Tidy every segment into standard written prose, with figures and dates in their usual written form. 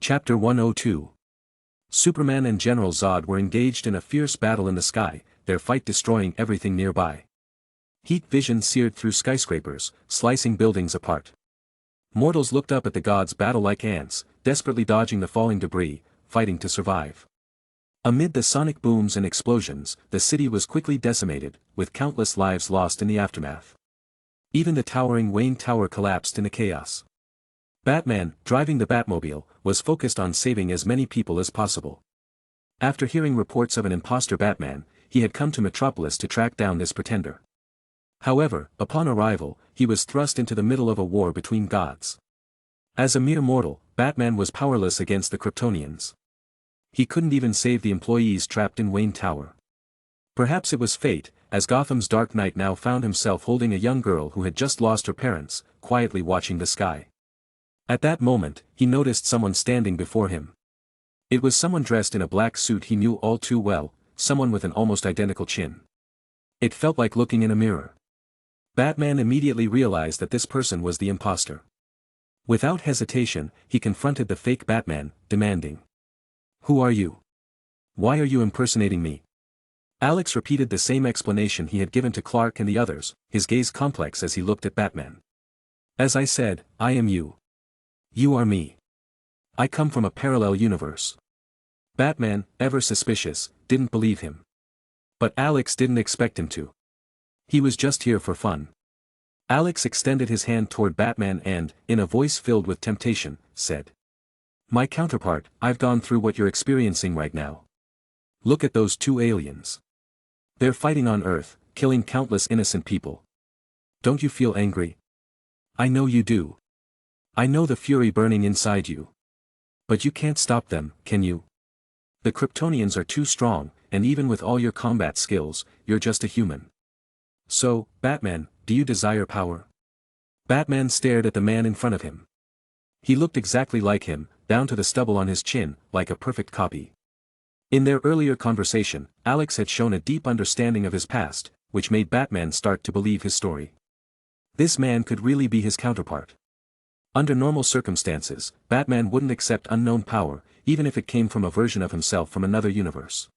Chapter 102. Superman and General Zod were engaged in a fierce battle in the sky, their fight destroying everything nearby. Heat vision seared through skyscrapers, slicing buildings apart. Mortals looked up at the gods' battle like ants, desperately dodging the falling debris, fighting to survive. Amid the sonic booms and explosions, the city was quickly decimated, with countless lives lost in the aftermath. Even the towering Wayne Tower collapsed in the chaos. Batman, driving the Batmobile, was focused on saving as many people as possible. After hearing reports of an imposter Batman, he had come to Metropolis to track down this pretender. However, upon arrival, he was thrust into the middle of a war between gods. As a mere mortal, Batman was powerless against the Kryptonians. He couldn't even save the employees trapped in Wayne Tower. Perhaps it was fate, as Gotham's Dark Knight now found himself holding a young girl who had just lost her parents, quietly watching the sky. At that moment, he noticed someone standing before him. It was someone dressed in a black suit he knew all too well, someone with an almost identical chin. It felt like looking in a mirror. Batman immediately realized that this person was the imposter. Without hesitation, he confronted the fake Batman, demanding, "Who are you? Why are you impersonating me?" Alex repeated the same explanation he had given to Clark and the others, his gaze complex as he looked at Batman. "As I said, I am you. You are me. I come from a parallel universe." Batman, ever suspicious, didn't believe him. But Alex didn't expect him to. He was just here for fun. Alex extended his hand toward Batman and, in a voice filled with temptation, said, "My counterpart, I've gone through what you're experiencing right now. Look at those two aliens. They're fighting on Earth, killing countless innocent people. Don't you feel angry? I know you do. I know the fury burning inside you. But you can't stop them, can you? The Kryptonians are too strong, and even with all your combat skills, you're just a human. So, Batman, do you desire power?" Batman stared at the man in front of him. He looked exactly like him, down to the stubble on his chin, like a perfect copy. In their earlier conversation, Alex had shown a deep understanding of his past, which made Batman start to believe his story. This man could really be his counterpart. Under normal circumstances, Batman wouldn't accept unknown power, even if it came from a version of himself from another universe.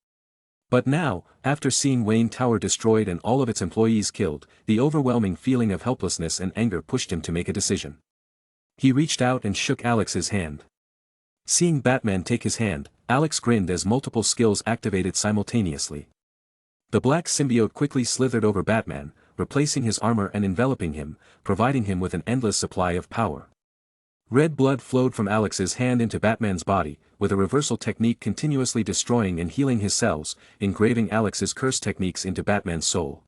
But now, after seeing Wayne Tower destroyed and all of its employees killed, the overwhelming feeling of helplessness and anger pushed him to make a decision. He reached out and shook Alex's hand. Seeing Batman take his hand, Alex grinned as multiple skills activated simultaneously. The black symbiote quickly slithered over Batman, replacing his armor and enveloping him, providing him with an endless supply of power. Red blood flowed from Alex's hand into Batman's body, with a reversal technique continuously destroying and healing his cells, engraving Alex's curse techniques into Batman's soul.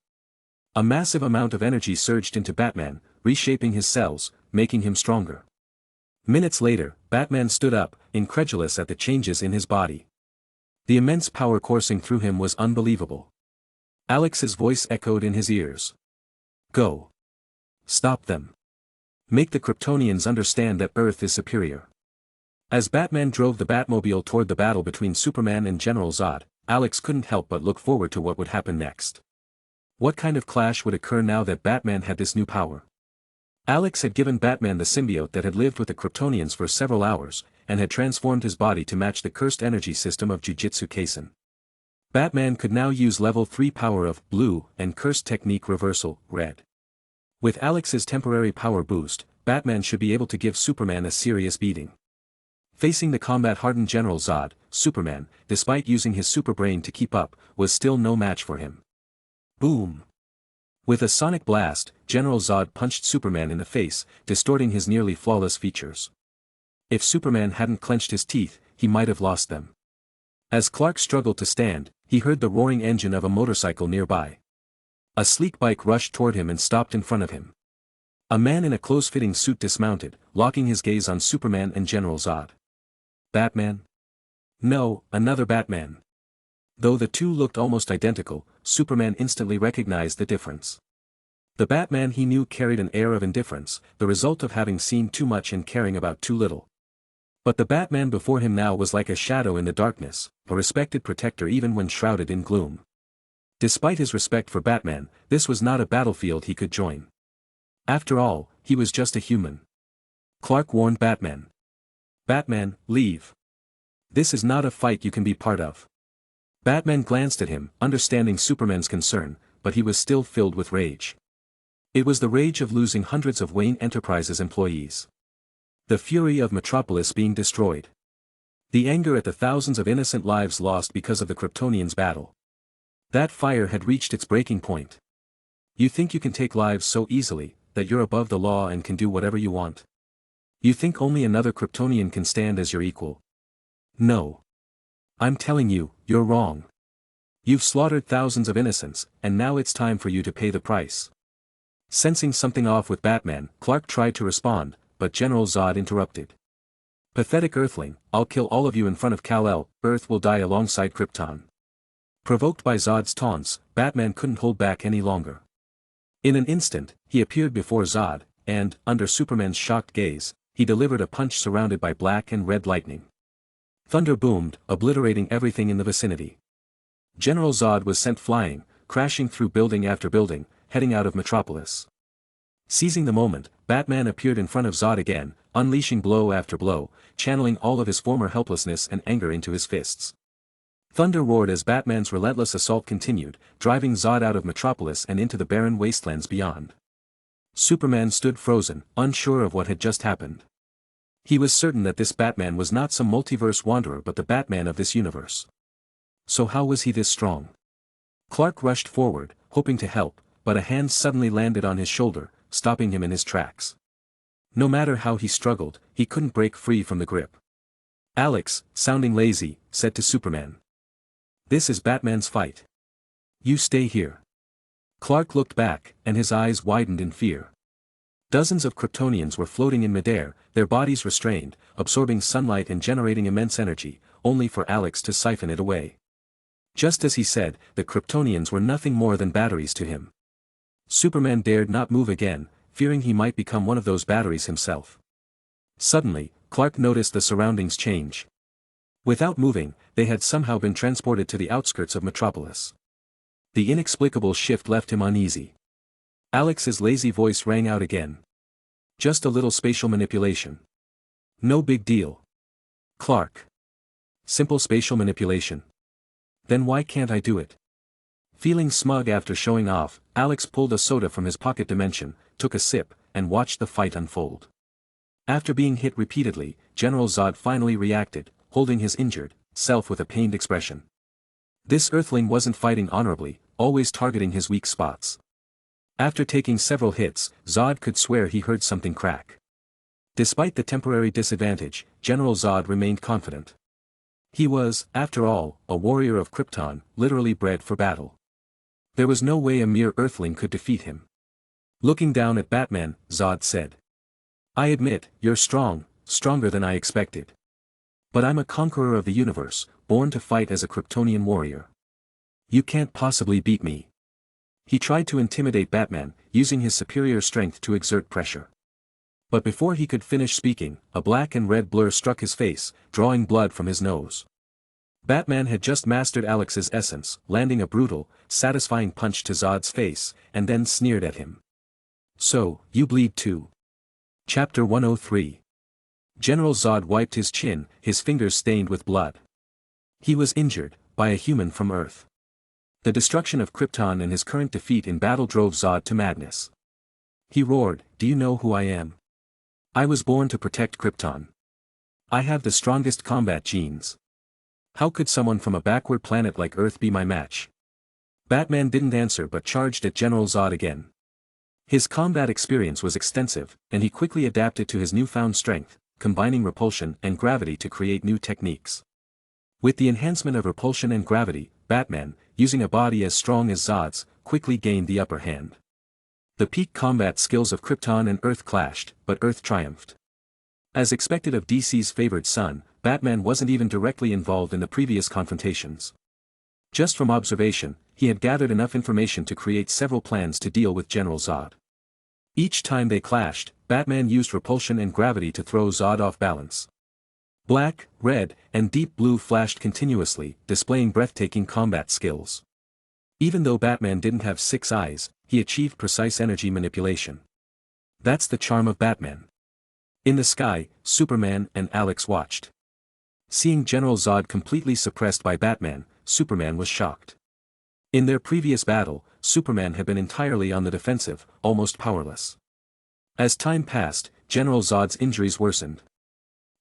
A massive amount of energy surged into Batman, reshaping his cells, making him stronger. Minutes later, Batman stood up, incredulous at the changes in his body. The immense power coursing through him was unbelievable. Alex's voice echoed in his ears. "Go. Stop them. Make the Kryptonians understand that Earth is superior." As Batman drove the Batmobile toward the battle between Superman and General Zod, Alex couldn't help but look forward to what would happen next. What kind of clash would occur now that Batman had this new power? Alex had given Batman the symbiote that had lived with the Kryptonians for several hours, and had transformed his body to match the cursed energy system of JUJUTSU KAISEN. Batman could now use level 3 power of blue and cursed technique reversal, red. With Alex's temporary power boost, Batman should be able to give Superman a serious beating. Facing the combat-hardened General Zod, Superman, despite using his superbrain to keep up, was still no match for him. Boom! With a sonic blast, General Zod punched Superman in the face, distorting his nearly flawless features. If Superman hadn't clenched his teeth, he might have lost them. As Clark struggled to stand, he heard the roaring engine of a motorcycle nearby. A sleek bike rushed toward him and stopped in front of him. A man in a close-fitting suit dismounted, locking his gaze on Superman and General Zod. Batman? No, another Batman. Though the two looked almost identical, Superman instantly recognized the difference. The Batman he knew carried an air of indifference, the result of having seen too much and caring about too little. But the Batman before him now was like a shadow in the darkness, a respected protector even when shrouded in gloom. Despite his respect for Batman, this was not a battlefield he could join. After all, he was just a human. Clark warned Batman. Batman, leave. This is not a fight you can be part of. Batman glanced at him, understanding Superman's concern, but he was still filled with rage. It was the rage of losing hundreds of Wayne Enterprises employees. The fury of Metropolis being destroyed. The anger at the thousands of innocent lives lost because of the Kryptonians' battle. That fire had reached its breaking point. You think you can take lives so easily, that you're above the law and can do whatever you want? You think only another Kryptonian can stand as your equal? No. I'm telling you, you're wrong. You've slaughtered thousands of innocents, and now it's time for you to pay the price. Sensing something off with Batman, Clark tried to respond, but General Zod interrupted. Pathetic Earthling, I'll kill all of you in front of Kal-El, Earth will die alongside Krypton. Provoked by Zod's taunts, Batman couldn't hold back any longer. In an instant, he appeared before Zod, and, under Superman's shocked gaze, he delivered a punch surrounded by black and red lightning. Thunder boomed, obliterating everything in the vicinity. General Zod was sent flying, crashing through building after building, heading out of Metropolis. Seizing the moment, Batman appeared in front of Zod again, unleashing blow after blow, channeling all of his former helplessness and anger into his fists. Thunder roared as Batman's relentless assault continued, driving Zod out of Metropolis and into the barren wastelands beyond. Superman stood frozen, unsure of what had just happened. He was certain that this Batman was not some multiverse wanderer but the Batman of this universe. So how was he this strong? Clark rushed forward, hoping to help, but a hand suddenly landed on his shoulder, stopping him in his tracks. No matter how he struggled, he couldn't break free from the grip. Alex, sounding lazy, said to Superman. This is Batman's fight. You stay here. Clark looked back, and his eyes widened in fear. Dozens of Kryptonians were floating in midair, their bodies restrained, absorbing sunlight and generating immense energy, only for Alex to siphon it away. Just as he said, the Kryptonians were nothing more than batteries to him. Superman dared not move again, fearing he might become one of those batteries himself. Suddenly, Clark noticed the surroundings change. Without moving, they had somehow been transported to the outskirts of Metropolis. The inexplicable shift left him uneasy. Alex's lazy voice rang out again. Just a little spatial manipulation. No big deal. Clark. Simple spatial manipulation. Then why can't I do it? Feeling smug after showing off, Alex pulled a soda from his pocket dimension, took a sip, and watched the fight unfold. After being hit repeatedly, General Zod finally reacted, holding his injured self with a pained expression. This Earthling wasn't fighting honorably, always targeting his weak spots. After taking several hits, Zod could swear he heard something crack. Despite the temporary disadvantage, General Zod remained confident. He was, after all, a warrior of Krypton, literally bred for battle. There was no way a mere Earthling could defeat him. Looking down at Batman, Zod said. I admit, you're strong, stronger than I expected. But I'm a conqueror of the universe, born to fight as a Kryptonian warrior. You can't possibly beat me. He tried to intimidate Batman, using his superior strength to exert pressure. But before he could finish speaking, a black and red blur struck his face, drawing blood from his nose. Batman had just mastered Alex's essence, landing a brutal, satisfying punch to Zod's face, and then sneered at him. So, you bleed too. Chapter 103. General Zod wiped his chin, his fingers stained with blood. He was injured, by a human from Earth. The destruction of Krypton and his current defeat in battle drove Zod to madness. He roared, Do you know who I am? I was born to protect Krypton. I have the strongest combat genes. How could someone from a backward planet like Earth be my match? Batman didn't answer but charged at General Zod again. His combat experience was extensive, and he quickly adapted to his newfound strength, combining repulsion and gravity to create new techniques. With the enhancement of repulsion and gravity, Batman, using a body as strong as Zod's, quickly gained the upper hand. The peak combat skills of Krypton and Earth clashed, but Earth triumphed. As expected of DC's favored son, Batman wasn't even directly involved in the previous confrontations. Just from observation, he had gathered enough information to create several plans to deal with General Zod. Each time they clashed, Batman used repulsion and gravity to throw Zod off balance. Black, red, and deep blue flashed continuously, displaying breathtaking combat skills. Even though Batman didn't have 6 eyes, he achieved precise energy manipulation. That's the charm of Batman. In the sky, Superman and Alex watched. Seeing General Zod completely suppressed by Batman, Superman was shocked. In their previous battle, Superman had been entirely on the defensive, almost powerless. As time passed, General Zod's injuries worsened.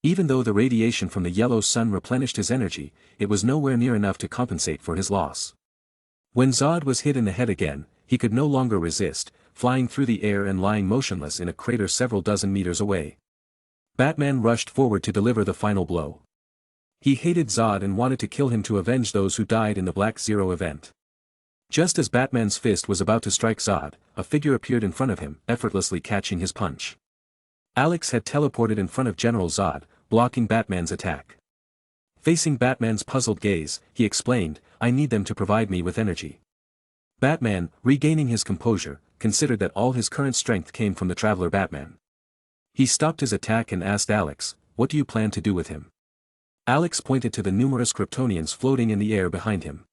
Even though the radiation from the yellow sun replenished his energy, it was nowhere near enough to compensate for his loss. When Zod was hit in the head again, he could no longer resist, flying through the air and lying motionless in a crater several dozen meters away. Batman rushed forward to deliver the final blow. He hated Zod and wanted to kill him to avenge those who died in the Black Zero event. Just as Batman's fist was about to strike Zod, a figure appeared in front of him, effortlessly catching his punch. Alex had teleported in front of General Zod, blocking Batman's attack. Facing Batman's puzzled gaze, he explained, "I need them to provide me with energy." Batman, regaining his composure, considered that all his current strength came from the Traveler Batman. He stopped his attack and asked Alex, "What do you plan to do with him?" Alex pointed to the numerous Kryptonians floating in the air behind him.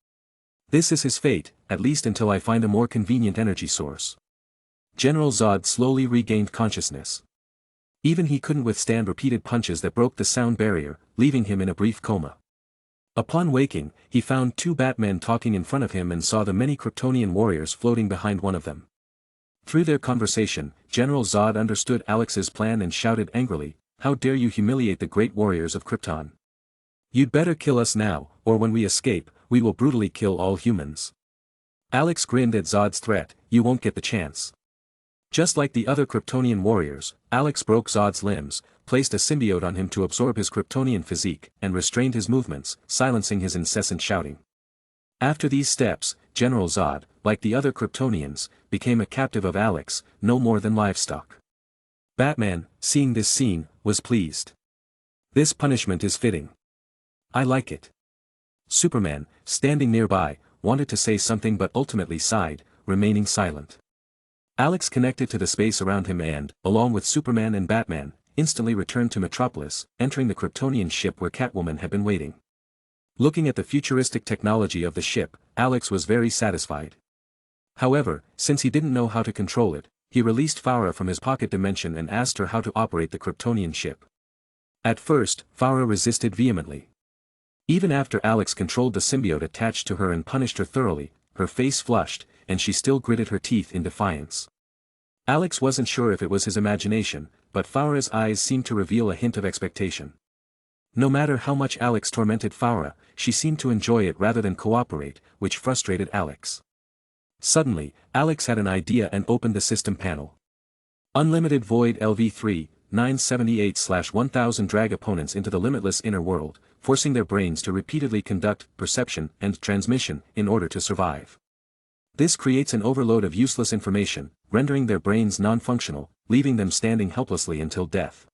"This is his fate, at least until I find a more convenient energy source." General Zod slowly regained consciousness. Even he couldn't withstand repeated punches that broke the sound barrier, leaving him in a brief coma. Upon waking, he found two Batmen talking in front of him and saw the many Kryptonian warriors floating behind one of them. Through their conversation, General Zod understood Alex's plan and shouted angrily, "How dare you humiliate the great warriors of Krypton? You'd better kill us now, or when we escape, we will brutally kill all humans." Alex grinned at Zod's threat, "You won't get the chance." Just like the other Kryptonian warriors, Alex broke Zod's limbs, placed a symbiote on him to absorb his Kryptonian physique, and restrained his movements, silencing his incessant shouting. After these steps, General Zod, like the other Kryptonians, became a captive of Alex, no more than livestock. Batman, seeing this scene, was pleased. "This punishment is fitting. I like it." Superman, standing nearby, wanted to say something but ultimately sighed, remaining silent. Alex connected to the space around him and, along with Superman and Batman, instantly returned to Metropolis, entering the Kryptonian ship where Catwoman had been waiting. Looking at the futuristic technology of the ship, Alex was very satisfied. However, since he didn't know how to control it, he released Farah from his pocket dimension and asked her how to operate the Kryptonian ship. At first, Farah resisted vehemently. Even after Alex controlled the symbiote attached to her and punished her thoroughly, her face flushed, and she still gritted her teeth in defiance. Alex wasn't sure if it was his imagination, but Farah's eyes seemed to reveal a hint of expectation. No matter how much Alex tormented Farah, she seemed to enjoy it rather than cooperate, which frustrated Alex. Suddenly, Alex had an idea and opened the system panel. Unlimited Void LV3, 978/1000 drag opponents into the limitless inner world, forcing their brains to repeatedly conduct perception and transmission in order to survive. This creates an overload of useless information, rendering their brains non-functional, leaving them standing helplessly until death.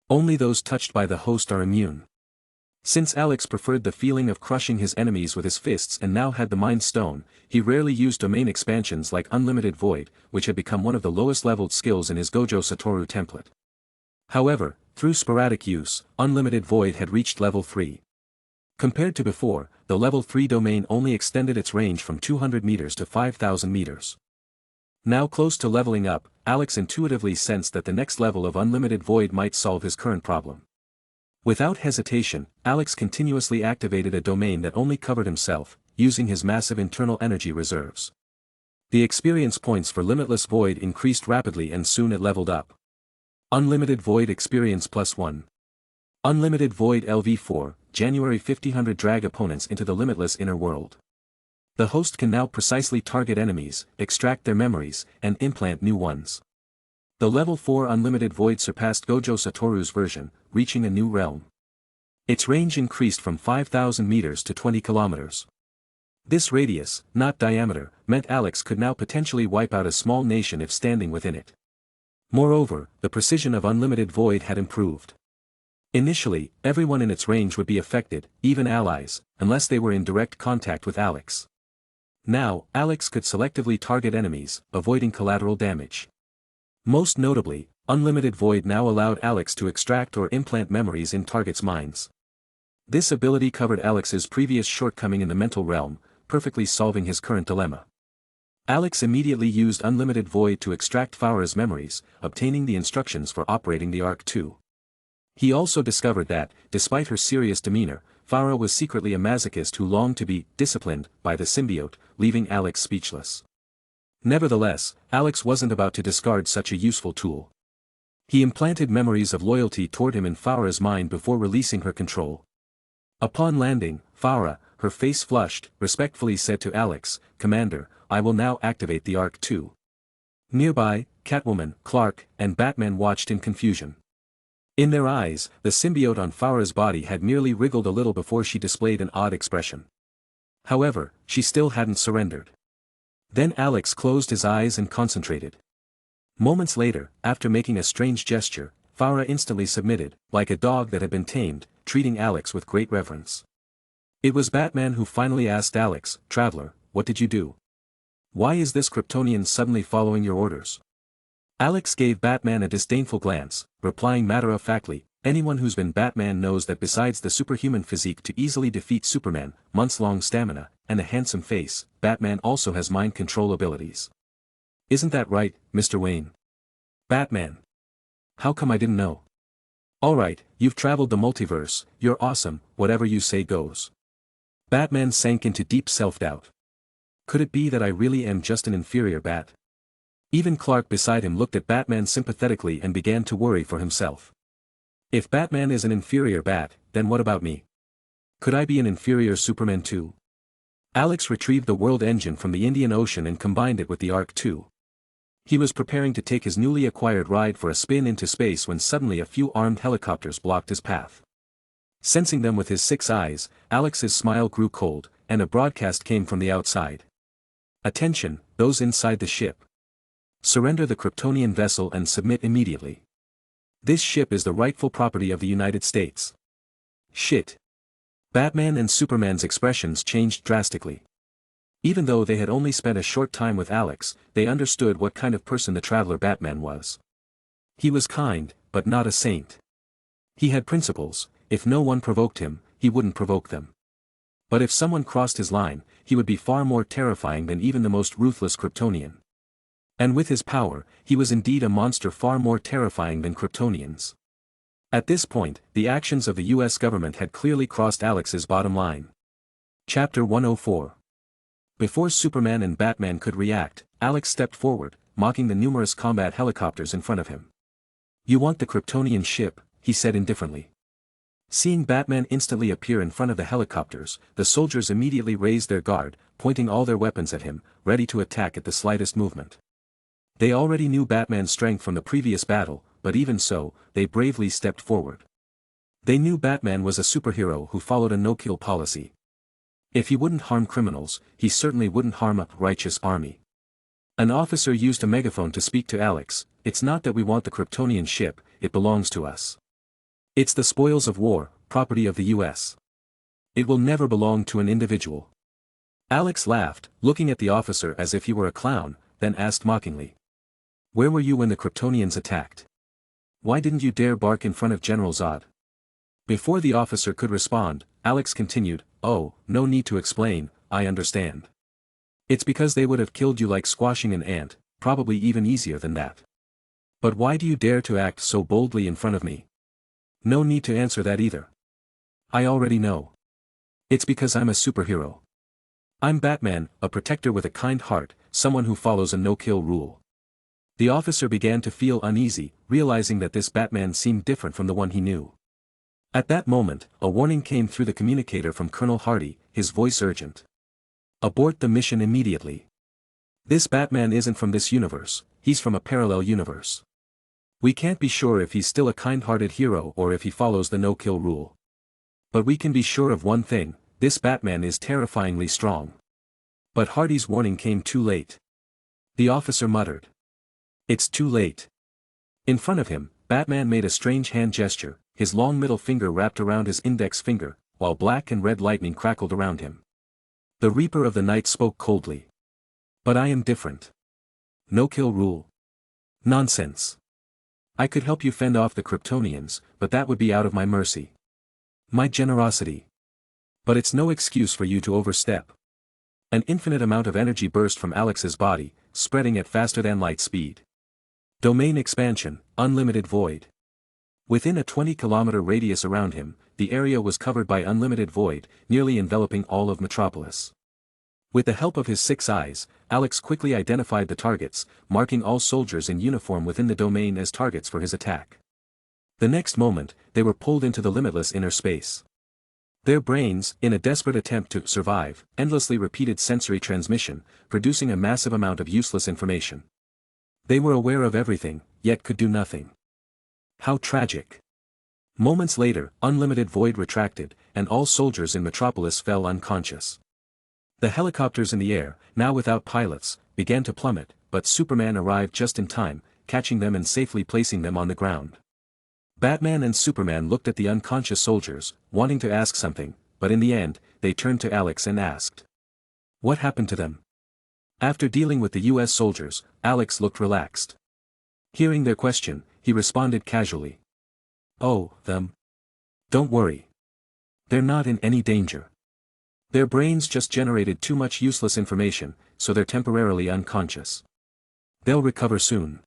Only those touched by the host are immune. Since Alex preferred the feeling of crushing his enemies with his fists and now had the Mind Stone, he rarely used domain expansions like Unlimited Void, which had become one of the lowest leveled skills in his Gojo Satoru template. However, through sporadic use, Unlimited Void had reached level 3. Compared to before, the level 3 domain only extended its range from 200 meters to 5,000 meters. Now close to leveling up, Alex intuitively sensed that the next level of Unlimited Void might solve his current problem. Without hesitation, Alex continuously activated a domain that only covered himself, using his massive internal energy reserves. The experience points for Limitless Void increased rapidly and soon it leveled up. Unlimited Void Experience +1. Unlimited Void LV4, January 5000 drag opponents into the limitless inner world. The host can now precisely target enemies, extract their memories, and implant new ones. The level 4 Unlimited Void surpassed Gojo Satoru's version, reaching a new realm. Its range increased from 5,000 meters to 20 kilometers. This radius, not diameter, meant Alex could now potentially wipe out a small nation if standing within it. Moreover, the precision of Unlimited Void had improved. Initially, everyone in its range would be affected, even allies, unless they were in direct contact with Alex. Now, Alex could selectively target enemies, avoiding collateral damage. Most notably, Unlimited Void now allowed Alex to extract or implant memories in targets' minds. This ability covered Alex's previous shortcoming in the mental realm, perfectly solving his current dilemma. Alex immediately used Unlimited Void to extract Farah's memories, obtaining the instructions for operating the Arc 2. He also discovered that, despite her serious demeanor, Farah was secretly a masochist who longed to be disciplined by the symbiote, leaving Alex speechless. Nevertheless, Alex wasn't about to discard such a useful tool. He implanted memories of loyalty toward him in Farah's mind before releasing her control. Upon landing, Farah, her face flushed, respectfully said to Alex, "Commander, I will now activate the Arc 2. Nearby, Catwoman, Clark, and Batman watched in confusion. In their eyes, the symbiote on Farah's body had merely wriggled a little before she displayed an odd expression. However, she still hadn't surrendered. Then Alex closed his eyes and concentrated. Moments later, after making a strange gesture, Farah instantly submitted, like a dog that had been tamed, treating Alex with great reverence. It was Batman who finally asked Alex, "Traveler, what did you do? Why is this Kryptonian suddenly following your orders?" Alex gave Batman a disdainful glance, replying matter-of-factly, "Anyone who's been Batman knows that besides the superhuman physique to easily defeat Superman, months-long stamina, and a handsome face, Batman also has mind control abilities. Isn't that right, Mr. Wayne?" "Batman. How come I didn't know?" "Alright, you've traveled the multiverse, you're awesome, whatever you say goes." Batman sank into deep self-doubt. Could it be that I really am just an inferior Bat? Even Clark beside him looked at Batman sympathetically and began to worry for himself. If Batman is an inferior Bat, then what about me? Could I be an inferior Superman too? Alex retrieved the world engine from the Indian Ocean and combined it with the Arc 2. He was preparing to take his newly acquired ride for a spin into space when suddenly a few armed helicopters blocked his path. Sensing them with his 6 eyes, Alex's smile grew cold, and a broadcast came from the outside. "Attention, those inside the ship. Surrender the Kryptonian vessel and submit immediately. This ship is the rightful property of the United States." Shit. Batman and Superman's expressions changed drastically. Even though they had only spent a short time with Alex, they understood what kind of person the Traveler Batman was. He was kind, but not a saint. He had principles. If no one provoked him, he wouldn't provoke them. But if someone crossed his line, he would be far more terrifying than even the most ruthless Kryptonian. And with his power, he was indeed a monster far more terrifying than Kryptonians. At this point, the actions of the US government had clearly crossed Alex's bottom line. Chapter 104. Before Superman and Batman could react, Alex stepped forward, mocking the numerous combat helicopters in front of him. "You want the Kryptonian ship," he said indifferently. Seeing Batman instantly appear in front of the helicopters, the soldiers immediately raised their guard, pointing all their weapons at him, ready to attack at the slightest movement. They already knew Batman's strength from the previous battle, but even so, they bravely stepped forward. They knew Batman was a superhero who followed a no-kill policy. If he wouldn't harm criminals, he certainly wouldn't harm a righteous army. An officer used a megaphone to speak to Alex. "It's not that we want the Kryptonian ship, it belongs to us. It's the spoils of war, property of the US. It will never belong to an individual." Alex laughed, looking at the officer as if he were a clown, then asked mockingly, "Where were you when the Kryptonians attacked? Why didn't you dare bark in front of General Zod?" Before the officer could respond, Alex continued, "Oh, no need to explain, I understand. It's because they would have killed you like squashing an ant, probably even easier than that. But why do you dare to act so boldly in front of me? No need to answer that either. I already know. It's because I'm a superhero. I'm Batman, a protector with a kind heart, someone who follows a no-kill rule." The officer began to feel uneasy, realizing that this Batman seemed different from the one he knew. At that moment, a warning came through the communicator from Colonel Hardy, his voice urgent. "Abort the mission immediately. This Batman isn't from this universe, he's from a parallel universe. We can't be sure if he's still a kind-hearted hero or if he follows the no-kill rule. But we can be sure of one thing, this Batman is terrifyingly strong." But Hardy's warning came too late. The officer muttered, "It's too late." In front of him, Batman made a strange hand gesture, his long middle finger wrapped around his index finger, while black and red lightning crackled around him. The Reaper of the Night spoke coldly. "But I am different. No-kill rule. Nonsense. I could help you fend off the Kryptonians, but that would be out of my mercy. My generosity. But it's no excuse for you to overstep. An infinite amount of energy burst from Alex's body, spreading at faster-than-light speed. Domain expansion, unlimited void. Within a 20-kilometer radius around him, the area was covered by unlimited void, nearly enveloping all of Metropolis. With the help of his 6 eyes, Alex quickly identified the targets, marking all soldiers in uniform within the domain as targets for his attack. The next moment, they were pulled into the limitless inner space. Their brains, in a desperate attempt to survive, endlessly repeated sensory transmission, producing a massive amount of useless information. They were aware of everything, yet could do nothing. How tragic. Moments later, unlimited void retracted, and all soldiers in Metropolis fell unconscious. The helicopters in the air, now without pilots, began to plummet, but Superman arrived just in time, catching them and safely placing them on the ground. Batman and Superman looked at the unconscious soldiers, wanting to ask something, but in the end, they turned to Alex and asked, "What happened to them?" After dealing with the US soldiers, Alex looked relaxed. Hearing their question, he responded casually. "Oh, them. Don't worry. They're not in any danger. Their brains just generated too much useless information, so they're temporarily unconscious. They'll recover soon."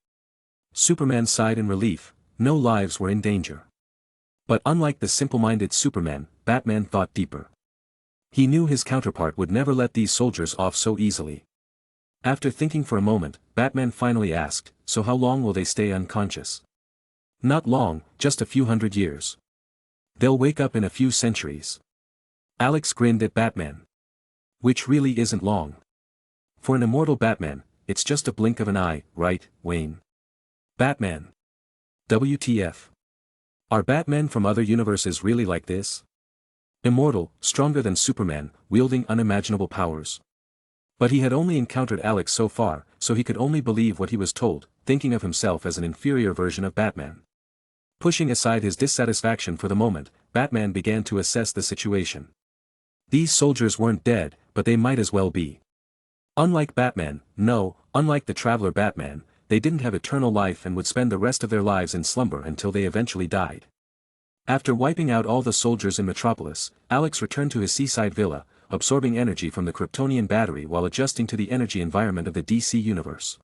Superman sighed in relief, no lives were in danger. But unlike the simple-minded Superman, Batman thought deeper. He knew his counterpart would never let these soldiers off so easily. After thinking for a moment, Batman finally asked, "So how long will they stay unconscious?" "Not long, just a few hundred years. They'll wake up in a few centuries." Alex grinned at Batman. "Which really isn't long. For an immortal Batman, it's just a blink of an eye, right, Wayne?" Batman. WTF. Are Batmen from other universes really like this? Immortal, stronger than Superman, wielding unimaginable powers. But he had only encountered Alex so far, so he could only believe what he was told, thinking of himself as an inferior version of Batman. Pushing aside his dissatisfaction for the moment, Batman began to assess the situation. These soldiers weren't dead, but they might as well be. Unlike Batman, unlike the Traveler Batman, they didn't have eternal life and would spend the rest of their lives in slumber until they eventually died. After wiping out all the soldiers in Metropolis, Alex returned to his seaside villa, absorbing energy from the Kryptonian battery while adjusting to the energy environment of the DC universe.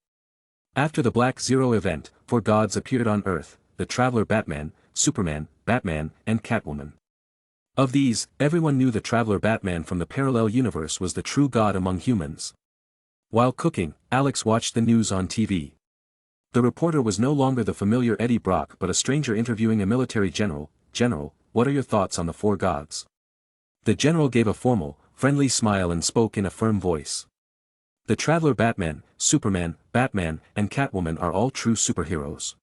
After the Black Zero event, 4 gods appeared on Earth: the Traveler Batman, Superman, Batman, and Catwoman. Of these, everyone knew the Traveler Batman from the parallel universe was the true god among humans. While cooking, Alex watched the news on TV. The reporter was no longer the familiar Eddie Brock but a stranger interviewing a military general. "General, what are your thoughts on the 4 gods?" The general gave a formal, friendly smile and spoke in a firm voice. "The Traveler Batman, Superman, Batman, and Catwoman are all true superheroes.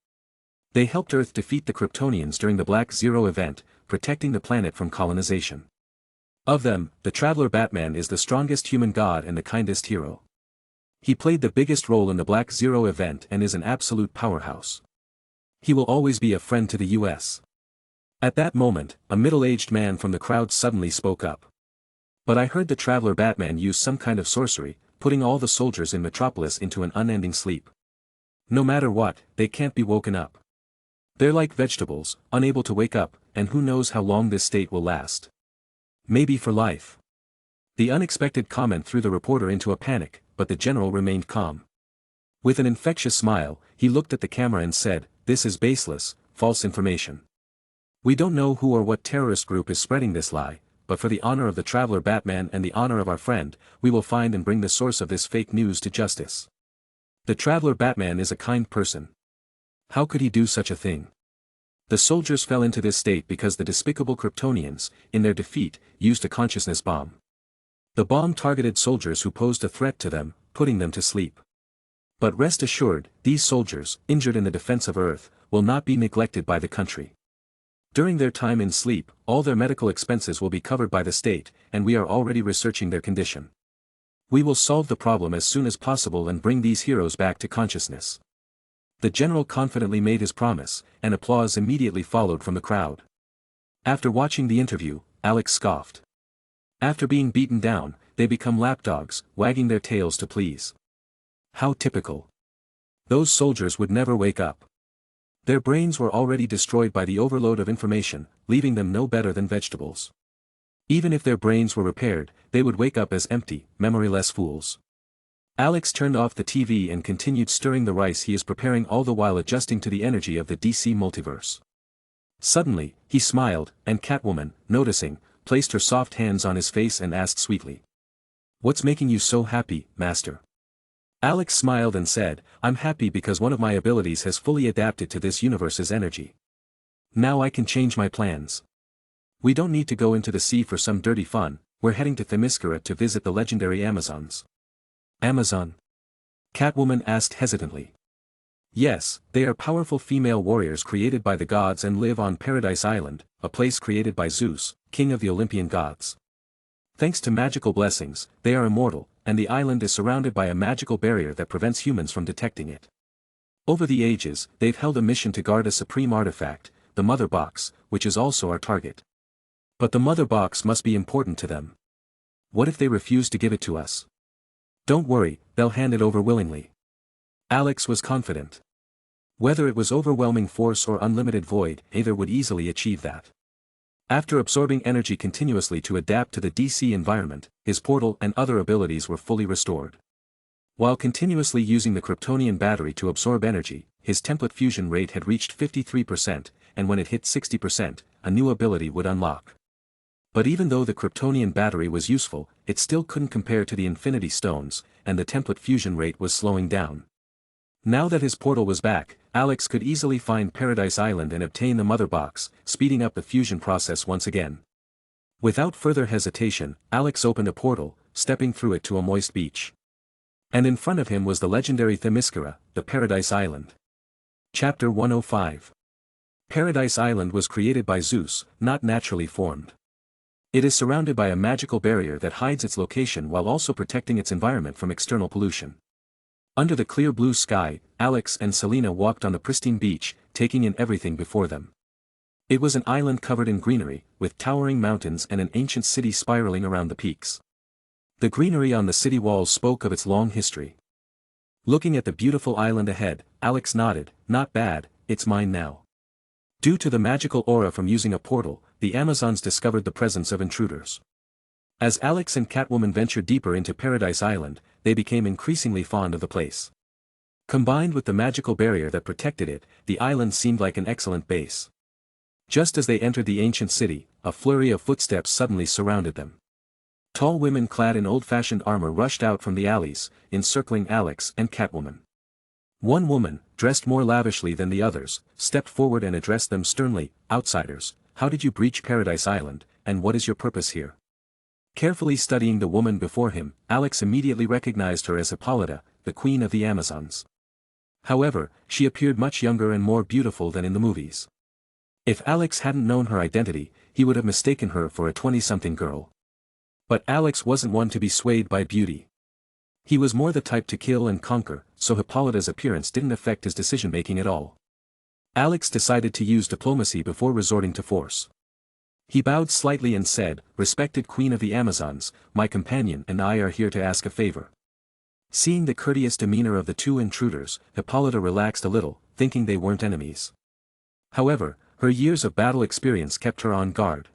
They helped Earth defeat the Kryptonians during the Black Zero event, protecting the planet from colonization. Of them, the Traveler Batman is the strongest human god and the kindest hero. He played the biggest role in the Black Zero event and is an absolute powerhouse. He will always be a friend to the US." At that moment, a middle-aged man from the crowd suddenly spoke up. "But I heard the Traveler Batman use some kind of sorcery, putting all the soldiers in Metropolis into an unending sleep. No matter what, they can't be woken up. They're like vegetables, unable to wake up, and who knows how long this state will last. Maybe for life." The unexpected comment threw the reporter into a panic, but the general remained calm. With an infectious smile, he looked at the camera and said, "This is baseless, false information. We don't know who or what terrorist group is spreading this lie, but for the honor of the Traveler Batman and the honor of our friend, we will find and bring the source of this fake news to justice. The Traveler Batman is a kind person. How could he do such a thing? The soldiers fell into this state because the despicable Kryptonians, in their defeat, used a consciousness bomb. The bomb targeted soldiers who posed a threat to them, putting them to sleep. But rest assured, these soldiers, injured in the defense of Earth, will not be neglected by the country. During their time in sleep, all their medical expenses will be covered by the state, and we are already researching their condition. We will solve the problem as soon as possible and bring these heroes back to consciousness." The general confidently made his promise, and applause immediately followed from the crowd. After watching the interview, Alex scoffed. After being beaten down, they become lapdogs, wagging their tails to please. How typical. Those soldiers would never wake up. Their brains were already destroyed by the overload of information, leaving them no better than vegetables. Even if their brains were repaired, they would wake up as empty, memoryless fools. Alex turned off the TV and continued stirring the rice he is preparing, all the while adjusting to the energy of the DC multiverse. Suddenly, he smiled, and Catwoman, noticing, placed her soft hands on his face and asked sweetly, "What's making you so happy, Master?" Alex smiled and said, "I'm happy because one of my abilities has fully adapted to this universe's energy. Now I can change my plans. We don't need to go into the sea for some dirty fun, we're heading to Themyscira to visit the legendary Amazons." "Amazon?" Catwoman asked hesitantly. "Yes, they are powerful female warriors created by the gods and live on Paradise Island, a place created by Zeus, king of the Olympian gods. Thanks to magical blessings, they are immortal, and the island is surrounded by a magical barrier that prevents humans from detecting it. Over the ages, they've held a mission to guard a supreme artifact, the Mother Box, which is also our target. But the Mother Box must be important to them. What if they refuse to give it to us?" "Don't worry, they'll hand it over willingly." Alex was confident. Whether it was overwhelming force or unlimited void, either would easily achieve that. After absorbing energy continuously to adapt to the DC environment, his portal and other abilities were fully restored. While continuously using the Kryptonian battery to absorb energy, his template fusion rate had reached 53%, and when it hit 60%, a new ability would unlock. But even though the Kryptonian battery was useful, it still couldn't compare to the Infinity Stones, and the template fusion rate was slowing down. Now that his portal was back, Alex could easily find Paradise Island and obtain the Mother Box, speeding up the fusion process once again. Without further hesitation, Alex opened a portal, stepping through it to a moist beach. And in front of him was the legendary Themyscira, the Paradise Island. Chapter 105. Paradise Island was created by Zeus, not naturally formed. It is surrounded by a magical barrier that hides its location while also protecting its environment from external pollution. Under the clear blue sky, Alex and Selena walked on the pristine beach, taking in everything before them. It was an island covered in greenery, with towering mountains and an ancient city spiraling around the peaks. The greenery on the city walls spoke of its long history. Looking at the beautiful island ahead, Alex nodded, "Not bad, it's mine now." Due to the magical aura from using a portal, the Amazons discovered the presence of intruders. As Alex and Catwoman ventured deeper into Paradise Island, they became increasingly fond of the place. Combined with the magical barrier that protected it, the island seemed like an excellent base. Just as they entered the ancient city, a flurry of footsteps suddenly surrounded them. Tall women clad in old-fashioned armor rushed out from the alleys, encircling Alex and Catwoman. One woman, dressed more lavishly than the others, stepped forward and addressed them sternly, "Outsiders, how did you breach Paradise Island, and what is your purpose here?" Carefully studying the woman before him, Alex immediately recognized her as Hippolyta, the queen of the Amazons. However, she appeared much younger and more beautiful than in the movies. If Alex hadn't known her identity, he would have mistaken her for a 20-something girl. But Alex wasn't one to be swayed by beauty. He was more the type to kill and conquer, so Hippolyta's appearance didn't affect his decision-making at all. Alex decided to use diplomacy before resorting to force. He bowed slightly and said, "Respected Queen of the Amazons, my companion and I are here to ask a favor." Seeing the courteous demeanor of the two intruders, Hippolyta relaxed a little, thinking they weren't enemies. However, her years of battle experience kept her on guard.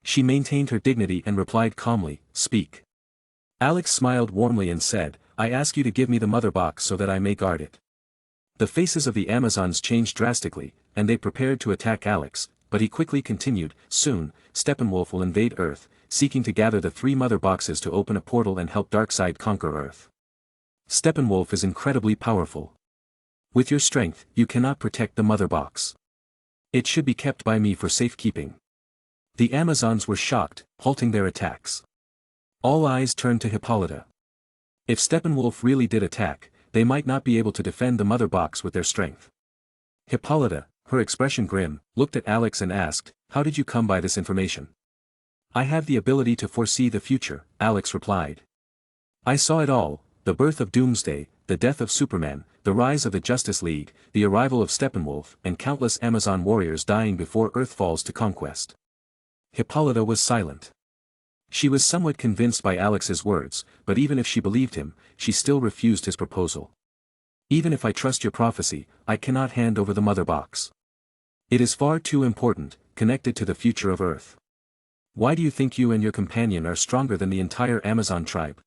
She maintained her dignity and replied calmly, "Speak." Alex smiled warmly and said, "I ask you to give me the Mother Box so that I may guard it." The faces of the Amazons changed drastically, and they prepared to attack Alex, but he quickly continued, "Soon, Steppenwolf will invade Earth, seeking to gather the 3 Mother Boxes to open a portal and help Darkseid conquer Earth. Steppenwolf is incredibly powerful. With your strength, you cannot protect the Mother Box. It should be kept by me for safekeeping." The Amazons were shocked, halting their attacks. All eyes turned to Hippolyta. If Steppenwolf really did attack, they might not be able to defend the Mother Box with their strength. Hippolyta, her expression grim, looked at Alex and asked, "How did you come by this information?" "I have the ability to foresee the future," Alex replied. "I saw it all, the birth of Doomsday, the death of Superman, the rise of the Justice League, the arrival of Steppenwolf and countless Amazon warriors dying before Earth falls to conquest." Hippolyta was silent. She was somewhat convinced by Alex's words, but even if she believed him, she still refused his proposal. "Even if I trust your prophecy, I cannot hand over the Mother Box. It is far too important, connected to the future of Earth. Why do you think you and your companion are stronger than the entire Amazon tribe?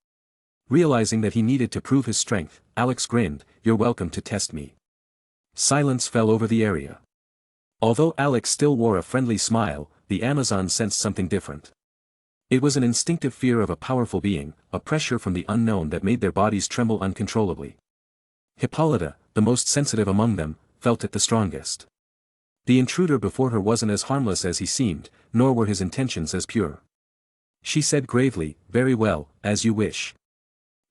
Realizing that he needed to prove his strength, Alex grinned, "You're welcome to test me." Silence fell over the area. Although Alex still wore a friendly smile, the Amazon sensed something different. It was an instinctive fear of a powerful being, a pressure from the unknown that made their bodies tremble uncontrollably. Hippolyta, the most sensitive among them, felt it the strongest. The intruder before her wasn't as harmless as he seemed, nor were his intentions as pure. She said gravely, "Very well, as you wish."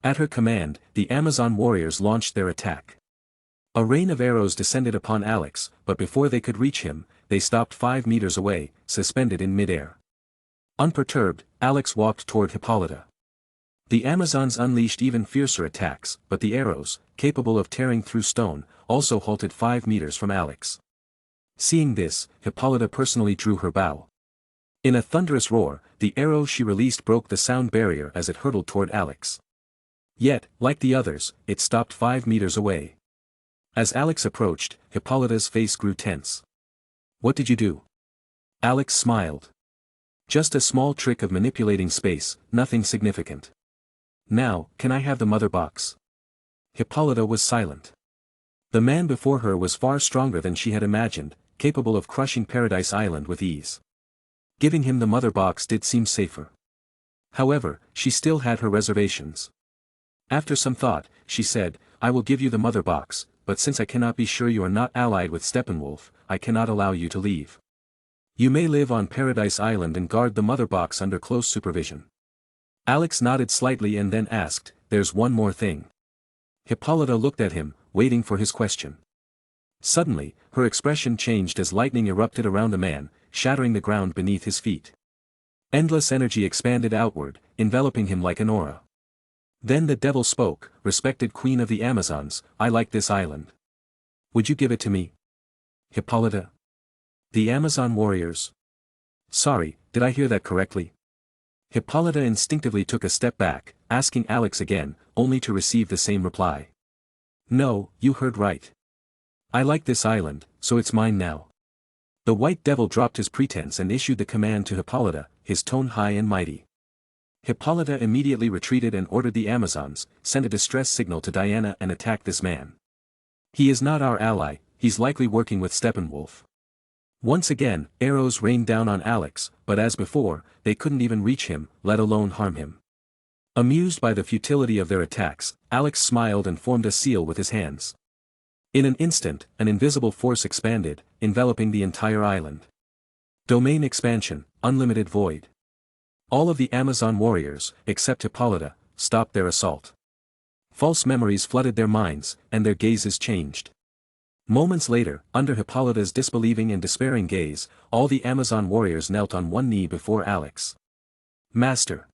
At her command, the Amazon warriors launched their attack. A rain of arrows descended upon Alex, but before they could reach him, they stopped 5 meters away, suspended in midair. Unperturbed, Alex walked toward Hippolyta. The Amazons unleashed even fiercer attacks, but the arrows, capable of tearing through stone, also halted 5 meters from Alex. Seeing this, Hippolyta personally drew her bow. In a thunderous roar, the arrow she released broke the sound barrier as it hurtled toward Alex. Yet, like the others, it stopped 5 meters away. As Alex approached, Hippolyta's face grew tense. "What did you do?" Alex smiled. "Just a small trick of manipulating space, nothing significant." "Now, can I have the mother box?" Hippolyta was silent. The man before her was far stronger than she had imagined, capable of crushing Paradise Island with ease. Giving him the mother box did seem safer. However, she still had her reservations. After some thought, she said, "I will give you the mother box, but since I cannot be sure you are not allied with Steppenwolf, I cannot allow you to leave. You may live on Paradise Island and guard the mother box under close supervision." Alex nodded slightly and then asked, "There's one more thing." Hippolyta looked at him, waiting for his question. Suddenly, her expression changed as lightning erupted around the man, shattering the ground beneath his feet. Endless energy expanded outward, enveloping him like an aura. Then the devil spoke, "Respected Queen of the Amazons, I like this island. Would you give it to me?" Hippolyta. The Amazon warriors. Sorry, did I hear that correctly? Hippolyta instinctively took a step back, asking Alex again, only to receive the same reply. "No, you heard right. I like this island, so it's mine now." The white devil dropped his pretense and issued the command to Hippolyta, his tone high and mighty. Hippolyta immediately retreated and ordered the Amazons, "Send a distress signal to Diana and attack this man. He is not our ally, he's likely working with Steppenwolf." Once again, arrows rained down on Alex, but as before, they couldn't even reach him, let alone harm him. Amused by the futility of their attacks, Alex smiled and formed a seal with his hands. In an instant, an invisible force expanded, enveloping the entire island. Domain expansion, unlimited void. All of the Amazon warriors, except Hippolyta, stopped their assault. False memories flooded their minds, and their gazes changed. Moments later, under Hippolyta's disbelieving and despairing gaze, all the Amazon warriors knelt on one knee before Alex. "Master."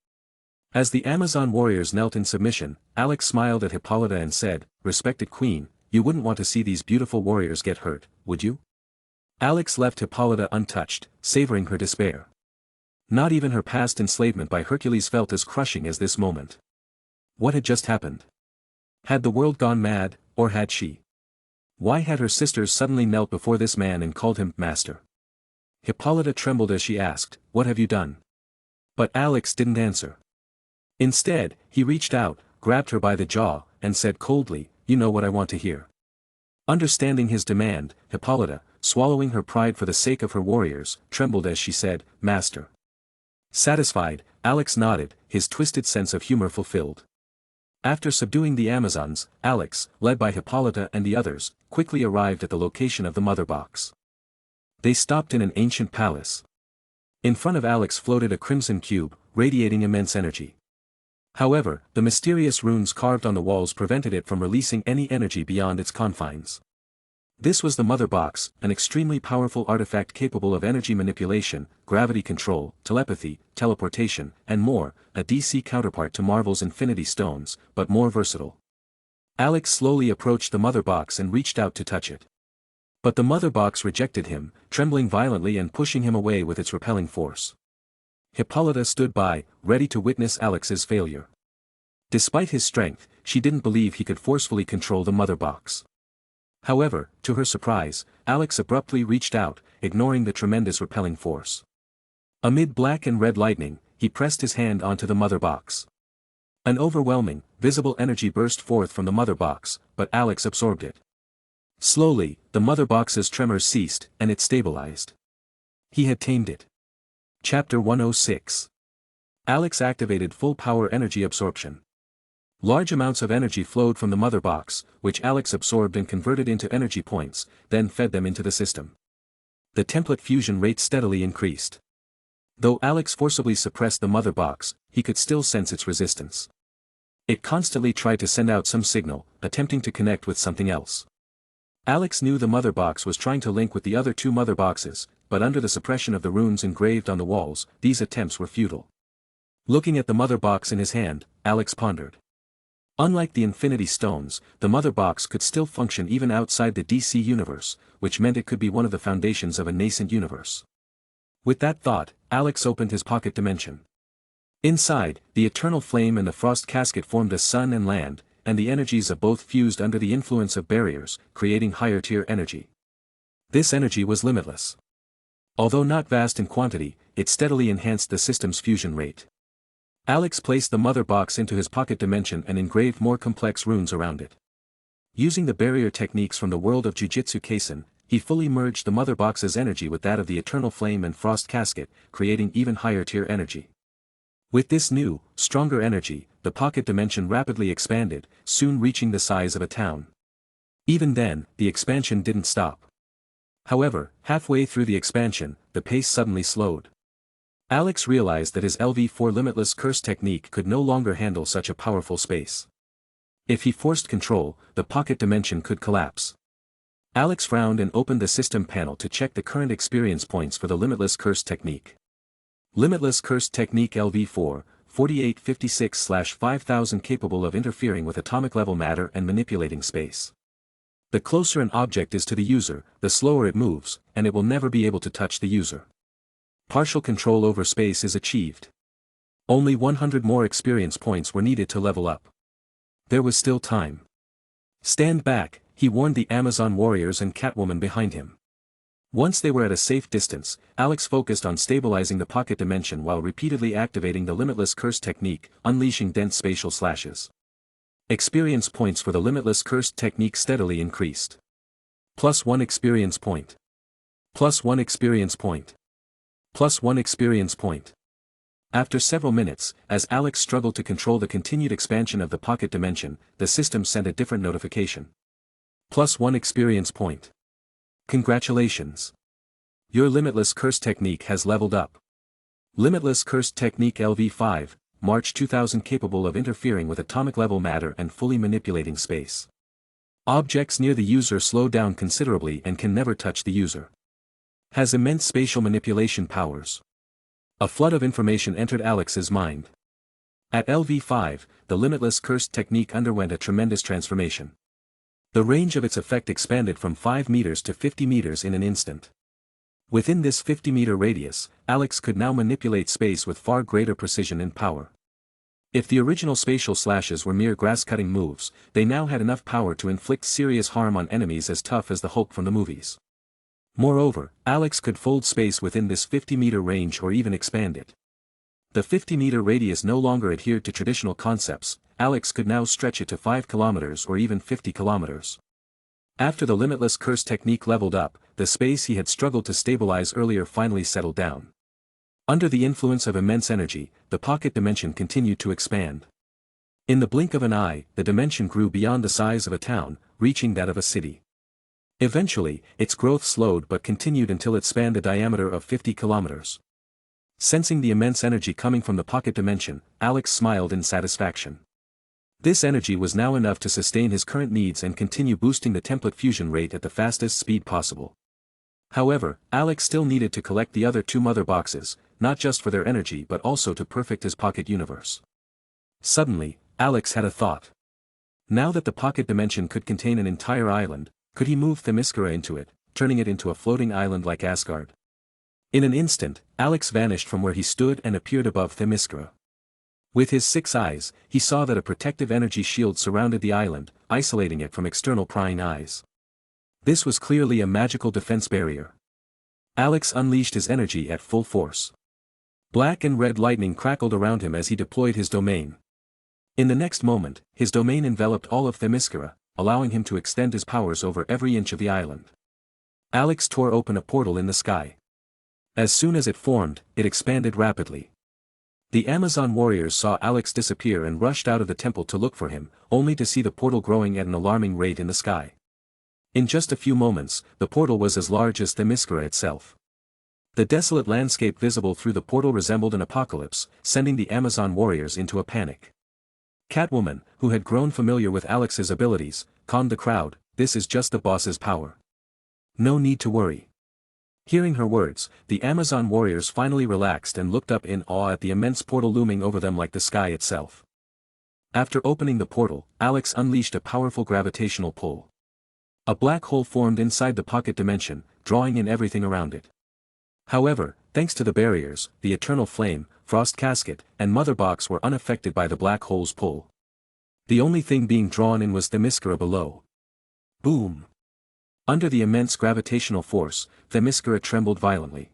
As the Amazon warriors knelt in submission, Alex smiled at Hippolyta and said, "Respected Queen, you wouldn't want to see these beautiful warriors get hurt, would you?" Alex left Hippolyta untouched, savoring her despair. Not even her past enslavement by Hercules felt as crushing as this moment. What had just happened? Had the world gone mad, or had she? Why had her sisters suddenly knelt before this man and called him "Master"? Hippolyta trembled as she asked, "What have you done?" But Alex didn't answer. Instead, he reached out, grabbed her by the jaw, and said coldly, "You know what I want to hear." Understanding his demand, Hippolyta, swallowing her pride for the sake of her warriors, trembled as she said, "Master." Satisfied, Alex nodded, his twisted sense of humor fulfilled. After subduing the Amazons, Alex, led by Hippolyta and the others, quickly arrived at the location of the mother box. They stopped in an ancient palace. In front of Alex floated a crimson cube, radiating immense energy. However, the mysterious runes carved on the walls prevented it from releasing any energy beyond its confines. This was the mother box, an extremely powerful artifact capable of energy manipulation, gravity control, telepathy, teleportation, and more, a DC counterpart to Marvel's Infinity Stones, but more versatile. Alex slowly approached the mother box and reached out to touch it. But the mother box rejected him, trembling violently and pushing him away with its repelling force. Hippolyta stood by, ready to witness Alex's failure. Despite his strength, she didn't believe he could forcefully control the mother box. However, to her surprise, Alex abruptly reached out, ignoring the tremendous repelling force. Amid black and red lightning, he pressed his hand onto the mother box. An overwhelming, visible energy burst forth from the mother box, but Alex absorbed it. Slowly, the mother box's tremors ceased, and it stabilized. He had tamed it. Chapter 106. Alex activated full power energy absorption. Large amounts of energy flowed from the mother box, which Alex absorbed and converted into energy points, then fed them into the system. The template fusion rate steadily increased. Though Alex forcibly suppressed the mother box, he could still sense its resistance. It constantly tried to send out some signal, attempting to connect with something else. Alex knew the mother box was trying to link with the other two mother boxes, but under the suppression of the runes engraved on the walls, these attempts were futile. Looking at the mother box in his hand, Alex pondered. Unlike the Infinity Stones, the mother box could still function even outside the DC universe, which meant it could be one of the foundations of a nascent universe. With that thought, Alex opened his pocket dimension. Inside, the eternal flame and the frost casket formed a sun and land, and the energies of both fused under the influence of barriers, creating higher-tier energy. This energy was limitless. Although not vast in quantity, it steadily enhanced the system's fusion rate. Alex placed the mother box into his pocket dimension and engraved more complex runes around it. Using the barrier techniques from the world of JUJUTSU KAISEN, he fully merged the mother box's energy with that of the eternal flame and frost casket, creating even higher-tier energy. With this new, stronger energy, the pocket dimension rapidly expanded, soon reaching the size of a town. Even then, the expansion didn't stop. However, halfway through the expansion, the pace suddenly slowed. Alex realized that his LV4 limitless curse technique could no longer handle such a powerful space. If he forced control, the pocket dimension could collapse. Alex frowned and opened the system panel to check the current experience points for the limitless curse technique. Limitless curse technique LV4, 4856/5000 capable of interfering with atomic level matter and manipulating space. The closer an object is to the user, the slower it moves, and it will never be able to touch the user. Partial control over space is achieved. Only 100 more experience points were needed to level up. There was still time. Stand back, he warned the Amazon warriors and Catwoman behind him. Once they were at a safe distance, Alex focused on stabilizing the pocket dimension while repeatedly activating the limitless curse technique, unleashing dense spatial slashes. Experience points for the limitless curse technique steadily increased. +1 experience point. +1 experience point. +1 experience point. After several minutes, as Alex struggled to control the continued expansion of the pocket dimension, the system sent a different notification. +1 experience point. Congratulations. Your limitless curse technique has leveled up. Limitless curse technique LV5, March 2000 capable of interfering with atomic level matter and fully manipulating space. Objects near the user slow down considerably and can never touch the user. Has immense spatial manipulation powers. A flood of information entered Alex's mind. At LV5, the limitless curse technique underwent a tremendous transformation. The range of its effect expanded from 5 meters to 50 meters in an instant. Within this 50-meter radius, Alex could now manipulate space with far greater precision and power. If the original spatial slashes were mere grass-cutting moves, they now had enough power to inflict serious harm on enemies as tough as the Hulk from the movies. Moreover, Alex could fold space within this 50-meter range or even expand it. The 50-meter radius no longer adhered to traditional concepts. Alex could now stretch it to 5 kilometers or even 50 kilometers. After the limitless curse technique leveled up, the space he had struggled to stabilize earlier finally settled down. Under the influence of immense energy, the pocket dimension continued to expand. In the blink of an eye, the dimension grew beyond the size of a town, reaching that of a city. Eventually, its growth slowed but continued until it spanned a diameter of 50 kilometers. Sensing the immense energy coming from the pocket dimension, Alex smiled in satisfaction. This energy was now enough to sustain his current needs and continue boosting the template fusion rate at the fastest speed possible. However, Alex still needed to collect the other 2 mother boxes, not just for their energy but also to perfect his pocket universe. Suddenly, Alex had a thought. Now that the pocket dimension could contain an entire island, could he move Themyscira into it, turning it into a floating island like Asgard? In an instant, Alex vanished from where he stood and appeared above Themyscira. With his 6 eyes, he saw that a protective energy shield surrounded the island, isolating it from external prying eyes. This was clearly a magical defense barrier. Alex unleashed his energy at full force. Black and red lightning crackled around him as he deployed his domain. In the next moment, his domain enveloped all of Themyscira, allowing him to extend his powers over every inch of the island. Alex tore open a portal in the sky. As soon as it formed, it expanded rapidly. The Amazon warriors saw Alex disappear and rushed out of the temple to look for him, only to see the portal growing at an alarming rate in the sky. In just a few moments, the portal was as large as Themyscira itself. The desolate landscape visible through the portal resembled an apocalypse, sending the Amazon warriors into a panic. Catwoman, who had grown familiar with Alex's abilities, calmed the crowd, "This is just the boss's power. No need to worry." Hearing her words, the Amazon warriors finally relaxed and looked up in awe at the immense portal looming over them like the sky itself. After opening the portal, Alex unleashed a powerful gravitational pull. A black hole formed inside the pocket dimension, drawing in everything around it. However, thanks to the barriers, the Eternal Flame, Frost Casket, and Mother Box were unaffected by the black hole's pull. The only thing being drawn in was Themyscira below. Boom! Under the immense gravitational force, Themyscira trembled violently.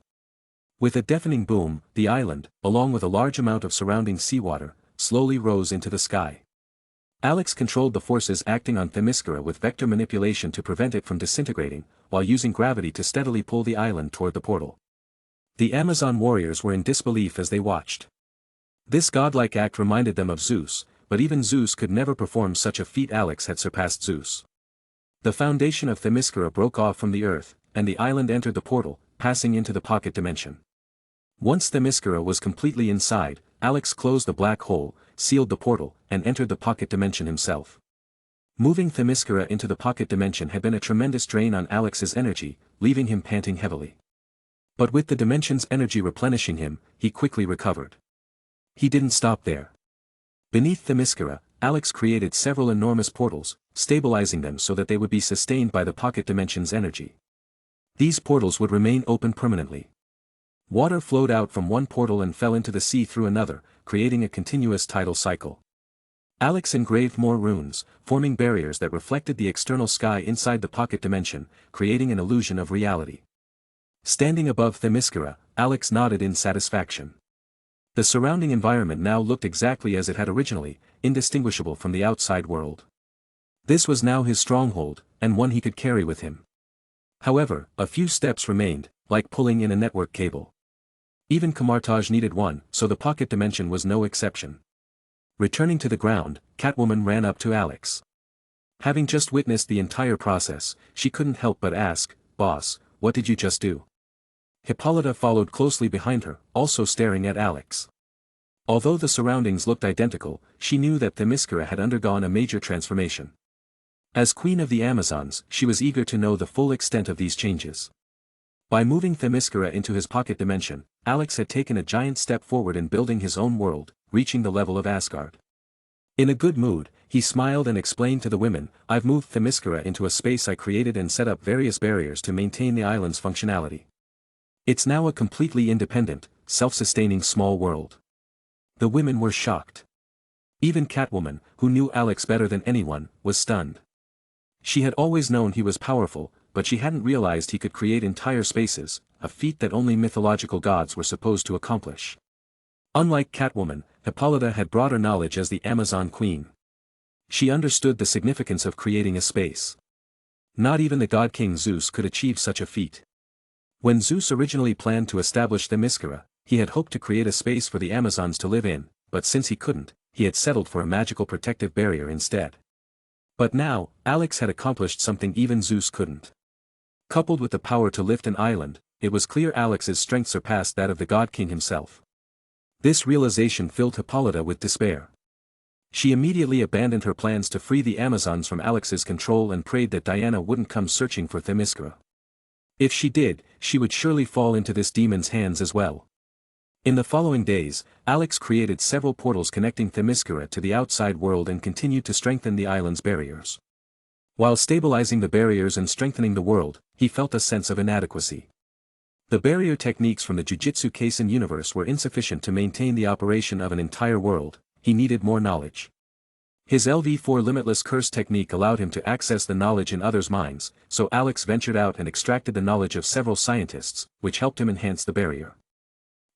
With a deafening boom, the island, along with a large amount of surrounding seawater, slowly rose into the sky. Alex controlled the forces acting on Themyscira with vector manipulation to prevent it from disintegrating, while using gravity to steadily pull the island toward the portal. The Amazon warriors were in disbelief as they watched. This godlike act reminded them of Zeus, but even Zeus could never perform such a feat. Alex had surpassed Zeus. The foundation of Themyscira broke off from the earth, and the island entered the portal, passing into the pocket dimension. Once Themyscira was completely inside, Alex closed the black hole, sealed the portal, and entered the pocket dimension himself. Moving Themyscira into the pocket dimension had been a tremendous drain on Alex's energy, leaving him panting heavily. But with the dimension's energy replenishing him, he quickly recovered. He didn't stop there. Beneath Themyscira, Alex created several enormous portals, stabilizing them so that they would be sustained by the pocket dimension's energy. These portals would remain open permanently. Water flowed out from one portal and fell into the sea through another, creating a continuous tidal cycle. Alex engraved more runes, forming barriers that reflected the external sky inside the pocket dimension, creating an illusion of reality. Standing above Themyscira, Alex nodded in satisfaction. The surrounding environment now looked exactly as it had originally, indistinguishable from the outside world. This was now his stronghold, and one he could carry with him. However, a few steps remained, like pulling in a network cable. Even Camartage needed one, so the pocket dimension was no exception. Returning to the ground, Catwoman ran up to Alex. Having just witnessed the entire process, she couldn't help but ask, "Boss, what did you just do?" Hippolyta followed closely behind her, also staring at Alex. Although the surroundings looked identical, she knew that Themyscira had undergone a major transformation. As Queen of the Amazons, she was eager to know the full extent of these changes. By moving Themyscira into his pocket dimension, Alex had taken a giant step forward in building his own world, reaching the level of Asgard. In a good mood, he smiled and explained to the women, "I've moved Themyscira into a space I created and set up various barriers to maintain the island's functionality. It's now a completely independent, self-sustaining small world." The women were shocked. Even Catwoman, who knew Alex better than anyone, was stunned. She had always known he was powerful, but she hadn't realized he could create entire spaces, a feat that only mythological gods were supposed to accomplish. Unlike Catwoman, Hippolyta had broader knowledge as the Amazon Queen. She understood the significance of creating a space. Not even the god king Zeus could achieve such a feat. When Zeus originally planned to establish Themyscira, he had hoped to create a space for the Amazons to live in, but since he couldn't, he had settled for a magical protective barrier instead. But now, Alex had accomplished something even Zeus couldn't. Coupled with the power to lift an island, it was clear Alex's strength surpassed that of the god king himself. This realization filled Hippolyta with despair. She immediately abandoned her plans to free the Amazons from Alex's control and prayed that Diana wouldn't come searching for Themyscira. If she did, she would surely fall into this demon's hands as well. In the following days, Alex created several portals connecting Themyscira to the outside world and continued to strengthen the island's barriers. While stabilizing the barriers and strengthening the world, he felt a sense of inadequacy. The barrier techniques from the JUJUTSU KAISEN universe were insufficient to maintain the operation of an entire world. He needed more knowledge. His LV4 limitless curse technique allowed him to access the knowledge in others' minds, so Alex ventured out and extracted the knowledge of several scientists, which helped him enhance the barrier.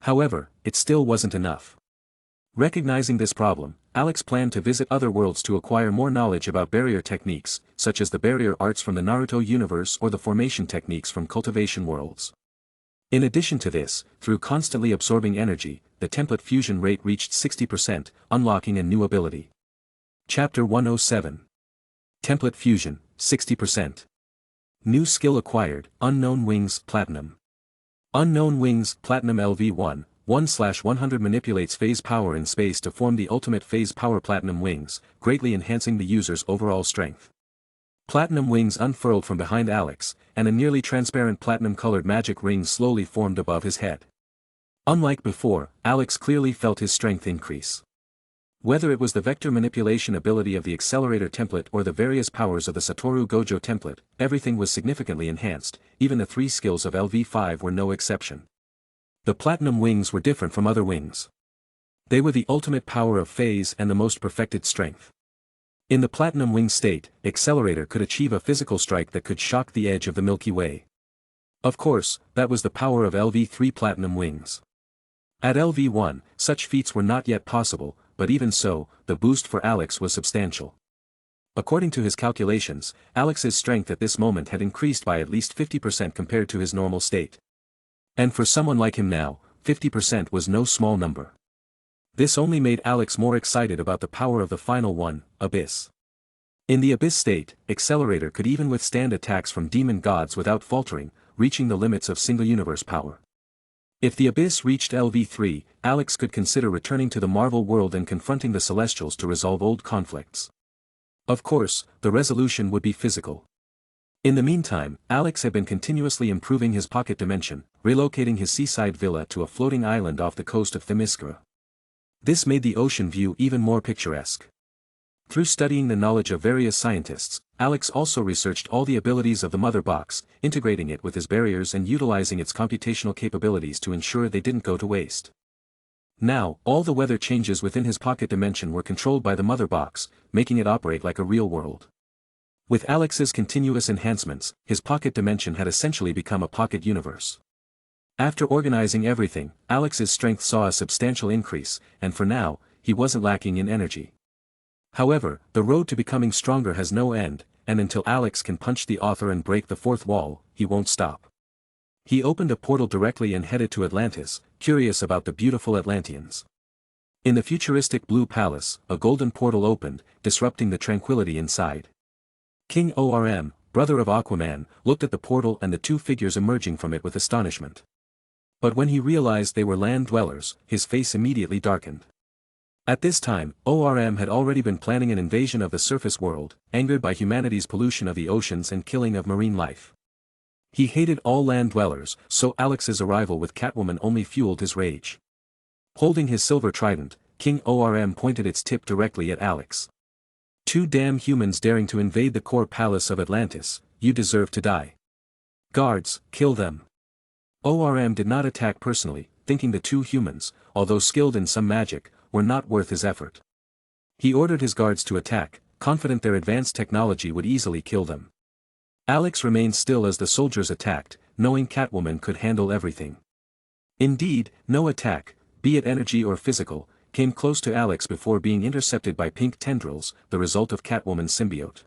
However, it still wasn't enough. Recognizing this problem, Alex planned to visit other worlds to acquire more knowledge about barrier techniques, such as the barrier arts from the Naruto universe or the formation techniques from cultivation worlds. In addition to this, through constantly absorbing energy, the template fusion rate reached 60%, unlocking a new ability. Chapter 107. Template Fusion, 60%. New skill acquired, Unknown Wings Platinum. Unknown Wings Platinum LV1, 1/100 manipulates phase power in space to form the ultimate phase power platinum wings, greatly enhancing the user's overall strength. Platinum wings unfurled from behind Alex, and a nearly transparent platinum-colored magic ring slowly formed above his head. Unlike before, Alex clearly felt his strength increase. Whether it was the vector manipulation ability of the accelerator template or the various powers of the Satoru Gojo template, everything was significantly enhanced, even the 3 skills of LV5 were no exception. The platinum wings were different from other wings. They were the ultimate power of phase and the most perfected strength. In the platinum wing state, Accelerator could achieve a physical strike that could shock the edge of the Milky Way. Of course, that was the power of LV3 platinum wings. At LV1, such feats were not yet possible, but even so, the boost for Alex was substantial. According to his calculations, Alex's strength at this moment had increased by at least 50% compared to his normal state. And for someone like him now, 50% was no small number. This only made Alex more excited about the power of the final one, Abyss. In the Abyss state, Accelerator could even withstand attacks from demon gods without faltering, reaching the limits of single universe power. If the Abyss reached LV3, Alex could consider returning to the Marvel world and confronting the Celestials to resolve old conflicts. Of course, the resolution would be physical. In the meantime, Alex had been continuously improving his pocket dimension, relocating his seaside villa to a floating island off the coast of Themyscira. This made the ocean view even more picturesque. Through studying the knowledge of various scientists, Alex also researched all the abilities of the mother box, integrating it with his barriers and utilizing its computational capabilities to ensure they didn't go to waste. Now, all the weather changes within his pocket dimension were controlled by the mother box, making it operate like a real world. With Alex's continuous enhancements, his pocket dimension had essentially become a pocket universe. After organizing everything, Alex's strength saw a substantial increase, and for now, he wasn't lacking in energy. However, the road to becoming stronger has no end, and until Alex can punch the author and break the fourth wall, he won't stop. He opened a portal directly and headed to Atlantis, curious about the beautiful Atlanteans. In the futuristic Blue Palace, a golden portal opened, disrupting the tranquility inside. King ORM, brother of Aquaman, looked at the portal and the 2 figures emerging from it with astonishment. But when he realized they were land dwellers, his face immediately darkened. At this time, ORM had already been planning an invasion of the surface world, angered by humanity's pollution of the oceans and killing of marine life. He hated all land dwellers, so Alex's arrival with Catwoman only fueled his rage. Holding his silver trident, King ORM pointed its tip directly at Alex. 2 damn humans daring to invade the core palace of Atlantis, you deserve to die. Guards, kill them. ORM did not attack personally, thinking the 2 humans, although skilled in some magic, were not worth his effort. He ordered his guards to attack, confident their advanced technology would easily kill them. Alex remained still as the soldiers attacked, knowing Catwoman could handle everything. Indeed, no attack, be it energy or physical, came close to Alex before being intercepted by pink tendrils, the result of Catwoman's symbiote.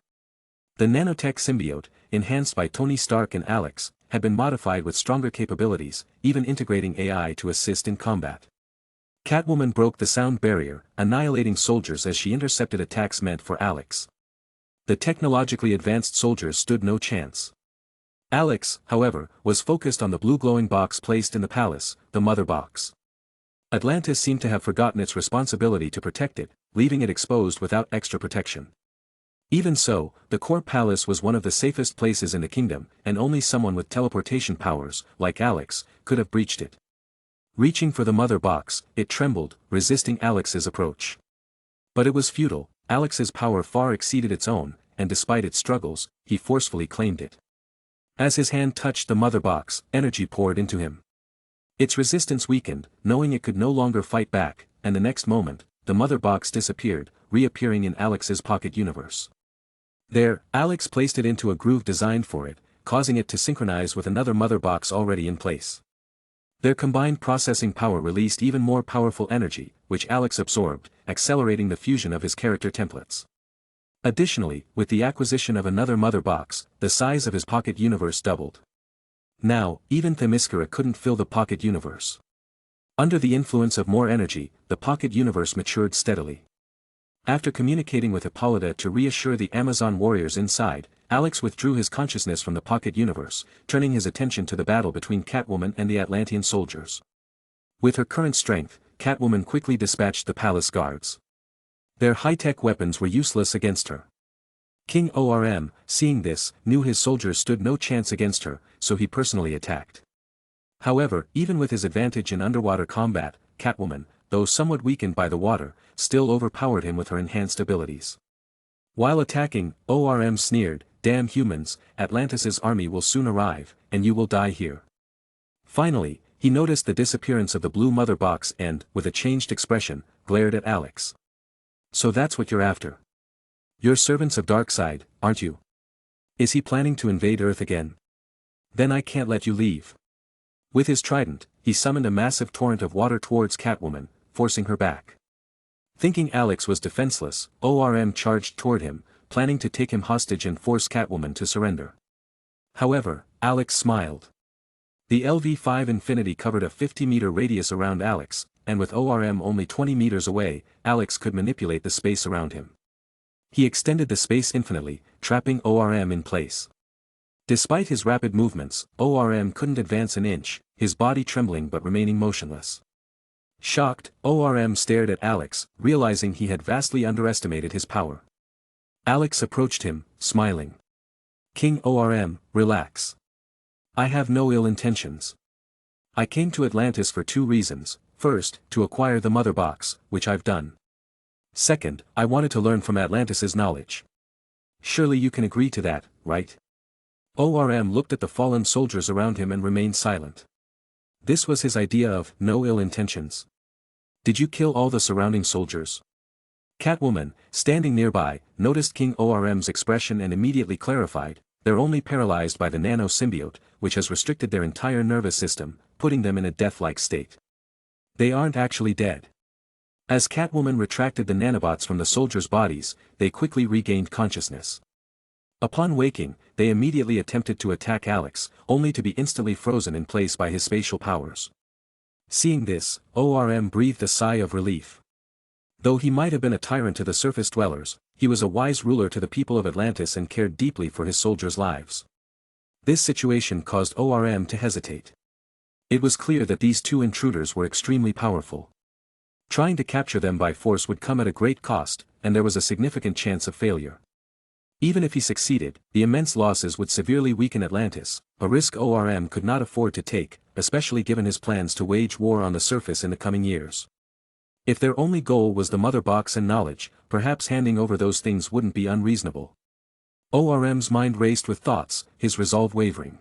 The nanotech symbiote, enhanced by Tony Stark and Alex, had been modified with stronger capabilities, even integrating AI to assist in combat. Catwoman broke the sound barrier, annihilating soldiers as she intercepted attacks meant for Alex. The technologically advanced soldiers stood no chance. Alex, however, was focused on the blue glowing box placed in the palace, the mother box. Atlantis seemed to have forgotten its responsibility to protect it, leaving it exposed without extra protection. Even so, the core palace was one of the safest places in the kingdom, and only someone with teleportation powers, like Alex, could have breached it. Reaching for the mother box, it trembled, resisting Alex's approach. But it was futile, Alex's power far exceeded its own, and despite its struggles, he forcefully claimed it. As his hand touched the mother box, energy poured into him. Its resistance weakened, knowing it could no longer fight back, and the next moment, the mother box disappeared, reappearing in Alex's pocket universe. There, Alex placed it into a groove designed for it, causing it to synchronize with another mother box already in place. Their combined processing power released even more powerful energy, which Alex absorbed, accelerating the fusion of his character templates. Additionally, with the acquisition of another mother box, the size of his pocket universe doubled. Now, even Themyscira couldn't fill the pocket universe. Under the influence of more energy, the pocket universe matured steadily. After communicating with Hippolyta to reassure the Amazon warriors inside, Alex withdrew his consciousness from the pocket universe, turning his attention to the battle between Catwoman and the Atlantean soldiers. With her current strength, Catwoman quickly dispatched the palace guards. Their high-tech weapons were useless against her. King ORM, seeing this, knew his soldiers stood no chance against her, so he personally attacked. However, even with his advantage in underwater combat, Catwoman, though somewhat weakened by the water, still overpowered him with her enhanced abilities. While attacking, ORM sneered, "Damn humans, Atlantis' army will soon arrive, and you will die here." Finally, he noticed the disappearance of the blue mother box and, with a changed expression, glared at Alex. "So that's what you're after. You're servants of Darkseid, aren't you? Is he planning to invade Earth again? Then I can't let you leave." With his trident, he summoned a massive torrent of water towards Catwoman, forcing her back. Thinking Alex was defenseless, ORM charged toward him, planning to take him hostage and force Catwoman to surrender. However, Alex smiled. The LV-5 Infinity covered a 50-meter radius around Alex, and with ORM only 20 meters away, Alex could manipulate the space around him. He extended the space infinitely, trapping ORM in place. Despite his rapid movements, ORM couldn't advance an inch, his body trembling but remaining motionless. Shocked, ORM stared at Alex, realizing he had vastly underestimated his power. Alex approached him, smiling. "King ORM, relax. I have no ill intentions. I came to Atlantis for two reasons. First, to acquire the mother box, which I've done. Second, I wanted to learn from Atlantis' knowledge. Surely you can agree to that, right?" ORM looked at the fallen soldiers around him and remained silent. This was his idea of no ill intentions. "Did you kill all the surrounding soldiers?" Catwoman, standing nearby, noticed King ORM's expression and immediately clarified, "They're only paralyzed by the nano-symbiote, which has restricted their entire nervous system, putting them in a death-like state. They aren't actually dead." As Catwoman retracted the nanobots from the soldiers' bodies, they quickly regained consciousness. Upon waking, they immediately attempted to attack Alex, only to be instantly frozen in place by his spatial powers. Seeing this, ORM breathed a sigh of relief. Though he might have been a tyrant to the surface dwellers, he was a wise ruler to the people of Atlantis and cared deeply for his soldiers' lives. This situation caused ORM to hesitate. It was clear that these two intruders were extremely powerful. Trying to capture them by force would come at a great cost, and there was a significant chance of failure. Even if he succeeded, the immense losses would severely weaken Atlantis, a risk ORM could not afford to take, especially given his plans to wage war on the surface in the coming years. If their only goal was the mother box and knowledge, perhaps handing over those things wouldn't be unreasonable. ORM's mind raced with thoughts, his resolve wavering.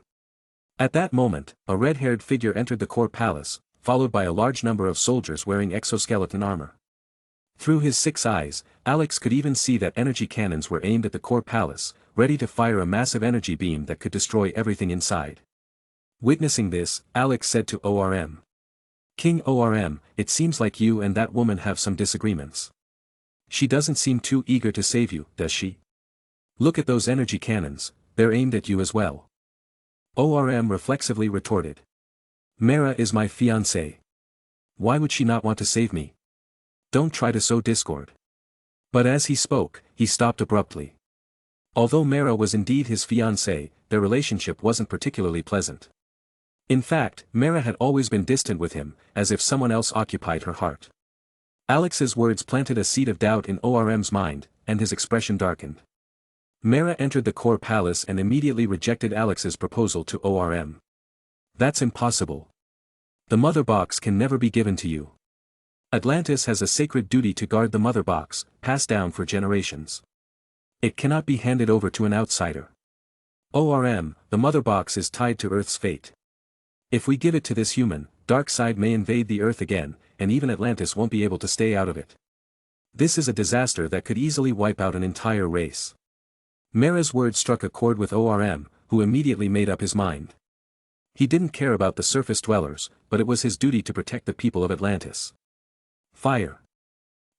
At that moment, a red-haired figure entered the core palace, followed by a large number of soldiers wearing exoskeleton armor. Through his 6 eyes, Alex could even see that energy cannons were aimed at the core palace, ready to fire a massive energy beam that could destroy everything inside. Witnessing this, Alex said to ORM. "King ORM, it seems like you and that woman have some disagreements. She doesn't seem too eager to save you, does she? Look at those energy cannons, they're aimed at you as well." ORM reflexively retorted. "Mara is my fiancée. Why would she not want to save me? Don't try to sow discord." But as he spoke, he stopped abruptly. Although Mara was indeed his fiancée, their relationship wasn't particularly pleasant. In fact, Mara had always been distant with him, as if someone else occupied her heart. Alex's words planted a seed of doubt in ORM's mind, and his expression darkened. Mara entered the core palace and immediately rejected Alex's proposal to ORM. "That's impossible. The mother box can never be given to you. Atlantis has a sacred duty to guard the mother box, passed down for generations. It cannot be handed over to an outsider. ORM, the mother box is tied to Earth's fate. If we give it to this human, Darkseid may invade the Earth again, and even Atlantis won't be able to stay out of it. This is a disaster that could easily wipe out an entire race." Mara's words struck a chord with ORM, who immediately made up his mind. He didn't care about the surface dwellers, but it was his duty to protect the people of Atlantis. Fire!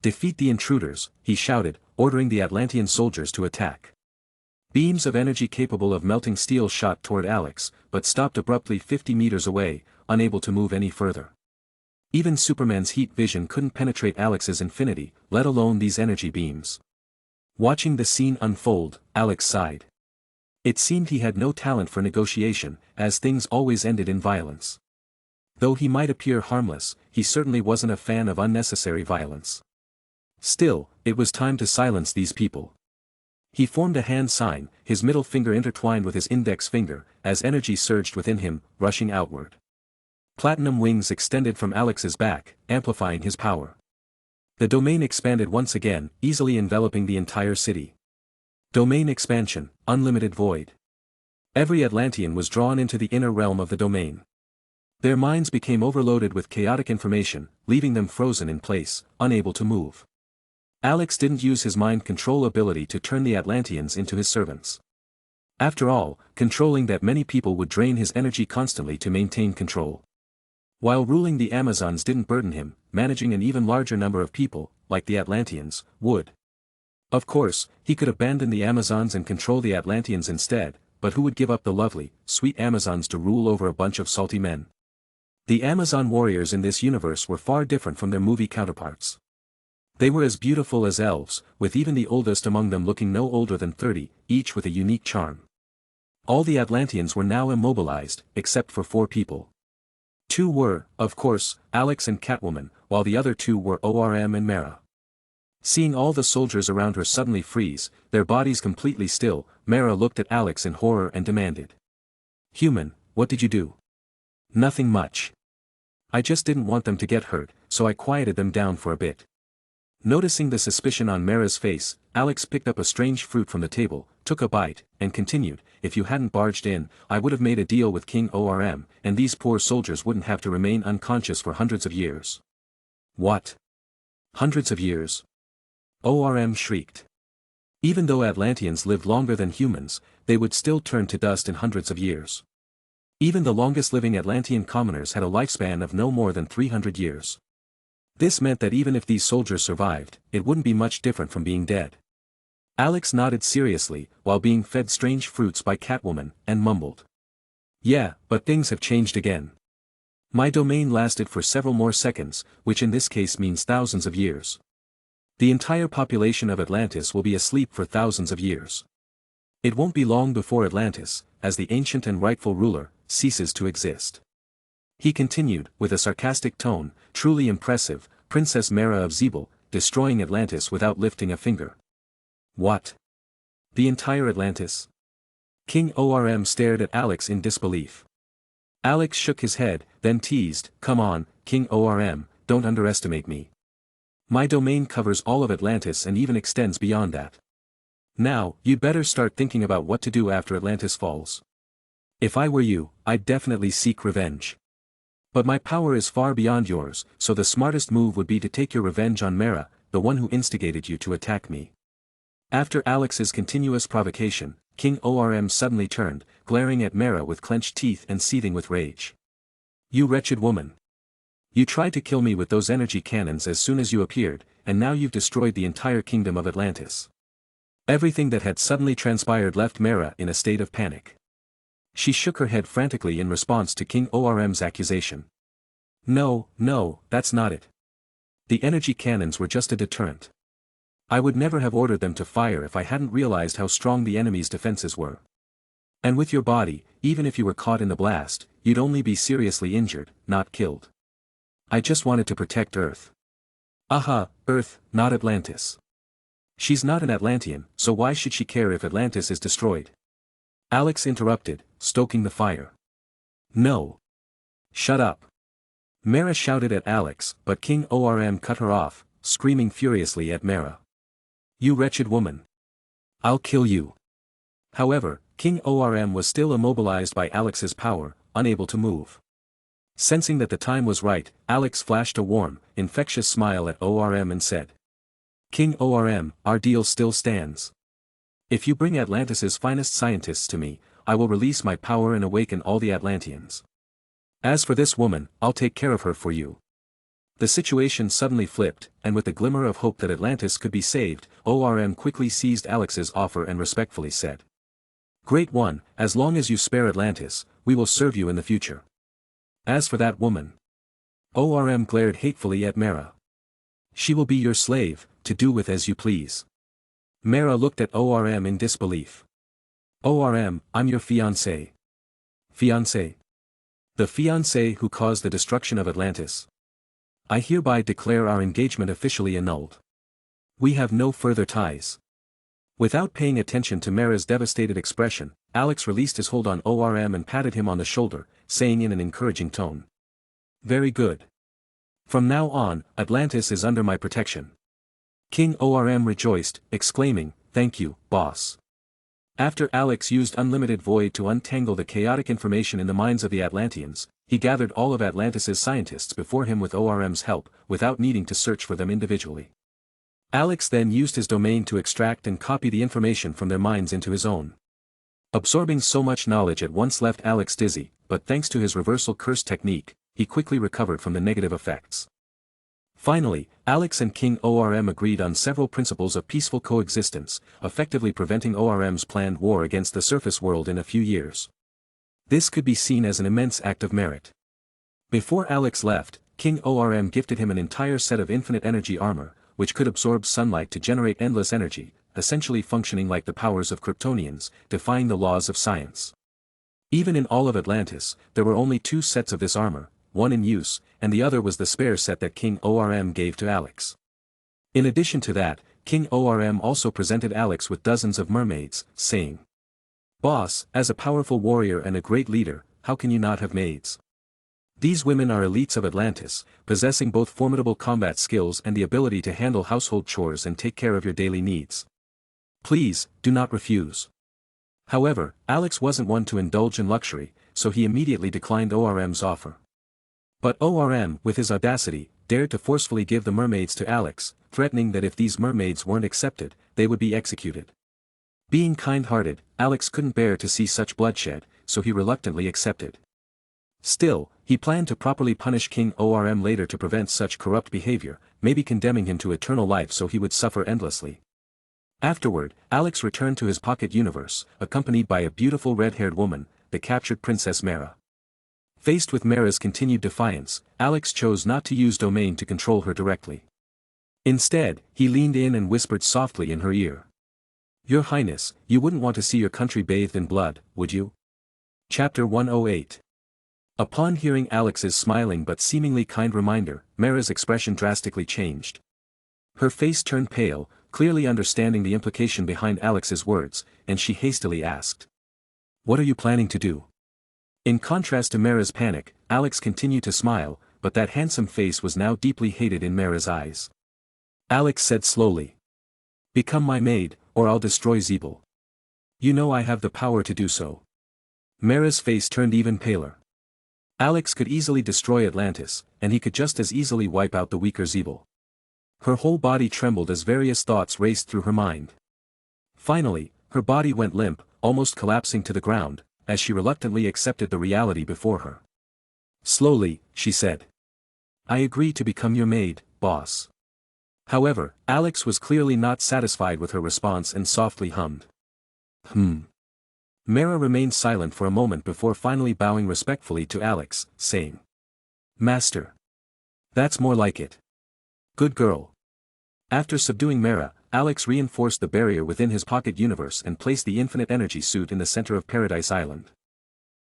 Defeat the intruders, he shouted, ordering the Atlantean soldiers to attack. Beams of energy capable of melting steel shot toward Alex, but stopped abruptly 50 meters away, unable to move any further. Even Superman's heat vision couldn't penetrate Alex's infinity, let alone these energy beams. Watching the scene unfold, Alex sighed. It seemed he had no talent for negotiation, as things always ended in violence. Though he might appear harmless, he certainly wasn't a fan of unnecessary violence. Still, it was time to silence these people. He formed a hand sign, his middle finger intertwined with his index finger, as energy surged within him, rushing outward. Platinum wings extended from Alex's back, amplifying his power. The domain expanded once again, easily enveloping the entire city. Domain expansion, unlimited void. Every Atlantean was drawn into the inner realm of the domain. Their minds became overloaded with chaotic information, leaving them frozen in place, unable to move. Alex didn't use his mind control ability to turn the Atlanteans into his servants. After all, controlling that many people would drain his energy constantly to maintain control. While ruling the Amazons didn't burden him, managing an even larger number of people, like the Atlanteans, would. Of course, he could abandon the Amazons and control the Atlanteans instead, but who would give up the lovely, sweet Amazons to rule over a bunch of salty men? The Amazon warriors in this universe were far different from their movie counterparts. They were as beautiful as elves, with even the oldest among them looking no older than 30, each with a unique charm. All the Atlanteans were now immobilized, except for 4 people. 2 were, of course, Alex and Catwoman, while the other 2 were ORM and Mara. Seeing all the soldiers around her suddenly freeze, their bodies completely still, Mara looked at Alex in horror and demanded. "Human, what did you do?" "Nothing much. I just didn't want them to get hurt, so I quieted them down for a bit." Noticing the suspicion on Mara's face, Alex picked up a strange fruit from the table, took a bite, and continued, "If you hadn't barged in, I would have made a deal with King ORM, and these poor soldiers wouldn't have to remain unconscious for hundreds of years." "What? Hundreds of years?" ORM shrieked. Even though Atlanteans lived longer than humans, they would still turn to dust in hundreds of years. Even the longest living Atlantean commoners had a lifespan of no more than 300 years. This meant that even if these soldiers survived, it wouldn't be much different from being dead. Alex nodded seriously, while being fed strange fruits by Catwoman, and mumbled. "Yeah, but things have changed again. My domain lasted for several more seconds, which in this case means thousands of years. The entire population of Atlantis will be asleep for thousands of years. It won't be long before Atlantis, as the ancient and rightful ruler, ceases to exist." He continued, with a sarcastic tone, "Truly impressive, Princess Mara of Zebel, destroying Atlantis without lifting a finger." "What? The entire Atlantis?" King ORM stared at Alex in disbelief. Alex shook his head, then teased, "Come on, King ORM, don't underestimate me. My domain covers all of Atlantis and even extends beyond that. Now, you'd better start thinking about what to do after Atlantis falls. If I were you, I'd definitely seek revenge. But my power is far beyond yours, so the smartest move would be to take your revenge on Mara, the one who instigated you to attack me." After Alex's continuous provocation, King ORM suddenly turned, glaring at Mara with clenched teeth and seething with rage. "You wretched woman. You tried to kill me with those energy cannons as soon as you appeared, and now you've destroyed the entire kingdom of Atlantis." Everything that had suddenly transpired left Mara in a state of panic. She shook her head frantically in response to King ORM's accusation. No, that's not it. The energy cannons were just a deterrent. I would never have ordered them to fire if I hadn't realized how strong the enemy's defenses were. And with your body, even if you were caught in the blast, you'd only be seriously injured, not killed. I just wanted to protect Earth." "Aha, Earth, not Atlantis. She's not an Atlantean, so why should she care if Atlantis is destroyed?" Alex interrupted, stoking the fire. "No. Shut up." Mara shouted at Alex, but King ORM cut her off, screaming furiously at Mara. "You wretched woman. I'll kill you." However, King ORM was still immobilized by Alex's power, unable to move. Sensing that the time was right, Alex flashed a warm, infectious smile at ORM and said, "King ORM, our deal still stands. If you bring Atlantis's finest scientists to me, I will release my power and awaken all the Atlanteans." As for this woman, I'll take care of her for you. The situation suddenly flipped, and with the glimmer of hope that Atlantis could be saved, ORM quickly seized Alex's offer and respectfully said. Great one, as long as you spare Atlantis, we will serve you in the future. As for that woman. ORM glared hatefully at Mera. She will be your slave, to do with as you please. Mera looked at ORM in disbelief. ORM, I'm your fiancé. Fiancé? The fiancé who caused the destruction of Atlantis. I hereby declare our engagement officially annulled. We have no further ties. Without paying attention to Mera's devastated expression, Alex released his hold on ORM and patted him on the shoulder, saying in an encouraging tone. Very good. From now on, Atlantis is under my protection. King ORM rejoiced, exclaiming, Thank you, boss. After Alex used Unlimited Void to untangle the chaotic information in the minds of the Atlanteans, he gathered all of Atlantis's scientists before him with ORM's help, without needing to search for them individually. Alex then used his domain to extract and copy the information from their minds into his own. Absorbing so much knowledge at once left Alex dizzy, but thanks to his reversal curse technique, he quickly recovered from the negative effects. Finally, Alex and King ORM agreed on several principles of peaceful coexistence, effectively preventing ORM's planned war against the surface world in a few years. This could be seen as an immense act of merit. Before Alex left, King ORM gifted him an entire set of infinite energy armor, which could absorb sunlight to generate endless energy, essentially functioning like the powers of Kryptonians, defying the laws of science. Even in all of Atlantis, there were only 2 sets of this armor, one in use, and the other was the spare set that King ORM gave to Alex. In addition to that, King ORM also presented Alex with dozens of mermaids, saying, Boss, as a powerful warrior and a great leader, how can you not have maids? These women are elites of Atlantis, possessing both formidable combat skills and the ability to handle household chores and take care of your daily needs. Please, do not refuse. However, Alex wasn't one to indulge in luxury, so he immediately declined ORM's offer. But ORM, with his audacity, dared to forcefully give the mermaids to Alex, threatening that if these mermaids weren't accepted, they would be executed. Being kind-hearted, Alex couldn't bear to see such bloodshed, so he reluctantly accepted. Still, he planned to properly punish King ORM later to prevent such corrupt behavior, maybe condemning him to eternal life so he would suffer endlessly. Afterward, Alex returned to his pocket universe, accompanied by a beautiful red-haired woman, the captured Princess Mera. Faced with Mera's continued defiance, Alex chose not to use domain to control her directly. Instead, he leaned in and whispered softly in her ear. Your Highness, you wouldn't want to see your country bathed in blood, would you? Chapter 108. Upon hearing Alex's smiling but seemingly kind reminder, Mera's expression drastically changed. Her face turned pale, clearly understanding the implication behind Alex's words, and she hastily asked. What are you planning to do? In contrast to Mera's panic, Alex continued to smile, but that handsome face was now deeply hated in Mera's eyes. Alex said slowly. Become my maid, or I'll destroy Zeeble. You know I have the power to do so. Mera's face turned even paler. Alex could easily destroy Atlantis, and he could just as easily wipe out the weaker Zeeble. Her whole body trembled as various thoughts raced through her mind. Finally, her body went limp, almost collapsing to the ground, as she reluctantly accepted the reality before her. Slowly, she said. I agree to become your maid, boss. However, Alex was clearly not satisfied with her response and softly hummed. Mera remained silent for a moment before finally bowing respectfully to Alex, saying. Master. That's more like it. Good girl. After subduing Mera, Alex reinforced the barrier within his pocket universe and placed the infinite energy suit in the center of Paradise Island.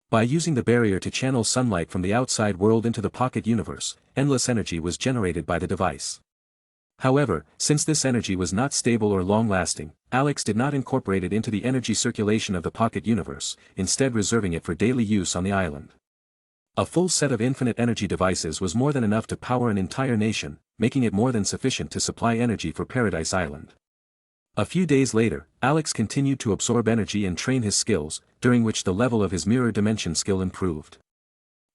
By using the barrier to channel sunlight from the outside world into the pocket universe, endless energy was generated by the device. However, since this energy was not stable or long-lasting, Alex did not incorporate it into the energy circulation of the pocket universe, instead reserving it for daily use on the island. A full set of infinite energy devices was more than enough to power an entire nation, making it more than sufficient to supply energy for Paradise Island. A few days later, Alex continued to absorb energy and train his skills, during which the level of his mirror dimension skill improved.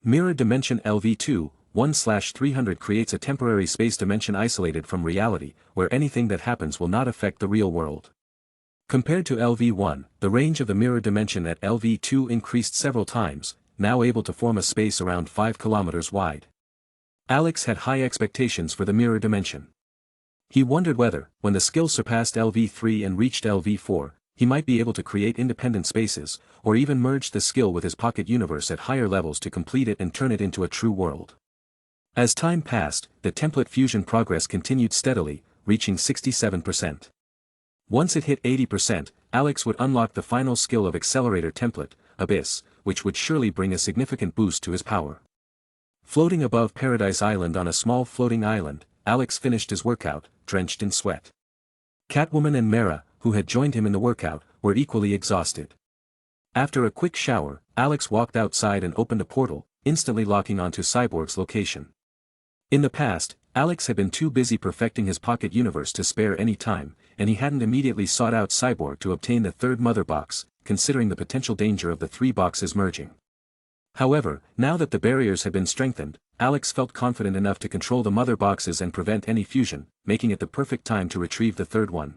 Mirror dimension LV2, 1/300 creates a temporary space dimension isolated from reality, where anything that happens will not affect the real world. Compared to LV1, the range of the mirror dimension at LV2 increased several times, now able to form a space around 5 kilometers wide. Alex had high expectations for the mirror dimension. He wondered whether, when the skill surpassed LV3 and reached LV4, he might be able to create independent spaces, or even merge the skill with his pocket universe at higher levels to complete it and turn it into a true world. As time passed, the template fusion progress continued steadily, reaching 67%. Once it hit 80%, Alex would unlock the final skill of Accelerator Template, Abyss, which would surely bring a significant boost to his power. Floating above Paradise Island on a small floating island, Alex finished his workout, drenched in sweat. Catwoman and Mera, who had joined him in the workout, were equally exhausted. After a quick shower, Alex walked outside and opened a portal, instantly locking onto Cyborg's location. In the past, Alex had been too busy perfecting his pocket universe to spare any time, and he hadn't immediately sought out Cyborg to obtain the third mother box, considering the potential danger of the 3 boxes merging. However, now that the barriers had been strengthened, Alex felt confident enough to control the mother boxes and prevent any fusion, making it the perfect time to retrieve the third one.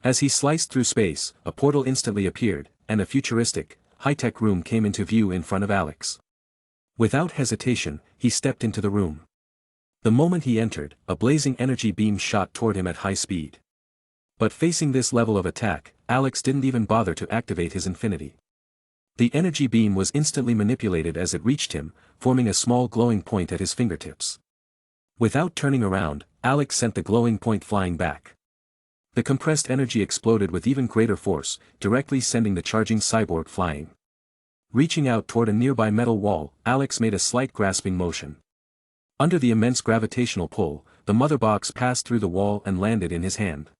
As he sliced through space, a portal instantly appeared, and a futuristic, high-tech room came into view in front of Alex. Without hesitation, he stepped into the room. The moment he entered, a blazing energy beam shot toward him at high speed. But facing this level of attack, Alex didn't even bother to activate his infinity. The energy beam was instantly manipulated as it reached him, forming a small glowing point at his fingertips. Without turning around, Alex sent the glowing point flying back. The compressed energy exploded with even greater force, directly sending the charging cyborg flying. Reaching out toward a nearby metal wall, Alex made a slight grasping motion. Under the immense gravitational pull, the mother box passed through the wall and landed in his hand.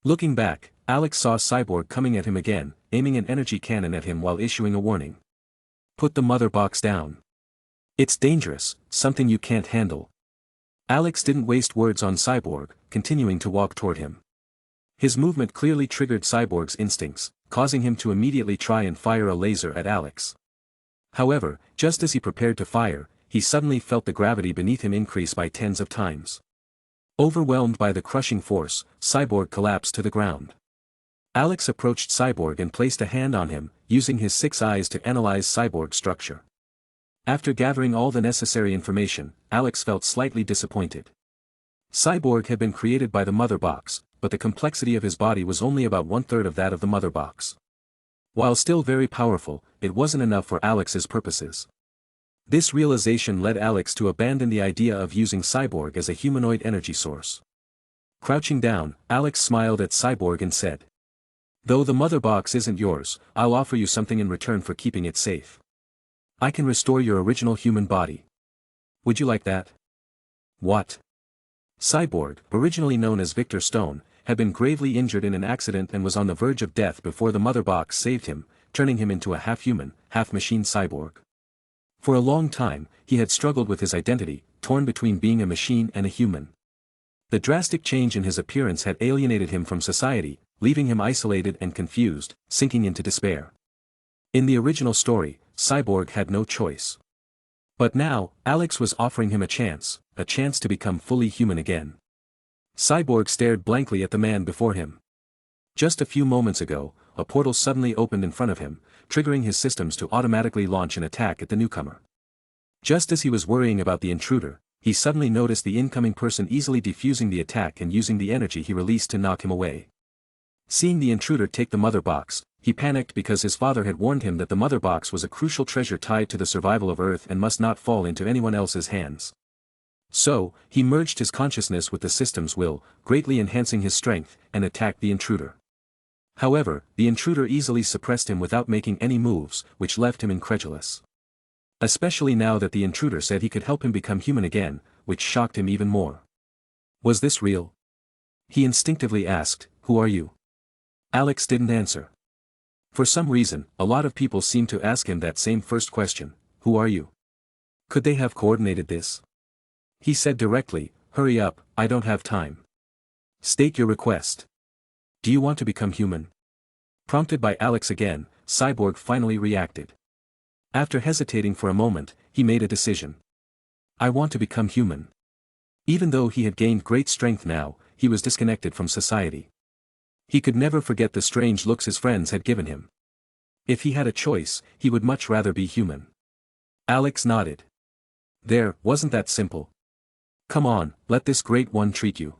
Looking back, Alex saw Cyborg coming at him again, aiming an energy cannon at him while issuing a warning. "Put the mother box down. It's dangerous, something you can't handle." Alex didn't waste words on Cyborg, continuing to walk toward him. His movement clearly triggered Cyborg's instincts, causing him to immediately try and fire a laser at Alex. However, just as he prepared to fire, he suddenly felt the gravity beneath him increase by tens of times. Overwhelmed by the crushing force, Cyborg collapsed to the ground. Alex approached Cyborg and placed a hand on him, using his 6 eyes to analyze Cyborg's structure. After gathering all the necessary information, Alex felt slightly disappointed. Cyborg had been created by the mother box, but the complexity of his body was only about 1/3 of that of the mother box. While still very powerful, it wasn't enough for Alex's purposes. This realization led Alex to abandon the idea of using Cyborg as a humanoid energy source. Crouching down, Alex smiled at Cyborg and said, "Though the mother box isn't yours, I'll offer you something in return for keeping it safe. I can restore your original human body. Would you like that?" "What?" Cyborg, originally known as Victor Stone, had been gravely injured in an accident and was on the verge of death before the mother box saved him, turning him into a half-human, half-machine cyborg. For a long time, he had struggled with his identity, torn between being a machine and a human. The drastic change in his appearance had alienated him from society, leaving him isolated and confused, sinking into despair. In the original story, Cyborg had no choice. But now, Alex was offering him a chance to become fully human again. Cyborg stared blankly at the man before him. Just a few moments ago, a portal suddenly opened in front of him, triggering his systems to automatically launch an attack at the newcomer. Just as he was worrying about the intruder, he suddenly noticed the incoming person easily defusing the attack and using the energy he released to knock him away. Seeing the intruder take the mother box, he panicked because his father had warned him that the mother box was a crucial treasure tied to the survival of Earth and must not fall into anyone else's hands. So, he merged his consciousness with the system's will, greatly enhancing his strength, and attacked the intruder. However, the intruder easily suppressed him without making any moves, which left him incredulous. Especially now that the intruder said he could help him become human again, which shocked him even more. Was this real? He instinctively asked, "Who are you?" Alex didn't answer. For some reason, a lot of people seemed to ask him that same first question, "Who are you?" Could they have coordinated this? He said directly, "Hurry up, I don't have time." "State your request. Do you want to become human?" Prompted by Alex again, Cyborg finally reacted. After hesitating for a moment, he made a decision. "I want to become human." Even though he had gained great strength now, he was disconnected from society. He could never forget the strange looks his friends had given him. If he had a choice, he would much rather be human. Alex nodded. There, wasn't that simple? Come on, let this great one treat you.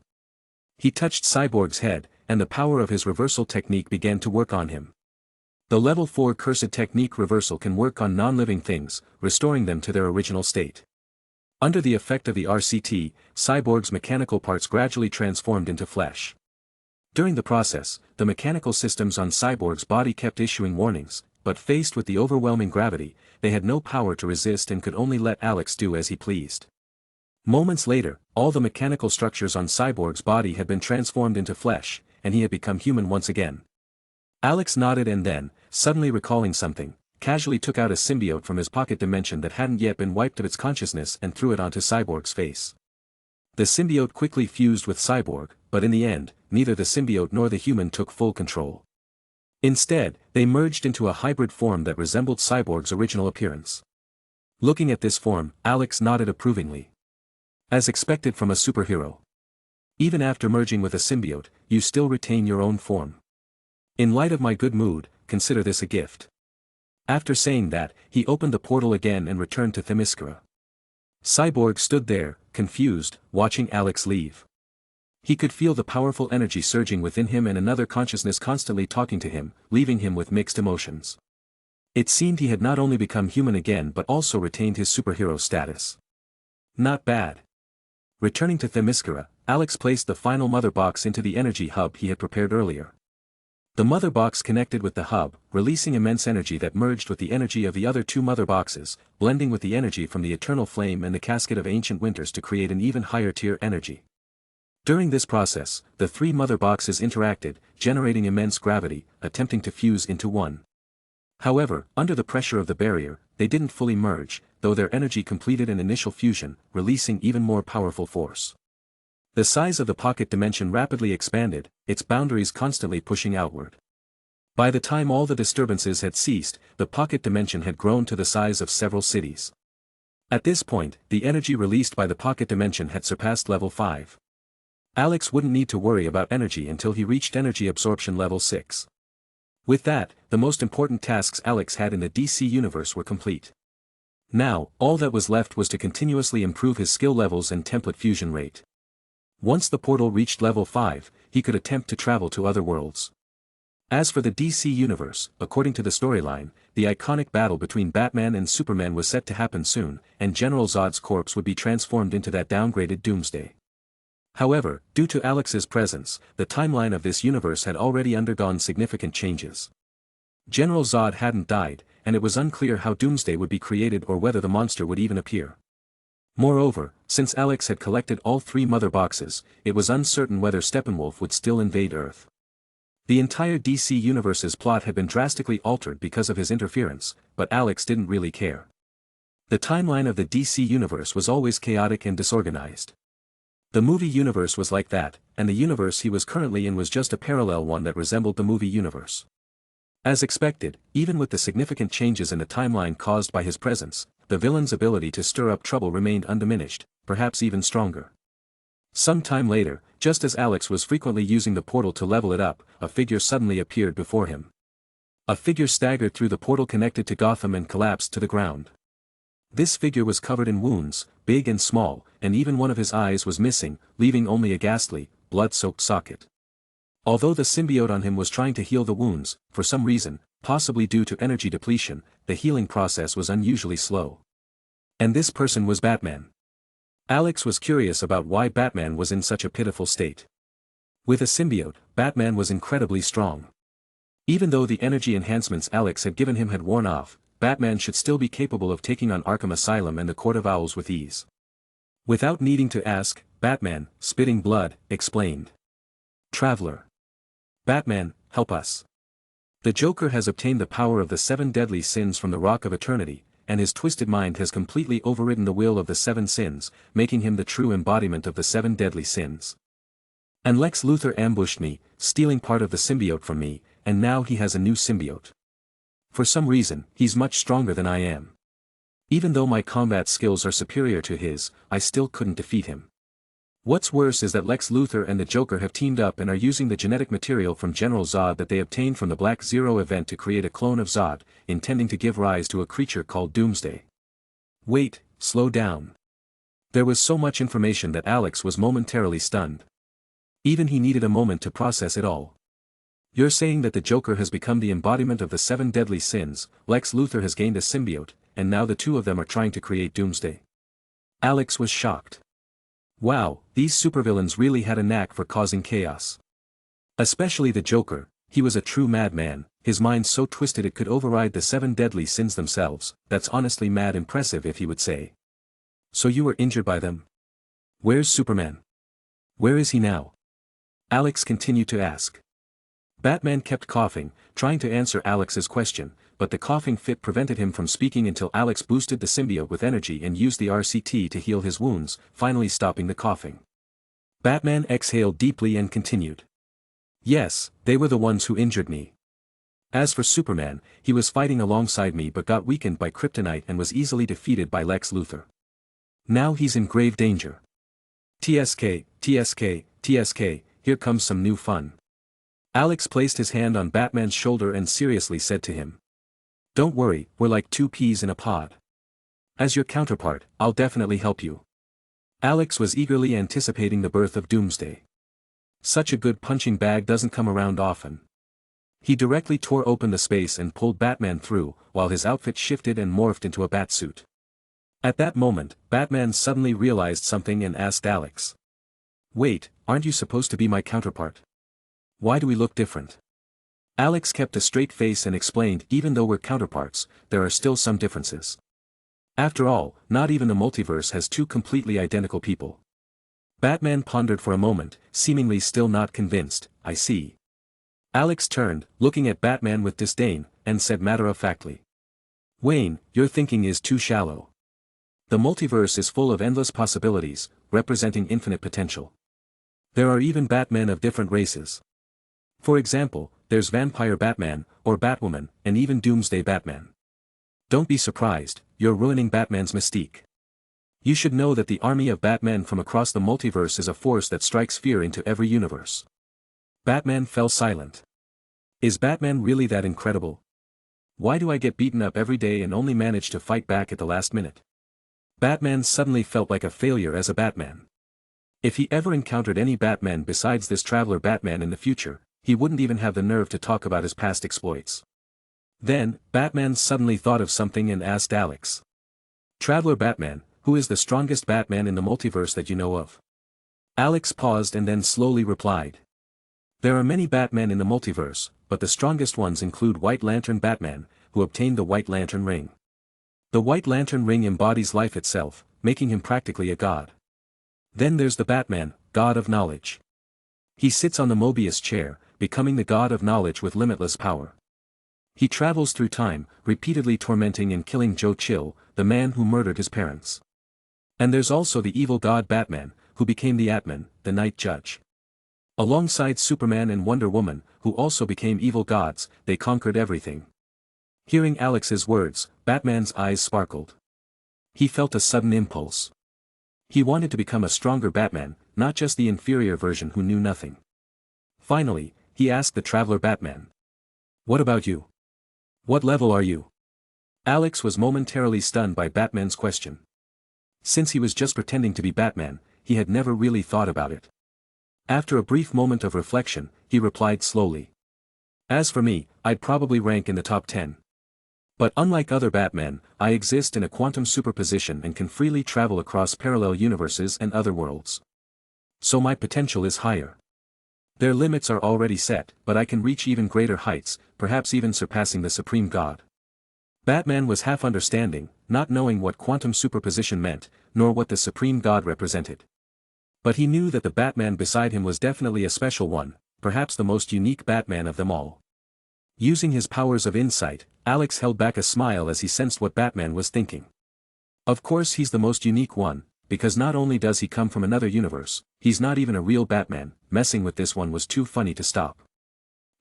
He touched Cyborg's head, and the power of his reversal technique began to work on him. The level 4 cursed technique reversal can work on non-living things, restoring them to their original state. Under the effect of the RCT, Cyborg's mechanical parts gradually transformed into flesh. During the process, the mechanical systems on Cyborg's body kept issuing warnings, but faced with the overwhelming gravity, they had no power to resist and could only let Alex do as he pleased. Moments later, all the mechanical structures on Cyborg's body had been transformed into flesh, and he had become human once again. Alex nodded and then, suddenly recalling something, casually took out a symbiote from his pocket dimension that hadn't yet been wiped of its consciousness and threw it onto Cyborg's face. The symbiote quickly fused with Cyborg, but in the end, neither the symbiote nor the human took full control. Instead, they merged into a hybrid form that resembled Cyborg's original appearance. Looking at this form, Alex nodded approvingly. As expected from a superhero. Even after merging with a symbiote, you still retain your own form. In light of my good mood, consider this a gift. After saying that, he opened the portal again and returned to Themyscira. Cyborg stood there, confused, watching Alex leave. He could feel the powerful energy surging within him and another consciousness constantly talking to him, leaving him with mixed emotions. It seemed he had not only become human again but also retained his superhero status. Not bad. Returning to Themyscira, Alex placed the final mother box into the energy hub he had prepared earlier. The mother box connected with the hub, releasing immense energy that merged with the energy of the other two mother boxes, blending with the energy from the eternal flame and the casket of ancient winters to create an even higher tier energy. During this process, the three mother boxes interacted, generating immense gravity, attempting to fuse into one. However, under the pressure of the barrier, they didn't fully merge, though their energy completed an initial fusion, releasing even more powerful force. The size of the pocket dimension rapidly expanded, its boundaries constantly pushing outward. By the time all the disturbances had ceased, the pocket dimension had grown to the size of several cities. At this point, the energy released by the pocket dimension had surpassed level 5. Alex wouldn't need to worry about energy until he reached energy absorption level 6. With that, the most important tasks Alex had in the DC universe were complete. Now, all that was left was to continuously improve his skill levels and template fusion rate. Once the portal reached level 5, he could attempt to travel to other worlds. As for the DC universe, according to the storyline, the iconic battle between Batman and Superman was set to happen soon, and General Zod's corpse would be transformed into that downgraded Doomsday. However, due to Alex's presence, the timeline of this universe had already undergone significant changes. General Zod hadn't died, and it was unclear how Doomsday would be created or whether the monster would even appear. Moreover, since Alex had collected all three mother boxes, it was uncertain whether Steppenwolf would still invade Earth. The entire DC universe's plot had been drastically altered because of his interference, but Alex didn't really care. The timeline of the DC universe was always chaotic and disorganized. The movie universe was like that, and the universe he was currently in was just a parallel one that resembled the movie universe. As expected, even with the significant changes in the timeline caused by his presence, the villain's ability to stir up trouble remained undiminished, perhaps even stronger. Some time later, just as Alex was frequently using the portal to level it up, a figure suddenly appeared before him. A figure staggered through the portal connected to Gotham and collapsed to the ground. This figure was covered in wounds, big and small, and even one of his eyes was missing, leaving only a ghastly, blood-soaked socket. Although the symbiote on him was trying to heal the wounds, for some reason, possibly due to energy depletion, the healing process was unusually slow. And this person was Batman. Alex was curious about why Batman was in such a pitiful state. With a symbiote, Batman was incredibly strong. Even though the energy enhancements Alex had given him had worn off, Batman should still be capable of taking on Arkham Asylum and the Court of Owls with ease. Without needing to ask, Batman, spitting blood, explained. "Traveler. Batman, help us. The Joker has obtained the power of the 7 deadly sins from the Rock of Eternity, and his twisted mind has completely overridden the will of the 7 sins, making him the true embodiment of the 7 deadly sins. And Lex Luthor ambushed me, stealing part of the symbiote from me, and now he has a new symbiote. For some reason, he's much stronger than I am. Even though my combat skills are superior to his, I still couldn't defeat him. What's worse is that Lex Luthor and the Joker have teamed up and are using the genetic material from General Zod that they obtained from the Black Zero event to create a clone of Zod, intending to give rise to a creature called Doomsday. Wait, slow down. There was so much information that Alex was momentarily stunned. Even he needed a moment to process it all. You're saying that the Joker has become the embodiment of the 7 deadly sins, Lex Luthor has gained a symbiote, and now the two of them are trying to create doomsday. Alex was shocked. Wow, these supervillains really had a knack for causing chaos. Especially the Joker, he was a true madman, his mind so twisted it could override the 7 deadly sins themselves. That's honestly mad impressive if he would say. So you were injured by them? Where's Superman? Where is he now? Alex continued to ask. Batman kept coughing, trying to answer Alex's question, but the coughing fit prevented him from speaking until Alex boosted the symbiote with energy and used the RCT to heal his wounds, finally stopping the coughing. Batman exhaled deeply and continued. Yes, they were the ones who injured me. As for Superman, he was fighting alongside me but got weakened by kryptonite and was easily defeated by Lex Luthor. Now he's in grave danger. TSK, TSK, TSK, here comes some new fun. Alex placed his hand on Batman's shoulder and seriously said to him. Don't worry, we're like 2 peas in a pod. As your counterpart, I'll definitely help you. Alex was eagerly anticipating the birth of Doomsday. Such a good punching bag doesn't come around often. He directly tore open the space and pulled Batman through, while his outfit shifted and morphed into a batsuit. At that moment, Batman suddenly realized something and asked Alex. Wait, aren't you supposed to be my counterpart? Why do we look different? Alex kept a straight face and explained, even though we're counterparts, there are still some differences. After all, not even the multiverse has 2 completely identical people. Batman pondered for a moment, seemingly still not convinced. I see. Alex turned, looking at Batman with disdain, and said matter-of-factly. Wayne, your thinking is too shallow. The multiverse is full of endless possibilities, representing infinite potential. There are even Batmen of different races. For example, there's Vampire Batman, or Batwoman, and even Doomsday Batman. Don't be surprised, you're ruining Batman's mystique. You should know that the army of Batmen from across the multiverse is a force that strikes fear into every universe. Batman fell silent. Is Batman really that incredible? Why do I get beaten up every day and only manage to fight back at the last minute? Batman suddenly felt like a failure as a Batman. If he ever encountered any Batman besides this traveler Batman in the future, he wouldn't even have the nerve to talk about his past exploits. Then, Batman suddenly thought of something and asked Alex. Traveler Batman, who is the strongest Batman in the multiverse that you know of? Alex paused and then slowly replied. There are many Batmen in the multiverse, but the strongest ones include White Lantern Batman, who obtained the White Lantern Ring. The White Lantern Ring embodies life itself, making him practically a god. Then there's the Batman, God of Knowledge. He sits on the Mobius chair, becoming the God of Knowledge with limitless power. He travels through time, repeatedly tormenting and killing Joe Chill, the man who murdered his parents. And there's also the evil god Batman, who became the Atman, the Night Judge. Alongside Superman and Wonder Woman, who also became evil gods, they conquered everything. Hearing Alex's words, Batman's eyes sparkled. He felt a sudden impulse. He wanted to become a stronger Batman, not just the inferior version who knew nothing. Finally, he asked the Traveler Batman. What about you? What level are you? Alex was momentarily stunned by Batman's question. Since he was just pretending to be Batman, he had never really thought about it. After a brief moment of reflection, he replied slowly. As for me, I'd probably rank in the top 10. But unlike other Batmen, I exist in a quantum superposition and can freely travel across parallel universes and other worlds. So my potential is higher. Their limits are already set, but I can reach even greater heights, perhaps even surpassing the Supreme God. Batman was half understanding, not knowing what quantum superposition meant, nor what the Supreme God represented. But he knew that the Batman beside him was definitely a special one, perhaps the most unique Batman of them all. Using his powers of insight, Alex held back a smile as he sensed what Batman was thinking. Of course he's the most unique one, because not only does he come from another universe, he's not even a real Batman. Messing with this one was too funny to stop.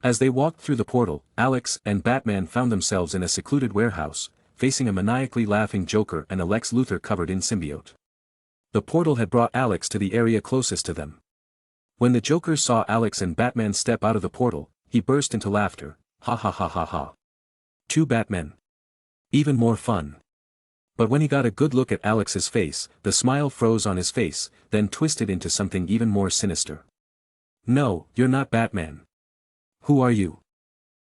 As they walked through the portal, Alex and Batman found themselves in a secluded warehouse, facing a maniacally laughing Joker and a Lex Luthor covered in symbiote. The portal had brought Alex to the area closest to them. When the Joker saw Alex and Batman step out of the portal, he burst into laughter. Ha ha ha ha ha. 2 Batmen. Even more fun. But when he got a good look at Alex's face, the smile froze on his face, then twisted into something even more sinister. "No, you're not Batman. Who are you?"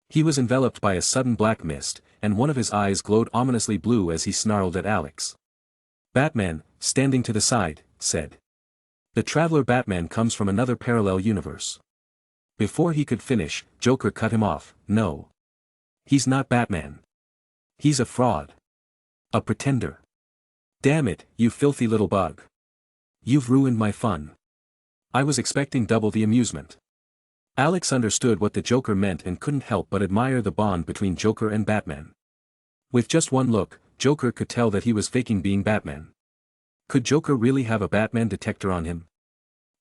He was enveloped by a sudden black mist, and one of his eyes glowed ominously blue as he snarled at Alex. "Batman, standing to the side, said. The Traveler Batman comes from another parallel universe." Before he could finish, Joker cut him off. "No. He's not Batman. He's a fraud. A pretender. Damn it, you filthy little bug. You've ruined my fun. I was expecting double the amusement." Alex understood what the Joker meant and couldn't help but admire the bond between Joker and Batman. With just one look, Joker could tell that he was faking being Batman. Could Joker really have a Batman detector on him?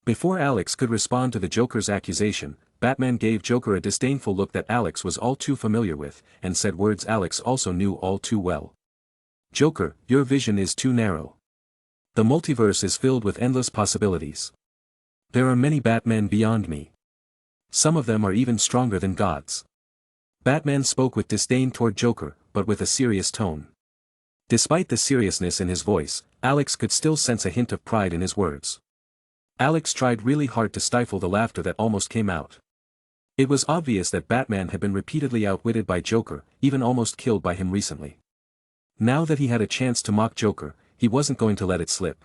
Before Alex could respond to the Joker's accusation, Batman gave Joker a disdainful look that Alex was all too familiar with, and said words Alex also knew all too well. "Joker, your vision is too narrow. The multiverse is filled with endless possibilities. There are many Batmen beyond me. Some of them are even stronger than gods." Batman spoke with disdain toward Joker, but with a serious tone. Despite the seriousness in his voice, Alex could still sense a hint of pride in his words. Alex tried really hard to stifle the laughter that almost came out. It was obvious that Batman had been repeatedly outwitted by Joker, even almost killed by him recently. Now that he had a chance to mock Joker, he wasn't going to let it slip.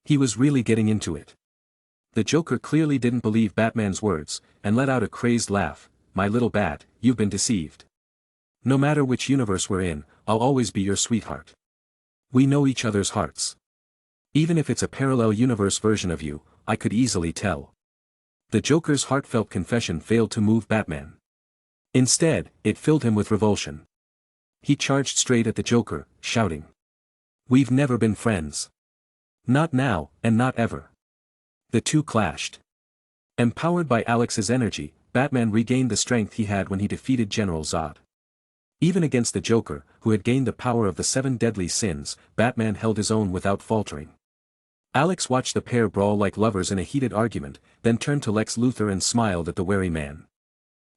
He was really getting into it. The Joker clearly didn't believe Batman's words, and let out a crazed laugh. "My little bat, you've been deceived. No matter which universe we're in, I'll always be your sweetheart. We know each other's hearts. Even if it's a parallel universe version of you, I could easily tell." The Joker's heartfelt confession failed to move Batman. Instead, it filled him with revulsion. He charged straight at the Joker, shouting. "We've never been friends. Not now, and not ever." The two clashed. Empowered by Alex's energy, Batman regained the strength he had when he defeated General Zod. Even against the Joker, who had gained the power of the 7 deadly sins, Batman held his own without faltering. Alex watched the pair brawl like lovers in a heated argument, then turned to Lex Luthor and smiled at the wary man.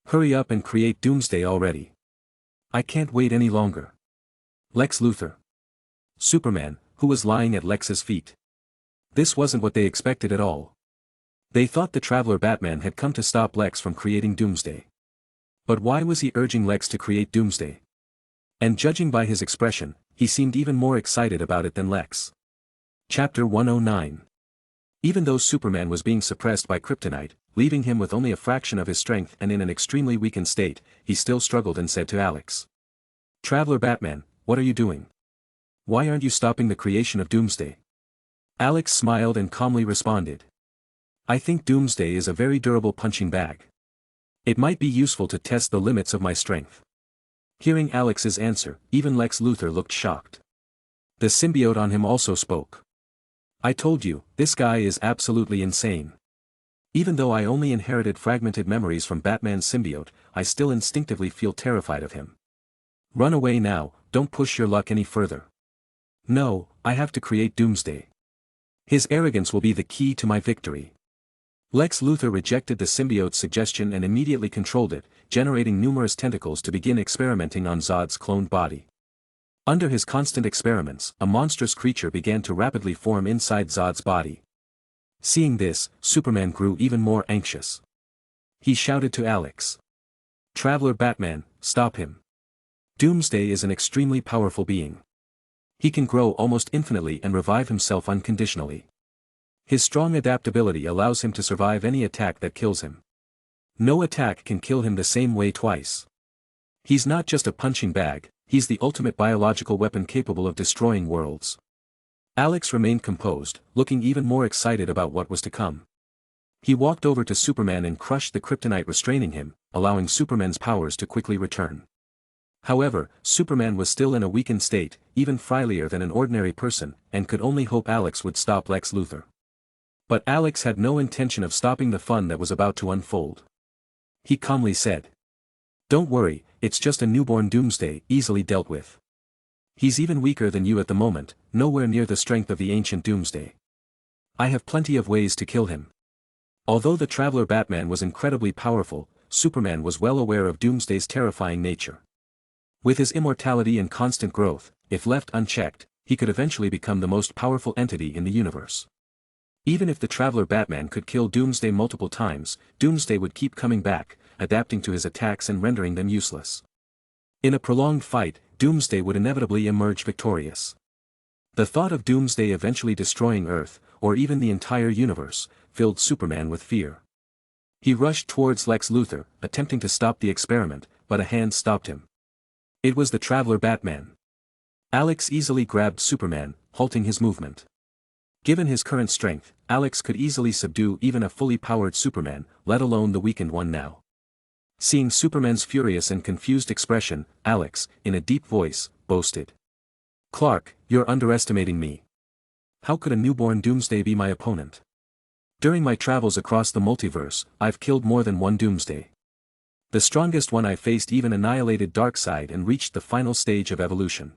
"Hurry up and create Doomsday already. I can't wait any longer." Lex Luthor. Superman, who was lying at Lex's feet. This wasn't what they expected at all. They thought the Traveler Batman had come to stop Lex from creating Doomsday. But why was he urging Lex to create Doomsday? And judging by his expression, he seemed even more excited about it than Lex. Chapter 109. Even though Superman was being suppressed by kryptonite, leaving him with only a fraction of his strength and in an extremely weakened state, he still struggled and said to Alex. "Traveler Batman, what are you doing? Why aren't you stopping the creation of Doomsday?" Alex smiled and calmly responded. "I think Doomsday is a very durable punching bag. It might be useful to test the limits of my strength." Hearing Alex's answer, even Lex Luthor looked shocked. The symbiote on him also spoke. "I told you, this guy is absolutely insane. Even though I only inherited fragmented memories from Batman's symbiote, I still instinctively feel terrified of him. Run away now, don't push your luck any further. No, I have to create Doomsday. His arrogance will be the key to my victory." Lex Luthor rejected the symbiote's suggestion and immediately controlled it, generating numerous tentacles to begin experimenting on Zod's cloned body. Under his constant experiments, a monstrous creature began to rapidly form inside Zod's body. Seeing this, Superman grew even more anxious. He shouted to Alex. "Traveler Batman, stop him. Doomsday is an extremely powerful being. He can grow almost infinitely and revive himself unconditionally. His strong adaptability allows him to survive any attack that kills him. No attack can kill him the same way twice. He's not just a punching bag, he's the ultimate biological weapon capable of destroying worlds." Alex remained composed, looking even more excited about what was to come. He walked over to Superman and crushed the kryptonite restraining him, allowing Superman's powers to quickly return. However, Superman was still in a weakened state, even frilier than an ordinary person, and could only hope Alex would stop Lex Luthor. But Alex had no intention of stopping the fun that was about to unfold. He calmly said. "Don't worry, it's just a newborn Doomsday, easily dealt with. He's even weaker than you at the moment, nowhere near the strength of the ancient Doomsday. I have plenty of ways to kill him." Although the Traveler Batman was incredibly powerful, Superman was well aware of Doomsday's terrifying nature. With his immortality and constant growth, if left unchecked, he could eventually become the most powerful entity in the universe. Even if the Traveler Batman could kill Doomsday multiple times, Doomsday would keep coming back, adapting to his attacks and rendering them useless. In a prolonged fight, Doomsday would inevitably emerge victorious. The thought of Doomsday eventually destroying Earth, or even the entire universe, filled Superman with fear. He rushed towards Lex Luthor, attempting to stop the experiment, but a hand stopped him. It was the Traveler Batman. Alex easily grabbed Superman, halting his movement. Given his current strength, Alex could easily subdue even a fully powered Superman, let alone the weakened one now. Seeing Superman's furious and confused expression, Alex, in a deep voice, boasted. "Clark, you're underestimating me. How could a newborn Doomsday be my opponent? During my travels across the multiverse, I've killed more than one Doomsday. The strongest one I faced even annihilated Darkseid and reached the final stage of evolution.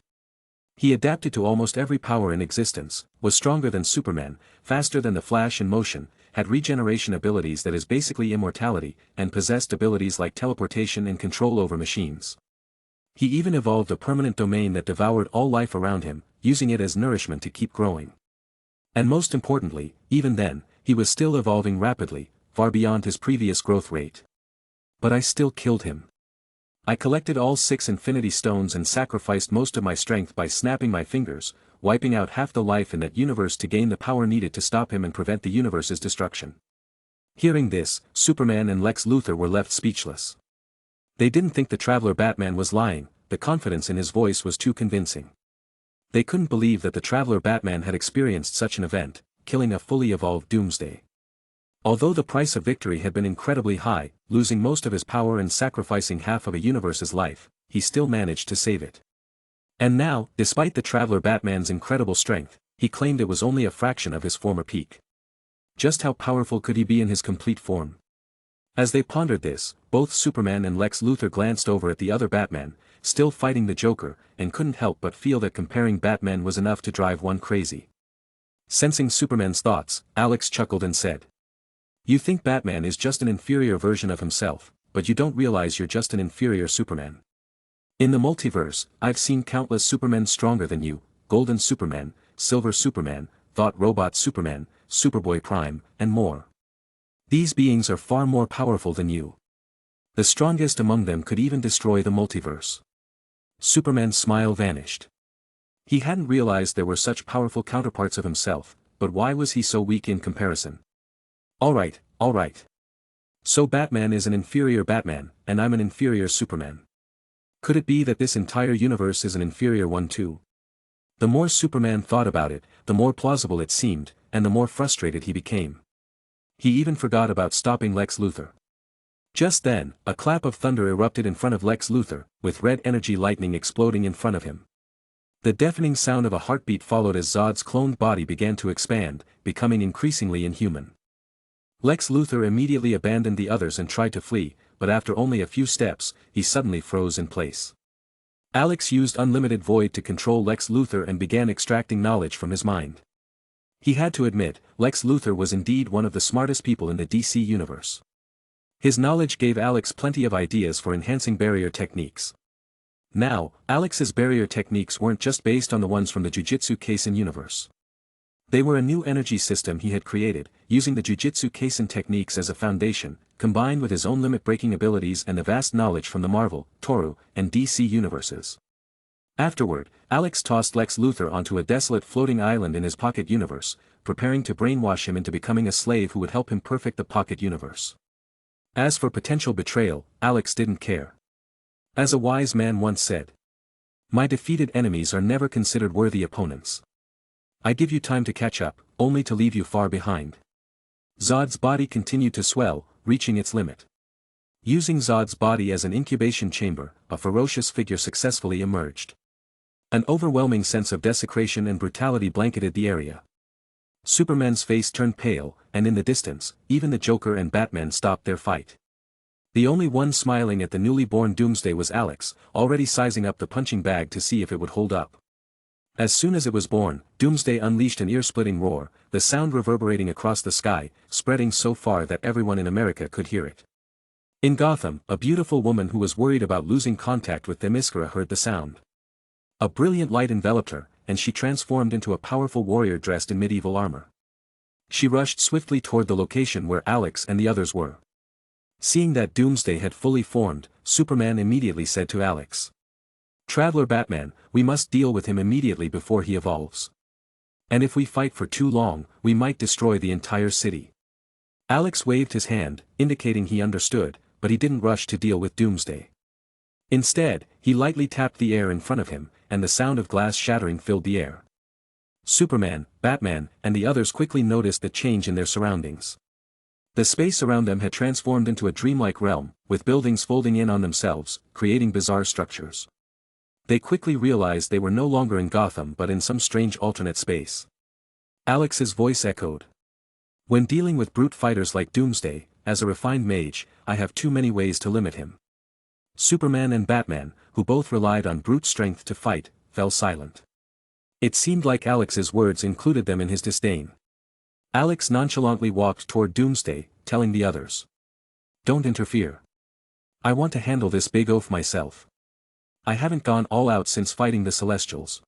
He adapted to almost every power in existence, was stronger than Superman, faster than the Flash in motion, had regeneration abilities that is basically immortality, and possessed abilities like teleportation and control over machines. He even evolved a permanent domain that devoured all life around him, using it as nourishment to keep growing. And most importantly, even then, he was still evolving rapidly, far beyond his previous growth rate. But I still killed him. I collected all 6 Infinity Stones and sacrificed most of my strength by snapping my fingers, wiping out half the life in that universe to gain the power needed to stop him and prevent the universe's destruction." Hearing this, Superman and Lex Luthor were left speechless. They didn't think the Traveler Batman was lying, the confidence in his voice was too convincing. They couldn't believe that the Traveler Batman had experienced such an event, killing a fully evolved Doomsday. Although the price of victory had been incredibly high, losing most of his power and sacrificing half of a universe's life, he still managed to save it. And now, despite the Traveler Batman's incredible strength, he claimed it was only a fraction of his former peak. Just how powerful could he be in his complete form? As they pondered this, both Superman and Lex Luthor glanced over at the other Batman, still fighting the Joker, and couldn't help but feel that comparing Batman was enough to drive one crazy. Sensing Superman's thoughts, Alex chuckled and said, "You think Batman is just an inferior version of himself, but you don't realize you're just an inferior Superman. In the multiverse, I've seen countless Supermen stronger than you, Golden Superman, Silver Superman, Thought Robot Superman, Superboy Prime, and more. These beings are far more powerful than you. The strongest among them could even destroy the multiverse." Superman's smile vanished. He hadn't realized there were such powerful counterparts of himself, but why was he so weak in comparison? Alright. So Batman is an inferior Batman, and I'm an inferior Superman. Could it be that this entire universe is an inferior one too? The more Superman thought about it, the more plausible it seemed, and the more frustrated he became. He even forgot about stopping Lex Luthor. Just then, a clap of thunder erupted in front of Lex Luthor, with red energy lightning exploding in front of him. The deafening sound of a heartbeat followed as Zod's cloned body began to expand, becoming increasingly inhuman. Lex Luthor immediately abandoned the others and tried to flee, but after only a few steps, he suddenly froze in place. Alex used Unlimited Void to control Lex Luthor and began extracting knowledge from his mind. He had to admit, Lex Luthor was indeed one of the smartest people in the DC universe. His knowledge gave Alex plenty of ideas for enhancing barrier techniques. Now, Alex's barrier techniques weren't just based on the ones from the JUJUTSU KAISEN universe. They were a new energy system he had created, using the JUJUTSU KAISEN techniques as a foundation, combined with his own limit-breaking abilities and the vast knowledge from the Marvel, Toru, and DC universes. Afterward, Alex tossed Lex Luthor onto a desolate floating island in his pocket universe, preparing to brainwash him into becoming a slave who would help him perfect the pocket universe. As for potential betrayal, Alex didn't care. As a wise man once said, "My defeated enemies are never considered worthy opponents. I give you time to catch up, only to leave you far behind." Zod's body continued to swell, reaching its limit. Using Zod's body as an incubation chamber, a ferocious figure successfully emerged. An overwhelming sense of desecration and brutality blanketed the area. Superman's face turned pale, and in the distance, even the Joker and Batman stopped their fight. The only one smiling at the newly born Doomsday was Alex, already sizing up the punching bag to see if it would hold up. As soon as it was born, Doomsday unleashed an ear-splitting roar, the sound reverberating across the sky, spreading so far that everyone in America could hear it. In Gotham, a beautiful woman who was worried about losing contact with Themyscira heard the sound. A brilliant light enveloped her, and she transformed into a powerful warrior dressed in medieval armor. She rushed swiftly toward the location where Alex and the others were. Seeing that Doomsday had fully formed, Superman immediately said to Alex, "Traveler Batman, we must deal with him immediately before he evolves. And if we fight for too long, we might destroy the entire city." Alex waved his hand, indicating he understood, but he didn't rush to deal with Doomsday. Instead, he lightly tapped the air in front of him, and the sound of glass shattering filled the air. Superman, Batman, and the others quickly noticed the change in their surroundings. The space around them had transformed into a dreamlike realm, with buildings folding in on themselves, creating bizarre structures. They quickly realized they were no longer in Gotham but in some strange alternate space. Alex's voice echoed. "When dealing with brute fighters like Doomsday, as a refined mage, I have too many ways to limit him." Superman and Batman, who both relied on brute strength to fight, fell silent. It seemed like Alex's words included them in his disdain. Alex nonchalantly walked toward Doomsday, telling the others, "Don't interfere. I want to handle this big oaf myself. I haven't gone all out since fighting the Celestials.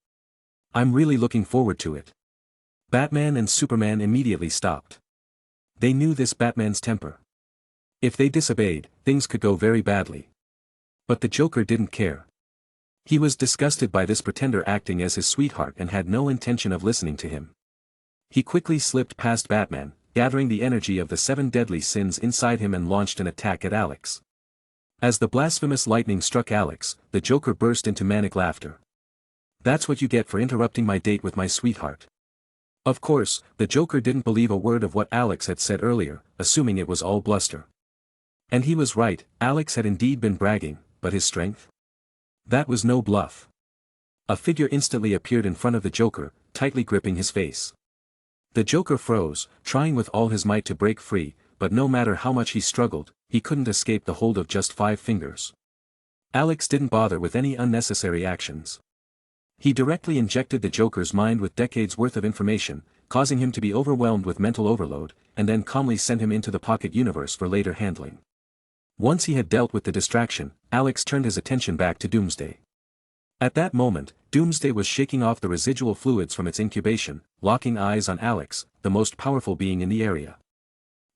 I'm really looking forward to it." Batman and Superman immediately stopped. They knew this Batman's temper. If they disobeyed, things could go very badly. But the Joker didn't care. He was disgusted by this pretender acting as his sweetheart and had no intention of listening to him. He quickly slipped past Batman, gathering the energy of the 7 deadly sins inside him and launched an attack at Alex. As the blasphemous lightning struck Alex, the Joker burst into manic laughter. "That's what you get for interrupting my date with my sweetheart." Of course, the Joker didn't believe a word of what Alex had said earlier, assuming it was all bluster. And he was right, Alex had indeed been bragging, but his strength? That was no bluff. A figure instantly appeared in front of the Joker, tightly gripping his face. The Joker froze, trying with all his might to break free, but no matter how much he struggled, he couldn't escape the hold of just 5 fingers. Alex didn't bother with any unnecessary actions. He directly injected the Joker's mind with decades worth of information, causing him to be overwhelmed with mental overload, and then calmly sent him into the pocket universe for later handling. Once he had dealt with the distraction, Alex turned his attention back to Doomsday. At that moment, Doomsday was shaking off the residual fluids from its incubation, locking eyes on Alex, the most powerful being in the area.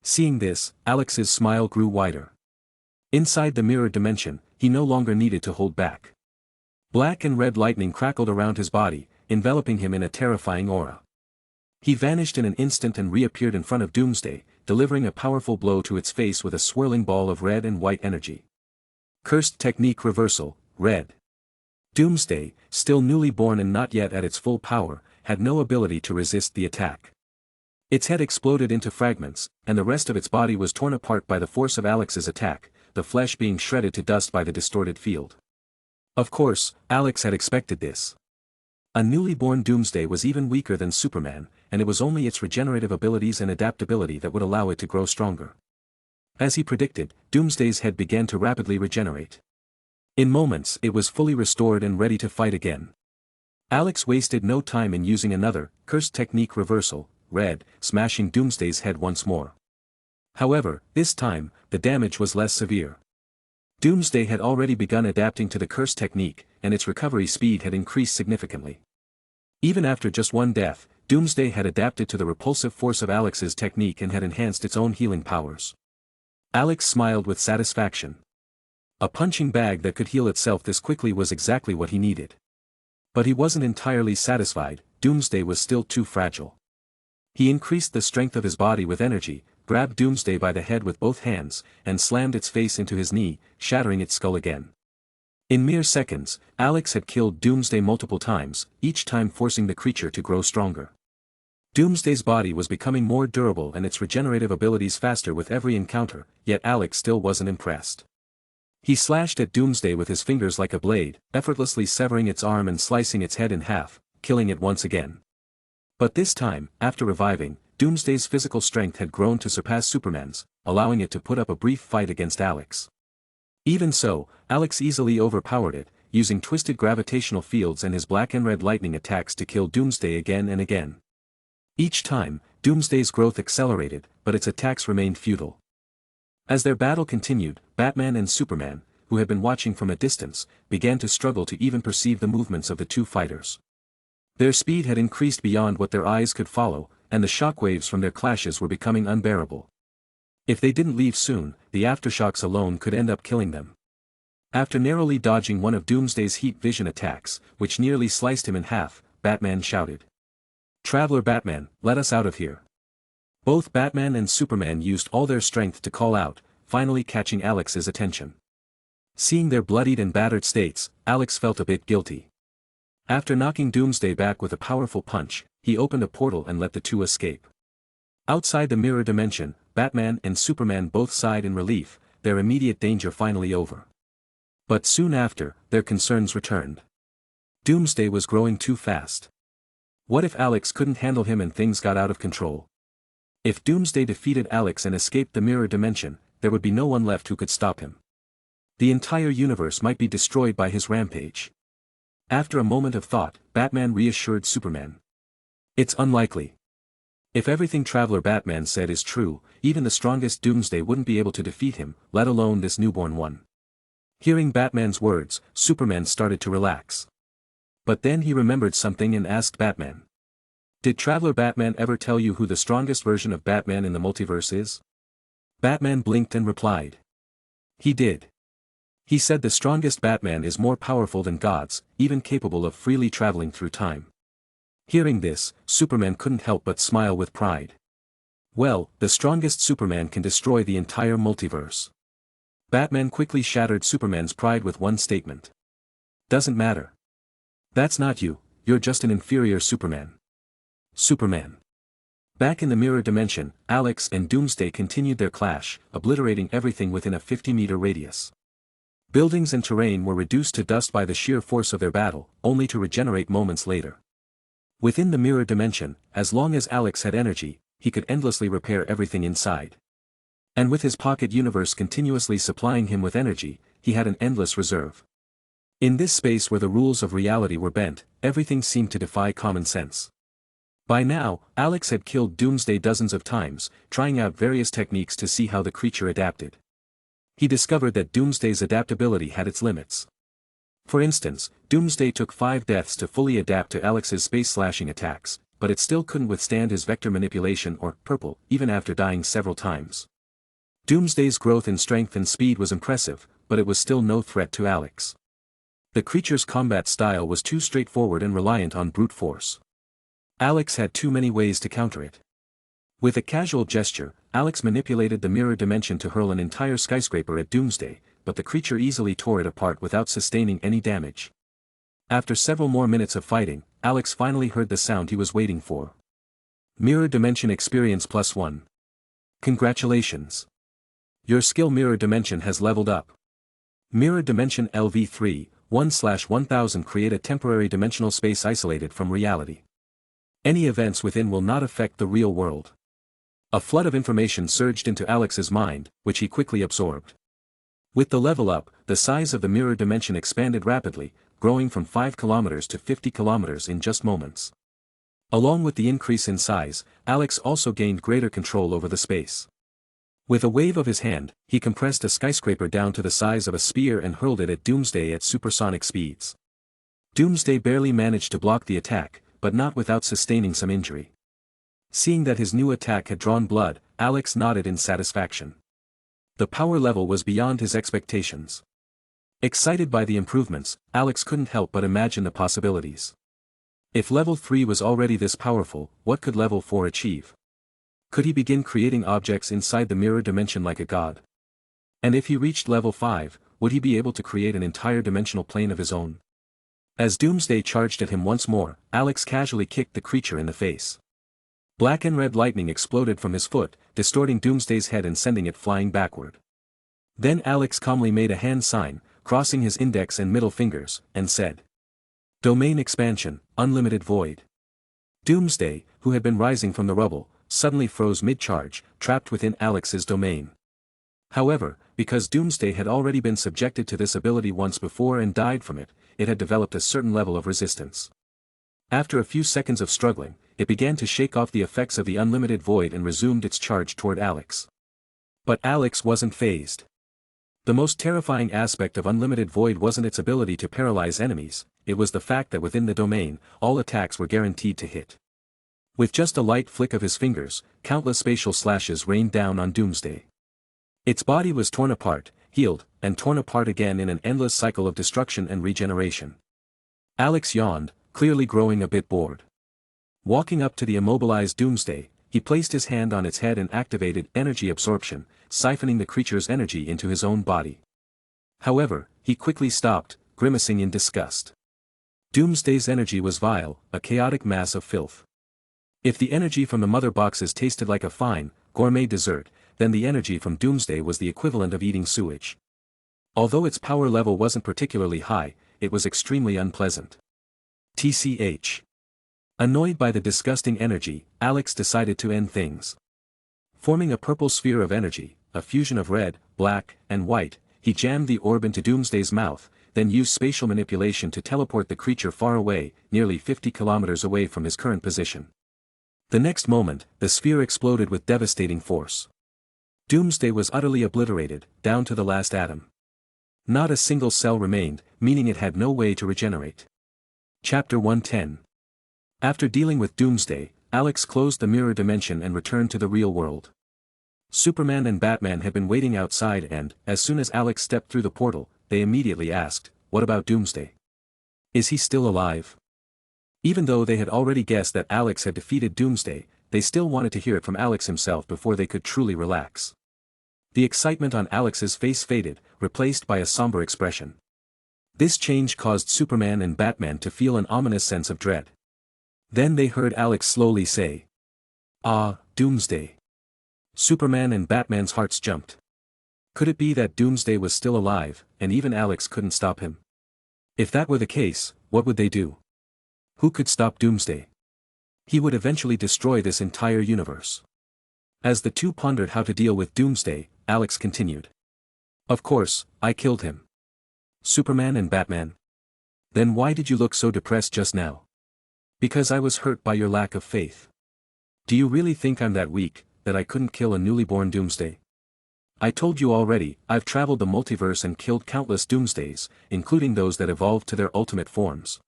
Seeing this, Alex's smile grew wider. Inside the mirror dimension, he no longer needed to hold back. Black and red lightning crackled around his body, enveloping him in a terrifying aura. He vanished in an instant and reappeared in front of Doomsday, delivering a powerful blow to its face with a swirling ball of red and white energy. Cursed technique reversal, red. Doomsday, still newly born and not yet at its full power, had no ability to resist the attack. Its head exploded into fragments, and the rest of its body was torn apart by the force of Alex's attack, the flesh being shredded to dust by the distorted field. Of course, Alex had expected this. A newly born Doomsday was even weaker than Superman, and it was only its regenerative abilities and adaptability that would allow it to grow stronger. As he predicted, Doomsday's head began to rapidly regenerate. In moments it was fully restored and ready to fight again. Alex wasted no time in using another, cursed technique reversal, red, smashing Doomsday's head once more. However, this time, the damage was less severe. Doomsday had already begun adapting to the cursed technique, and its recovery speed had increased significantly. Even after just one death, Doomsday had adapted to the repulsive force of Alex's technique and had enhanced its own healing powers. Alex smiled with satisfaction. A punching bag that could heal itself this quickly was exactly what he needed. But he wasn't entirely satisfied, Doomsday was still too fragile. He increased the strength of his body with energy, grabbed Doomsday by the head with both hands, and slammed its face into his knee, shattering its skull again. In mere seconds, Alex had killed Doomsday multiple times, each time forcing the creature to grow stronger. Doomsday's body was becoming more durable and its regenerative abilities faster with every encounter, yet Alex still wasn't impressed. He slashed at Doomsday with his fingers like a blade, effortlessly severing its arm and slicing its head in half, killing it once again. But this time, after reviving, Doomsday's physical strength had grown to surpass Superman's, allowing it to put up a brief fight against Alex. Even so, Alex easily overpowered it, using twisted gravitational fields and his black and red lightning attacks to kill Doomsday again and again. Each time, Doomsday's growth accelerated, but its attacks remained futile. As their battle continued, Batman and Superman, who had been watching from a distance, began to struggle to even perceive the movements of the two fighters. Their speed had increased beyond what their eyes could follow, and the shockwaves from their clashes were becoming unbearable. If they didn't leave soon, the aftershocks alone could end up killing them. After narrowly dodging one of Doomsday's heat vision attacks, which nearly sliced him in half, Batman shouted, "Traveler Batman, let us out of here." Both Batman and Superman used all their strength to call out, finally catching Alex's attention. Seeing their bloodied and battered states, Alex felt a bit guilty. After knocking Doomsday back with a powerful punch, he opened a portal and let the two escape. Outside the mirror dimension, Batman and Superman both sighed in relief, their immediate danger finally over. But soon after, their concerns returned. Doomsday was growing too fast. What if Alex couldn't handle him and things got out of control? If Doomsday defeated Alex and escaped the mirror dimension, there would be no one left who could stop him. The entire universe might be destroyed by his rampage. After a moment of thought, Batman reassured Superman. "It's unlikely. If everything Traveler Batman said is true, even the strongest Doomsday wouldn't be able to defeat him, let alone this newborn one." Hearing Batman's words, Superman started to relax. But then he remembered something and asked Batman, "Did Traveler Batman ever tell you who the strongest version of Batman in the multiverse is?" Batman blinked and replied, "He did. He said the strongest Batman is more powerful than gods, even capable of freely traveling through time." Hearing this, Superman couldn't help but smile with pride. Well, the strongest Superman can destroy the entire multiverse. Batman quickly shattered Superman's pride with one statement. "Doesn't matter. That's not you, you're just an inferior Superman." Superman. Back in the mirror dimension, Alex and Doomsday continued their clash, obliterating everything within a 50-meter radius. Buildings and terrain were reduced to dust by the sheer force of their battle, only to regenerate moments later. Within the mirror dimension, as long as Alex had energy, he could endlessly repair everything inside. And with his pocket universe continuously supplying him with energy, he had an endless reserve. In this space where the rules of reality were bent, everything seemed to defy common sense. By now, Alex had killed Doomsday dozens of times, trying out various techniques to see how the creature adapted. He discovered that Doomsday's adaptability had its limits. For instance, Doomsday took 5 deaths to fully adapt to Alex's space-slashing attacks, but it still couldn't withstand his vector manipulation or purple, even after dying several times. Doomsday's growth in strength and speed was impressive, but it was still no threat to Alex. The creature's combat style was too straightforward and reliant on brute force. Alex had too many ways to counter it. With a casual gesture, Alex manipulated the mirror dimension to hurl an entire skyscraper at Doomsday, but the creature easily tore it apart without sustaining any damage. After several more minutes of fighting, Alex finally heard the sound he was waiting for. Mirror Dimension Experience +1. Congratulations! Your skill Mirror Dimension has leveled up. Mirror Dimension LV3, 1/1000 create a temporary dimensional space isolated from reality. Any events within will not affect the real world. A flood of information surged into Alex's mind, which he quickly absorbed. With the level up, the size of the mirror dimension expanded rapidly, growing from 5 kilometers to 50 kilometers in just moments. Along with the increase in size, Alex also gained greater control over the space. With a wave of his hand, he compressed a skyscraper down to the size of a spear and hurled it at Doomsday at supersonic speeds. Doomsday barely managed to block the attack, but not without sustaining some injury. Seeing that his new attack had drawn blood, Alex nodded in satisfaction. The power level was beyond his expectations. Excited by the improvements, Alex couldn't help but imagine the possibilities. If level 3 was already this powerful, what could level 4 achieve? Could he begin creating objects inside the mirror dimension like a god? And if he reached level 5, would he be able to create an entire dimensional plane of his own? As Doomsday charged at him once more, Alex casually kicked the creature in the face. Black and red lightning exploded from his foot, distorting Doomsday's head and sending it flying backward. Then Alex calmly made a hand sign, crossing his index and middle fingers, and said, "Domain expansion, unlimited void." Doomsday, who had been rising from the rubble, suddenly froze mid-charge, trapped within Alex's domain. However, because Doomsday had already been subjected to this ability once before and died from it, it had developed a certain level of resistance. After a few seconds of struggling, it began to shake off the effects of the unlimited void and resumed its charge toward Alex. But Alex wasn't fazed. The most terrifying aspect of Unlimited Void wasn't its ability to paralyze enemies, it was the fact that within the domain, all attacks were guaranteed to hit. With just a light flick of his fingers, countless spatial slashes rained down on Doomsday. Its body was torn apart, healed, and torn apart again in an endless cycle of destruction and regeneration. Alex yawned, clearly growing a bit bored. Walking up to the immobilized Doomsday, he placed his hand on its head and activated energy absorption, siphoning the creature's energy into his own body. However, he quickly stopped, grimacing in disgust. Doomsday's energy was vile, a chaotic mass of filth. If the energy from the mother boxes tasted like a fine, gourmet dessert, then the energy from Doomsday was the equivalent of eating sewage. Although its power level wasn't particularly high, it was extremely unpleasant. TCH. Annoyed by the disgusting energy, Alex decided to end things. Forming a purple sphere of energy, a fusion of red, black, and white, he jammed the orb into Doomsday's mouth, then used spatial manipulation to teleport the creature far away, nearly 50 kilometers away from his current position. The next moment, the sphere exploded with devastating force. Doomsday was utterly obliterated, down to the last atom. Not a single cell remained, meaning it had no way to regenerate. Chapter 110. After dealing with Doomsday, Alex closed the mirror dimension and returned to the real world. Superman and Batman had been waiting outside and, as soon as Alex stepped through the portal, they immediately asked, "What about Doomsday? Is he still alive?" Even though they had already guessed that Alex had defeated Doomsday, they still wanted to hear it from Alex himself before they could truly relax. The excitement on Alex's face faded, replaced by a somber expression. This change caused Superman and Batman to feel an ominous sense of dread. Then they heard Alex slowly say, "Ah, Doomsday." Superman and Batman's hearts jumped. Could it be that Doomsday was still alive, and even Alex couldn't stop him? If that were the case, what would they do? Who could stop Doomsday? He would eventually destroy this entire universe. As the two pondered how to deal with Doomsday, Alex continued. "Of course, I killed him." Superman and Batman. "Then why did you look so depressed just now?" "Because I was hurt by your lack of faith." "Do you really think I'm that weak, that I couldn't kill a newly born Doomsday?" "I told you already, I've traveled the multiverse and killed countless Doomsdays, including those that evolved to their ultimate forms."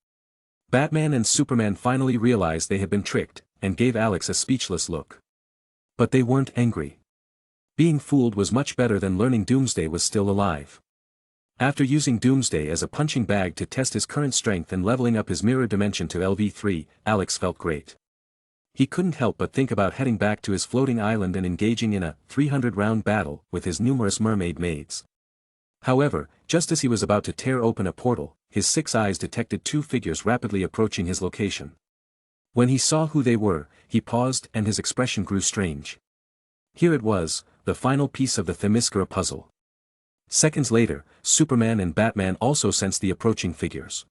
Batman and Superman finally realized they had been tricked, and gave Alex a speechless look. But they weren't angry. Being fooled was much better than learning Doomsday was still alive. After using Doomsday as a punching bag to test his current strength and leveling up his mirror dimension to LV3, Alex felt great. He couldn't help but think about heading back to his floating island and engaging in a 300-round battle with his numerous mermaid maids. However, just as he was about to tear open a portal, his 6 eyes detected 2 figures rapidly approaching his location. When he saw who they were, he paused and his expression grew strange. Here it was, the final piece of the Themyscira puzzle. Seconds later, Superman and Batman also sensed the approaching figures.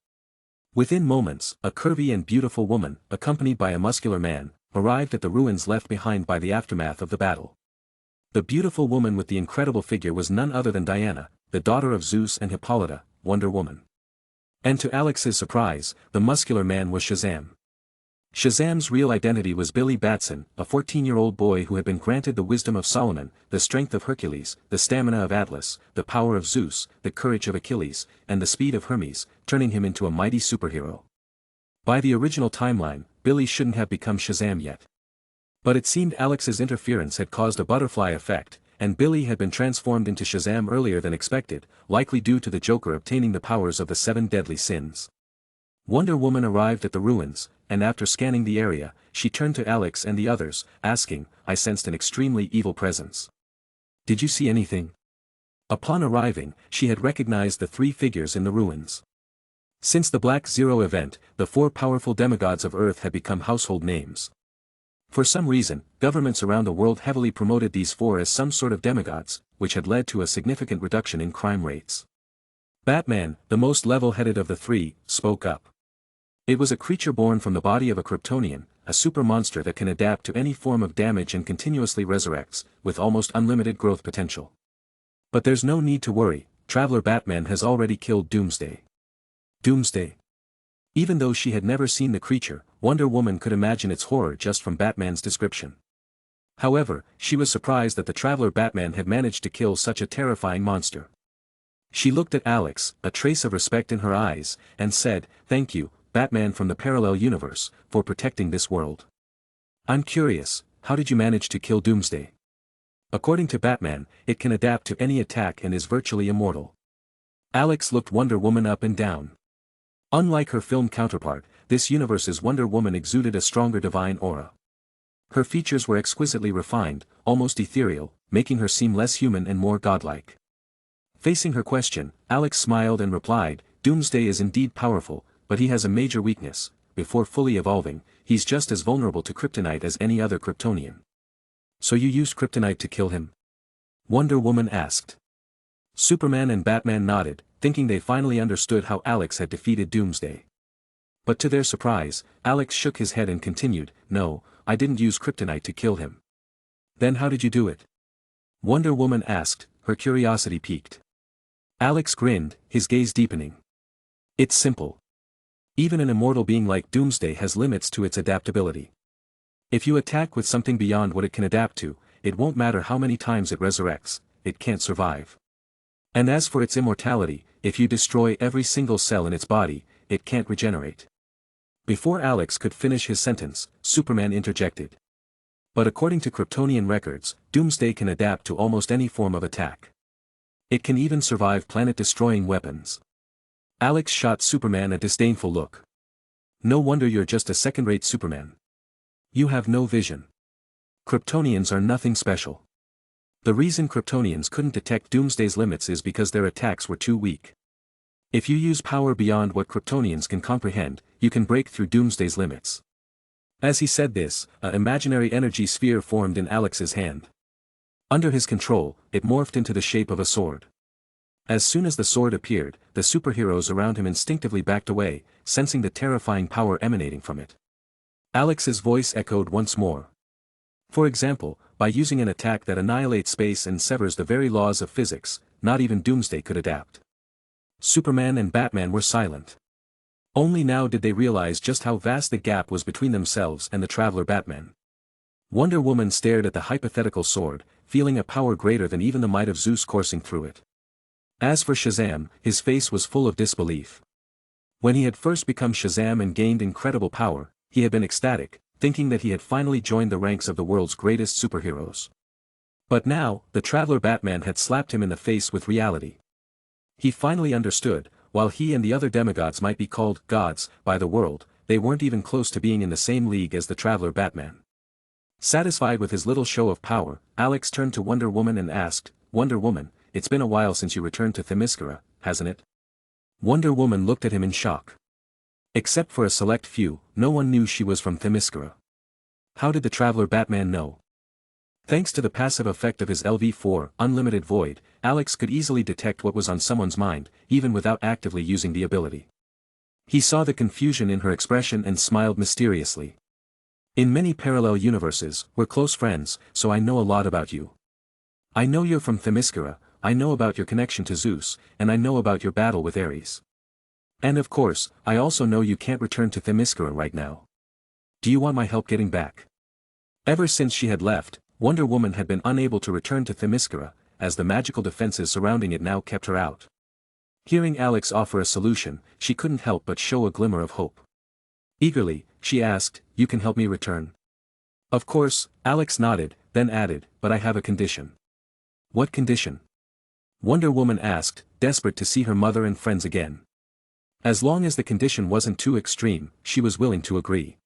Within moments, a curvy and beautiful woman, accompanied by a muscular man, arrived at the ruins left behind by the aftermath of the battle. The beautiful woman with the incredible figure was none other than Diana, the daughter of Zeus and Hippolyta, Wonder Woman. And to Alex's surprise, the muscular man was Shazam. Shazam's real identity was Billy Batson, a 14-year-old boy who had been granted the wisdom of Solomon, the strength of Hercules, the stamina of Atlas, the power of Zeus, the courage of Achilles, and the speed of Hermes, turning him into a mighty superhero. By the original timeline, Billy shouldn't have become Shazam yet. But it seemed Alex's interference had caused a butterfly effect, and Billy had been transformed into Shazam earlier than expected, likely due to the Joker obtaining the powers of the 7 deadly sins. Wonder Woman arrived at the ruins, and after scanning the area, she turned to Alex and the others, asking, "I sensed an extremely evil presence. Did you see anything?" Upon arriving, she had recognized the 3 figures in the ruins. Since the Black Zero event, the 4 powerful demigods of Earth had become household names. For some reason, governments around the world heavily promoted these 4 as some sort of demigods, which had led to a significant reduction in crime rates. Batman, the most level-headed of the 3, spoke up. It was a creature born from the body of a Kryptonian, a super monster that can adapt to any form of damage and continuously resurrects, with almost unlimited growth potential. But there's no need to worry, Traveler Batman has already killed Doomsday. Doomsday? Even though she had never seen the creature, Wonder Woman could imagine its horror just from Batman's description. However, she was surprised that the Traveler Batman had managed to kill such a terrifying monster. She looked at Alex, a trace of respect in her eyes, and said, "Thank you, Batman from the parallel universe, for protecting this world. I'm curious, how did you manage to kill Doomsday?" "According to Batman, it can adapt to any attack and is virtually immortal." Alex looked Wonder Woman up and down. Unlike her film counterpart, this universe's Wonder Woman exuded a stronger divine aura. Her features were exquisitely refined, almost ethereal, making her seem less human and more godlike. Facing her question, Alex smiled and replied, "Doomsday is indeed powerful, but he has a major weakness. Before fully evolving, he's just as vulnerable to kryptonite as any other Kryptonian." "So you used kryptonite to kill him?" Wonder Woman asked. Superman and Batman nodded, thinking they finally understood how Alex had defeated Doomsday. But to their surprise, Alex shook his head and continued, "No, I didn't use kryptonite to kill him." "Then how did you do it?" Wonder Woman asked, her curiosity piqued. Alex grinned, his gaze deepening. "It's simple. Even an immortal being like Doomsday has limits to its adaptability. If you attack with something beyond what it can adapt to, it won't matter how many times it resurrects, it can't survive. And as for its immortality, if you destroy every single cell in its body, it can't regenerate." Before Alex could finish his sentence, Superman interjected. "But according to Kryptonian records, Doomsday can adapt to almost any form of attack. It can even survive planet-destroying weapons." Alex shot Superman a disdainful look. "No wonder you're just a second-rate Superman. You have no vision. Kryptonians are nothing special." The reason Kryptonians couldn't detect Doomsday's limits is because their attacks were too weak. If you use power beyond what Kryptonians can comprehend, you can break through Doomsday's limits. As he said this, an imaginary energy sphere formed in Alex's hand. Under his control, it morphed into the shape of a sword. As soon as the sword appeared, the superheroes around him instinctively backed away, sensing the terrifying power emanating from it. Alex's voice echoed once more. "For example, by using an attack that annihilates space and severs the very laws of physics, not even Doomsday could adapt." Superman and Batman were silent. Only now did they realize just how vast the gap was between themselves and the Traveler Batman. Wonder Woman stared at the hypothetical sword, feeling a power greater than even the might of Zeus coursing through it. As for Shazam, his face was full of disbelief. When he had first become Shazam and gained incredible power, he had been ecstatic, thinking that he had finally joined the ranks of the world's greatest superheroes. But now, the Traveler Batman had slapped him in the face with reality. He finally understood, while he and the other demigods might be called gods by the world, they weren't even close to being in the same league as the Traveler Batman. Satisfied with his little show of power, Alex turned to Wonder Woman and asked, "Wonder Woman, it's been a while since you returned to Themyscira, hasn't it?" Wonder Woman looked at him in shock. Except for a select few, no one knew she was from Themyscira. How did the Traveler Batman know? Thanks to the passive effect of his LV4, Unlimited Void, Alex could easily detect what was on someone's mind, even without actively using the ability. He saw the confusion in her expression and smiled mysteriously. "In many parallel universes, we're close friends, so I know a lot about you. I know you're from Themyscira, I know about your connection to Zeus, and I know about your battle with Ares. And of course, I also know you can't return to Themyscira right now. Do you want my help getting back?" Ever since she had left, Wonder Woman had been unable to return to Themyscira, as the magical defenses surrounding it now kept her out. Hearing Alex offer a solution, she couldn't help but show a glimmer of hope. Eagerly, she asked, "You can help me return?" Of course, Alex nodded, then added, "But I have a condition." "What condition?" Wonder Woman asked, desperate to see her mother and friends again. As long as the condition wasn't too extreme, she was willing to agree.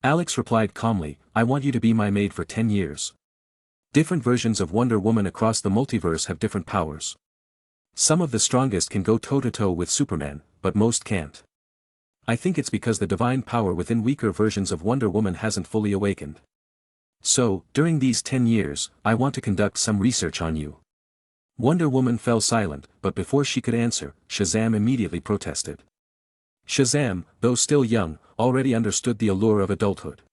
Alex replied calmly, "I want you to be my maid for 10 years. Different versions of Wonder Woman across the multiverse have different powers. Some of the strongest can go toe-to-toe with Superman, but most can't. I think it's because the divine power within weaker versions of Wonder Woman hasn't fully awakened. So, during these 10 years, I want to conduct some research on you." Wonder Woman fell silent, but before she could answer, Shazam immediately protested. Shazam, though still young, already understood the allure of adulthood.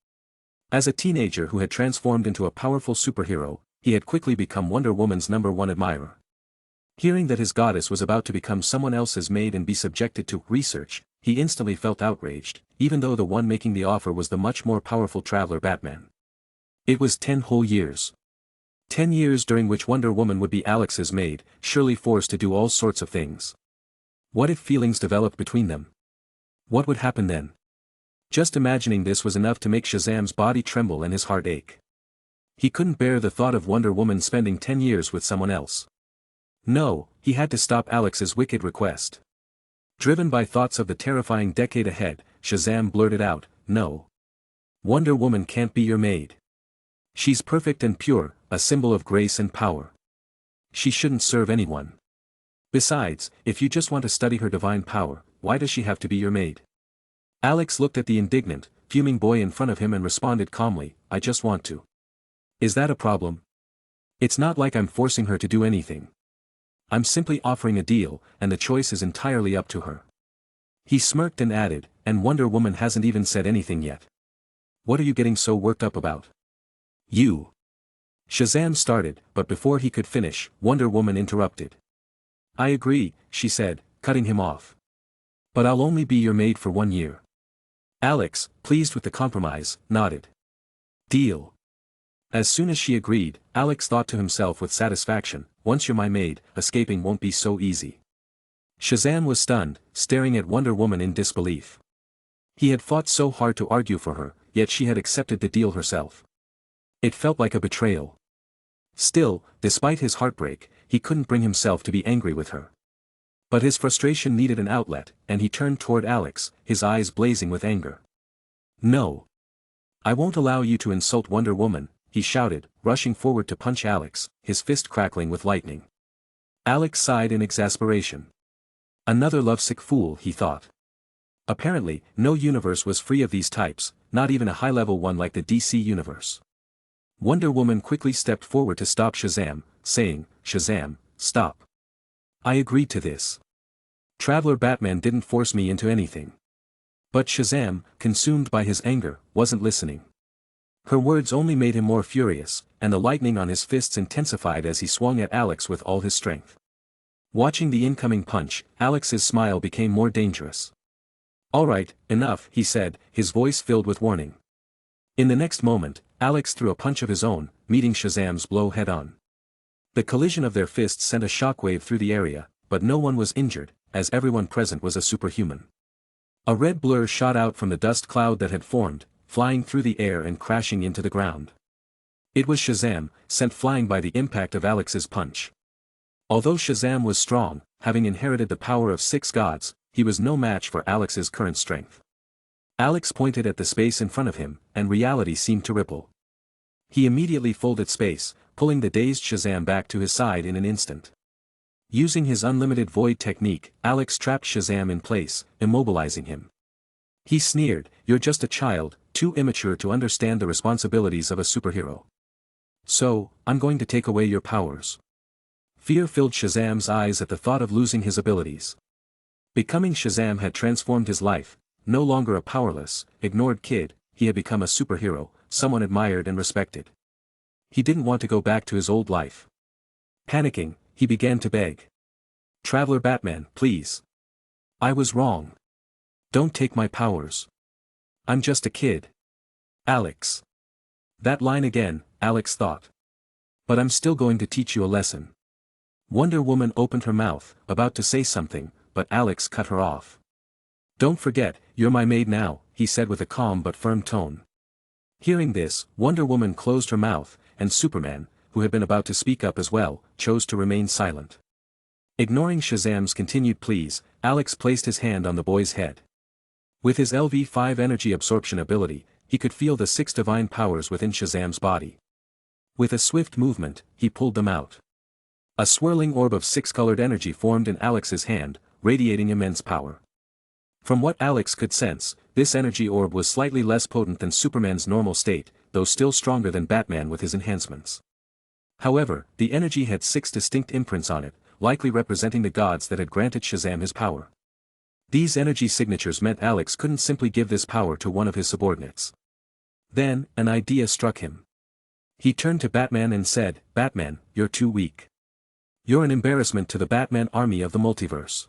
As a teenager who had transformed into a powerful superhero, he had quickly become Wonder Woman's #1 admirer. Hearing that his goddess was about to become someone else's maid and be subjected to research, he instantly felt outraged, even though the one making the offer was the much more powerful Traveler Batman. It was 10 whole years. 10 years during which Wonder Woman would be Alex's maid, surely forced to do all sorts of things. What if feelings developed between them? What would happen then? Just imagining this was enough to make Shazam's body tremble and his heart ache. He couldn't bear the thought of Wonder Woman spending 10 years with someone else. No, he had to stop Alex's wicked request. Driven by thoughts of the terrifying decade ahead, Shazam blurted out, "No. Wonder Woman can't be your maid. She's perfect and pure, a symbol of grace and power. She shouldn't serve anyone. Besides, if you just want to study her divine power, why does she have to be your maid?" Alex looked at the indignant, fuming boy in front of him and responded calmly, "I just want to." "Is that a problem? It's not like I'm forcing her to do anything. I'm simply offering a deal, and the choice is entirely up to her." He smirked and added, "And Wonder Woman hasn't even said anything yet. What are you getting so worked up about?" "You." Shazam started, but before he could finish, Wonder Woman interrupted. "I agree," she said, cutting him off. "But I'll only be your maid for 1 year." Alex, pleased with the compromise, nodded. "Deal." As soon as she agreed, Alex thought to himself with satisfaction, "Once you're my maid, escaping won't be so easy." Shazam was stunned, staring at Wonder Woman in disbelief. He had fought so hard to argue for her, yet she had accepted the deal herself. It felt like a betrayal. Still, despite his heartbreak, he couldn't bring himself to be angry with her. But his frustration needed an outlet, and he turned toward Alex, his eyes blazing with anger. "No. I won't allow you to insult Wonder Woman," he shouted, rushing forward to punch Alex, his fist crackling with lightning. Alex sighed in exasperation. Another lovesick fool, he thought. Apparently, no universe was free of these types, not even a high-level one like the DC universe. Wonder Woman quickly stepped forward to stop Shazam, saying, "Shazam, stop. I agreed to this. Traveler Batman didn't force me into anything." But Shazam, consumed by his anger, wasn't listening. Her words only made him more furious, and the lightning on his fists intensified as he swung at Alex with all his strength. Watching the incoming punch, Alex's smile became more dangerous. "All right, enough," he said, his voice filled with warning. In the next moment, Alex threw a punch of his own, meeting Shazam's blow head-on. The collision of their fists sent a shockwave through the area, but no one was injured, as everyone present was a superhuman. A red blur shot out from the dust cloud that had formed, flying through the air and crashing into the ground. It was Shazam, sent flying by the impact of Alex's punch. Although Shazam was strong, having inherited the power of 6 gods, he was no match for Alex's current strength. Alex pointed at the space in front of him, and reality seemed to ripple. He immediately folded space, pulling the dazed Shazam back to his side in an instant. Using his unlimited void technique, Alex trapped Shazam in place, immobilizing him. He sneered, "You're just a child, too immature to understand the responsibilities of a superhero. So, I'm going to take away your powers." Fear filled Shazam's eyes at the thought of losing his abilities. Becoming Shazam had transformed his life. No longer a powerless, ignored kid, he had become a superhero, someone admired and respected. He didn't want to go back to his old life. Panicking, he began to beg. "Traveler Batman, please. I was wrong. Don't take my powers. I'm just a kid." "Alex." That line again, Alex thought. "But I'm still going to teach you a lesson." Wonder Woman opened her mouth, about to say something, but Alex cut her off. "Don't forget, you're my maid now," he said with a calm but firm tone. Hearing this, Wonder Woman closed her mouth, and Superman, who had been about to speak up as well, chose to remain silent. Ignoring Shazam's continued pleas, Alex placed his hand on the boy's head. With his LV5 energy absorption ability, he could feel the 6 divine powers within Shazam's body. With a swift movement, he pulled them out. A swirling orb of 6-colored energy formed in Alex's hand, radiating immense power. From what Alex could sense, this energy orb was slightly less potent than Superman's normal state, though still stronger than Batman with his enhancements. However, the energy had 6 distinct imprints on it, likely representing the gods that had granted Shazam his power. These energy signatures meant Alex couldn't simply give this power to one of his subordinates. Then, an idea struck him. He turned to Batman and said, "Batman, you're too weak. You're an embarrassment to the Batman army of the multiverse.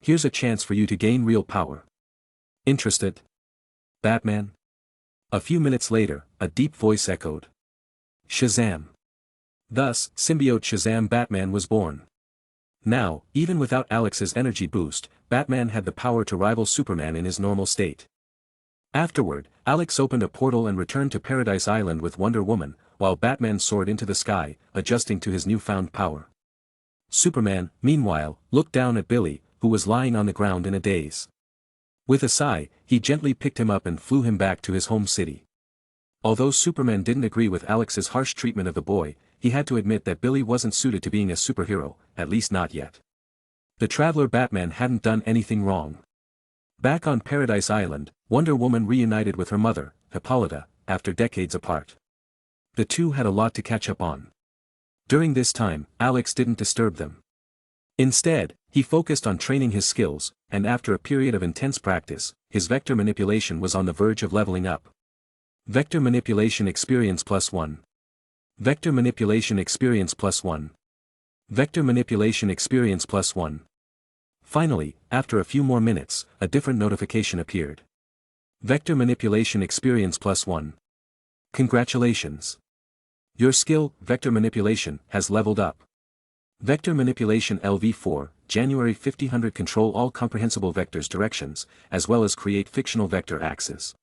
Here's a chance for you to gain real power. Interested, Batman?" A few minutes later, a deep voice echoed. "Shazam." Thus, symbiote Shazam Batman was born. Now, even without Alex's energy boost, Batman had the power to rival Superman in his normal state. Afterward, Alex opened a portal and returned to Paradise Island with Wonder Woman, while Batman soared into the sky, adjusting to his newfound power. Superman, meanwhile, looked down at Billy, who was lying on the ground in a daze. With a sigh, he gently picked him up and flew him back to his home city. Although Superman didn't agree with Alex's harsh treatment of the boy, he had to admit that Billy wasn't suited to being a superhero, at least not yet. The Traveler Batman hadn't done anything wrong. Back on Paradise Island, Wonder Woman reunited with her mother, Hippolyta, after decades apart. The two had a lot to catch up on. During this time, Alex didn't disturb them. Instead, he focused on training his skills, and after a period of intense practice, his vector manipulation was on the verge of leveling up. Vector Manipulation Experience +1. Vector Manipulation Experience +1. Vector Manipulation Experience +1. Finally, after a few more minutes, a different notification appeared. Vector Manipulation Experience +1. Congratulations! Your skill, Vector Manipulation, has leveled up. Vector Manipulation LV4, January 5000 control all comprehensible vectors directions, as well as create fictional vector axes.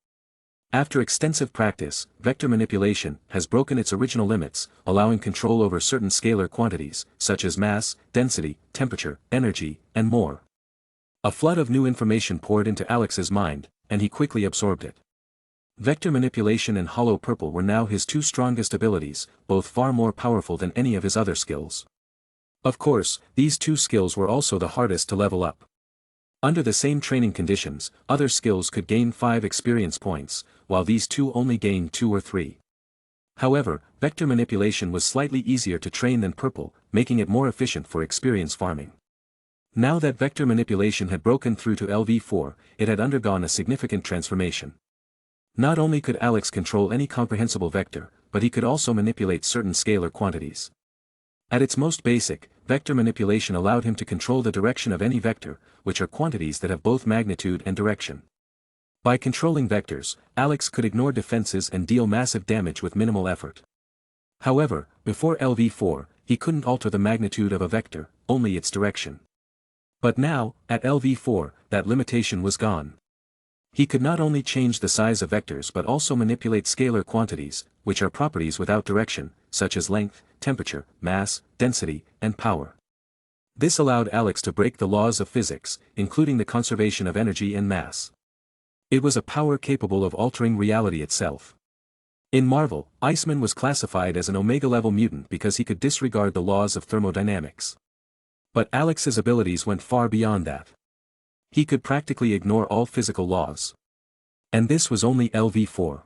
After extensive practice, vector manipulation has broken its original limits, allowing control over certain scalar quantities, such as mass, density, temperature, energy, and more. A flood of new information poured into Alex's mind, and he quickly absorbed it. Vector manipulation and hollow purple were now his two strongest abilities, both far more powerful than any of his other skills. Of course, these two skills were also the hardest to level up. Under the same training conditions, other skills could gain 5 experience points, while these two only gained 2 or 3. However, vector manipulation was slightly easier to train than purple, making it more efficient for experience farming. Now that vector manipulation had broken through to LV4, it had undergone a significant transformation. Not only could Alex control any comprehensible vector, but he could also manipulate certain scalar quantities. At its most basic, vector manipulation allowed him to control the direction of any vector, which are quantities that have both magnitude and direction. By controlling vectors, Alex could ignore defenses and deal massive damage with minimal effort. However, before LV4, he couldn't alter the magnitude of a vector, only its direction. But now, at LV4, that limitation was gone. He could not only change the size of vectors but also manipulate scalar quantities, which are properties without direction, such as length, temperature, mass, density, and power. This allowed Alex to break the laws of physics, including the conservation of energy and mass. It was a power capable of altering reality itself. In Marvel, Iceman was classified as an Omega-level mutant because he could disregard the laws of thermodynamics. But Alex's abilities went far beyond that. He could practically ignore all physical laws. And this was only LV4.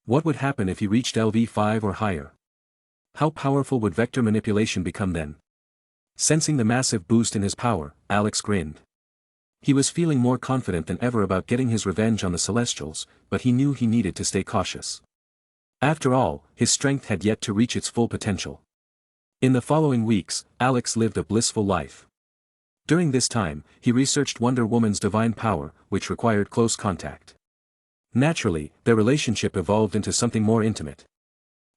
What would happen if he reached LV5 or higher? How powerful would vector manipulation become then? Sensing the massive boost in his power, Alex grinned. He was feeling more confident than ever about getting his revenge on the Celestials, but he knew he needed to stay cautious. After all, his strength had yet to reach its full potential. In the following weeks, Alex lived a blissful life. During this time, he researched Wonder Woman's divine power, which required close contact. Naturally, their relationship evolved into something more intimate.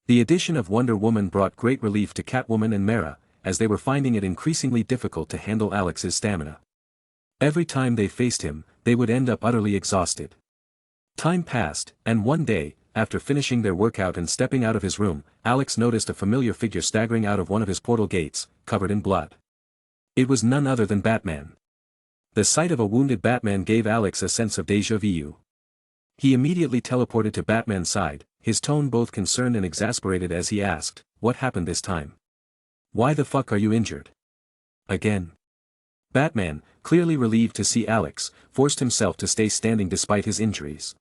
The addition of Wonder Woman brought great relief to Catwoman and Mera, as they were finding it increasingly difficult to handle Alex's stamina. Every time they faced him, they would end up utterly exhausted. Time passed, and one day, after finishing their workout and stepping out of his room, Alex noticed a familiar figure staggering out of one of his portal gates, covered in blood. It was none other than Batman. The sight of a wounded Batman gave Alex a sense of déjà vu. He immediately teleported to Batman's side, his tone both concerned and exasperated as he asked, "What happened this time? Why the fuck are you injured? Again?" Batman, clearly relieved to see Alex, forced himself to stay standing despite his injuries.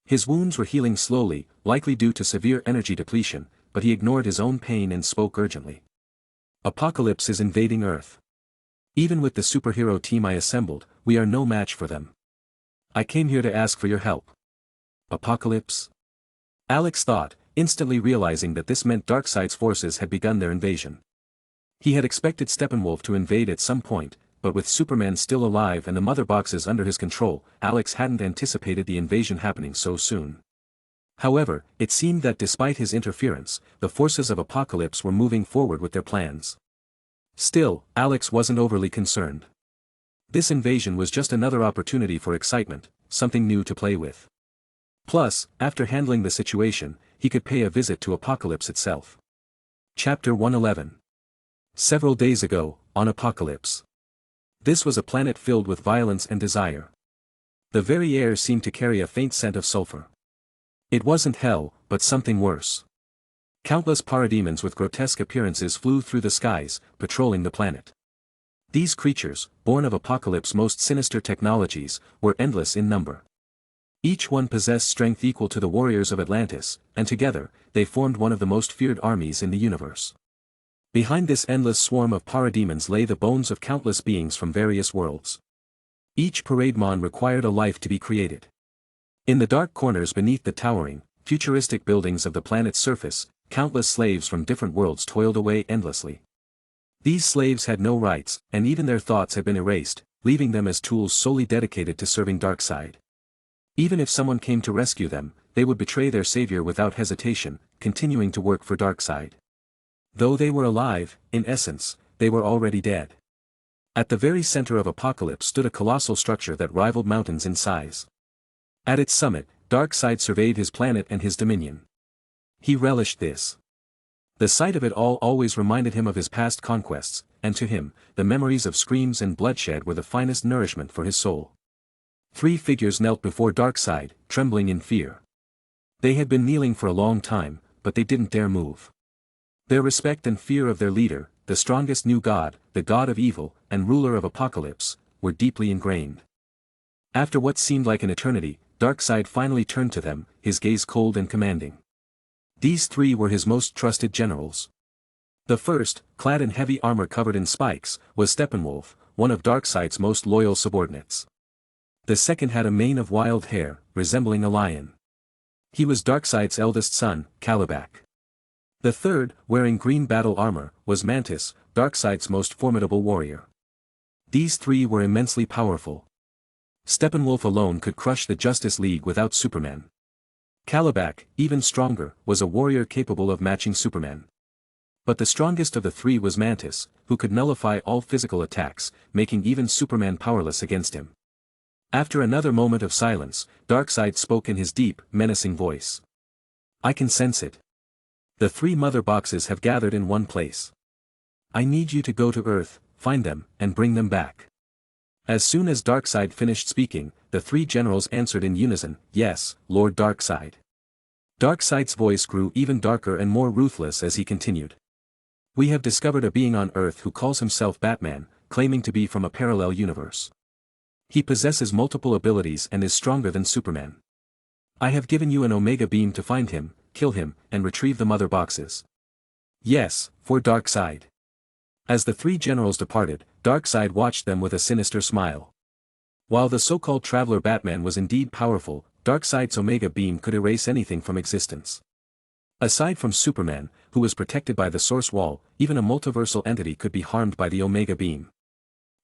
His wounds were healing slowly, likely due to severe energy depletion, but he ignored his own pain and spoke urgently. "Apocalypse is invading Earth. Even with the superhero team I assembled, we are no match for them. I came here to ask for your help." Apocalypse? Alex thought, instantly realizing that this meant Darkseid's forces had begun their invasion. He had expected Steppenwolf to invade at some point, but with Superman still alive and the mother boxes under his control, Alex hadn't anticipated the invasion happening so soon. However, it seemed that despite his interference, the forces of Apocalypse were moving forward with their plans. Still, Alex wasn't overly concerned. This invasion was just another opportunity for excitement, something new to play with. Plus, after handling the situation, he could pay a visit to Apocalypse itself. Chapter 111. Several days ago, on Apocalypse. This was a planet filled with violence and desire. The very air seemed to carry a faint scent of sulfur. It wasn't hell, but something worse. Countless parademons with grotesque appearances flew through the skies, patrolling the planet. These creatures, born of Apocalypse's most sinister technologies, were endless in number. Each one possessed strength equal to the warriors of Atlantis, and together, they formed one of the most feared armies in the universe. Behind this endless swarm of parademons lay the bones of countless beings from various worlds. Each parademon required a life to be created. In the dark corners beneath the towering, futuristic buildings of the planet's surface, countless slaves from different worlds toiled away endlessly. These slaves had no rights, and even their thoughts had been erased, leaving them as tools solely dedicated to serving Darkseid. Even if someone came to rescue them, they would betray their savior without hesitation, continuing to work for Darkseid. Though they were alive, in essence, they were already dead. At the very center of Apocalypse stood a colossal structure that rivaled mountains in size. At its summit, Darkseid surveyed his planet and his dominion. He relished this. The sight of it all always reminded him of his past conquests, and to him, the memories of screams and bloodshed were the finest nourishment for his soul. 3 figures knelt before Darkseid, trembling in fear. They had been kneeling for a long time, but they didn't dare move. Their respect and fear of their leader, the strongest new god, the god of evil, and ruler of Apocalypse, were deeply ingrained. After what seemed like an eternity, Darkseid finally turned to them, his gaze cold and commanding. These 3 were his most trusted generals. The first, clad in heavy armor covered in spikes, was Steppenwolf, one of Darkseid's most loyal subordinates. The second had a mane of wild hair, resembling a lion. He was Darkseid's eldest son, Kalibak. The third, wearing green battle armor, was Mantis, Darkseid's most formidable warrior. These 3 were immensely powerful. Steppenwolf alone could crush the Justice League without Superman. Kalibak, even stronger, was a warrior capable of matching Superman. But the strongest of the 3 was Mantis, who could nullify all physical attacks, making even Superman powerless against him. After another moment of silence, Darkseid spoke in his deep, menacing voice. "I can sense it. The 3 mother boxes have gathered in one place. I need you to go to Earth, find them, and bring them back." As soon as Darkseid finished speaking, the 3 generals answered in unison, "Yes, Lord Darkseid." Darkseid's voice grew even darker and more ruthless as he continued. "We have discovered a being on Earth who calls himself Batman, claiming to be from a parallel universe. He possesses multiple abilities and is stronger than Superman. I have given you an Omega Beam to find him, kill him, and retrieve the mother boxes." "Yes, for Darkseid." As the 3 generals departed, Darkseid watched them with a sinister smile. While the so-called Traveler Batman was indeed powerful, Darkseid's Omega Beam could erase anything from existence. Aside from Superman, who was protected by the Source Wall, even a multiversal entity could be harmed by the Omega Beam.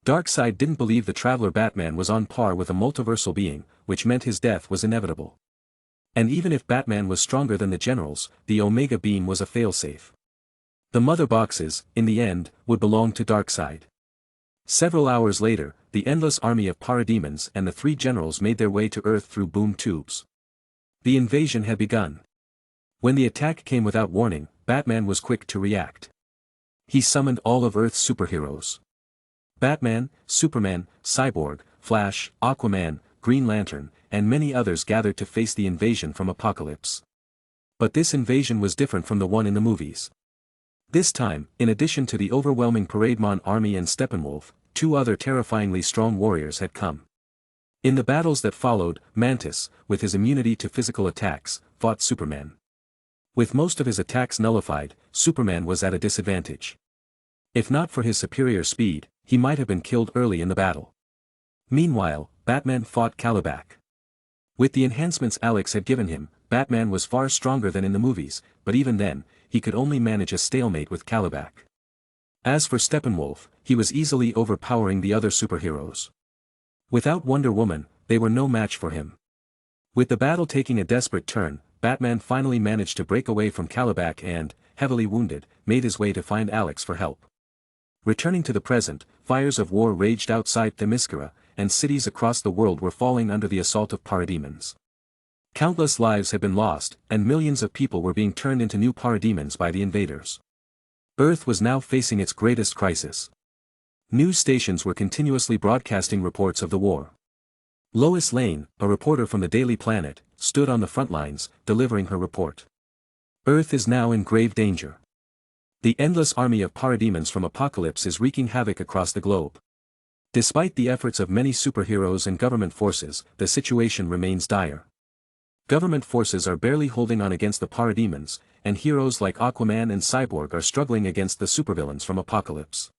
Darkseid didn't believe the Traveler Batman was on par with a multiversal being, which meant his death was inevitable. And even if Batman was stronger than the generals, the Omega Beam was a failsafe. The mother boxes, in the end, would belong to Darkseid. Several hours later, the endless army of parademons and the 3 generals made their way to Earth through boom tubes. The invasion had begun. When the attack came without warning, Batman was quick to react. He summoned all of Earth's superheroes. Batman, Superman, Cyborg, Flash, Aquaman, Green Lantern, and many others gathered to face the invasion from Apocalypse. But this invasion was different from the one in the movies. This time, in addition to the overwhelming Parademon army and Steppenwolf, 2 other terrifyingly strong warriors had come. In the battles that followed, Mantis, with his immunity to physical attacks, fought Superman. With most of his attacks nullified, Superman was at a disadvantage. If not for his superior speed, he might have been killed early in the battle. Meanwhile, Batman fought Kalibak. With the enhancements Alex had given him, Batman was far stronger than in the movies, but even then, he could only manage a stalemate with Kalibak. As for Steppenwolf, he was easily overpowering the other superheroes. Without Wonder Woman, they were no match for him. With the battle taking a desperate turn, Batman finally managed to break away from Calabac and, heavily wounded, made his way to find Alex for help. Returning to the present, fires of war raged outside Themyscira, and cities across the world were falling under the assault of parademons. Countless lives had been lost, and millions of people were being turned into new parademons by the invaders. Earth was now facing its greatest crisis. News stations were continuously broadcasting reports of the war. Lois Lane, a reporter from the Daily Planet, stood on the front lines, delivering her report. Earth is now in grave danger. The endless army of parademons from Apocalypse is wreaking havoc across the globe. Despite the efforts of many superheroes and government forces, the situation remains dire. Government forces are barely holding on against the parademons, and heroes like Aquaman and Cyborg are struggling against the supervillains from Apocalypse.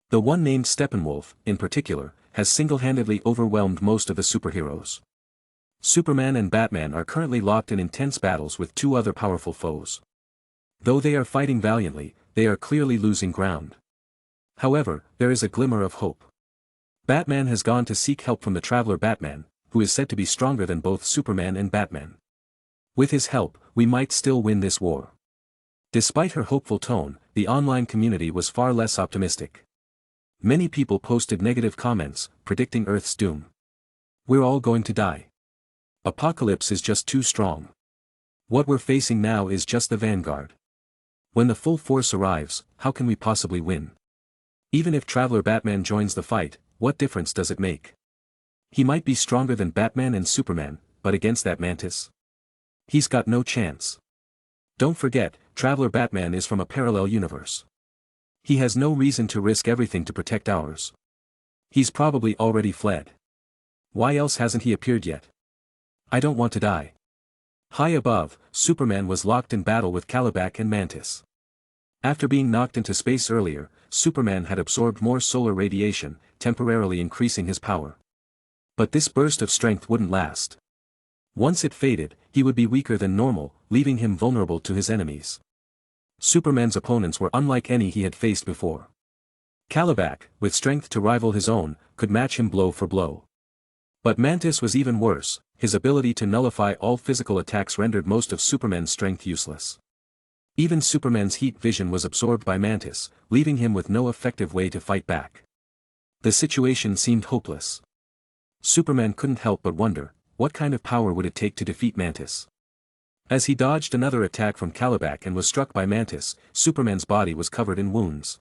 The one named Steppenwolf, in particular, has single-handedly overwhelmed most of the superheroes. Superman and Batman are currently locked in intense battles with two other powerful foes. Though they are fighting valiantly, they are clearly losing ground. However, there is a glimmer of hope. Batman has gone to seek help from the Traveler Batman, who is said to be stronger than both Superman and Batman. With his help, we might still win this war. Despite her hopeful tone, the online community was far less optimistic. Many people posted negative comments, predicting Earth's doom. We're all going to die. Apocalypse is just too strong. What we're facing now is just the vanguard. When the full force arrives, how can we possibly win? Even if Traveler Batman joins the fight, what difference does it make? He might be stronger than Batman and Superman, but against that Mantis? He's got no chance. Don't forget, Traveler Batman is from a parallel universe. He has no reason to risk everything to protect ours. He's probably already fled. Why else hasn't he appeared yet? I don't want to die. High above, Superman was locked in battle with Calabac and Mantis. After being knocked into space earlier, Superman had absorbed more solar radiation, temporarily increasing his power. But this burst of strength wouldn't last. Once it faded, he would be weaker than normal, leaving him vulnerable to his enemies. Superman's opponents were unlike any he had faced before. Calabac, with strength to rival his own, could match him blow for blow. But Mantis was even worse, his ability to nullify all physical attacks rendered most of Superman's strength useless. Even Superman's heat vision was absorbed by Mantis, leaving him with no effective way to fight back. The situation seemed hopeless. Superman couldn't help but wonder, what kind of power would it take to defeat Mantis? As he dodged another attack from Calabac and was struck by Mantis, Superman's body was covered in wounds.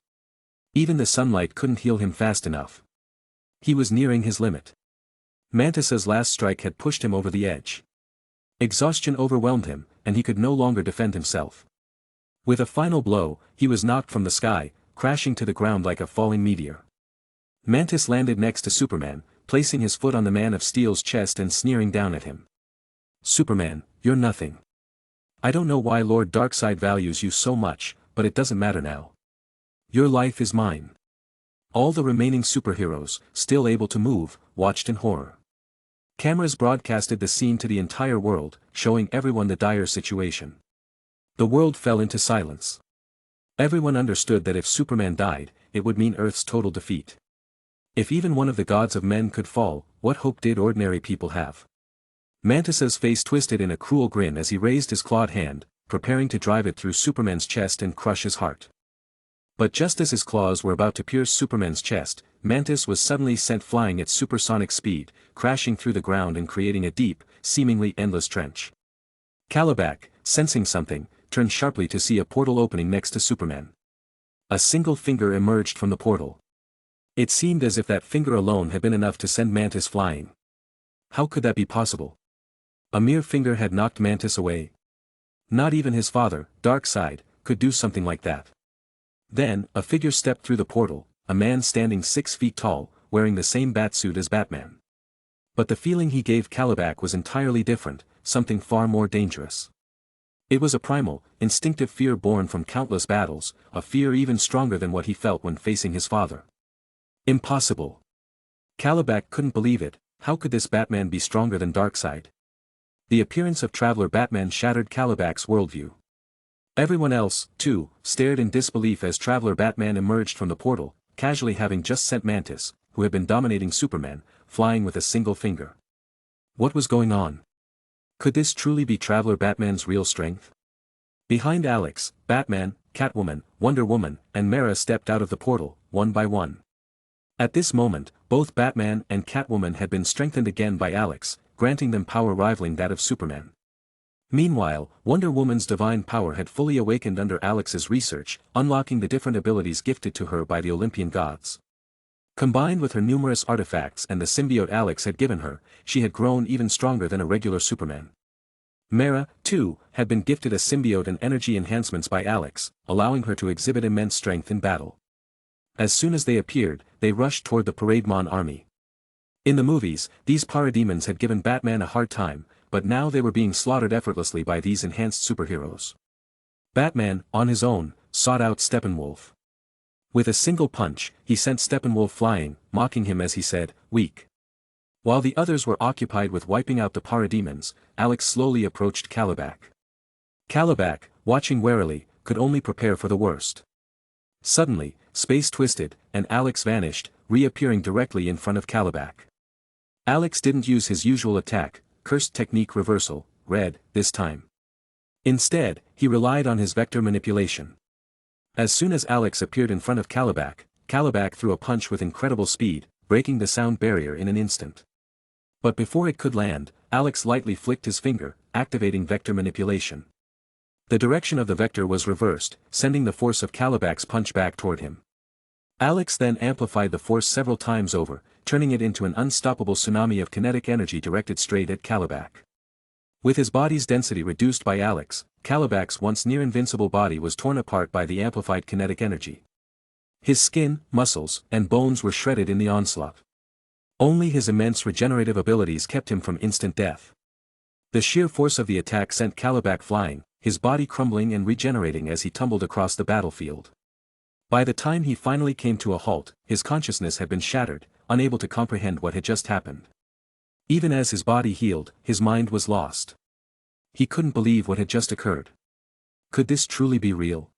Even the sunlight couldn't heal him fast enough. He was nearing his limit. Mantis's last strike had pushed him over the edge. Exhaustion overwhelmed him, and he could no longer defend himself. With a final blow, he was knocked from the sky, crashing to the ground like a falling meteor. Mantis landed next to Superman, placing his foot on the Man of Steel's chest and sneering down at him. Superman, you're nothing. I don't know why Lord Darkseid values you so much, but it doesn't matter now. Your life is mine. All the remaining superheroes, still able to move, watched in horror. Cameras broadcasted the scene to the entire world, showing everyone the dire situation. The world fell into silence. Everyone understood that if Superman died, it would mean Earth's total defeat. If even one of the gods of men could fall, what hope did ordinary people have? Mantis's face twisted in a cruel grin as he raised his clawed hand, preparing to drive it through Superman's chest and crush his heart. But just as his claws were about to pierce Superman's chest, Mantis was suddenly sent flying at supersonic speed, crashing through the ground and creating a deep, seemingly endless trench. Calabac, sensing something, turned sharply to see a portal opening next to Superman. A single finger emerged from the portal. It seemed as if that finger alone had been enough to send Mantis flying. How could that be possible? A mere finger had knocked Mantis away. Not even his father, Darkseid, could do something like that. Then, a figure stepped through the portal, a man standing 6 feet tall, wearing the same batsuit as Batman. But the feeling he gave Calabac was entirely different, something far more dangerous. It was a primal, instinctive fear born from countless battles, a fear even stronger than what he felt when facing his father. Impossible. Calabac couldn't believe it. How could this Batman be stronger than Darkseid? The appearance of Traveler Batman shattered Calabac's worldview. Everyone else, too, stared in disbelief as Traveler Batman emerged from the portal, casually having just sent Mantis, who had been dominating Superman, flying with a single finger. What was going on? Could this truly be Traveler Batman's real strength? Behind Alex, Batman, Catwoman, Wonder Woman, and Mera stepped out of the portal, one by one. At this moment, both Batman and Catwoman had been strengthened again by Alex, granting them power rivaling that of Superman. Meanwhile, Wonder Woman's divine power had fully awakened under Alex's research, unlocking the different abilities gifted to her by the Olympian gods. Combined with her numerous artifacts and the symbiote Alex had given her, she had grown even stronger than a regular Superman. Mera, too, had been gifted a symbiote and energy enhancements by Alex, allowing her to exhibit immense strength in battle. As soon as they appeared, they rushed toward the Parademon army. In the movies, these parademons had given Batman a hard time, but now they were being slaughtered effortlessly by these enhanced superheroes. Batman, on his own, sought out Steppenwolf. With a single punch, he sent Steppenwolf flying, mocking him as he said, "Weak." While the others were occupied with wiping out the parademons, Alex slowly approached Kalibak. Kalibak, watching warily, could only prepare for the worst. Suddenly, space twisted, and Alex vanished, reappearing directly in front of Kalibak. Alex didn't use his usual attack, Cursed Technique Reversal, Red, this time. Instead, he relied on his vector manipulation. As soon as Alex appeared in front of Kalibak, Kalibak threw a punch with incredible speed, breaking the sound barrier in an instant. But before it could land, Alex lightly flicked his finger, activating vector manipulation. The direction of the vector was reversed, sending the force of Kalibak's punch back toward him. Alex then amplified the force several times over, turning it into an unstoppable tsunami of kinetic energy directed straight at Kalibak. With his body's density reduced by Alex, Kalibak's once near-invincible body was torn apart by the amplified kinetic energy. His skin, muscles, and bones were shredded in the onslaught. Only his immense regenerative abilities kept him from instant death. The sheer force of the attack sent Kalibak flying, his body crumbling and regenerating as he tumbled across the battlefield. By the time he finally came to a halt, his consciousness had been shattered, unable to comprehend what had just happened. Even as his body healed, his mind was lost. He couldn't believe what had just occurred. Could this truly be real?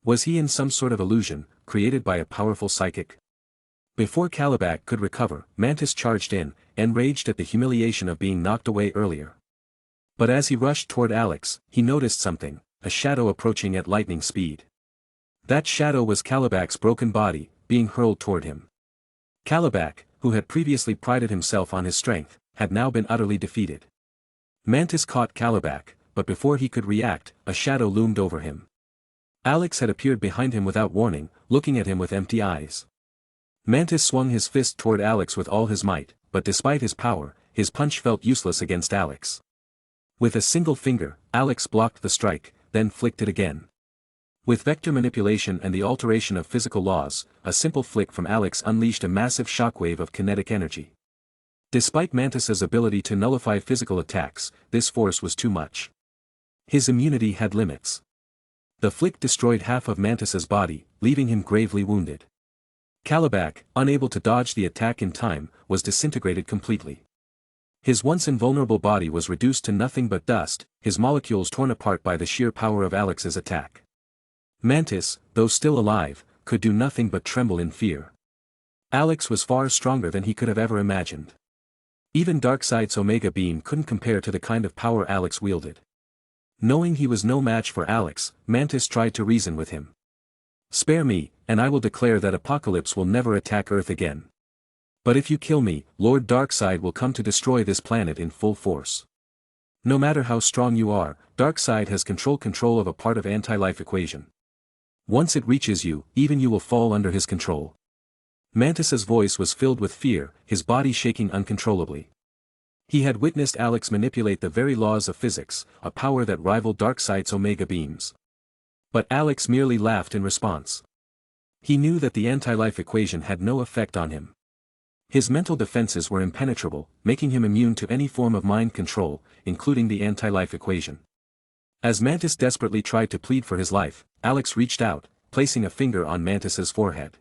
Was he in some sort of illusion, created by a powerful psychic? Before Kalibak could recover, Mantis charged in, enraged at the humiliation of being knocked away earlier. But as he rushed toward Alex, he noticed something, a shadow approaching at lightning speed. That shadow was Kalibak's broken body, being hurled toward him. Kalibak, who had previously prided himself on his strength, had now been utterly defeated. Mantis caught Kalibak, but before he could react, a shadow loomed over him. Alex had appeared behind him without warning, looking at him with empty eyes. Mantis swung his fist toward Alex with all his might, but despite his power, his punch felt useless against Alex. With a single finger, Alex blocked the strike, then flicked it again. With vector manipulation and the alteration of physical laws, a simple flick from Alex unleashed a massive shockwave of kinetic energy. Despite Mantis's ability to nullify physical attacks, this force was too much. His immunity had limits. The flick destroyed half of Mantis's body, leaving him gravely wounded. Kalibak, unable to dodge the attack in time, was disintegrated completely. His once invulnerable body was reduced to nothing but dust, his molecules torn apart by the sheer power of Alex's attack. Mantis, though still alive, could do nothing but tremble in fear. Alex was far stronger than he could have ever imagined. Even Darkseid's Omega Beam couldn't compare to the kind of power Alex wielded. Knowing he was no match for Alex, Mantis tried to reason with him. "Spare me, and I will declare that Apocalypse will never attack Earth again. But if you kill me, Lord Darkseid will come to destroy this planet in full force. No matter how strong you are, Darkseid has control of a part of anti-life equation. Once it reaches you, even you will fall under his control." Mantis's voice was filled with fear, his body shaking uncontrollably. He had witnessed Alex manipulate the very laws of physics, a power that rivaled Darkseid's Omega Beams. But Alex merely laughed in response. He knew that the anti-life equation had no effect on him. His mental defenses were impenetrable, making him immune to any form of mind control, including the anti-life equation. As Mantis desperately tried to plead for his life, Alex reached out, placing a finger on Mantis's forehead.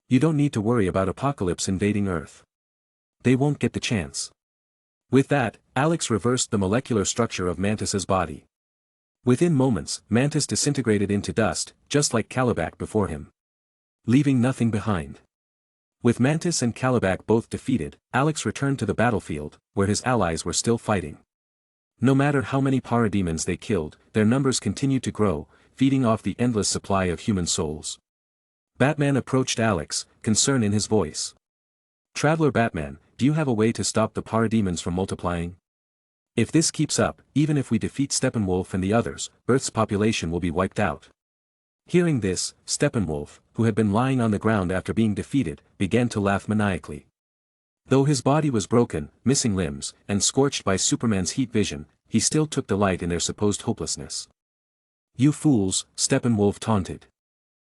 "You don't need to worry about Apocalypse invading Earth. They won't get the chance." With that, Alex reversed the molecular structure of Mantis's body. Within moments, Mantis disintegrated into dust, just like Kalibak before him. Leaving nothing behind. With Mantis and Kalibak both defeated, Alex returned to the battlefield, where his allies were still fighting. No matter how many parademons they killed, their numbers continued to grow, feeding off the endless supply of human souls. Batman approached Alex, concern in his voice. "Traveler Batman, do you have a way to stop the parademons from multiplying? If this keeps up, even if we defeat Steppenwolf and the others, Earth's population will be wiped out." Hearing this, Steppenwolf, who had been lying on the ground after being defeated, began to laugh maniacally. Though his body was broken, missing limbs, and scorched by Superman's heat vision, he still took delight in their supposed hopelessness. "You fools," Steppenwolf taunted.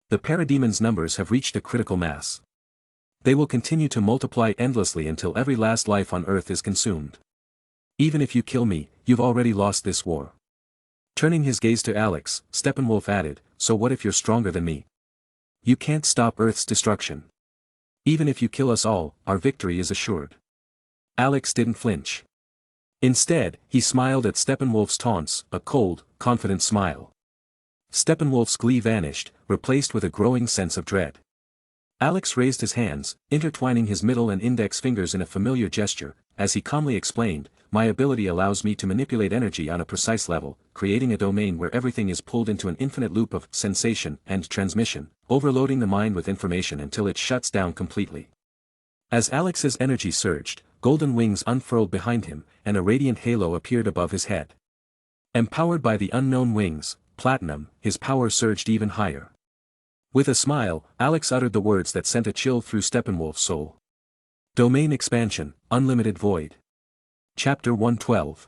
"The parademons' numbers have reached a critical mass. They will continue to multiply endlessly until every last life on Earth is consumed. Even if you kill me, you've already lost this war." Turning his gaze to Alex, Steppenwolf added, "So what if you're stronger than me? You can't stop Earth's destruction. Even if you kill us all, our victory is assured." Alex didn't flinch. Instead, he smiled at Steppenwolf's taunts, a cold, confident smile. Steppenwolf's glee vanished, replaced with a growing sense of dread. Alex raised his hands, intertwining his middle and index fingers in a familiar gesture, as he calmly explained, "My ability allows me to manipulate energy on a precise level, creating a domain where everything is pulled into an infinite loop of sensation and transmission, overloading the mind with information until it shuts down completely." As Alex's energy surged, golden wings unfurled behind him, and a radiant halo appeared above his head. Empowered by the unknown wings, Platinum, his power surged even higher. With a smile, Alex uttered the words that sent a chill through Steppenwolf's soul. Domain Expansion, Unlimited Void. Chapter 112.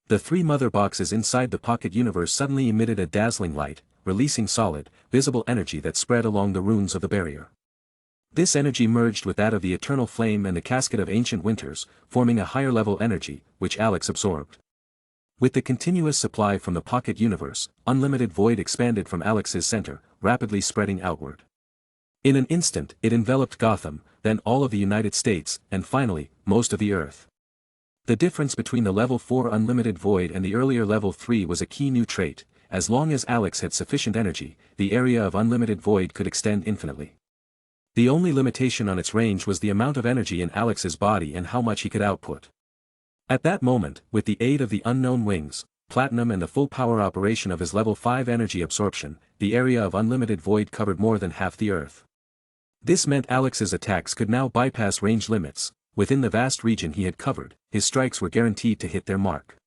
The three mother boxes inside the pocket universe suddenly emitted a dazzling light, releasing solid, visible energy that spread along the runes of the barrier. This energy merged with that of the eternal flame and the casket of ancient winters, forming a higher-level energy, which Alex absorbed. With the continuous supply from the pocket universe, unlimited void expanded from Alex's center, rapidly spreading outward. In an instant, it enveloped Gotham, then all of the United States, and finally, most of the Earth. The difference between the level 4 unlimited void and the earlier level 3 was a key new trait. As long as Alex had sufficient energy, the area of unlimited void could extend infinitely. The only limitation on its range was the amount of energy in Alex's body and how much he could output. At that moment, with the aid of the unknown wings, Platinum and the full power operation of his level 5 energy absorption, the area of unlimited void covered more than half the Earth. This meant Alex's attacks could now bypass range limits. Within the vast region he had covered, his strikes were guaranteed to hit their mark.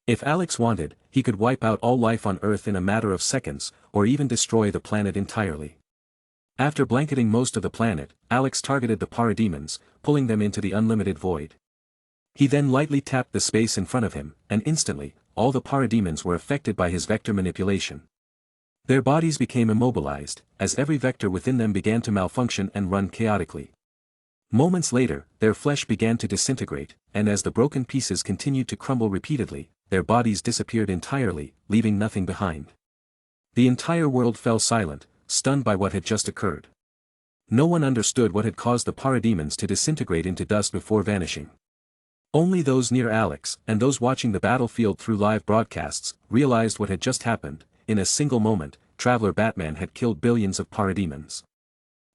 If Alex wanted, he could wipe out all life on Earth in a matter of seconds, or even destroy the planet entirely. After blanketing most of the planet, Alex targeted the parademons, pulling them into the unlimited void. He then lightly tapped the space in front of him, and instantly, all the parademons were affected by his vector manipulation. Their bodies became immobilized, as every vector within them began to malfunction and run chaotically. Moments later, their flesh began to disintegrate, and as the broken pieces continued to crumble repeatedly, their bodies disappeared entirely, leaving nothing behind. The entire world fell silent, stunned by what had just occurred. No one understood what had caused the parademons to disintegrate into dust before vanishing. Only those near Alex, and those watching the battlefield through live broadcasts, realized what had just happened. In a single moment, Traveler Batman had killed billions of parademons.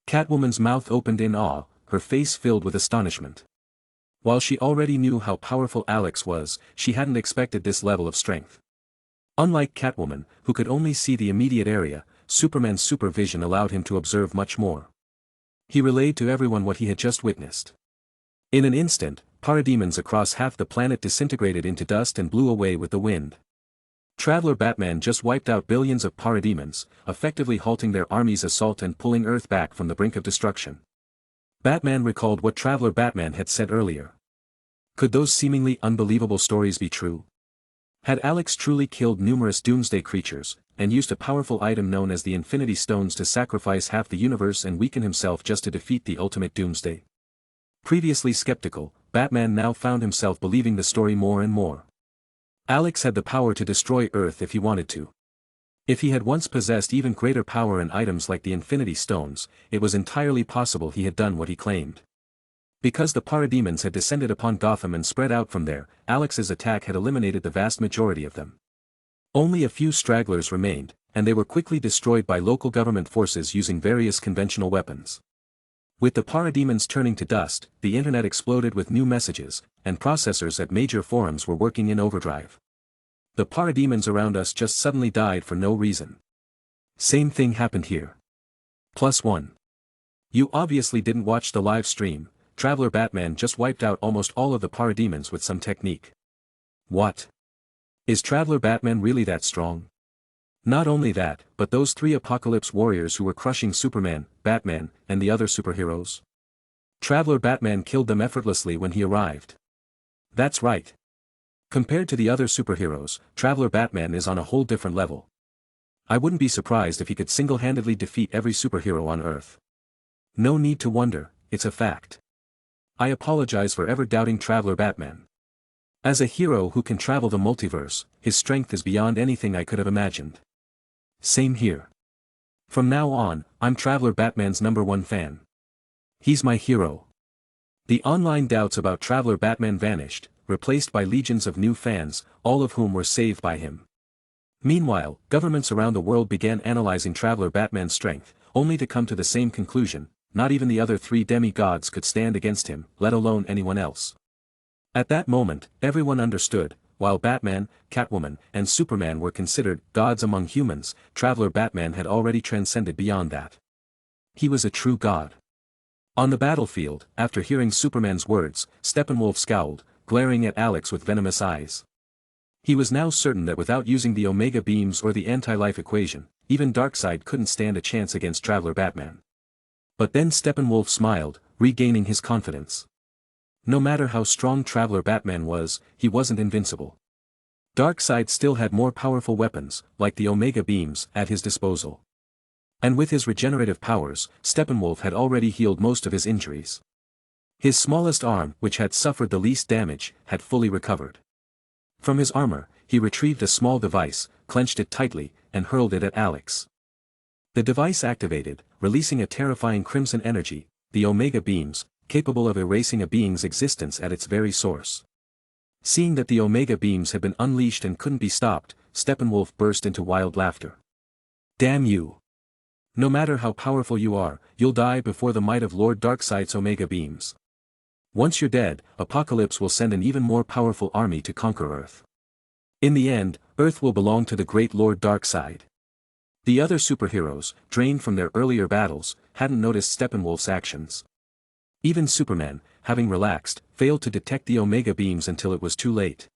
Catwoman's mouth opened in awe, her face filled with astonishment. While she already knew how powerful Alex was, she hadn't expected this level of strength. Unlike Catwoman, who could only see the immediate area, Superman's supervision allowed him to observe much more. He relayed to everyone what he had just witnessed. In an instant, parademons across half the planet disintegrated into dust and blew away with the wind. Traveler Batman just wiped out billions of parademons, effectively halting their army's assault and pulling Earth back from the brink of destruction. Batman recalled what Traveler Batman had said earlier. Could those seemingly unbelievable stories be true? Had Alex truly killed numerous doomsday creatures, and used a powerful item known as the Infinity Stones to sacrifice half the universe and weaken himself just to defeat the ultimate doomsday? Previously skeptical, Batman now found himself believing the story more and more. Alex had the power to destroy Earth if he wanted to. If he had once possessed even greater power and items like the Infinity Stones, it was entirely possible he had done what he claimed. Because the parademons had descended upon Gotham and spread out from there, Alex's attack had eliminated the vast majority of them. Only a few stragglers remained, and they were quickly destroyed by local government forces using various conventional weapons. With the parademons turning to dust, the internet exploded with new messages, and processors at major forums were working in overdrive. The parademons around us just suddenly died for no reason. Same thing happened here. +1. You obviously didn't watch the live stream. Traveler Batman just wiped out almost all of the parademons with some technique. What? Is Traveler Batman really that strong? Not only that, but those 3 Apocalypse warriors who were crushing Superman, Batman, and the other superheroes? Traveler Batman killed them effortlessly when he arrived. That's right. Compared to the other superheroes, Traveler Batman is on a whole different level. I wouldn't be surprised if he could single-handedly defeat every superhero on Earth. No need to wonder, it's a fact. I apologize for ever doubting Traveler Batman. As a hero who can travel the multiverse, his strength is beyond anything I could have imagined. Same here. From now on, I'm Traveler Batman's #1 fan. He's my hero. The online doubts about Traveler Batman vanished, replaced by legions of new fans, all of whom were saved by him. Meanwhile, governments around the world began analyzing Traveler Batman's strength, only to come to the same conclusion: not even the other 3 demigods could stand against him, let alone anyone else. At that moment, everyone understood. While Batman, Catwoman, and Superman were considered gods among humans, Traveler Batman had already transcended beyond that. He was a true god. On the battlefield, after hearing Superman's words, Steppenwolf scowled, glaring at Alex with venomous eyes. He was now certain that without using the Omega Beams or the anti-life equation, even Darkseid couldn't stand a chance against Traveler Batman. But then Steppenwolf smiled, regaining his confidence. No matter how strong Traveler Batman was, he wasn't invincible. Darkseid still had more powerful weapons, like the Omega Beams, at his disposal. And with his regenerative powers, Steppenwolf had already healed most of his injuries. His smallest arm, which had suffered the least damage, had fully recovered. From his armor, he retrieved a small device, clenched it tightly, and hurled it at Alex. The device activated, releasing a terrifying crimson energy, the Omega Beams, capable of erasing a being's existence at its very source. Seeing that the Omega Beams had been unleashed and couldn't be stopped, Steppenwolf burst into wild laughter. Damn you! No matter how powerful you are, you'll die before the might of Lord Darkseid's Omega Beams. Once you're dead, Apocalypse will send an even more powerful army to conquer Earth. In the end, Earth will belong to the great Lord Darkseid. The other superheroes, drained from their earlier battles, hadn't noticed Steppenwolf's actions. Even Superman, having relaxed, failed to detect the Omega Beams until it was too late.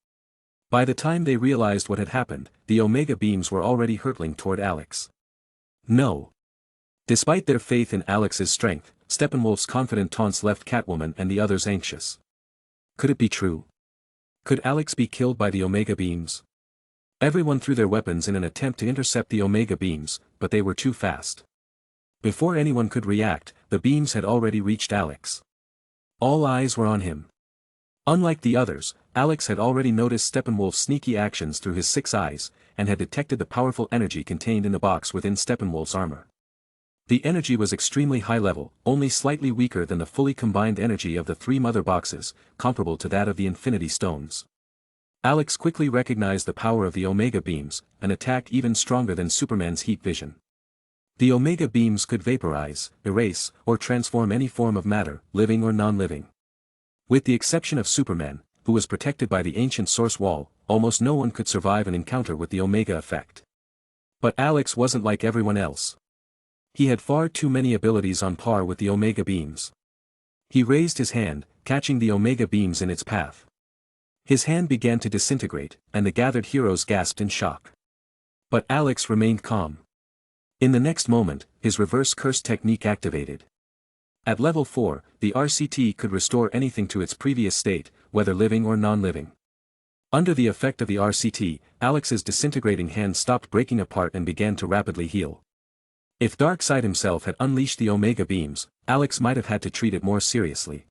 By the time they realized what had happened, the Omega Beams were already hurtling toward Alex. No. Despite their faith in Alex's strength, Steppenwolf's confident taunts left Catwoman and the others anxious. Could it be true? Could Alex be killed by the Omega Beams? Everyone threw their weapons in an attempt to intercept the Omega Beams, but they were too fast. Before anyone could react, the beams had already reached Alex. All eyes were on him. Unlike the others, Alex had already noticed Steppenwolf's sneaky actions through his 6 eyes, and had detected the powerful energy contained in the box within Steppenwolf's armor. The energy was extremely high level, only slightly weaker than the fully combined energy of the 3 mother boxes, comparable to that of the Infinity Stones. Alex quickly recognized the power of the Omega Beams, an attack even stronger than Superman's heat vision. The Omega Beams could vaporize, erase, or transform any form of matter, living or non-living. With the exception of Superman, who was protected by the ancient source wall, almost no one could survive an encounter with the Omega effect. But Alex wasn't like everyone else. He had far too many abilities on par with the Omega Beams. He raised his hand, catching the Omega Beams in its path. His hand began to disintegrate, and the gathered heroes gasped in shock. But Alex remained calm. In the next moment, his reverse curse technique activated. At level 4, the RCT could restore anything to its previous state, whether living or non-living. Under the effect of the RCT, Alex's disintegrating hand stopped breaking apart and began to rapidly heal. If Darkseid himself had unleashed the Omega Beams, Alex might have had to treat it more seriously.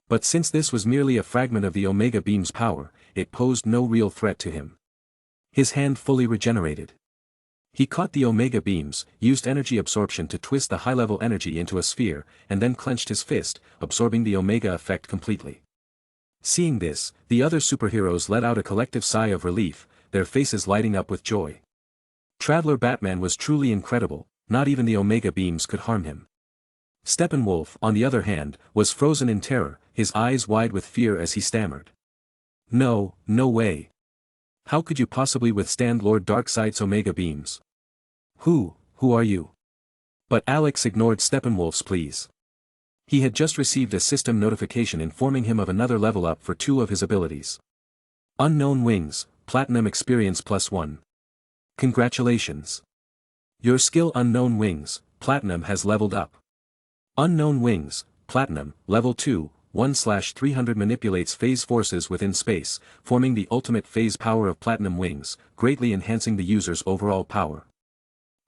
But since this was merely a fragment of the Omega Beam's power, it posed no real threat to him. His hand fully regenerated. He caught the Omega Beams, used energy absorption to twist the high-level energy into a sphere, and then clenched his fist, absorbing the Omega effect completely. Seeing this, the other superheroes let out a collective sigh of relief, their faces lighting up with joy. Traveler Batman was truly incredible, not even the Omega Beams could harm him. Steppenwolf, on the other hand, was frozen in terror, his eyes wide with fear as he stammered. No, no way. How could you possibly withstand Lord Darkseid's Omega beams? Who are you? But Alex ignored Steppenwolf's pleas. He had just received a system notification informing him of another level up for 2 of his abilities. Unknown Wings, Platinum Experience +1. Congratulations. Your skill Unknown Wings, Platinum has leveled up. Unknown Wings, Platinum, Level 2, 1/300 manipulates phase forces within space, forming the ultimate phase power of Platinum Wings, greatly enhancing the user's overall power.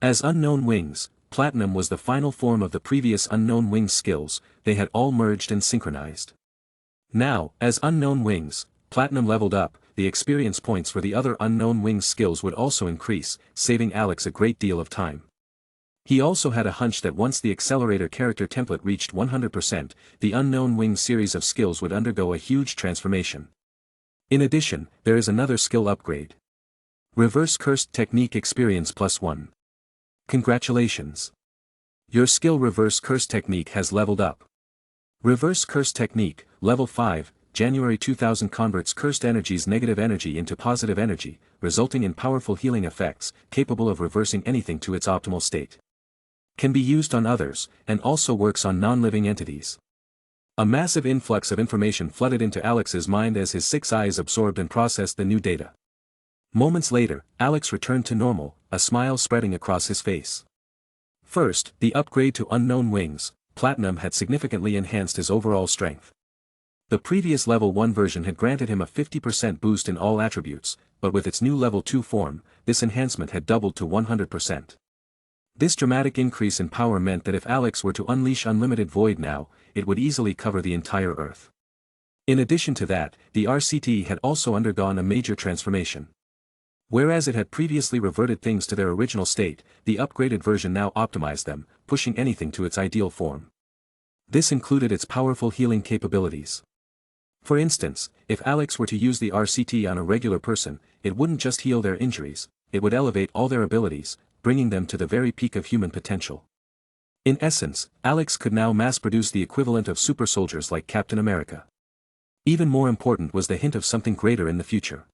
As Unknown Wings, Platinum was the final form of the previous Unknown Wings skills, they had all merged and synchronized. Now, as Unknown Wings, Platinum leveled up, the experience points for the other Unknown Wings skills would also increase, saving Alex a great deal of time. He also had a hunch that once the accelerator character template reached 100%, the Unknown Wings series of skills would undergo a huge transformation. In addition, there is another skill upgrade. Reverse Cursed Technique Experience +1. Congratulations. Your skill Reverse Curse Technique has leveled up. Reverse Curse Technique, Level 5, January 2000 converts cursed energy's negative energy into positive energy, resulting in powerful healing effects, capable of reversing anything to its optimal state. Can be used on others, and also works on non-living entities. A massive influx of information flooded into Alex's mind as his 6 eyes absorbed and processed the new data. Moments later, Alex returned to normal, a smile spreading across his face. First, the upgrade to Unknown Wings, Platinum had significantly enhanced his overall strength. The previous Level 1 version had granted him a 50% boost in all attributes, but with its new Level 2 form, this enhancement had doubled to 100%. This dramatic increase in power meant that if Alex were to unleash Unlimited Void now, it would easily cover the entire Earth. In addition to that, the RCT had also undergone a major transformation. Whereas it had previously reverted things to their original state, the upgraded version now optimized them, pushing anything to its ideal form. This included its powerful healing capabilities. For instance, if Alex were to use the RCT on a regular person, it wouldn't just heal their injuries, it would elevate all their abilities, bringing them to the very peak of human potential. In essence, Alex could now mass-produce the equivalent of super soldiers like Captain America. Even more important was the hint of something greater in the future.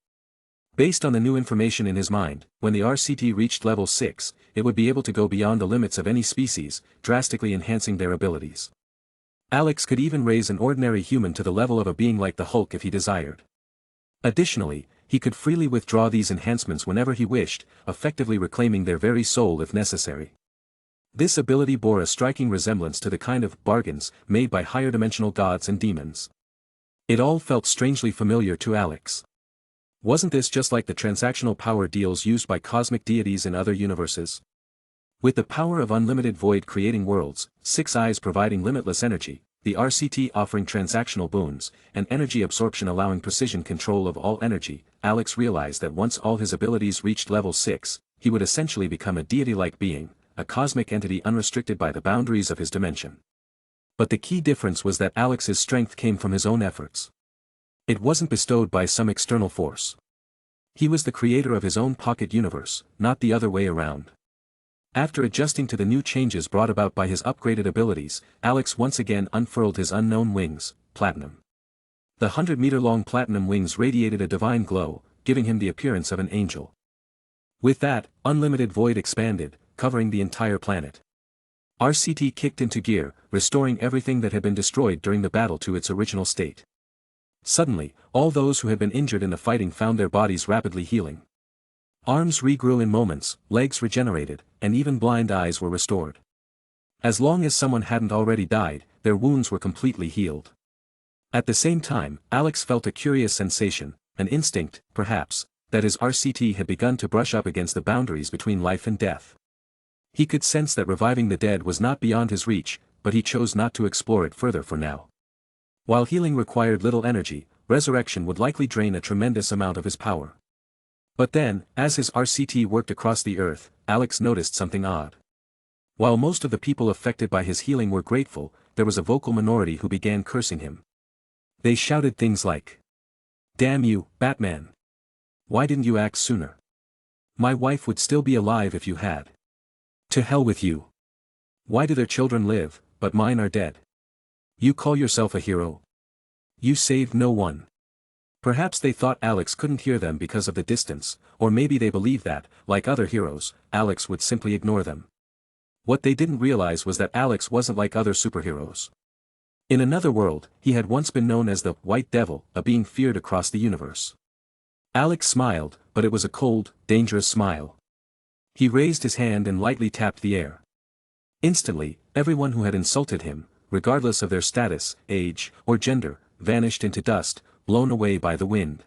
Based on the new information in his mind, when the RCT reached level 6, it would be able to go beyond the limits of any species, drastically enhancing their abilities. Alex could even raise an ordinary human to the level of a being like the Hulk if he desired. Additionally, he could freely withdraw these enhancements whenever he wished, effectively reclaiming their very soul if necessary. This ability bore a striking resemblance to the kind of bargains made by higher-dimensional gods and demons. It all felt strangely familiar to Alex. Wasn't this just like the transactional power deals used by cosmic deities in other universes? With the power of Unlimited Void creating worlds, 6 eyes providing limitless energy, the RCT offering transactional boons, and energy absorption allowing precision control of all energy, Alex realized that once all his abilities reached level 6, he would essentially become a deity-like being, a cosmic entity unrestricted by the boundaries of his dimension. But the key difference was that Alex's strength came from his own efforts. It wasn't bestowed by some external force. He was the creator of his own pocket universe, not the other way around. After adjusting to the new changes brought about by his upgraded abilities, Alex once again unfurled his Unknown Wings, Platinum. The 100-meter-long Platinum wings radiated a divine glow, giving him the appearance of an angel. With that, Unlimited Void expanded, covering the entire planet. RCT kicked into gear, restoring everything that had been destroyed during the battle to its original state. Suddenly, all those who had been injured in the fighting found their bodies rapidly healing. Arms regrew in moments, legs regenerated, and even blind eyes were restored. As long as someone hadn't already died, their wounds were completely healed. At the same time, Alex felt a curious sensation, an instinct, perhaps, that his RCT had begun to brush up against the boundaries between life and death. He could sense that reviving the dead was not beyond his reach, but he chose not to explore it further for now. While healing required little energy, resurrection would likely drain a tremendous amount of his power. But then, as his RCT worked across the earth, Alex noticed something odd. While most of the people affected by his healing were grateful, there was a vocal minority who began cursing him. They shouted things like, "Damn you, Batman! Why didn't you act sooner? My wife would still be alive if you had. To hell with you! Why do their children live, but mine are dead? You call yourself a hero? You saved no one. Perhaps they thought Alex couldn't hear them because of the distance, or maybe they believed that, like other heroes, Alex would simply ignore them. What they didn't realize was that Alex wasn't like other superheroes. In another world, he had once been known as the White Devil, a being feared across the universe. Alex smiled, but it was a cold, dangerous smile. He raised his hand and lightly tapped the air. Instantly, everyone who had insulted him, regardless of their status, age, or gender, vanished into dust, blown away by the wind.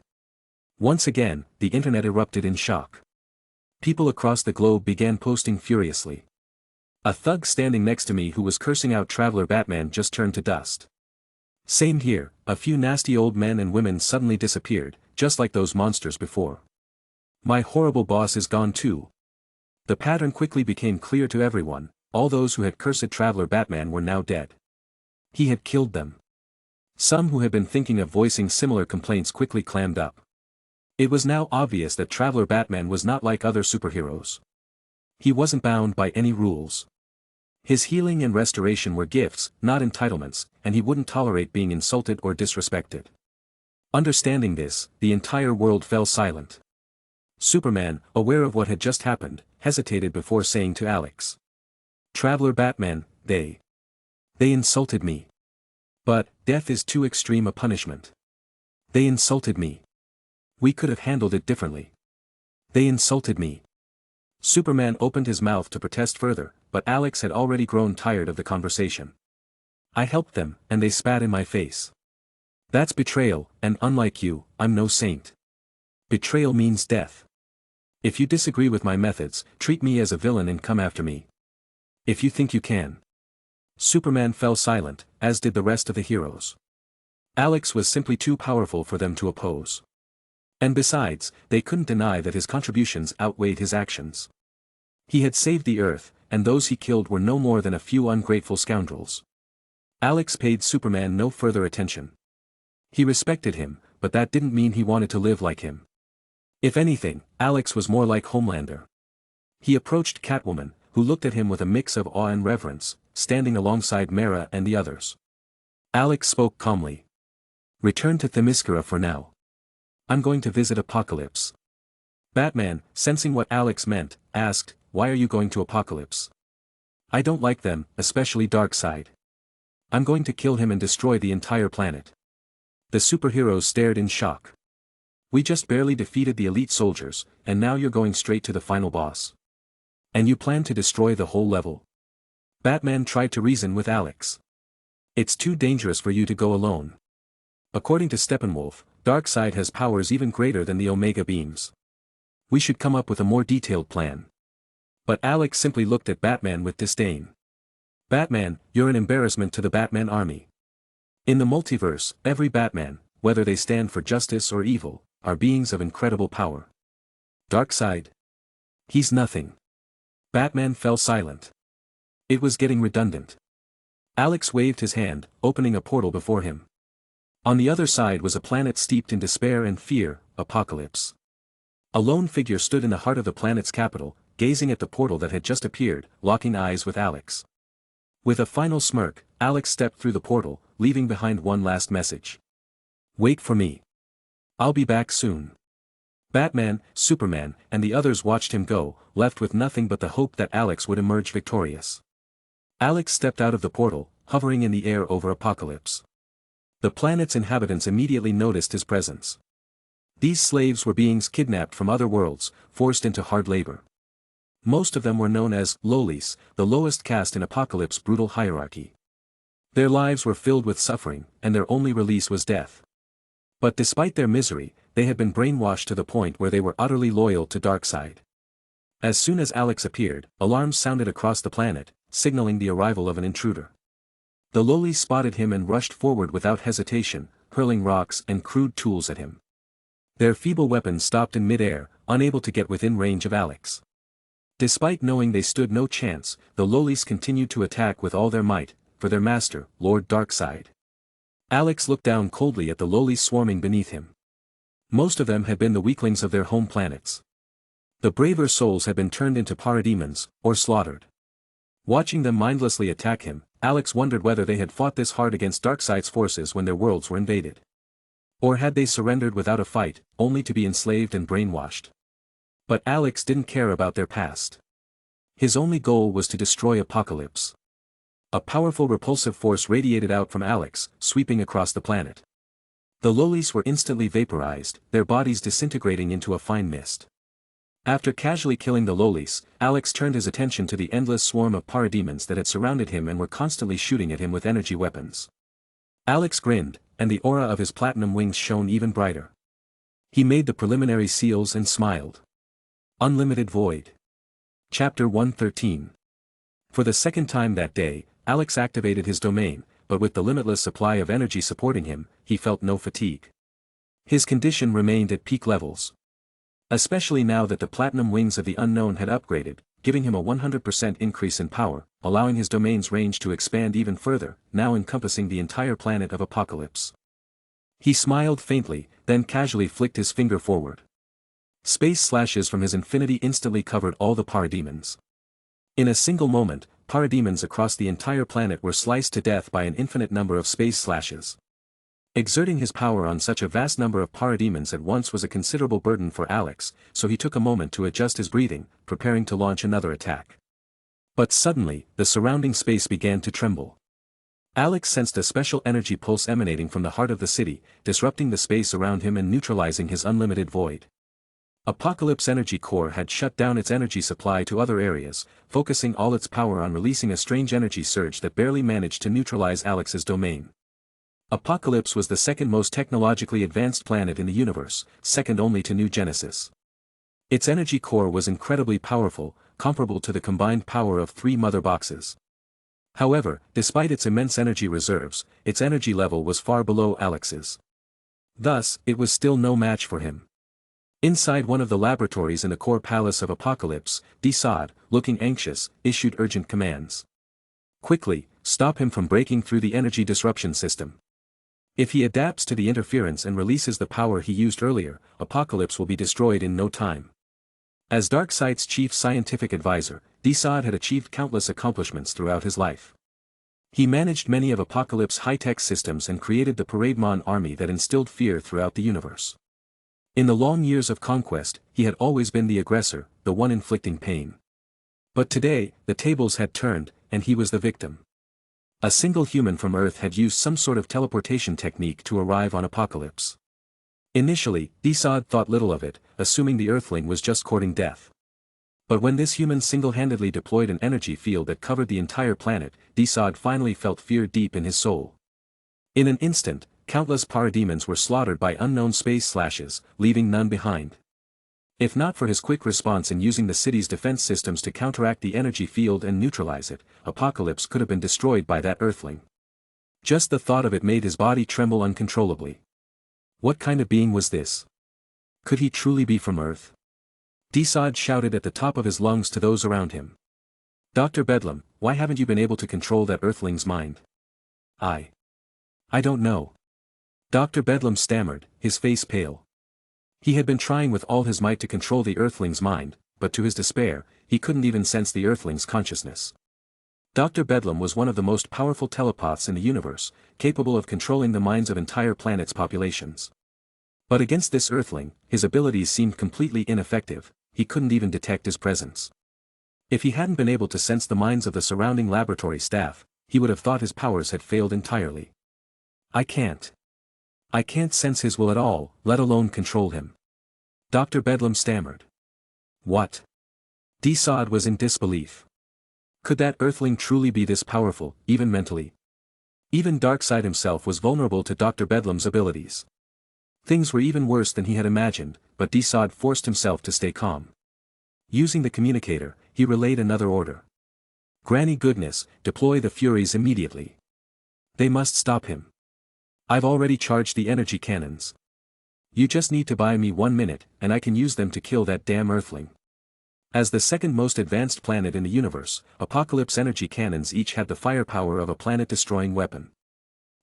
Once again, the internet erupted in shock. People across the globe began posting furiously. A thug standing next to me who was cursing out Traveler Batman just turned to dust. Same here, a few nasty old men and women suddenly disappeared, just like those monsters before. My horrible boss is gone too. The pattern quickly became clear to everyone, all those who had cursed Traveler Batman were now dead. He had killed them. Some who had been thinking of voicing similar complaints quickly clammed up. It was now obvious that Traveler Batman was not like other superheroes. He wasn't bound by any rules. His healing and restoration were gifts, not entitlements, and he wouldn't tolerate being insulted or disrespected. Understanding this, the entire world fell silent. Superman, aware of what had just happened, hesitated before saying to Alex. Traveler Batman, they insulted me. But, death is too extreme a punishment. They insulted me. We could have handled it differently. They insulted me. Superman opened his mouth to protest further, but Alex had already grown tired of the conversation. I helped them, and they spat in my face. That's betrayal, and unlike you, I'm no saint. Betrayal means death. If you disagree with my methods, treat me as a villain and come after me. If you think you can. Superman fell silent, as did the rest of the heroes. Alex was simply too powerful for them to oppose. And besides, they couldn't deny that his contributions outweighed his actions. He had saved the Earth, and those he killed were no more than a few ungrateful scoundrels. Alex paid Superman no further attention. He respected him, but that didn't mean he wanted to live like him. If anything, Alex was more like Homelander. He approached Catwoman, who looked at him with a mix of awe and reverence, standing alongside Mera and the others. Alex spoke calmly. Return to Themyscira for now. I'm going to visit Apocalypse. Batman, sensing what Alex meant, asked, why are you going to Apocalypse? I don't like them, especially Darkseid. I'm going to kill him and destroy the entire planet. The superheroes stared in shock. We just barely defeated the elite soldiers, and now you're going straight to the final boss. And you plan to destroy the whole level? Batman tried to reason with Alex. It's too dangerous for you to go alone. According to Steppenwolf, Darkseid has powers even greater than the Omega Beams. We should come up with a more detailed plan. But Alex simply looked at Batman with disdain. Batman, you're an embarrassment to the Batman army. In the multiverse, every Batman, whether they stand for justice or evil, are beings of incredible power. Darkseid? He's nothing. Batman fell silent. It was getting redundant. Alex waved his hand, opening a portal before him. On the other side was a planet steeped in despair and fear, Apocalypse. A lone figure stood in the heart of the planet's capital, gazing at the portal that had just appeared, locking eyes with Alex. With a final smirk, Alex stepped through the portal, leaving behind one last message. Wait for me. I'll be back soon. Batman, Superman, and the others watched him go, left with nothing but the hope that Alex would emerge victorious. Alex stepped out of the portal, hovering in the air over Apocalypse. The planet's inhabitants immediately noticed his presence. These slaves were beings kidnapped from other worlds, forced into hard labor. Most of them were known as lowlies, the lowest caste in Apocalypse's brutal hierarchy. Their lives were filled with suffering, and their only release was death. But despite their misery, they had been brainwashed to the point where they were utterly loyal to Darkseid. As soon as Alex appeared, alarms sounded across the planet, signaling the arrival of an intruder. The lowlies spotted him and rushed forward without hesitation, hurling rocks and crude tools at him. Their feeble weapons stopped in mid-air, unable to get within range of Alex. Despite knowing they stood no chance, the lowlies continued to attack with all their might, for their master, Lord Darkseid. Alex looked down coldly at the lowlies swarming beneath him. Most of them had been the weaklings of their home planets. The braver souls had been turned into parademons, or slaughtered. Watching them mindlessly attack him, Alex wondered whether they had fought this hard against Darkseid's forces when their worlds were invaded. Or had they surrendered without a fight, only to be enslaved and brainwashed? But Alex didn't care about their past. His only goal was to destroy Apocalypse. A powerful repulsive force radiated out from Alex, sweeping across the planet. The lowlies were instantly vaporized, their bodies disintegrating into a fine mist. After casually killing the lowlies, Alex turned his attention to the endless swarm of parademons that had surrounded him and were constantly shooting at him with energy weapons. Alex grinned, and the aura of his platinum wings shone even brighter. He made the preliminary seals and smiled. Unlimited Void. Chapter 113. For the second time that day, Alex activated his domain, but with the limitless supply of energy supporting him, he felt no fatigue. His condition remained at peak levels. Especially now that the platinum wings of the unknown had upgraded, giving him a 100% increase in power, allowing his domain's range to expand even further, now encompassing the entire planet of Apocalypse. He smiled faintly, then casually flicked his finger forward. Space slashes from his infinity instantly covered all the parademons. In a single moment, parademons across the entire planet were sliced to death by an infinite number of space slashes. Exerting his power on such a vast number of parademons at once was a considerable burden for Alex, so he took a moment to adjust his breathing, preparing to launch another attack. But suddenly, the surrounding space began to tremble. Alex sensed a special energy pulse emanating from the heart of the city, disrupting the space around him and neutralizing his unlimited void. Apocalypse Energy Core had shut down its energy supply to other areas, focusing all its power on releasing a strange energy surge that barely managed to neutralize Alex's domain. Apocalypse was the second most technologically advanced planet in the universe, second only to New Genesis. Its energy core was incredibly powerful, comparable to the combined power of 3 mother boxes. However, despite its immense energy reserves, its energy level was far below Alex's. Thus, it was still no match for him. Inside one of the laboratories in the core palace of Apocalypse, Desaad, looking anxious, issued urgent commands. Quickly, stop him from breaking through the energy disruption system. If he adapts to the interference and releases the power he used earlier, Apocalypse will be destroyed in no time. As Darkseid's chief scientific advisor, Desaad had achieved countless accomplishments throughout his life. He managed many of Apocalypse's high-tech systems and created the Parademon army that instilled fear throughout the universe. In the long years of conquest, he had always been the aggressor, the one inflicting pain. But today, the tables had turned, and he was the victim. A single human from Earth had used some sort of teleportation technique to arrive on Apocalypse. Initially, Desaad thought little of it, assuming the Earthling was just courting death. But when this human single-handedly deployed an energy field that covered the entire planet, Desaad finally felt fear deep in his soul. In an instant, countless parademons were slaughtered by unknown space slashes, leaving none behind. If not for his quick response in using the city's defense systems to counteract the energy field and neutralize it, Apocalypse could have been destroyed by that Earthling. Just the thought of it made his body tremble uncontrollably. What kind of being was this? Could he truly be from Earth? Desaad shouted at the top of his lungs to those around him. Dr. Bedlam, why haven't you been able to control that Earthling's mind? I don't know. Dr. Bedlam stammered, his face pale. He had been trying with all his might to control the Earthling's mind, but to his despair, he couldn't even sense the Earthling's consciousness. Dr. Bedlam was one of the most powerful telepaths in the universe, capable of controlling the minds of entire planets' populations. But against this Earthling, his abilities seemed completely ineffective, he couldn't even detect his presence. If he hadn't been able to sense the minds of the surrounding laboratory staff, he would have thought his powers had failed entirely. I can't sense his will at all, let alone control him. Dr. Bedlam stammered. What? Desaad was in disbelief. Could that Earthling truly be this powerful, even mentally? Even Darkseid himself was vulnerable to Dr. Bedlam's abilities. Things were even worse than he had imagined, but Desaad forced himself to stay calm. Using the communicator, he relayed another order. Granny Goodness, deploy the Furies immediately. They must stop him. I've already charged the energy cannons. You just need to buy me 1 minute, and I can use them to kill that damn Earthling. As the second most advanced planet in the universe, Apocalypse energy cannons each had the firepower of a planet-destroying weapon.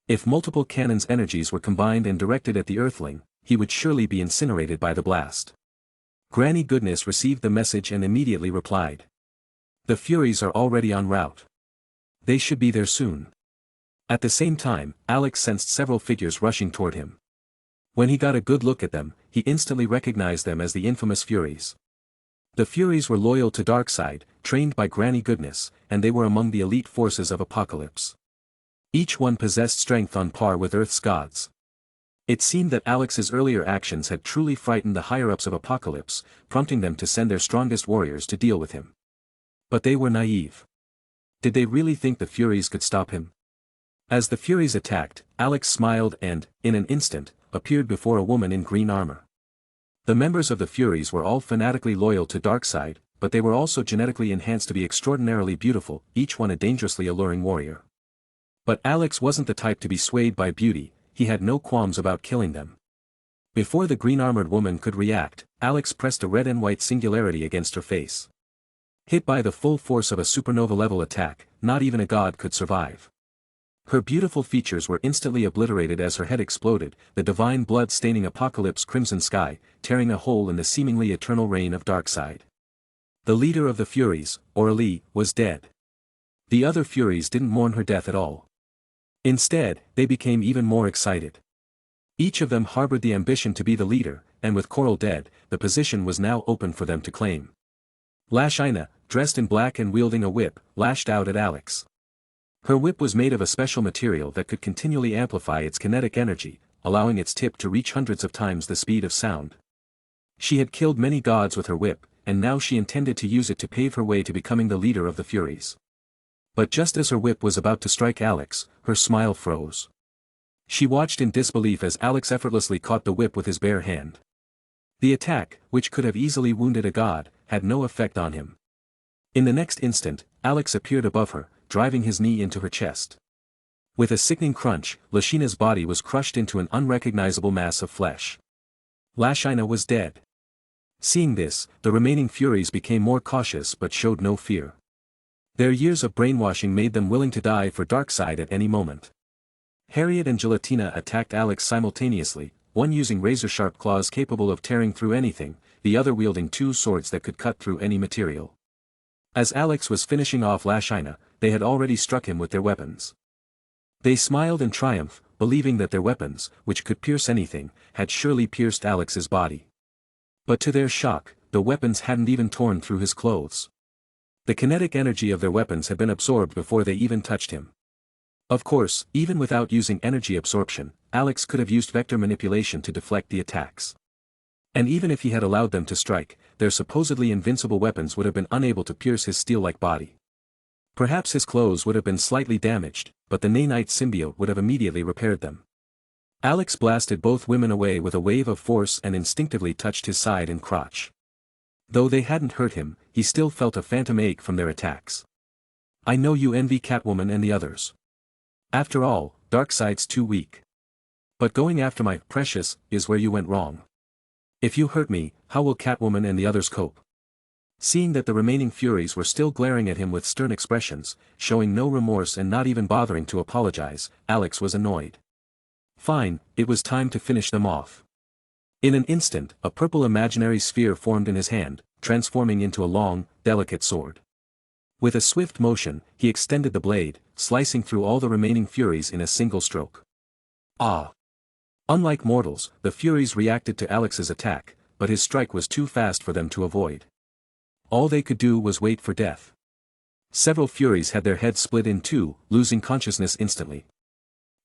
If multiple cannons' energies were combined and directed at the Earthling, he would surely be incinerated by the blast. Granny Goodness received the message and immediately replied. The Furies are already en route. They should be there soon. At the same time, Alex sensed several figures rushing toward him. When he got a good look at them, he instantly recognized them as the infamous Furies. The Furies were loyal to Darkseid, trained by Granny Goodness, and they were among the elite forces of Apocalypse. Each one possessed strength on par with Earth's gods. It seemed that Alex's earlier actions had truly frightened the higher-ups of Apocalypse, prompting them to send their strongest warriors to deal with him. But they were naive. Did they really think the Furies could stop him? As the Furies attacked, Alex smiled and, in an instant, appeared before a woman in green armor. The members of the Furies were all fanatically loyal to Darkseid, but they were also genetically enhanced to be extraordinarily beautiful, each one a dangerously alluring warrior. But Alex wasn't the type to be swayed by beauty, he had no qualms about killing them. Before the green-armored woman could react, Alex pressed a red and white singularity against her face. Hit by the full force of a supernova-level attack, not even a god could survive. Her beautiful features were instantly obliterated as her head exploded, the divine blood staining Apocalypse crimson sky, tearing a hole in the seemingly eternal reign of Darkseid. The leader of the Furies, Aurelie, was dead. The other Furies didn't mourn her death at all. Instead, they became even more excited. Each of them harbored the ambition to be the leader, and with Coral dead, the position was now open for them to claim. Lashina, dressed in black and wielding a whip, lashed out at Alex. Her whip was made of a special material that could continually amplify its kinetic energy, allowing its tip to reach hundreds of times the speed of sound. She had killed many gods with her whip, and now she intended to use it to pave her way to becoming the leader of the Furies. But just as her whip was about to strike Alex, her smile froze. She watched in disbelief as Alex effortlessly caught the whip with his bare hand. The attack, which could have easily wounded a god, had no effect on him. In the next instant, Alex appeared above her, driving his knee into her chest. With a sickening crunch, Lashina's body was crushed into an unrecognizable mass of flesh. Lashina was dead. Seeing this, the remaining Furies became more cautious but showed no fear. Their years of brainwashing made them willing to die for Darkseid at any moment. Harriet and Gelatina attacked Alex simultaneously, one using razor-sharp claws capable of tearing through anything, the other wielding two swords that could cut through any material. As Alex was finishing off Lashina, they had already struck him with their weapons. They smiled in triumph, believing that their weapons, which could pierce anything, had surely pierced Alex's body. But to their shock, the weapons hadn't even torn through his clothes. The kinetic energy of their weapons had been absorbed before they even touched him. Of course, even without using energy absorption, Alex could have used vector manipulation to deflect the attacks. And even if he had allowed them to strike, their supposedly invincible weapons would have been unable to pierce his steel-like body. Perhaps his clothes would have been slightly damaged, but the nanite symbiote would have immediately repaired them. Alex blasted both women away with a wave of force and instinctively touched his side and crotch. Though they hadn't hurt him, he still felt a phantom ache from their attacks. I know you envy Catwoman and the others. After all, Darkseid's too weak. But going after my precious is where you went wrong. If you hurt me, how will Catwoman and the others cope? Seeing that the remaining Furies were still glaring at him with stern expressions, showing no remorse and not even bothering to apologize, Alex was annoyed. Fine, it was time to finish them off. In an instant, a purple imaginary sphere formed in his hand, transforming into a long, delicate sword. With a swift motion, he extended the blade, slicing through all the remaining Furies in a single stroke. Ah! Unlike mortals, the Furies reacted to Alex's attack, but his strike was too fast for them to avoid. All they could do was wait for death. Several Furies had their heads split in two, losing consciousness instantly.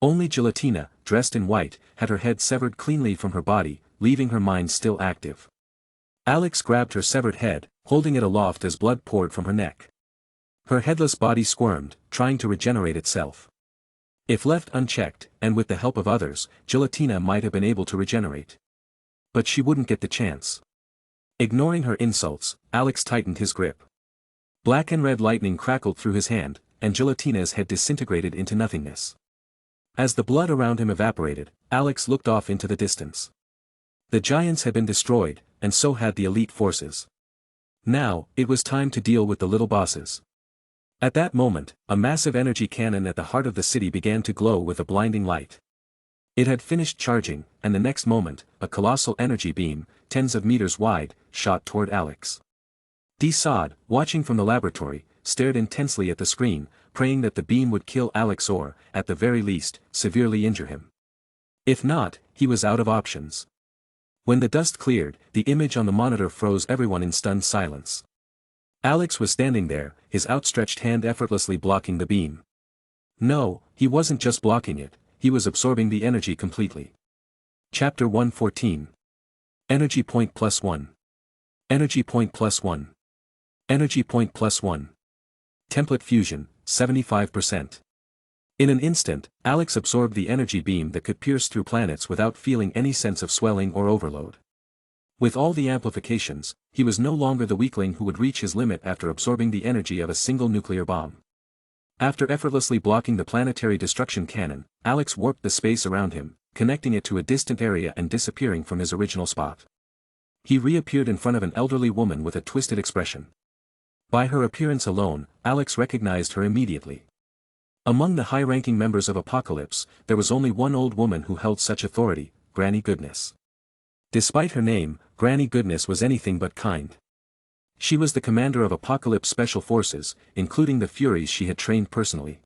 Only Gelatina, dressed in white, had her head severed cleanly from her body, leaving her mind still active. Alex grabbed her severed head, holding it aloft as blood poured from her neck. Her headless body squirmed, trying to regenerate itself. If left unchecked, and with the help of others, Gelatina might have been able to regenerate. But she wouldn't get the chance. Ignoring her insults, Alex tightened his grip. Black and red lightning crackled through his hand, and Gelatina's head disintegrated into nothingness. As the blood around him evaporated, Alex looked off into the distance. The giants had been destroyed, and so had the elite forces. Now, it was time to deal with the little bosses. At that moment, a massive energy cannon at the heart of the city began to glow with a blinding light. It had finished charging, and the next moment, a colossal energy beam, tens of meters wide, shot toward Alex. Desaad, watching from the laboratory, stared intensely at the screen, praying that the beam would kill Alex or, at the very least, severely injure him. If not, he was out of options. When the dust cleared, the image on the monitor froze everyone in stunned silence. Alex was standing there, his outstretched hand effortlessly blocking the beam. No, he wasn't just blocking it, he was absorbing the energy completely. Chapter 114. Energy point plus 1. Energy point plus 1. Energy point plus 1. Template fusion, 75%. In an instant, Alex absorbed the energy beam that could pierce through planets without feeling any sense of swelling or overload. With all the amplifications, he was no longer the weakling who would reach his limit after absorbing the energy of a single nuclear bomb. After effortlessly blocking the planetary destruction cannon, Alex warped the space around him, connecting it to a distant area and disappearing from his original spot. He reappeared in front of an elderly woman with a twisted expression. By her appearance alone, Alex recognized her immediately. Among the high-ranking members of Apocalypse, there was only one old woman who held such authority, Granny Goodness. Despite her name, Granny Goodness was anything but kind. She was the commander of Apocalypse Special Forces, including the Furies she had trained personally.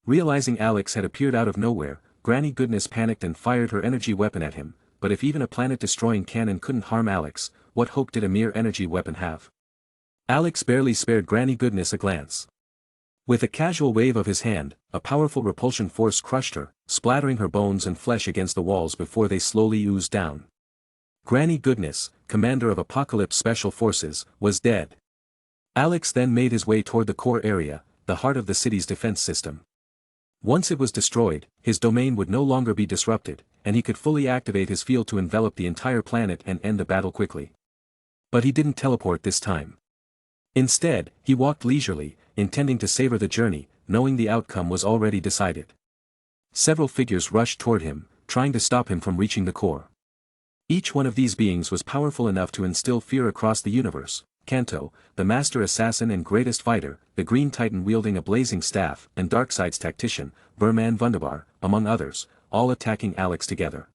Realizing Alex had appeared out of nowhere, Granny Goodness panicked and fired her energy weapon at him, but if even a planet-destroying cannon couldn't harm Alex, what hope did a mere energy weapon have? Alex barely spared Granny Goodness a glance. With a casual wave of his hand, a powerful repulsion force crushed her, splattering her bones and flesh against the walls before they slowly oozed down. Granny Goodness, commander of Apocalypse Special Forces, was dead. Alex then made his way toward the core area, the heart of the city's defense system. Once it was destroyed, his domain would no longer be disrupted, and he could fully activate his field to envelop the entire planet and end the battle quickly. But he didn't teleport this time. Instead, he walked leisurely, intending to savor the journey, knowing the outcome was already decided. Several figures rushed toward him, trying to stop him from reaching the core. Each one of these beings was powerful enough to instill fear across the universe. Kanto, the master assassin and greatest fighter, the Green Titan wielding a blazing staff, and Darkseid's tactician, Verman Wunderbar, among others, all attacking Alex together.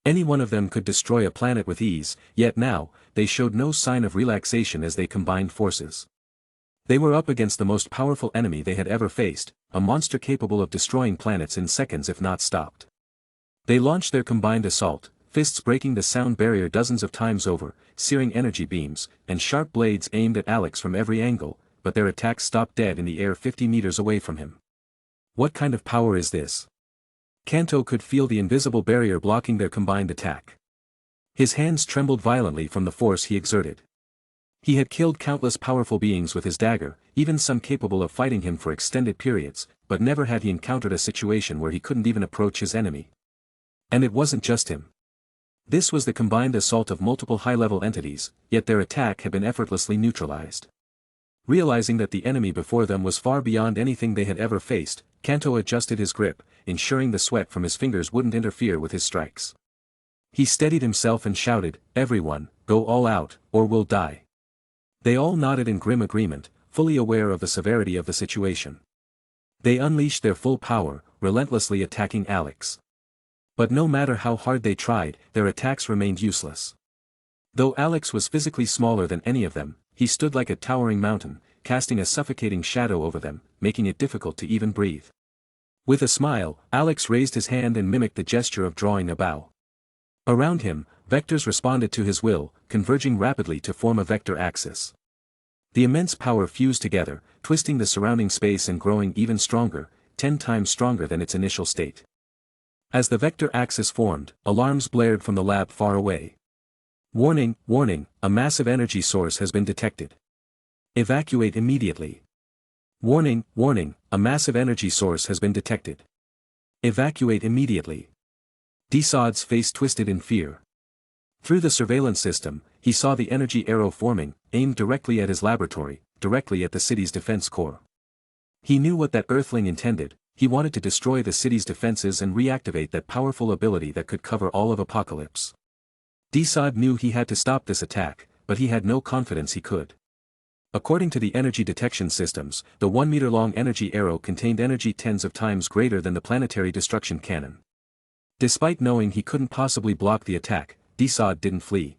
Any one of them could destroy a planet with ease, yet now, they showed no sign of relaxation as they combined forces. They were up against the most powerful enemy they had ever faced, a monster capable of destroying planets in seconds if not stopped. They launched their combined assault, fists breaking the sound barrier dozens of times over, searing energy beams, and sharp blades aimed at Alex from every angle, but their attacks stopped dead in the air 50 meters away from him. What kind of power is this? Kanto could feel the invisible barrier blocking their combined attack. His hands trembled violently from the force he exerted. He had killed countless powerful beings with his dagger, even some capable of fighting him for extended periods, but never had he encountered a situation where he couldn't even approach his enemy. And it wasn't just him. This was the combined assault of multiple high-level entities, yet their attack had been effortlessly neutralized. Realizing that the enemy before them was far beyond anything they had ever faced, Kanto adjusted his grip, ensuring the sweat from his fingers wouldn't interfere with his strikes. He steadied himself and shouted, "Everyone, go all out, or we'll die." They all nodded in grim agreement, fully aware of the severity of the situation. They unleashed their full power, relentlessly attacking Alex. But no matter how hard they tried, their attacks remained useless. Though Alex was physically smaller than any of them, he stood like a towering mountain, casting a suffocating shadow over them, making it difficult to even breathe. With a smile, Alex raised his hand and mimicked the gesture of drawing a bow. Around him, vectors responded to his will, converging rapidly to form a vector axis. The immense power fused together, twisting the surrounding space and growing even stronger, 10 times stronger than its initial state. As the vector axis formed, alarms blared from the lab far away. "Warning, warning, a massive energy source has been detected. Evacuate immediately. Warning, warning, a massive energy source has been detected. Evacuate immediately." Desaad's face twisted in fear. Through the surveillance system, he saw the energy arrow forming, aimed directly at his laboratory, directly at the city's defense core. He knew what that Earthling intended. He wanted to destroy the city's defenses and reactivate that powerful ability that could cover all of Apocalypse. Desaad knew he had to stop this attack, but he had no confidence he could. According to the energy detection systems, the 1-meter-long energy arrow contained energy tens of times greater than the planetary destruction cannon. Despite knowing he couldn't possibly block the attack, Desaad didn't flee.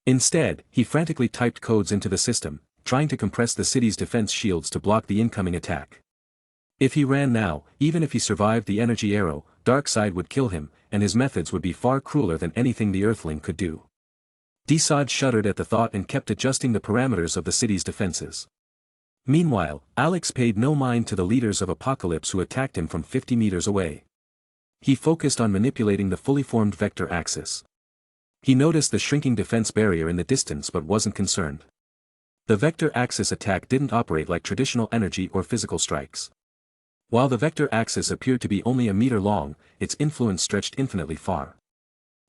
Instead, he frantically typed codes into the system, trying to compress the city's defense shields to block the incoming attack. If he ran now, even if he survived the energy arrow, Darkseid would kill him, and his methods would be far crueler than anything the Earthling could do. Desad shuddered at the thought and kept adjusting the parameters of the city's defenses. Meanwhile, Alex paid no mind to the leaders of Apocalypse who attacked him from 50 meters away. He focused on manipulating the fully formed vector axis. He noticed the shrinking defense barrier in the distance but wasn't concerned. The vector axis attack didn't operate like traditional energy or physical strikes. While the vector axis appeared to be only a meter long, its influence stretched infinitely far.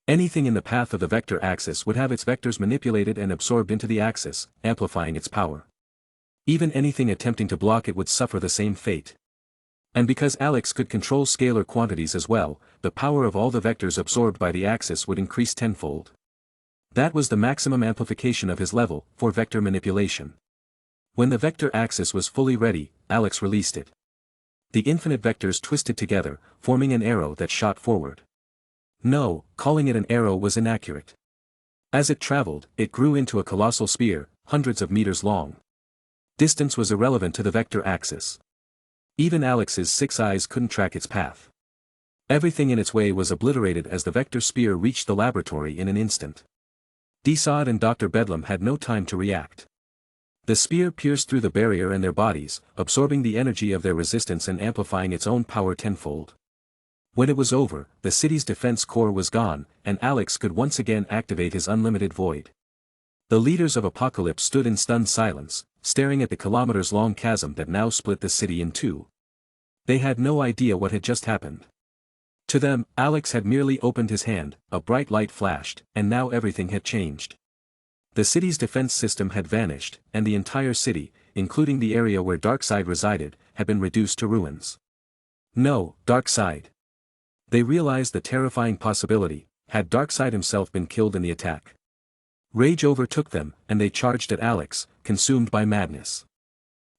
Anything in the path of the vector axis would have its vectors manipulated and absorbed into the axis, amplifying its power. Even anything attempting to block it would suffer the same fate. And because Alex could control scalar quantities as well, the power of all the vectors absorbed by the axis would increase tenfold. That was the maximum amplification of his level for vector manipulation. When the vector axis was fully ready, Alex released it. The infinite vectors twisted together, forming an arrow that shot forward. No, calling it an arrow was inaccurate. As it traveled, it grew into a colossal spear, hundreds of meters long. Distance was irrelevant to the vector axis. Even Alex's 6 eyes couldn't track its path. Everything in its way was obliterated as the vector spear reached the laboratory in an instant. Desad and Dr. Bedlam had no time to react. The spear pierced through the barrier and their bodies, absorbing the energy of their resistance and amplifying its own power tenfold. When it was over, the city's defense core was gone, and Alex could once again activate his unlimited void. The leaders of Apocalypse stood in stunned silence, staring at the kilometers-long chasm that now split the city in two. They had no idea what had just happened. To them, Alex had merely opened his hand, a bright light flashed, and now everything had changed. The city's defense system had vanished, and the entire city, including the area where Darkseid resided, had been reduced to ruins. No, Darkseid. They realized the terrifying possibility: had Darkseid himself been killed in the attack? Rage overtook them, and they charged at Alex, consumed by madness.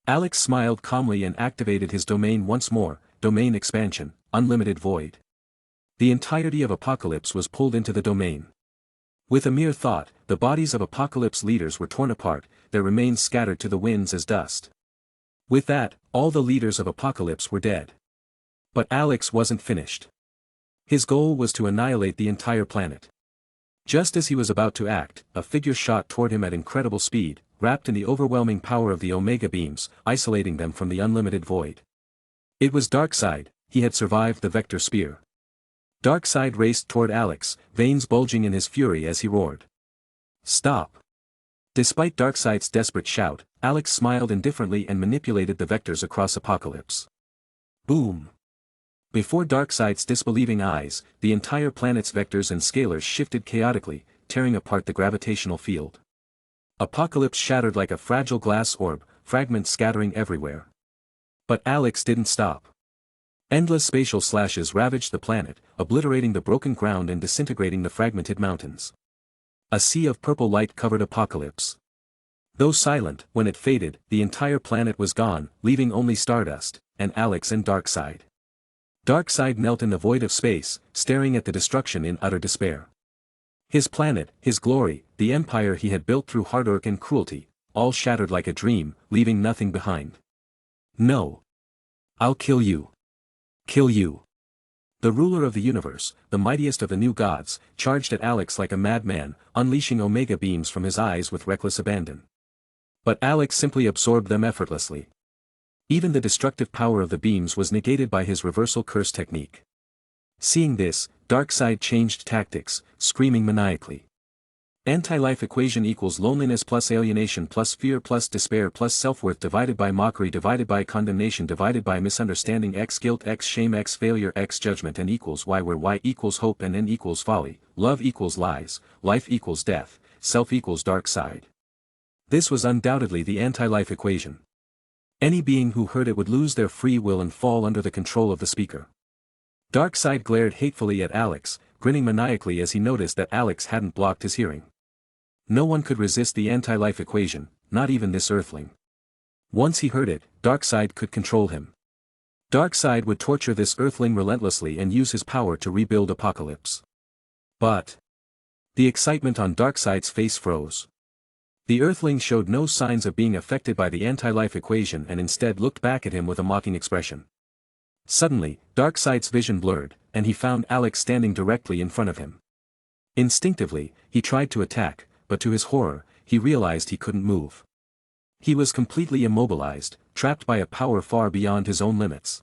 Alex smiled calmly and activated his domain once more, domain expansion, unlimited void. The entirety of Apocalypse was pulled into the domain. With a mere thought, the bodies of Apocalypse leaders were torn apart, their remains scattered to the winds as dust. With that, all the leaders of Apocalypse were dead. But Alex wasn't finished. His goal was to annihilate the entire planet. Just as he was about to act, a figure shot toward him at incredible speed, wrapped in the overwhelming power of the Omega beams, isolating them from the unlimited void. It was Darkseid. He had survived the vector spear. Darkseid raced toward Alex, veins bulging in his fury as he roared. Stop! Despite Darkseid's desperate shout, Alex smiled indifferently and manipulated the vectors across Apocalypse. Boom! Before Darkseid's disbelieving eyes, the entire planet's vectors and scalars shifted chaotically, tearing apart the gravitational field. Apocalypse shattered like a fragile glass orb, fragments scattering everywhere. But Alex didn't stop. Endless spatial slashes ravaged the planet, obliterating the broken ground and disintegrating the fragmented mountains. A sea of purple light covered Apocalypse. Though silent, when it faded, the entire planet was gone, leaving only stardust, and Alex and Darkseid. Darkseid knelt in the void of space, staring at the destruction in utter despair. His planet, his glory, the empire he had built through hard work and cruelty, all shattered like a dream, leaving nothing behind. No. I'll kill you. Kill you. The ruler of the universe, the mightiest of the new gods, charged at Alex like a madman, unleashing Omega beams from his eyes with reckless abandon. But Alex simply absorbed them effortlessly. Even the destructive power of the beams was negated by his reversal curse technique. Seeing this, Darkseid changed tactics, screaming maniacally. Anti-life equation equals loneliness plus alienation plus fear plus despair plus self-worth divided by mockery divided by condemnation divided by misunderstanding x guilt x shame x failure x judgment and equals y where y equals hope and n equals folly, love equals lies, life equals death, self equals Darkseid. This was undoubtedly the anti-life equation. Any being who heard it would lose their free will and fall under the control of the speaker. Darkseid glared hatefully at Alex, grinning maniacally as he noticed that Alex hadn't blocked his hearing. No one could resist the anti-life equation, not even this Earthling. Once he heard it, Darkseid could control him. Darkseid would torture this Earthling relentlessly and use his power to rebuild Apocalypse. But the excitement on Darkseid's face froze. The Earthling showed no signs of being affected by the anti-life equation and instead looked back at him with a mocking expression. Suddenly, Darkseid's vision blurred, and he found Alex standing directly in front of him. Instinctively, he tried to attack, but to his horror, he realized he couldn't move. He was completely immobilized, trapped by a power far beyond his own limits.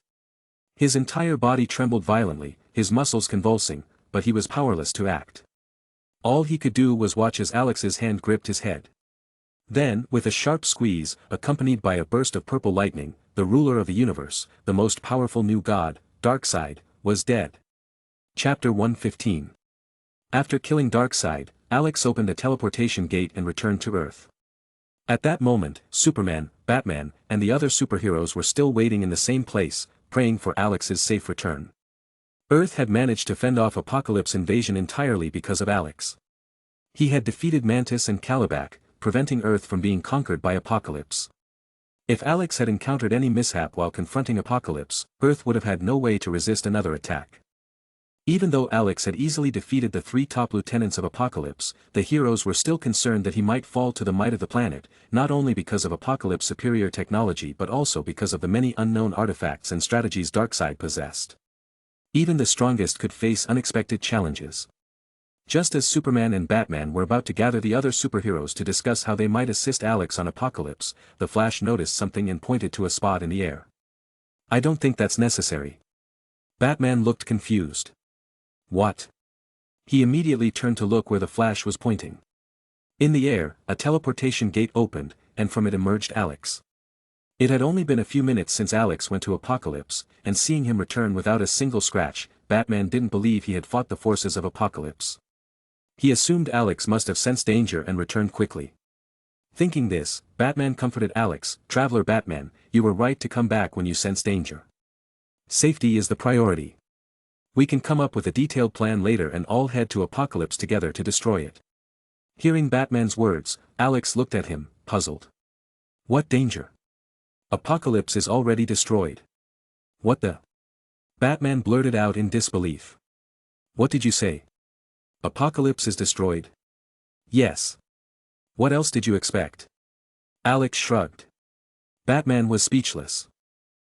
His entire body trembled violently, his muscles convulsing, but he was powerless to act. All he could do was watch as Alex's hand gripped his head. Then, with a sharp squeeze, accompanied by a burst of purple lightning, the ruler of the universe, the most powerful new god, Darkseid, was dead. Chapter 115. After killing Darkseid, Alex opened a teleportation gate and returned to Earth. At that moment, Superman, Batman, and the other superheroes were still waiting in the same place, praying for Alex's safe return. Earth had managed to fend off Apocalypse invasion entirely because of Alex. He had defeated Mantis and Caliban, preventing Earth from being conquered by Apocalypse. If Alex had encountered any mishap while confronting Apocalypse, Earth would have had no way to resist another attack. Even though Alex had easily defeated the 3 top lieutenants of Apocalypse, the heroes were still concerned that he might fall to the might of the planet, not only because of Apocalypse's superior technology but also because of the many unknown artifacts and strategies Darkseid possessed. Even the strongest could face unexpected challenges. Just as Superman and Batman were about to gather the other superheroes to discuss how they might assist Alex on Apocalypse, the Flash noticed something and pointed to a spot in the air. "I don't think that's necessary." Batman looked confused. "What?" He immediately turned to look where the Flash was pointing. In the air, a teleportation gate opened, and from it emerged Alex. It had only been a few minutes since Alex went to Apocalypse, and seeing him return without a single scratch, Batman didn't believe he had fought the forces of Apocalypse. He assumed Alex must have sensed danger and returned quickly. Thinking this, Batman comforted Alex, "Traveler Batman, you were right to come back when you sensed danger. Safety is the priority. We can come up with a detailed plan later and all head to Apocalypse together to destroy it." Hearing Batman's words, Alex looked at him, puzzled. "What danger? Apocalypse is already destroyed." "What the?" Batman blurted out in disbelief. "What did you say? Apocalypse is destroyed?" "Yes. What else did you expect?" Alex shrugged. Batman was speechless.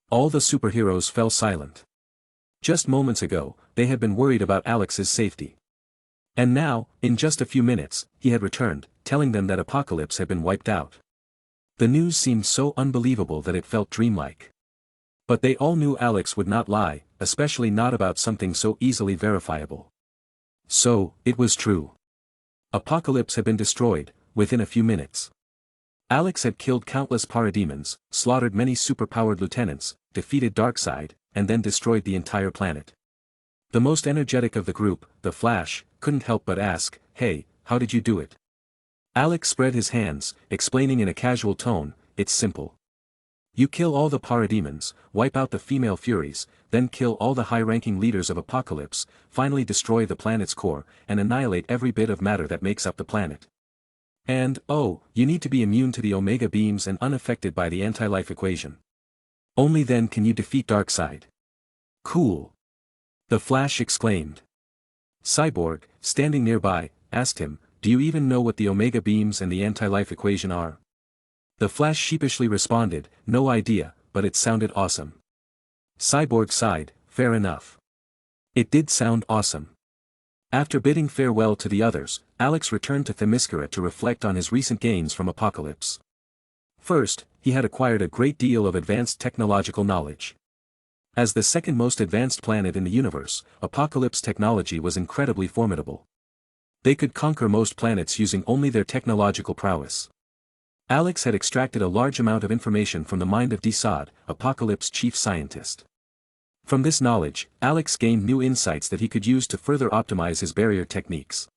All the superheroes fell silent. Just moments ago, they had been worried about Alex's safety. And now, in just a few minutes, he had returned, telling them that Apocalypse had been wiped out. The news seemed so unbelievable that it felt dreamlike. But they all knew Alex would not lie, especially not about something so easily verifiable. So, it was true. Apocalypse had been destroyed, within a few minutes. Alex had killed countless parademons, slaughtered many superpowered lieutenants, defeated Darkseid, and then destroyed the entire planet. The most energetic of the group, the Flash, couldn't help but ask, "Hey, how did you do it?" Alex spread his hands, explaining in a casual tone, "It's simple. You kill all the parademons, wipe out the female Furies, then kill all the high-ranking leaders of Apocalypse, finally destroy the planet's core, and annihilate every bit of matter that makes up the planet. And, oh, you need to be immune to the Omega beams and unaffected by the anti-life equation. Only then can you defeat Darkseid." "Cool!" the Flash exclaimed. Cyborg, standing nearby, asked him, "Do you even know what the Omega beams and the anti-life equation are?" The Flash sheepishly responded, "No idea, but it sounded awesome." Cyborg sighed, "Fair enough. It did sound awesome." After bidding farewell to the others, Alex returned to Themyscira to reflect on his recent gains from Apocalypse. First, he had acquired a great deal of advanced technological knowledge. As the second most advanced planet in the universe, Apocalypse technology was incredibly formidable. They could conquer most planets using only their technological prowess. Alex had extracted a large amount of information from the mind of Desaad, Apocalypse chief scientist. From this knowledge, Alex gained new insights that he could use to further optimize his barrier techniques.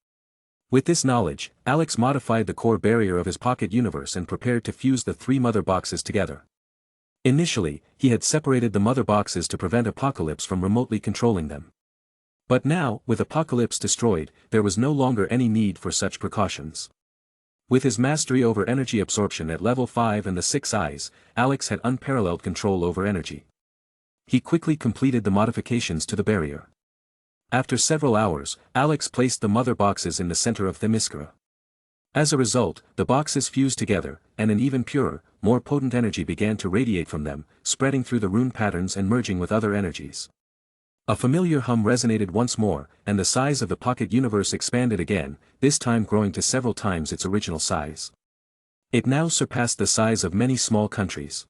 With this knowledge, Alex modified the core barrier of his pocket universe and prepared to fuse the 3 mother boxes together. Initially, he had separated the mother boxes to prevent Apocalypse from remotely controlling them. But now, with Apocalypse destroyed, there was no longer any need for such precautions. With his mastery over energy absorption at level 5 and the 6 eyes, Alex had unparalleled control over energy. He quickly completed the modifications to the barrier. After several hours, Alex placed the mother boxes in the center of Themyscira. As a result, the boxes fused together, and an even purer, more potent energy began to radiate from them, spreading through the rune patterns and merging with other energies. A familiar hum resonated once more, and the size of the pocket universe expanded again, this time growing to several times its original size. It now surpassed the size of many small countries.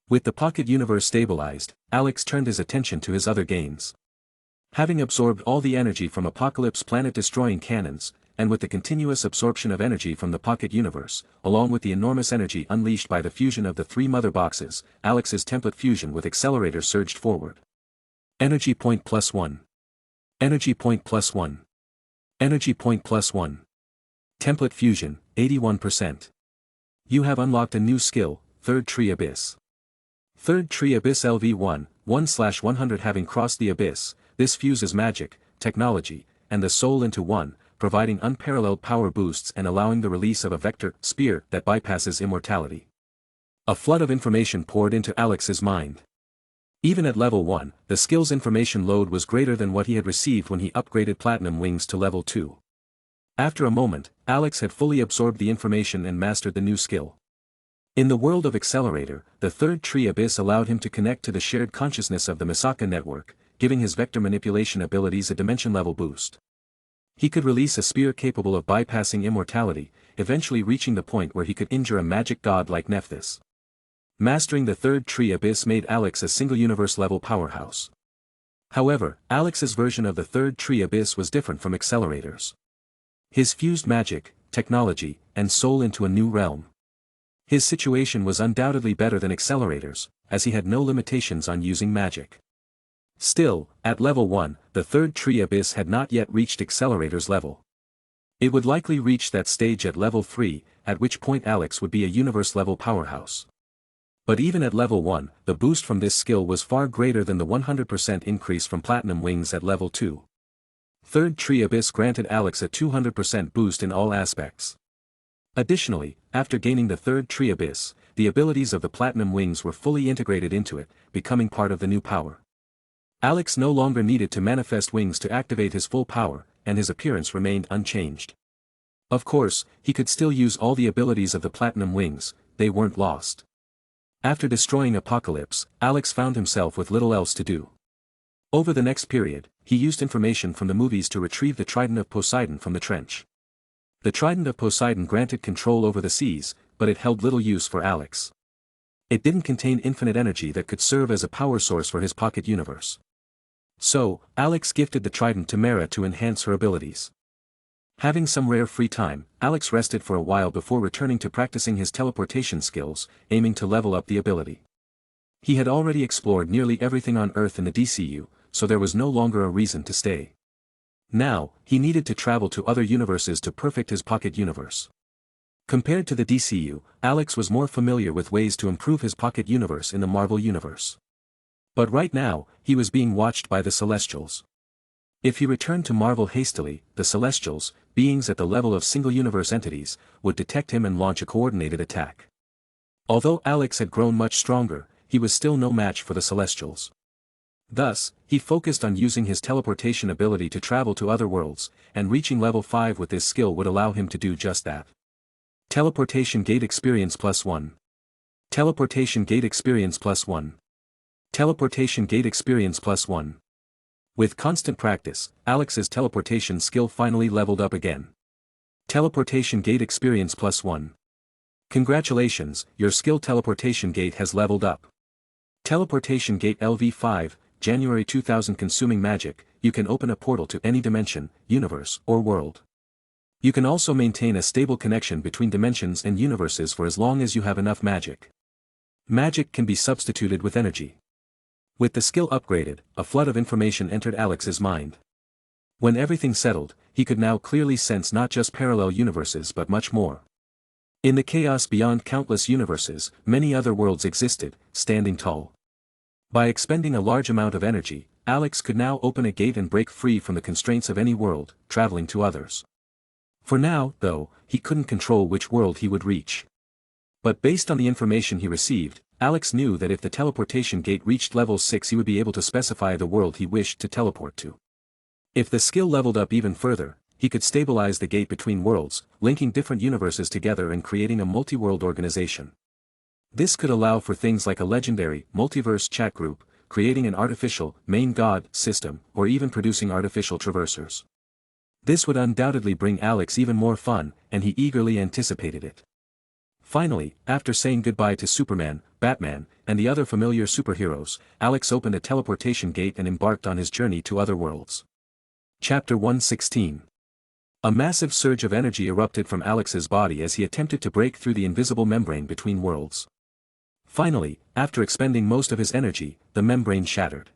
With the pocket universe stabilized, Alex turned his attention to his other gains. Having absorbed all the energy from Apocalypse planet-destroying cannons, and with the continuous absorption of energy from the pocket universe, along with the enormous energy unleashed by the fusion of the 3 mother boxes, Alex's template fusion with accelerator surged forward. Energy point +1. Energy point +1. Energy point +1. Template fusion, 81%. You have unlocked a new skill, Third Tree Abyss. Third Tree Abyss LV1, 1/100. Having crossed the abyss, this fuses magic, technology, and the soul into one, providing unparalleled power boosts and allowing the release of a vector spear that bypasses immortality. A flood of information poured into Alex's mind. Even at level 1, the skill's information load was greater than what he had received when he upgraded Platinum Wings to level 2. After a moment, Alex had fully absorbed the information and mastered the new skill. In the world of Accelerator, the Third Tree Abyss allowed him to connect to the shared consciousness of the Misaka network, giving his vector manipulation abilities a dimension-level boost. He could release a spear capable of bypassing immortality, eventually reaching the point where he could injure a magic god like Nephthys. Mastering the Third Tree Abyss made Alex a single-universe level powerhouse. However, Alex's version of the Third Tree Abyss was different from Accelerator's. His fused magic, technology, and soul into a new realm. His situation was undoubtedly better than Accelerator's, as he had no limitations on using magic. Still, at level 1, the Third Tree Abyss had not yet reached Accelerator's level. It would likely reach that stage at level 3, at which point Alex would be a universe-level powerhouse. But even at level 1, the boost from this skill was far greater than the 100% increase from Platinum Wings at level 2. Third Tree Abyss granted Alex a 200% boost in all aspects. Additionally, after gaining the Third Tree Abyss, the abilities of the Platinum Wings were fully integrated into it, becoming part of the new power. Alex no longer needed to manifest wings to activate his full power, and his appearance remained unchanged. Of course, he could still use all the abilities of the Platinum Wings, they weren't lost. After destroying Apocalypse, Alex found himself with little else to do. Over the next period, he used information from the movies to retrieve the Trident of Poseidon from the trench. The Trident of Poseidon granted control over the seas, but it held little use for Alex. It didn't contain infinite energy that could serve as a power source for his pocket universe. So, Alex gifted the Trident to Mara to enhance her abilities. Having some rare free time, Alex rested for a while before returning to practicing his teleportation skills, aiming to level up the ability. He had already explored nearly everything on Earth in the DCU, so there was no longer a reason to stay. Now, he needed to travel to other universes to perfect his pocket universe. Compared to the DCU, Alex was more familiar with ways to improve his pocket universe in the Marvel Universe. But right now, he was being watched by the Celestials. If he returned to Marvel hastily, the Celestials, beings at the level of single-universe entities, would detect him and launch a coordinated attack. Although Alex had grown much stronger, he was still no match for the Celestials. Thus, he focused on using his teleportation ability to travel to other worlds, and reaching level 5 with this skill would allow him to do just that. Teleportation Gate Experience +1. Teleportation Gate Experience +1. Teleportation Gate Experience +1. With constant practice, Alex's teleportation skill finally leveled up again. Teleportation Gate Experience +1. Congratulations, your skill Teleportation Gate has leveled up. Teleportation Gate LV5, January 2000. Consuming magic, you can open a portal to any dimension, universe, or world. You can also maintain a stable connection between dimensions and universes for as long as you have enough magic. Magic can be substituted with energy. With the skill upgraded, a flood of information entered Alex's mind. When everything settled, he could now clearly sense not just parallel universes but much more. In the chaos beyond countless universes, many other worlds existed, standing tall. By expending a large amount of energy, Alex could now open a gate and break free from the constraints of any world, traveling to others. For now, though, he couldn't control which world he would reach. But based on the information he received, Alex knew that if the teleportation gate reached level 6 he would be able to specify the world he wished to teleport to. If the skill leveled up even further, he could stabilize the gate between worlds, linking different universes together and creating a multi-world organization. This could allow for things like a legendary, multiverse chat group, creating an artificial, main god, system, or even producing artificial traversers. This would undoubtedly bring Alex even more fun, and he eagerly anticipated it. Finally, after saying goodbye to Superman, Batman, and the other familiar superheroes, Alex opened a teleportation gate and embarked on his journey to other worlds. Chapter 116. A massive surge of energy erupted from Alex's body as he attempted to break through the invisible membrane between worlds. Finally, after expending most of his energy, the membrane shattered.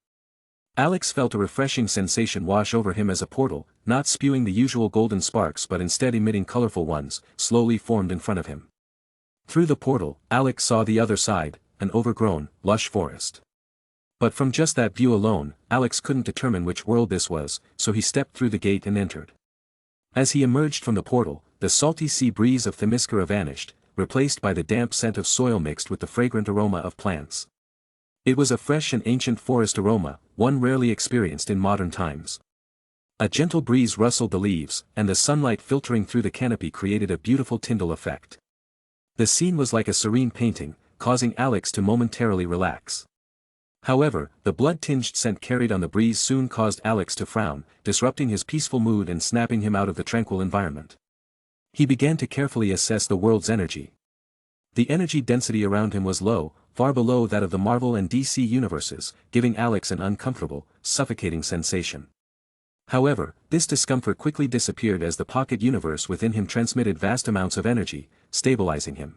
Alex felt a refreshing sensation wash over him as a portal, not spewing the usual golden sparks but instead emitting colorful ones, slowly formed in front of him. Through the portal, Alex saw the other side, an overgrown, lush forest. But from just that view alone, Alex couldn't determine which world this was, so he stepped through the gate and entered. As he emerged from the portal, the salty sea breeze of Themyscira vanished, replaced by the damp scent of soil mixed with the fragrant aroma of plants. It was a fresh and ancient forest aroma, one rarely experienced in modern times. A gentle breeze rustled the leaves, and the sunlight filtering through the canopy created a beautiful Tyndall effect. The scene was like a serene painting, causing Alex to momentarily relax. However, the blood-tinged scent carried on the breeze soon caused Alex to frown, disrupting his peaceful mood and snapping him out of the tranquil environment. He began to carefully assess the world's energy. The energy density around him was low, far below that of the Marvel and DC universes, giving Alex an uncomfortable, suffocating sensation. However, this discomfort quickly disappeared as the pocket universe within him transmitted vast amounts of energy, stabilizing him.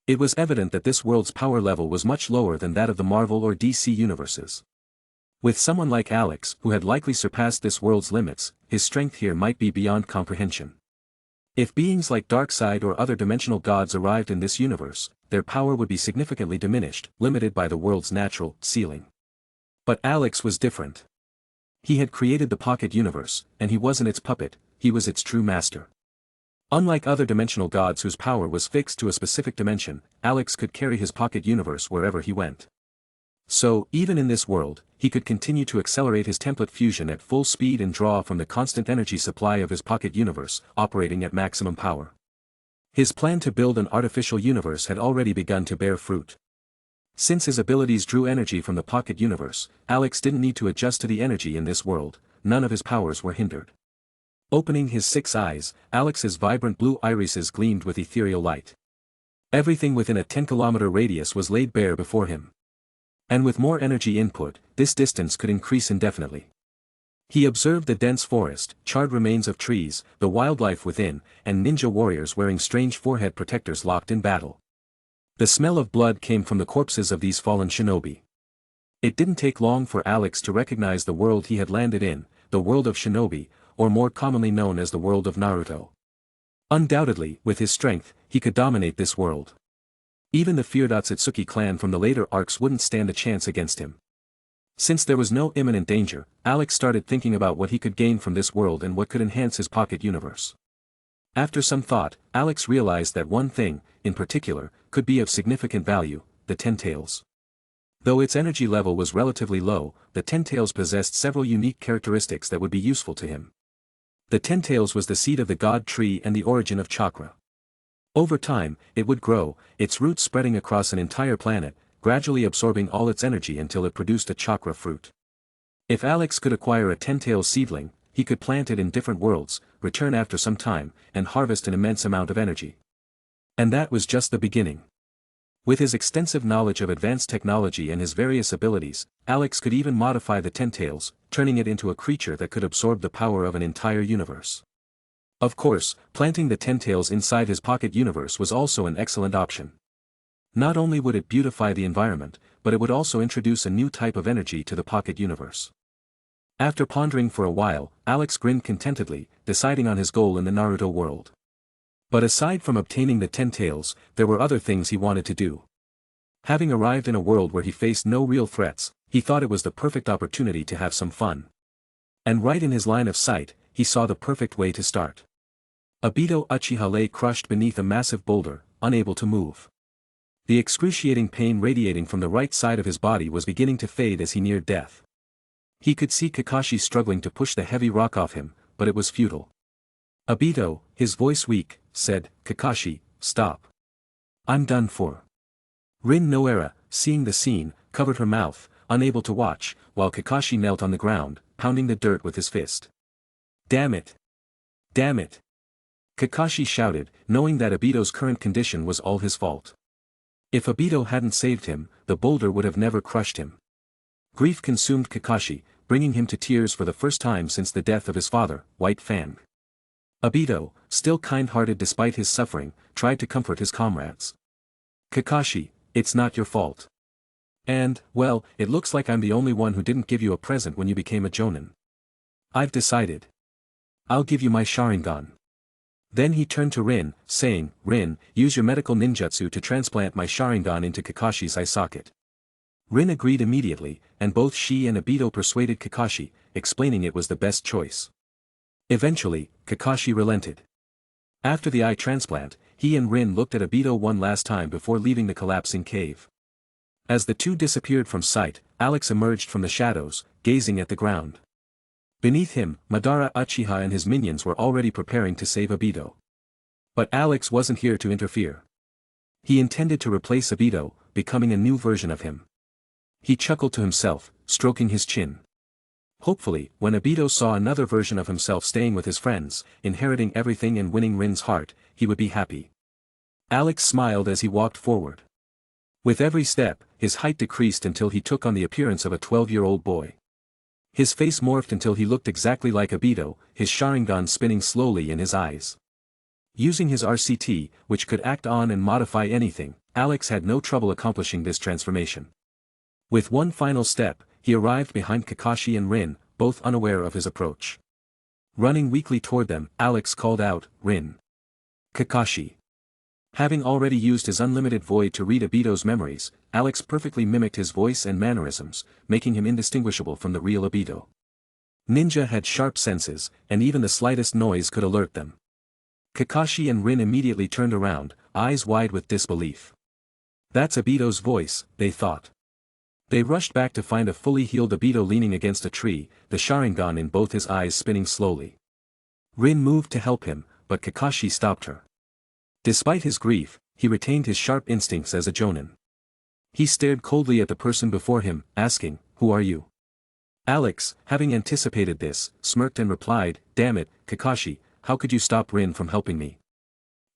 It was evident that this world's power level was much lower than that of the Marvel or DC universes. With someone like Alex, who had likely surpassed this world's limits, his strength here might be beyond comprehension. If beings like Darkseid or other dimensional gods arrived in this universe, their power would be significantly diminished, limited by the world's natural ceiling. But Alex was different. He had created the pocket universe, and he wasn't its puppet, he was its true master. Unlike other dimensional gods whose power was fixed to a specific dimension, Alex could carry his pocket universe wherever he went. So, even in this world, he could continue to accelerate his template fusion at full speed and draw from the constant energy supply of his pocket universe, operating at maximum power. His plan to build an artificial universe had already begun to bear fruit. Since his abilities drew energy from the pocket universe, Alex didn't need to adjust to the energy in this world, none of his powers were hindered. Opening his 6 eyes, Alex's vibrant blue irises gleamed with ethereal light. Everything within a 10-kilometer radius was laid bare before him. And with more energy input, this distance could increase indefinitely. He observed the dense forest, charred remains of trees, the wildlife within, and ninja warriors wearing strange forehead protectors locked in battle. The smell of blood came from the corpses of these fallen shinobi. It didn't take long for Alex to recognize the world he had landed in, the world of shinobi, or more commonly known as the world of Naruto. Undoubtedly, with his strength, he could dominate this world. Even the feared Otsutsuki clan from the later arcs wouldn't stand a chance against him. Since there was no imminent danger, Alex started thinking about what he could gain from this world and what could enhance his pocket universe. After some thought, Alex realized that one thing, in particular, could be of significant value, the Ten-Tails. Though its energy level was relatively low, the Ten-Tails possessed several unique characteristics that would be useful to him. The Ten-Tails was the seed of the god tree and the origin of chakra. Over time, it would grow, its roots spreading across an entire planet, gradually absorbing all its energy until it produced a chakra fruit. If Alex could acquire a Ten-Tails seedling, he could plant it in different worlds, return after some time, and harvest an immense amount of energy. And that was just the beginning. With his extensive knowledge of advanced technology and his various abilities, Alex could even modify the Ten-Tails, turning it into a creature that could absorb the power of an entire universe. Of course, planting the Ten-Tails inside his pocket universe was also an excellent option. Not only would it beautify the environment, but it would also introduce a new type of energy to the pocket universe. After pondering for a while, Alex grinned contentedly, deciding on his goal in the Naruto world. But aside from obtaining the Ten-Tails, there were other things he wanted to do. Having arrived in a world where he faced no real threats, he thought it was the perfect opportunity to have some fun. And right in his line of sight, he saw the perfect way to start. Obito Uchiha lay crushed beneath a massive boulder, unable to move. The excruciating pain radiating from the right side of his body was beginning to fade as he neared death. He could see Kakashi struggling to push the heavy rock off him, but it was futile. Obito, his voice weak, said, "Kakashi, stop. I'm done for." Rin Noera, seeing the scene, covered her mouth, unable to watch, while Kakashi knelt on the ground, pounding the dirt with his fist. Damn it! Damn it! Kakashi shouted, knowing that Obito's current condition was all his fault. If Obito hadn't saved him, the boulder would have never crushed him. Grief consumed Kakashi, bringing him to tears for the first time since the death of his father, White Fang. Obito, still kind-hearted despite his suffering, tried to comfort his comrades. Kakashi, it's not your fault. And, well, it looks like I'm the only one who didn't give you a present when you became a Jonin. I've decided. I'll give you my Sharingan. Then he turned to Rin, saying, Rin, use your medical ninjutsu to transplant my Sharingan into Kakashi's eye socket. Rin agreed immediately, and both she and Obito persuaded Kakashi, explaining it was the best choice. Eventually, Kakashi relented. After the eye transplant, he and Rin looked at Obito one last time before leaving the collapsing cave. As the two disappeared from sight, Alex emerged from the shadows, gazing at the ground. Beneath him, Madara Uchiha and his minions were already preparing to save Obito. But Alex wasn't here to interfere. He intended to replace Obito, becoming a new version of him. He chuckled to himself, stroking his chin. Hopefully, when Obito saw another version of himself staying with his friends, inheriting everything and winning Rin's heart, he would be happy. Alex smiled as he walked forward. With every step, his height decreased until he took on the appearance of a 12-year-old boy. His face morphed until he looked exactly like Obito, his Sharingan spinning slowly in his eyes. Using his RCT, which could act on and modify anything, Alex had no trouble accomplishing this transformation. With one final step, he arrived behind Kakashi and Rin, both unaware of his approach. Running weakly toward them, Alex called out, Rin. Kakashi. Having already used his unlimited void to read Obito's memories, Alex perfectly mimicked his voice and mannerisms, making him indistinguishable from the real Obito. Ninja had sharp senses, and even the slightest noise could alert them. Kakashi and Rin immediately turned around, eyes wide with disbelief. That's Obito's voice, they thought. They rushed back to find a fully healed Obito leaning against a tree, the Sharingan in both his eyes spinning slowly. Rin moved to help him, but Kakashi stopped her. Despite his grief, he retained his sharp instincts as a Jonin. He stared coldly at the person before him, asking, Who are you? Alex, having anticipated this, smirked and replied, Damn it, Kakashi, how could you stop Rin from helping me?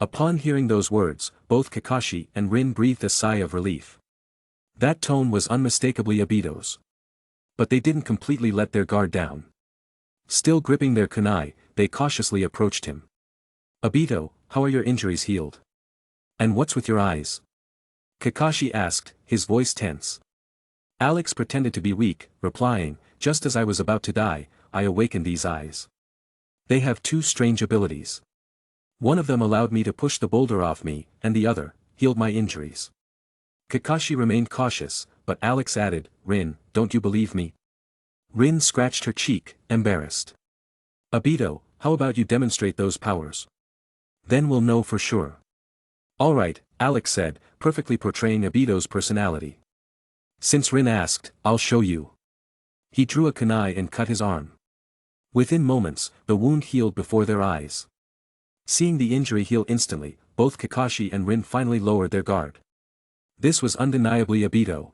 Upon hearing those words, both Kakashi and Rin breathed a sigh of relief. That tone was unmistakably Obito's. But they didn't completely let their guard down. Still gripping their kunai, they cautiously approached him. Obito, how are your injuries healed? And what's with your eyes? Kakashi asked, his voice tense. Alex pretended to be weak, replying, Just as I was about to die, I awakened these eyes. They have two strange abilities. One of them allowed me to push the boulder off me, and the other, healed my injuries. Kakashi remained cautious, but Alex added, Rin, don't you believe me? Rin scratched her cheek, embarrassed. Obito, how about you demonstrate those powers? Then we'll know for sure. Alright, Alex said, perfectly portraying Obito's personality. Since Rin asked, I'll show you. He drew a kunai and cut his arm. Within moments, the wound healed before their eyes. Seeing the injury heal instantly, both Kakashi and Rin finally lowered their guard. This was undeniably Obito.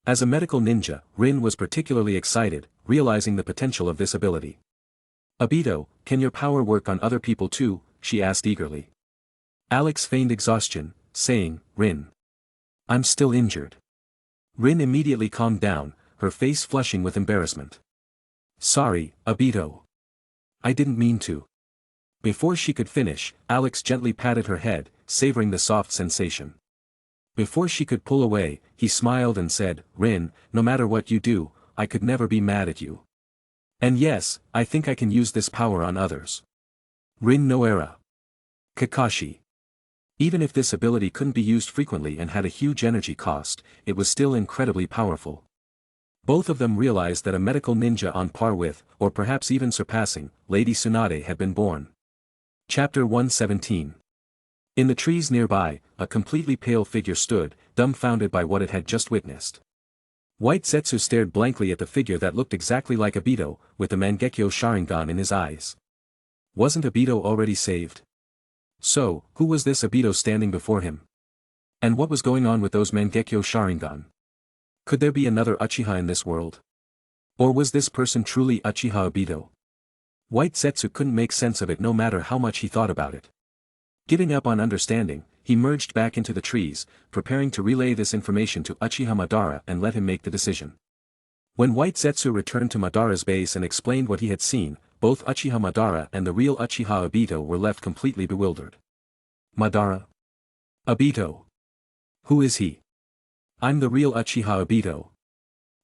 As a medical ninja, Rin was particularly excited, realizing the potential of this ability. Obito, can your power work on other people too? She asked eagerly. Alex feigned exhaustion, saying, Rin. I'm still injured. Rin immediately calmed down, her face flushing with embarrassment. Sorry, Obito. I didn't mean to. Before she could finish, Alex gently patted her head, savoring the soft sensation. Before she could pull away, he smiled and said, Rin, no matter what you do, I could never be mad at you. And yes, I think I can use this power on others. Rin no era. Kakashi. Even if this ability couldn't be used frequently and had a huge energy cost, it was still incredibly powerful. Both of them realized that a medical ninja on par with, or perhaps even surpassing, Lady Tsunade had been born. Chapter 117. In the trees nearby, a completely pale figure stood, dumbfounded by what it had just witnessed. White Zetsu stared blankly at the figure that looked exactly like Obito, with the Mangekyo Sharingan in his eyes. Wasn't Obito already saved? So, who was this Obito standing before him? And what was going on with those Mangekyo Sharingan? Could there be another Uchiha in this world? Or was this person truly Uchiha Obito? White Zetsu couldn't make sense of it no matter how much he thought about it. Giving up on understanding, he merged back into the trees, preparing to relay this information to Uchiha Madara and let him make the decision. When White Zetsu returned to Madara's base and explained what he had seen, both Uchiha Madara and the real Uchiha Obito were left completely bewildered. Madara? Obito? Who is he? I'm the real Uchiha Obito.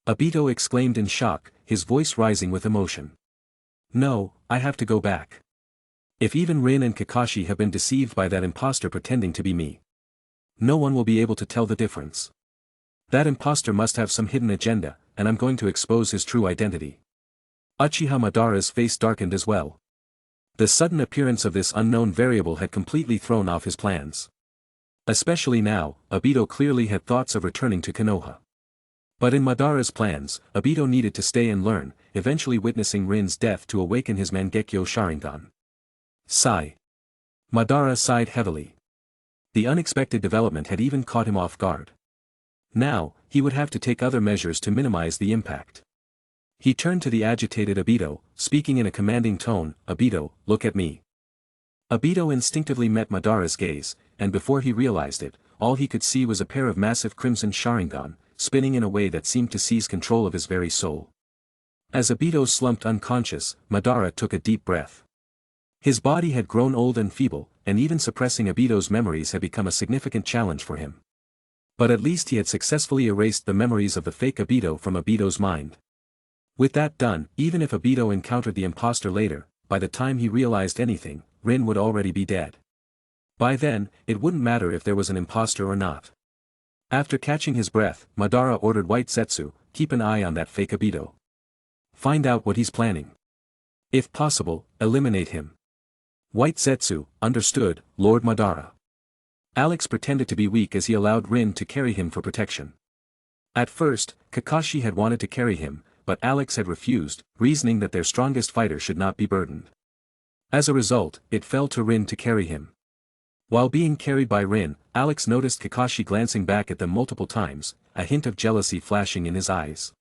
Obito exclaimed in shock, his voice rising with emotion. No, I have to go back. If even Rin and Kakashi have been deceived by that imposter pretending to be me, no one will be able to tell the difference. That imposter must have some hidden agenda, and I'm going to expose his true identity. Uchiha Madara's face darkened as well. The sudden appearance of this unknown variable had completely thrown off his plans. Especially now, Obito clearly had thoughts of returning to Konoha. But in Madara's plans, Obito needed to stay and learn, eventually witnessing Rin's death to awaken his Mangekyo Sharingan. Sigh. Madara sighed heavily. The unexpected development had even caught him off guard. Now, he would have to take other measures to minimize the impact. He turned to the agitated Obito, speaking in a commanding tone, "Obito, look at me." Obito instinctively met Madara's gaze, and before he realized it, all he could see was a pair of massive crimson Sharingan, spinning in a way that seemed to seize control of his very soul. As Obito slumped unconscious, Madara took a deep breath. His body had grown old and feeble, and even suppressing Obito's memories had become a significant challenge for him. But at least he had successfully erased the memories of the fake Obito from Obito's mind. With that done, even if Obito encountered the imposter later, by the time he realized anything, Rin would already be dead. By then, it wouldn't matter if there was an imposter or not. After catching his breath, Madara ordered White Zetsu, keep an eye on that fake Obito. Find out what he's planning. If possible, eliminate him. White Zetsu, understood, Lord Madara. Alex pretended to be weak as he allowed Rin to carry him for protection. At first, Kakashi had wanted to carry him, but Alex had refused, reasoning that their strongest fighter should not be burdened. As a result, it fell to Rin to carry him. While being carried by Rin, Alex noticed Kakashi glancing back at them multiple times, a hint of jealousy flashing in his eyes.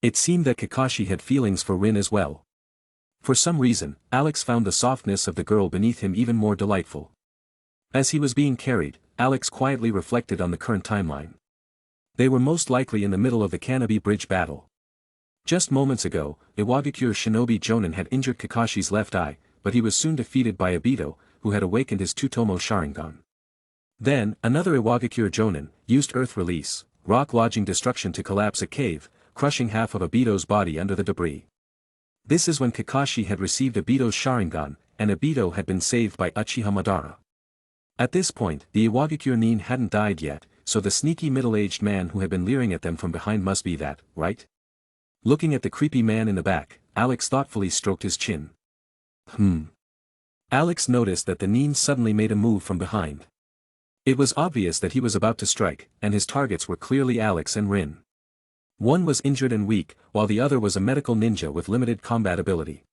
It seemed that Kakashi had feelings for Rin as well. For some reason, Alex found the softness of the girl beneath him even more delightful. As he was being carried, Alex quietly reflected on the current timeline. They were most likely in the middle of the Kanabi Bridge battle. Just moments ago, Iwagakure Shinobi Jonin had injured Kakashi's left eye, but he was soon defeated by Obito, who had awakened his Tutomo Sharingan. Then, another Iwagakure Jonin used Earth Release, rock lodging destruction to collapse a cave, crushing half of Obito's body under the debris. This is when Kakashi had received Obito's Sharingan, and Obito had been saved by Uchiha Madara. At this point, the Iwagakure Nin hadn't died yet, so the sneaky middle-aged man who had been leering at them from behind must be that, right? Looking at the creepy man in the back, Alex thoughtfully stroked his chin. Alex noticed that the Nin suddenly made a move from behind. It was obvious that he was about to strike, and his targets were clearly Alex and Rin. One was injured and weak, while the other was a medical ninja with limited combat ability.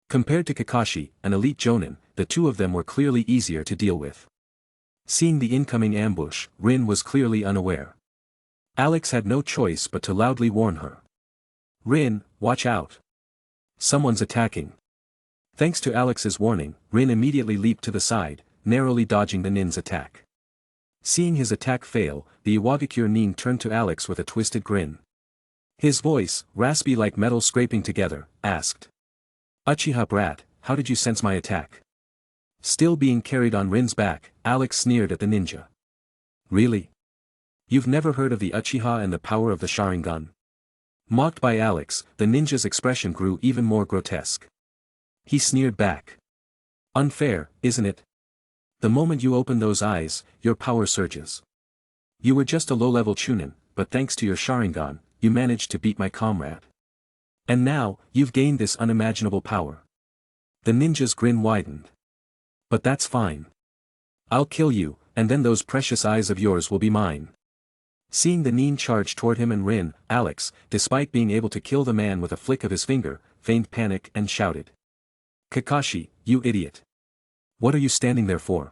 Compared to Kakashi, an elite Jonin, the two of them were clearly easier to deal with. Seeing the incoming ambush, Rin was clearly unaware. Alex had no choice but to loudly warn her. Rin, watch out. Someone's attacking. Thanks to Alex's warning, Rin immediately leaped to the side, narrowly dodging the Nin's attack. Seeing his attack fail, the Iwagakure Nin turned to Alex with a twisted grin. His voice, raspy like metal scraping together, asked. Uchiha brat, how did you sense my attack? Still being carried on Rin's back, Alex sneered at the ninja. Really? You've never heard of the Uchiha and the power of the Sharingan? Mocked by Alex, the ninja's expression grew even more grotesque. He sneered back. Unfair, isn't it? The moment you open those eyes, your power surges. You were just a low-level Chunin, but thanks to your Sharingan, you managed to beat my comrade. And now, you've gained this unimaginable power. The ninja's grin widened. But that's fine. I'll kill you, and then those precious eyes of yours will be mine. Seeing the Nin charge toward him and Rin, Alex, despite being able to kill the man with a flick of his finger, feigned panic and shouted. Kakashi, you idiot. What are you standing there for?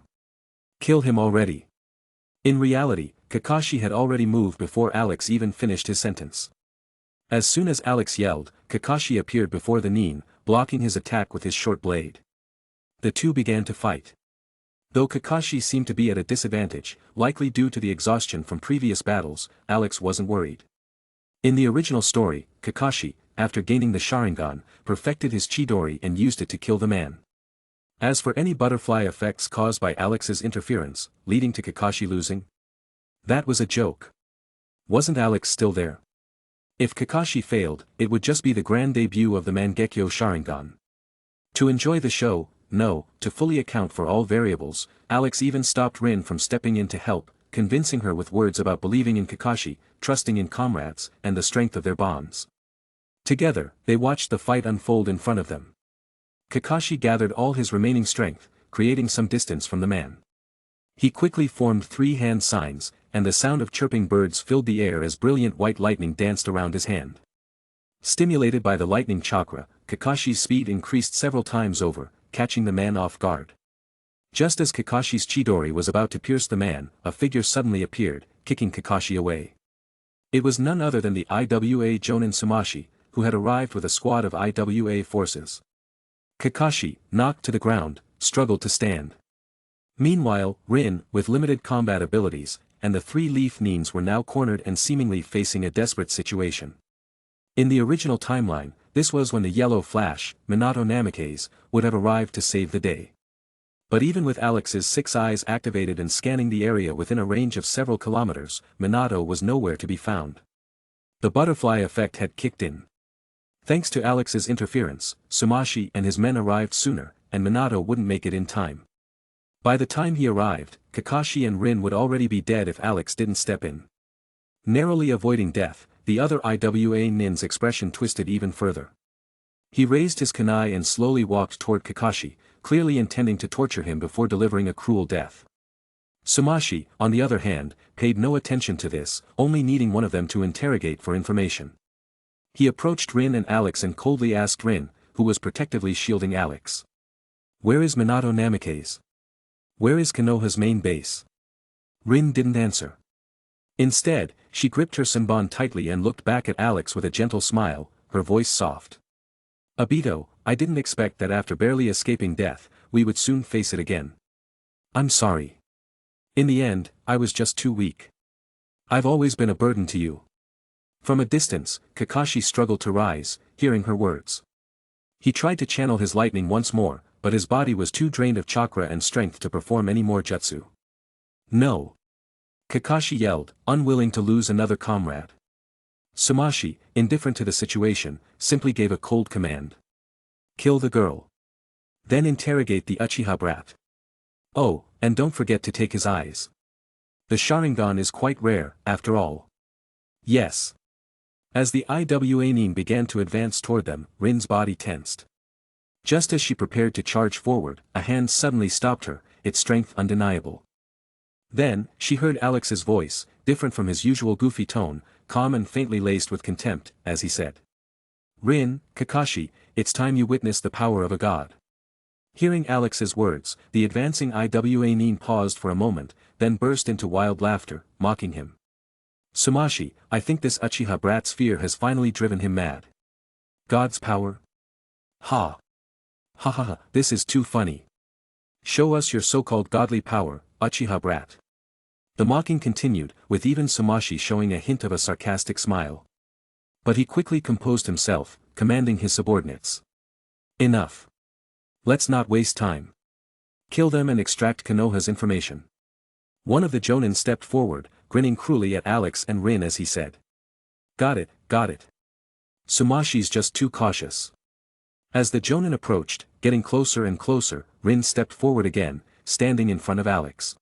Kill him already. In reality, Kakashi had already moved before Alex even finished his sentence. As soon as Alex yelled, Kakashi appeared before the Nin, blocking his attack with his short blade. The two began to fight. Though Kakashi seemed to be at a disadvantage, likely due to the exhaustion from previous battles, Alex wasn't worried. In the original story, Kakashi, after gaining the Sharingan, perfected his Chidori and used it to kill the man. As for any butterfly effects caused by Alex's interference, leading to Kakashi losing, that was a joke. Wasn't Alex still there? If Kakashi failed, it would just be the grand debut of the Mangekyo Sharingan. To enjoy the show, no, to fully account for all variables, Alex even stopped Rin from stepping in to help, convincing her with words about believing in Kakashi, trusting in comrades, and the strength of their bonds. Together, they watched the fight unfold in front of them. Kakashi gathered all his remaining strength, creating some distance from the man. He quickly formed 3 hand signs, and the sound of chirping birds filled the air as brilliant white lightning danced around his hand. Stimulated by the lightning chakra, Kakashi's speed increased several times over, catching the man off guard. Just as Kakashi's Chidori was about to pierce the man, a figure suddenly appeared, kicking Kakashi away. It was none other than the IWA Jonin Sumashi, who had arrived with a squad of IWA forces. Kakashi, knocked to the ground, struggled to stand. Meanwhile, Rin, with limited combat abilities, and the 3 leaf Nins were now cornered and seemingly facing a desperate situation. In the original timeline, this was when the Yellow Flash, Minato Namikaze, would have arrived to save the day. But even with Alex's 6 eyes activated and scanning the area within a range of several kilometers, Minato was nowhere to be found. The butterfly effect had kicked in. Thanks to Alex's interference, Sumashi and his men arrived sooner, and Minato wouldn't make it in time. By the time he arrived, Kakashi and Rin would already be dead if Alex didn't step in. Narrowly avoiding death, the other IWA Nin's expression twisted even further. He raised his kunai and slowly walked toward Kakashi, clearly intending to torture him before delivering a cruel death. Sumashi, on the other hand, paid no attention to this, only needing one of them to interrogate for information. He approached Rin and Alex and coldly asked Rin, who was protectively shielding Alex. "Where is Minato Namikaze? Where is Konoha's main base?" Rin didn't answer. Instead, she gripped her Senbon tightly and looked back at Alex with a gentle smile, her voice soft. "Obito, I didn't expect that after barely escaping death, we would soon face it again. I'm sorry. In the end, I was just too weak. I've always been a burden to you." From a distance, Kakashi struggled to rise, hearing her words. He tried to channel his lightning once more, but his body was too drained of chakra and strength to perform any more jutsu. "No!" Kakashi yelled, unwilling to lose another comrade. Sumashi, indifferent to the situation, simply gave a cold command. "Kill the girl. Then interrogate the Uchiha brat. Oh, and don't forget to take his eyes. The Sharingan is quite rare, after all." "Yes." As the IWA Nin began to advance toward them, Rin's body tensed. Just as she prepared to charge forward, a hand suddenly stopped her, its strength undeniable. Then, she heard Alex's voice, different from his usual goofy tone, calm and faintly laced with contempt, as he said. "Rin, Kakashi, it's time you witnessed the power of a god." Hearing Alex's words, the advancing IWA Nin paused for a moment, then burst into wild laughter, mocking him. "Sumashi, I think this Uchiha brat's fear has finally driven him mad. God's power? Ha! Ha ha ha, this is too funny. Show us your so-called godly power, Uchiha brat." The mocking continued, with even Sumashi showing a hint of a sarcastic smile. But he quickly composed himself, commanding his subordinates. "Enough. Let's not waste time. Kill them and extract Konoha's information." One of the Jonin stepped forward, grinning cruelly at Alex and Rin as he said. Got it, got it. Sumashi's just too cautious." As the Jonin approached, getting closer and closer, Rin stepped forward again, standing in front of Alex.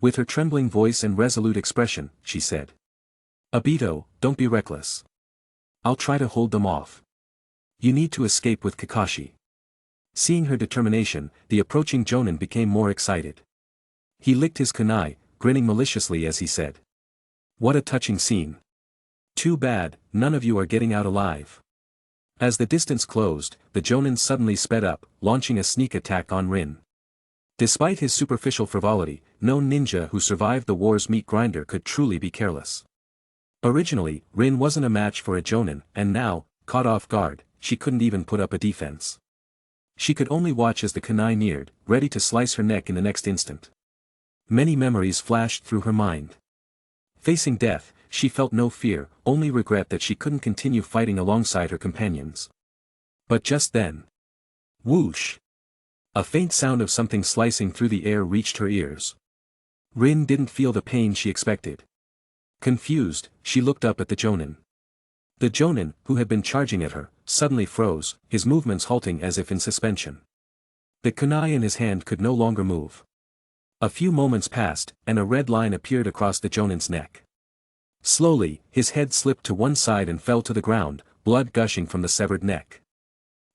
With her trembling voice and resolute expression, she said. "Obito, don't be reckless. I'll try to hold them off. You need to escape with Kakashi." Seeing her determination, the approaching Jonin became more excited. He licked his kunai, grinning maliciously as he said. "What a touching scene. Too bad, none of you are getting out alive." As the distance closed, the Jonin suddenly sped up, launching a sneak attack on Rin. Despite his superficial frivolity, no ninja who survived the war's meat grinder could truly be careless. Originally, Rin wasn't a match for a jonin, and now, caught off guard, she couldn't even put up a defense. She could only watch as the kunai neared, ready to slice her neck in the next instant. Many memories flashed through her mind. Facing death, she felt no fear, only regret that she couldn't continue fighting alongside her companions. But just then. Whoosh! A faint sound of something slicing through the air reached her ears. Rin didn't feel the pain she expected. Confused, she looked up at the jonin. The jonin, who had been charging at her, suddenly froze, his movements halting as if in suspension. The kunai in his hand could no longer move. A few moments passed, and a red line appeared across the jonin's neck. Slowly, his head slipped to one side and fell to the ground, blood gushing from the severed neck.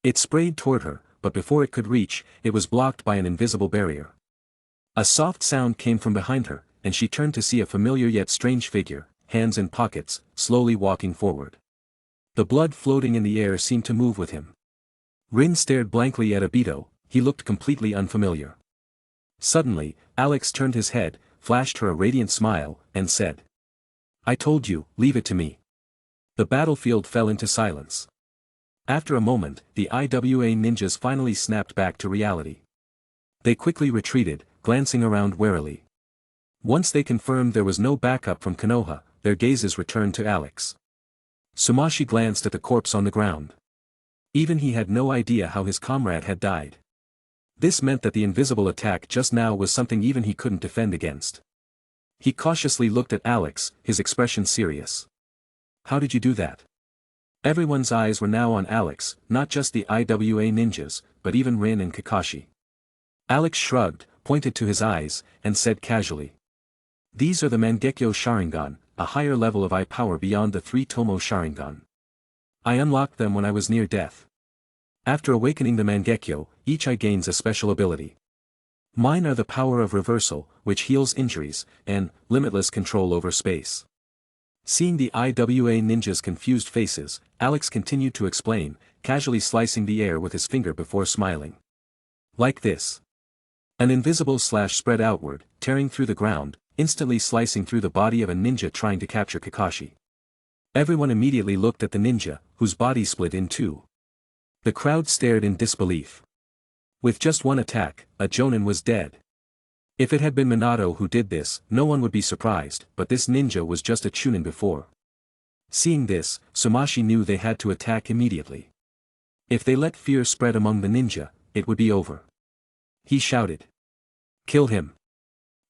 It sprayed toward her, but before it could reach, it was blocked by an invisible barrier. A soft sound came from behind her, and she turned to see a familiar yet strange figure, hands in pockets, slowly walking forward. The blood floating in the air seemed to move with him. Rin stared blankly at Obito, he looked completely unfamiliar. Suddenly, Alex turned his head, flashed her a radiant smile, and said, "I told you, leave it to me." The battlefield fell into silence. After a moment, the IWA ninjas finally snapped back to reality. They quickly retreated, glancing around warily. Once they confirmed there was no backup from Konoha, their gazes returned to Alex. Sumashi glanced at the corpse on the ground. Even he had no idea how his comrade had died. This meant that the invisible attack just now was something even he couldn't defend against. He cautiously looked at Alex, his expression serious. "How did you do that?" Everyone's eyes were now on Alex, not just the IWA ninjas, but even Rin and Kakashi. Alex shrugged, pointed to his eyes, and said casually, "These are the Mangekyo Sharingan, a higher level of eye power beyond the 3 Tomo Sharingan. I unlocked them when I was near death. After awakening the Mangekyo, each eye gains a special ability. Mine are the power of reversal, which heals injuries, and limitless control over space." Seeing the IWA ninjas' confused faces, Alex continued to explain, casually slicing the air with his finger before smiling. Like this. An invisible slash spread outward, tearing through the ground, instantly slicing through the body of a ninja trying to capture Kakashi. Everyone immediately looked at the ninja, whose body split in two. The crowd stared in disbelief. With just one attack, a jonin was dead. If it had been Minato who did this, no one would be surprised, but this ninja was just a chunin before. Seeing this, Sumashi knew they had to attack immediately. If they let fear spread among the ninja, it would be over. He shouted. "Kill him.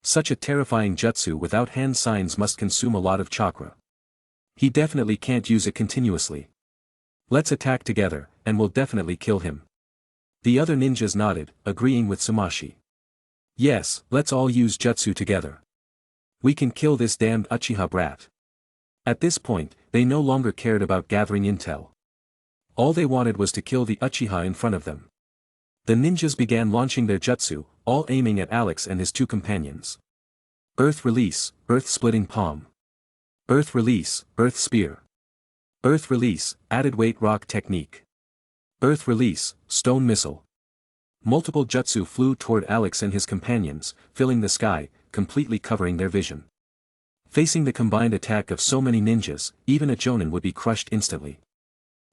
Such a terrifying jutsu without hand signs must consume a lot of chakra. He definitely can't use it continuously. Let's attack together, and we'll definitely kill him." The other ninjas nodded, agreeing with Sumashi. "Yes, let's all use jutsu together. We can kill this damned Uchiha brat." At this point, they no longer cared about gathering intel. All they wanted was to kill the Uchiha in front of them. The ninjas began launching their jutsu, all aiming at Alex and his two companions. Earth release, earth splitting palm. Earth release, earth spear. Earth release, added weight rock technique. Earth release, stone missile. Multiple jutsu flew toward Alex and his companions, filling the sky, completely covering their vision. Facing the combined attack of so many ninjas, even a jonin would be crushed instantly.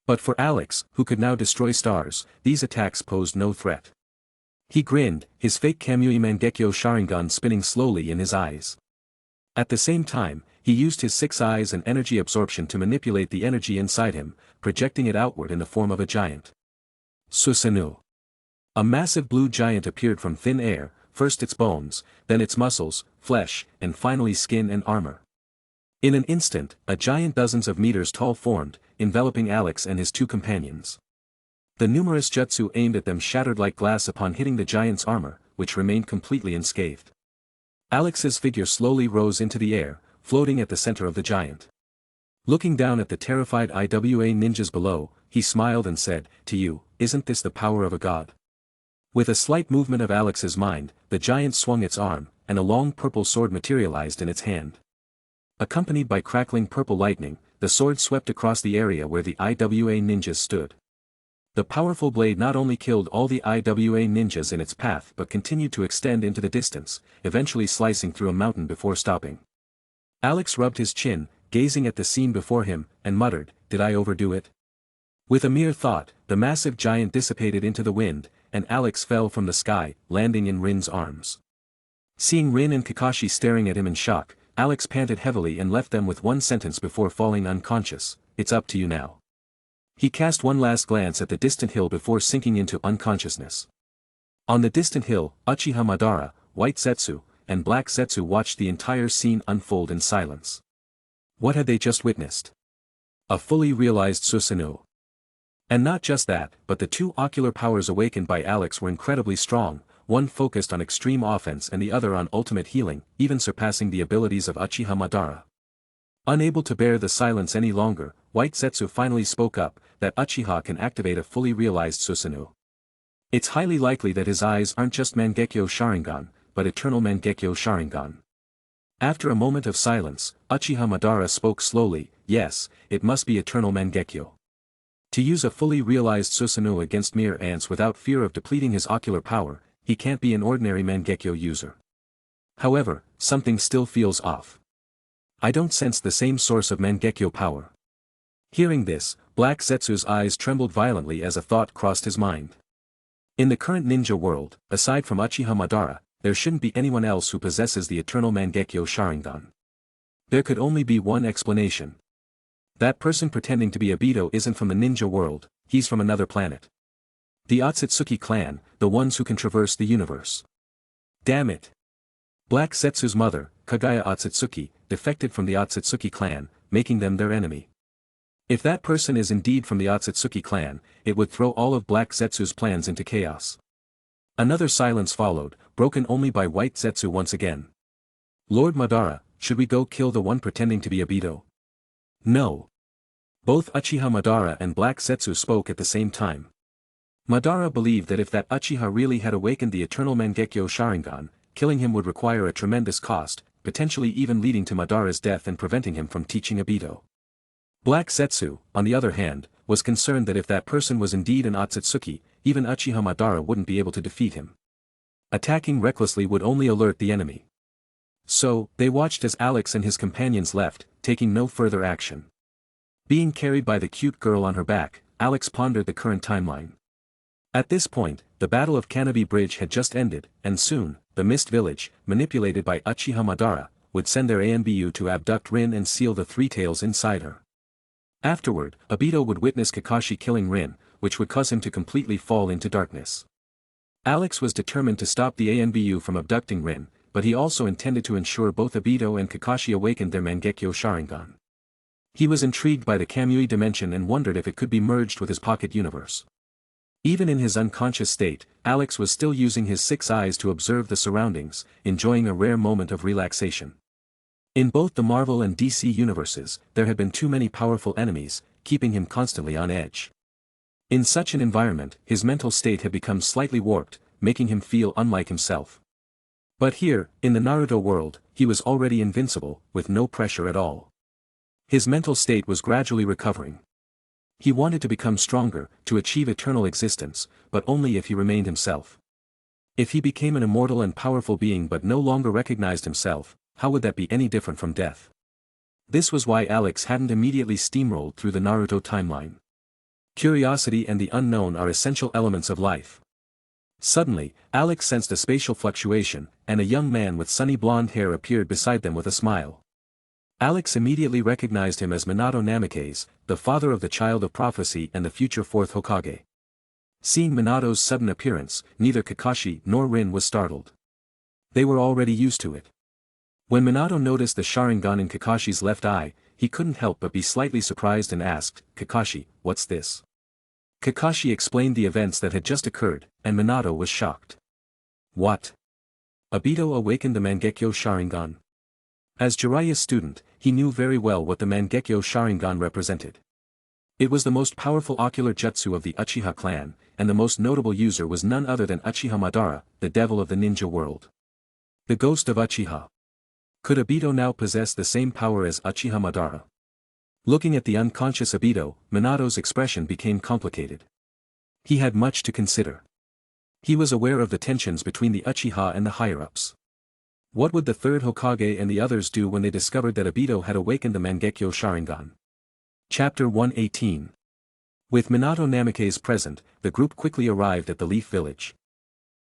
But for Alex, who could now destroy stars, these attacks posed no threat. He grinned, his fake Kamui Mangekyo Sharingan spinning slowly in his eyes. At the same time, he used his 6 eyes and energy absorption to manipulate the energy inside him, projecting it outward in the form of a giant. Susanoo. A massive blue giant appeared from thin air, first its bones, then its muscles, flesh, and finally skin and armor. In an instant, a giant dozens of meters tall formed, enveloping Alex and his two companions. The numerous jutsu aimed at them shattered like glass upon hitting the giant's armor, which remained completely unscathed. Alex's figure slowly rose into the air, floating at the center of the giant. Looking down at the terrified IWA ninjas below, he smiled and said, "To you, isn't this the power of a god?" With a slight movement of Alex's mind, the giant swung its arm, and a long purple sword materialized in its hand. Accompanied by crackling purple lightning, the sword swept across the area where the IWA ninjas stood. The powerful blade not only killed all the IWA ninjas in its path but continued to extend into the distance, eventually slicing through a mountain before stopping. Alex rubbed his chin, gazing at the scene before him, and muttered, "Did I overdo it?" With a mere thought, the massive giant dissipated into the wind, and Alex fell from the sky, landing in Rin's arms. Seeing Rin and Kakashi staring at him in shock, Alex panted heavily and left them with one sentence before falling unconscious, "It's up to you now." He cast one last glance at the distant hill before sinking into unconsciousness. On the distant hill, Uchiha Madara, White Zetsu, and Black Zetsu watched the entire scene unfold in silence. What had they just witnessed? A fully realized Susanoo. And not just that, but the two ocular powers awakened by Alex were incredibly strong, one focused on extreme offense and the other on ultimate healing, even surpassing the abilities of Uchiha Madara. Unable to bear the silence any longer, White Zetsu finally spoke up, that Uchiha can activate a fully realized Susanoo. It's highly likely that his eyes aren't just Mangekyo Sharingan, but eternal Mangekyo Sharingan. After a moment of silence, Uchiha Madara spoke slowly, "Yes, it must be eternal Mangekyo. To use a fully realized Susanoo against mere ants without fear of depleting his ocular power, he can't be an ordinary Mangekyo user. However, something still feels off. I don't sense the same source of Mangekyo power." Hearing this, Black Zetsu's eyes trembled violently as a thought crossed his mind. In the current ninja world, aside from Uchiha Madara, there shouldn't be anyone else who possesses the eternal Mangekyo Sharingan. There could only be one explanation. That person pretending to be Obito isn't from the ninja world, he's from another planet. The Otsutsuki clan, the ones who can traverse the universe. Damn it! Black Zetsu's mother, Kagaya Otsutsuki, defected from the Otsutsuki clan, making them their enemy. If that person is indeed from the Otsutsuki clan, it would throw all of Black Zetsu's plans into chaos. Another silence followed, broken only by White Zetsu once again. "Lord Madara, should we go kill the one pretending to be Obito?" "No." Both Uchiha Madara and Black Zetsu spoke at the same time. Madara believed that if that Uchiha really had awakened the eternal Mangekyo Sharingan, killing him would require a tremendous cost, potentially even leading to Madara's death and preventing him from teaching Obito. Black Zetsu, on the other hand, was concerned that if that person was indeed an Otsutsuki, even Uchiha Madara wouldn't be able to defeat him. Attacking recklessly would only alert the enemy. So, they watched as Alex and his companions left, taking no further action. Being carried by the cute girl on her back, Alex pondered the current timeline. At this point, the Battle of Kanabi Bridge had just ended, and soon, the Mist Village, manipulated by Uchiha Madara, would send their ANBU to abduct Rin and seal the Three Tails inside her. Afterward, Obito would witness Kakashi killing Rin, which would cause him to completely fall into darkness. Alex was determined to stop the ANBU from abducting Rin, but he also intended to ensure both Obito and Kakashi awakened their Mangekyo Sharingan. He was intrigued by the Kamui dimension and wondered if it could be merged with his pocket universe. Even in his unconscious state, Alex was still using his six eyes to observe the surroundings, enjoying a rare moment of relaxation. In both the Marvel and DC universes, there had been too many powerful enemies, keeping him constantly on edge. In such an environment, his mental state had become slightly warped, making him feel unlike himself. But here, in the Naruto world, he was already invincible, with no pressure at all. His mental state was gradually recovering. He wanted to become stronger, to achieve eternal existence, but only if he remained himself. If he became an immortal and powerful being but no longer recognized himself, how would that be any different from death? This was why Alex hadn't immediately steamrolled through the Naruto timeline. Curiosity and the unknown are essential elements of life. Suddenly, Alex sensed a spatial fluctuation, and a young man with sunny blonde hair appeared beside them with a smile. Alex immediately recognized him as Minato Namikaze, the father of the Child of Prophecy and the future fourth Hokage. Seeing Minato's sudden appearance, neither Kakashi nor Rin was startled. They were already used to it. When Minato noticed the Sharingan in Kakashi's left eye, he couldn't help but be slightly surprised and asked, "Kakashi, what's this?" Kakashi explained the events that had just occurred, and Minato was shocked. What? Obito awakened the Mangekyo Sharingan? As Jiraiya's student, he knew very well what the Mangekyo Sharingan represented. It was the most powerful ocular jutsu of the Uchiha clan, and the most notable user was none other than Uchiha Madara, the devil of the ninja world. The ghost of Uchiha. Could Obito now possess the same power as Uchiha Madara? Looking at the unconscious Obito, Minato's expression became complicated. He had much to consider. He was aware of the tensions between the Uchiha and the higher-ups. What would the third Hokage and the others do when they discovered that Obito had awakened the Mangekyo Sharingan? Chapter 118. With Minato Namikaze present, the group quickly arrived at the Leaf Village.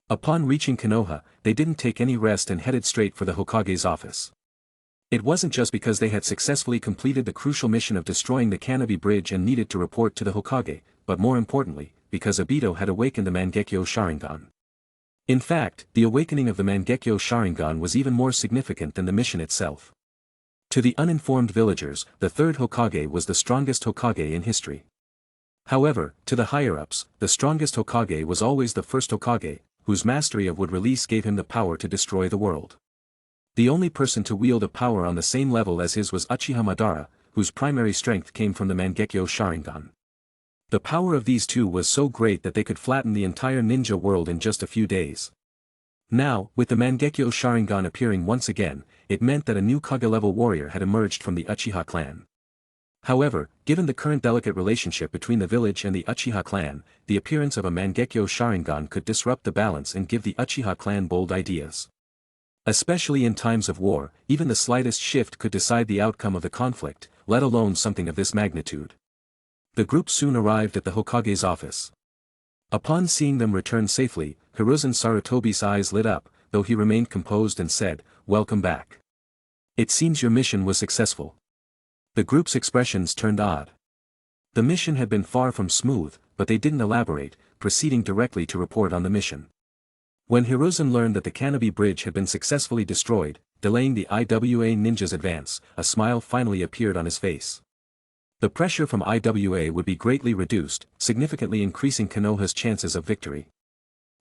Upon reaching Konoha, they didn't take any rest and headed straight for the Hokage's office. It wasn't just because they had successfully completed the crucial mission of destroying the Kanabi Bridge and needed to report to the Hokage, but more importantly, because Obito had awakened the Mangekyo Sharingan. In fact, the awakening of the Mangekyo Sharingan was even more significant than the mission itself. To the uninformed villagers, the third Hokage was the strongest Hokage in history. However, to the higher-ups, the strongest Hokage was always the first Hokage, whose mastery of wood release gave him the power to destroy the world. The only person to wield a power on the same level as his was Uchiha Madara, whose primary strength came from the Mangekyo Sharingan. The power of these two was so great that they could flatten the entire ninja world in just a few days. Now, with the Mangekyo Sharingan appearing once again, it meant that a new Kage-level warrior had emerged from the Uchiha clan. However, given the current delicate relationship between the village and the Uchiha clan, the appearance of a Mangekyo Sharingan could disrupt the balance and give the Uchiha clan bold ideas. Especially in times of war, even the slightest shift could decide the outcome of the conflict, let alone something of this magnitude. The group soon arrived at the Hokage's office. Upon seeing them return safely, Hiruzen Sarutobi's eyes lit up, though he remained composed and said, "Welcome back. It seems your mission was successful." The group's expressions turned odd. The mission had been far from smooth, but they didn't elaborate, proceeding directly to report on the mission. When Hiruzen learned that the Kanabi Bridge had been successfully destroyed, delaying the IWA ninja's advance, a smile finally appeared on his face. The pressure from IWA would be greatly reduced, significantly increasing Konoha's chances of victory.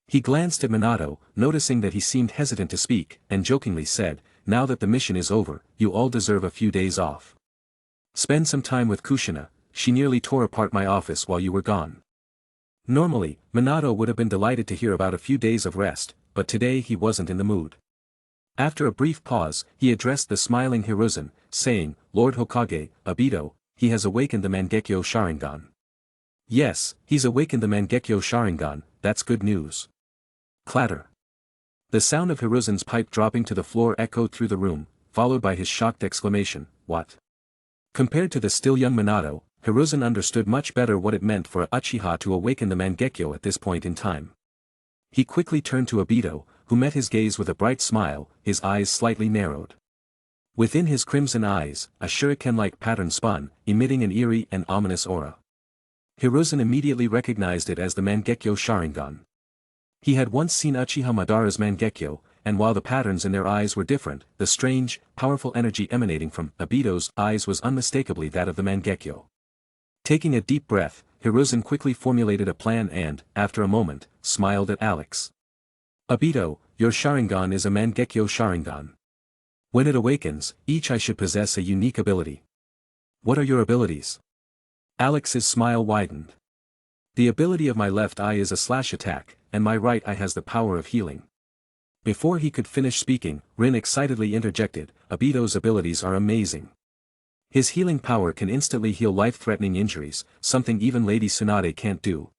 He glanced at Minato, noticing that he seemed hesitant to speak, and jokingly said, "Now that the mission is over, you all deserve a few days off. Spend some time with Kushina, she nearly tore apart my office while you were gone." Normally, Minato would have been delighted to hear about a few days of rest, but today he wasn't in the mood. After a brief pause, he addressed the smiling Hiruzen, saying, "Lord Hokage, Obito, he has awakened the Mangekyo Sharingan." "Yes, he's awakened the Mangekyo Sharingan, that's good news." Clatter. The sound of Hiruzen's pipe dropping to the floor echoed through the room, followed by his shocked exclamation, "What?" Compared to the still young Minato, Hiruzen understood much better what it meant for a Uchiha to awaken the Mangekyo at this point in time. He quickly turned to Obito, who met his gaze with a bright smile, his eyes slightly narrowed. Within his crimson eyes, a shuriken-like pattern spun, emitting an eerie and ominous aura. Hiruzen immediately recognized it as the Mangekyo Sharingan. He had once seen Uchiha Madara's Mangekyo, and while the patterns in their eyes were different, the strange, powerful energy emanating from Obito's eyes was unmistakably that of the Mangekyo. Taking a deep breath, Hiruzen quickly formulated a plan and, after a moment, smiled at Alex. "Obito, your Sharingan is a Mangekyo Sharingan. When it awakens, each eye should possess a unique ability." "What are your abilities?" Alex's smile widened. "The ability of my left eye is a slash attack, and my right eye has the power of healing." Before he could finish speaking, Rin excitedly interjected, "Obito's abilities are amazing. His healing power can instantly heal life-threatening injuries, something even Lady Tsunade can't do."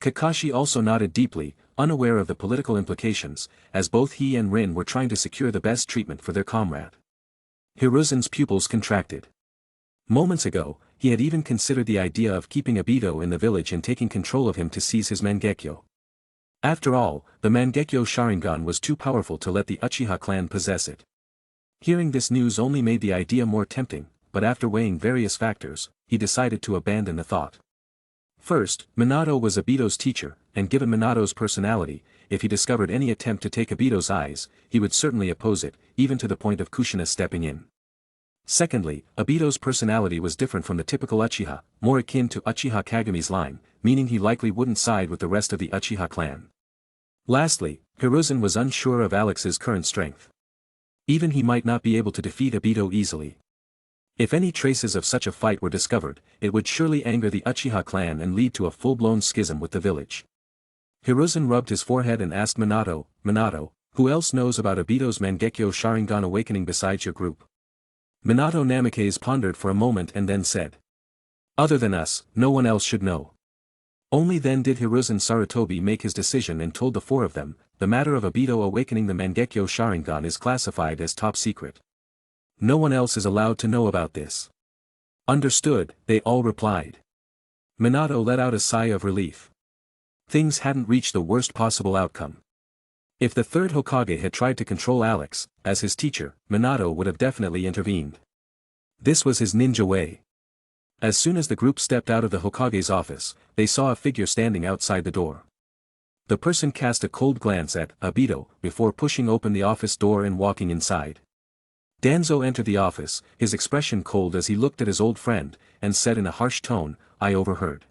Kakashi also nodded deeply, unaware of the political implications, as both he and Rin were trying to secure the best treatment for their comrade. Hiruzen's pupils contracted. Moments ago, he had even considered the idea of keeping Obito in the village and taking control of him to seize his Mangekyo. After all, the Mangekyo Sharingan was too powerful to let the Uchiha clan possess it. Hearing this news only made the idea more tempting, but after weighing various factors, he decided to abandon the thought. First, Minato was Obito's teacher, and given Minato's personality, if he discovered any attempt to take Obito's eyes, he would certainly oppose it, even to the point of Kushina stepping in. Secondly, Obito's personality was different from the typical Uchiha, more akin to Uchiha Kagumi's line, meaning he likely wouldn't side with the rest of the Uchiha clan. Lastly, Hiruzen was unsure of Alex's current strength. Even he might not be able to defeat Obito easily. If any traces of such a fight were discovered, it would surely anger the Uchiha clan and lead to a full-blown schism with the village. Hiruzen rubbed his forehead and asked Minato, "Minato, who else knows about Obito's Mangekyo Sharingan awakening besides your group?" Minato Namikaze pondered for a moment and then said, "Other than us, no one else should know." Only then did Hiruzen Sarutobi make his decision and told the four of them, the matter of Obito awakening the Mangekyo Sharingan is classified as top secret. No one else is allowed to know about this. Understood, they all replied. Minato let out a sigh of relief. Things hadn't reached the worst possible outcome. If the third Hokage had tried to control Alex, as his teacher, Minato would have definitely intervened. This was his ninja way. As soon as the group stepped out of the Hokage's office, they saw a figure standing outside the door. The person cast a cold glance at Obito before pushing open the office door and walking inside. Danzo entered the office, his expression cold as he looked at his old friend, and said in a harsh tone, "I overheard.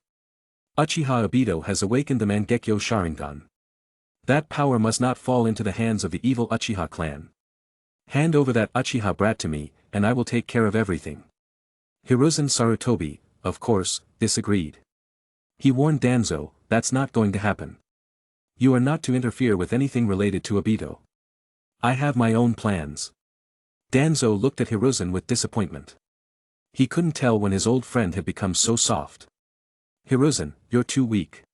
Uchiha Obito has awakened the Mangekyo Sharingan. That power must not fall into the hands of the evil Uchiha clan. Hand over that Uchiha brat to me, and I will take care of everything." Hiruzen Sarutobi, of course, disagreed. He warned Danzo, "That's not going to happen. You are not to interfere with anything related to Obito. I have my own plans." Danzo looked at Hiruzen with disappointment. He couldn't tell when his old friend had become so soft. "Hiruzen, you're too weak.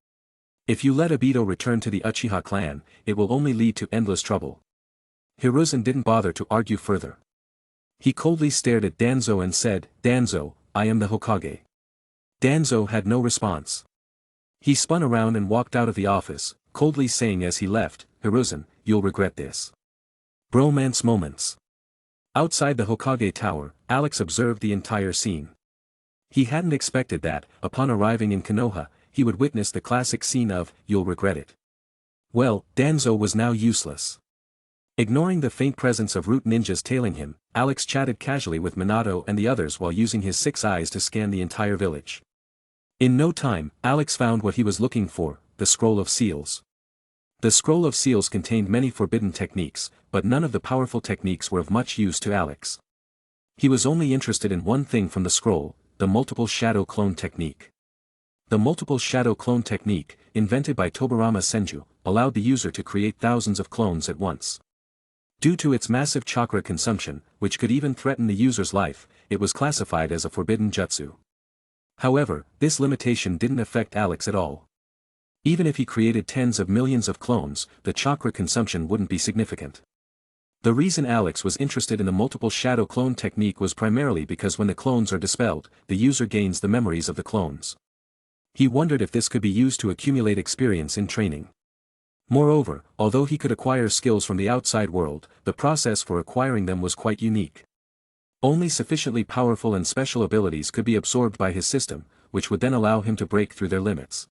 If you let Obito return to the Uchiha clan, it will only lead to endless trouble." Hiruzen didn't bother to argue further. He coldly stared at Danzo and said, "Danzo, I am the Hokage." Danzo had no response. He spun around and walked out of the office, coldly saying as he left, "Hiruzen, you'll regret this." Bromance moments. Outside the Hokage tower, Alex observed the entire scene. He hadn't expected that, upon arriving in Konoha, he would witness the classic scene of, "You'll regret it." Well, Danzo was now useless. Ignoring the faint presence of root ninjas tailing him, Alex chatted casually with Minato and the others while using his 6 eyes to scan the entire village. In no time, Alex found what he was looking for, the Scroll of Seals. The Scroll of Seals contained many forbidden techniques, but none of the powerful techniques were of much use to Alex. He was only interested in one thing from the scroll, the multiple shadow clone technique. The multiple shadow clone technique, invented by Tobirama Senju, allowed the user to create thousands of clones at once. Due to its massive chakra consumption, which could even threaten the user's life, it was classified as a forbidden jutsu. However, this limitation didn't affect Alex at all. Even if he created tens of millions of clones, the chakra consumption wouldn't be significant. The reason Alex was interested in the multiple shadow clone technique was primarily because when the clones are dispelled, the user gains the memories of the clones. He wondered if this could be used to accumulate experience in training. Moreover, although he could acquire skills from the outside world, the process for acquiring them was quite unique. Only sufficiently powerful and special abilities could be absorbed by his system, which would then allow him to break through their limits.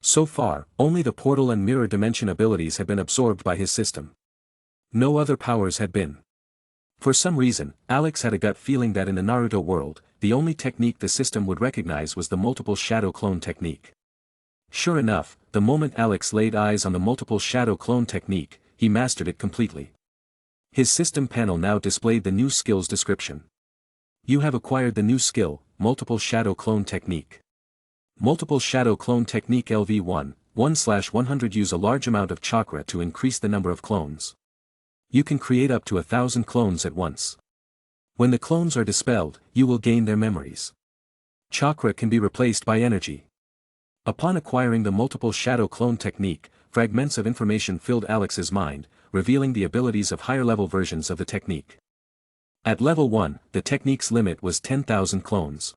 So far, only the portal and mirror dimension abilities had been absorbed by his system. No other powers had been. For some reason, Alex had a gut feeling that in the Naruto world, the only technique the system would recognize was the multiple shadow clone technique. Sure enough, the moment Alex laid eyes on the multiple shadow clone technique, he mastered it completely. His system panel now displayed the new skill's description. You have acquired the new skill, multiple shadow clone technique. Multiple shadow clone technique LV1, 1/100 use a large amount of chakra to increase the number of clones. You can create up to 1,000 clones at once. When the clones are dispelled, you will gain their memories. Chakra can be replaced by energy. Upon acquiring the multiple shadow clone technique, fragments of information filled Alex's mind, revealing the abilities of higher-level versions of the technique. At level 1, the technique's limit was 10,000 clones.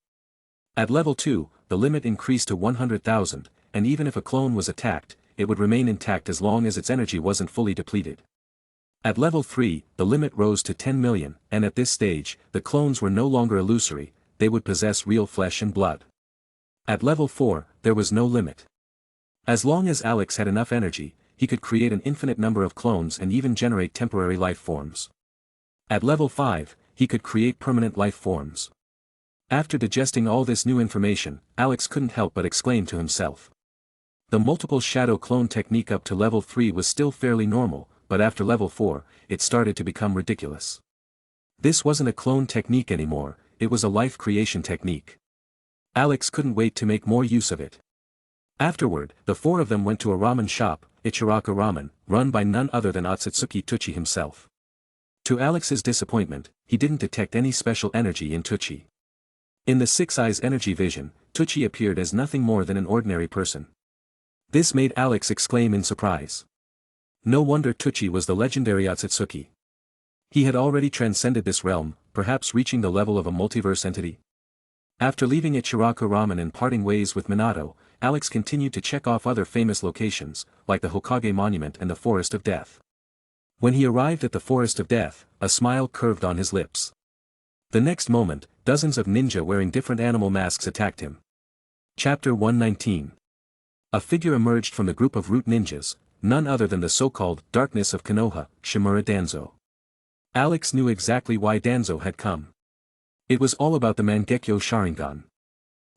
At level 2, the limit increased to 100,000, and even if a clone was attacked, it would remain intact as long as its energy wasn't fully depleted. At level 3, the limit rose to 10 million, and at this stage, the clones were no longer illusory, they would possess real flesh and blood. At level 4, there was no limit. As long as Alex had enough energy, he could create an infinite number of clones and even generate temporary life forms. At level 5, he could create permanent life forms. After digesting all this new information, Alex couldn't help but exclaim to himself. The multiple shadow clone technique up to level 3 was still fairly normal, but after level 4, it started to become ridiculous. This wasn't a clone technique anymore, it was a life creation technique. Alex couldn't wait to make more use of it. Afterward, the four of them went to a ramen shop, Ichiraka Ramen, run by none other than Otsutsuki Tuchi himself. To Alex's disappointment, he didn't detect any special energy in Tuchi. In the Six Eyes energy vision, Tucci appeared as nothing more than an ordinary person. This made Alex exclaim in surprise. No wonder Tucci was the legendary Otsutsuki. He had already transcended this realm, perhaps reaching the level of a multiverse entity. After leaving Ichiraku Ramen and parting ways with Minato, Alex continued to check off other famous locations, like the Hokage Monument and the Forest of Death. When he arrived at the Forest of Death, a smile curved on his lips. The next moment, dozens of ninja wearing different animal masks attacked him. Chapter 119. A figure emerged from the group of root ninjas, none other than the so-called Darkness of Konoha, Shimura Danzo. Alex knew exactly why Danzo had come. It was all about the Mangekyo Sharingan.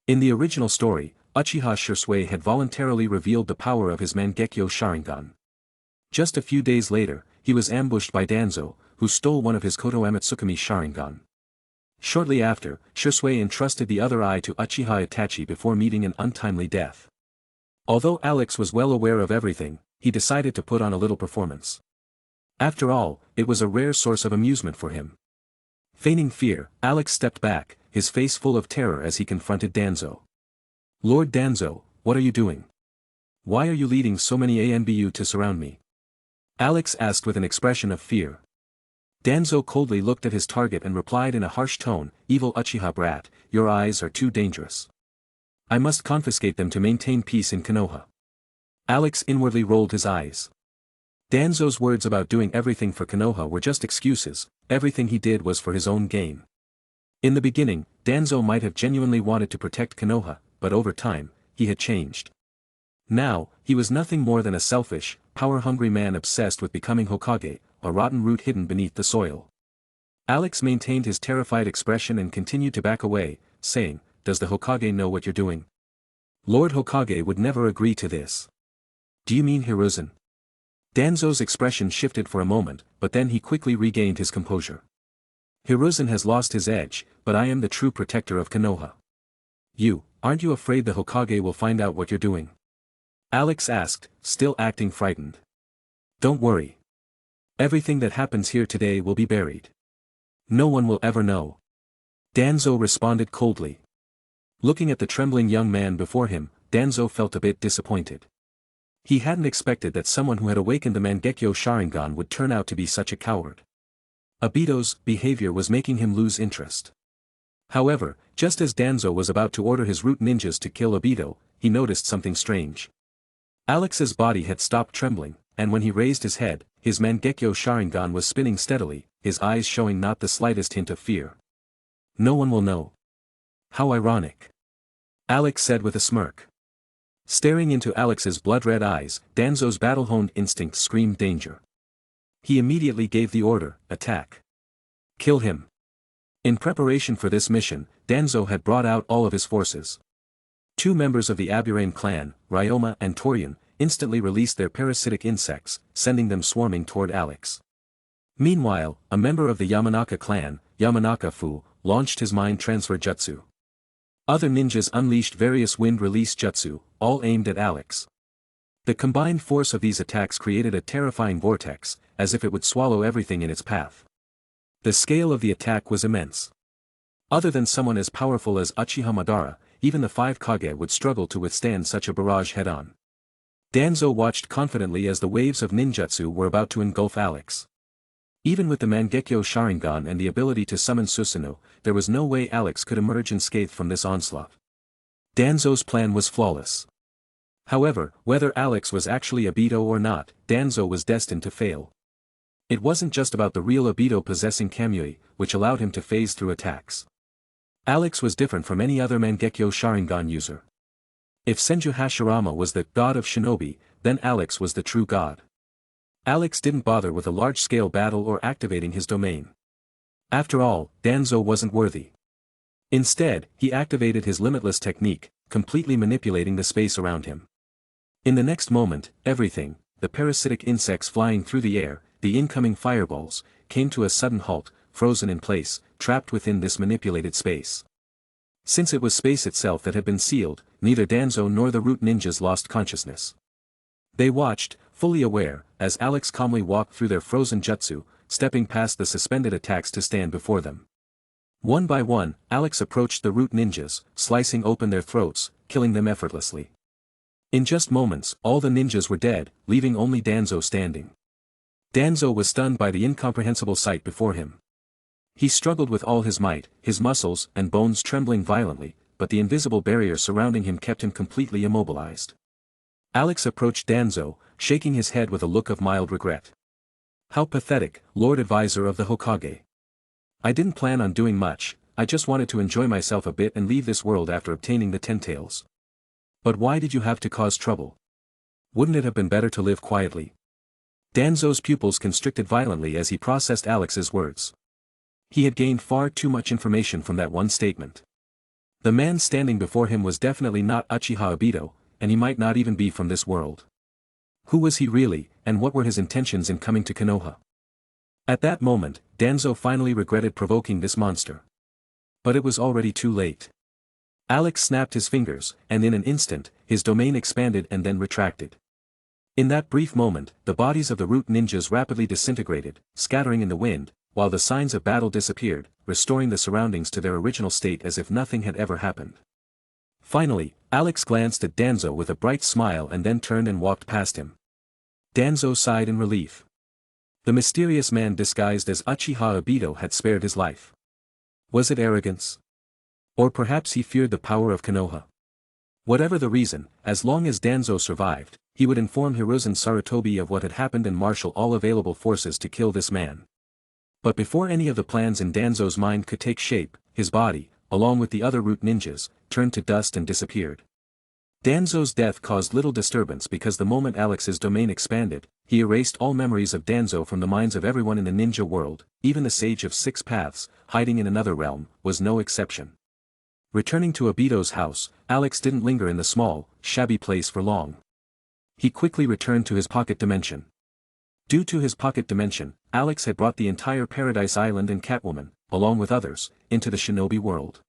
In the original story, Uchiha Shisui had voluntarily revealed the power of his Mangekyo Sharingan. Just a few days later, he was ambushed by Danzo, who stole one of his Koto Amatsukami Sharingan. Shortly after, Shisui entrusted the other eye to Uchiha Itachi before meeting an untimely death. Although Alex was well aware of everything, he decided to put on a little performance. After all, it was a rare source of amusement for him. Feigning fear, Alex stepped back, his face full of terror as he confronted Danzo. "Lord Danzo, what are you doing? Why are you leading so many ANBU to surround me?" Alex asked with an expression of fear. Danzo coldly looked at his target and replied in a harsh tone, "Evil Uchiha brat, your eyes are too dangerous. I must confiscate them to maintain peace in Konoha." Alex inwardly rolled his eyes. Danzo's words about doing everything for Konoha were just excuses, everything he did was for his own gain. In the beginning, Danzo might have genuinely wanted to protect Konoha, but over time, he had changed. Now, he was nothing more than a selfish, power-hungry man obsessed with becoming Hokage, a rotten root hidden beneath the soil. Alex maintained his terrified expression and continued to back away, saying, "Does the Hokage know what you're doing? Lord Hokage would never agree to this." "Do you mean Hiruzen?" Danzo's expression shifted for a moment, but then he quickly regained his composure. "Hiruzen has lost his edge, but I am the true protector of Konoha." Aren't you afraid the Hokage will find out what you're doing?" Alex asked, still acting frightened. "Don't worry. Everything that happens here today will be buried. No one will ever know." Danzo responded coldly. Looking at the trembling young man before him, Danzo felt a bit disappointed. He hadn't expected that someone who had awakened the Mangekyo Sharingan would turn out to be such a coward. Obito's behavior was making him lose interest. However, just as Danzo was about to order his root ninjas to kill Obito, he noticed something strange. Alex's body had stopped trembling, and when he raised his head, his Mangekyo Sharingan was spinning steadily, his eyes showing not the slightest hint of fear. "No one will know." "How ironic," Alex said with a smirk. Staring into Alex's blood-red eyes, Danzo's battle-honed instinct screamed danger. He immediately gave the order, "Attack. Kill him." In preparation for this mission, Danzo had brought out all of his forces. Two members of the Aburane clan, Ryoma and Torian, instantly released their parasitic insects, sending them swarming toward Alex. Meanwhile, a member of the Yamanaka clan, Yamanaka-fu, launched his mind transfer jutsu. Other ninjas unleashed various wind-release jutsu, all aimed at Alex. The combined force of these attacks created a terrifying vortex, as if it would swallow everything in its path. The scale of the attack was immense. Other than someone as powerful as Uchiha Madara, even the five Kage would struggle to withstand such a barrage head-on. Danzo watched confidently as the waves of ninjutsu were about to engulf Alex. Even with the Mangekyo Sharingan and the ability to summon Susanoo, there was no way Alex could emerge unscathed from this onslaught. Danzo's plan was flawless. However, whether Alex was actually Obito or not, Danzo was destined to fail. It wasn't just about the real Obito possessing Kamui, which allowed him to phase through attacks. Alex was different from any other Mangekyo Sharingan user. If Senju Hashirama was the god of shinobi, then Alex was the true god. Alex didn't bother with a large-scale battle or activating his domain. After all, Danzo wasn't worthy. Instead, he activated his limitless technique, completely manipulating the space around him. In the next moment, everything, the parasitic insects flying through the air, the incoming fireballs, came to a sudden halt, frozen in place, trapped within this manipulated space. Since it was space itself that had been sealed, neither Danzo nor the root ninjas lost consciousness. They watched, fully aware, as Alex calmly walked through their frozen jutsu, stepping past the suspended attacks to stand before them. One by one, Alex approached the root ninjas, slicing open their throats, killing them effortlessly. In just moments, all the ninjas were dead, leaving only Danzo standing. Danzo was stunned by the incomprehensible sight before him. He struggled with all his might, his muscles and bones trembling violently, but the invisible barrier surrounding him kept him completely immobilized. Alex approached Danzo, shaking his head with a look of mild regret. "How pathetic, Lord Advisor of the Hokage. I didn't plan on doing much, I just wanted to enjoy myself a bit and leave this world after obtaining the 10 tails. But why did you have to cause trouble? Wouldn't it have been better to live quietly?" Danzo's pupils constricted violently as he processed Alex's words. He had gained far too much information from that one statement. The man standing before him was definitely not Uchiha Obito, and he might not even be from this world. Who was he really, and what were his intentions in coming to Konoha? At that moment, Danzo finally regretted provoking this monster. But it was already too late. Alex snapped his fingers, and in an instant, his domain expanded and then retracted. In that brief moment, the bodies of the root ninjas rapidly disintegrated, scattering in the wind, while the signs of battle disappeared, restoring the surroundings to their original state as if nothing had ever happened. Finally, Alex glanced at Danzo with a bright smile and then turned and walked past him. Danzo sighed in relief. The mysterious man disguised as Uchiha Obito had spared his life. Was it arrogance? Or perhaps he feared the power of Konoha? Whatever the reason, as long as Danzo survived, he would inform Hiruzen Sarutobi of what had happened and marshal all available forces to kill this man. But before any of the plans in Danzo's mind could take shape, his body, along with the other root ninjas, turned to dust and disappeared. Danzo's death caused little disturbance because the moment Alex's domain expanded, he erased all memories of Danzo from the minds of everyone in the ninja world, even the Sage of Six Paths, hiding in another realm, was no exception. Returning to Obito's house, Alex didn't linger in the small, shabby place for long. He quickly returned to his pocket dimension. Due to his pocket dimension, Alex had brought the entire Paradise Island and Catwoman, along with others, into the shinobi world.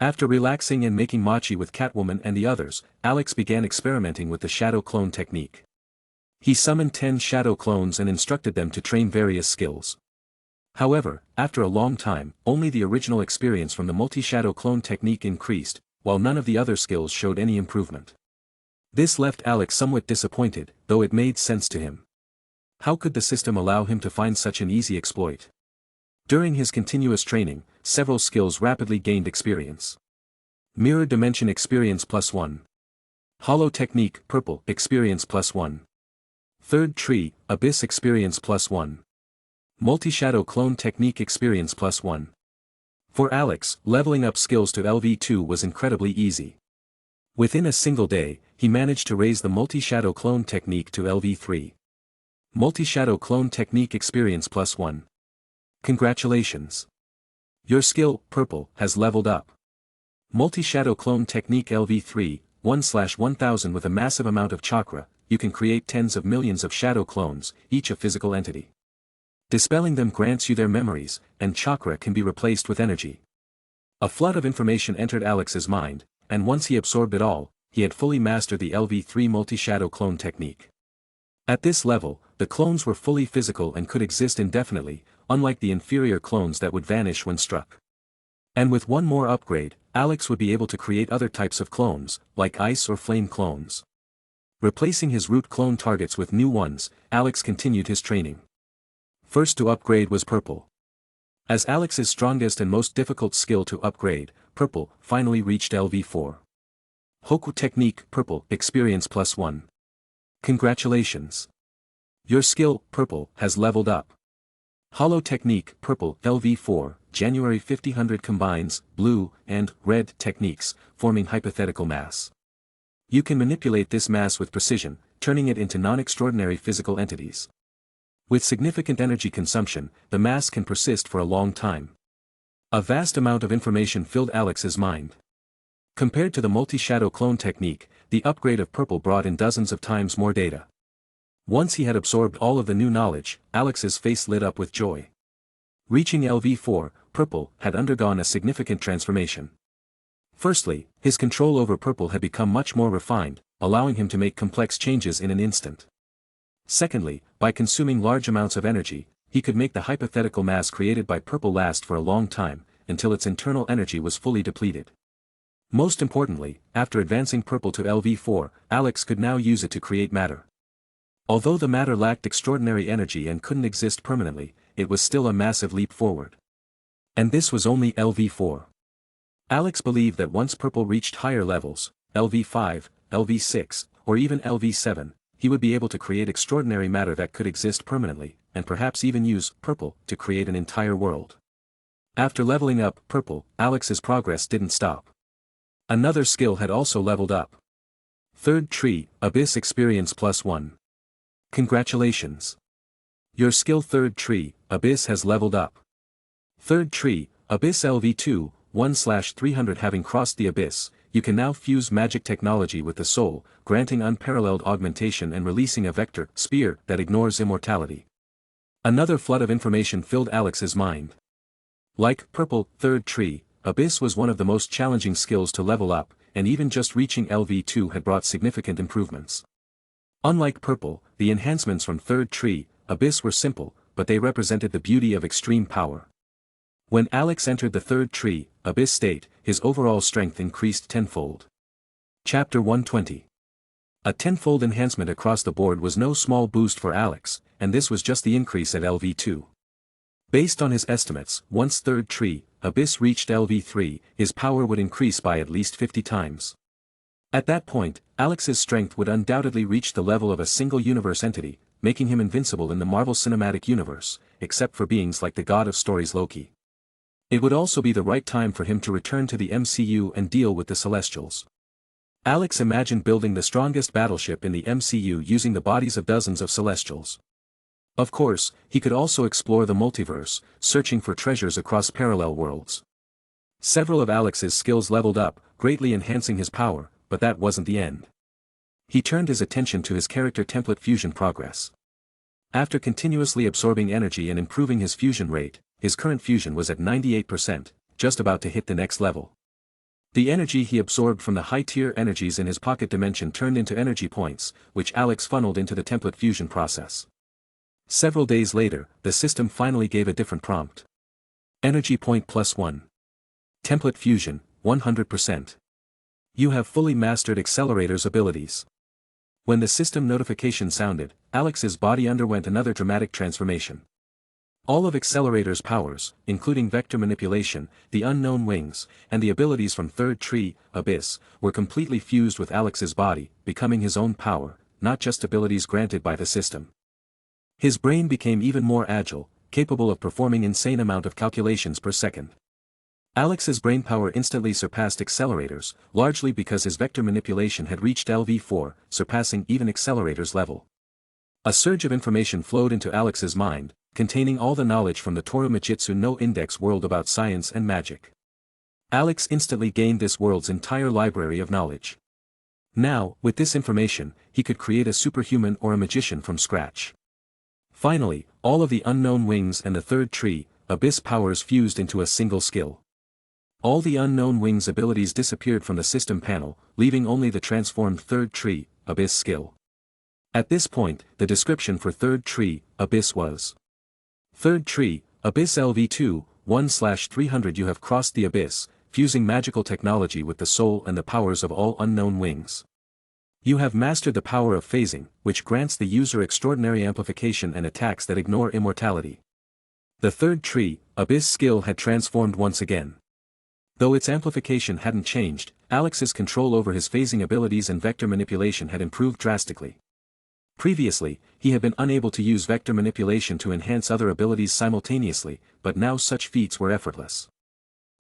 After relaxing and making mochi with Catwoman and the others, Alex began experimenting with the shadow clone technique. He summoned 10 shadow clones and instructed them to train various skills. However, after a long time, only the original experience from the multi-shadow clone technique increased, while none of the other skills showed any improvement. This left Alex somewhat disappointed, though it made sense to him. How could the system allow him to find such an easy exploit? During his continuous training, several skills rapidly gained experience. Mirror Dimension Experience +1. Hollow Technique Purple Experience +1. Third Tree Abyss Experience +1. Multi-Shadow Clone Technique Experience +1. For Alex, leveling up skills to LV2 was incredibly easy. Within a single day, he managed to raise the Multi-Shadow Clone Technique to LV3. Multi-Shadow Clone Technique Experience +1. Congratulations! Your skill, Purple, has leveled up. Multi-Shadow Clone Technique LV3, 1/1000 with a massive amount of chakra, you can create tens of millions of shadow clones, each a physical entity. Dispelling them grants you their memories, and chakra can be replaced with energy. A flood of information entered Alex's mind, and once he absorbed it all, he had fully mastered the LV3 Multi-Shadow Clone Technique. At this level, the clones were fully physical and could exist indefinitely, unlike the inferior clones that would vanish when struck. And with one more upgrade, Alex would be able to create other types of clones, like ice or flame clones. Replacing his root clone targets with new ones, Alex continued his training. First to upgrade was Purple. As Alex's strongest and most difficult skill to upgrade, Purple finally reached LV4. Hoku Technique Purple Experience +1. Congratulations! Your skill, Purple, has leveled up. Hollow Technique Purple LV4, January 5000 combines blue and red techniques, forming hypothetical mass. You can manipulate this mass with precision, turning it into non-extraordinary physical entities. With significant energy consumption, the mass can persist for a long time. A vast amount of information filled Alex's mind. Compared to the multi-shadow clone technique, the upgrade of Purple brought in dozens of times more data. Once he had absorbed all of the new knowledge, Alex's face lit up with joy. Reaching LV4, Purple had undergone a significant transformation. Firstly, his control over Purple had become much more refined, allowing him to make complex changes in an instant. Secondly, by consuming large amounts of energy, he could make the hypothetical mass created by Purple last for a long time, until its internal energy was fully depleted. Most importantly, after advancing purple to LV4, Alex could now use it to create matter. Although the matter lacked extraordinary energy and couldn't exist permanently, it was still a massive leap forward. And this was only LV4. Alex believed that once purple reached higher levels, LV5, LV6, or even LV7, he would be able to create extraordinary matter that could exist permanently, and perhaps even use purple to create an entire world. After leveling up purple, Alex's progress didn't stop. Another skill had also leveled up. Third tree, Abyss Experience +1. Congratulations! Your skill Third tree, Abyss has leveled up. Third tree, Abyss LV2, 1/300. Having crossed the abyss, you can now fuse magic technology with the soul, granting unparalleled augmentation and releasing a vector spear that ignores immortality. Another flood of information filled Alex's mind. Like purple, Third tree, Abyss was one of the most challenging skills to level up, and even just reaching LV2 had brought significant improvements. Unlike purple, the enhancements from Third tree, Abyss were simple, but they represented the beauty of extreme power. When Alex entered the Third tree, Abyss state, his overall strength increased tenfold. Chapter 120. A tenfold enhancement across the board was no small boost for Alex, and this was just the increase at LV2. Based on his estimates, once Third tree, Abyss reached LV3, his power would increase by at least 50 times. At that point, Alex's strength would undoubtedly reach the level of a single universe entity, making him invincible in the Marvel Cinematic Universe, except for beings like the god of stories Loki. It would also be the right time for him to return to the MCU and deal with the Celestials. Alex imagined building the strongest battleship in the MCU using the bodies of dozens of Celestials. Of course, he could also explore the multiverse, searching for treasures across parallel worlds. Several of Alex's skills leveled up, greatly enhancing his power, but that wasn't the end. He turned his attention to his character template fusion progress. After continuously absorbing energy and improving his fusion rate, his current fusion was at 98%, just about to hit the next level. The energy he absorbed from the high-tier energies in his pocket dimension turned into energy points, which Alex funneled into the template fusion process. Several days later, the system finally gave a different prompt. Energy point +1. Template fusion, 100%. You have fully mastered Accelerator's abilities. When the system notification sounded, Alex's body underwent another dramatic transformation. All of Accelerator's powers, including vector manipulation, the unknown wings, and the abilities from Third tree, Abyss, were completely fused with Alex's body, becoming his own power, not just abilities granted by the system. His brain became even more agile, capable of performing insane amount of calculations per second. Alex's brainpower instantly surpassed Accelerator's, largely because his vector manipulation had reached LV4, surpassing even Accelerator's level. A surge of information flowed into Alex's mind, containing all the knowledge from the Toru Mijitsu no Index world about science and magic. Alex instantly gained this world's entire library of knowledge. Now, with this information, he could create a superhuman or a magician from scratch. Finally, all of the unknown wings and the Third tree, Abyss powers fused into a single skill. All the unknown wings abilities disappeared from the system panel, leaving only the transformed Third tree, Abyss skill. At this point, the description for Third tree, Abyss was: Third tree, Abyss LV2, 1/300. You have crossed the abyss, fusing magical technology with the soul and the powers of all unknown wings. You have mastered the power of phasing, which grants the user extraordinary amplification and attacks that ignore immortality. The Third tree, Abyss skill had transformed once again. Though its amplification hadn't changed, Alex's control over his phasing abilities and vector manipulation had improved drastically. Previously, he had been unable to use vector manipulation to enhance other abilities simultaneously, but now such feats were effortless.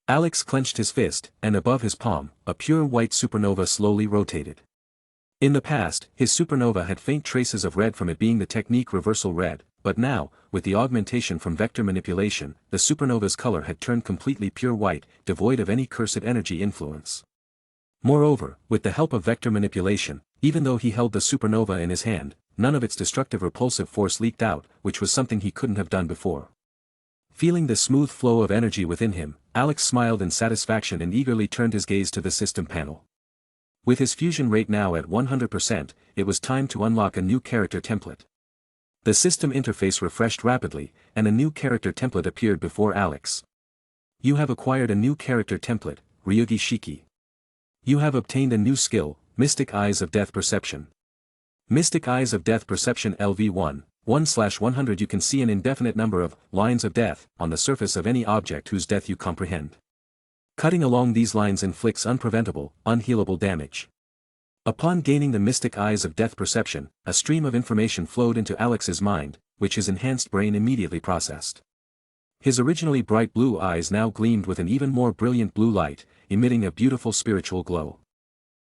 Alex clenched his fist, and above his palm, a pure white supernova slowly rotated. In the past, his supernova had faint traces of red from it being the technique reversal red, but now, with the augmentation from vector manipulation, the supernova's color had turned completely pure white, devoid of any cursed energy influence. Moreover, with the help of vector manipulation, even though he held the supernova in his hand, none of its destructive repulsive force leaked out, which was something he couldn't have done before. Feeling the smooth flow of energy within him, Alex smiled in satisfaction and eagerly turned his gaze to the system panel. With his fusion rate now at 100%, it was time to unlock a new character template. The system interface refreshed rapidly, and a new character template appeared before Alex. You have acquired a new character template, Ryugi Shiki. You have obtained a new skill, Mystic Eyes of Death Perception. Mystic Eyes of Death Perception LV1, 1/100. You can see an indefinite number of lines of death on the surface of any object whose death you comprehend. Cutting along these lines inflicts unpreventable, unhealable damage. Upon gaining the Mystic Eyes of Death Perception, a stream of information flowed into Alex's mind, which his enhanced brain immediately processed. His originally bright blue eyes now gleamed with an even more brilliant blue light, emitting a beautiful spiritual glow.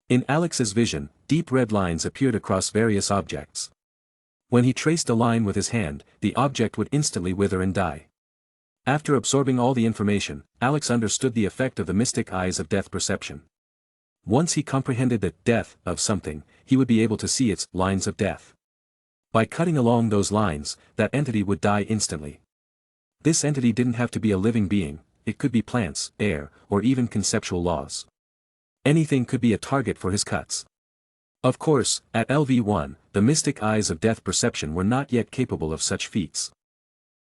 In Alex's vision, deep red lines appeared across various objects. When he traced a line with his hand, the object would instantly wither and die. After absorbing all the information, Alex understood the effect of the Mystic Eyes of Death Perception. Once he comprehended the death of something, he would be able to see its lines of death. By cutting along those lines, that entity would die instantly. This entity didn't have to be a living being, it could be plants, air, or even conceptual laws. Anything could be a target for his cuts. Of course, at LV1, the Mystic Eyes of Death Perception were not yet capable of such feats.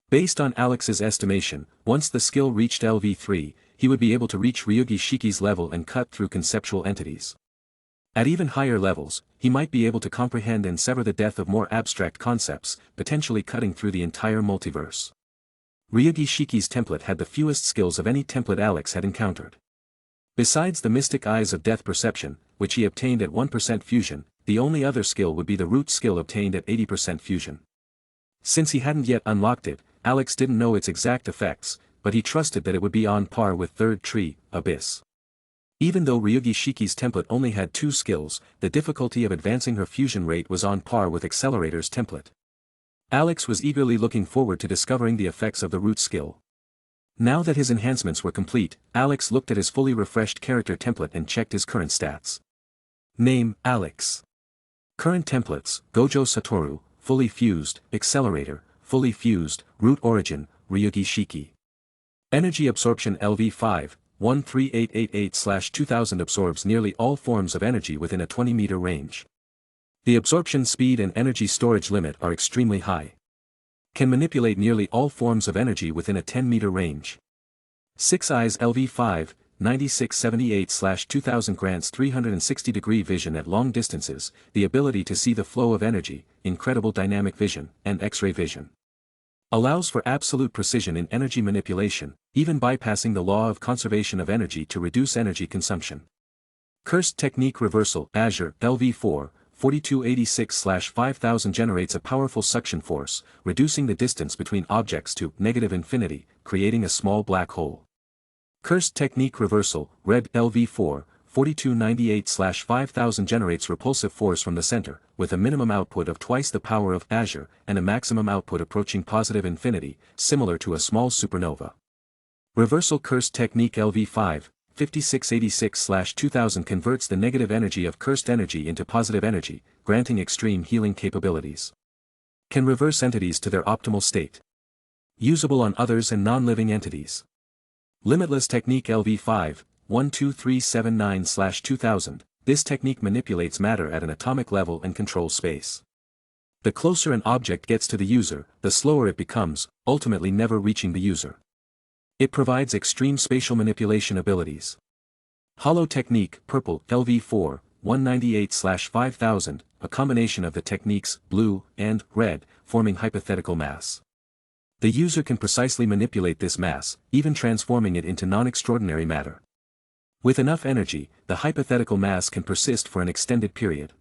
Based on Alex's estimation, once the skill reached LV3, he would be able to reach Ryugi Shiki's level and cut through conceptual entities. At even higher levels, he might be able to comprehend and sever the death of more abstract concepts, potentially cutting through the entire multiverse. Ryugi Shiki's template had the fewest skills of any template Alex had encountered. Besides the Mystic Eyes of Death Perception, which he obtained at 1% fusion, the only other skill would be the root skill obtained at 80% fusion. Since he hadn't yet unlocked it, Alex didn't know its exact effects, but he trusted that it would be on par with Third Tree, Abyss. Even though Ryugi Shiki's template only had 2 skills, the difficulty of advancing her fusion rate was on par with Accelerator's template. Alex was eagerly looking forward to discovering the effects of the root skill. Now that his enhancements were complete, Alex looked at his fully refreshed character template and checked his current stats. Name, Alex. Current templates, Gojo Satoru, fully fused, Accelerator, fully fused, root origin, Ryugi Shiki. Energy absorption LV5, 13888/2000 absorbs nearly all forms of energy within a 20-meter range. The absorption speed and energy storage limit are extremely high. Can manipulate nearly all forms of energy within a 10-meter range. 6 Eyes LV5, 9678/2000 grants 360-degree vision at long distances, the ability to see the flow of energy, incredible dynamic vision, and X-ray vision. Allows for absolute precision in energy manipulation, even bypassing the law of conservation of energy to reduce energy consumption. Cursed Technique Reversal Azure LV4, 4286/5000 generates a powerful suction force, reducing the distance between objects to negative infinity, creating a small black hole. Cursed Technique Reversal Red LV4, 4298/5000 generates repulsive force from the center, with a minimum output of twice the power of Azure, and a maximum output approaching positive infinity, similar to a small supernova. Reversal Cursed Technique LV5, 5686/2000 converts the negative energy of cursed energy into positive energy, granting extreme healing capabilities. Can reverse entities to their optimal state. Usable on others and non-living entities. Limitless Technique LV5, 12379/2000, this technique manipulates matter at an atomic level and controls space. The closer an object gets to the user, the slower it becomes, ultimately never reaching the user. It provides extreme spatial manipulation abilities. Hollow Technique Purple LV4, 198/5000, a combination of the techniques blue and red, forming hypothetical mass. The user can precisely manipulate this mass, even transforming it into non-extraordinary matter. With enough energy, the hypothetical mass can persist for an extended period.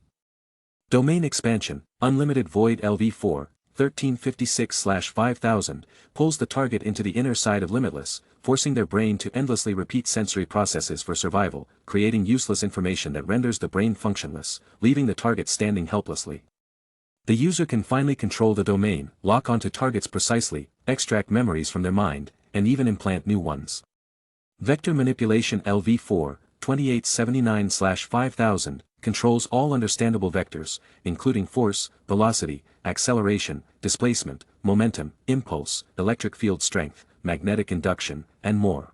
Domain Expansion, Unlimited Void LV4, 1356/5000, pulls the target into the inner side of Limitless, forcing their brain to endlessly repeat sensory processes for survival, creating useless information that renders the brain functionless, leaving the target standing helplessly. The user can finally control the domain, lock onto targets precisely, extract memories from their mind, and even implant new ones. Vector Manipulation LV4, 2879/5000, controls all understandable vectors, including force, velocity, acceleration, displacement, momentum, impulse, electric field strength, magnetic induction, and more.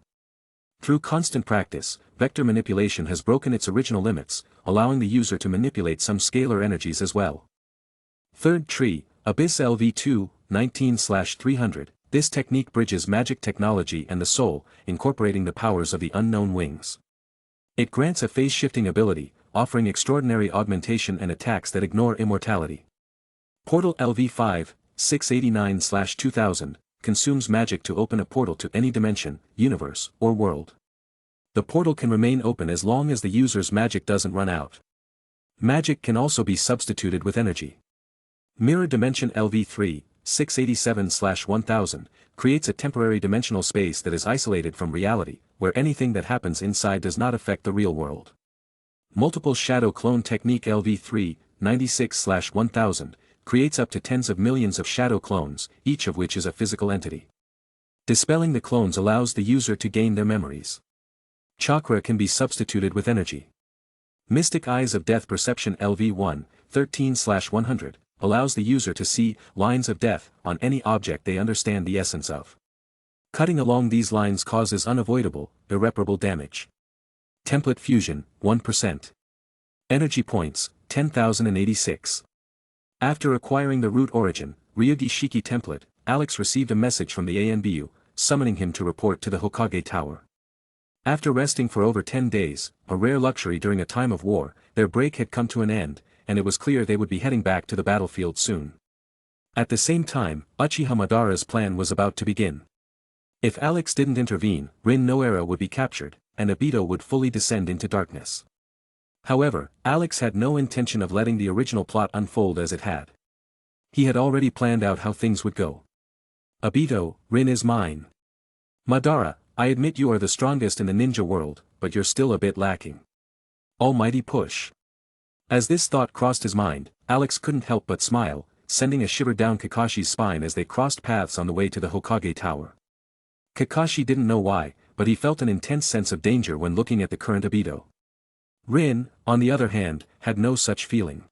Through constant practice, vector manipulation has broken its original limits, allowing the user to manipulate some scalar energies as well. Third Tree, Abyss LV2, 19/300, This technique bridges magic technology and the soul, incorporating the powers of the unknown wings. It grants a phase-shifting ability, offering extraordinary augmentation and attacks that ignore immortality. Portal LV5, 689/2000, consumes magic to open a portal to any dimension, universe, or world. The portal can remain open as long as the user's magic doesn't run out. Magic can also be substituted with energy. Mirror Dimension LV3, 687/1000, creates a temporary dimensional space that is isolated from reality, where anything that happens inside does not affect the real world. Multiple Shadow Clone Technique LV3, 96/1000, creates up to tens of millions of shadow clones, each of which is a physical entity. Dispelling the clones allows the user to gain their memories. Chakra can be substituted with energy. Mystic Eyes of Death Perception LV1, 13/100, allows the user to see lines of death on any object they understand the essence of. Cutting along these lines causes unavoidable, irreparable damage. Template Fusion, 1%. Energy Points, 10,086. After acquiring the root origin, Ryugi Shiki template, Alex received a message from the ANBU, summoning him to report to the Hokage Tower. After resting for over 10 days, a rare luxury during a time of war, their break had come to an end, and it was clear they would be heading back to the battlefield soon. At the same time, Uchiha Madara's plan was about to begin. If Alex didn't intervene, Rin Noara would be captured, and Obito would fully descend into darkness. However, Alex had no intention of letting the original plot unfold as it had. He had already planned out how things would go. Obito, Rin is mine. Madara, I admit you are the strongest in the ninja world, but you're still a bit lacking. Almighty push. As this thought crossed his mind, Alex couldn't help but smile, sending a shiver down Kakashi's spine as they crossed paths on the way to the Hokage Tower. Kakashi didn't know why, but he felt an intense sense of danger when looking at the current Obito. Rin, on the other hand, had no such feeling.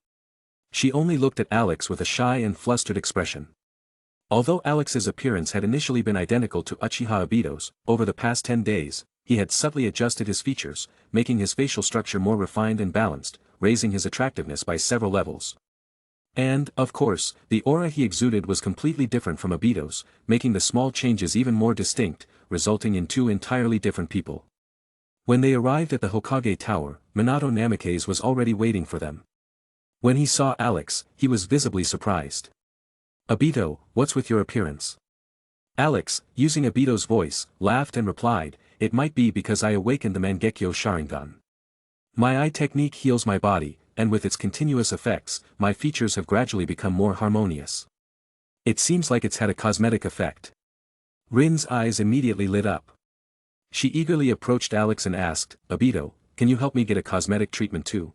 She only looked at Alex with a shy and flustered expression. Although Alex's appearance had initially been identical to Uchiha Obito's, over the past 10 days, he had subtly adjusted his features, making his facial structure more refined and balanced, raising his attractiveness by several levels. And, of course, the aura he exuded was completely different from Obito's, making the small changes even more distinct, resulting in two entirely different people. When they arrived at the Hokage Tower, Minato Namikaze was already waiting for them. When he saw Alex, he was visibly surprised. Obito, what's with your appearance? Alex, using Obito's voice, laughed and replied, it might be because I awakened the Mangekyo Sharingan. My eye technique heals my body, and with its continuous effects, my features have gradually become more harmonious. It seems like it's had a cosmetic effect. Rin's eyes immediately lit up. She eagerly approached Alex and asked, Obito, can you help me get a cosmetic treatment too?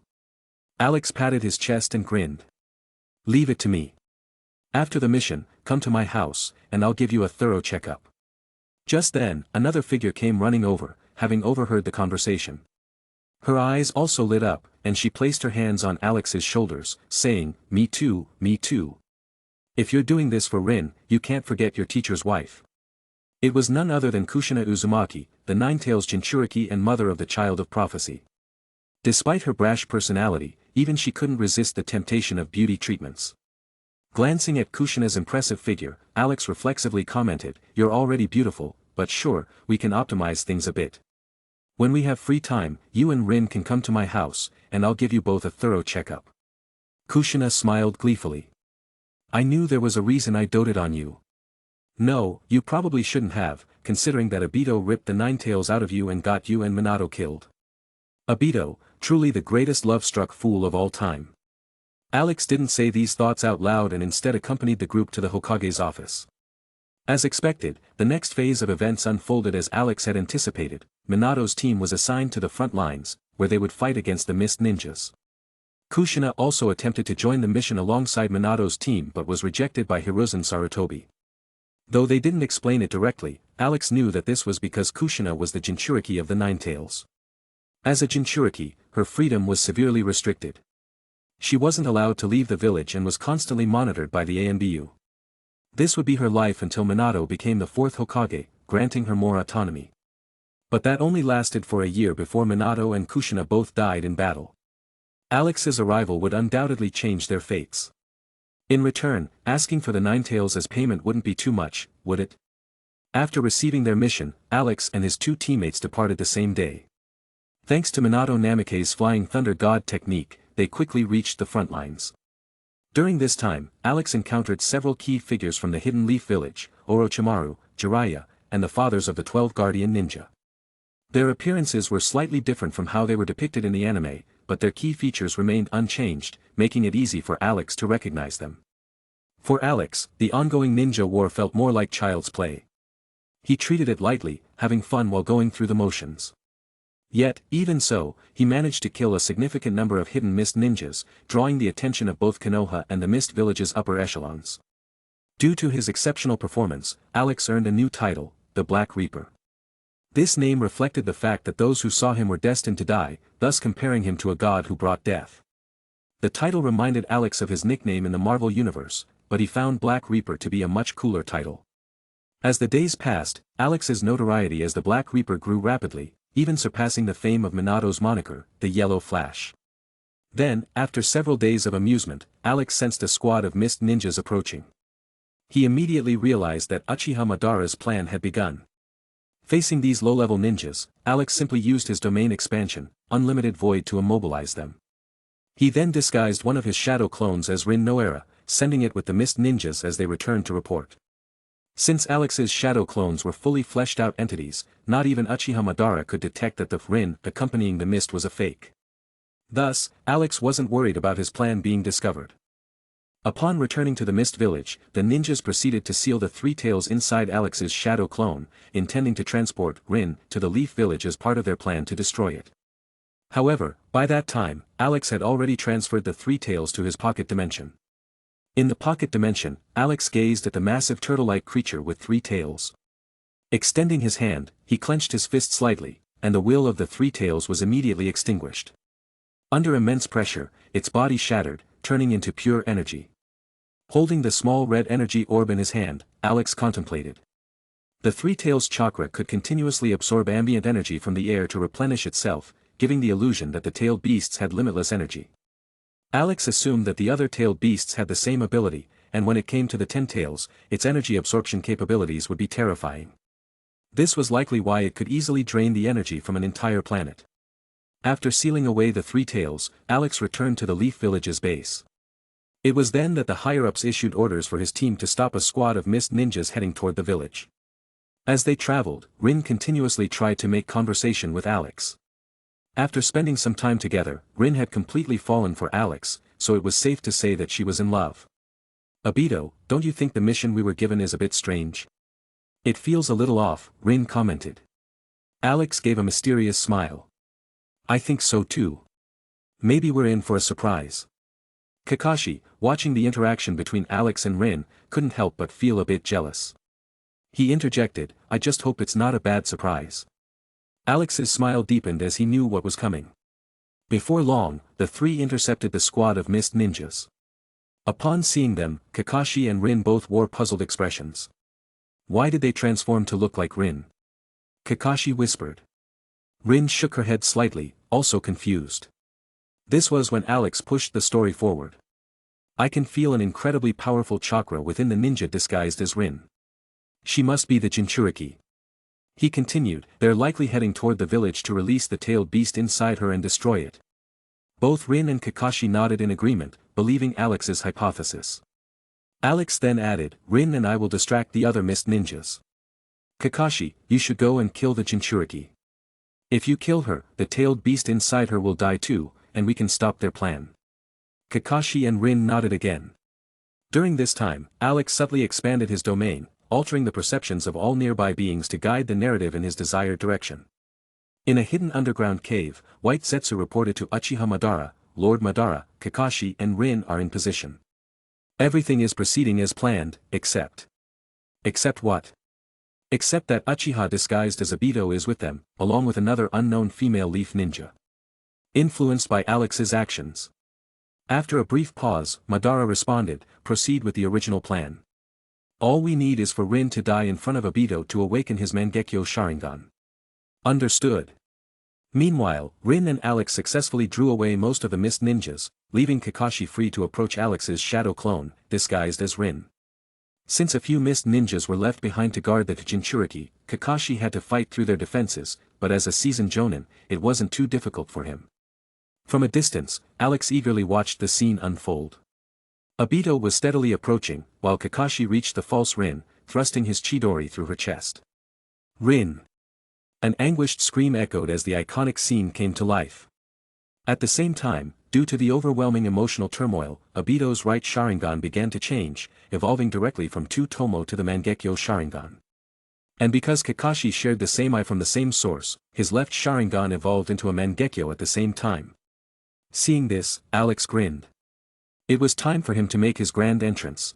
Alex patted his chest and grinned. Leave it to me. After the mission, come to my house, and I'll give you a thorough checkup. Just then, another figure came running over, having overheard the conversation. Her eyes also lit up, and she placed her hands on Alex's shoulders, saying, me too, me too. If you're doing this for Rin, you can't forget your teacher's wife. It was none other than Kushina Uzumaki, the Ninetales Jinchuriki and mother of the Child of Prophecy. Despite her brash personality, even she couldn't resist the temptation of beauty treatments. Glancing at Kushina's impressive figure, Alex reflexively commented, you're already beautiful, but sure, we can optimize things a bit. When we have free time, you and Rin can come to my house, and I'll give you both a thorough checkup. Kushina smiled gleefully. I knew there was a reason I doted on you. No, you probably shouldn't have, considering that Obito ripped the Ninetales out of you and got you and Minato killed. Obito, truly the greatest love-struck fool of all time. Alex didn't say these thoughts out loud and instead accompanied the group to the Hokage's office. As expected, the next phase of events unfolded as Alex had anticipated. Minato's team was assigned to the front lines, where they would fight against the Mist Ninjas. Kushina also attempted to join the mission alongside Minato's team but was rejected by Hiruzen Sarutobi. Though they didn't explain it directly, Alex knew that this was because Kushina was the Jinchuriki of the Ninetales. As a Jinchuriki, her freedom was severely restricted. She wasn't allowed to leave the village and was constantly monitored by the ANBU. This would be her life until Minato became the fourth Hokage, granting her more autonomy. But that only lasted for a year before Minato and Kushina both died in battle. Alex's arrival would undoubtedly change their fates. In return, asking for the Ninetales as payment wouldn't be too much, would it? After receiving their mission, Alex and his two teammates departed the same day. Thanks to Minato Namikaze's Flying Thunder God technique, they quickly reached the front lines. During this time, Alex encountered several key figures from the Hidden Leaf Village, Orochimaru, Jiraiya, and the fathers of the 12 Guardian Ninja. Their appearances were slightly different from how they were depicted in the anime, but their key features remained unchanged, making it easy for Alex to recognize them. For Alex, the ongoing ninja war felt more like child's play. He treated it lightly, having fun while going through the motions. Yet, even so, he managed to kill a significant number of hidden mist ninjas, drawing the attention of both Konoha and the Mist Village's upper echelons. Due to his exceptional performance, Alex earned a new title, the Black Reaper. This name reflected the fact that those who saw him were destined to die, thus comparing him to a god who brought death. The title reminded Alex of his nickname in the Marvel Universe, but he found Black Reaper to be a much cooler title. As the days passed, Alex's notoriety as the Black Reaper grew rapidly, even surpassing the fame of Minato's moniker, the Yellow Flash. Then, after several days of amusement, Alex sensed a squad of mist ninjas approaching. He immediately realized that Uchiha Madara's plan had begun. Facing these low-level ninjas, Alex simply used his domain expansion, Unlimited Void, to immobilize them. He then disguised one of his shadow clones as Rin Noera, sending it with the mist ninjas as they returned to report. Since Alex's shadow clones were fully fleshed-out entities, not even Uchiha Madara could detect that the Rin accompanying the mist was a fake. Thus, Alex wasn't worried about his plan being discovered. Upon returning to the Mist Village, the ninjas proceeded to seal the three tails inside Alex's shadow clone, intending to transport Rin to the Leaf Village as part of their plan to destroy it. However, by that time, Alex had already transferred the three tails to his pocket dimension. In the pocket dimension, Alex gazed at the massive turtle-like creature with three tails. Extending his hand, he clenched his fist slightly, and the will of the three tails was immediately extinguished. Under immense pressure, its body shattered, turning into pure energy. Holding the small red energy orb in his hand, Alex contemplated. The three tails chakra could continuously absorb ambient energy from the air to replenish itself, giving the illusion that the tailed beasts had limitless energy. Alex assumed that the other tailed beasts had the same ability, and when it came to the 10 tails, its energy absorption capabilities would be terrifying. This was likely why it could easily drain the energy from an entire planet. After sealing away the three tails, Alex returned to the Leaf Village's base. It was then that the higher-ups issued orders for his team to stop a squad of mist ninjas heading toward the village. As they traveled, Rin continuously tried to make conversation with Alex. After spending some time together, Rin had completely fallen for Alex, so it was safe to say that she was in love. "Obito, don't you think the mission we were given is a bit strange?" "It feels a little off," Rin commented. Alex gave a mysterious smile. "I think so too. Maybe we're in for a surprise." Kakashi, watching the interaction between Alex and Rin, couldn't help but feel a bit jealous. He interjected, "I just hope it's not a bad surprise." Alex's smile deepened as he knew what was coming. Before long, the three intercepted the squad of mist ninjas. Upon seeing them, Kakashi and Rin both wore puzzled expressions. Why did they transform to look like Rin? Kakashi whispered. Rin shook her head slightly, also confused. This was when Alex pushed the story forward. "I can feel an incredibly powerful chakra within the ninja disguised as Rin. She must be the Jinchuriki." He continued, "They're likely heading toward the village to release the tailed beast inside her and destroy it." Both Rin and Kakashi nodded in agreement, believing Alex's hypothesis. Alex then added, "Rin and I will distract the other mist ninjas. Kakashi, you should go and kill the Jinchuriki. If you kill her, the tailed beast inside her will die too, and we can stop their plan." Kakashi and Rin nodded again. During this time, Alex subtly expanded his domain, altering the perceptions of all nearby beings to guide the narrative in his desired direction. In a hidden underground cave, White Zetsu reported to Uchiha Madara, "Lord Madara, Kakashi and Rin are in position. Everything is proceeding as planned, except..." "Except what?" "Except that Uchiha disguised as Obito is with them, along with another unknown female leaf ninja." Influenced by Alex's actions. After a brief pause, Madara responded, "Proceed with the original plan. All we need is for Rin to die in front of Obito to awaken his Mangekyo Sharingan." "Understood." Meanwhile, Rin and Alex successfully drew away most of the mist ninjas, leaving Kakashi free to approach Alex's shadow clone, disguised as Rin. Since a few mist ninjas were left behind to guard the Jinchuriki, Kakashi had to fight through their defenses, but as a seasoned jonin, it wasn't too difficult for him. From a distance, Alex eagerly watched the scene unfold. Obito was steadily approaching, while Kakashi reached the false Rin, thrusting his Chidori through her chest. Rin! An anguished scream echoed as the iconic scene came to life. At the same time, due to the overwhelming emotional turmoil, Obito's right Sharingan began to change, evolving directly from two Tomo to the Mangekyo Sharingan. And because Kakashi shared the same eye from the same source, his left Sharingan evolved into a Mangekyo at the same time. Seeing this, Alex grinned. It was time for him to make his grand entrance.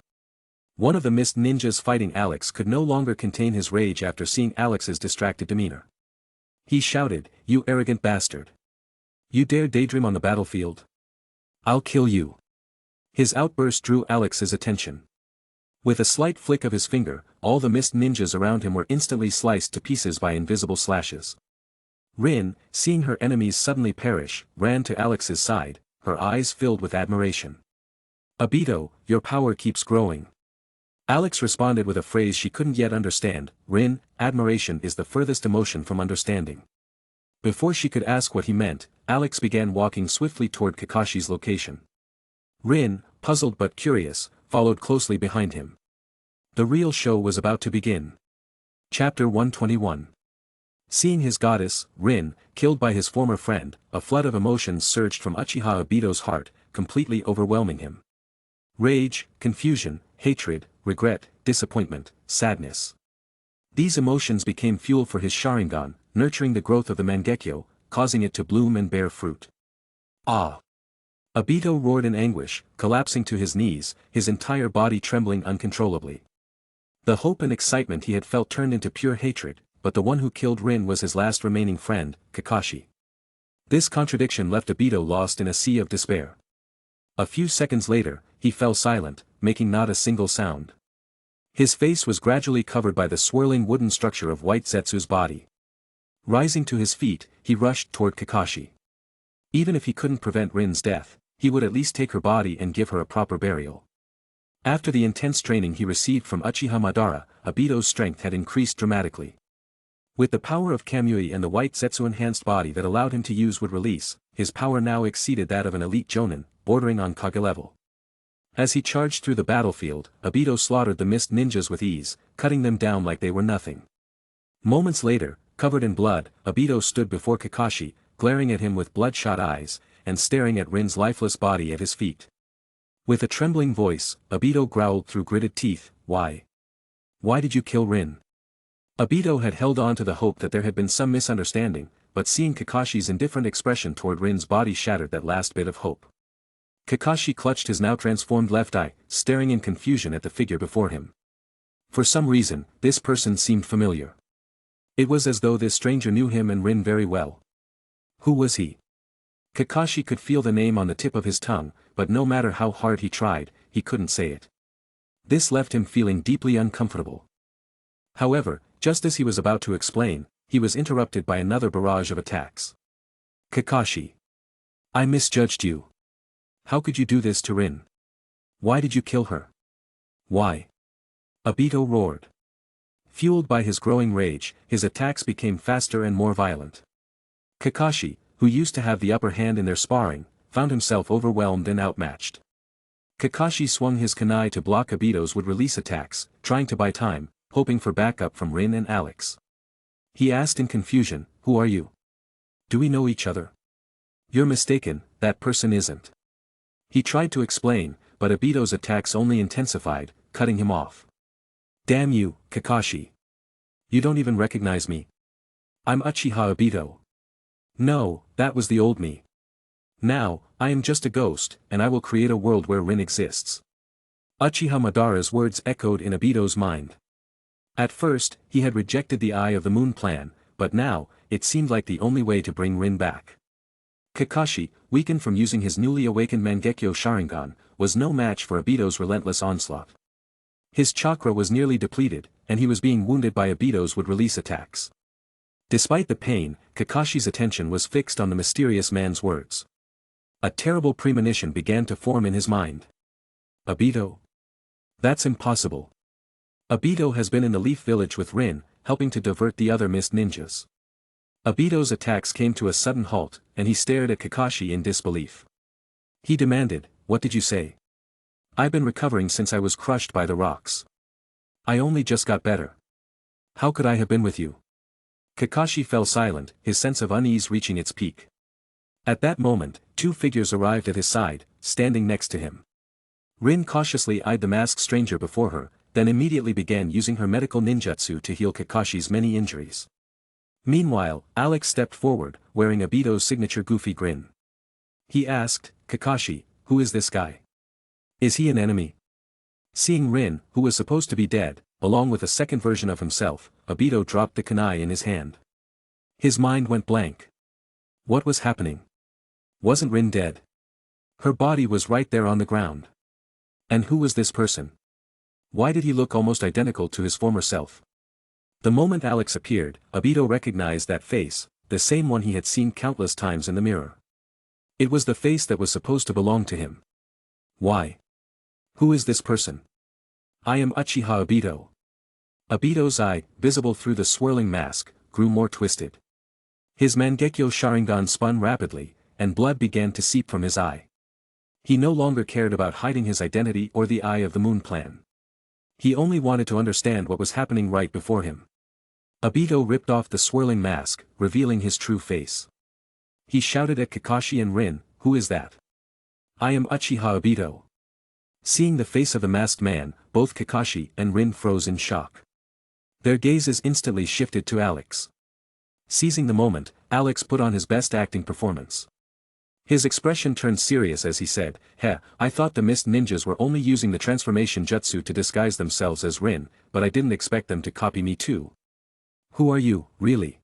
One of the mist ninjas fighting Alex could no longer contain his rage after seeing Alex's distracted demeanor. He shouted, "You arrogant bastard! You dare daydream on the battlefield? I'll kill you!" His outburst drew Alex's attention. With a slight flick of his finger, all the mist ninjas around him were instantly sliced to pieces by invisible slashes. Rin, seeing her enemies suddenly perish, ran to Alex's side, her eyes filled with admiration. "Obito, your power keeps growing." Alex responded with a phrase she couldn't yet understand. "Rin, admiration is the furthest emotion from understanding." Before she could ask what he meant, Alex began walking swiftly toward Kakashi's location. Rin, puzzled but curious, followed closely behind him. The real show was about to begin. Chapter 121. Seeing his goddess, Rin, killed by his former friend, a flood of emotions surged from Uchiha Obito's heart, completely overwhelming him. Rage, confusion, hatred, regret, disappointment, sadness. These emotions became fuel for his Sharingan, nurturing the growth of the Mangekyo, causing it to bloom and bear fruit. Ah! Obito roared in anguish, collapsing to his knees, his entire body trembling uncontrollably. The hope and excitement he had felt turned into pure hatred, but the one who killed Rin was his last remaining friend, Kakashi. This contradiction left Obito lost in a sea of despair. A few seconds later, he fell silent, making not a single sound. His face was gradually covered by the swirling wooden structure of White Zetsu's body. Rising to his feet, he rushed toward Kakashi. Even if he couldn't prevent Rin's death, he would at least take her body and give her a proper burial. After the intense training he received from Uchiha Madara, Obito's strength had increased dramatically. With the power of Kamui and the White Zetsu enhanced body that allowed him to use would release, his power now exceeded that of an elite Jonin, bordering on Kage level. As he charged through the battlefield, Obito slaughtered the mist ninjas with ease, cutting them down like they were nothing. Moments later, covered in blood, Obito stood before Kakashi, glaring at him with bloodshot eyes, and staring at Rin's lifeless body at his feet. With a trembling voice, Obito growled through gritted teeth, "Why? Why did you kill Rin?" Obito had held on to the hope that there had been some misunderstanding, but seeing Kakashi's indifferent expression toward Rin's body shattered that last bit of hope. Kakashi clutched his now transformed left eye, staring in confusion at the figure before him. For some reason, this person seemed familiar. It was as though this stranger knew him and Rin very well. Who was he? Kakashi could feel the name on the tip of his tongue, but no matter how hard he tried, he couldn't say it. This left him feeling deeply uncomfortable. However, just as he was about to explain, he was interrupted by another barrage of attacks. "Kakashi! I misjudged you. How could you do this to Rin? Why did you kill her? Why?" Obito roared. Fueled by his growing rage, his attacks became faster and more violent. Kakashi, who used to have the upper hand in their sparring, found himself overwhelmed and outmatched. Kakashi swung his kunai to block Obito's would-release attacks, trying to buy time, hoping for backup from Rin and Alex. He asked in confusion, "Who are you? Do we know each other?" "You're mistaken, that person isn't." He tried to explain, but Obito's attacks only intensified, cutting him off. "Damn you, Kakashi. You don't even recognize me. I'm Uchiha Obito. No, that was the old me. Now, I am just a ghost, and I will create a world where Rin exists." Uchiha Madara's words echoed in Obito's mind. At first, he had rejected the Eye of the Moon plan, but now, it seemed like the only way to bring Rin back. Kakashi, weakened from using his newly awakened Mangekyo Sharingan, was no match for Obito's relentless onslaught. His chakra was nearly depleted, and he was being wounded by Obito's would-release attacks. Despite the pain, Kakashi's attention was fixed on the mysterious man's words. A terrible premonition began to form in his mind. "Obito? That's impossible. Obito has been in the Leaf Village with Rin, helping to divert the other mist ninjas. Obito's attacks came to a sudden halt, and he stared at Kakashi in disbelief. He demanded, "What did you say?" "I've been recovering since I was crushed by the rocks. I only just got better. How could I have been with you?" Kakashi fell silent, his sense of unease reaching its peak. At that moment, two figures arrived at his side, standing next to him. Rin cautiously eyed the masked stranger before her, then immediately began using her medical ninjutsu to heal Kakashi's many injuries. Meanwhile, Alex stepped forward, wearing Obito's signature goofy grin. He asked, "Kakashi, who is this guy? Is he an enemy?" Seeing Rin, who was supposed to be dead, along with a second version of himself, Obito dropped the kunai in his hand. His mind went blank. What was happening? Wasn't Rin dead? Her body was right there on the ground. And who was this person? Why did he look almost identical to his former self? The moment Alex appeared, Obito recognized that face, the same one he had seen countless times in the mirror. It was the face that was supposed to belong to him. Why? Who is this person? "I am Uchiha Obito." Obito's eye, visible through the swirling mask, grew more twisted. His Mangekyo Sharingan spun rapidly, and blood began to seep from his eye. He no longer cared about hiding his identity or the Eye of the Moon plan. He only wanted to understand what was happening right before him. Obito ripped off the swirling mask, revealing his true face. He shouted at Kakashi and Rin, "Who is that?" "I am Uchiha Obito." Seeing the face of the masked man, both Kakashi and Rin froze in shock. Their gazes instantly shifted to Alex. Seizing the moment, Alex put on his best acting performance. His expression turned serious as he said, I thought the mist ninjas were only using the transformation jutsu to disguise themselves as Rin, but I didn't expect them to copy me too." "Who are you, really?"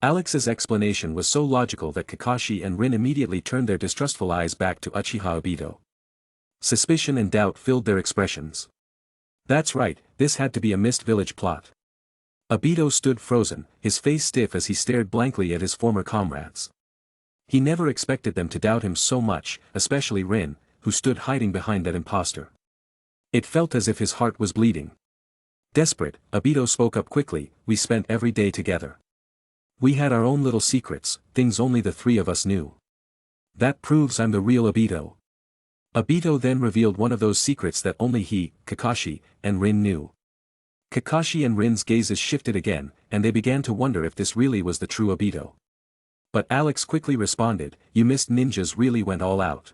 Alex's explanation was so logical that Kakashi and Rin immediately turned their distrustful eyes back to Uchiha Obito. Suspicion and doubt filled their expressions. That's right, this had to be a Mist Village plot. Obito stood frozen, his face stiff as he stared blankly at his former comrades. He never expected them to doubt him so much, especially Rin, who stood hiding behind that imposter. It felt as if his heart was bleeding. Desperate, Obito spoke up quickly, "We spent every day together. We had our own little secrets, things only the three of us knew. That proves I'm the real Obito." Obito then revealed one of those secrets that only he, Kakashi, and Rin knew. Kakashi and Rin's gazes shifted again, and they began to wonder if this really was the true Obito. But Alex quickly responded, "You mist ninjas really went all out.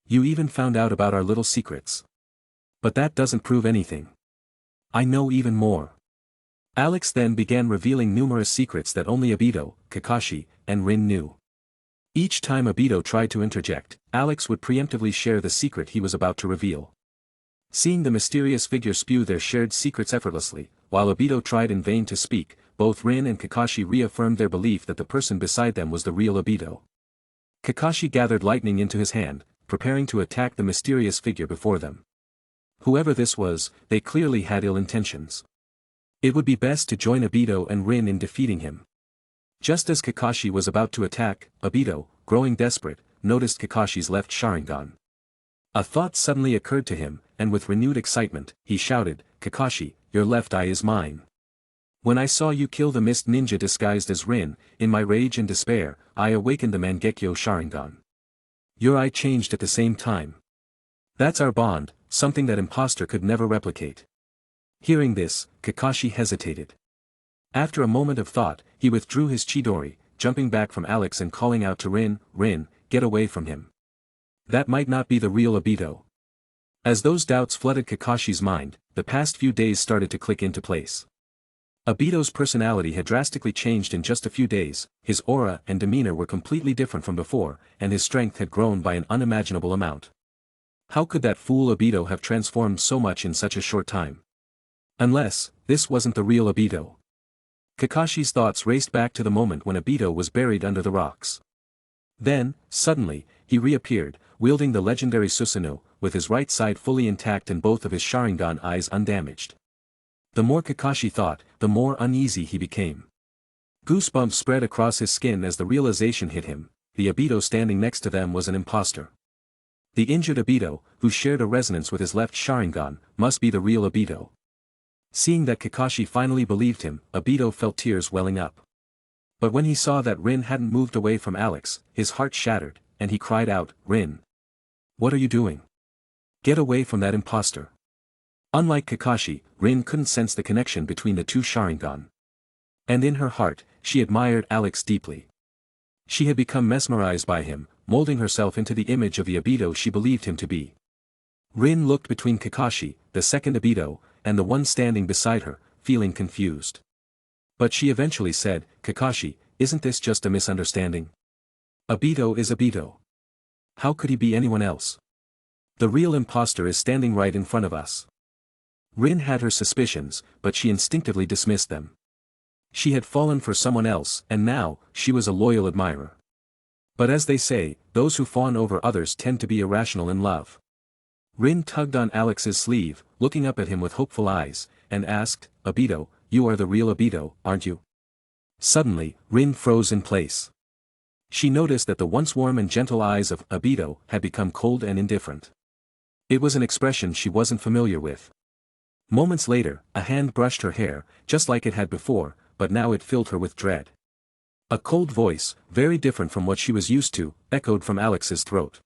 You even found out about our little secrets. But that doesn't prove anything. I know even more." Alex then began revealing numerous secrets that only Obito, Kakashi, and Rin knew. Each time Obito tried to interject, Alex would preemptively share the secret he was about to reveal. Seeing the mysterious figure spew their shared secrets effortlessly, while Obito tried in vain to speak, both Rin and Kakashi reaffirmed their belief that the person beside them was the real Obito. Kakashi gathered lightning into his hand, preparing to attack the mysterious figure before them. Whoever this was, they clearly had ill intentions. It would be best to join Obito and Rin in defeating him. Just as Kakashi was about to attack, Obito, growing desperate, noticed Kakashi's left Sharingan. A thought suddenly occurred to him, and with renewed excitement, he shouted, "Kakashi, your left eye is mine. When I saw you kill the mist ninja disguised as Rin, in my rage and despair, I awakened the Mangekyo Sharingan. Your eye changed at the same time. That's our bond, something that imposter could never replicate." Hearing this, Kakashi hesitated. After a moment of thought, he withdrew his Chidori, jumping back from Alex and calling out to Rin, "Rin, get away from him. That might not be the real Obito." As those doubts flooded Kakashi's mind, the past few days started to click into place. Obito's personality had drastically changed in just a few days, his aura and demeanor were completely different from before, and his strength had grown by an unimaginable amount. How could that fool Obito have transformed so much in such a short time? Unless, this wasn't the real Obito. Kakashi's thoughts raced back to the moment when Obito was buried under the rocks. Then, suddenly, he reappeared, wielding the legendary Susanoo, with his right side fully intact and both of his Sharingan eyes undamaged. The more Kakashi thought, the more uneasy he became. Goosebumps spread across his skin as the realization hit him, the Obito standing next to them was an imposter. The injured Obito, who shared a resonance with his left Sharingan, must be the real Obito. Seeing that Kakashi finally believed him, Obito felt tears welling up. But when he saw that Rin hadn't moved away from Alex, his heart shattered, and he cried out, "Rin! What are you doing? Get away from that imposter." Unlike Kakashi, Rin couldn't sense the connection between the two Sharingan. And in her heart, she admired Alex deeply. She had become mesmerized by him, molding herself into the image of the Obito she believed him to be. Rin looked between Kakashi, the second Obito, and the one standing beside her, feeling confused. But she eventually said, "Kakashi, isn't this just a misunderstanding? Obito is Obito. How could he be anyone else? The real imposter is standing right in front of us." Rin had her suspicions, but she instinctively dismissed them. She had fallen for someone else, and now, she was a loyal admirer. But as they say, those who fawn over others tend to be irrational in love. Rin tugged on Alex's sleeve, looking up at him with hopeful eyes, and asked, "Obito, you are the real Obito, aren't you?" Suddenly, Rin froze in place. She noticed that the once warm and gentle eyes of Obito had become cold and indifferent. It was an expression she wasn't familiar with. Moments later, a hand brushed her hair, just like it had before, but now it filled her with dread. A cold voice, very different from what she was used to, echoed from Alex's throat.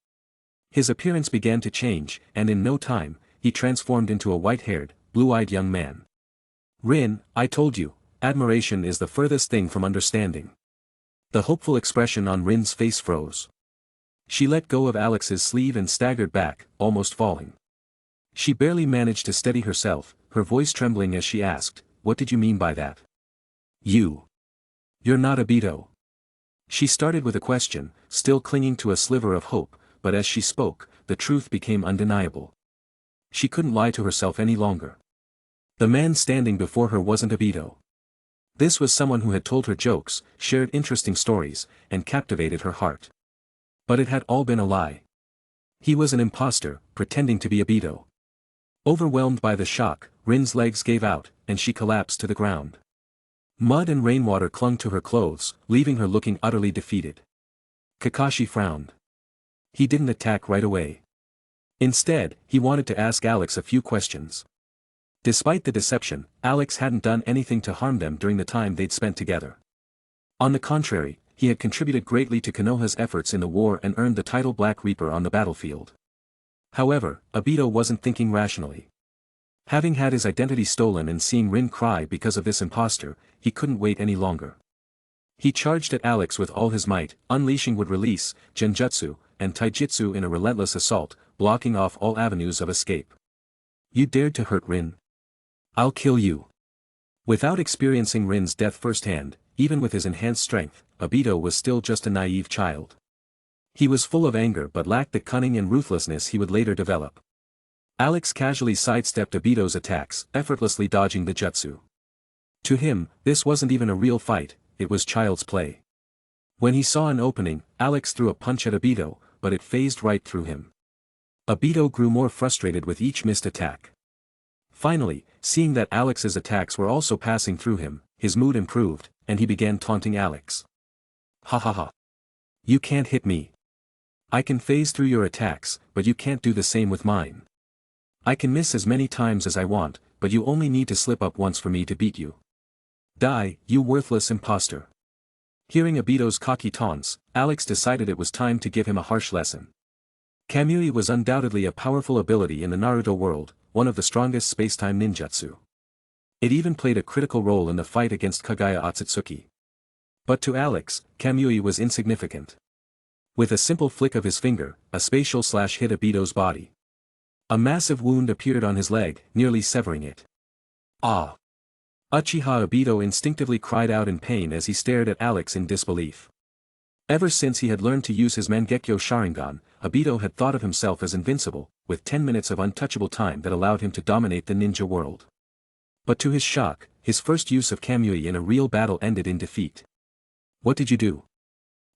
His appearance began to change, and in no time, he transformed into a white-haired, blue-eyed young man. "Rin, I told you, admiration is the furthest thing from understanding." The hopeful expression on Rin's face froze. She let go of Alex's sleeve and staggered back, almost falling. She barely managed to steady herself, her voice trembling as she asked, "What did you mean by that? You're not Obito." She started with a question, still clinging to a sliver of hope, but as she spoke, the truth became undeniable. She couldn't lie to herself any longer. The man standing before her wasn't Obito. This was someone who had told her jokes, shared interesting stories, and captivated her heart. But it had all been a lie. He was an imposter, pretending to be Obito. Overwhelmed by the shock, Rin's legs gave out, and she collapsed to the ground. Mud and rainwater clung to her clothes, leaving her looking utterly defeated. Kakashi frowned. He didn't attack right away. Instead, he wanted to ask Alex a few questions. Despite the deception, Alex hadn't done anything to harm them during the time they'd spent together. On the contrary, he had contributed greatly to Konoha's efforts in the war and earned the title Black Reaper on the battlefield. However, Obito wasn't thinking rationally. Having had his identity stolen and seeing Rin cry because of this imposter, he couldn't wait any longer. He charged at Alex with all his might, unleashing would release, Genjutsu, and Taijutsu in a relentless assault, blocking off all avenues of escape. "You dared to hurt Rin? I'll kill you." Without experiencing Rin's death firsthand, even with his enhanced strength, Obito was still just a naive child. He was full of anger but lacked the cunning and ruthlessness he would later develop. Alex casually sidestepped Obito's attacks, effortlessly dodging the jutsu. To him, this wasn't even a real fight, it was child's play. When he saw an opening, Alex threw a punch at Obito, but it phased right through him. Obito grew more frustrated with each missed attack. Finally, seeing that Alex's attacks were also passing through him, his mood improved, and he began taunting Alex. "Ha ha ha. You can't hit me. I can phase through your attacks, but you can't do the same with mine. I can miss as many times as I want, but you only need to slip up once for me to beat you. Die, you worthless imposter." Hearing Obito's cocky taunts, Alex decided it was time to give him a harsh lesson. Kamui was undoubtedly a powerful ability in the Naruto world, one of the strongest space-time ninjutsu. It even played a critical role in the fight against Kagaya Otsutsuki. But to Alex, Kamui was insignificant. With a simple flick of his finger, a spatial slash hit Obito's body. A massive wound appeared on his leg, nearly severing it. "Ah!" Uchiha Obito instinctively cried out in pain as he stared at Alex in disbelief. Ever since he had learned to use his Mangekyo Sharingan, Obito had thought of himself as invincible, with 10 minutes of untouchable time that allowed him to dominate the ninja world. But to his shock, his first use of Kamui in a real battle ended in defeat. "What did you do?"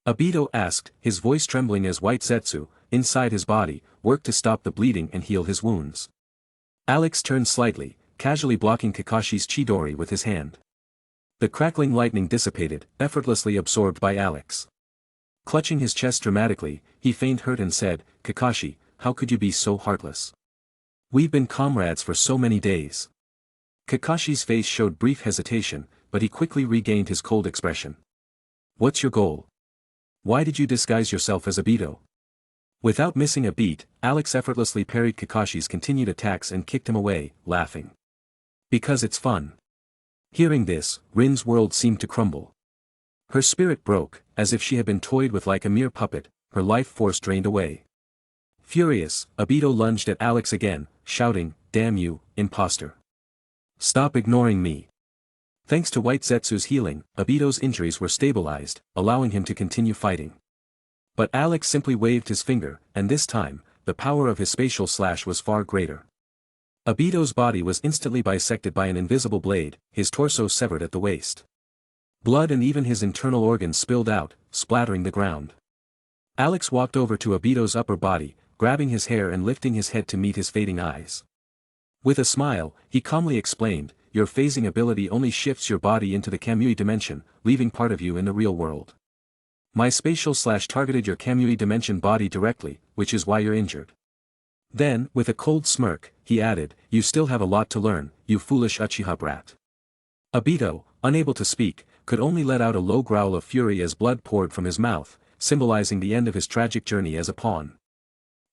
Obito asked, his voice trembling as white Zetsu, inside his body, worked to stop the bleeding and heal his wounds. Alex turned slightly, casually blocking Kakashi's Chidori with his hand. The crackling lightning dissipated, effortlessly absorbed by Alex. Clutching his chest dramatically, he feigned hurt and said, "Kakashi, how could you be so heartless? We've been comrades for so many days." Kakashi's face showed brief hesitation, but he quickly regained his cold expression. What's your goal? Why did you disguise yourself as Obito? Without missing a beat, Alex effortlessly parried Kakashi's continued attacks and kicked him away, laughing. Because it's fun. Hearing this, Rin's world seemed to crumble. Her spirit broke, as if she had been toyed with like a mere puppet, her life force drained away. Furious, Obito lunged at Alex again, shouting, "Damn you, imposter. Stop ignoring me." Thanks to White Zetsu's healing, Obito's injuries were stabilized, allowing him to continue fighting. But Alex simply waved his finger, and this time, the power of his spatial slash was far greater. Obito's body was instantly bisected by an invisible blade, his torso severed at the waist. Blood and even his internal organs spilled out, splattering the ground. Alex walked over to Obito's upper body, grabbing his hair and lifting his head to meet his fading eyes. With a smile, he calmly explained, "Your phasing ability only shifts your body into the Kamui dimension, leaving part of you in the real world. My spatial slash targeted your Kamui dimension body directly, which is why you're injured." Then, with a cold smirk, he added, "You still have a lot to learn, you foolish Uchiha brat." Obito, unable to speak, could only let out a low growl of fury as blood poured from his mouth, symbolizing the end of his tragic journey as a pawn.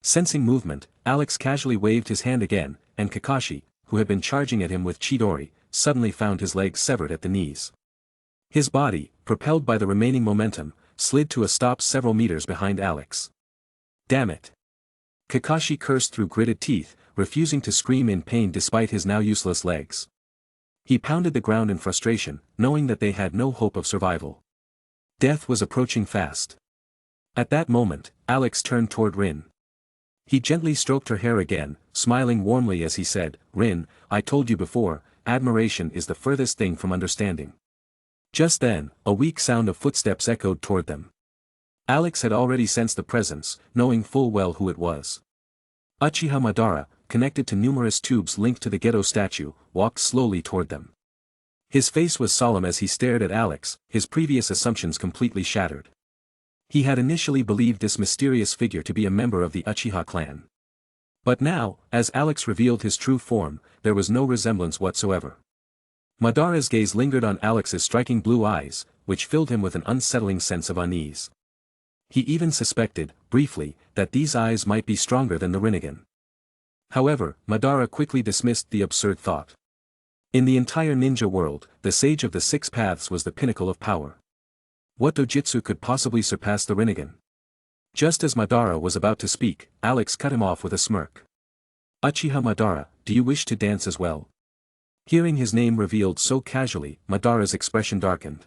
Sensing movement, Alex casually waved his hand again, and Kakashi, who had been charging at him with Chidori, suddenly found his legs severed at the knees. His body, propelled by the remaining momentum, slid to a stop several meters behind Alex. Damn it! Kakashi cursed through gritted teeth, refusing to scream in pain despite his now useless legs. He pounded the ground in frustration, knowing that they had no hope of survival. Death was approaching fast. At that moment, Alex turned toward Rin. He gently stroked her hair again, smiling warmly as he said, "Rin, I told you before, admiration is the furthest thing from understanding." Just then, a weak sound of footsteps echoed toward them. Alex had already sensed the presence, knowing full well who it was. Uchiha Madara, connected to numerous tubes linked to the ghetto statue, walked slowly toward them. His face was solemn as he stared at Alex, his previous assumptions completely shattered. He had initially believed this mysterious figure to be a member of the Uchiha clan. But now, as Alex revealed his true form, there was no resemblance whatsoever. Madara's gaze lingered on Alex's striking blue eyes, which filled him with an unsettling sense of unease. He even suspected, briefly, that these eyes might be stronger than the Rinnegan. However, Madara quickly dismissed the absurd thought. In the entire ninja world, the Sage of the Six Paths was the pinnacle of power. What dojutsu could possibly surpass the Rinnegan? Just as Madara was about to speak, Alex cut him off with a smirk. "Uchiha Madara, do you wish to dance as well?" Hearing his name revealed so casually, Madara's expression darkened.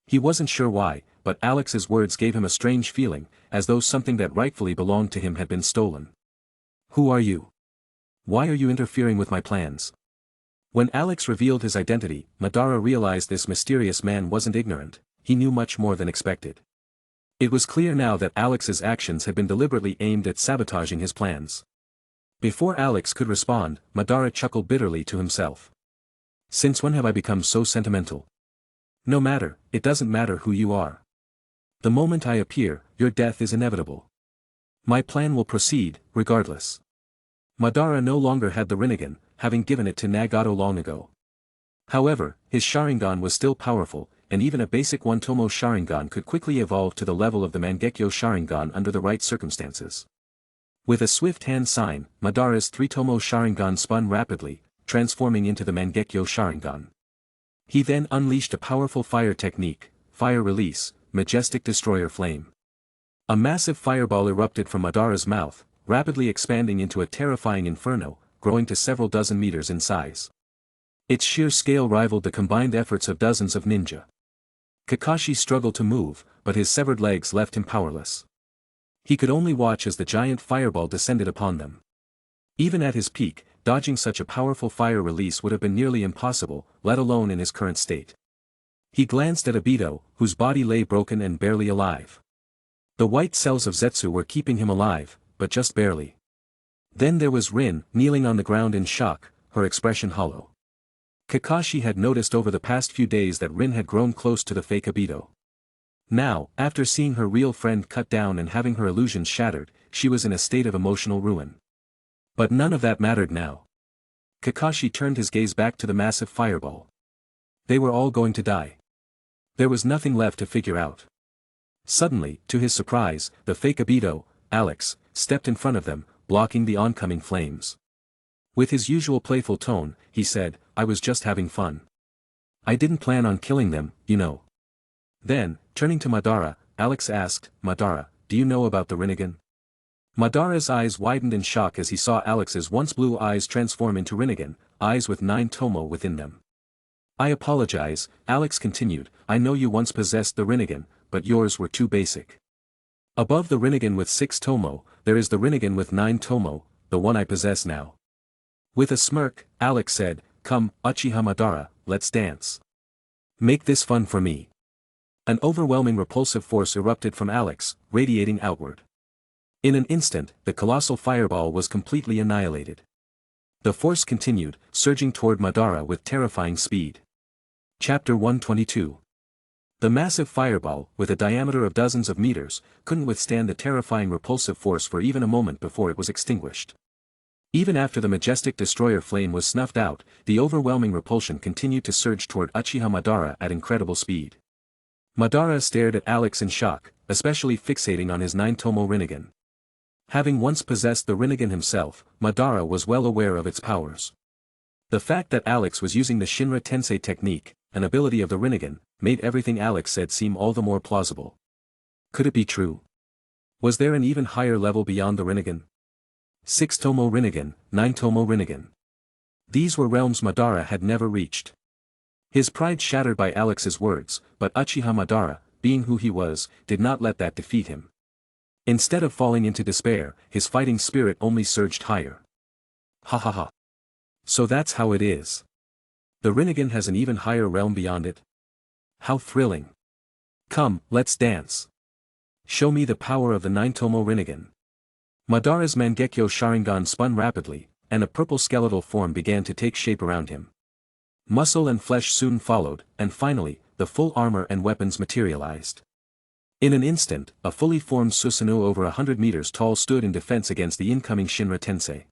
He wasn't sure why, but Alex's words gave him a strange feeling, as though something that rightfully belonged to him had been stolen. "Who are you? Why are you interfering with my plans?" When Alex revealed his identity, Madara realized this mysterious man wasn't ignorant, he knew much more than expected. It was clear now that Alex's actions had been deliberately aimed at sabotaging his plans. Before Alex could respond, Madara chuckled bitterly to himself. "Since when have I become so sentimental? No matter, it doesn't matter who you are. The moment I appear, your death is inevitable. My plan will proceed, regardless." Madara no longer had the Rinnegan, having given it to Nagato long ago. However, his Sharingan was still powerful, and even a basic one-tomo Sharingan could quickly evolve to the level of the Mangekyo Sharingan under the right circumstances. With a swift hand sign, Madara's three-tomo Sharingan spun rapidly, transforming into the Mangekyo Sharingan. He then unleashed a powerful fire technique, Fire Release, Majestic Destroyer Flame. A massive fireball erupted from Madara's mouth, rapidly expanding into a terrifying inferno, growing to several dozen meters in size. Its sheer scale rivaled the combined efforts of dozens of ninja. Kakashi struggled to move, but his severed legs left him powerless. He could only watch as the giant fireball descended upon them. Even at his peak, dodging such a powerful fire release would have been nearly impossible, let alone in his current state. He glanced at Obito, whose body lay broken and barely alive. The white cells of Zetsu were keeping him alive, but just barely. Then there was Rin, kneeling on the ground in shock, her expression hollow. Kakashi had noticed over the past few days that Rin had grown close to the fake Obito. Now, after seeing her real friend cut down and having her illusions shattered, she was in a state of emotional ruin. But none of that mattered now. Kakashi turned his gaze back to the massive fireball. They were all going to die. There was nothing left to figure out. Suddenly, to his surprise, the fake Obito, Alex, stepped in front of them, blocking the oncoming flames. With his usual playful tone, he said, "I was just having fun. I didn't plan on killing them, you know." Then, turning to Madara, Alex asked, "Madara, do you know about the Rinnegan?" Madara's eyes widened in shock as he saw Alex's once blue eyes transform into Rinnegan, eyes with 9 tomo within them. "I apologize," Alex continued, "I know you once possessed the Rinnegan, but yours were too basic. Above the Rinnegan with 6 tomo, there is the Rinnegan with 9 tomo, the one I possess now." With a smirk, Alex said, "Come, Uchiha Madara, let's dance. Make this fun for me." An overwhelming repulsive force erupted from Alex, radiating outward. In an instant, the colossal fireball was completely annihilated. The force continued, surging toward Madara with terrifying speed. Chapter 122. The massive fireball, with a diameter of dozens of meters, couldn't withstand the terrifying repulsive force for even a moment before it was extinguished. Even after the majestic destroyer flame was snuffed out, the overwhelming repulsion continued to surge toward Uchiha Madara at incredible speed. Madara stared at Alex in shock, especially fixating on his 9 tomo Rinnegan. Having once possessed the Rinnegan himself, Madara was well aware of its powers. The fact that Alex was using the Shinra Tensei technique, an ability of the Rinnegan, made everything Alex said seem all the more plausible. Could it be true? Was there an even higher level beyond the Rinnegan? 6 tomo Rinnegan, 9 tomo Rinnegan. These were realms Madara had never reached. His pride shattered by Alex's words, but Uchiha Madara, being who he was, did not let that defeat him. Instead of falling into despair, his fighting spirit only surged higher. "Ha ha ha. So that's how it is. The Rinnegan has an even higher realm beyond it? How thrilling. Come, let's dance. Show me the power of the 9 tomo Rinnegan." Madara's Mangekyo Sharingan spun rapidly, and a purple skeletal form began to take shape around him. Muscle and flesh soon followed, and finally, the full armor and weapons materialized. In an instant, a fully formed Susanoo over 100 meters tall stood in defense against the incoming Shinra Tensei.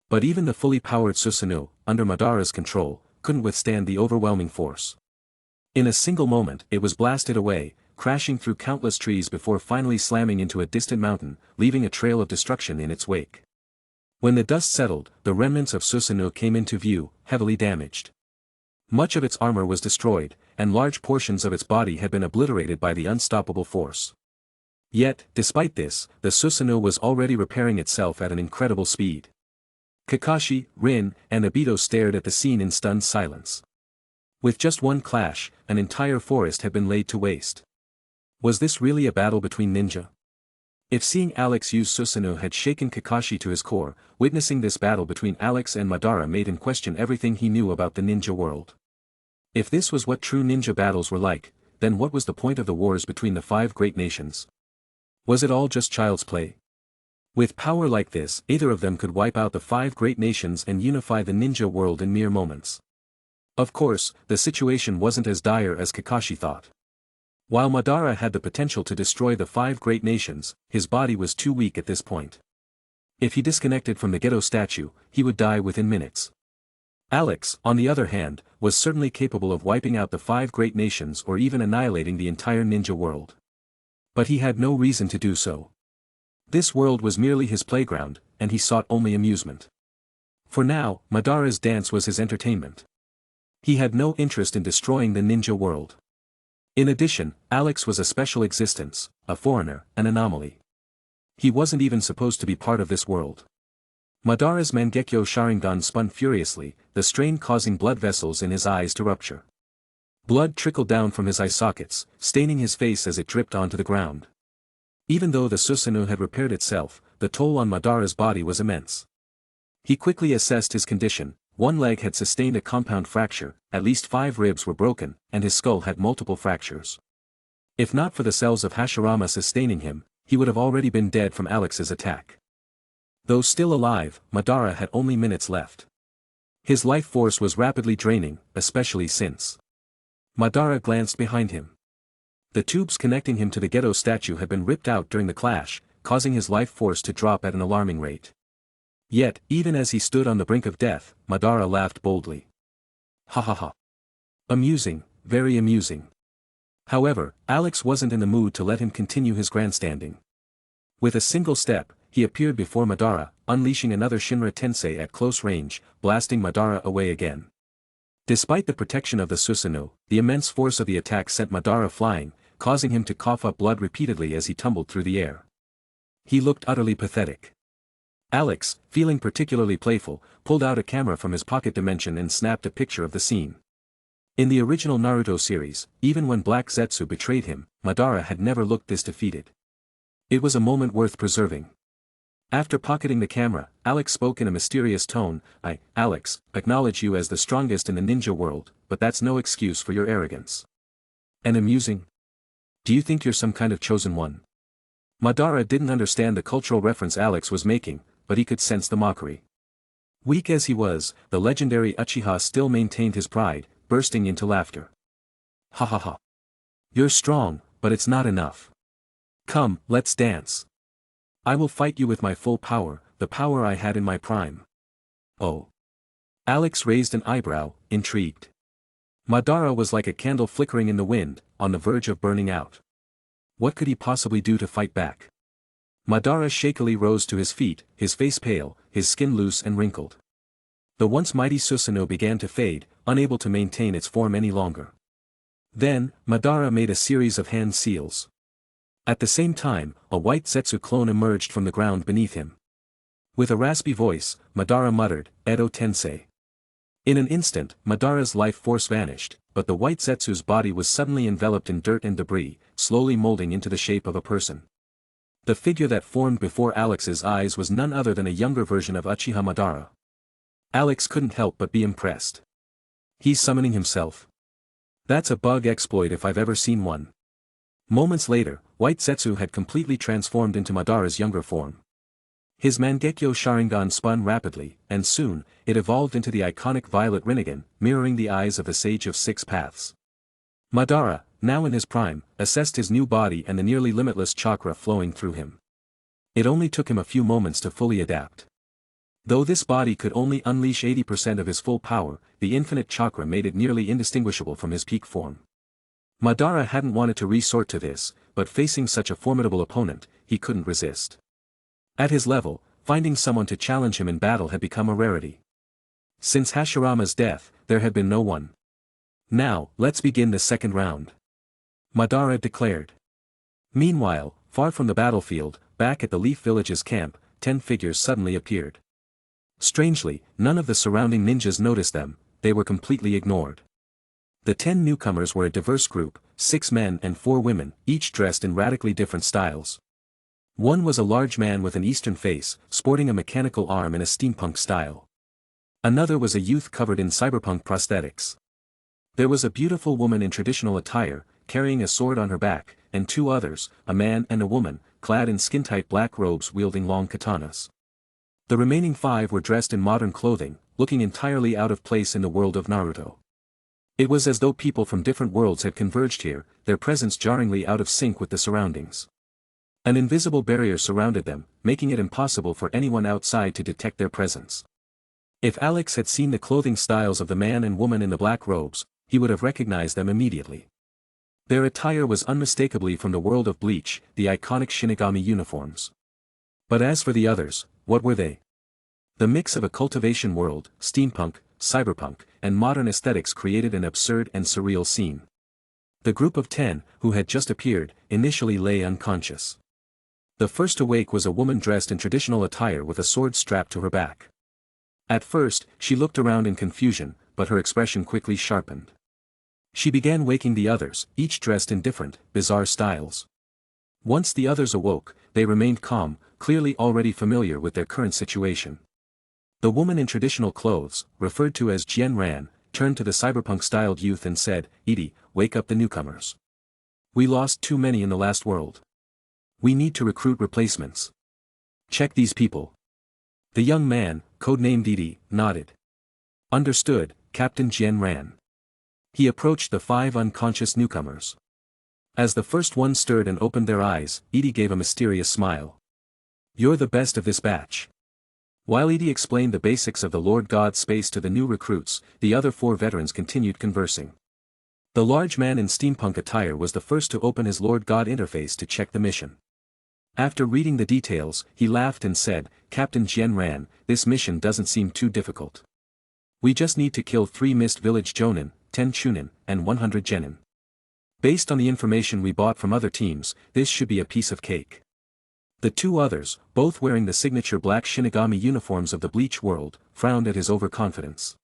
But even the fully powered Susanoo, under Madara's control, couldn't withstand the overwhelming force. In a single moment, it was blasted away, crashing through countless trees before finally slamming into a distant mountain, leaving a trail of destruction in its wake. When the dust settled, the remnants of Susanoo came into view, heavily damaged. Much of its armor was destroyed, and large portions of its body had been obliterated by the unstoppable force. Yet, despite this, the Susanoo was already repairing itself at an incredible speed. Kakashi, Rin, and Obito stared at the scene in stunned silence. With just one clash, an entire forest had been laid to waste. Was this really a battle between ninja? If seeing Alex use Susanoo had shaken Kakashi to his core, witnessing this battle between Alex and Madara made him question everything he knew about the ninja world. If this was what true ninja battles were like, then what was the point of the wars between the 5 great nations? Was it all just child's play? With power like this, either of them could wipe out the 5 great nations and unify the ninja world in mere moments. Of course, the situation wasn't as dire as Kakashi thought. While Madara had the potential to destroy the 5 great nations, his body was too weak at this point. If he disconnected from the Gedo statue, he would die within minutes. Alex, on the other hand, was certainly capable of wiping out the 5 great nations or even annihilating the entire ninja world. But he had no reason to do so. This world was merely his playground, and he sought only amusement. For now, Madara's dance was his entertainment. He had no interest in destroying the ninja world. In addition, Alex was a special existence, a foreigner, an anomaly. He wasn't even supposed to be part of this world. Madara's Mangekyo Sharingan spun furiously, the strain causing blood vessels in his eyes to rupture. Blood trickled down from his eye sockets, staining his face as it dripped onto the ground. Even though the Susanoo had repaired itself, the toll on Madara's body was immense. He quickly assessed his condition. One leg had sustained a compound fracture, at least 5 ribs were broken, and his skull had multiple fractures. If not for the cells of Hashirama sustaining him, he would have already been dead from Alex's attack. Though still alive, Madara had only minutes left. His life force was rapidly draining, especially since Madara glanced behind him. The tubes connecting him to the Gedo statue had been ripped out during the clash, causing his life force to drop at an alarming rate. Yet, even as he stood on the brink of death, Madara laughed boldly. Ha ha ha. Amusing, very amusing. However, Alex wasn't in the mood to let him continue his grandstanding. With a single step, he appeared before Madara, unleashing another Shinra Tensei at close range, blasting Madara away again. Despite the protection of the Susanoo, the immense force of the attack sent Madara flying, causing him to cough up blood repeatedly as he tumbled through the air. He looked utterly pathetic. Alex, feeling particularly playful, pulled out a camera from his pocket dimension and snapped a picture of the scene. In the original Naruto series, even when Black Zetsu betrayed him, Madara had never looked this defeated. It was a moment worth preserving. After pocketing the camera, Alex spoke in a mysterious tone. "I, Alex, acknowledge you as the strongest in the ninja world, but that's no excuse for your arrogance." "And amusing? Do you think you're some kind of chosen one?" Madara didn't understand the cultural reference Alex was making, but he could sense the mockery. Weak as he was, the legendary Uchiha still maintained his pride, bursting into laughter. "Ha ha ha. You're strong, but it's not enough. Come, let's dance. I will fight you with my full power, the power I had in my prime." "Oh." Alex raised an eyebrow, intrigued. Madara was like a candle flickering in the wind, on the verge of burning out. What could he possibly do to fight back? Madara shakily rose to his feet, his face pale, his skin loose and wrinkled. The once mighty Susanoo began to fade, unable to maintain its form any longer. Then, Madara made a series of hand seals. At the same time, a white Zetsu clone emerged from the ground beneath him. With a raspy voice, Madara muttered, "Edo Tensei." In an instant, Madara's life force vanished, but the white Zetsu's body was suddenly enveloped in dirt and debris, slowly molding into the shape of a person. The figure that formed before Alex's eyes was none other than a younger version of Uchiha Madara. Alex couldn't help but be impressed. He's summoning himself. That's a bug exploit if I've ever seen one. Moments later, White Zetsu had completely transformed into Madara's younger form. His Mangekyo Sharingan spun rapidly, and soon, it evolved into the iconic Violet Rinnegan, mirroring the eyes of the Sage of Six Paths. Madara, now in his prime, assessed his new body and the nearly limitless chakra flowing through him. It only took him a few moments to fully adapt. Though this body could only unleash 80% of his full power, the infinite chakra made it nearly indistinguishable from his peak form. Madara hadn't wanted to resort to this, but facing such a formidable opponent, he couldn't resist. At his level, finding someone to challenge him in battle had become a rarity. Since Hashirama's death, there had been no one. "Now, let's begin the second round," Madara declared. Meanwhile, far from the battlefield, back at the Leaf Village's camp, 10 figures suddenly appeared. Strangely, none of the surrounding ninjas noticed them, they were completely ignored. The 10 newcomers were a diverse group, 6 men and 4 women, each dressed in radically different styles. One was a large man with an Eastern face, sporting a mechanical arm in a steampunk style. Another was a youth covered in cyberpunk prosthetics. There was a beautiful woman in traditional attire, carrying a sword on her back, and 2 others, a man and a woman, clad in skin-tight black robes wielding long katanas. The remaining 5 were dressed in modern clothing, looking entirely out of place in the world of Naruto. It was as though people from different worlds had converged here, their presence jarringly out of sync with the surroundings. An invisible barrier surrounded them, making it impossible for anyone outside to detect their presence. If Alex had seen the clothing styles of the man and woman in the black robes, he would have recognized them immediately. Their attire was unmistakably from the world of Bleach, the iconic Shinigami uniforms. But as for the others, what were they? The mix of a cultivation world, steampunk, cyberpunk, and modern aesthetics created an absurd and surreal scene. The group of 10, who had just appeared, initially lay unconscious. The first to wake was a woman dressed in traditional attire with a sword strapped to her back. At first, she looked around in confusion, but her expression quickly sharpened. She began waking the others, each dressed in different, bizarre styles. Once the others awoke, they remained calm, clearly already familiar with their current situation. The woman in traditional clothes, referred to as Jien Ran, turned to the cyberpunk-styled youth and said, "Edie, wake up the newcomers. We lost too many in the last world. We need to recruit replacements. Check these people." The young man, codenamed Edie, nodded. "Understood, Captain Jien Ran." He approached the 5 unconscious newcomers. As the first one stirred and opened their eyes, Edie gave a mysterious smile. "You're the best of this batch. While Edie explained the basics of the Lord God space to the new recruits, the other 4 veterans continued conversing. The large man in steampunk attire was the first to open his Lord God interface to check the mission. After reading the details, he laughed and said, "Captain Jian Ran, this mission doesn't seem too difficult. We just need to kill 3 Mist Village Jonin, 10 Chunin, and 100 Genin. Based on the information we bought from other teams, this should be a piece of cake." The 2 others, both wearing the signature black Shinigami uniforms of the Bleach world, frowned at his overconfidence.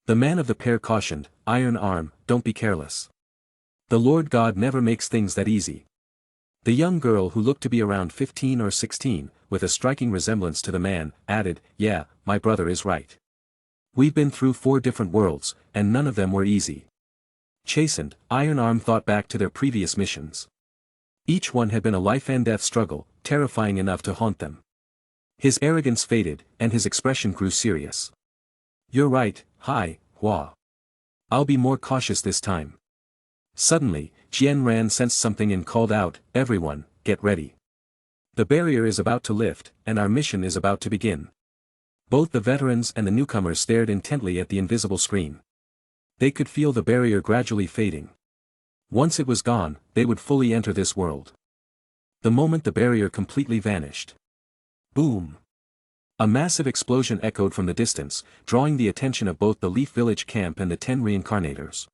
The man of the pair cautioned, "Iron Arm, don't be careless. The Lord God never makes things that easy." The young girl who looked to be around 15 or 16, with a striking resemblance to the man, added, "Yeah, my brother is right. We've been through 4 different worlds, and none of them were easy." Chastened, Iron Arm thought back to their previous missions. Each one had been a life-and-death struggle, terrifying enough to haunt them. His arrogance faded, and his expression grew serious. "You're right, Hai, Hua. I'll be more cautious this time." Suddenly, Jian Ran sensed something and called out, "Everyone, get ready. The barrier is about to lift, and our mission is about to begin." Both the veterans and the newcomers stared intently at the invisible screen. They could feel the barrier gradually fading. Once it was gone, they would fully enter this world. The moment the barrier completely vanished. Boom! A massive explosion echoed from the distance, drawing the attention of both the Leaf Village camp and the 10 reincarnators.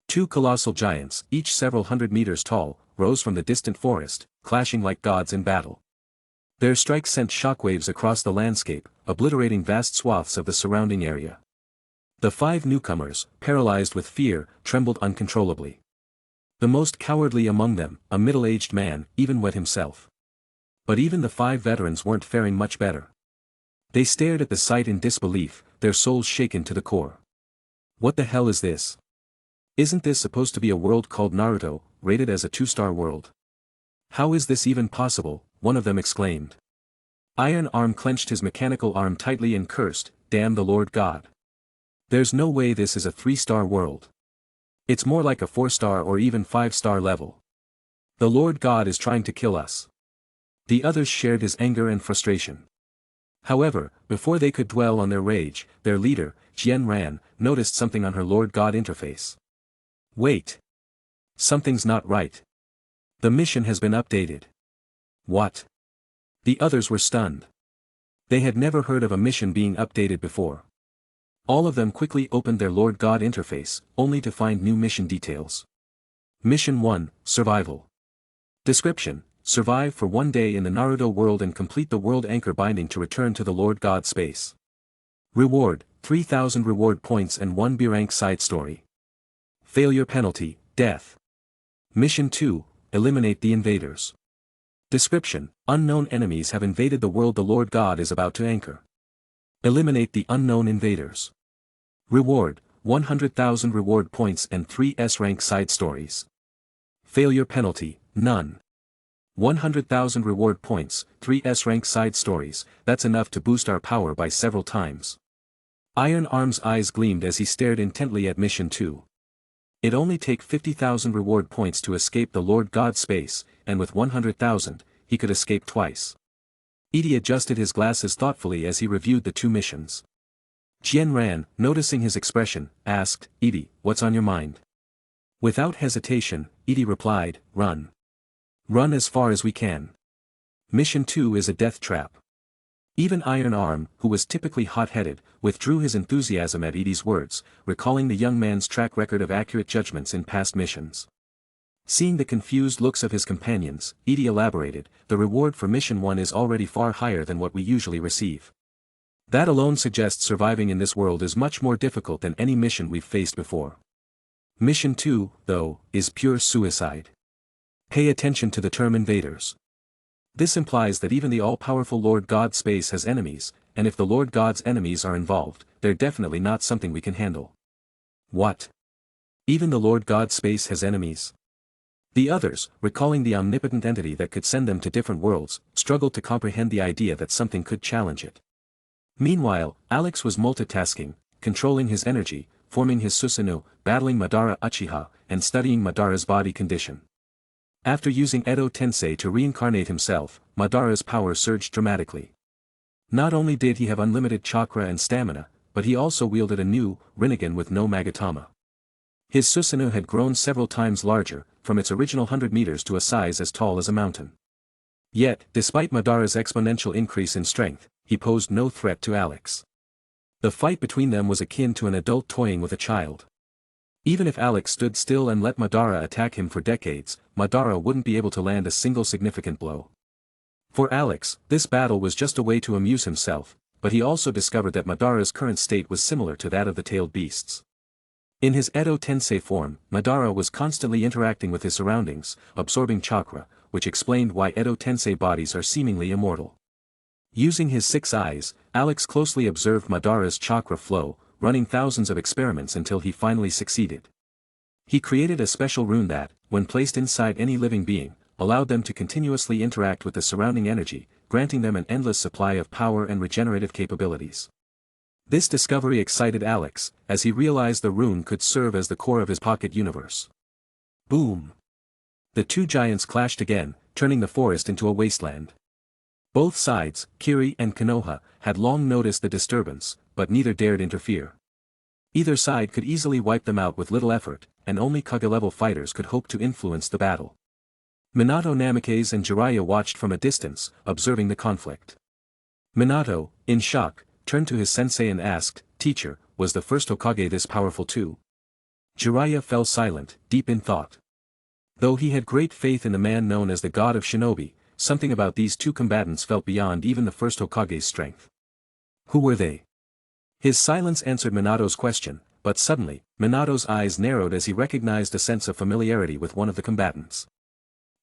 2 colossal giants, each several hundred meters tall, rose from the distant forest, clashing like gods in battle. Their strikes sent shockwaves across the landscape, obliterating vast swaths of the surrounding area. The 5 newcomers, paralyzed with fear, trembled uncontrollably. The most cowardly among them, a middle-aged man, even wet himself. But even the 5 veterans weren't faring much better. They stared at the sight in disbelief, their souls shaken to the core. What the hell is this? Isn't this supposed to be a world called Naruto, rated as a 2-star world? How is this even possible? One of them exclaimed. Iron Arm clenched his mechanical arm tightly and cursed, "Damn the Lord God. There's no way this is a 3-star world. It's more like a 4-star or even 5-star level. The Lord God is trying to kill us." The others shared his anger and frustration. However, before they could dwell on their rage, their leader, Jian Ran, noticed something on her Lord God interface. "Wait. Something's not right. The mission has been updated." "What?" The others were stunned. They had never heard of a mission being updated before. All of them quickly opened their Lord God interface, only to find new mission details. Mission 1, Survival. Description: survive for 1 day in the Naruto world and complete the world anchor binding to return to the Lord God space. Reward: 3,000 reward points and 1 B-rank side story. Failure penalty: death. Mission 2, eliminate the invaders. Description: unknown enemies have invaded the world the Lord God is about to anchor. Eliminate the unknown invaders. Reward: 100,000 reward points and 3 S-rank side stories. Failure penalty: none. 100,000 reward points, 3 S-rank side stories, that's enough to boost our power by several times. Iron Arm's eyes gleamed as he stared intently at Mission 2. It'd only take 50,000 reward points to escape the Lord God space, and with 100,000, he could escape twice. Edie adjusted his glasses thoughtfully as he reviewed the 2 missions. Jian Ran, noticing his expression, asked, "Edie, what's on your mind?" Without hesitation, Edie replied, "Run. Run as far as we can. Mission 2 is a death trap." Even Iron Arm, who was typically hot-headed, withdrew his enthusiasm at Edie's words, recalling the young man's track record of accurate judgments in past missions. Seeing the confused looks of his companions, Edie elaborated, "The reward for Mission 1 is already far higher than what we usually receive. That alone suggests surviving in this world is much more difficult than any mission we've faced before. Mission 2, though, is pure suicide. Pay attention to the term invaders. This implies that even the all-powerful Lord God space has enemies, and if the Lord God's enemies are involved, they're definitely not something we can handle." "What? Even the Lord God space has enemies?" The others, recalling the omnipotent entity that could send them to different worlds, struggled to comprehend the idea that something could challenge it. Meanwhile, Alex was multitasking, controlling his energy, forming his Susanoo, battling Madara Uchiha, and studying Madara's body condition. After using Edo Tensei to reincarnate himself, Madara's power surged dramatically. Not only did he have unlimited chakra and stamina, but he also wielded a new, Rinnegan with no Magatama. His Susanoo had grown several times larger, from its original 100 meters to a size as tall as a mountain. Yet, despite Madara's exponential increase in strength, he posed no threat to Alex. The fight between them was akin to an adult toying with a child. Even if Alex stood still and let Madara attack him for decades, Madara wouldn't be able to land a single significant blow. For Alex, this battle was just a way to amuse himself, but he also discovered that Madara's current state was similar to that of the tailed beasts. In his Edo Tensei form, Madara was constantly interacting with his surroundings, absorbing chakra, which explained why Edo Tensei bodies are seemingly immortal. Using his 6 eyes, Alex closely observed Madara's chakra flow, running thousands of experiments until he finally succeeded. He created a special rune that, when placed inside any living being, allowed them to continuously interact with the surrounding energy, granting them an endless supply of power and regenerative capabilities. This discovery excited Alex, as he realized the rune could serve as the core of his pocket universe. Boom! The two giants clashed again, turning the forest into a wasteland. Both sides, Kiri and Konoha, had long noticed the disturbance, but neither dared interfere. Either side could easily wipe them out with little effort, and only Kage-level fighters could hope to influence the battle. Minato Namikaze and Jiraiya watched from a distance, observing the conflict. Minato, in shock, turned to his sensei and asked, "Teacher, was the first Hokage this powerful too?" Jiraiya fell silent, deep in thought. Though he had great faith in the man known as the god of shinobi, something about these two combatants felt beyond even the first Hokage's strength. Who were they? His silence answered Minato's question, but suddenly, Minato's eyes narrowed as he recognized a sense of familiarity with one of the combatants.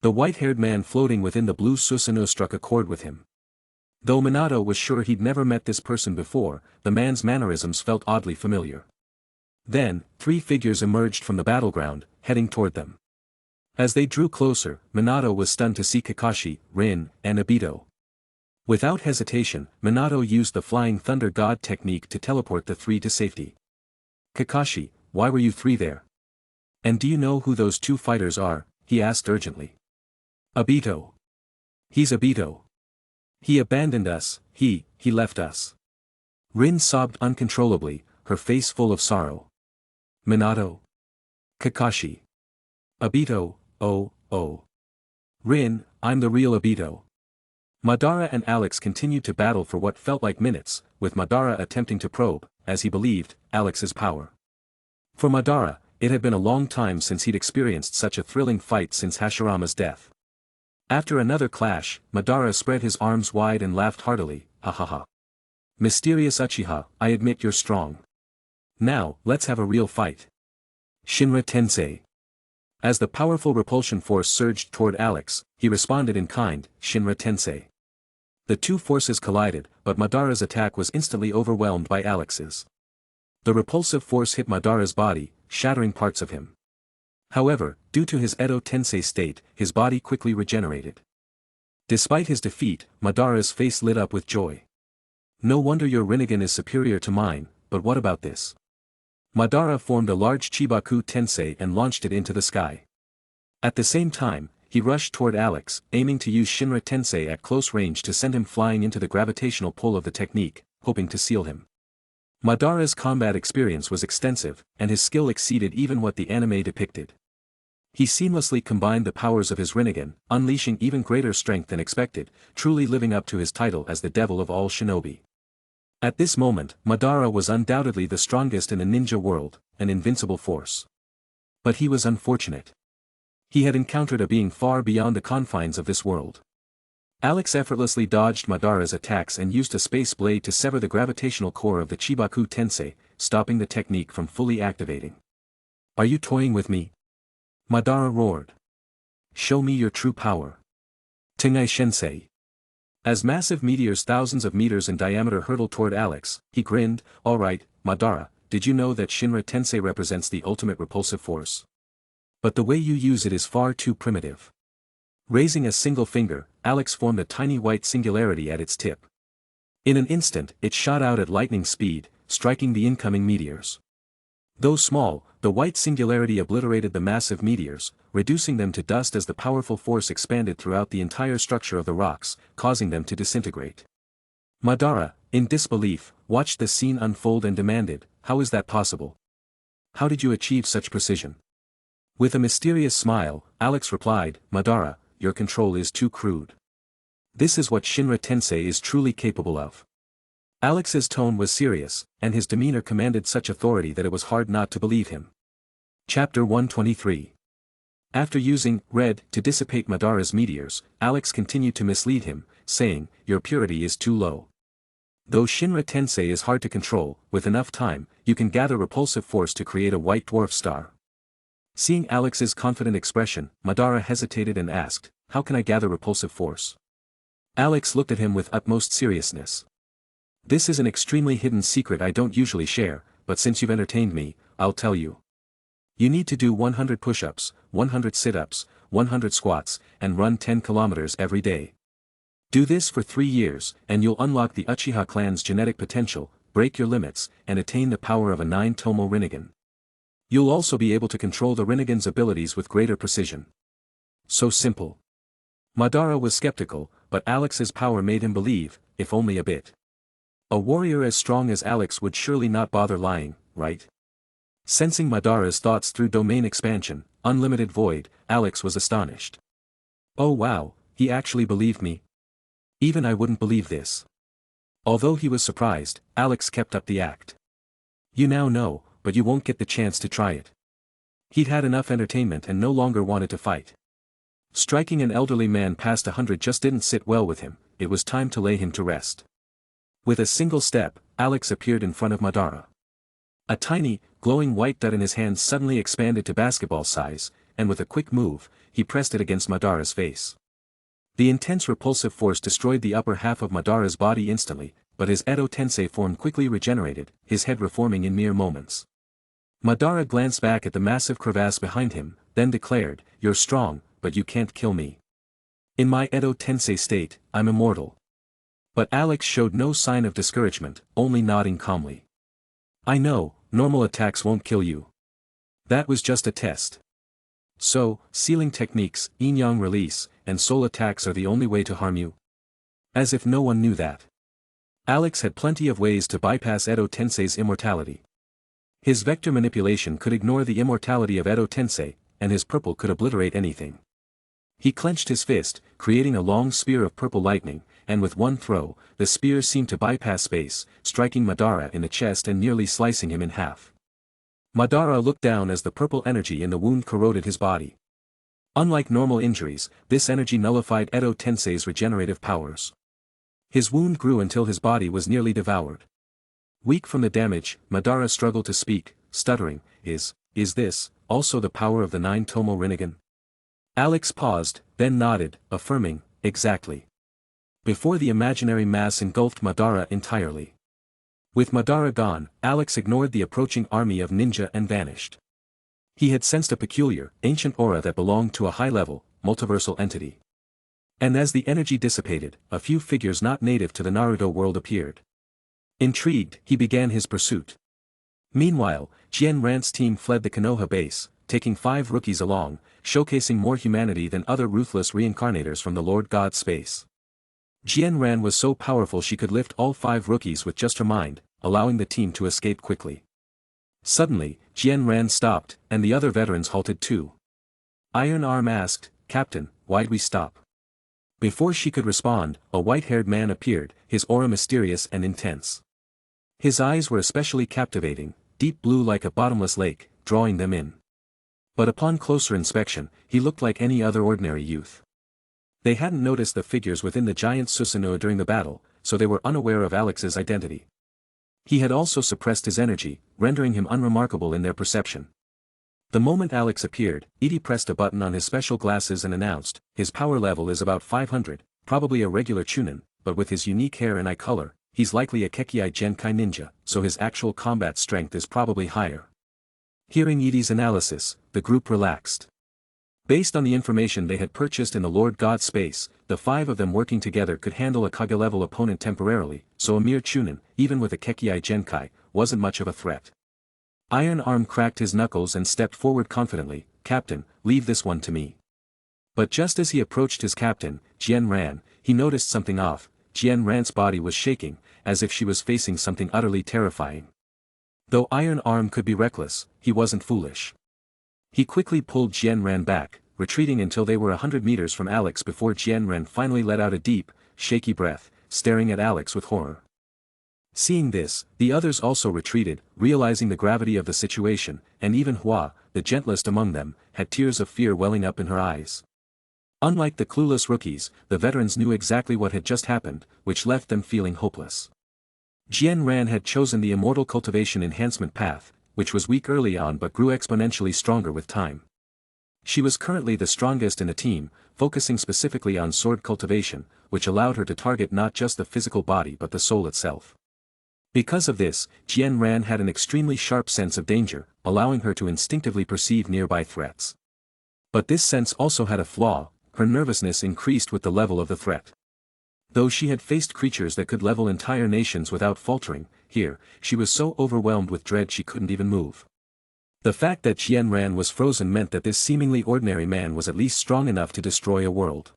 The white-haired man floating within the blue Susanoo struck a chord with him. Though Minato was sure he'd never met this person before, the man's mannerisms felt oddly familiar. Then, 3 figures emerged from the battleground, heading toward them. As they drew closer, Minato was stunned to see Kakashi, Rin, and Obito. Without hesitation, Minato used the Flying Thunder God technique to teleport the 3 to safety. "Kakashi, why were you 3 there? And do you know who those 2 fighters are?" he asked urgently. "Obito. He's Obito. He abandoned us, he left us." Rin sobbed uncontrollably, her face full of sorrow. "Minato. Kakashi. Obito, oh. Rin, I'm the real Obito." Madara and Alex continued to battle for what felt like minutes, with Madara attempting to probe, as he believed, Alex's power. For Madara, it had been a long time since he'd experienced such a thrilling fight since Hashirama's death. After another clash, Madara spread his arms wide and laughed heartily, "Ha ha ha. Mysterious Uchiha, I admit you're strong. Now, let's have a real fight." Shinra Tensei. As the powerful repulsion force surged toward Alex, he responded in kind, Shinra Tensei. The 2 forces collided, but Madara's attack was instantly overwhelmed by Alex's. The repulsive force hit Madara's body, shattering parts of him. However, due to his Edo Tensei state, his body quickly regenerated. Despite his defeat, Madara's face lit up with joy. "No wonder your Rinnegan is superior to mine, but what about this?" Madara formed a large Chibaku Tensei and launched it into the sky. At the same time, he rushed toward Alex, aiming to use Shinra Tensei at close range to send him flying into the gravitational pull of the technique, hoping to seal him. Madara's combat experience was extensive, and his skill exceeded even what the anime depicted. He seamlessly combined the powers of his Rinnegan, unleashing even greater strength than expected, truly living up to his title as the devil of all shinobi. At this moment, Madara was undoubtedly the strongest in the ninja world, an invincible force. But he was unfortunate. He had encountered a being far beyond the confines of this world. Alex effortlessly dodged Madara's attacks and used a space blade to sever the gravitational core of the Chibaku Tensei, stopping the technique from fully activating. "Are you toying with me?" Madara roared. "Show me your true power. Tengai Shensei." As massive meteors thousands of meters in diameter hurtled toward Alex, he grinned, "All right, Madara, did you know that Shinra Tensei represents the ultimate repulsive force? But the way you use it is far too primitive." Raising a single finger, Alex formed a tiny white singularity at its tip. In an instant, it shot out at lightning speed, striking the incoming meteors. Though small, the white singularity obliterated the massive meteors, reducing them to dust as the powerful force expanded throughout the entire structure of the rocks, causing them to disintegrate. Madara, in disbelief, watched the scene unfold and demanded, "How is that possible? How did you achieve such precision?" With a mysterious smile, Alex replied, "Madara, your control is too crude. This is what Shinra Tensei is truly capable of." Alex's tone was serious, and his demeanor commanded such authority that it was hard not to believe him. Chapter 123. After using red to dissipate Madara's meteors, Alex continued to mislead him, saying, "Your purity is too low. Though Shinra Tensei is hard to control, with enough time, you can gather repulsive force to create a white dwarf star." Seeing Alex's confident expression, Madara hesitated and asked, "How can I gather repulsive force?" Alex looked at him with utmost seriousness. "This is an extremely hidden secret I don't usually share, but since you've entertained me, I'll tell you. You need to do 100 push-ups, 100 sit-ups, 100 squats, and run 10 kilometers every day. Do this for 3 years, and you'll unlock the Uchiha clan's genetic potential, break your limits, and attain the power of a 9-tomo Rinnegan. You'll also be able to control the Rinnegan's abilities with greater precision." So simple. Madara was skeptical, but Alex's power made him believe, if only a bit. A warrior as strong as Alex would surely not bother lying, right? Sensing Madara's thoughts through domain expansion, unlimited void, Alex was astonished. "Oh wow, he actually believed me? Even I wouldn't believe this." Although he was surprised, Alex kept up the act. "You now know, but you won't get the chance to try it." He'd had enough entertainment and no longer wanted to fight. Striking an elderly man past 100 just didn't sit well with him, it was time to lay him to rest. With a single step, Alex appeared in front of Madara. A tiny, glowing white dot in his hand suddenly expanded to basketball size, and with a quick move, he pressed it against Madara's face. The intense repulsive force destroyed the upper half of Madara's body instantly, but his Edo Tensei form quickly regenerated, his head reforming in mere moments. Madara glanced back at the massive crevasse behind him, then declared, "You're strong, but you can't kill me. In my Edo Tensei state, I'm immortal." But Alex showed no sign of discouragement, only nodding calmly. "I know, normal attacks won't kill you. That was just a test. So, sealing techniques, yin-yang release, and soul attacks are the only way to harm you?" As if no one knew that. Alex had plenty of ways to bypass Edo Tensei's immortality. His vector manipulation could ignore the immortality of Edo Tensei, and his purple could obliterate anything. He clenched his fist, creating a long spear of purple lightning, and with one throw, the spear seemed to bypass space, striking Madara in the chest and nearly slicing him in half. Madara looked down as the purple energy in the wound corroded his body. Unlike normal injuries, this energy nullified Edo Tensei's regenerative powers. His wound grew until his body was nearly devoured. Weak from the damage, Madara struggled to speak, stuttering, Is this also the power of the 9-tomo Rinnegan?" Alex paused, then nodded, affirming, "Exactly." Before the imaginary mass engulfed Madara entirely. With Madara gone, Alex ignored the approaching army of ninja and vanished. He had sensed a peculiar, ancient aura that belonged to a high-level, multiversal entity. And as the energy dissipated, a few figures not native to the Naruto world appeared. Intrigued, he began his pursuit. Meanwhile, Jien Ran's team fled the Konoha base, taking 5 rookies along, showcasing more humanity than other ruthless reincarnators from the Lord God space. Jien Ran was so powerful she could lift all 5 rookies with just her mind, allowing the team to escape quickly. Suddenly, Jien Ran stopped, and the other veterans halted too. Iron Arm asked, "Captain, why'd we stop?" Before she could respond, a white-haired man appeared, his aura mysterious and intense. His eyes were especially captivating, deep blue like a bottomless lake, drawing them in. But upon closer inspection, he looked like any other ordinary youth. They hadn't noticed the figures within the giant Susanoo during the battle, so they were unaware of Alex's identity. He had also suppressed his energy, rendering him unremarkable in their perception. The moment Alex appeared, Edie pressed a button on his special glasses and announced, "His power level is about 500, probably a regular Chunin, but with his unique hair and eye color, he's likely a Kekkei Genkai ninja, so his actual combat strength is probably higher." Hearing Edie's analysis, the group relaxed. Based on the information they had purchased in the Lord God space, the 5 of them working together could handle a Kage-level opponent temporarily, so a mere Chunin, even with a Kekkei Genkai, wasn't much of a threat. Iron Arm cracked his knuckles and stepped forward confidently, "Captain, leave this one to me." But just as he approached his captain, Jien Ran, he noticed something off. Jian Ran's body was shaking, as if she was facing something utterly terrifying. Though Iron Arm could be reckless, he wasn't foolish. He quickly pulled Jian Ran back, retreating until they were 100 meters from Alex before Jian Ran finally let out a deep, shaky breath, staring at Alex with horror. Seeing this, the others also retreated, realizing the gravity of the situation, and even Hua, the gentlest among them, had tears of fear welling up in her eyes. Unlike the clueless rookies, the veterans knew exactly what had just happened, which left them feeling hopeless. Jian Ran had chosen the immortal cultivation enhancement path, which was weak early on but grew exponentially stronger with time. She was currently the strongest in the team, focusing specifically on sword cultivation, which allowed her to target not just the physical body but the soul itself. Because of this, Jian Ran had an extremely sharp sense of danger, allowing her to instinctively perceive nearby threats. But this sense also had a flaw: her nervousness increased with the level of the threat. Though she had faced creatures that could level entire nations without faltering, here, she was so overwhelmed with dread she couldn't even move. The fact that Jian Ran was frozen meant that this seemingly ordinary man was at least strong enough to destroy a world.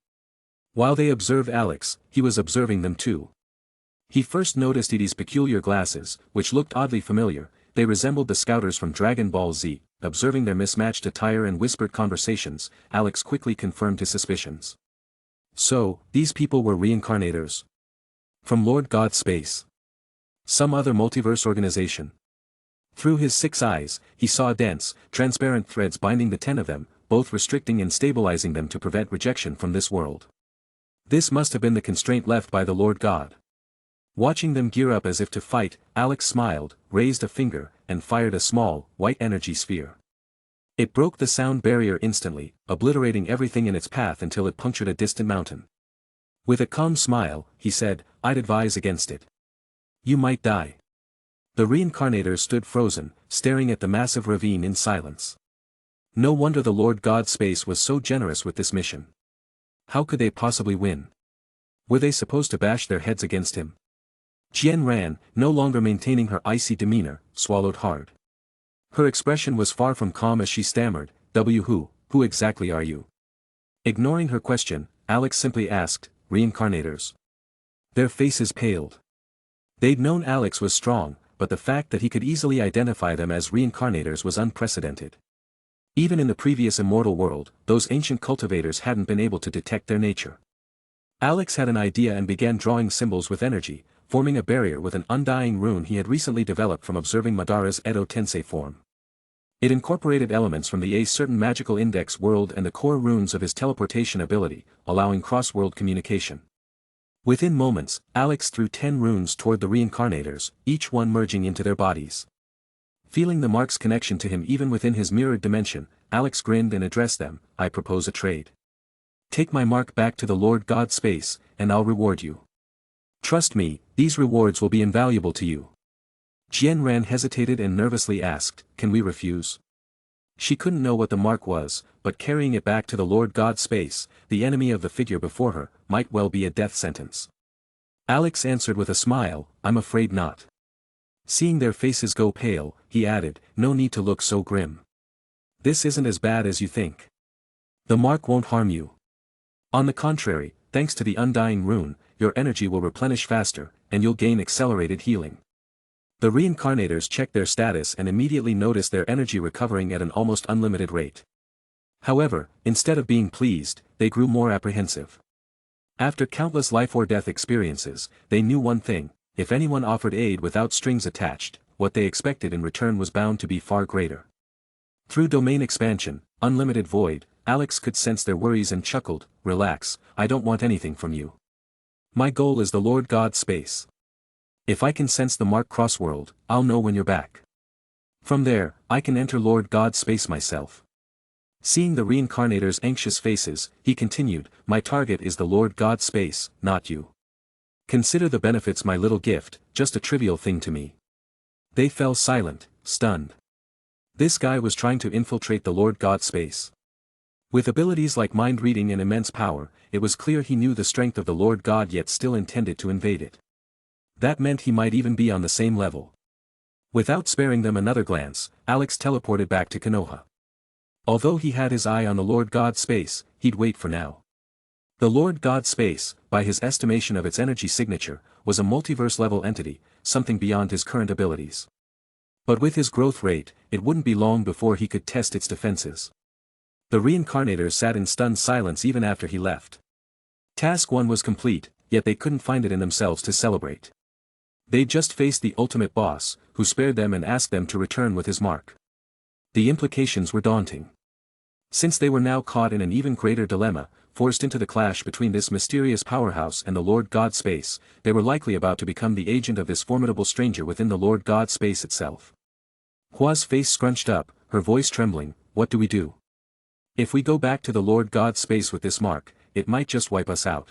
While they observed Alex, he was observing them too. He first noticed Edie's peculiar glasses, which looked oddly familiar. They resembled the scouters from Dragon Ball Z. Observing their mismatched attire and whispered conversations, Alex quickly confirmed his suspicions. So, these people were reincarnators. From Lord God's space. Some other multiverse organization. Through his 6 eyes, he saw dense, transparent threads binding the 10 of them, both restricting and stabilizing them to prevent rejection from this world. This must have been the constraint left by the Lord God. Watching them gear up as if to fight, Alex smiled, raised a finger, and fired a small, white energy sphere. It broke the sound barrier instantly, obliterating everything in its path until it punctured a distant mountain. With a calm smile, he said, "I'd advise against it. You might die." The reincarnators stood frozen, staring at the massive ravine in silence. No wonder the Lord God Space was so generous with this mission. How could they possibly win? Were they supposed to bash their heads against him? Jian Ran, no longer maintaining her icy demeanor, swallowed hard. Her expression was far from calm as she stammered, Who exactly are you?" Ignoring her question, Alex simply asked, "Reincarnators." Their faces paled. They'd known Alex was strong, but the fact that he could easily identify them as reincarnators was unprecedented. Even in the previous immortal world, those ancient cultivators hadn't been able to detect their nature. Alex had an idea and began drawing symbols with energy, forming a barrier with an undying rune he had recently developed from observing Madara's Edo Tensei form. It incorporated elements from the certain magical index world and the core runes of his teleportation ability, allowing cross-world communication. Within moments, Alex threw 10 runes toward the reincarnators, each one merging into their bodies. Feeling the mark's connection to him even within his mirrored dimension, Alex grinned and addressed them, "I propose a trade. Take my mark back to the Lord God Space, and I'll reward you. Trust me, these rewards will be invaluable to you." Jian Ran hesitated and nervously asked, "Can we refuse?" She couldn't know what the mark was, but carrying it back to the Lord God Space, the enemy of the figure before her, might well be a death sentence. Alex answered with a smile, "I'm afraid not." Seeing their faces go pale, he added, "No need to look so grim. This isn't as bad as you think. The mark won't harm you. On the contrary, thanks to the undying rune, your energy will replenish faster, and you'll gain accelerated healing." The reincarnators checked their status and immediately noticed their energy recovering at an almost unlimited rate. However, instead of being pleased, they grew more apprehensive. After countless life-or-death experiences, they knew one thing: if anyone offered aid without strings attached, what they expected in return was bound to be far greater. Through domain expansion, unlimited void, Alex could sense their worries and chuckled, "Relax, I don't want anything from you. My goal is the Lord God Space. If I can sense the mark crossworld, I'll know when you're back. From there, I can enter Lord God Space myself." Seeing the reincarnators' anxious faces, he continued, "My target is the Lord God Space, not you. Consider the benefits my little gift, just a trivial thing to me." They fell silent, stunned. This guy was trying to infiltrate the Lord God Space. With abilities like mind reading and immense power, it was clear he knew the strength of the Lord God yet still intended to invade it. That meant he might even be on the same level. Without sparing them another glance, Alex teleported back to Konoha. Although he had his eye on the Lord God Space, he'd wait for now. The Lord God Space, by his estimation of its energy signature, was a multiverse-level entity, something beyond his current abilities. But with his growth rate, it wouldn't be long before he could test its defenses. The reincarnators sat in stunned silence even after he left. Task 1 was complete, yet they couldn't find it in themselves to celebrate. They'd just faced the ultimate boss, who spared them and asked them to return with his mark. The implications were daunting. Since they were now caught in an even greater dilemma, forced into the clash between this mysterious powerhouse and the Lord God Space, they were likely about to become the agent of this formidable stranger within the Lord God Space itself. Hua's face scrunched up, her voice trembling. What do we do? If we go back to the Lord God Space with this mark, it might just wipe us out.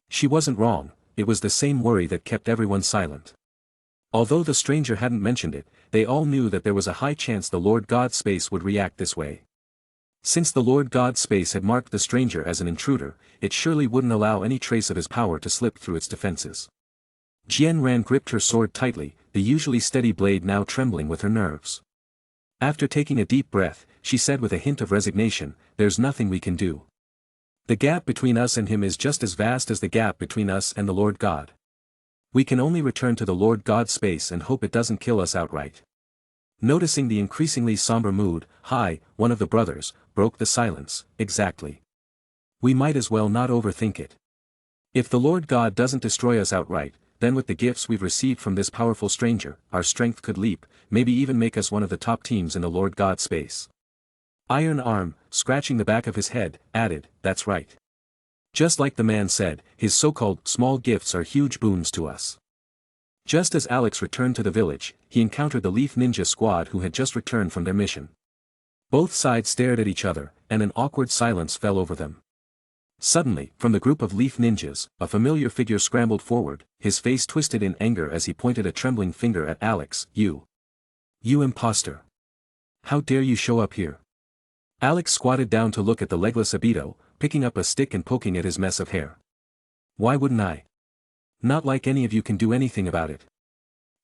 She wasn't wrong, it was the same worry that kept everyone silent. Although the stranger hadn't mentioned it, they all knew that there was a high chance the Lord God Space would react this way. Since the Lord God Space had marked the stranger as an intruder, it surely wouldn't allow any trace of his power to slip through its defenses. Jian Ran gripped her sword tightly, the usually steady blade now trembling with her nerves. After taking a deep breath, she said with a hint of resignation, "There's nothing we can do. The gap between us and him is just as vast as the gap between us and the Lord God. We can only return to the Lord God Space and hope it doesn't kill us outright." Noticing the increasingly somber mood, Hai, one of the brothers, broke the silence. "Exactly. We might as well not overthink it. If the Lord God doesn't destroy us outright, then with the gifts we've received from this powerful stranger, our strength could leap, maybe even make us one of the top teams in the Lord God Space." Iron Arm, scratching the back of his head, added, "That's right. Just like the man said, his so-called small gifts are huge boons to us." Just as Alex returned to the village, he encountered the Leaf Ninja squad who had just returned from their mission. Both sides stared at each other, and an awkward silence fell over them. Suddenly, from the group of Leaf Ninjas, a familiar figure scrambled forward, his face twisted in anger as he pointed a trembling finger at Alex. You imposter! How dare you show up here?" Alex squatted down to look at the legless Obito, picking up a stick and poking at his mess of hair. "Why wouldn't I? Not like any of you can do anything about it."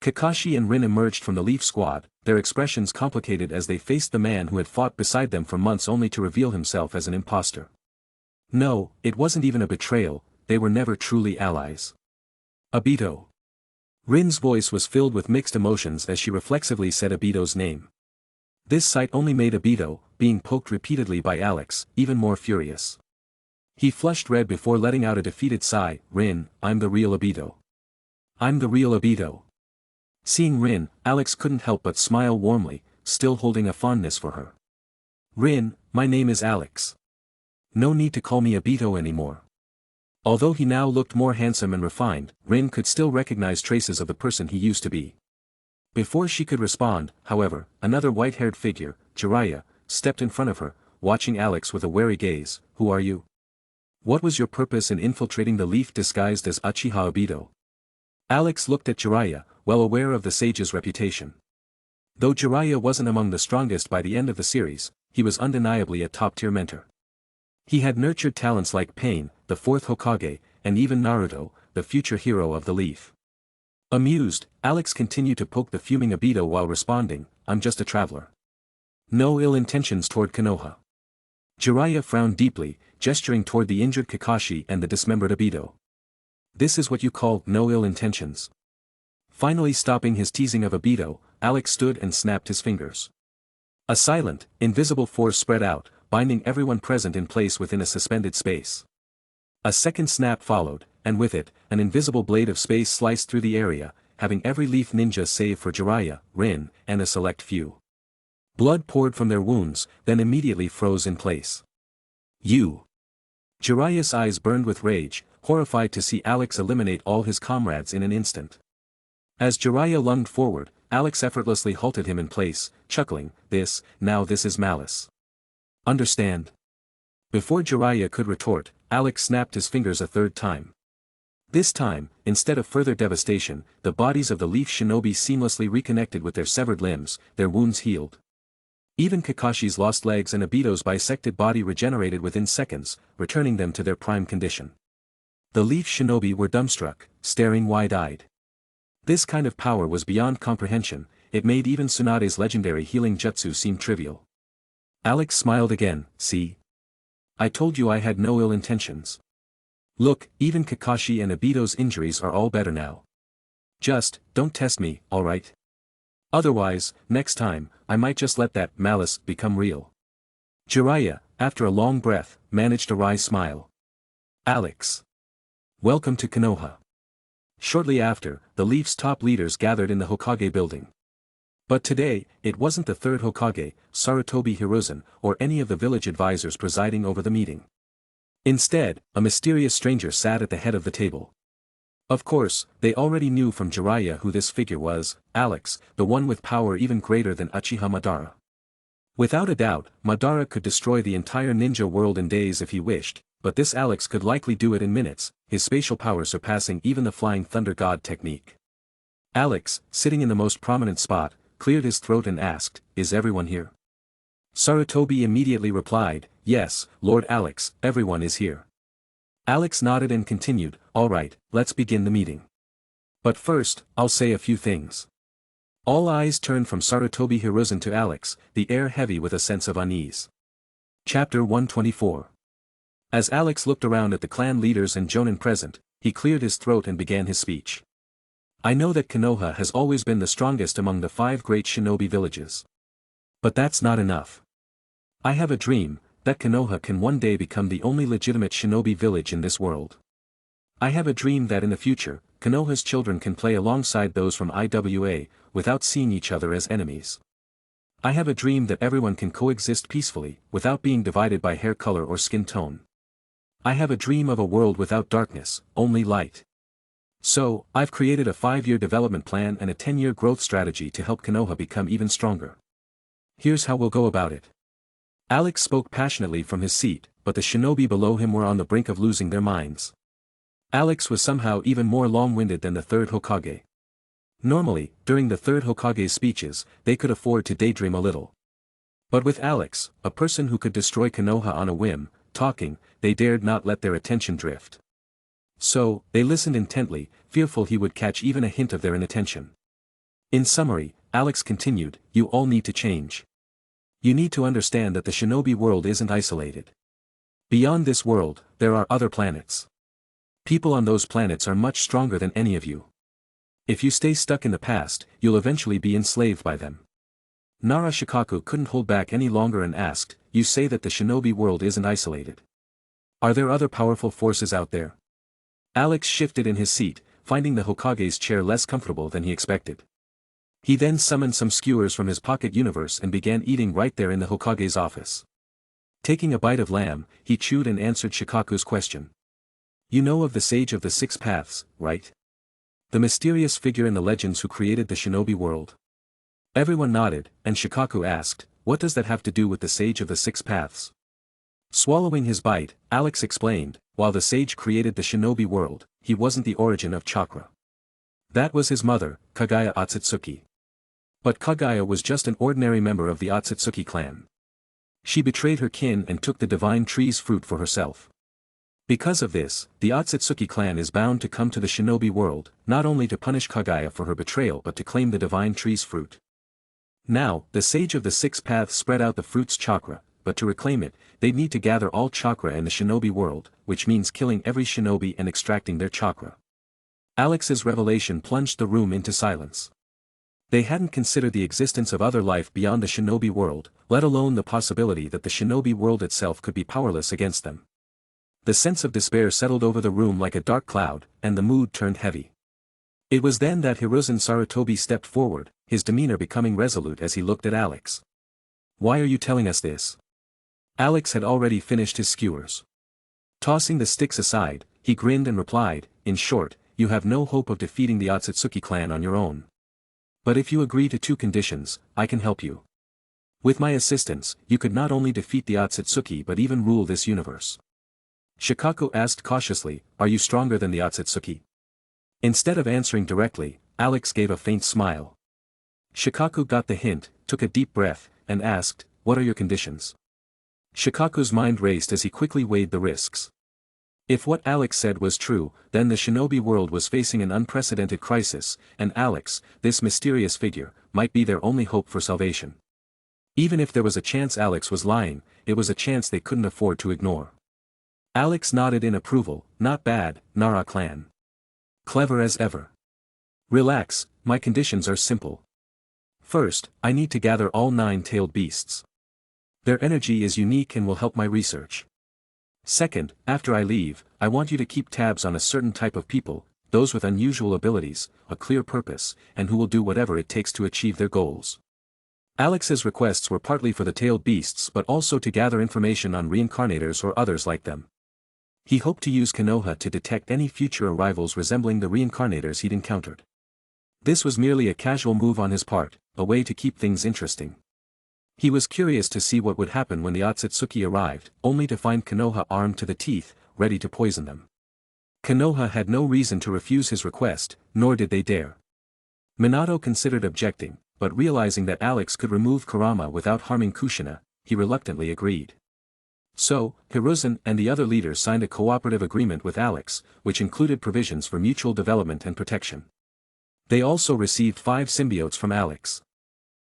Kakashi and Rin emerged from the Leaf Squad, their expressions complicated as they faced the man who had fought beside them for months only to reveal himself as an imposter. No, it wasn't even a betrayal, they were never truly allies. "Obito." Rin's voice was filled with mixed emotions as she reflexively said Obito's name. This sight only made Obito, being poked repeatedly by Alex, even more furious. He flushed red before letting out a defeated sigh. "Rin, I'm the real Obito. I'm the real Obito." Seeing Rin, Alex couldn't help but smile warmly, still holding a fondness for her. "Rin, my name is Alex. No need to call me Obito anymore." Although he now looked more handsome and refined, Rin could still recognize traces of the person he used to be. Before she could respond, however, another white-haired figure, Jiraiya, stepped in front of her, watching Alex with a wary gaze. "Who are you? What was your purpose in infiltrating the Leaf disguised as Uchiha Obito?" Alex looked at Jiraiya, well aware of the sage's reputation. Though Jiraiya wasn't among the strongest by the end of the series, he was undeniably a top-tier mentor. He had nurtured talents like Pain, the fourth Hokage, and even Naruto, the future hero of the Leaf. Amused, Alex continued to poke the fuming Obito while responding, "I'm just a traveler. No ill intentions toward Konoha." Jiraiya frowned deeply, gesturing toward the injured Kakashi and the dismembered Obito. "This is what you call no ill intentions?" Finally stopping his teasing of Obito, Alex stood and snapped his fingers. A silent, invisible force spread out, binding everyone present in place within a suspended space. A second snap followed, and with it, an invisible blade of space sliced through the area, having every Leaf Ninja save for Jiraiya, Rin, and a select few. Blood poured from their wounds, then immediately froze in place. "You!" Jiraiya's eyes burned with rage, horrified to see Alex eliminate all his comrades in an instant. As Jiraiya lunged forward, Alex effortlessly halted him in place, chuckling, this is malice. Understand?" Before Jiraiya could retort, Alex snapped his fingers a third time. This time, instead of further devastation, the bodies of the Leaf Shinobi seamlessly reconnected with their severed limbs, their wounds healed. Even Kakashi's lost legs and Obito's bisected body regenerated within seconds, returning them to their prime condition. The Leaf Shinobi were dumbstruck, staring wide-eyed. This kind of power was beyond comprehension, it made even Tsunade's legendary healing jutsu seem trivial. Alex smiled again. "See? I told you I had no ill intentions." Look, even Kakashi and Obito's injuries are all better now. Just, don't test me, alright? Otherwise, next time, I might just let that malice become real. Jiraiya, after a long breath, managed a wry smile. Alex. Welcome to Konoha. Shortly after, the Leaf's top leaders gathered in the Hokage building. But today, it wasn't the third Hokage, Sarutobi Hiruzen, or any of the village advisors presiding over the meeting. Instead, a mysterious stranger sat at the head of the table. Of course, they already knew from Jiraiya who this figure was, Alex, the one with power even greater than Uchiha Madara. Without a doubt, Madara could destroy the entire ninja world in days if he wished, but this Alex could likely do it in minutes, his spatial power surpassing even the Flying Thunder God technique. Alex, sitting in the most prominent spot, cleared his throat and asked, "Is everyone here?" Sarutobi immediately replied, "Yes, Lord Alex, everyone is here." Alex nodded and continued, "Alright, let's begin the meeting. But first, I'll say a few things." All eyes turned from Sarutobi Hiruzen to Alex, the air heavy with a sense of unease. Chapter 124. As Alex looked around at the clan leaders and Jonin present, he cleared his throat and began his speech. "I know that Konoha has always been the strongest among the 5 great shinobi villages. But that's not enough. I have a dream, that Konoha can one day become the only legitimate shinobi village in this world. I have a dream that in the future, Konoha's children can play alongside those from IWA, without seeing each other as enemies. I have a dream that everyone can coexist peacefully, without being divided by hair color or skin tone. I have a dream of a world without darkness, only light. So, I've created a 5-year development plan and a 10-year growth strategy to help Konoha become even stronger. Here's how we'll go about it." Alex spoke passionately from his seat, but the shinobi below him were on the brink of losing their minds. Alex was somehow even more long-winded than the third Hokage. Normally, during the third Hokage's speeches, they could afford to daydream a little. But with Alex, a person who could destroy Konoha on a whim, talking, they dared not let their attention drift. So, they listened intently, fearful he would catch even a hint of their inattention. In summary, Alex continued, "You all need to change. You need to understand that the shinobi world isn't isolated. Beyond this world, there are other planets. People on those planets are much stronger than any of you. If you stay stuck in the past, you'll eventually be enslaved by them." Nara Shikaku couldn't hold back any longer and asked, "You say that the shinobi world isn't isolated. Are there other powerful forces out there?" Alex shifted in his seat, finding the Hokage's chair less comfortable than he expected. He then summoned some skewers from his pocket universe and began eating right there in the Hokage's office. Taking a bite of lamb, he chewed and answered Shikaku's question. "You know of the Sage of the 6 Paths, right? The mysterious figure in the legends who created the shinobi world?" Everyone nodded, and Shikaku asked, "What does that have to do with the Sage of the 6 Paths?" Swallowing his bite, Alex explained, "While the sage created the shinobi world, he wasn't the origin of chakra. That was his mother, Kaguya Otsutsuki. But Kaguya was just an ordinary member of the Otsutsuki clan. She betrayed her kin and took the divine tree's fruit for herself. Because of this, the Otsutsuki clan is bound to come to the shinobi world, not only to punish Kaguya for her betrayal but to claim the divine tree's fruit. Now, the Sage of the 6 Paths spread out the fruit's chakra, but to reclaim it, they'd need to gather all chakra in the shinobi world, which means killing every shinobi and extracting their chakra." Alex's revelation plunged the room into silence. They hadn't considered the existence of other life beyond the shinobi world, let alone the possibility that the shinobi world itself could be powerless against them. The sense of despair settled over the room like a dark cloud, and the mood turned heavy. It was then that Hiruzen Sarutobi stepped forward, his demeanor becoming resolute as he looked at Alex. "Why are you telling us this?" Alex had already finished his skewers. Tossing the sticks aside, he grinned and replied, "In short, you have no hope of defeating the Otsutsuki clan on your own. But if you agree to 2 conditions, I can help you. With my assistance, you could not only defeat the Otsutsuki but even rule this universe." Shikaku asked cautiously, "Are you stronger than the Otsutsuki?" Instead of answering directly, Alex gave a faint smile. Shikaku got the hint, took a deep breath, and asked, "What are your conditions?" Shikaku's mind raced as he quickly weighed the risks. If what Alex said was true, then the shinobi world was facing an unprecedented crisis, and Alex, this mysterious figure, might be their only hope for salvation. Even if there was a chance Alex was lying, it was a chance they couldn't afford to ignore. Alex nodded in approval. Not bad, Nara clan. Clever as ever. Relax, my conditions are simple. First, I need to gather all 9-tailed beasts. Their energy is unique and will help my research. Second, after I leave, I want you to keep tabs on a certain type of people, those with unusual abilities, a clear purpose, and who will do whatever it takes to achieve their goals. Alex's requests were partly for the tailed beasts but also to gather information on reincarnators or others like them. He hoped to use Konoha to detect any future arrivals resembling the reincarnators he'd encountered. This was merely a casual move on his part, a way to keep things interesting. He was curious to see what would happen when the Otsutsuki arrived, only to find Konoha armed to the teeth, ready to poison them. Konoha had no reason to refuse his request, nor did they dare. Minato considered objecting, but realizing that Alex could remove Kurama without harming Kushina, he reluctantly agreed. So, Hiruzen and the other leaders signed a cooperative agreement with Alex, which included provisions for mutual development and protection. They also received 5 symbiotes from Alex.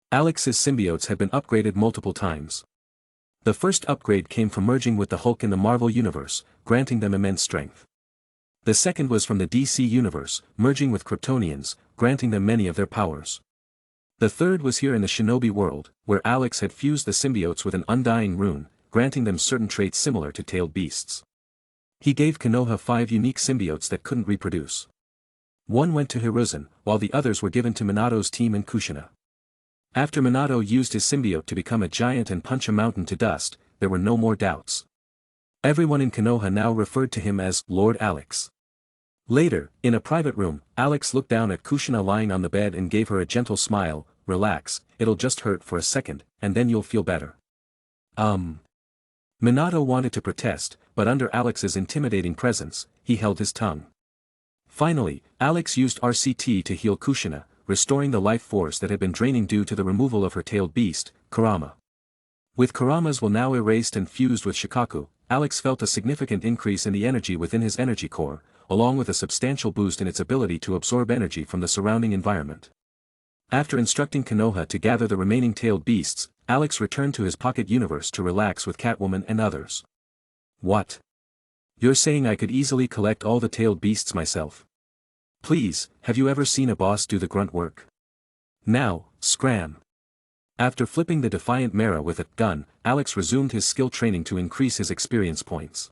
Alex's symbiotes had been upgraded multiple times. The first upgrade came from merging with the Hulk in the Marvel Universe, granting them immense strength. The second was from the DC Universe, merging with Kryptonians, granting them many of their powers. The third was here in the Shinobi world, where Alex had fused the symbiotes with an undying rune, granting them certain traits similar to tailed beasts. He gave Konoha 5 unique symbiotes that couldn't reproduce. One went to Hiruzen, while the others were given to Minato's team and Kushina. After Minato used his symbiote to become a giant and punch a mountain to dust, there were no more doubts. Everyone in Konoha now referred to him as Lord Alex. Later, in a private room, Alex looked down at Kushina lying on the bed and gave her a gentle smile. Relax, it'll just hurt for a second, and then you'll feel better. Minato wanted to protest, but under Alex's intimidating presence, he held his tongue. Finally, Alex used RCT to heal Kushina, restoring the life force that had been draining due to the removal of her tailed beast, Kurama. With Kurama's will now erased and fused with Shikaku, Alex felt a significant increase in the energy within his energy core, along with a substantial boost in its ability to absorb energy from the surrounding environment. After instructing Konoha to gather the remaining tailed beasts, Alex returned to his pocket universe to relax with Catwoman and others. What? You're saying I could easily collect all the tailed beasts myself? Please, have you ever seen a boss do the grunt work? Now, scram. After flipping the defiant Mera with a gun, Alex resumed his skill training to increase his experience points.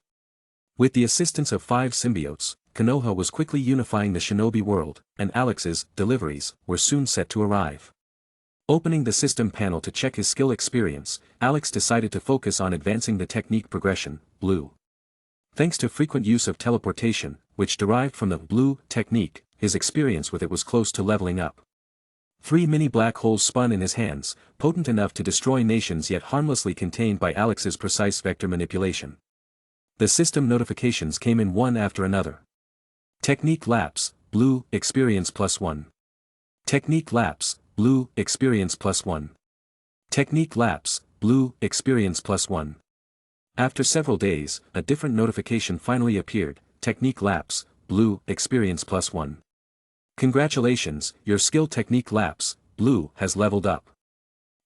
With the assistance of 5 symbiotes, Konoha was quickly unifying the shinobi world, and Alex's deliveries were soon set to arrive. Opening the system panel to check his skill experience, Alex decided to focus on advancing the technique progression, Blue. Thanks to frequent use of teleportation, which derived from the Blue technique, his experience with it was close to leveling up. 3 mini black holes spun in his hands, potent enough to destroy nations yet harmlessly contained by Alex's precise vector manipulation. The system notifications came in one after another. Technique lapse, Blue, experience +1. Technique lapse, Blue, experience +1. Technique lapse, Blue, experience +1. After several days, a different notification finally appeared, Technique lapse, Blue, experience +1. Congratulations, your skill Technique lapse, Blue, has leveled up.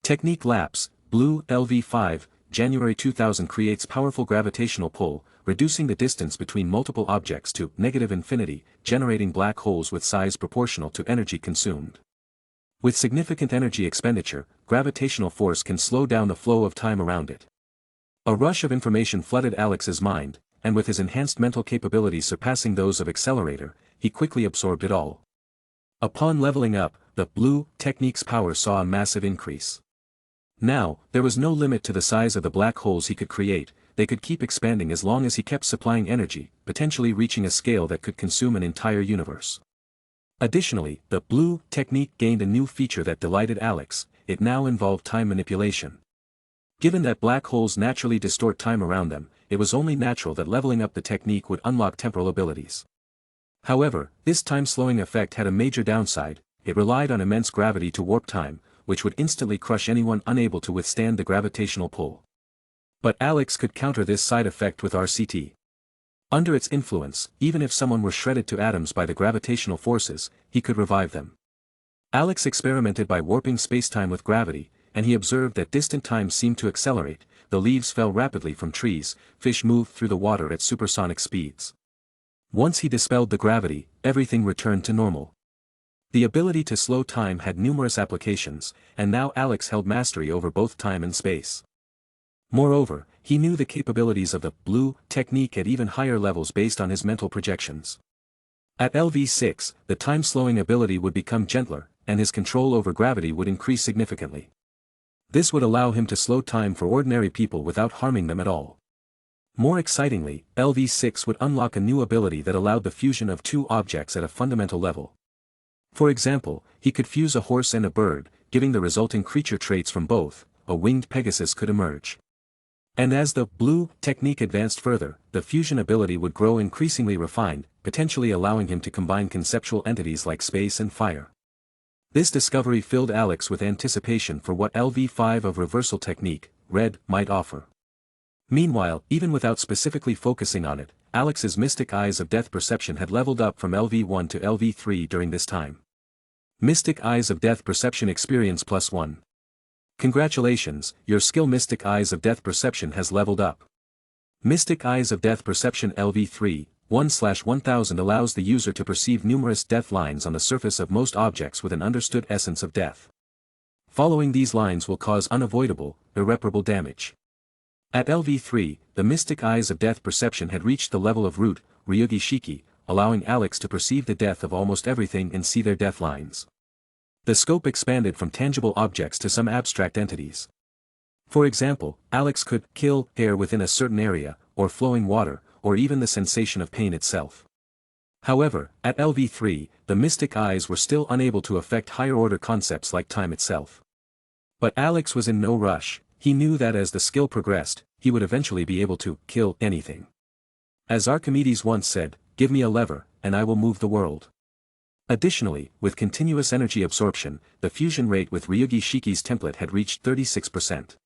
Technique lapse, Blue, LV5, January 2000 creates powerful gravitational pull, reducing the distance between multiple objects to -infinity, generating black holes with size proportional to energy consumed. With significant energy expenditure, gravitational force can slow down the flow of time around it. A rush of information flooded Alex's mind, and with his enhanced mental capabilities surpassing those of Accelerator, he quickly absorbed it all. Upon leveling up, the Blue technique's power saw a massive increase. Now, there was no limit to the size of the black holes he could create, they could keep expanding as long as he kept supplying energy, potentially reaching a scale that could consume an entire universe. Additionally, the Blue technique gained a new feature that delighted Alex, it now involved time manipulation. Given that black holes naturally distort time around them, it was only natural that leveling up the technique would unlock temporal abilities. However, this time-slowing effect had a major downside, it relied on immense gravity to warp time, which would instantly crush anyone unable to withstand the gravitational pull. But Alex could counter this side effect with RCT. Under its influence, even if someone were shredded to atoms by the gravitational forces, he could revive them. Alex experimented by warping spacetime with gravity, and he observed that distant time seemed to accelerate, the leaves fell rapidly from trees, fish moved through the water at supersonic speeds. Once he dispelled the gravity, everything returned to normal. The ability to slow time had numerous applications, and now Alex held mastery over both time and space. Moreover, he knew the capabilities of the blue technique at even higher levels based on his mental projections. At LV6, the time-slowing ability would become gentler, and his control over gravity would increase significantly. This would allow him to slow time for ordinary people without harming them at all. More excitingly, LV6 would unlock a new ability that allowed the fusion of two objects at a fundamental level. For example, he could fuse a horse and a bird, giving the resulting creature traits from both. A winged Pegasus could emerge. And as the blue technique advanced further, the fusion ability would grow increasingly refined, potentially allowing him to combine conceptual entities like space and fire. This discovery filled Alex with anticipation for what LV5 of reversal technique, red, might offer. Meanwhile, even without specifically focusing on it, Alex's mystic eyes of death perception had leveled up from LV1 to LV3 during this time. Mystic eyes of death perception experience +1. Congratulations, your skill Mystic Eyes of Death Perception has leveled up. Mystic Eyes of Death Perception LV3, 1/1000 allows the user to perceive numerous death lines on the surface of most objects with an understood essence of death. Following these lines will cause unavoidable, irreparable damage. At LV3, the Mystic Eyes of Death Perception had reached the level of root, Ryugi Shiki, allowing Alex to perceive the death of almost everything and see their death lines. The scope expanded from tangible objects to some abstract entities. For example, Alex could kill air within a certain area, or flowing water, or even the sensation of pain itself. However, at LV3, the mystic eyes were still unable to affect higher-order concepts like time itself. But Alex was in no rush. He knew that as the skill progressed, he would eventually be able to kill anything. As Archimedes once said, "Give me a lever, and I will move the world." Additionally, with continuous energy absorption, the fusion rate with Ryugi Shiki's template had reached 36%.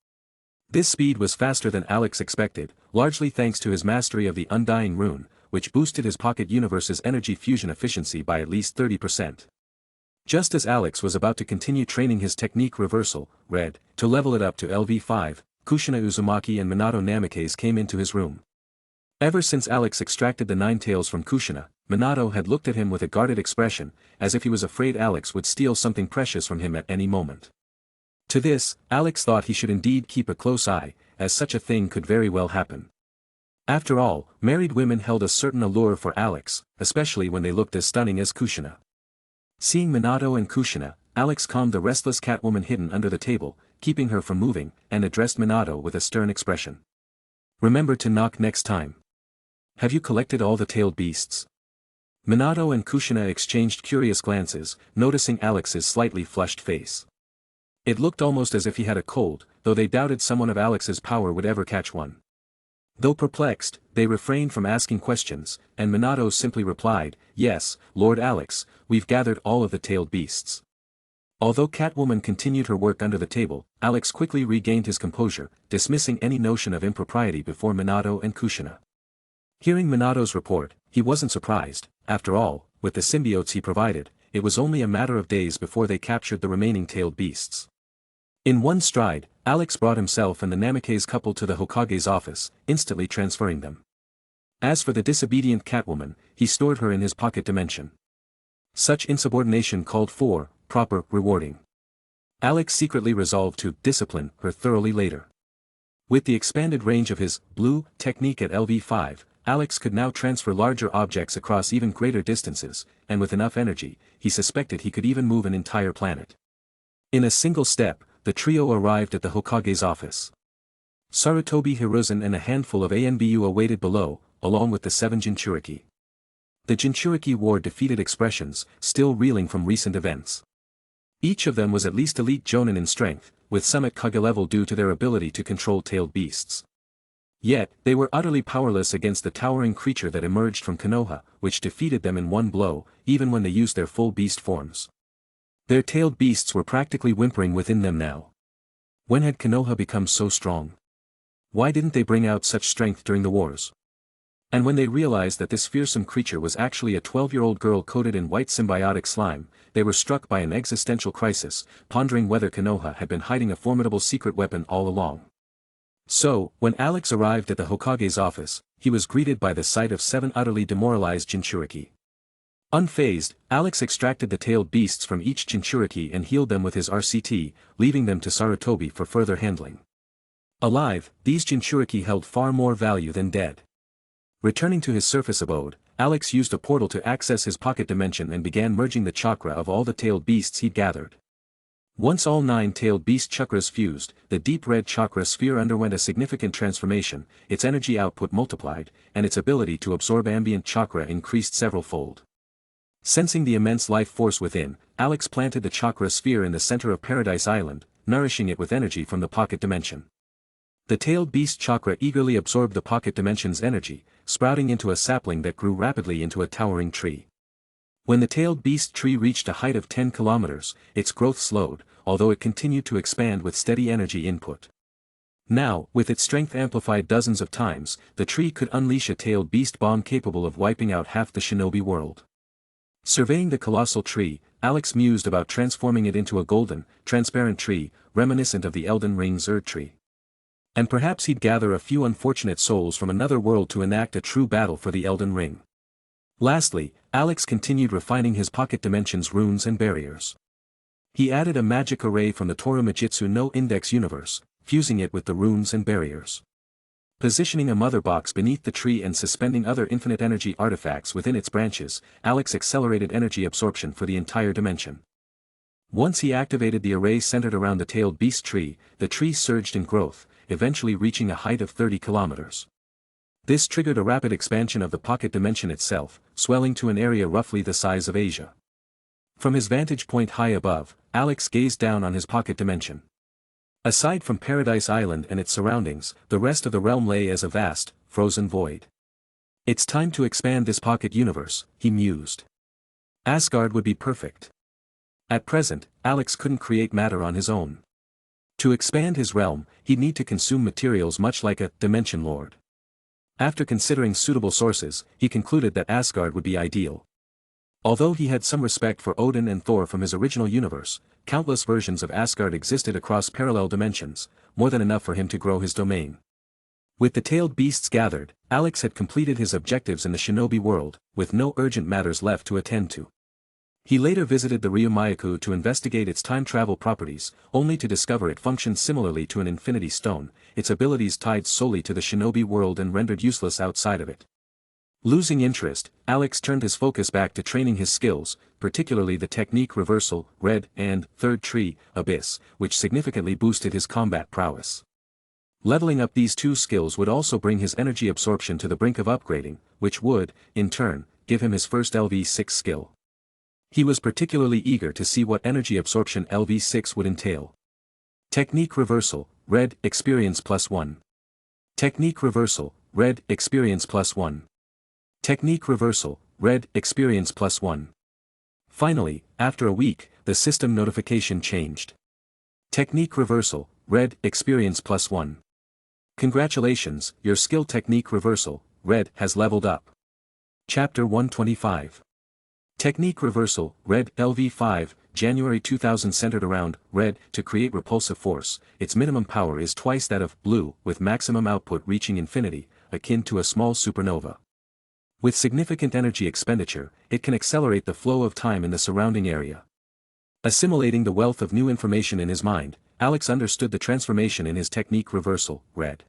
This speed was faster than Alex expected, largely thanks to his mastery of the Undying Rune, which boosted his pocket universe's energy fusion efficiency by at least 30%. Just as Alex was about to continue training his technique reversal, red, to level it up to LV5, Kushina Uzumaki and Minato Namikaze came into his room. Ever since Alex extracted the nine tails from Kushina, Minato had looked at him with a guarded expression, as if he was afraid Alex would steal something precious from him at any moment. To this, Alex thought he should indeed keep a close eye, as such a thing could very well happen. After all, married women held a certain allure for Alex, especially when they looked as stunning as Kushina. Seeing Minato and Kushina, Alex calmed the restless Catwoman hidden under the table, keeping her from moving, and addressed Minato with a stern expression. "Remember to knock next time. Have you collected all the tailed beasts?" Minato and Kushina exchanged curious glances, noticing Alex's slightly flushed face. It looked almost as if he had a cold, though they doubted someone of Alex's power would ever catch one. Though perplexed, they refrained from asking questions, and Minato simply replied, "Yes, Lord Alex, we've gathered all of the tailed beasts." Although Catwoman continued her work under the table, Alex quickly regained his composure, dismissing any notion of impropriety before Minato and Kushina. Hearing Minato's report, he wasn't surprised. After all, with the symbiotes he provided, it was only a matter of days before they captured the remaining tailed beasts. In one stride, Alex brought himself and the Namikaze couple to the Hokage's office, instantly transferring them. As for the disobedient Catwoman, he stored her in his pocket dimension. Such insubordination called for proper rewarding. Alex secretly resolved to discipline her thoroughly later. With the expanded range of his blue technique at LV5, Alex could now transfer larger objects across even greater distances, and with enough energy, he suspected he could even move an entire planet. In a single step, the trio arrived at the Hokage's office. Sarutobi Hiruzen and a handful of ANBU awaited below, along with the 7 Jinchuriki. The Jinchuriki wore defeated expressions, still reeling from recent events. Each of them was at least elite Jonin in strength, with some at Kage level due to their ability to control tailed beasts. Yet, they were utterly powerless against the towering creature that emerged from Konoha, which defeated them in one blow, even when they used their full beast forms. Their tailed beasts were practically whimpering within them now. When had Konoha become so strong? Why didn't they bring out such strength during the wars? And when they realized that this fearsome creature was actually a 12-year-old girl coated in white symbiotic slime, they were struck by an existential crisis, pondering whether Konoha had been hiding a formidable secret weapon all along. So, when Alex arrived at the Hokage's office, he was greeted by the sight of 7 utterly demoralized Jinchuriki. Unfazed, Alex extracted the tailed beasts from each Jinchuriki and healed them with his RCT, leaving them to Sarutobi for further handling. Alive, these Jinchuriki held far more value than dead. Returning to his surface abode, Alex used a portal to access his pocket dimension and began merging the chakra of all the tailed beasts he'd gathered. Once all 9 tailed beast chakras fused, the deep red chakra sphere underwent a significant transformation, its energy output multiplied, and its ability to absorb ambient chakra increased several-fold. Sensing the immense life force within, Alex planted the chakra sphere in the center of Paradise Island, nourishing it with energy from the pocket dimension. The tailed beast chakra eagerly absorbed the pocket dimension's energy, sprouting into a sapling that grew rapidly into a towering tree. When the tailed beast tree reached a height of 10 kilometers, its growth slowed, although it continued to expand with steady energy input. Now, with its strength amplified dozens of times, the tree could unleash a tailed beast bomb capable of wiping out half the shinobi world. Surveying the colossal tree, Alex mused about transforming it into a golden, transparent tree, reminiscent of the Elden Ring's Erd tree. And perhaps he'd gather a few unfortunate souls from another world to enact a true battle for the Elden Ring. Lastly, Alex continued refining his pocket dimension's runes and barriers. He added a magic array from the Toru Mijitsu no Index universe, fusing it with the runes and barriers. Positioning a mother box beneath the tree and suspending other infinite energy artifacts within its branches, Alex accelerated energy absorption for the entire dimension. Once he activated the array centered around the tailed beast tree, the tree surged in growth, eventually reaching a height of 30 kilometers. This triggered a rapid expansion of the pocket dimension itself, swelling to an area roughly the size of Asia. From his vantage point high above, Alex gazed down on his pocket dimension. Aside from Paradise Island and its surroundings, the rest of the realm lay as a vast, frozen void. It's time to expand this pocket universe, he mused. Asgard would be perfect. At present, Alex couldn't create matter on his own. To expand his realm, he'd need to consume materials much like a Dimension Lord. After considering suitable sources, he concluded that Asgard would be ideal. Although he had some respect for Odin and Thor from his original universe, countless versions of Asgard existed across parallel dimensions, more than enough for him to grow his domain. With the tailed beasts gathered, Alex had completed his objectives in the shinobi world, with no urgent matters left to attend to. He later visited the Ryumayaku to investigate its time travel properties, only to discover it functioned similarly to an infinity stone, its abilities tied solely to the shinobi world and rendered useless outside of it. Losing interest, Alex turned his focus back to training his skills, particularly the technique reversal, red, and third tree, abyss, which significantly boosted his combat prowess. Leveling up these 2 skills would also bring his energy absorption to the brink of upgrading, which would, in turn, give him his first LV6 skill. He was particularly eager to see what energy absorption LV6 would entail. Technique reversal, red, experience +1. Technique reversal, red, experience +1. Technique reversal, red, experience +1. Finally, after a week, the system notification changed. Technique reversal, red, experience +1. Congratulations, your skill technique reversal, red, has leveled up. Chapter 125. Technique reversal, red, LV5, January 2000 centered around, red, to create repulsive force, its minimum power is twice that of blue, with maximum output reaching infinity, akin to a small supernova. With significant energy expenditure, it can accelerate the flow of time in the surrounding area. Assimilating the wealth of new information in his mind, Alex understood the transformation in his technique reversal, red.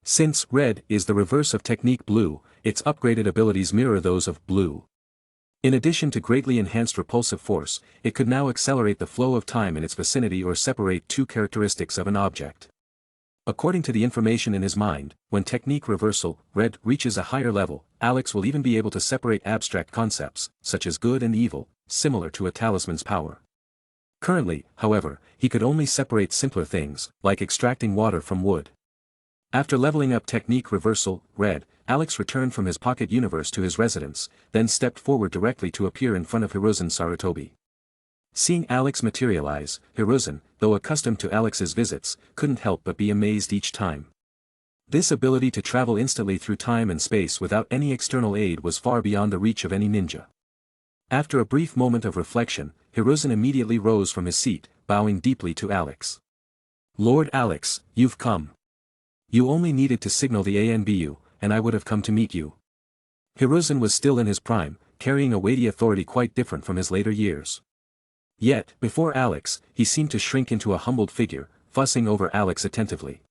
Since red is the reverse of technique blue, its upgraded abilities mirror those of blue. In addition to greatly enhanced repulsive force, it could now accelerate the flow of time in its vicinity or separate 2 characteristics of an object. According to the information in his mind, when technique reversal, red, reaches a higher level, Alex will even be able to separate abstract concepts, such as good and evil, similar to a talisman's power. Currently, however, he could only separate simpler things, like extracting water from wood. After leveling up technique reversal, red, Alex returned from his pocket universe to his residence, then stepped forward directly to appear in front of Hiruzen Sarutobi. Seeing Alex materialize, Hiruzen, though accustomed to Alex's visits, couldn't help but be amazed each time. This ability to travel instantly through time and space without any external aid was far beyond the reach of any ninja. After a brief moment of reflection, Hiruzen immediately rose from his seat, bowing deeply to Alex. "Lord Alex, you've come. You only needed to signal the ANBU, and I would have come to meet you. Hiruzen was still in his prime, carrying a weighty authority quite different from his later years. Yet, before Alex, he seemed to shrink into a humbled figure, fussing over Alex attentively.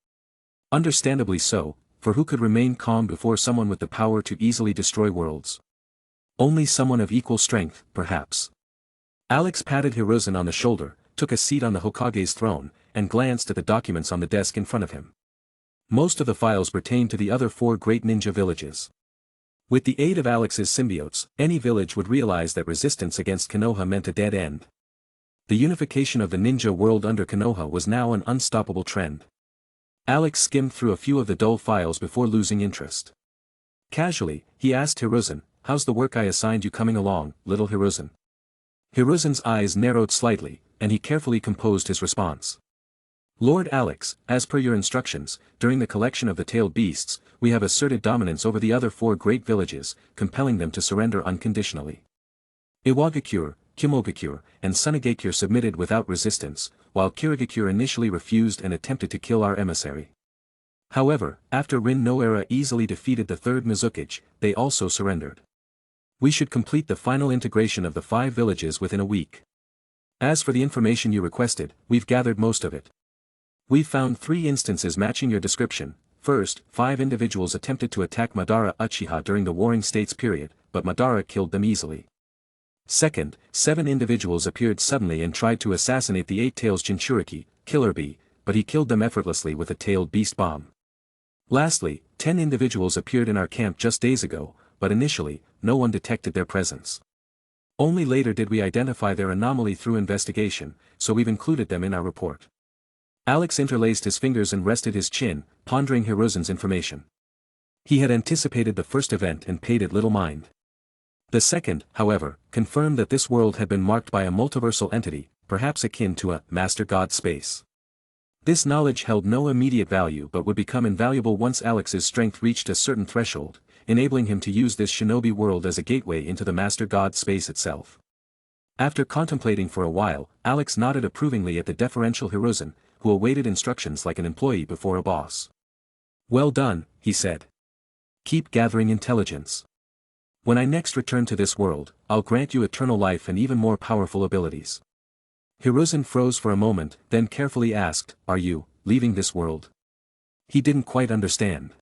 Understandably so, for who could remain calm before someone with the power to easily destroy worlds? Only someone of equal strength, perhaps. Alex patted Hiruzen on the shoulder, took a seat on the Hokage's throne, and glanced at the documents on the desk in front of him. Most of the files pertained to the other 4 great ninja villages. With the aid of Alex's symbiotes, any village would realize that resistance against Konoha meant a dead end. The unification of the ninja world under Konoha was now an unstoppable trend. Alex skimmed through a few of the dull files before losing interest. Casually, he asked Hiruzen, "How's the work I assigned you coming along, little Hiruzen?" Hiruzen's eyes narrowed slightly, and he carefully composed his response. "Lord Alex, as per your instructions, during the collection of the tailed beasts, we have asserted dominance over the other 4 great villages, compelling them to surrender unconditionally. Iwagakure, Kimogakure, and Sunagakure submitted without resistance, while Kirigakure initially refused and attempted to kill our emissary. However, after Rin Noera easily defeated the 3rd Mizukage, they also surrendered. We should complete the final integration of the 5 villages within a week. As for the information you requested, we've gathered most of it. We've found 3 instances matching your description. First, 5 individuals attempted to attack Madara Uchiha during the Warring States period, but Madara killed them easily. Second, 7 individuals appeared suddenly and tried to assassinate the 8-Tails Jinchuriki, Killer Bee, but he killed them effortlessly with a tailed beast bomb. Lastly, 10 individuals appeared in our camp just days ago, but initially, no one detected their presence. Only later did we identify their anomaly through investigation, so we've included them in our report." Alex interlaced his fingers and rested his chin, pondering Hiruzen's information. He had anticipated the first event and paid it little mind. The second, however, confirmed that this world had been marked by a multiversal entity, perhaps akin to a Master God space. This knowledge held no immediate value but would become invaluable once Alex's strength reached a certain threshold, enabling him to use this shinobi world as a gateway into the Master God space itself. After contemplating for a while, Alex nodded approvingly at the deferential Hiruzen, who awaited instructions like an employee before a boss. "Well done," he said. "Keep gathering intelligence. When I next return to this world, I'll grant you eternal life and even more powerful abilities." Hiruzen froze for a moment, then carefully asked, "Are you leaving this world?" He didn't quite understand.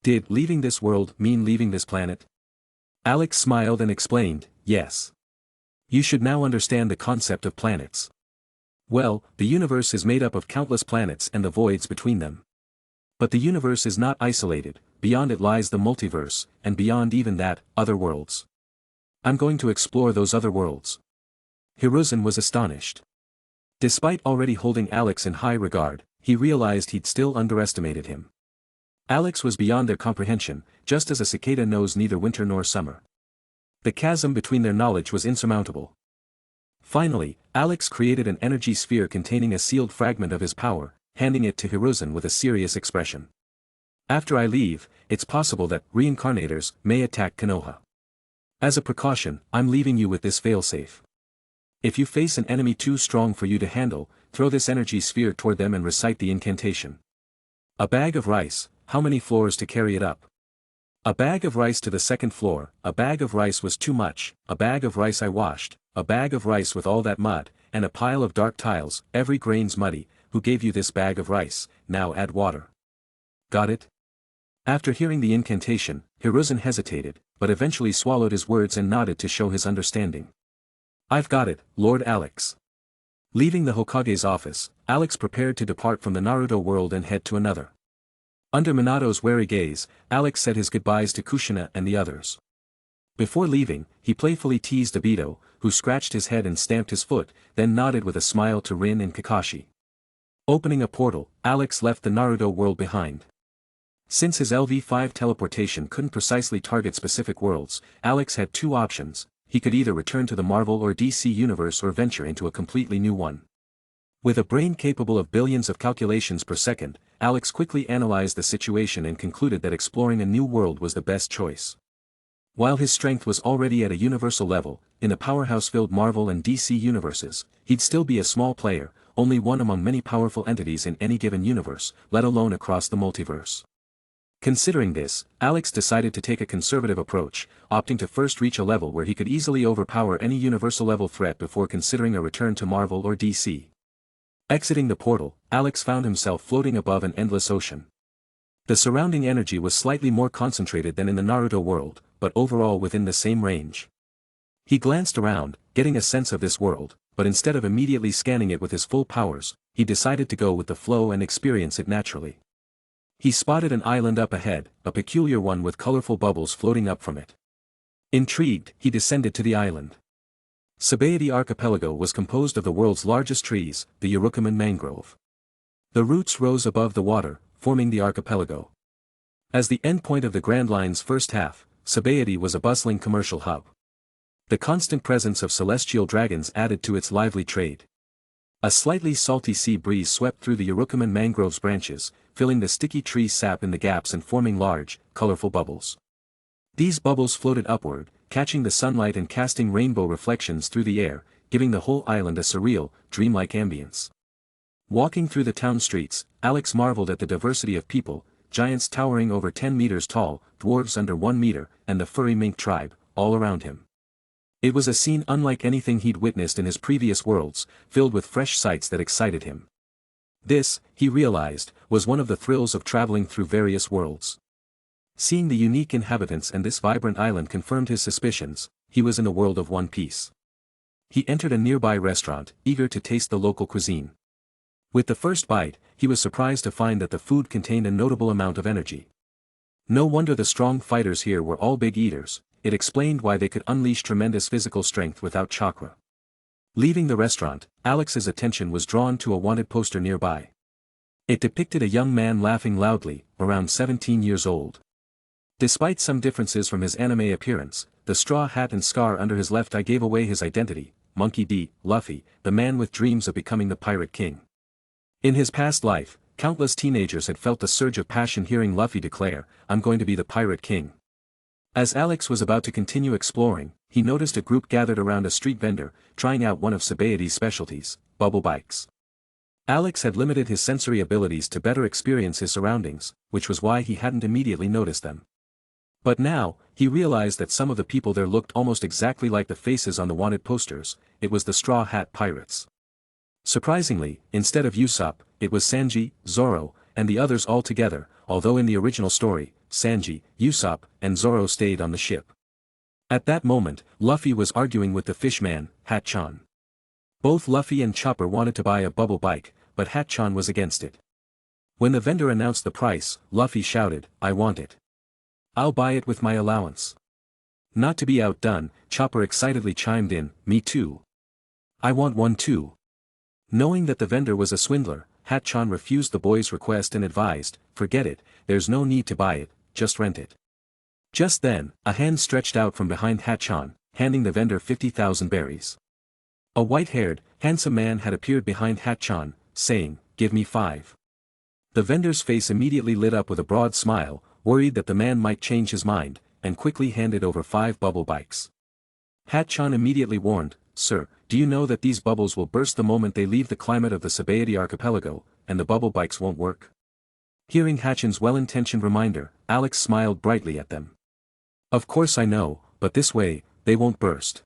Did leaving this world mean leaving this planet? Alex smiled and explained, "Yes. You should now understand the concept of planets. Well, the universe is made up of countless planets and the voids between them. But the universe is not isolated, beyond it lies the multiverse, and beyond even that, other worlds. I'm going to explore those other worlds." Hiruzen was astonished. Despite already holding Alex in high regard, he realized he'd still underestimated him. Alex was beyond their comprehension, just as a cicada knows neither winter nor summer. The chasm between their knowledge was insurmountable. Finally, Alex created an energy sphere containing a sealed fragment of his power, handing it to Hiruzen with a serious expression. "After I leave, it's possible that reincarnators may attack Konoha. As a precaution, I'm leaving you with this failsafe. If you face an enemy too strong for you to handle, throw this energy sphere toward them and recite the incantation. A bag of rice, how many floors to carry it up?" "A bag of rice to the 2nd floor, a bag of rice was too much, a bag of rice I washed, a bag of rice with all that mud, and a pile of dark tiles, every grain's muddy, who gave you this bag of rice, now add water. Got it?" After hearing the incantation, Hiruzen hesitated, but eventually swallowed his words and nodded to show his understanding. "I've got it, Lord Alex." Leaving the Hokage's office, Alex prepared to depart from the Naruto world and head to another. Under Minato's wary gaze, Alex said his goodbyes to Kushina and the others. Before leaving, he playfully teased Obito, who scratched his head and stamped his foot, then nodded with a smile to Rin and Kakashi. Opening a portal, Alex left the Naruto world behind. Since his LV5 teleportation couldn't precisely target specific worlds, Alex had 2 options: he could either return to the Marvel or DC universe or venture into a completely new one. With a brain capable of billions of calculations per second, Alex quickly analyzed the situation and concluded that exploring a new world was the best choice. While his strength was already at a universal level, in the powerhouse-filled Marvel and DC universes, he'd still be a small player, only one among many powerful entities in any given universe, let alone across the multiverse. Considering this, Alex decided to take a conservative approach, opting to first reach a level where he could easily overpower any universal-level threat before considering a return to Marvel or DC. Exiting the portal, Alex found himself floating above an endless ocean. The surrounding energy was slightly more concentrated than in the Naruto world, but overall within the same range. He glanced around, getting a sense of this world, but instead of immediately scanning it with his full powers, he decided to go with the flow and experience it naturally. He spotted an island up ahead, a peculiar one with colorful bubbles floating up from it. Intrigued, he descended to the island. Sabaody Archipelago was composed of the world's largest trees, the Urukuman mangrove. The roots rose above the water, forming the archipelago. As the endpoint of the Grand Line's first half, Sabaody was a bustling commercial hub. The constant presence of celestial dragons added to its lively trade. A slightly salty sea breeze swept through the Urukuman mangrove's branches, filling the sticky tree sap in the gaps and forming large, colorful bubbles. These bubbles floated upward, catching the sunlight and casting rainbow reflections through the air, giving the whole island a surreal, dreamlike ambience. Walking through the town streets, Alex marveled at the diversity of people, giants towering over 10 meters tall, dwarves under 1 meter, and the furry mink tribe, all around him. It was a scene unlike anything he'd witnessed in his previous worlds, filled with fresh sights that excited him. This, he realized, was one of the thrills of traveling through various worlds. Seeing the unique inhabitants and this vibrant island confirmed his suspicions. He was in the world of One Piece. He entered a nearby restaurant, eager to taste the local cuisine. With the first bite, he was surprised to find that the food contained a notable amount of energy. No wonder the strong fighters here were all big eaters. It explained why they could unleash tremendous physical strength without chakra. Leaving the restaurant, Alex's attention was drawn to a wanted poster nearby. It depicted a young man laughing loudly, around 17 years old. Despite some differences from his anime appearance, the straw hat and scar under his left eye gave away his identity, Monkey D. Luffy, the man with dreams of becoming the Pirate King. In his past life, countless teenagers had felt the surge of passion hearing Luffy declare, "I'm going to be the Pirate King." As Alex was about to continue exploring, he noticed a group gathered around a street vendor, trying out one of Sabaody's specialties, bubble bikes. Alex had limited his sensory abilities to better experience his surroundings, which was why he hadn't immediately noticed them. But now, he realized that some of the people there looked almost exactly like the faces on the wanted posters. It was the Straw Hat Pirates. Surprisingly, instead of Usopp, it was Sanji, Zoro, and the others all together, although in the original story, Sanji, Usopp, and Zoro stayed on the ship. At that moment, Luffy was arguing with the fishman, Hatchan. Both Luffy and Chopper wanted to buy a bubble bike, but Hatchan was against it. When the vendor announced the price, Luffy shouted, "I want it. I'll buy it with my allowance." Not to be outdone, Chopper excitedly chimed in, "Me too. I want one too." Knowing that the vendor was a swindler, Hatchan refused the boy's request and advised, "Forget it, there's no need to buy it, just rent it." Just then, a hand stretched out from behind Hatchan, handing the vendor 50,000 berries. A white-haired, handsome man had appeared behind Hatchan, saying, "Give me 5." The vendor's face immediately lit up with a broad smile, worried that the man might change his mind, and quickly handed over 5 bubble bikes. Hatchan immediately warned, "Sir, do you know that these bubbles will burst the moment they leave the climate of the Sabaody archipelago, and the bubble bikes won't work?" Hearing Hatchan's well-intentioned reminder, Alex smiled brightly at them. "Of course I know, but this way, they won't burst."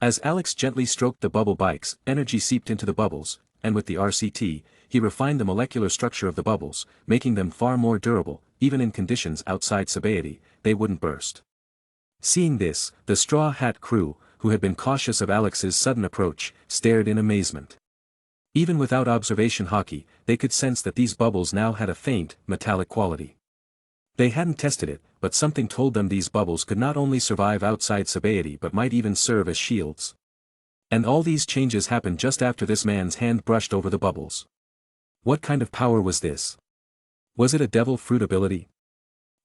As Alex gently stroked the bubble bikes, energy seeped into the bubbles, and with the RCT, he refined the molecular structure of the bubbles, making them far more durable. Even in conditions outside Sabaody, they wouldn't burst. Seeing this, the Straw Hat crew, who had been cautious of Alex's sudden approach, stared in amazement. Even without observation hockey, they could sense that these bubbles now had a faint, metallic quality. They hadn't tested it, but something told them these bubbles could not only survive outside Sabaody but might even serve as shields. And all these changes happened just after this man's hand brushed over the bubbles. What kind of power was this? Was it a devil fruit ability?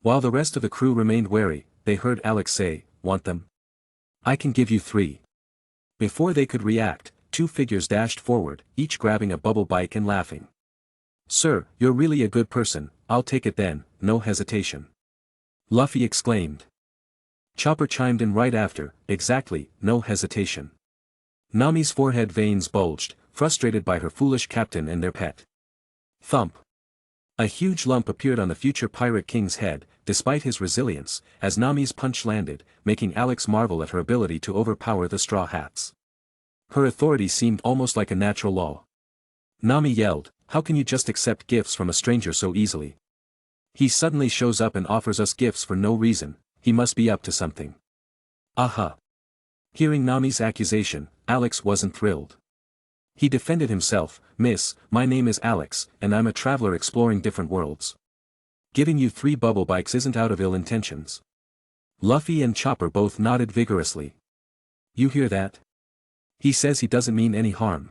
While the rest of the crew remained wary, they heard Alex say, "Want them? I can give you 3." Before they could react, 2 figures dashed forward, each grabbing a bubble bike and laughing. "Sir, you're really a good person, I'll take it then, no hesitation," Luffy exclaimed. Chopper chimed in right after, "Exactly, no hesitation." Nami's forehead veins bulged, frustrated by her foolish captain and their pet. Thump. A huge lump appeared on the future Pirate King's head, despite his resilience, as Nami's punch landed, making Alex marvel at her ability to overpower the Straw Hats. Her authority seemed almost like a natural law. Nami yelled, "How can you just accept gifts from a stranger so easily? He suddenly shows up and offers us gifts for no reason, he must be up to something." Aha! Hearing Nami's accusation, Alex wasn't thrilled. He defended himself, "Miss, my name is Alex, and I'm a traveler exploring different worlds. Giving you 3 bubble bikes isn't out of ill intentions." Luffy and Chopper both nodded vigorously. "You hear that? He says he doesn't mean any harm."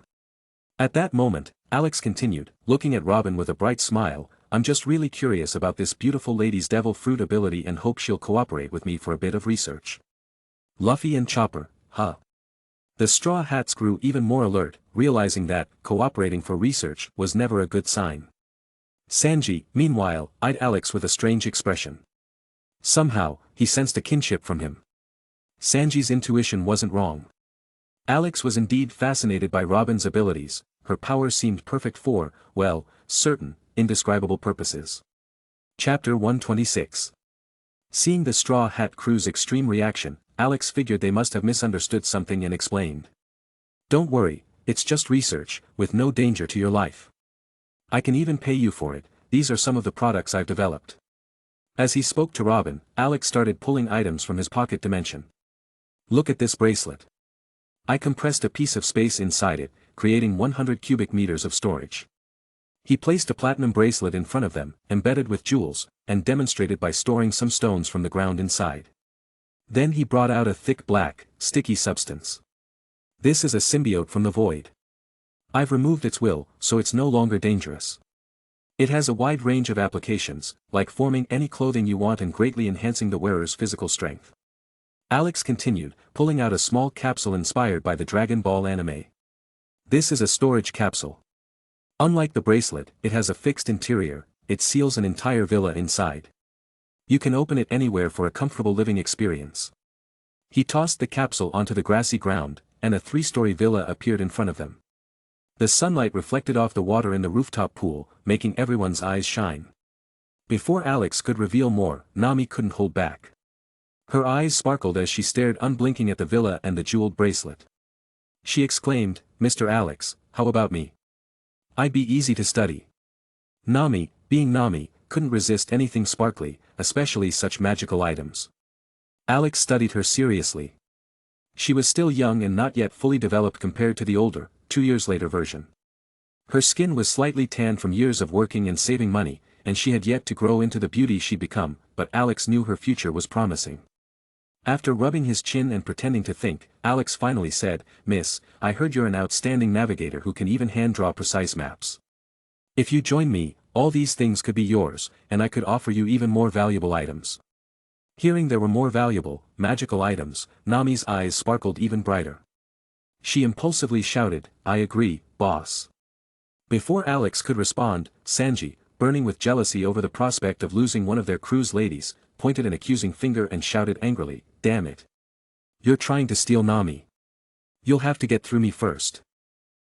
At that moment, Alex continued, looking at Robin with a bright smile, "I'm just really curious about this beautiful lady's devil fruit ability and hope she'll cooperate with me for a bit of research." Luffy and Chopper, huh? The Straw Hats grew even more alert, realizing that cooperating for research was never a good sign. Sanji, meanwhile, eyed Alex with a strange expression. Somehow, he sensed a kinship from him. Sanji's intuition wasn't wrong. Alex was indeed fascinated by Robin's abilities, her powers seemed perfect for, well, certain, indescribable purposes. Chapter 126. Seeing the Straw Hat crew's extreme reaction, Alex figured they must have misunderstood something and explained. "Don't worry, it's just research, with no danger to your life. I can even pay you for it, these are some of the products I've developed." As he spoke to Robin, Alex started pulling items from his pocket dimension. "Look at this bracelet. I compressed a piece of space inside it, creating 100 cubic meters of storage." He placed a platinum bracelet in front of them, embedded with jewels, and demonstrated by storing some stones from the ground inside. Then he brought out a thick black, sticky substance. "This is a symbiote from the void. I've removed its will, so it's no longer dangerous. It has a wide range of applications, like forming any clothing you want and greatly enhancing the wearer's physical strength." Alex continued, pulling out a small capsule inspired by the Dragon Ball anime. "This is a storage capsule. Unlike the bracelet, it has a fixed interior, it seals an entire villa inside. You can open it anywhere for a comfortable living experience." He tossed the capsule onto the grassy ground, and a 3-story villa appeared in front of them. The sunlight reflected off the water in the rooftop pool, making everyone's eyes shine. Before Alex could reveal more, Nami couldn't hold back. Her eyes sparkled as she stared unblinking at the villa and the jeweled bracelet. She exclaimed, "Mr. Alex, how about me? I'd be easy to study." Nami, being Nami, couldn't resist anything sparkly, especially such magical items. Alex studied her seriously. She was still young and not yet fully developed compared to the older, 2 years later version. Her skin was slightly tanned from years of working and saving money, and she had yet to grow into the beauty she'd become, but Alex knew her future was promising. After rubbing his chin and pretending to think, Alex finally said, "Miss, I heard you're an outstanding navigator who can even hand-draw precise maps. If you join me, all these things could be yours, and I could offer you even more valuable items." Hearing there were more valuable, magical items, Nami's eyes sparkled even brighter. She impulsively shouted, "I agree, boss." Before Alex could respond, Sanji, burning with jealousy over the prospect of losing one of their crew's ladies, pointed an accusing finger and shouted angrily, "Damn it! You're trying to steal Nami. You'll have to get through me first."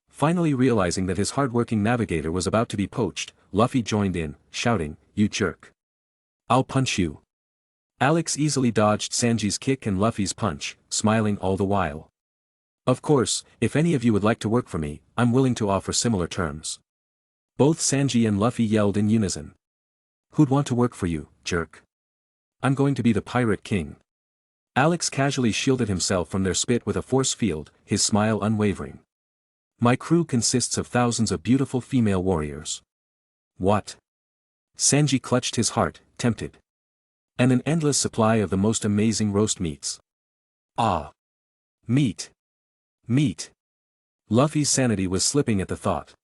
Finally realizing that his hard-working navigator was about to be poached, Luffy joined in, shouting, "You jerk. I'll punch you." Alex easily dodged Sanji's kick and Luffy's punch, smiling all the while. "Of course, if any of you would like to work for me, I'm willing to offer similar terms." Both Sanji and Luffy yelled in unison. "Who'd want to work for you, jerk? I'm going to be the Pirate King." Alex casually shielded himself from their spit with a force field, his smile unwavering. "My crew consists of thousands of beautiful female warriors." "What?" Sanji clutched his heart, tempted. "And an endless supply of the most amazing roast meats." "Ah! Meat! Meat!" Luffy's sanity was slipping at the thought.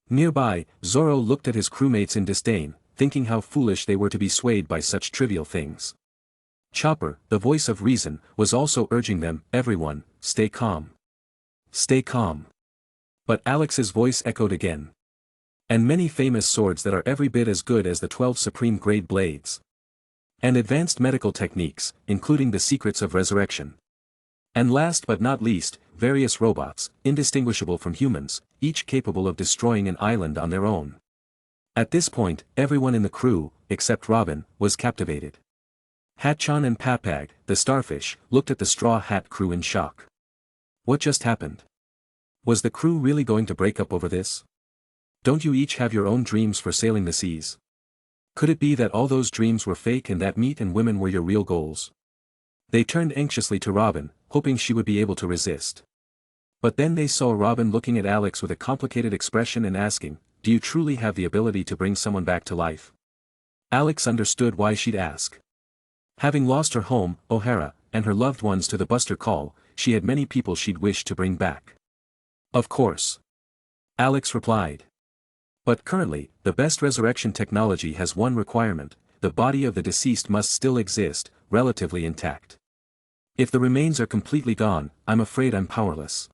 Nearby, Zoro looked at his crewmates in disdain, thinking how foolish they were to be swayed by such trivial things. Chopper, the voice of reason, was also urging them, "Everyone, stay calm. Stay calm." But Alex's voice echoed again. "And many famous swords that are every bit as good as the 12 supreme grade blades. And advanced medical techniques, including the secrets of resurrection. And last but not least, various robots, indistinguishable from humans, each capable of destroying an island on their own. At this point, everyone in the crew, except Robin, was captivated. Hatchan and Papag, the starfish, looked at the Straw Hat crew in shock. What just happened? Was the crew really going to break up over this? Don't you each have your own dreams for sailing the seas? Could it be that all those dreams were fake and that meat and women were your real goals? They turned anxiously to Robin, hoping she would be able to resist. But then they saw Robin looking at Alex with a complicated expression and asking, "Do you truly have the ability to bring someone back to life?" Alex understood why she'd ask. Having lost her home, O'Hara, and her loved ones to the Buster Call, she had many people she'd wish to bring back. Of course. Alex replied. But currently, the best resurrection technology has one requirement: the body of the deceased must still exist, relatively intact. If the remains are completely gone, I'm afraid I'm powerless.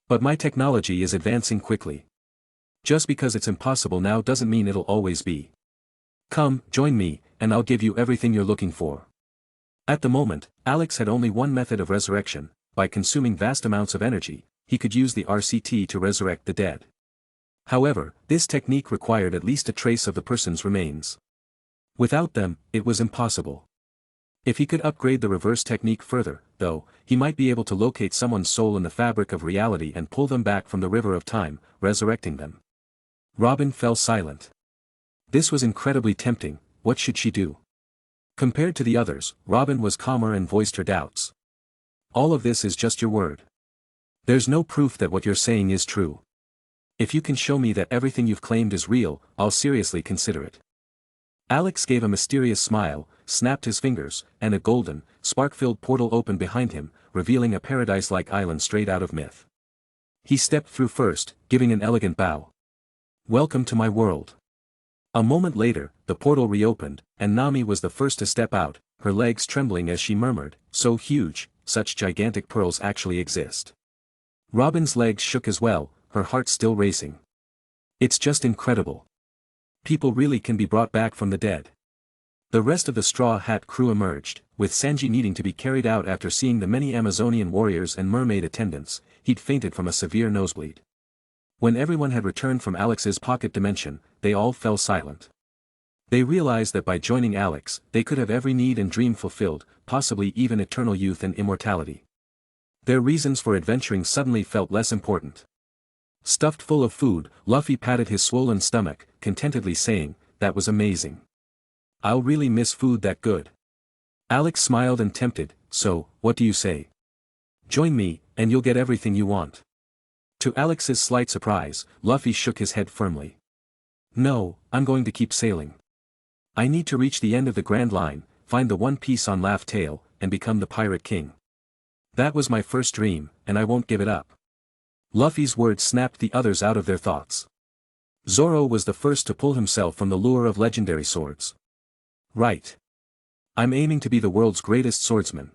But my technology is advancing quickly. Just because it's impossible now doesn't mean it'll always be. Come, join me, and I'll give you everything you're looking for. At the moment, Alex had only one method of resurrection: by consuming vast amounts of energy, he could use the RCT to resurrect the dead. However, this technique required at least a trace of the person's remains. Without them, it was impossible. If he could upgrade the reverse technique further, though, he might be able to locate someone's soul in the fabric of reality and pull them back from the river of time, resurrecting them. Robin fell silent. This was incredibly tempting. What should she do? Compared to the others, Robin was calmer and voiced her doubts. All of this is just your word. There's no proof that what you're saying is true. If you can show me that everything you've claimed is real, I'll seriously consider it. Alex gave a mysterious smile, snapped his fingers, and a golden, spark-filled portal opened behind him, revealing a paradise-like island straight out of myth. He stepped through first, giving an elegant bow. "Welcome to my world." A moment later, the portal reopened, and Nami was the first to step out, her legs trembling as she murmured, "So huge, such gigantic pearls actually exist." Robin's legs shook as well, her heart still racing. "It's just incredible. People really can be brought back from the dead." The rest of the Straw Hat crew emerged, with Sanji needing to be carried out after seeing the many Amazonian warriors and mermaid attendants. He'd fainted from a severe nosebleed. When everyone had returned from Alex's pocket dimension, they all fell silent. They realized that by joining Alex, they could have every need and dream fulfilled, possibly even eternal youth and immortality. Their reasons for adventuring suddenly felt less important. Stuffed full of food, Luffy patted his swollen stomach, contentedly saying, "That was amazing. I'll really miss food that good." Alex smiled and tempted, "So, what do you say? Join me, and you'll get everything you want." To Alex's slight surprise, Luffy shook his head firmly. "No, I'm going to keep sailing. I need to reach the end of the Grand Line, find the One Piece on Laugh Tale, and become the Pirate King. That was my first dream, and I won't give it up." Luffy's words snapped the others out of their thoughts. Zoro was the first to pull himself from the lure of legendary swords. "Right. I'm aiming to be the world's greatest swordsman."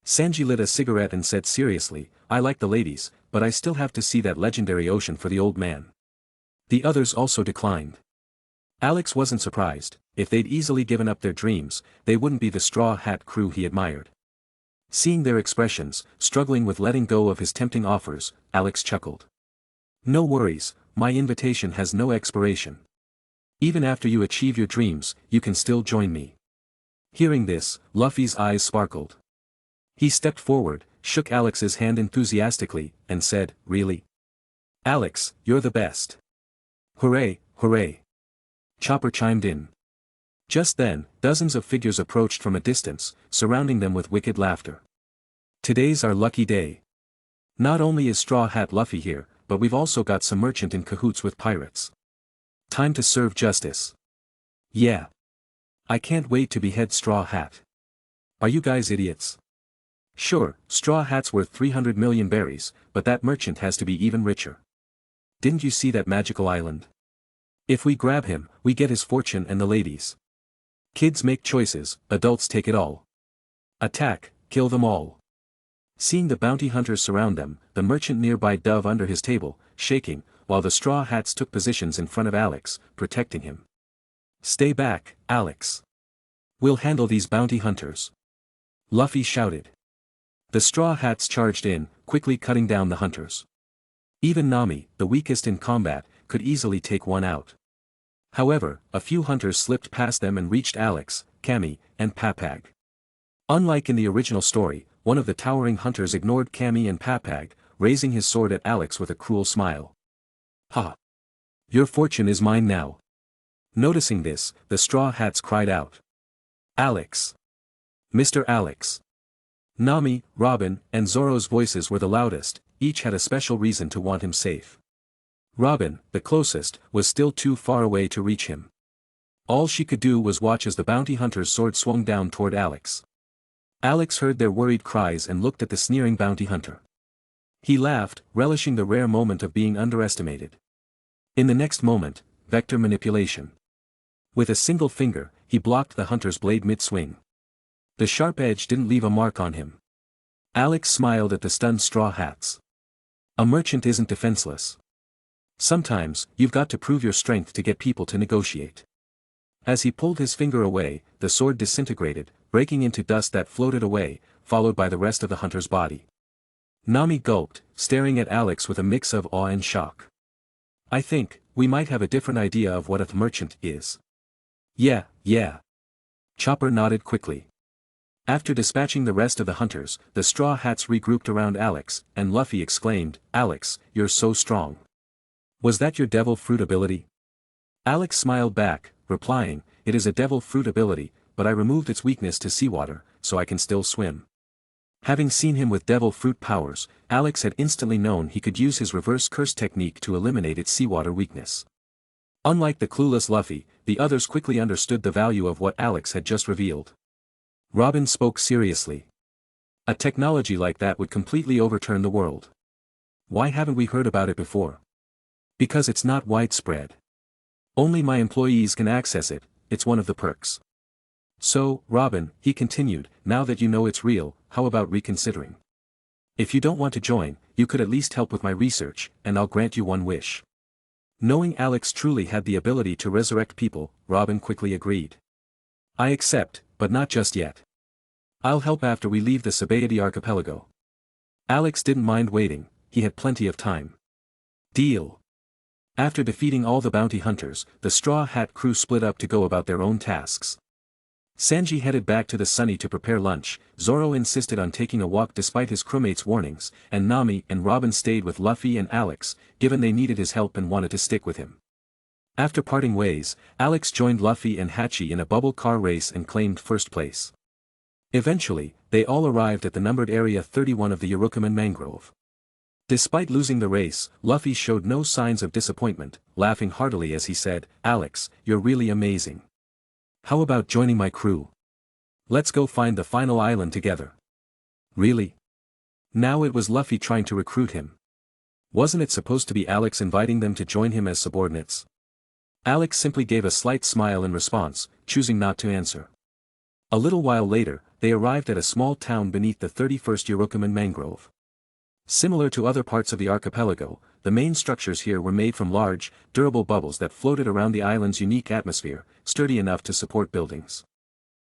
Sanji lit a cigarette and said seriously, "I like the ladies, but I still have to see that legendary ocean for the old man." The others also declined. Alex wasn't surprised. If they'd easily given up their dreams, they wouldn't be the Straw Hat crew he admired. Seeing their expressions, struggling with letting go of his tempting offers, Alex chuckled. "No worries, my invitation has no expiration. Even after you achieve your dreams, you can still join me." Hearing this, Luffy's eyes sparkled. He stepped forward, shook Alex's hand enthusiastically, and said, "Really? Alex, you're the best." "Hooray, hooray." Chopper chimed in. Just then, dozens of figures approached from a distance, surrounding them with wicked laughter. "Today's our lucky day. Not only is Straw Hat Luffy here, but we've also got some merchant in cahoots with pirates. Time to serve justice. Yeah. I can't wait to behead Straw Hat. Are you guys idiots? Sure, Straw Hat's worth 300 million berries, but that merchant has to be even richer. Didn't you see that magical island? If we grab him, we get his fortune and the ladies. Kids make choices, adults take it all. Attack, kill them all." Seeing the bounty hunters surround them, the merchant nearby dove under his table, shaking, while the Straw Hats took positions in front of Alex, protecting him. "Stay back, Alex. We'll handle these bounty hunters." Luffy shouted. The Straw Hats charged in, quickly cutting down the hunters. Even Nami, the weakest in combat, could easily take one out. However, a few hunters slipped past them and reached Alex, Cammy, and Papag. Unlike in the original story, one of the towering hunters ignored Cammy and Papag, raising his sword at Alex with a cruel smile. "Ha! Your fortune is mine now." Noticing this, the Straw Hats cried out. "Alex! Mr. Alex!" Nami, Robin, and Zoro's voices were the loudest, each had a special reason to want him safe. Robin, the closest, was still too far away to reach him. All she could do was watch as the bounty hunter's sword swung down toward Alex. Alex heard their worried cries and looked at the sneering bounty hunter. He laughed, relishing the rare moment of being underestimated. In the next moment, vector manipulation. With a single finger, he blocked the hunter's blade mid-swing. The sharp edge didn't leave a mark on him. Alex smiled at the stunned Straw Hats. A merchant isn't defenseless. Sometimes, you've got to prove your strength to get people to negotiate. As he pulled his finger away, the sword disintegrated, breaking into dust that floated away, followed by the rest of the hunter's body. Nami gulped, staring at Alex with a mix of awe and shock. "I think, we might have a different idea of what a merchant is." Yeah. Chopper nodded quickly. After dispatching the rest of the hunters, the Straw Hats regrouped around Alex, and Luffy exclaimed, "Alex, you're so strong. Was that your devil fruit ability?" Alex smiled back, replying, "It is a devil fruit ability, but I removed its weakness to seawater, so I can still swim." Having seen him with devil fruit powers, Alex had instantly known he could use his reverse curse technique to eliminate its seawater weakness. Unlike the clueless Luffy, the others quickly understood the value of what Alex had just revealed. Robin spoke seriously. "A technology like that would completely overturn the world. Why haven't we heard about it before?" "Because it's not widespread. Only my employees can access it, it's one of the perks." "So, Robin," he continued, "now that you know it's real, how about reconsidering? If you don't want to join, you could at least help with my research, and I'll grant you one wish." Knowing Alex truly had the ability to resurrect people, Robin quickly agreed. "I accept, but not just yet. I'll help after we leave the Sabaody archipelago." Alex didn't mind waiting, he had plenty of time. "Deal." After defeating all the bounty hunters, the Straw Hat crew split up to go about their own tasks. Sanji headed back to the Sunny to prepare lunch, Zoro insisted on taking a walk despite his crewmates' warnings, and Nami and Robin stayed with Luffy and Alex, given they needed his help and wanted to stick with him. After parting ways, Alex joined Luffy and Hachi in a bubble car race and claimed first place. Eventually, they all arrived at the numbered Area 31 of the Urukuman Mangrove. Despite losing the race, Luffy showed no signs of disappointment, laughing heartily as he said, "Alex, you're really amazing. How about joining my crew? Let's go find the final island together." "Really?" Now it was Luffy trying to recruit him. Wasn't it supposed to be Alex inviting them to join him as subordinates? Alex simply gave a slight smile in response, choosing not to answer. A little while later, they arrived at a small town beneath the 31st Urukuman Mangrove. Similar to other parts of the archipelago, the main structures here were made from large, durable bubbles that floated around the island's unique atmosphere, sturdy enough to support buildings.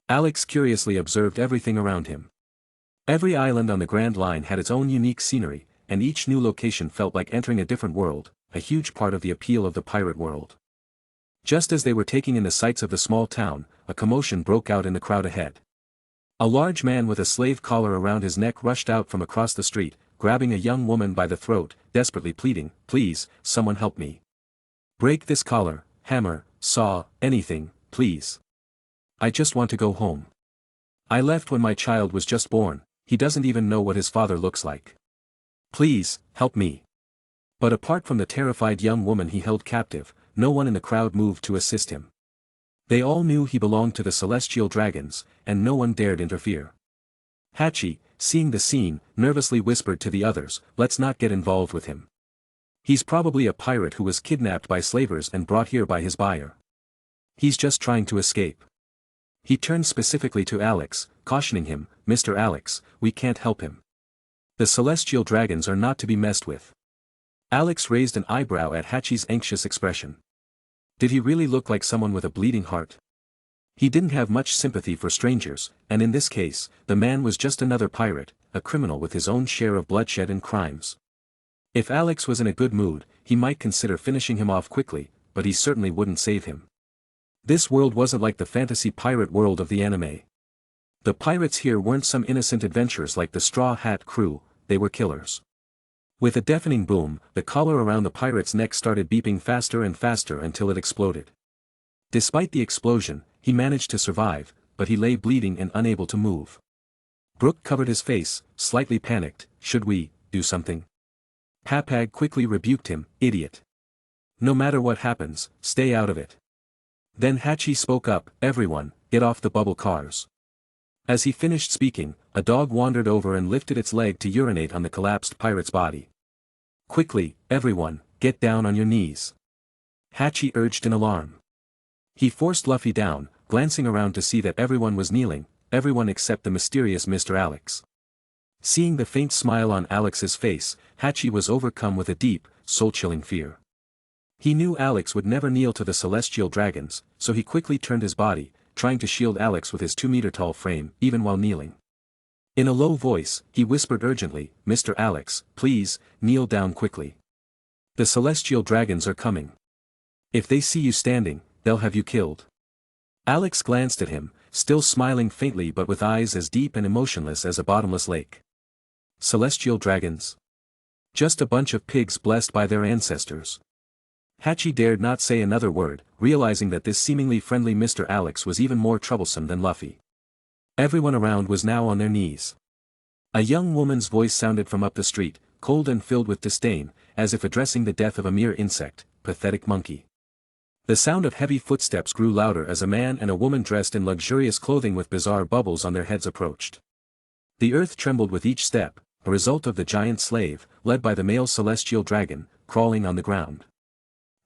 Alex curiously observed everything around him. Every island on the Grand Line had its own unique scenery, and each new location felt like entering a different world, a huge part of the appeal of the pirate world. Just as they were taking in the sights of the small town, a commotion broke out in the crowd ahead. A large man with a slave collar around his neck rushed out from across the street, grabbing a young woman by the throat, desperately pleading, "Please, someone help me. Break this collar, hammer, saw, anything, please. I just want to go home. I left when my child was just born, he doesn't even know what his father looks like. Please, help me." But apart from the terrified young woman he held captive, no one in the crowd moved to assist him. They all knew he belonged to the Celestial Dragons, and no one dared interfere. Hachi, seeing the scene, nervously whispered to the others, "Let's not get involved with him. He's probably a pirate who was kidnapped by slavers and brought here by his buyer. He's just trying to escape." He turned specifically to Alex, cautioning him, "Mr. Alex, we can't help him. The Celestial Dragons are not to be messed with." Alex raised an eyebrow at Hachi's anxious expression. Did he really look like someone with a bleeding heart? He didn't have much sympathy for strangers, and in this case, the man was just another pirate, a criminal with his own share of bloodshed and crimes. If Alex was in a good mood, he might consider finishing him off quickly, but he certainly wouldn't save him. This world wasn't like the fantasy pirate world of the anime. The pirates here weren't some innocent adventurers like the Straw Hat crew, they were killers. With a deafening boom, the collar around the pirate's neck started beeping faster and faster until it exploded. Despite the explosion, he managed to survive, but he lay bleeding and unable to move. Brooke covered his face, slightly panicked. Should we do something? Papag quickly rebuked him, idiot. No matter what happens, stay out of it. Then Hachi spoke up, everyone, get off the bubble cars. As he finished speaking, a dog wandered over and lifted its leg to urinate on the collapsed pirate's body. Quickly, everyone, get down on your knees. Hachi urged in alarm. He forced Luffy down, glancing around to see that everyone was kneeling, everyone except the mysterious Mr. Alex. Seeing the faint smile on Alex's face, Hachi was overcome with a deep, soul-chilling fear. He knew Alex would never kneel to the celestial dragons, so he quickly turned his body, trying to shield Alex with his 2-meter-tall frame, even while kneeling. In a low voice, he whispered urgently, Mr. Alex, please, kneel down quickly. The celestial dragons are coming. If they see you standing, they'll have you killed. Alex glanced at him, still smiling faintly but with eyes as deep and emotionless as a bottomless lake. Celestial dragons? Just a bunch of pigs blessed by their ancestors. Hachi dared not say another word, realizing that this seemingly friendly Mr. Alex was even more troublesome than Luffy. Everyone around was now on their knees. A young woman's voice sounded from up the street, cold and filled with disdain, as if addressing the death of a mere insect, pathetic monkey. The sound of heavy footsteps grew louder as a man and a woman dressed in luxurious clothing with bizarre bubbles on their heads approached. The earth trembled with each step, a result of the giant slave, led by the male celestial dragon, crawling on the ground.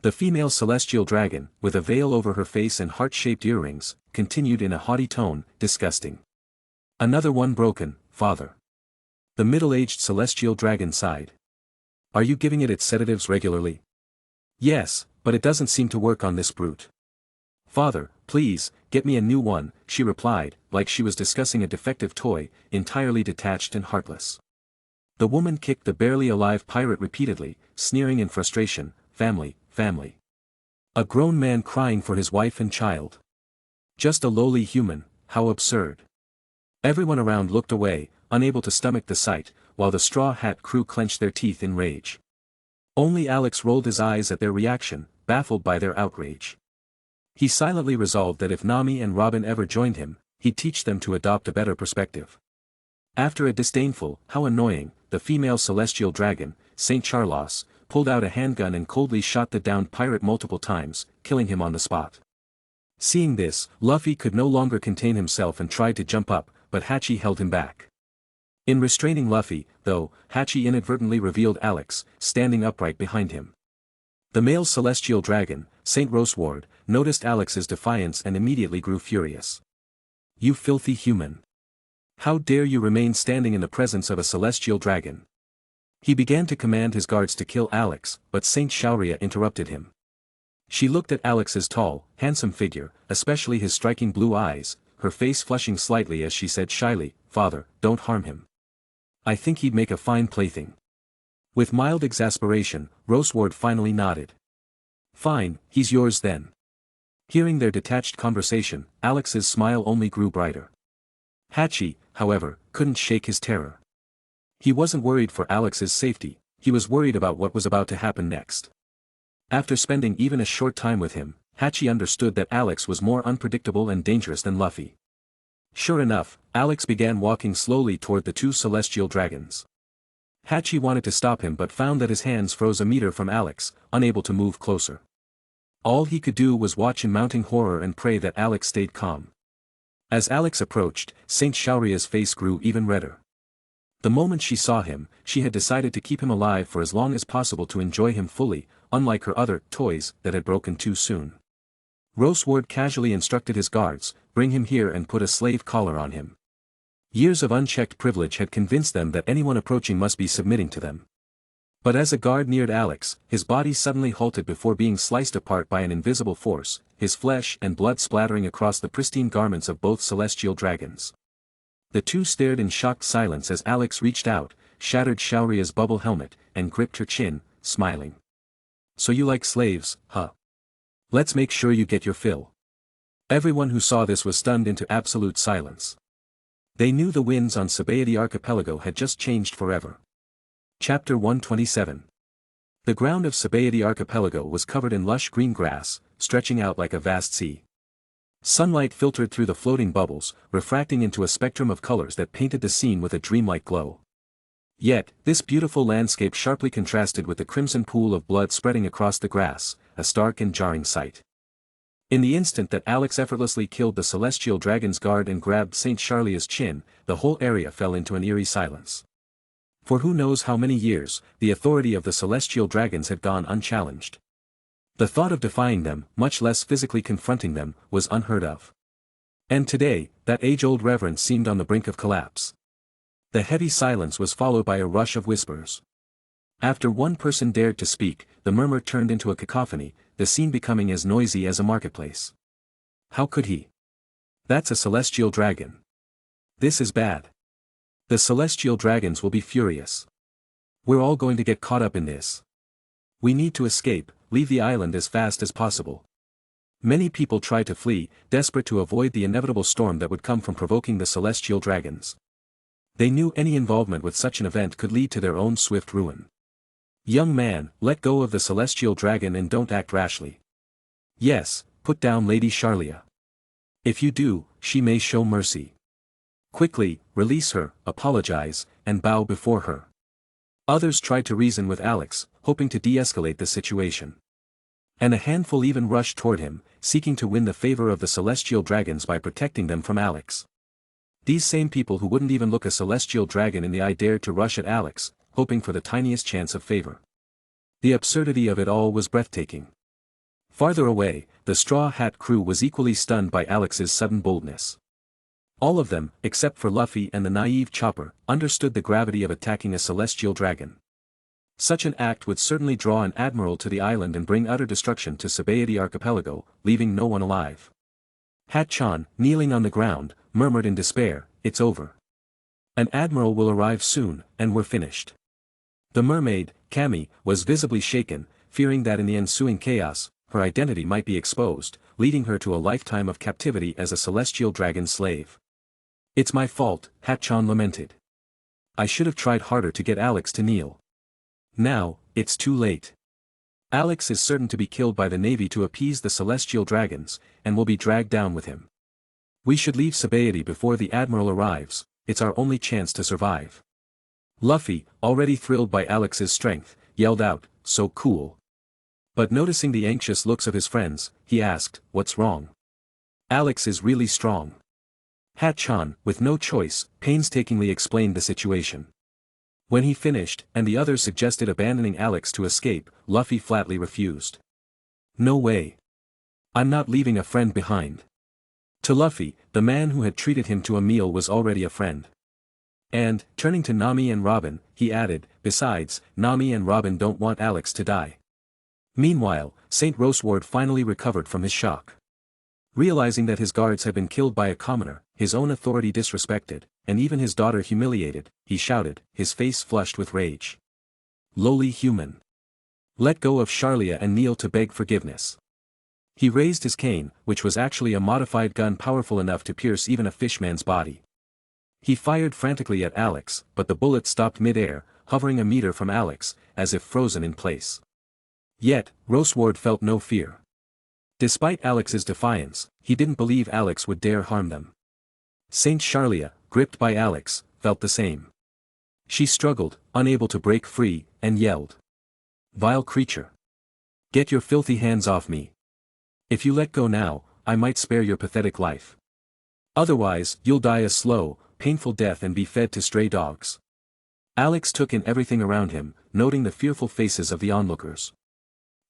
The female celestial dragon, with a veil over her face and heart-shaped earrings, continued in a haughty tone, disgusting. Another one broken, father. The middle-aged celestial dragon sighed. Are you giving it its sedatives regularly? Yes, but it doesn't seem to work on this brute. Father, please, get me a new one, she replied, like she was discussing a defective toy, entirely detached and heartless. The woman kicked the barely alive pirate repeatedly, sneering in frustration, family. A grown man crying for his wife and child. Just a lowly human, how absurd. Everyone around looked away, unable to stomach the sight, while the Straw Hat crew clenched their teeth in rage. Only Alex rolled his eyes at their reaction, baffled by their outrage. He silently resolved that if Nami and Robin ever joined him, he'd teach them to adopt a better perspective. After a disdainful, how annoying, the female celestial dragon, St. Charlos, pulled out a handgun and coldly shot the downed pirate multiple times, killing him on the spot. Seeing this, Luffy could no longer contain himself and tried to jump up, but Hachi held him back. In restraining Luffy, though, Hachi inadvertently revealed Alex, standing upright behind him. The male celestial dragon, St. Roseward, noticed Alex's defiance and immediately grew furious. You filthy human! How dare you remain standing in the presence of a celestial dragon? He began to command his guards to kill Alex, but Saint Shauria interrupted him. She looked at Alex's tall, handsome figure, especially his striking blue eyes, her face flushing slightly as she said shyly, Father, don't harm him. I think he'd make a fine plaything. With mild exasperation, Roseward finally nodded. Fine, he's yours then. Hearing their detached conversation, Alex's smile only grew brighter. Hachi, however, couldn't shake his terror. He wasn't worried for Alex's safety, he was worried about what was about to happen next. After spending even a short time with him, Hachi understood that Alex was more unpredictable and dangerous than Luffy. Sure enough, Alex began walking slowly toward the two celestial dragons. Hachi wanted to stop him but found that his hands froze a meter from Alex, unable to move closer. All he could do was watch in mounting horror and pray that Alex stayed calm. As Alex approached, Saint Shauria's face grew even redder. The moment she saw him, she had decided to keep him alive for as long as possible to enjoy him fully, unlike her other toys that had broken too soon. Roseward casually instructed his guards, bring him here and put a slave collar on him. Years of unchecked privilege had convinced them that anyone approaching must be submitting to them. But as a guard neared Alex, his body suddenly halted before being sliced apart by an invisible force, his flesh and blood splattering across the pristine garments of both celestial dragons. The two stared in shocked silence as Alex reached out, shattered Shaoria's bubble helmet, and gripped her chin, smiling. "So you like slaves, huh? Let's make sure you get your fill." Everyone who saw this was stunned into absolute silence. They knew the winds on Sabaody Archipelago had just changed forever. Chapter 127. The ground of Sabaody Archipelago was covered in lush green grass, stretching out like a vast sea. Sunlight filtered through the floating bubbles, refracting into a spectrum of colors that painted the scene with a dreamlike glow. Yet, this beautiful landscape sharply contrasted with the crimson pool of blood spreading across the grass, a stark and jarring sight. In the instant that Alex effortlessly killed the celestial dragon's guard and grabbed Saint Charlia's chin, the whole area fell into an eerie silence. For who knows how many years, the authority of the celestial dragons had gone unchallenged. The thought of defying them, much less physically confronting them, was unheard of. And today, that age-old reverence seemed on the brink of collapse. The heavy silence was followed by a rush of whispers. After one person dared to speak, the murmur turned into a cacophony, the scene becoming as noisy as a marketplace. "How could he? That's a celestial dragon. This is bad. The celestial dragons will be furious. We're all going to get caught up in this. We need to escape, leave the island as fast as possible." Many people tried to flee, desperate to avoid the inevitable storm that would come from provoking the celestial dragons. They knew any involvement with such an event could lead to their own swift ruin. "Young man, let go of the celestial dragon and don't act rashly. Yes, put down Lady Charlia. If you do, she may show mercy. Quickly, release her, apologize, and bow before her." Others tried to reason with Alex, hoping to de-escalate the situation. And a handful even rushed toward him, seeking to win the favor of the celestial dragons by protecting them from Alex. These same people who wouldn't even look a celestial dragon in the eye dared to rush at Alex, hoping for the tiniest chance of favor. The absurdity of it all was breathtaking. Farther away, the Straw Hat crew was equally stunned by Alex's sudden boldness. All of them, except for Luffy and the naive Chopper, understood the gravity of attacking a celestial dragon. Such an act would certainly draw an admiral to the island and bring utter destruction to Sabaody Archipelago, leaving no one alive. Hat-chan, kneeling on the ground, murmured in despair, "It's over. An admiral will arrive soon, and we're finished." The mermaid, Cammy, was visibly shaken, fearing that in the ensuing chaos, her identity might be exposed, leading her to a lifetime of captivity as a celestial dragon slave. "It's my fault," Hat-chan lamented. "I should have tried harder to get Alex to kneel. Now, it's too late. Alex is certain to be killed by the Navy to appease the celestial dragons, and will be dragged down with him. We should leave Sabaody before the Admiral arrives, it's our only chance to survive." Luffy, already thrilled by Alex's strength, yelled out, "So cool." But noticing the anxious looks of his friends, he asked, "What's wrong?" "Alex is really strong." Hat-chan, with no choice, painstakingly explained the situation. When he finished, and the others suggested abandoning Alex to escape, Luffy flatly refused. "No way. I'm not leaving a friend behind." To Luffy, the man who had treated him to a meal was already a friend. And, turning to Nami and Robin, he added, "Besides, Nami and Robin don't want Alex to die." Meanwhile, Saint Roseward finally recovered from his shock. Realizing that his guards had been killed by a commoner, his own authority disrespected, and even his daughter humiliated, he shouted, his face flushed with rage. "Lowly human! Let go of Charlia and kneel to beg forgiveness." He raised his cane, which was actually a modified gun powerful enough to pierce even a fishman's body. He fired frantically at Alex, but the bullet stopped mid-air, hovering a meter from Alex, as if frozen in place. Yet, Roseward felt no fear. Despite Alex's defiance, he didn't believe Alex would dare harm them. Saint Charlia, gripped by Alex, felt the same. She struggled, unable to break free, and yelled. "Vile creature! Get your filthy hands off me! If you let go now, I might spare your pathetic life. Otherwise, you'll die a slow, painful death and be fed to stray dogs." Alex took in everything around him, noting the fearful faces of the onlookers.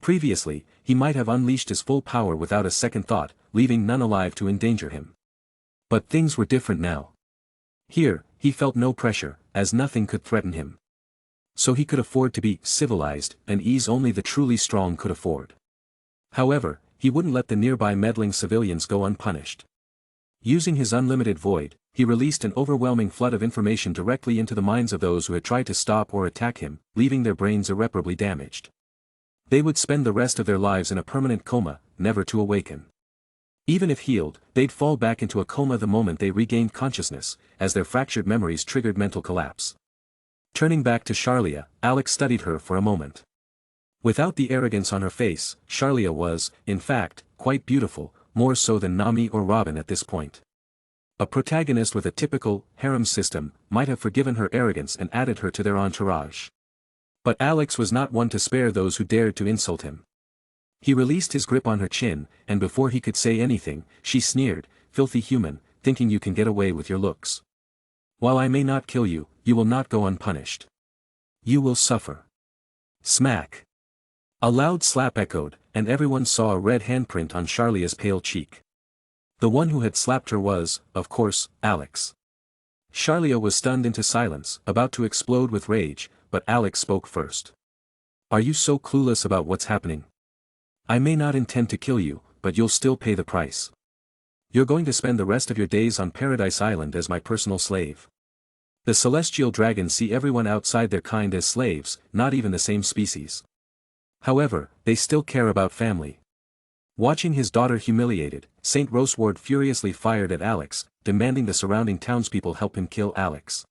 Previously, he might have unleashed his full power without a second thought, leaving none alive to endanger him. But things were different now. Here, he felt no pressure, as nothing could threaten him. So he could afford to be civilized, an ease only the truly strong could afford. However, he wouldn't let the nearby meddling civilians go unpunished. Using his unlimited void, he released an overwhelming flood of information directly into the minds of those who had tried to stop or attack him, leaving their brains irreparably damaged. They would spend the rest of their lives in a permanent coma, never to awaken. Even if healed, they'd fall back into a coma the moment they regained consciousness, as their fractured memories triggered mental collapse. Turning back to Charlia, Alex studied her for a moment. Without the arrogance on her face, Charlia was, in fact, quite beautiful, more so than Nami or Robin at this point. A protagonist with a typical, harem system, might have forgiven her arrogance and added her to their entourage. But Alex was not one to spare those who dared to insult him. He released his grip on her chin, and before he could say anything, she sneered, "Filthy human, thinking you can get away with your looks. While I may not kill you, you will not go unpunished. You will suffer." Smack. A loud slap echoed, and everyone saw a red handprint on Charlia's pale cheek. The one who had slapped her was, of course, Alex. Charlia was stunned into silence, about to explode with rage, but Alex spoke first. "Are you so clueless about what's happening? I may not intend to kill you, but you'll still pay the price. You're going to spend the rest of your days on Paradise Island as my personal slave." The celestial dragons see everyone outside their kind as slaves, not even the same species. However, they still care about family. Watching his daughter humiliated, Saint Roseward furiously fired at Alex, demanding the surrounding townspeople help him kill Alex.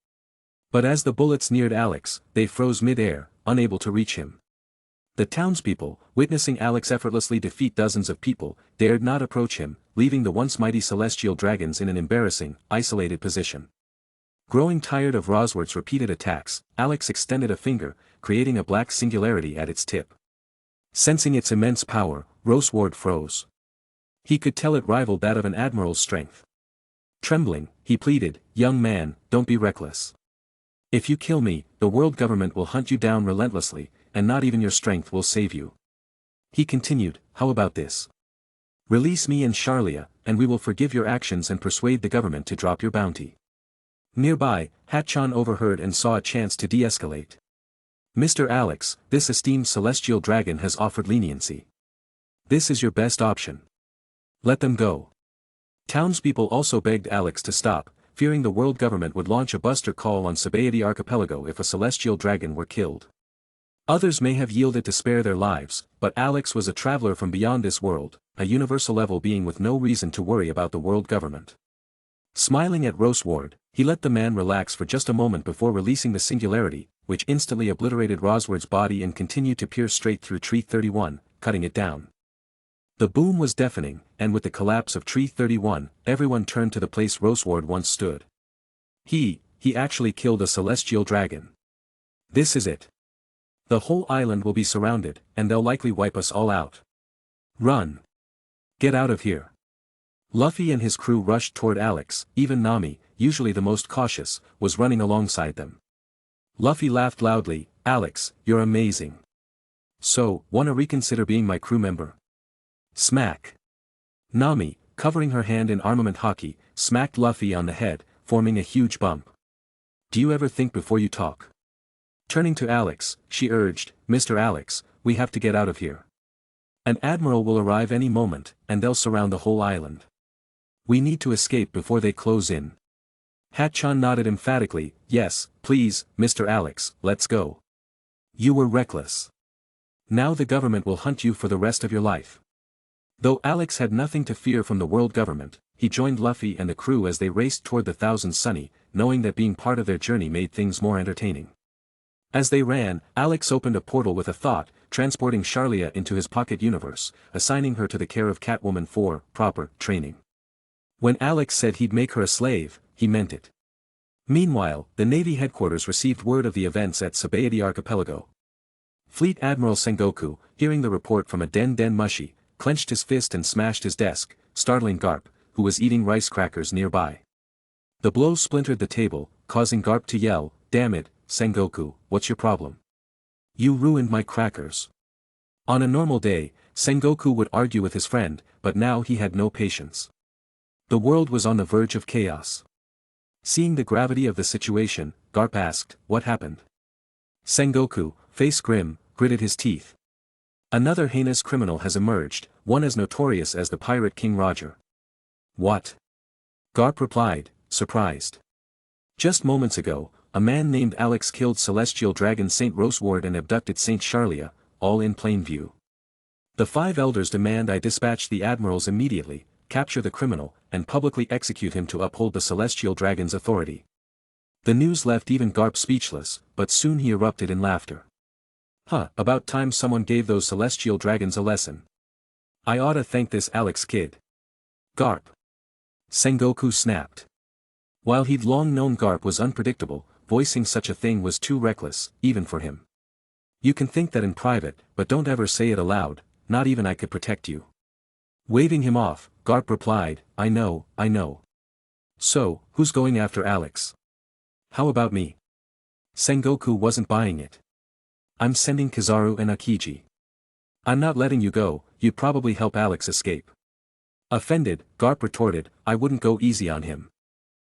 But as the bullets neared Alex, they froze mid-air, unable to reach him. The townspeople, witnessing Alex effortlessly defeat dozens of people, dared not approach him, leaving the once mighty celestial dragons in an embarrassing, isolated position. Growing tired of Roseward's repeated attacks, Alex extended a finger, creating a black singularity at its tip. Sensing its immense power, Roseward froze. He could tell it rivaled that of an admiral's strength. Trembling, he pleaded, "Young man, don't be reckless. If you kill me, the world government will hunt you down relentlessly, and not even your strength will save you." He continued, "How about this? Release me and Charlia, and we will forgive your actions and persuade the government to drop your bounty." Nearby, Hatchan overheard and saw a chance to de-escalate. "Mr. Alex, this esteemed celestial dragon has offered leniency. This is your best option. Let them go." Townspeople also begged Alex to stop, fearing the world government would launch a buster call on Sabaody Archipelago if a celestial dragon were killed. Others may have yielded to spare their lives, but Alex was a traveler from beyond this world, a universal level being with no reason to worry about the world government. Smiling at Roseward, he let the man relax for just a moment before releasing the singularity, which instantly obliterated Roseward's body and continued to pierce straight through Tree 31, cutting it down. The boom was deafening, and with the collapse of Tree 31, everyone turned to the place Roseward once stood. He actually killed a celestial dragon. This is it. The whole island will be surrounded, and they'll likely wipe us all out. Run. Get out of here. Luffy and his crew rushed toward Alex, even Nami, usually the most cautious, was running alongside them. Luffy laughed loudly, "Alex, you're amazing. So, wanna reconsider being my crew member?" Smack. Nami, covering her hand in armament hockey, smacked Luffy on the head, forming a huge bump. "Do you ever think before you talk?" Turning to Alex, she urged, "Mr. Alex, we have to get out of here. An admiral will arrive any moment, and they'll surround the whole island. We need to escape before they close in." Hatchan nodded emphatically, "Yes, please, Mr. Alex, let's go. You were reckless. Now the government will hunt you for the rest of your life." Though Alex had nothing to fear from the world government, he joined Luffy and the crew as they raced toward the Thousand Sunny, knowing that being part of their journey made things more entertaining. As they ran, Alex opened a portal with a thought, transporting Charlia into his pocket universe, assigning her to the care of Catwoman for proper training. When Alex said he'd make her a slave, he meant it. Meanwhile, the Navy headquarters received word of the events at Sabaody Archipelago. Fleet Admiral Sengoku, hearing the report from a Den Mushi, clenched his fist and smashed his desk, startling Garp, who was eating rice crackers nearby. The blow splintered the table, causing Garp to yell, "Damn it, Sengoku, what's your problem? You ruined my crackers." On a normal day, Sengoku would argue with his friend, but now he had no patience. The world was on the verge of chaos. Seeing the gravity of the situation, Garp asked, "What happened?" Sengoku, face grim, gritted his teeth. Another heinous criminal has emerged, one as notorious as the pirate King Roger. What? Garp replied, surprised. Just moments ago, a man named Alex killed celestial dragon Saint Roseward and abducted Saint Charlia, all in plain view. The 5 elders demand I dispatch the admirals immediately, capture the criminal, and publicly execute him to uphold the celestial dragon's authority. The news left even Garp speechless, but soon he erupted in laughter. About time someone gave those celestial dragons a lesson. I oughta thank this Alex kid. Garp. Sengoku snapped. While he'd long known Garp was unpredictable, voicing such a thing was too reckless, even for him. You can think that in private, but don't ever say it aloud, not even I could protect you. Waving him off, Garp replied, I know. So, who's going after Alex? How about me? Sengoku wasn't buying it. I'm sending Kizaru and Akiji. I'm not letting you go, you'd probably help Alex escape. Offended, Garp retorted, I wouldn't go easy on him.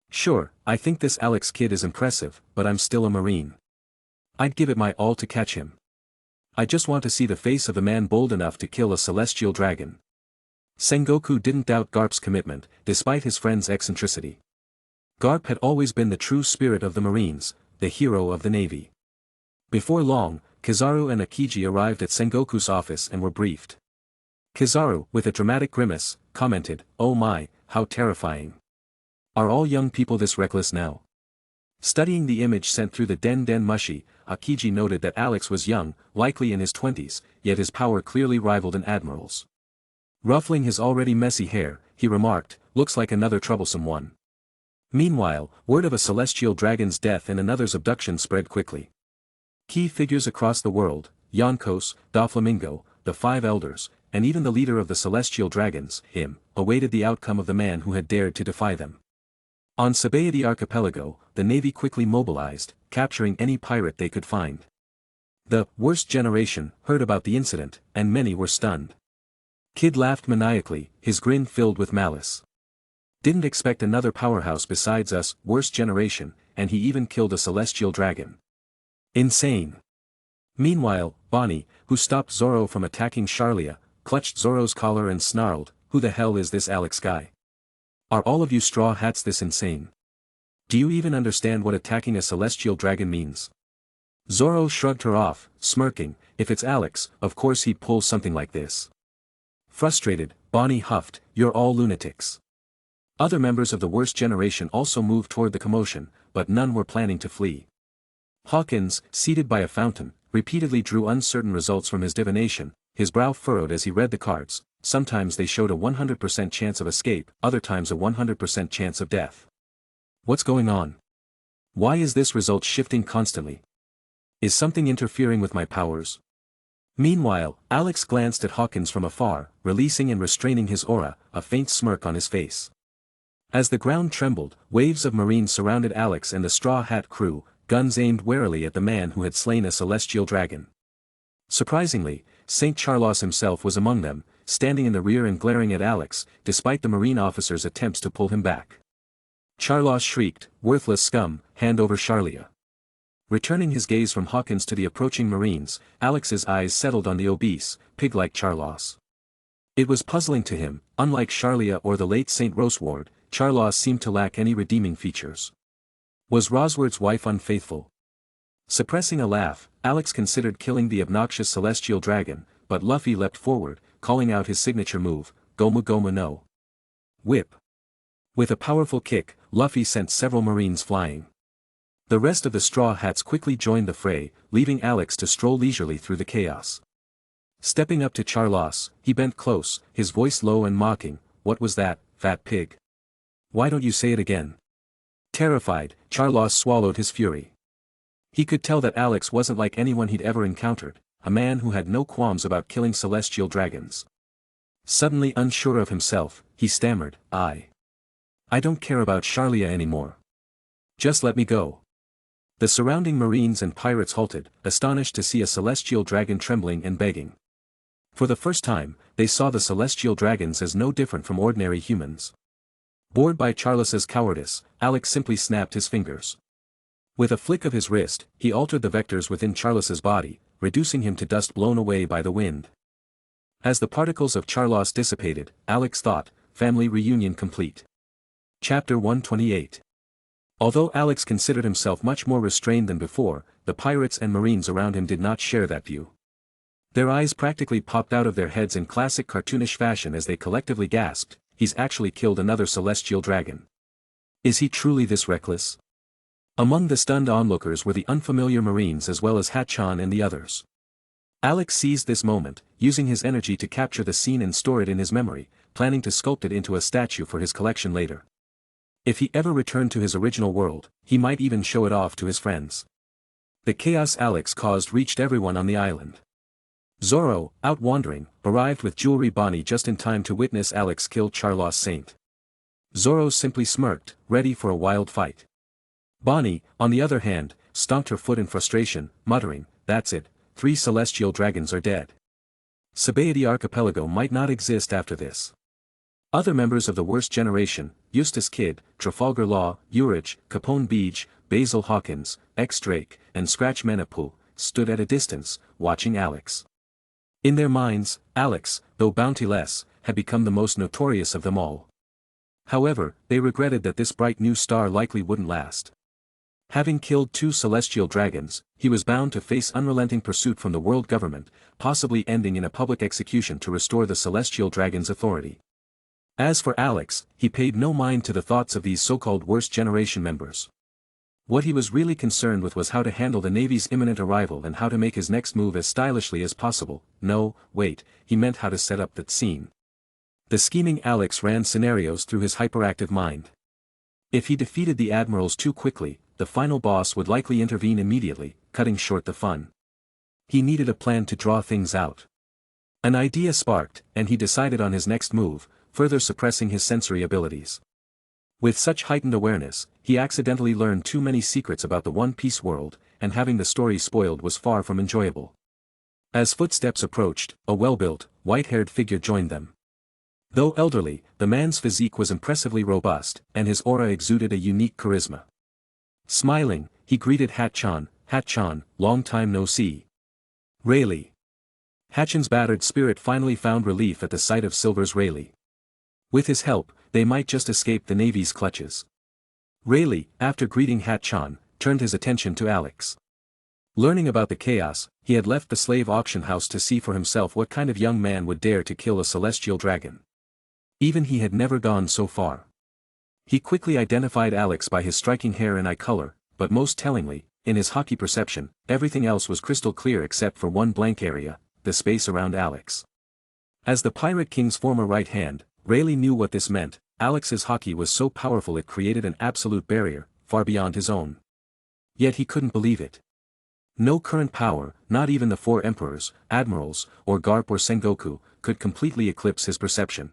Sure, I think this Alex kid is impressive, but I'm still a Marine. I'd give it my all to catch him. I just want to see the face of a man bold enough to kill a celestial dragon. Sengoku didn't doubt Garp's commitment, despite his friend's eccentricity. Garp had always been the true spirit of the Marines, the hero of the Navy. Before long, Kizaru and Akiji arrived at Sengoku's office and were briefed. Kizaru, with a dramatic grimace, commented, oh my, how terrifying. Are all young people this reckless now? Studying the image sent through the Den Mushi, Akiji noted that Alex was young, likely in his 20s, yet his power clearly rivaled an admiral's. Ruffling his already messy hair, he remarked, looks like another troublesome one. Meanwhile, word of a celestial dragon's death and another's abduction spread quickly. Key figures across the world, Yonkos, Doflamingo, the 5 elders, and even the leader of the celestial dragons, him, awaited the outcome of the man who had dared to defy them. On Sabaody Archipelago, the Navy quickly mobilized, capturing any pirate they could find. The worst generation heard about the incident, and many were stunned. Kid laughed maniacally, his grin filled with malice. Didn't expect another powerhouse besides us, worst generation, and he even killed a celestial dragon. Insane. Meanwhile, Bonnie, who stopped Zoro from attacking Charlia, clutched Zoro's collar and snarled, who the hell is this Alex guy? Are all of you straw hats this insane? Do you even understand what attacking a celestial dragon means? Zoro shrugged her off, smirking, if it's Alex, of course he'd pull something like this. Frustrated, Bonnie huffed, you're all lunatics. Other members of the worst generation also moved toward the commotion, but none were planning to flee. Hawkins, seated by a fountain, repeatedly drew uncertain results from his divination, his brow furrowed as he read the cards. Sometimes they showed a 100% chance of escape, other times a 100% chance of death. What's going on? Why is this result shifting constantly? Is something interfering with my powers? Meanwhile, Alex glanced at Hawkins from afar, releasing and restraining his aura, a faint smirk on his face. As the ground trembled, waves of Marines surrounded Alex and the Straw Hat crew, guns aimed warily at the man who had slain a celestial dragon. Surprisingly, Saint Charlos himself was among them, standing in the rear and glaring at Alex, despite the Marine officer's attempts to pull him back. Charlos shrieked, worthless scum, hand over Charlia. Returning his gaze from Hawkins to the approaching Marines, Alex's eyes settled on the obese, pig-like Charlos. It was puzzling to him, unlike Charlia or the late Saint Roseward, Charlos seemed to lack any redeeming features. Was Roseward's wife unfaithful? Suppressing a laugh, Alex considered killing the obnoxious celestial dragon, but Luffy leapt forward, calling out his signature move, Gomu Gomu no Whip. With a powerful kick, Luffy sent several Marines flying. The rest of the Straw Hats quickly joined the fray, leaving Alex to stroll leisurely through the chaos. Stepping up to Charlos, he bent close, his voice low and mocking, what was that, fat pig? Why don't you say it again? Terrified, Charlos swallowed his fury. He could tell that Alex wasn't like anyone he'd ever encountered, a man who had no qualms about killing celestial dragons. Suddenly unsure of himself, he stammered, I don't care about Charlia anymore. Just let me go. The surrounding Marines and pirates halted, astonished to see a celestial dragon trembling and begging. For the first time, they saw the celestial dragons as no different from ordinary humans. Bored by Charles's cowardice, Alex simply snapped his fingers. With a flick of his wrist, he altered the vectors within Charlos's body, reducing him to dust blown away by the wind. As the particles of Charlos dissipated, Alex thought, family reunion complete. Chapter 128. Although Alex considered himself much more restrained than before, the pirates and marines around him did not share that view. Their eyes practically popped out of their heads in classic cartoonish fashion as they collectively gasped, "He's actually killed another celestial dragon. Is he truly this reckless?" Among the stunned onlookers were the unfamiliar marines as well as Hatchan and the others. Alex seized this moment, using his energy to capture the scene and store it in his memory, planning to sculpt it into a statue for his collection later. If he ever returned to his original world, he might even show it off to his friends. The chaos Alex caused reached everyone on the island. Zoro, out wandering, arrived with Jewelry Bonnie just in time to witness Alex kill Charlos Saint. Zoro simply smirked, ready for a wild fight. Bonnie, on the other hand, stomped her foot in frustration, muttering, "That's it, 3 celestial dragons are dead. Sabaody Archipelago might not exist after this." Other members of the worst generation, Eustace Kidd, Trafalgar Law, Urich, Capone Beach, Basil Hawkins, X-Drake, and Scratch Manipool, stood at a distance, watching Alex. In their minds, Alex, though bountyless, had become the most notorious of them all. However, they regretted that this bright new star likely wouldn't last. Having killed 2 celestial dragons, he was bound to face unrelenting pursuit from the world government, possibly ending in a public execution to restore the celestial dragon's authority. As for Alex, he paid no mind to the thoughts of these so-called worst generation members. What he was really concerned with was how to handle the Navy's imminent arrival and how to make his next move as stylishly as possible. No, wait, he meant how to set up that scene. The scheming Alex ran scenarios through his hyperactive mind. If he defeated the admirals too quickly, the final boss would likely intervene immediately, cutting short the fun. He needed a plan to draw things out. An idea sparked, and he decided on his next move, further suppressing his sensory abilities. With such heightened awareness, he accidentally learned too many secrets about the One Piece world, and having the story spoiled was far from enjoyable. As footsteps approached, a well-built, white-haired figure joined them. Though elderly, the man's physique was impressively robust, and his aura exuded a unique charisma. Smiling, he greeted Hatchan, "Hatchan, long time no see." Rayleigh. Hatchan's battered spirit finally found relief at the sight of Silver's Rayleigh. With his help, they might just escape the Navy's clutches. Rayleigh, after greeting Hatchan, turned his attention to Alex. Learning about the chaos, he had left the slave auction house to see for himself what kind of young man would dare to kill a celestial dragon. Even he had never gone so far. He quickly identified Alex by his striking hair and eye color, but most tellingly, in his hockey perception, everything else was crystal clear except for one blank area, the space around Alex. As the Pirate King's former right hand, Rayleigh knew what this meant. Alex's hockey was so powerful it created an absolute barrier, far beyond his own. Yet he couldn't believe it. No current power, not even the 4 emperors, admirals, or Garp or Sengoku, could completely eclipse his perception.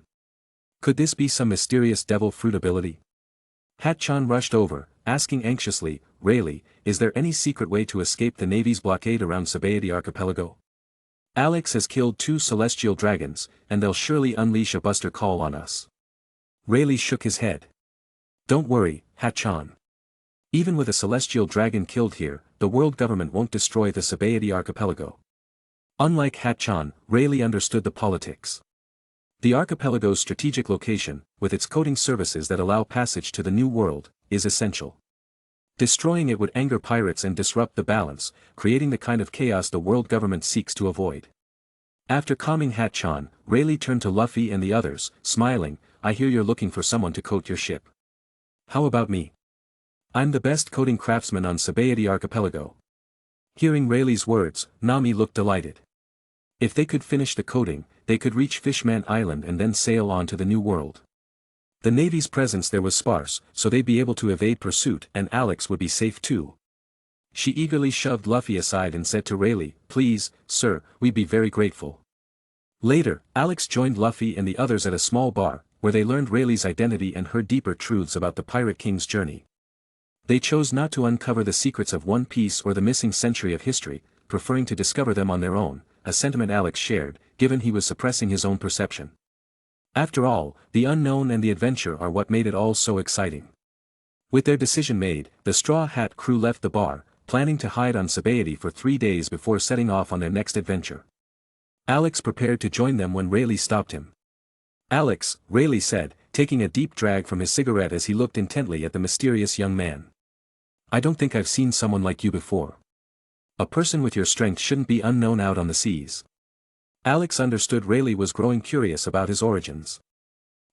Could this be some mysterious devil fruit ability? Hatchan rushed over, asking anxiously, "Rayleigh, is there any secret way to escape the Navy's blockade around Sabaody Archipelago? Alex has killed 2 celestial dragons, and they'll surely unleash a Buster Call on us." Rayleigh shook his head. "Don't worry, Hatchan. Even with a celestial dragon killed here, the world government won't destroy the Sabaody Archipelago." Unlike Hatchan, Rayleigh understood the politics. The archipelago's strategic location, with its coding services that allow passage to the New World, is essential. Destroying it would anger pirates and disrupt the balance, creating the kind of chaos the world government seeks to avoid. After calming Hatchan, Rayleigh turned to Luffy and the others, smiling, "I hear you're looking for someone to coat your ship. How about me? I'm the best coding craftsman on Sabaody Archipelago." Hearing Rayleigh's words, Nami looked delighted. If they could finish the coding, they could reach Fishman Island and then sail on to the New World. The Navy's presence there was sparse, so they'd be able to evade pursuit and Alex would be safe too. She eagerly shoved Luffy aside and said to Rayleigh, "Please, sir, we'd be very grateful." Later, Alex joined Luffy and the others at a small bar, where they learned Rayleigh's identity and heard deeper truths about the Pirate King's journey. They chose not to uncover the secrets of One Piece or the missing century of history, preferring to discover them on their own, a sentiment Alex shared, given he was suppressing his own perception. After all, the unknown and the adventure are what made it all so exciting. With their decision made, the Straw Hat crew left the bar, planning to hide on Sabaody for 3 days before setting off on their next adventure. Alex prepared to join them when Rayleigh stopped him. "Alex," Rayleigh said, taking a deep drag from his cigarette as he looked intently at the mysterious young man. "I don't think I've seen someone like you before. A person with your strength shouldn't be unknown out on the seas." Alex understood Rayleigh was growing curious about his origins.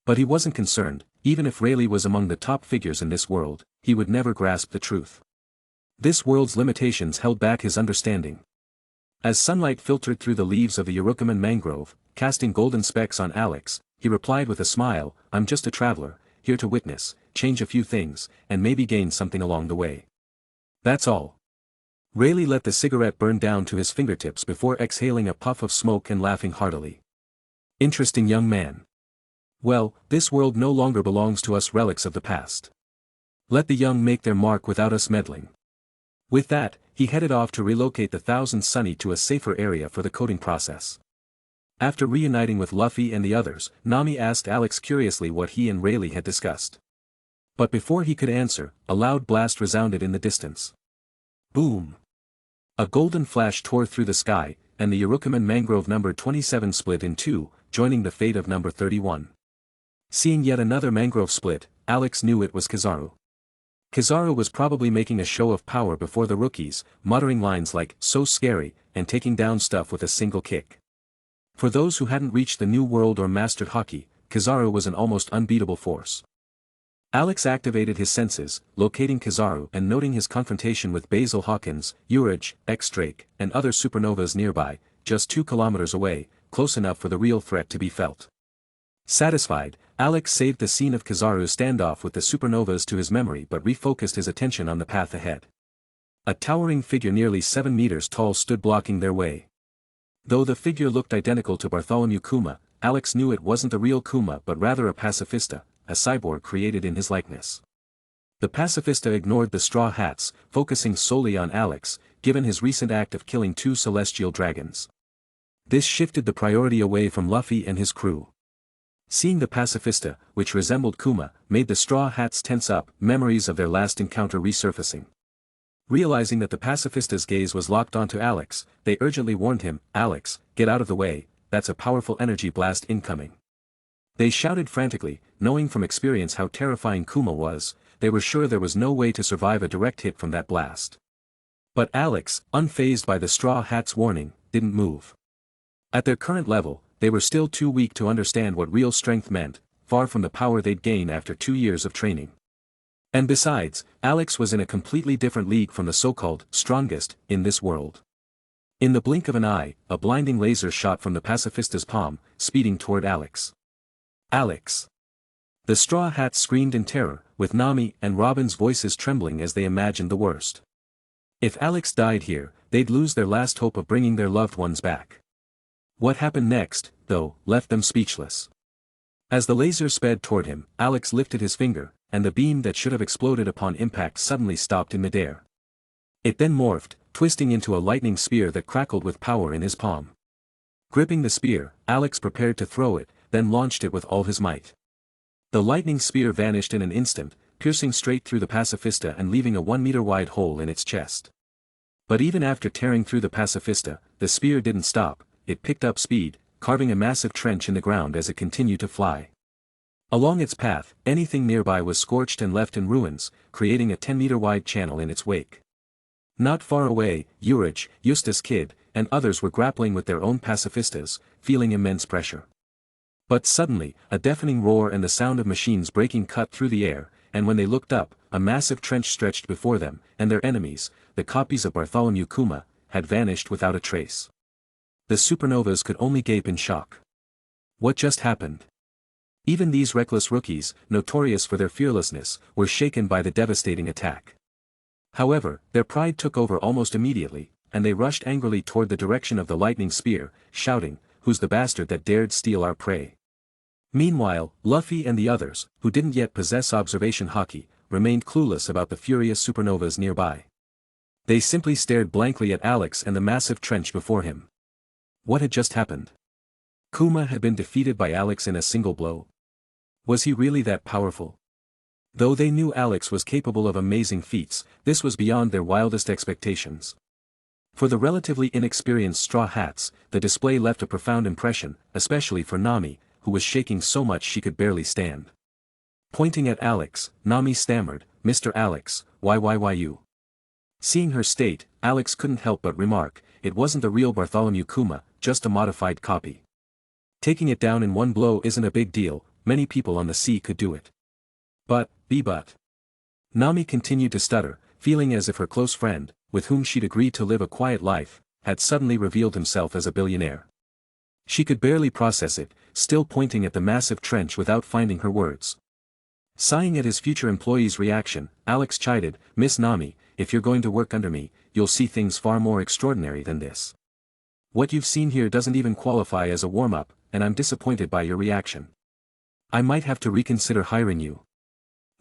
But he wasn't concerned. Even if Rayleigh was among the top figures in this world, he would never grasp the truth. This world's limitations held back his understanding. As sunlight filtered through the leaves of the Urukuman mangrove, casting golden specks on Alex, he replied with a smile, "I'm just a traveler, here to witness, change a few things, and maybe gain something along the way. That's all." Rayleigh let the cigarette burn down to his fingertips before exhaling a puff of smoke and laughing heartily. "Interesting young man. Well, this world no longer belongs to us relics of the past. Let the young make their mark without us meddling." With that, he headed off to relocate the Thousand Sunny to a safer area for the coding process. After reuniting with Luffy and the others, Nami asked Alex curiously what he and Rayleigh had discussed. But before he could answer, a loud blast resounded in the distance. Boom! A golden flash tore through the sky, and the Urukuman mangrove number 27 split in two, joining the fate of number 31. Seeing yet another mangrove split, Alex knew it was Kizaru. Kizaru was probably making a show of power before the rookies, muttering lines like, "So scary," and taking down stuff with a single kick. For those who hadn't reached the New World or mastered Haki, Kizaru was an almost unbeatable force. Alex activated his senses, locating Kizaru and noting his confrontation with Basil Hawkins, Urge, X-Drake, and other supernovas nearby, just 2 kilometers away, close enough for the real threat to be felt. Satisfied, Alex saved the scene of Kizaru's standoff with the supernovas to his memory but refocused his attention on the path ahead. A towering figure nearly 7 meters tall stood blocking their way. Though the figure looked identical to Bartholomew Kuma, Alex knew it wasn't the real Kuma but rather a pacifista, a cyborg created in his likeness. The pacifista ignored the Straw Hats, focusing solely on Alex, given his recent act of killing 2 celestial dragons. This shifted the priority away from Luffy and his crew. Seeing the pacifista, which resembled Kuma, made the Straw Hats tense up, memories of their last encounter resurfacing. Realizing that the pacifista's gaze was locked onto Alex, they urgently warned him, "Alex, get out of the way, that's a powerful energy blast incoming." They shouted frantically, knowing from experience how terrifying Kuma was. They were sure there was no way to survive a direct hit from that blast. But Alex, unfazed by the Straw Hats' warning, didn't move. At their current level, they were still too weak to understand what real strength meant, far from the power they'd gain after 2 years of training. And besides, Alex was in a completely different league from the so-called strongest in this world. In the blink of an eye, a blinding laser shot from the pacifista's palm, speeding toward Alex. "Alex!" The Straw Hats screamed in terror, with Nami and Robin's voices trembling as they imagined the worst. If Alex died here, they'd lose their last hope of bringing their loved ones back. What happened next, though, left them speechless. As the laser sped toward him, Alex lifted his finger, and the beam that should have exploded upon impact suddenly stopped in midair. It then morphed, twisting into a lightning spear that crackled with power in his palm. Gripping the spear, Alex prepared to throw it, then launched it with all his might. The lightning spear vanished in an instant, piercing straight through the pacifista and leaving a 1-meter-wide hole in its chest. But even after tearing through the pacifista, the spear didn't stop. It picked up speed, carving a massive trench in the ground as it continued to fly. Along its path, anything nearby was scorched and left in ruins, creating a 10-meter-wide channel in its wake. Not far away, Urge, Eustace Kid, and others were grappling with their own pacifistas, feeling immense pressure. But suddenly, a deafening roar and the sound of machines breaking cut through the air, and when they looked up, a massive trench stretched before them, and their enemies, the copies of Bartholomew Kuma, had vanished without a trace. The supernovas could only gape in shock. What just happened? Even these reckless rookies, notorious for their fearlessness, were shaken by the devastating attack. However, their pride took over almost immediately, and they rushed angrily toward the direction of the lightning spear, shouting, "Who's the bastard that dared steal our prey?" Meanwhile, Luffy and the others, who didn't yet possess observation haki, remained clueless about the furious supernovas nearby. They simply stared blankly at Alex and the massive trench before him. What had just happened? Kuma had been defeated by Alex in a single blow. Was he really that powerful? Though they knew Alex was capable of amazing feats, this was beyond their wildest expectations. For the relatively inexperienced Straw Hats, the display left a profound impression, especially for Nami, who was shaking so much she could barely stand. Pointing at Alex, Nami stammered, "Mr. Alex, why you?" Seeing her state, Alex couldn't help but remark, "It wasn't the real Bartholomew Kuma, just a modified copy. Taking it down in one blow isn't a big deal, many people on the sea could do it." But. Nami continued to stutter, feeling as if her close friend, with whom she'd agreed to live a quiet life, had suddenly revealed himself as a billionaire. She could barely process it, still pointing at the massive trench without finding her words. Sighing at his future employee's reaction, Alex chided, "Miss Nami, if you're going to work under me, you'll see things far more extraordinary than this. What you've seen here doesn't even qualify as a warm-up, and I'm disappointed by your reaction. I might have to reconsider hiring you."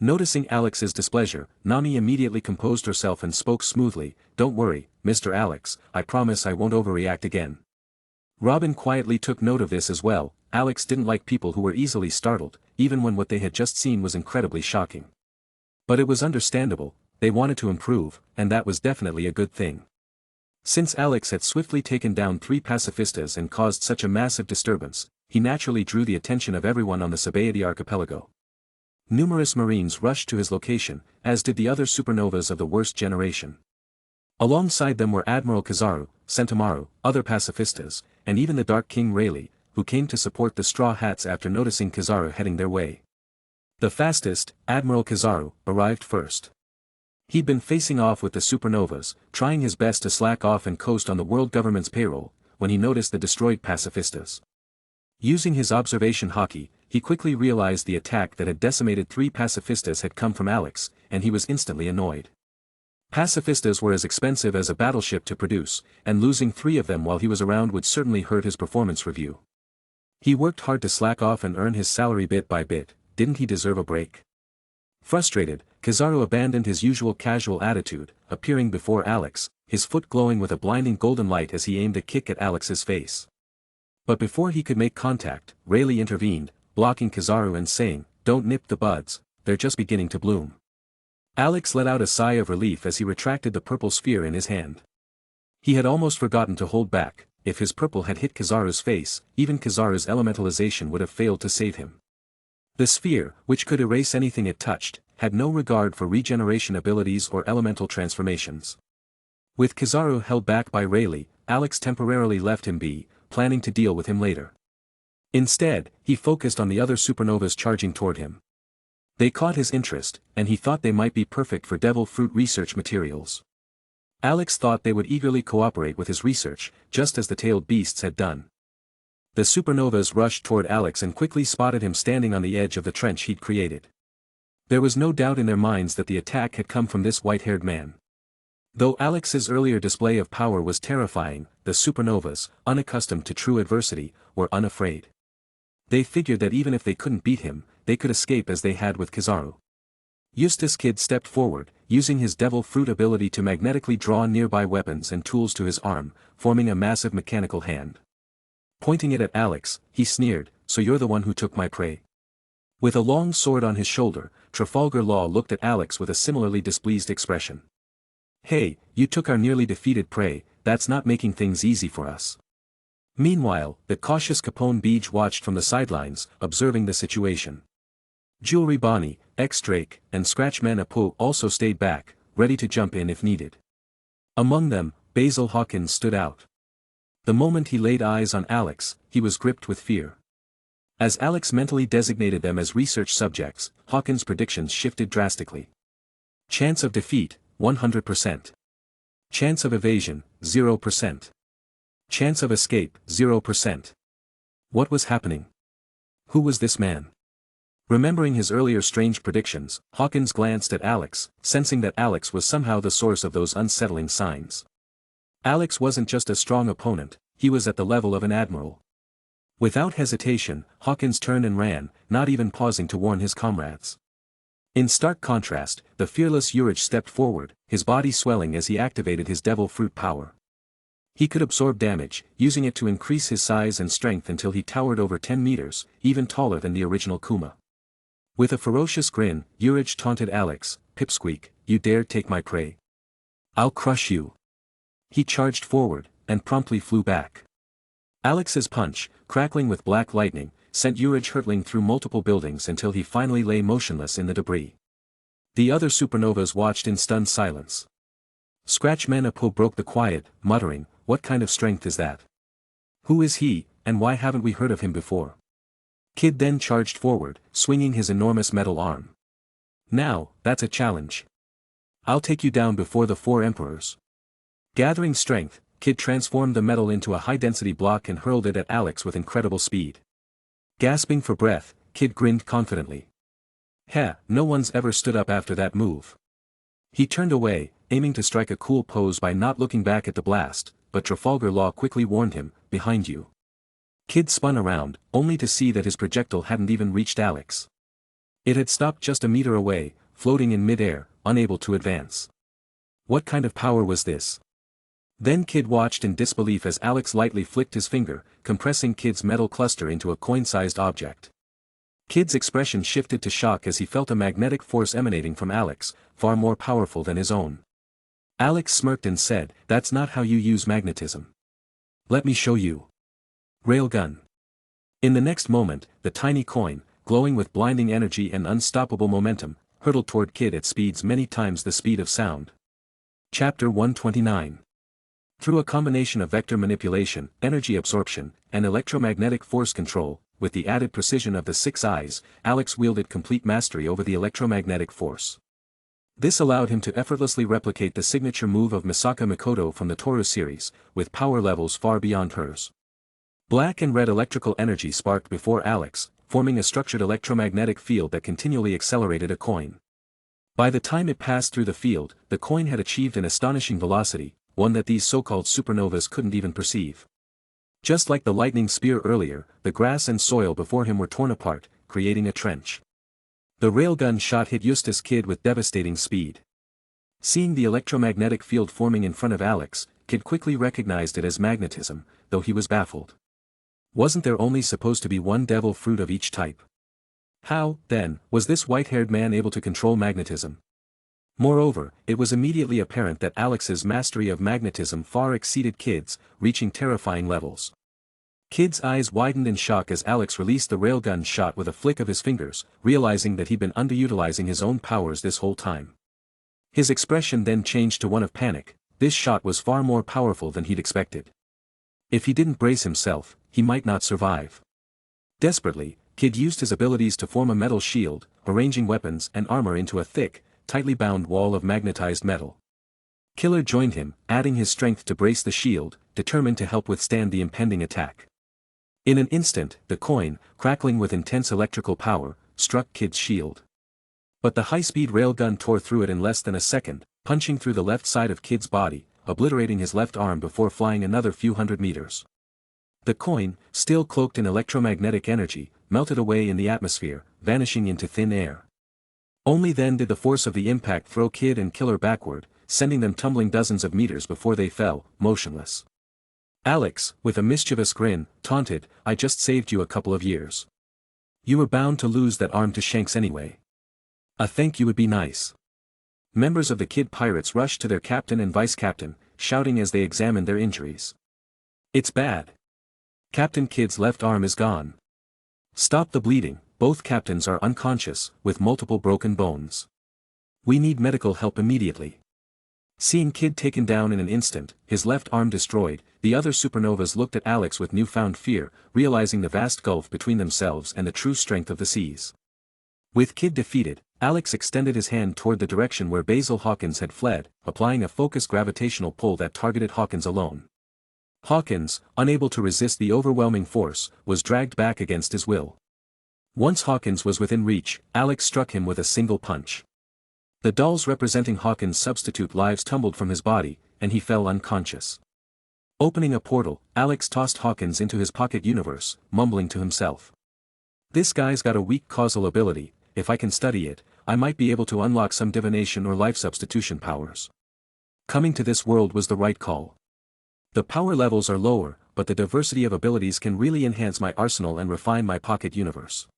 Noticing Alex's displeasure, Nami immediately composed herself and spoke smoothly, "Don't worry, Mr. Alex, I promise I won't overreact again." Robin quietly took note of this as well. Alex didn't like people who were easily startled, even when what they had just seen was incredibly shocking. But it was understandable, they wanted to improve, and that was definitely a good thing. Since Alex had swiftly taken down 3 pacifistas and caused such a massive disturbance, he naturally drew the attention of everyone on the Sabaody archipelago. Numerous Marines rushed to his location, as did the other supernovas of the worst generation. Alongside them were Admiral Kizaru, Sentomaru, other pacifistas, and even the Dark King Rayleigh, who came to support the Straw Hats after noticing Kizaru heading their way. The fastest, Admiral Kizaru, arrived first. He'd been facing off with the supernovas, trying his best to slack off and coast on the world government's payroll, when he noticed the destroyed pacifistas. Using his observation hockey, he quickly realized the attack that had decimated 3 pacifistas had come from Alex, and he was instantly annoyed. Pacifistas were as expensive as a battleship to produce, and losing 3 of them while he was around would certainly hurt his performance review. He worked hard to slack off and earn his salary bit by bit, didn't he deserve a break? Frustrated, Kizaru abandoned his usual casual attitude, appearing before Alex, his foot glowing with a blinding golden light as he aimed a kick at Alex's face. But before he could make contact, Rayleigh intervened, blocking Kizaru and saying, "Don't nip the buds, they're just beginning to bloom." Alex let out a sigh of relief as he retracted the purple sphere in his hand. He had almost forgotten to hold back. If his purple had hit Kizaru's face, even Kizaru's elementalization would have failed to save him. The sphere, which could erase anything it touched, had no regard for regeneration abilities or elemental transformations. With Kizaru held back by Rayleigh, Alex temporarily left him be, planning to deal with him later. Instead, he focused on the other supernovas charging toward him. They caught his interest, and he thought they might be perfect for devil fruit research materials. Alex thought they would eagerly cooperate with his research, just as the tailed beasts had done. The supernovas rushed toward Alex and quickly spotted him standing on the edge of the trench he'd created. There was no doubt in their minds that the attack had come from this white-haired man. Though Alex's earlier display of power was terrifying, the supernovas, unaccustomed to true adversity, were unafraid. They figured that even if they couldn't beat him, they could escape as they had with Kizaru. Eustace Kid stepped forward, using his devil fruit ability to magnetically draw nearby weapons and tools to his arm, forming a massive mechanical hand. Pointing it at Alex, he sneered, "So you're the one who took my prey?" With a long sword on his shoulder, Trafalgar Law looked at Alex with a similarly displeased expression. "Hey, you took our nearly defeated prey, that's not making things easy for us." Meanwhile, the cautious Capone Beej watched from the sidelines, observing the situation. Jewelry Bonnie, X-Drake, and Scratchman Apu also stayed back, ready to jump in if needed. Among them, Basil Hawkins stood out. The moment he laid eyes on Alex, he was gripped with fear. As Alex mentally designated them as research subjects, Hawkins' predictions shifted drastically. Chance of defeat, 100%. Chance of evasion, 0%. Chance of escape, 0%. What was happening? Who was this man? Remembering his earlier strange predictions, Hawkins glanced at Alex, sensing that Alex was somehow the source of those unsettling signs. Alex wasn't just a strong opponent, he was at the level of an admiral. Without hesitation, Hawkins turned and ran, not even pausing to warn his comrades. In stark contrast, the fearless Urich stepped forward, his body swelling as he activated his devil fruit power. He could absorb damage, using it to increase his size and strength until he towered over 10 meters, even taller than the original Kuma. With a ferocious grin, Urich taunted Alex, "Pipsqueak, you dare take my prey? I'll crush you." He charged forward, and promptly flew back. Alex's punch, crackling with black lightning, sent Urich hurtling through multiple buildings until he finally lay motionless in the debris. The other supernovas watched in stunned silence. Scratchman-Apo broke the quiet, muttering, "What kind of strength is that? Who is he, and why haven't we heard of him before?" Kid then charged forward, swinging his enormous metal arm. "Now, that's a challenge. I'll take you down before the 4 emperors." Gathering strength, Kid transformed the metal into a high-density block and hurled it at Alex with incredible speed. Gasping for breath, Kid grinned confidently. "Heh, no one's ever stood up after that move." He turned away, aiming to strike a cool pose by not looking back at the blast, but Trafalgar Law quickly warned him, "Behind you." Kid spun around, only to see that his projectile hadn't even reached Alex. It had stopped just a meter away, floating in mid-air, unable to advance. What kind of power was this? Then Kid watched in disbelief as Alex lightly flicked his finger, compressing Kid's metal cluster into a coin-sized object. Kid's expression shifted to shock as he felt a magnetic force emanating from Alex, far more powerful than his own. Alex smirked and said, "That's not how you use magnetism. Let me show you." Railgun. In the next moment, the tiny coin, glowing with blinding energy and unstoppable momentum, hurtled toward Kid at speeds many times the speed of sound. Chapter 129. Through a combination of vector manipulation, energy absorption, and electromagnetic force control, with the added precision of the 6 eyes, Alex wielded complete mastery over the electromagnetic force. This allowed him to effortlessly replicate the signature move of Misaka Mikoto from the Toru series, with power levels far beyond hers. Black and red electrical energy sparked before Alex, forming a structured electromagnetic field that continually accelerated a coin. By the time it passed through the field, the coin had achieved an astonishing velocity, one that these so-called supernovas couldn't even perceive. Just like the lightning spear earlier, the grass and soil before him were torn apart, creating a trench. The railgun shot hit Eustace Kid with devastating speed. Seeing the electromagnetic field forming in front of Alex, Kid quickly recognized it as magnetism, though he was baffled. Wasn't there only supposed to be one devil fruit of each type? How, then, was this white-haired man able to control magnetism? Moreover, it was immediately apparent that Alex's mastery of magnetism far exceeded Kid's, reaching terrifying levels. Kid's eyes widened in shock as Alex released the railgun shot with a flick of his fingers, realizing that he'd been underutilizing his own powers this whole time. His expression then changed to one of panic. This shot was far more powerful than he'd expected. If he didn't brace himself, he might not survive. Desperately, Kid used his abilities to form a metal shield, arranging weapons and armor into a thick, tightly bound wall of magnetized metal. Killer joined him, adding his strength to brace the shield, determined to help withstand the impending attack. In an instant, the coin, crackling with intense electrical power, struck Kid's shield. But the high-speed railgun tore through it in less than a second, punching through the left side of Kid's body, obliterating his left arm before flying another few hundred meters. The coin, still cloaked in electromagnetic energy, melted away in the atmosphere, vanishing into thin air. Only then did the force of the impact throw Kid and Killer backward, sending them tumbling dozens of meters before they fell, motionless. Alex, with a mischievous grin, taunted, "I just saved you a couple of years. You were bound to lose that arm to Shanks anyway. A thank you would be nice." Members of the Kid Pirates rushed to their captain and vice-captain, shouting as they examined their injuries. "It's bad. Captain Kid's left arm is gone. Stop the bleeding, both captains are unconscious, with multiple broken bones. We need medical help immediately." Seeing Kid taken down in an instant, his left arm destroyed, the other supernovas looked at Alex with newfound fear, realizing the vast gulf between themselves and the true strength of the seas. With Kid defeated, Alex extended his hand toward the direction where Basil Hawkins had fled, applying a focused gravitational pull that targeted Hawkins alone. Hawkins, unable to resist the overwhelming force, was dragged back against his will. Once Hawkins was within reach, Alex struck him with a single punch. The dolls representing Hawkins' substitute lives tumbled from his body, and he fell unconscious. Opening a portal, Alex tossed Hawkins into his pocket universe, mumbling to himself. "This guy's got a weak causal ability. If I can study it, I might be able to unlock some divination or life substitution powers. Coming to this world was the right call. The power levels are lower, but the diversity of abilities can really enhance my arsenal and refine my pocket universe."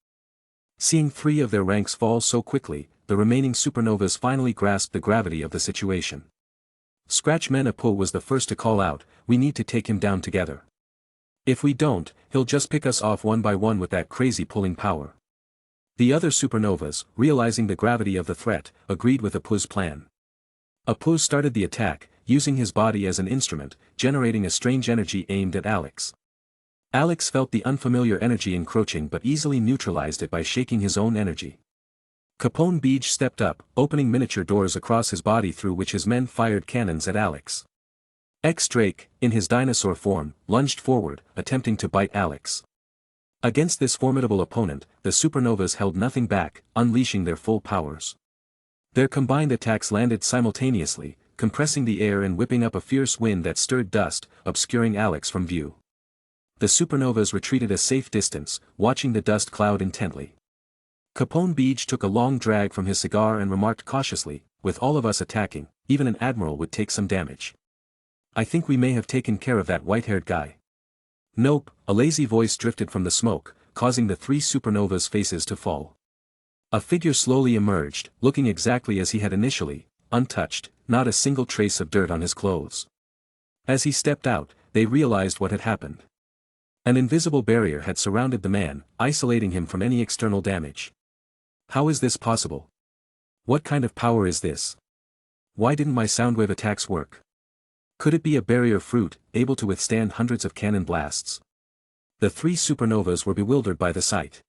Seeing 3 of their ranks fall so quickly, the remaining supernovas finally grasped the gravity of the situation. Scratchman Apo was the first to call out, "We need to take him down together. If we don't, he'll just pick us off one by one with that crazy pulling power." The other supernovas, realizing the gravity of the threat, agreed with Apo's plan. Apo started the attack, using his body as an instrument, generating a strange energy aimed at Alex. Alex felt the unfamiliar energy encroaching but easily neutralized it by shaking his own energy. Capone Beach stepped up, opening miniature doors across his body through which his men fired cannons at Alex. X-Drake, in his dinosaur form, lunged forward, attempting to bite Alex. Against this formidable opponent, the supernovas held nothing back, unleashing their full powers. Their combined attacks landed simultaneously, compressing the air and whipping up a fierce wind that stirred dust, obscuring Alex from view. The supernovas retreated a safe distance, watching the dust cloud intently. Capone Beach took a long drag from his cigar and remarked cautiously, "With all of us attacking, even an admiral would take some damage. I think we may have taken care of that white-haired guy." "Nope," a lazy voice drifted from the smoke, causing the 3 supernovas' faces to fall. A figure slowly emerged, looking exactly as he had initially, untouched, not a single trace of dirt on his clothes. As he stepped out, they realized what had happened. An invisible barrier had surrounded the man, isolating him from any external damage. How is this possible? What kind of power is this? Why didn't my soundwave attacks work? Could it be a barrier fruit, able to withstand hundreds of cannon blasts? The 3 supernovas were bewildered by the sight.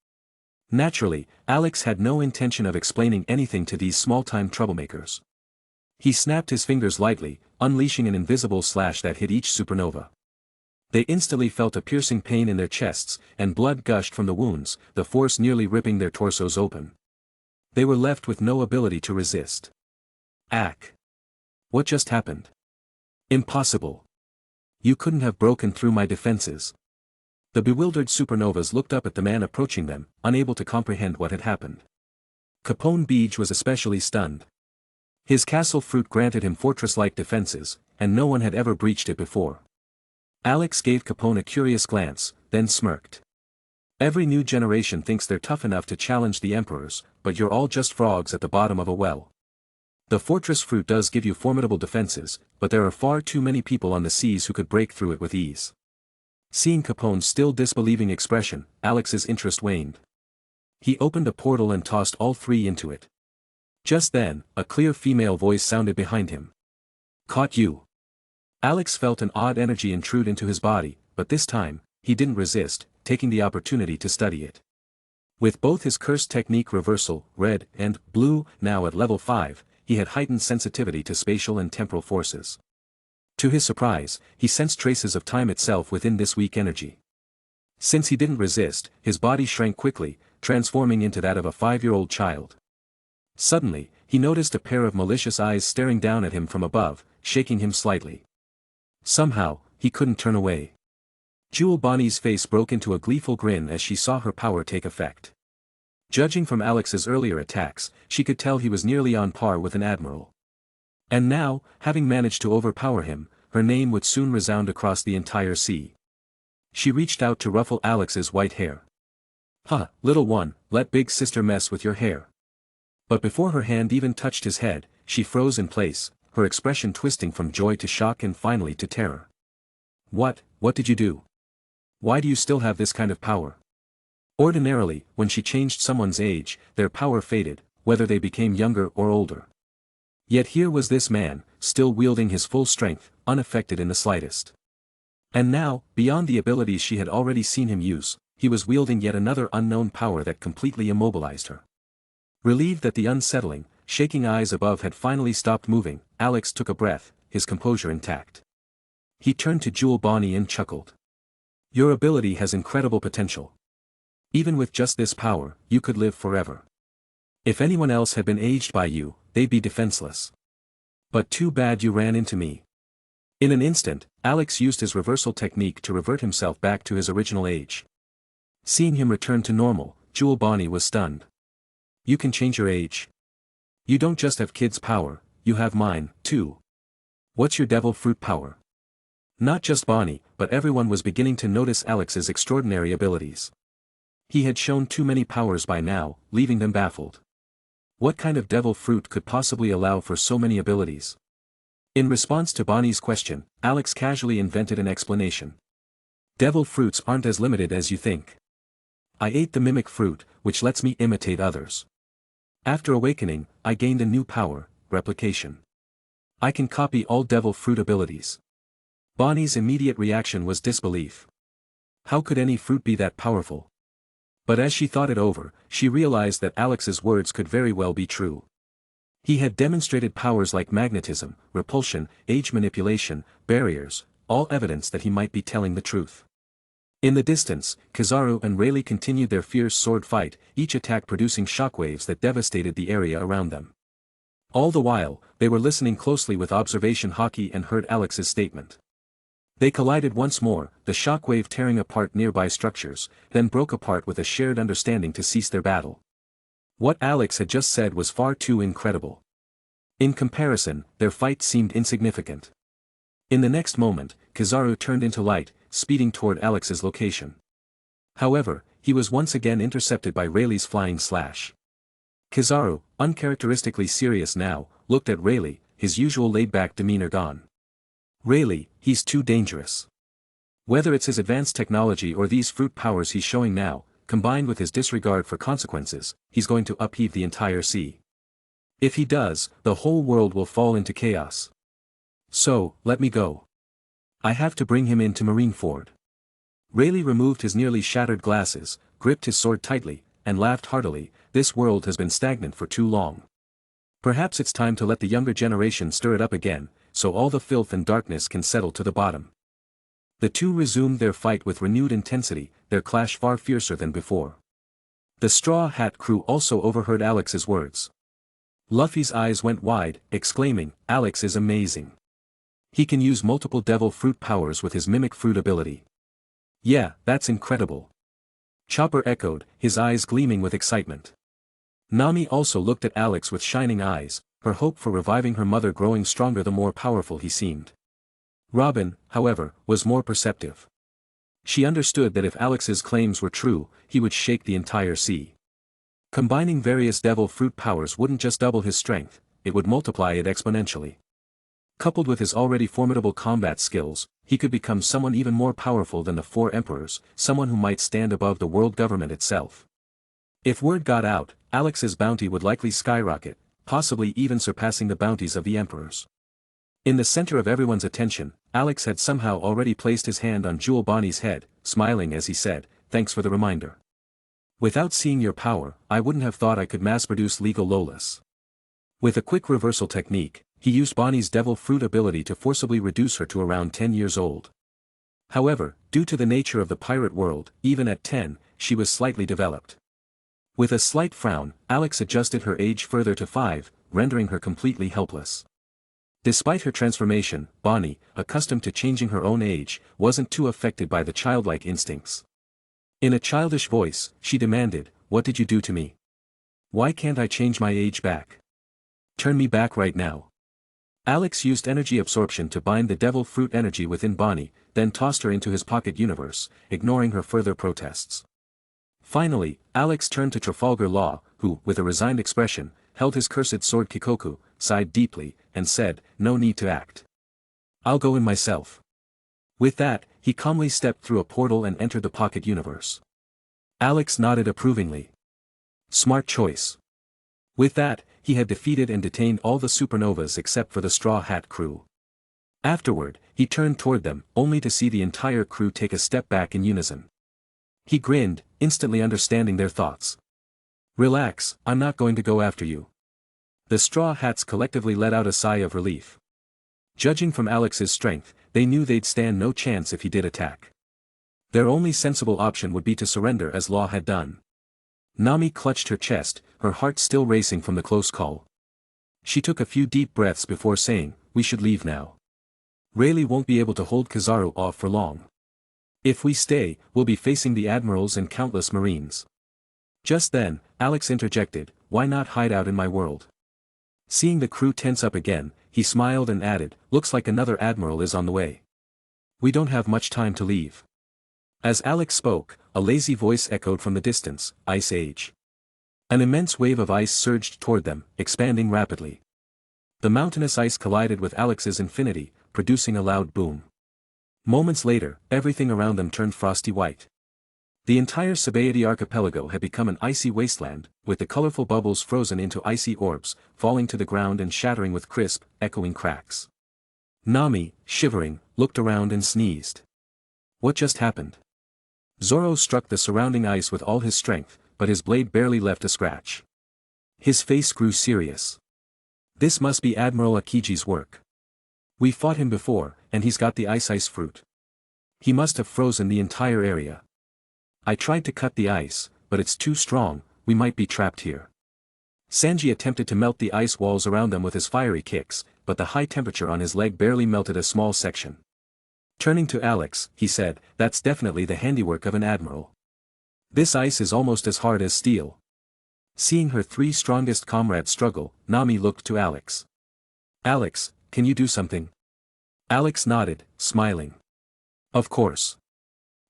Naturally, Alex had no intention of explaining anything to these small-time troublemakers. He snapped his fingers lightly, unleashing an invisible slash that hit each supernova. They instantly felt a piercing pain in their chests, and blood gushed from the wounds, the force nearly ripping their torsos open. They were left with no ability to resist. Ack! What just happened? Impossible. You couldn't have broken through my defenses. The bewildered supernovas looked up at the man approaching them, unable to comprehend what had happened. Capone Beach was especially stunned. His castle fruit granted him fortress-like defenses, and no one had ever breached it before. Alex gave Capone a curious glance, then smirked. "Every new generation thinks they're tough enough to challenge the emperors, but you're all just frogs at the bottom of a well. The fortress fruit does give you formidable defenses, but there are far too many people on the seas who could break through it with ease." Seeing Capone's still disbelieving expression, Alex's interest waned. He opened a portal and tossed all 3 into it. Just then, a clear female voice sounded behind him. "Caught you." Alex felt an odd energy intrude into his body, but this time, he didn't resist, taking the opportunity to study it. With both his cursed technique reversal, red, and blue, now at level 5, he had heightened sensitivity to spatial and temporal forces. To his surprise, he sensed traces of time itself within this weak energy. Since he didn't resist, his body shrank quickly, transforming into that of a 5-year-old child. Suddenly, he noticed a pair of malicious eyes staring down at him from above, shaking him slightly. Somehow, he couldn't turn away. Jewel Bonnie's face broke into a gleeful grin as she saw her power take effect. Judging from Alex's earlier attacks, she could tell he was nearly on par with an admiral. And now, having managed to overpower him, her name would soon resound across the entire sea. She reached out to ruffle Alex's white hair. "Huh, little one, let big sister mess with your hair." But before her hand even touched his head, she froze in place, her expression twisting from joy to shock and finally to terror. What did you do? Why do you still have this kind of power?" Ordinarily, when she changed someone's age, their power faded, whether they became younger or older. Yet here was this man, still wielding his full strength, unaffected in the slightest. And now, beyond the abilities she had already seen him use, he was wielding yet another unknown power that completely immobilized her. Relieved that the unsettling, shaking eyes above had finally stopped moving, Alex took a breath, his composure intact. He turned to Jewel Bonnie and chuckled. "Your ability has incredible potential. Even with just this power, you could live forever. If anyone else had been aged by you, they'd be defenseless. But too bad you ran into me." In an instant, Alex used his reversal technique to revert himself back to his original age. Seeing him return to normal, Jewel Bonnie was stunned. "You can change your age? You don't just have kids' power, you have mine, too. What's your devil fruit power?" Not just Bonnie, but everyone was beginning to notice Alex's extraordinary abilities. He had shown too many powers by now, leaving them baffled. What kind of devil fruit could possibly allow for so many abilities? In response to Bonnie's question, Alex casually invented an explanation. Devil fruits aren't as limited as you think. I ate the mimic fruit, which lets me imitate others. After awakening, I gained a new power, replication. I can copy all devil fruit abilities. Bonnie's immediate reaction was disbelief. How could any fruit be that powerful? But as she thought it over, she realized that Alex's words could very well be true. He had demonstrated powers like magnetism, repulsion, age manipulation, barriers, all evidence that he might be telling the truth. In the distance, Kizaru and Rayleigh continued their fierce sword fight, each attack producing shockwaves that devastated the area around them. All the while, they were listening closely with observation hockey and heard Alex's statement. They collided once more, the shockwave tearing apart nearby structures, then broke apart with a shared understanding to cease their battle. What Alex had just said was far too incredible. In comparison, their fight seemed insignificant. In the next moment, Kizaru turned into light, speeding toward Alex's location. However, he was once again intercepted by Rayleigh's flying slash. Kizaru, uncharacteristically serious now, looked at Rayleigh, his usual laid-back demeanor gone. Rayleigh, he's too dangerous. Whether it's his advanced technology or these fruit powers he's showing now, combined with his disregard for consequences, he's going to upheave the entire sea. If he does, the whole world will fall into chaos. So, let me go. I have to bring him into Marineford. Rayleigh removed his nearly shattered glasses, gripped his sword tightly, and laughed heartily. This world has been stagnant for too long. Perhaps it's time to let the younger generation stir it up again, so all the filth and darkness can settle to the bottom. The two resumed their fight with renewed intensity, their clash far fiercer than before. The Straw Hat crew also overheard Alex's words. Luffy's eyes went wide, exclaiming, "Alex is amazing. He can use multiple devil fruit powers with his mimic fruit ability." "Yeah, that's incredible." Chopper echoed, his eyes gleaming with excitement. Nami also looked at Alex with shining eyes, her hope for reviving her mother growing stronger the more powerful he seemed. Robin, however, was more perceptive. She understood that if Alex's claims were true, he would shake the entire sea. Combining various devil fruit powers wouldn't just double his strength, it would multiply it exponentially. Coupled with his already formidable combat skills, he could become someone even more powerful than the four emperors, someone who might stand above the world government itself. If word got out, Alex's bounty would likely skyrocket, possibly even surpassing the bounties of the emperors. In the center of everyone's attention, Alex had somehow already placed his hand on Jewel Bonnie's head, smiling as he said, "Thanks for the reminder. Without seeing your power, I wouldn't have thought I could mass-produce legal Lolas." With a quick reversal technique, he used Bonnie's devil fruit ability to forcibly reduce her to around 10 years old. However, due to the nature of the pirate world, even at 10, she was slightly developed. With a slight frown, Alex adjusted her age further to 5, rendering her completely helpless. Despite her transformation, Bonnie, accustomed to changing her own age, wasn't too affected by the childlike instincts. In a childish voice, she demanded, "What did you do to me? Why can't I change my age back? Turn me back right now." Alex used energy absorption to bind the devil fruit energy within Bonnie, then tossed her into his pocket universe, ignoring her further protests. Finally, Alex turned to Trafalgar Law, who, with a resigned expression, held his cursed sword Kikoku, sighed deeply, and said, "No need to act. I'll go in myself." With that, he calmly stepped through a portal and entered the pocket universe. Alex nodded approvingly. Smart choice. With that, he had defeated and detained all the supernovas except for the Straw Hat crew. Afterward, he turned toward them, only to see the entire crew take a step back in unison. He grinned, instantly understanding their thoughts. "Relax, I'm not going to go after you." The Straw Hats collectively let out a sigh of relief. Judging from Alex's strength, they knew they'd stand no chance if he did attack. Their only sensible option would be to surrender as Law had done. Nami clutched her chest, her heart still racing from the close call. She took a few deep breaths before saying, "We should leave now. Rayleigh won't be able to hold Kizaru off for long. If we stay, we'll be facing the admirals and countless marines." Just then, Alex interjected, "Why not hide out in my world?" Seeing the crew tense up again, he smiled and added, "Looks like another admiral is on the way. We don't have much time to leave." As Alex spoke, a lazy voice echoed from the distance, Ice Age. An immense wave of ice surged toward them, expanding rapidly. The mountainous ice collided with Alex's infinity, producing a loud boom. Moments later, everything around them turned frosty white. The entire Sabaody archipelago had become an icy wasteland, with the colorful bubbles frozen into icy orbs, falling to the ground and shattering with crisp, echoing cracks. Nami, shivering, looked around and sneezed. What just happened? Zoro struck the surrounding ice with all his strength, but his blade barely left a scratch. His face grew serious. This must be Admiral Akiji's work. We fought him before, and he's got the ice fruit. He must have frozen the entire area. I tried to cut the ice, but it's too strong, we might be trapped here. Sanji attempted to melt the ice walls around them with his fiery kicks, but the high temperature on his leg barely melted a small section. Turning to Alex, he said, that's definitely the handiwork of an admiral. This ice is almost as hard as steel. Seeing her three strongest comrades struggle, Nami looked to Alex. Alex, can you do something? Alex nodded, smiling. Of course.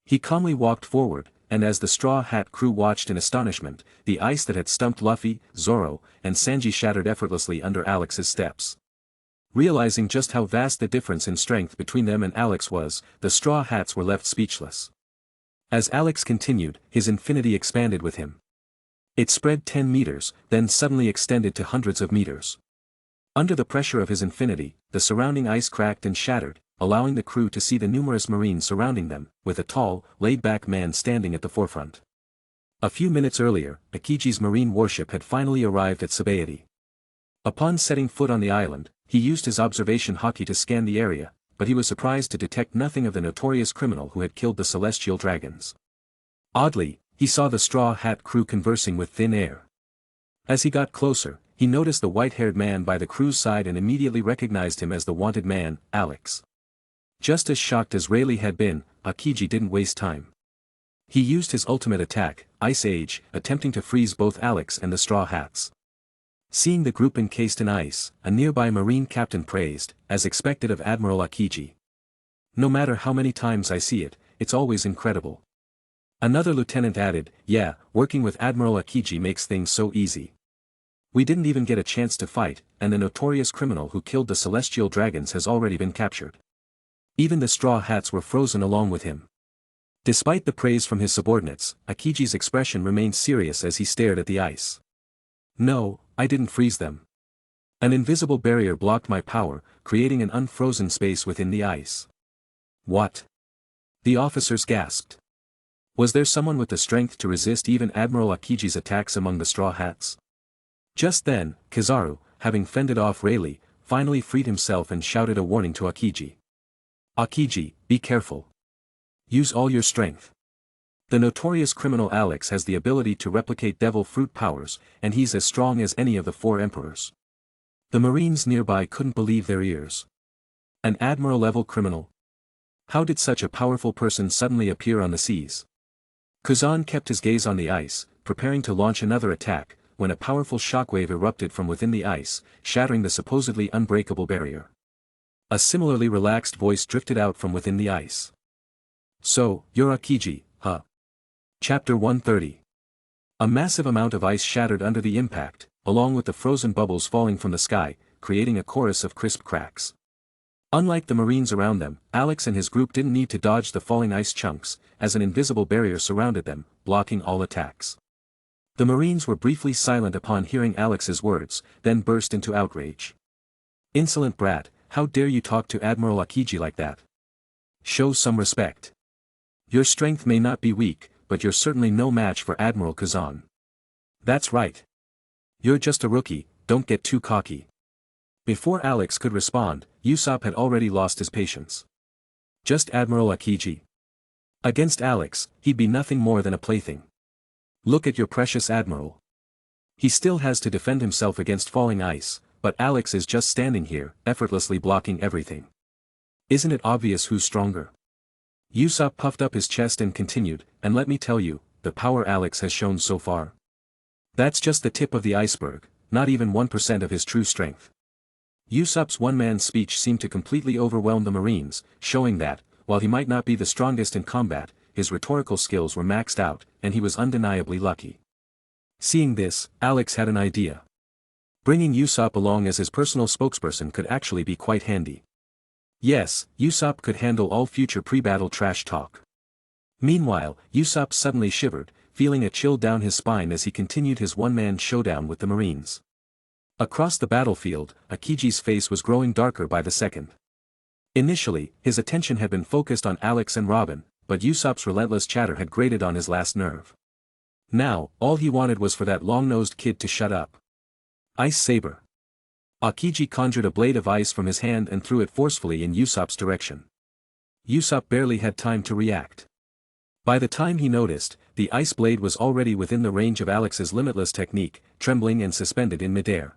He calmly walked forward, and as the Straw Hat crew watched in astonishment, the ice that had stumped Luffy, Zoro, and Sanji shattered effortlessly under Alex's steps. Realizing just how vast the difference in strength between them and Alex was, the Straw Hats were left speechless. As Alex continued, his infinity expanded with him. It spread 10 meters, then suddenly extended to hundreds of meters. Under the pressure of his infinity, the surrounding ice cracked and shattered, allowing the crew to see the numerous marines surrounding them, with a tall, laid-back man standing at the forefront. A few minutes earlier, Akiji's marine warship had finally arrived at Sabaody. Upon setting foot on the island, he used his observation haki to scan the area, but he was surprised to detect nothing of the notorious criminal who had killed the celestial dragons. Oddly, he saw the Straw Hat crew conversing with thin air. As he got closer, he noticed the white-haired man by the crew's side and immediately recognized him as the wanted man, Alex. Just as shocked as Rayleigh had been, Akiji didn't waste time. He used his ultimate attack, Ice Age, attempting to freeze both Alex and the Straw Hats. Seeing the group encased in ice, a nearby marine captain praised, as expected of Admiral Akiji. No matter how many times I see it, it's always incredible. Another lieutenant added, yeah, working with Admiral Akiji makes things so easy. We didn't even get a chance to fight, and the notorious criminal who killed the celestial dragons has already been captured. Even the Straw Hats were frozen along with him. Despite the praise from his subordinates, Akiji's expression remained serious as he stared at the ice. No, I didn't freeze them. An invisible barrier blocked my power, creating an unfrozen space within the ice. What? The officers gasped. Was there someone with the strength to resist even Admiral Akiji's attacks among the Straw Hats? Just then, Kizaru, having fended off Rayleigh, finally freed himself and shouted a warning to Akiji. Akiji, be careful. Use all your strength. The notorious criminal Alex has the ability to replicate devil fruit powers, and he's as strong as any of the 4 emperors. The marines nearby couldn't believe their ears. An admiral-level criminal? How did such a powerful person suddenly appear on the seas? Kazan kept his gaze on the ice, preparing to launch another attack, when a powerful shockwave erupted from within the ice, shattering the supposedly unbreakable barrier. A similarly relaxed voice drifted out from within the ice. So, you're Akiji, huh? Chapter 130. A massive amount of ice shattered under the impact, along with the frozen bubbles falling from the sky, creating a chorus of crisp cracks. Unlike the marines around them, Alex and his group didn't need to dodge the falling ice chunks, as an invisible barrier surrounded them, blocking all attacks. The marines were briefly silent upon hearing Alex's words, then burst into outrage. Insolent brat, how dare you talk to Admiral Akiji like that? Show some respect. Your strength may not be weak, but you're certainly no match for Admiral Kazan. That's right. You're just a rookie, don't get too cocky. Before Alex could respond, Usopp had already lost his patience. Just Admiral Akiji? Against Alex, he'd be nothing more than a plaything. Look at your precious Admiral. He still has to defend himself against falling ice, but Alex is just standing here, effortlessly blocking everything. Isn't it obvious who's stronger? Usopp puffed up his chest and continued, and let me tell you, the power Alex has shown so far. That's just the tip of the iceberg, not even 1% of his true strength. Usopp's one-man speech seemed to completely overwhelm the marines, showing that, while he might not be the strongest in combat, his rhetorical skills were maxed out, and he was undeniably lucky. Seeing this, Alex had an idea. Bringing Usopp along as his personal spokesperson could actually be quite handy. Yes, Usopp could handle all future pre-battle trash talk. Meanwhile, Usopp suddenly shivered, feeling a chill down his spine as he continued his one-man showdown with the Marines. Across the battlefield, Akiji's face was growing darker by the second. Initially, his attention had been focused on Alex and Robin, but Usopp's relentless chatter had grated on his last nerve. Now, all he wanted was for that long-nosed kid to shut up. Ice Saber. Akiji conjured a blade of ice from his hand and threw it forcefully in Usopp's direction. Usopp barely had time to react. By the time he noticed, the ice blade was already within the range of Alex's limitless technique, trembling and suspended in midair.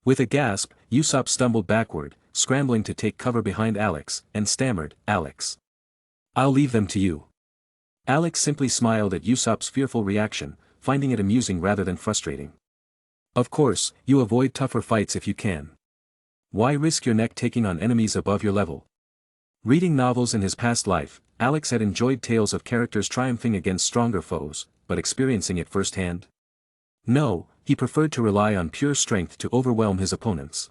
With a gasp, Usopp stumbled backward, scrambling to take cover behind Alex, and stammered, "Alex. I'll leave them to you." Alex simply smiled at Usopp's fearful reaction, finding it amusing rather than frustrating. "Of course, you avoid tougher fights if you can. Why risk your neck taking on enemies above your level?" Reading novels in his past life, Alex had enjoyed tales of characters triumphing against stronger foes, but experiencing it firsthand? No, he preferred to rely on pure strength to overwhelm his opponents.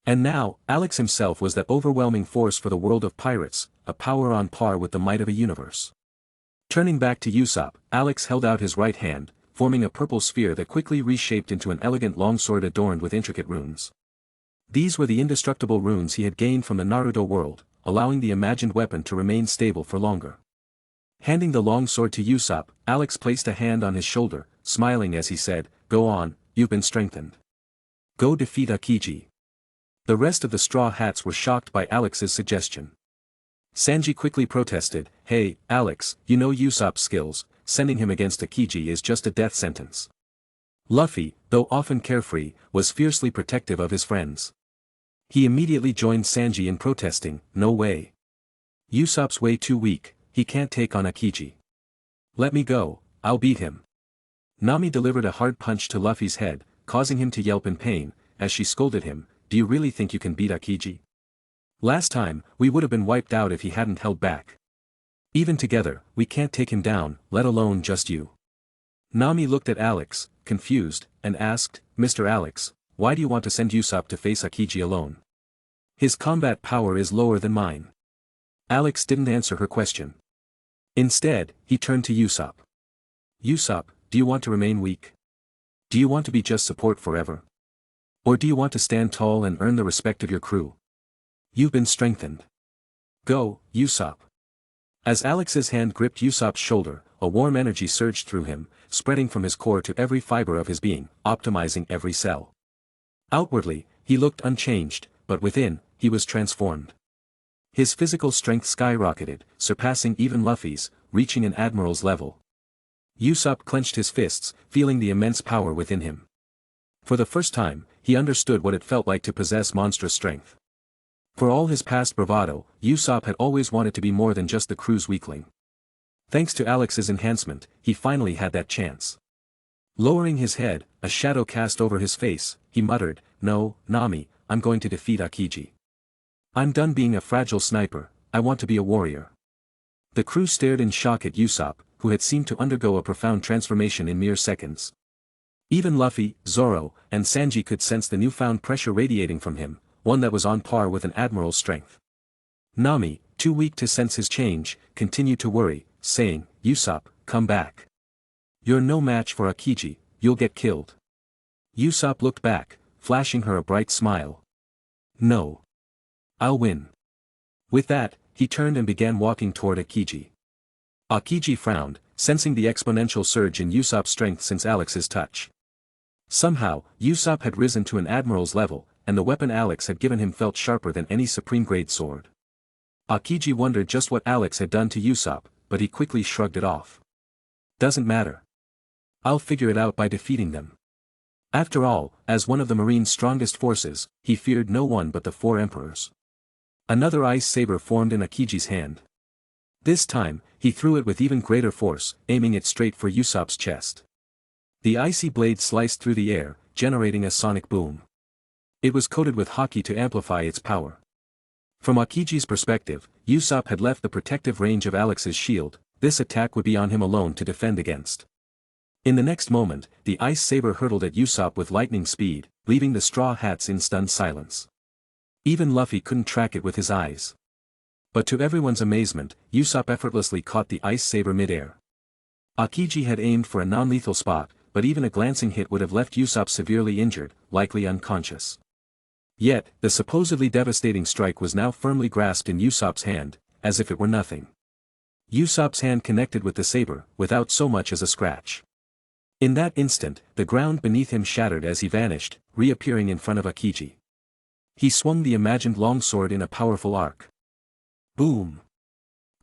And now, Alex himself was that overwhelming force for the world of pirates, a power on par with the might of a universe. Turning back to Usopp, Alex held out his right hand, forming a purple sphere that quickly reshaped into an elegant longsword adorned with intricate runes. These were the indestructible runes he had gained from the Naruto world, allowing the imagined weapon to remain stable for longer. Handing the longsword to Usopp, Alex placed a hand on his shoulder, smiling as he said, "Go on, you've been strengthened. Go defeat Akiji." The rest of the Straw Hats were shocked by Alex's suggestion. Sanji quickly protested, "Hey, Alex, you know Usopp's skills, sending him against Akiji is just a death sentence." Luffy, though often carefree, was fiercely protective of his friends. He immediately joined Sanji in protesting, "No way. Usopp's way too weak, he can't take on Akiji. Let me go, I'll beat him." Nami delivered a hard punch to Luffy's head, causing him to yelp in pain, as she scolded him, "Do you really think you can beat Akiji? Last time, we would have been wiped out if he hadn't held back. Even together, we can't take him down, let alone just you." Nami looked at Alex, confused, and asked, "Mr. Alex, why do you want to send Usopp to face Akiji alone? His combat power is lower than mine." Alex didn't answer her question. Instead, he turned to Usopp. "Usopp, do you want to remain weak? Do you want to be just support forever? Or do you want to stand tall and earn the respect of your crew? You've been strengthened. Go, Usopp." As Alex's hand gripped Usopp's shoulder, a warm energy surged through him, spreading from his core to every fiber of his being, optimizing every cell. Outwardly, he looked unchanged, but within, he was transformed. His physical strength skyrocketed, surpassing even Luffy's, reaching an admiral's level. Usopp clenched his fists, feeling the immense power within him. For the first time, he understood what it felt like to possess monstrous strength. For all his past bravado, Usopp had always wanted to be more than just the crew's weakling. Thanks to Alex's enhancement, he finally had that chance. Lowering his head, a shadow cast over his face, he muttered, "No, Nami, I'm going to defeat Akiji. I'm done being a fragile sniper, I want to be a warrior." The crew stared in shock at Usopp, who had seemed to undergo a profound transformation in mere seconds. Even Luffy, Zoro, and Sanji could sense the newfound pressure radiating from him, one that was on par with an admiral's strength. Nami, too weak to sense his change, continued to worry, saying, "Usopp, come back. You're no match for Akiji, you'll get killed." Usopp looked back, flashing her a bright smile. "No. I'll win." With that, he turned and began walking toward Akiji. Akiji frowned, sensing the exponential surge in Usopp's strength since Alex's touch. Somehow, Usopp had risen to an admiral's level, and the weapon Alex had given him felt sharper than any supreme-grade sword. Akiji wondered just what Alex had done to Usopp, but he quickly shrugged it off. "Doesn't matter. I'll figure it out by defeating them." After all, as one of the Marine's strongest forces, he feared no one but the four emperors. Another ice saber formed in Akiji's hand. This time, he threw it with even greater force, aiming it straight for Usopp's chest. The icy blade sliced through the air, generating a sonic boom. It was coated with haki to amplify its power. From Akiji's perspective, Usopp had left the protective range of Alex's shield, this attack would be on him alone to defend against. In the next moment, the ice saber hurtled at Usopp with lightning speed, leaving the Straw Hats in stunned silence. Even Luffy couldn't track it with his eyes. But to everyone's amazement, Usopp effortlessly caught the ice saber midair. Aokiji had aimed for a non-lethal spot, but even a glancing hit would have left Usopp severely injured, likely unconscious. Yet, the supposedly devastating strike was now firmly grasped in Usopp's hand, as if it were nothing. Usopp's hand connected with the saber, without so much as a scratch. In that instant, the ground beneath him shattered as he vanished, reappearing in front of Aokiji. He swung the imagined longsword in a powerful arc. Boom!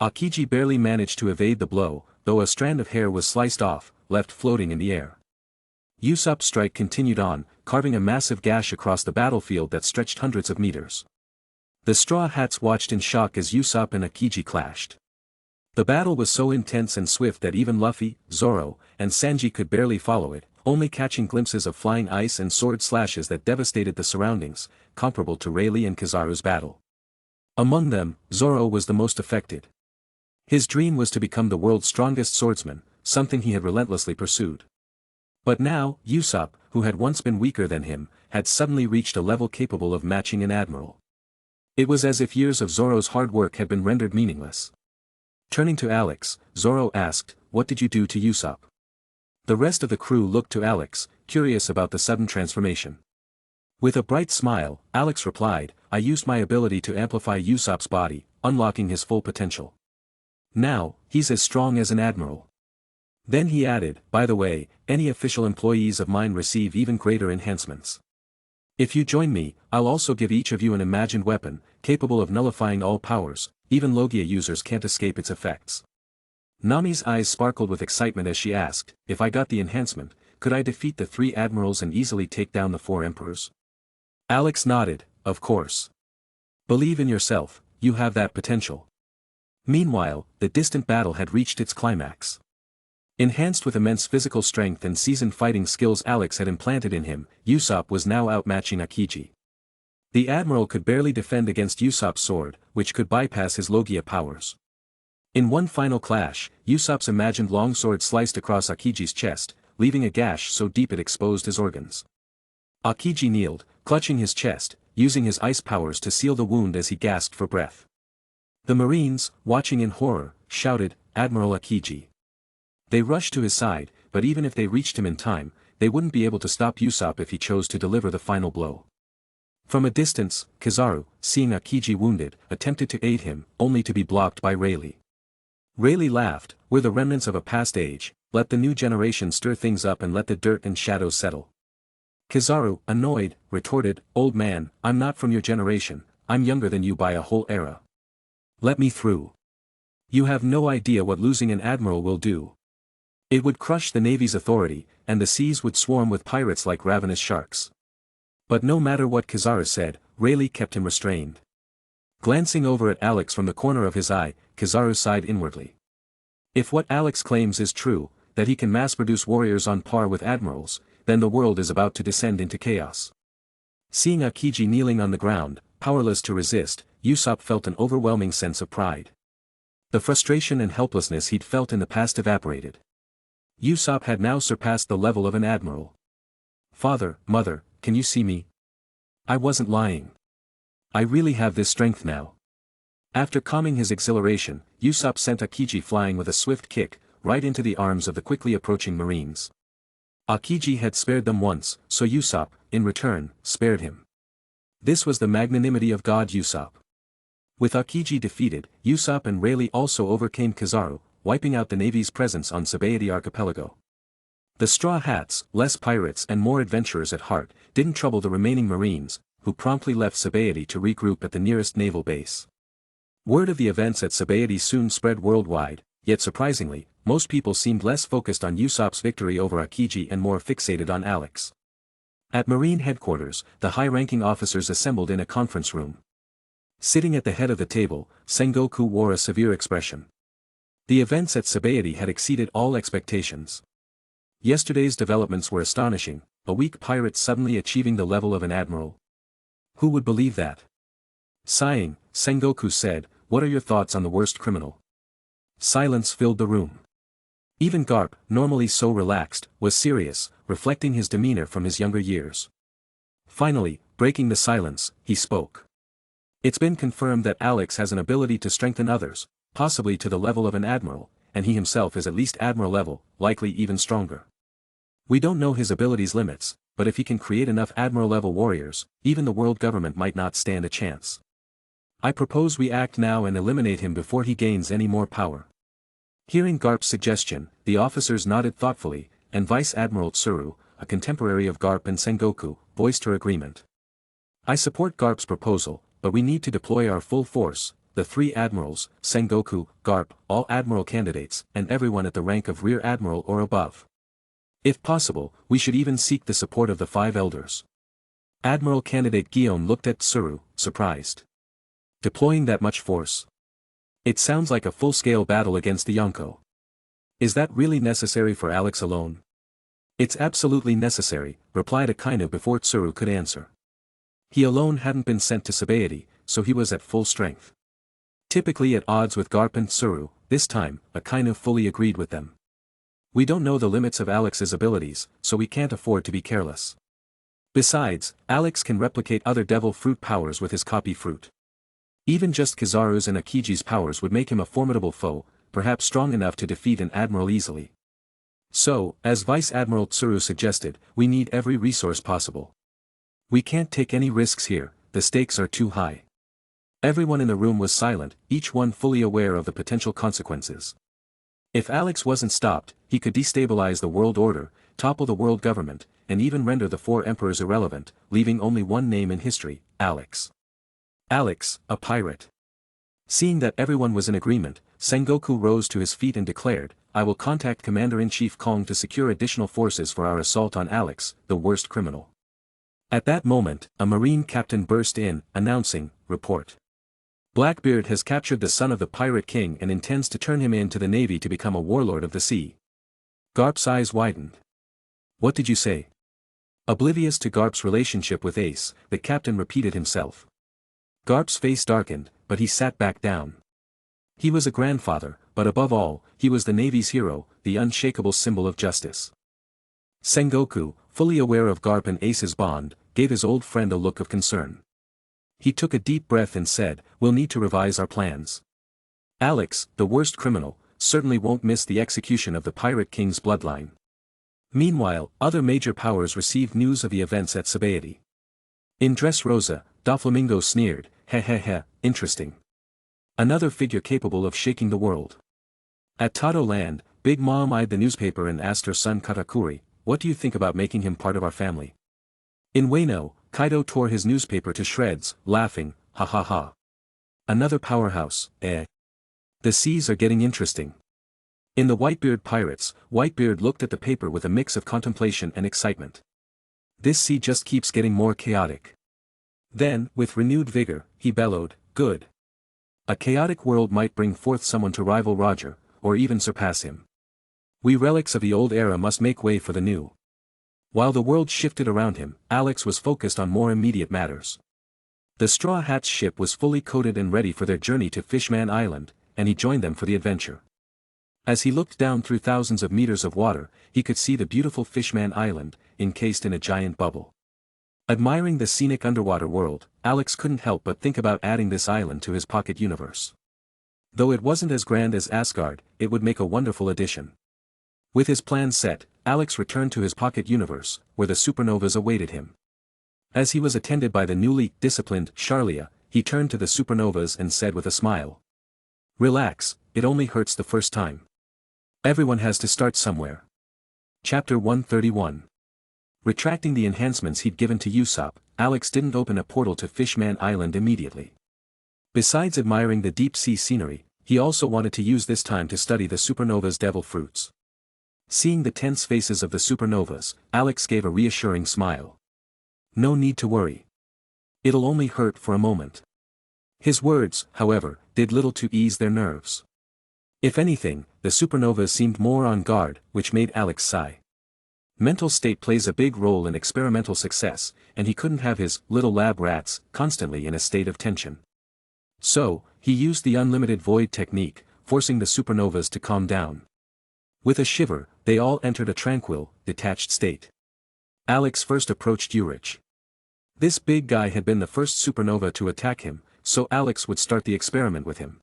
Aokiji barely managed to evade the blow, though a strand of hair was sliced off, left floating in the air. Usopp's strike continued on, carving a massive gash across the battlefield that stretched hundreds of meters. The Straw Hats watched in shock as Usopp and Aokiji clashed. The battle was so intense and swift that even Luffy, Zoro, and Sanji could barely follow it, only catching glimpses of flying ice and sword slashes that devastated the surroundings, comparable to Rayleigh and Kizaru's battle. Among them, Zoro was the most affected. His dream was to become the world's strongest swordsman, something he had relentlessly pursued. But now, Usopp, who had once been weaker than him, had suddenly reached a level capable of matching an admiral. It was as if years of Zoro's hard work had been rendered meaningless. Turning to Alex, Zoro asked, "What did you do to Usopp?" The rest of the crew looked to Alex, curious about the sudden transformation. With a bright smile, Alex replied, "I used my ability to amplify Usopp's body, unlocking his full potential. Now, he's as strong as an admiral." Then he added, "By the way, any official employees of mine receive even greater enhancements. If you join me, I'll also give each of you an imagined weapon, capable of nullifying all powers, even Logia users can't escape its effects." Nami's eyes sparkled with excitement as she asked, "If I got the enhancement, could I defeat the 3 admirals and easily take down the 4 emperors?" Alex nodded, "Of course. Believe in yourself, you have that potential." Meanwhile, the distant battle had reached its climax. Enhanced with immense physical strength and seasoned fighting skills Alex had implanted in him, Usopp was now outmatching Aokiji. The admiral could barely defend against Usopp's sword, which could bypass his Logia powers. In one final clash, Usopp's imagined longsword sliced across Akiji's chest, leaving a gash so deep it exposed his organs. Aokiji kneeled, clutching his chest, using his ice powers to seal the wound as he gasped for breath. The Marines, watching in horror, shouted, "Admiral Aokiji!" They rushed to his side, but even if they reached him in time, they wouldn't be able to stop Usopp if he chose to deliver the final blow. From a distance, Kizaru, seeing Aokiji wounded, attempted to aid him, only to be blocked by Rayleigh. Rayleigh laughed, "We're the remnants of a past age, let the new generation stir things up and let the dirt and shadows settle." Kizaru, annoyed, retorted, "Old man, I'm not from your generation, I'm younger than you by a whole era. Let me through. You have no idea what losing an admiral will do. It would crush the Navy's authority, and the seas would swarm with pirates like ravenous sharks." But no matter what Kizaru said, Rayleigh kept him restrained. Glancing over at Alex from the corner of his eye, Kizaru sighed inwardly. If what Alex claims is true, that he can mass-produce warriors on par with admirals, then the world is about to descend into chaos. Seeing Aokiji kneeling on the ground, powerless to resist, Usopp felt an overwhelming sense of pride. The frustration and helplessness he'd felt in the past evaporated. Usopp had now surpassed the level of an admiral. "Father, Mother, can you see me? I wasn't lying. I really have this strength now." After calming his exhilaration, Usopp sent Aokiji flying with a swift kick, right into the arms of the quickly approaching Marines. Aokiji had spared them once, so Usopp, in return, spared him. This was the magnanimity of God Usopp. With Aokiji defeated, Usopp and Rayleigh also overcame Kizaru, wiping out the Navy's presence on Sabaody Archipelago. The Straw Hats, less pirates and more adventurers at heart, didn't trouble the remaining Marines, who promptly left Sabaody to regroup at the nearest naval base. Word of the events at Sabaody soon spread worldwide, yet surprisingly, most people seemed less focused on Usopp's victory over Aokiji and more fixated on Alex. At Marine headquarters, the high-ranking officers assembled in a conference room. Sitting at the head of the table, Sengoku wore a severe expression. The events at Sabaody had exceeded all expectations. Yesterday's developments were astonishing, a weak pirate suddenly achieving the level of an admiral. Who would believe that? Sighing, Sengoku said, "What are your thoughts on the worst criminal?" Silence filled the room. Even Garp, normally so relaxed, was serious, reflecting his demeanor from his younger years. Finally, breaking the silence, he spoke. It's been confirmed that Alex has an ability to strengthen others, possibly to the level of an admiral, and he himself is at least admiral level, likely even stronger. We don't know his ability's limits, but if he can create enough admiral-level warriors, even the world government might not stand a chance. I propose we act now and eliminate him before he gains any more power. Hearing Garp's suggestion, the officers nodded thoughtfully, and Vice Admiral Tsuru, a contemporary of Garp and Sengoku, voiced her agreement. I support Garp's proposal, but we need to deploy our full force, the 3 admirals, Sengoku, Garp, all admiral candidates, and everyone at the rank of Rear Admiral or above. If possible, we should even seek the support of the 5 elders. Admiral candidate Guillaume looked at Tsuru, surprised. Deploying that much force? It sounds like a full-scale battle against the Yonko. Is that really necessary for Alex alone? It's absolutely necessary, replied Akainu before Tsuru could answer. He alone hadn't been sent to Sabaody, so he was at full strength. Typically at odds with Garp and Tsuru, this time, Akainu fully agreed with them. We don't know the limits of Alex's abilities, so we can't afford to be careless. Besides, Alex can replicate other devil fruit powers with his copy fruit. Even just Kizaru's and Akiji's powers would make him a formidable foe, perhaps strong enough to defeat an admiral easily. So, as Vice Admiral Tsuru suggested, we need every resource possible. We can't take any risks here, the stakes are too high. Everyone in the room was silent, each one fully aware of the potential consequences. If Alex wasn't stopped, he could destabilize the world order, topple the world government, and even render the 4 emperors irrelevant, leaving only one name in history, Alex. Alex, a pirate. Seeing that everyone was in agreement, Sengoku rose to his feet and declared, I will contact Commander-in-Chief Kong to secure additional forces for our assault on Alex, the worst criminal. At that moment, a marine captain burst in, announcing, report. Blackbeard has captured the son of the pirate king and intends to turn him into the navy to become a warlord of the sea. Garp's eyes widened. What did you say? Oblivious to Garp's relationship with Ace, the captain repeated himself. Garp's face darkened, but he sat back down. He was a grandfather, but above all, he was the Navy's hero, the unshakable symbol of justice. Sengoku, fully aware of Garp and Ace's bond, gave his old friend a look of concern. He took a deep breath and said, we'll need to revise our plans. Alex, the worst criminal, certainly won't miss the execution of the Pirate King's bloodline. Meanwhile, other major powers received news of the events at Sabaody. In Dressrosa, Doflamingo sneered, interesting. Another figure capable of shaking the world. At Tato Land, Big Mom eyed the newspaper and asked her son Katakuri, what do you think about making him part of our family? In Wano, Kaido tore his newspaper to shreds, laughing, ha ha ha. Another powerhouse, eh? The seas are getting interesting. In the Whitebeard Pirates, Whitebeard looked at the paper with a mix of contemplation and excitement. This sea just keeps getting more chaotic. Then, with renewed vigor, he bellowed, good. A chaotic world might bring forth someone to rival Roger, or even surpass him. We relics of the old era must make way for the new. While the world shifted around him, Alex was focused on more immediate matters. The Straw Hats ship was fully coated and ready for their journey to Fishman Island, and he joined them for the adventure. As he looked down through thousands of meters of water, he could see the beautiful Fishman Island, encased in a giant bubble. Admiring the scenic underwater world, Alex couldn't help but think about adding this island to his pocket universe. Though it wasn't as grand as Asgard, it would make a wonderful addition. With his plan set, Alex returned to his pocket universe, where the supernovas awaited him. As he was attended by the newly disciplined Charlia, he turned to the supernovas and said with a smile. Relax, it only hurts the first time. Everyone has to start somewhere. Chapter 131. Retracting the enhancements he'd given to Usopp, Alex didn't open a portal to Fishman Island immediately. Besides admiring the deep-sea scenery, he also wanted to use this time to study the supernova's devil fruits. Seeing the tense faces of the supernovas, Alex gave a reassuring smile. No need to worry. It'll only hurt for a moment. His words, however, did little to ease their nerves. If anything, the supernovas seemed more on guard, which made Alex sigh. Mental state plays a big role in experimental success, and he couldn't have his little lab rats constantly in a state of tension. So, he used the unlimited void technique, forcing the supernovas to calm down. With a shiver, they all entered a tranquil, detached state. Alex first approached Urich. This big guy had been the first supernova to attack him, so Alex would start the experiment with him.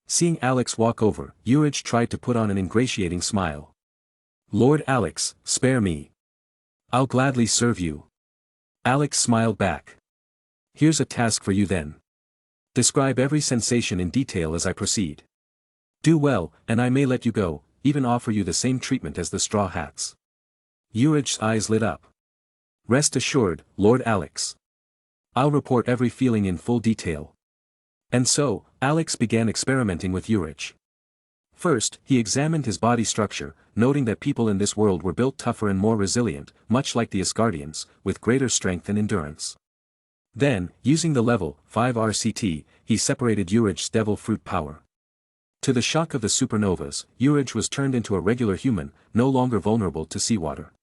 Seeing Alex walk over, Urich tried to put on an ingratiating smile. "Lord Alex, spare me. I'll gladly serve you." Alex smiled back. "Here's a task for you then. Describe every sensation in detail as I proceed. Do well, and I may let you go, even offer you the same treatment as the Straw Hats." Urich's eyes lit up. "Rest assured, Lord Alex. I'll report every feeling in full detail." And so, Alex began experimenting with Urich. First, he examined his body structure, noting that people in this world were built tougher and more resilient, much like the Asgardians, with greater strength and endurance. Then, using the level 5 RCT, he separated Urich's devil fruit power. To the shock of the supernovas, Urich was turned into a regular human, no longer vulnerable to seawater.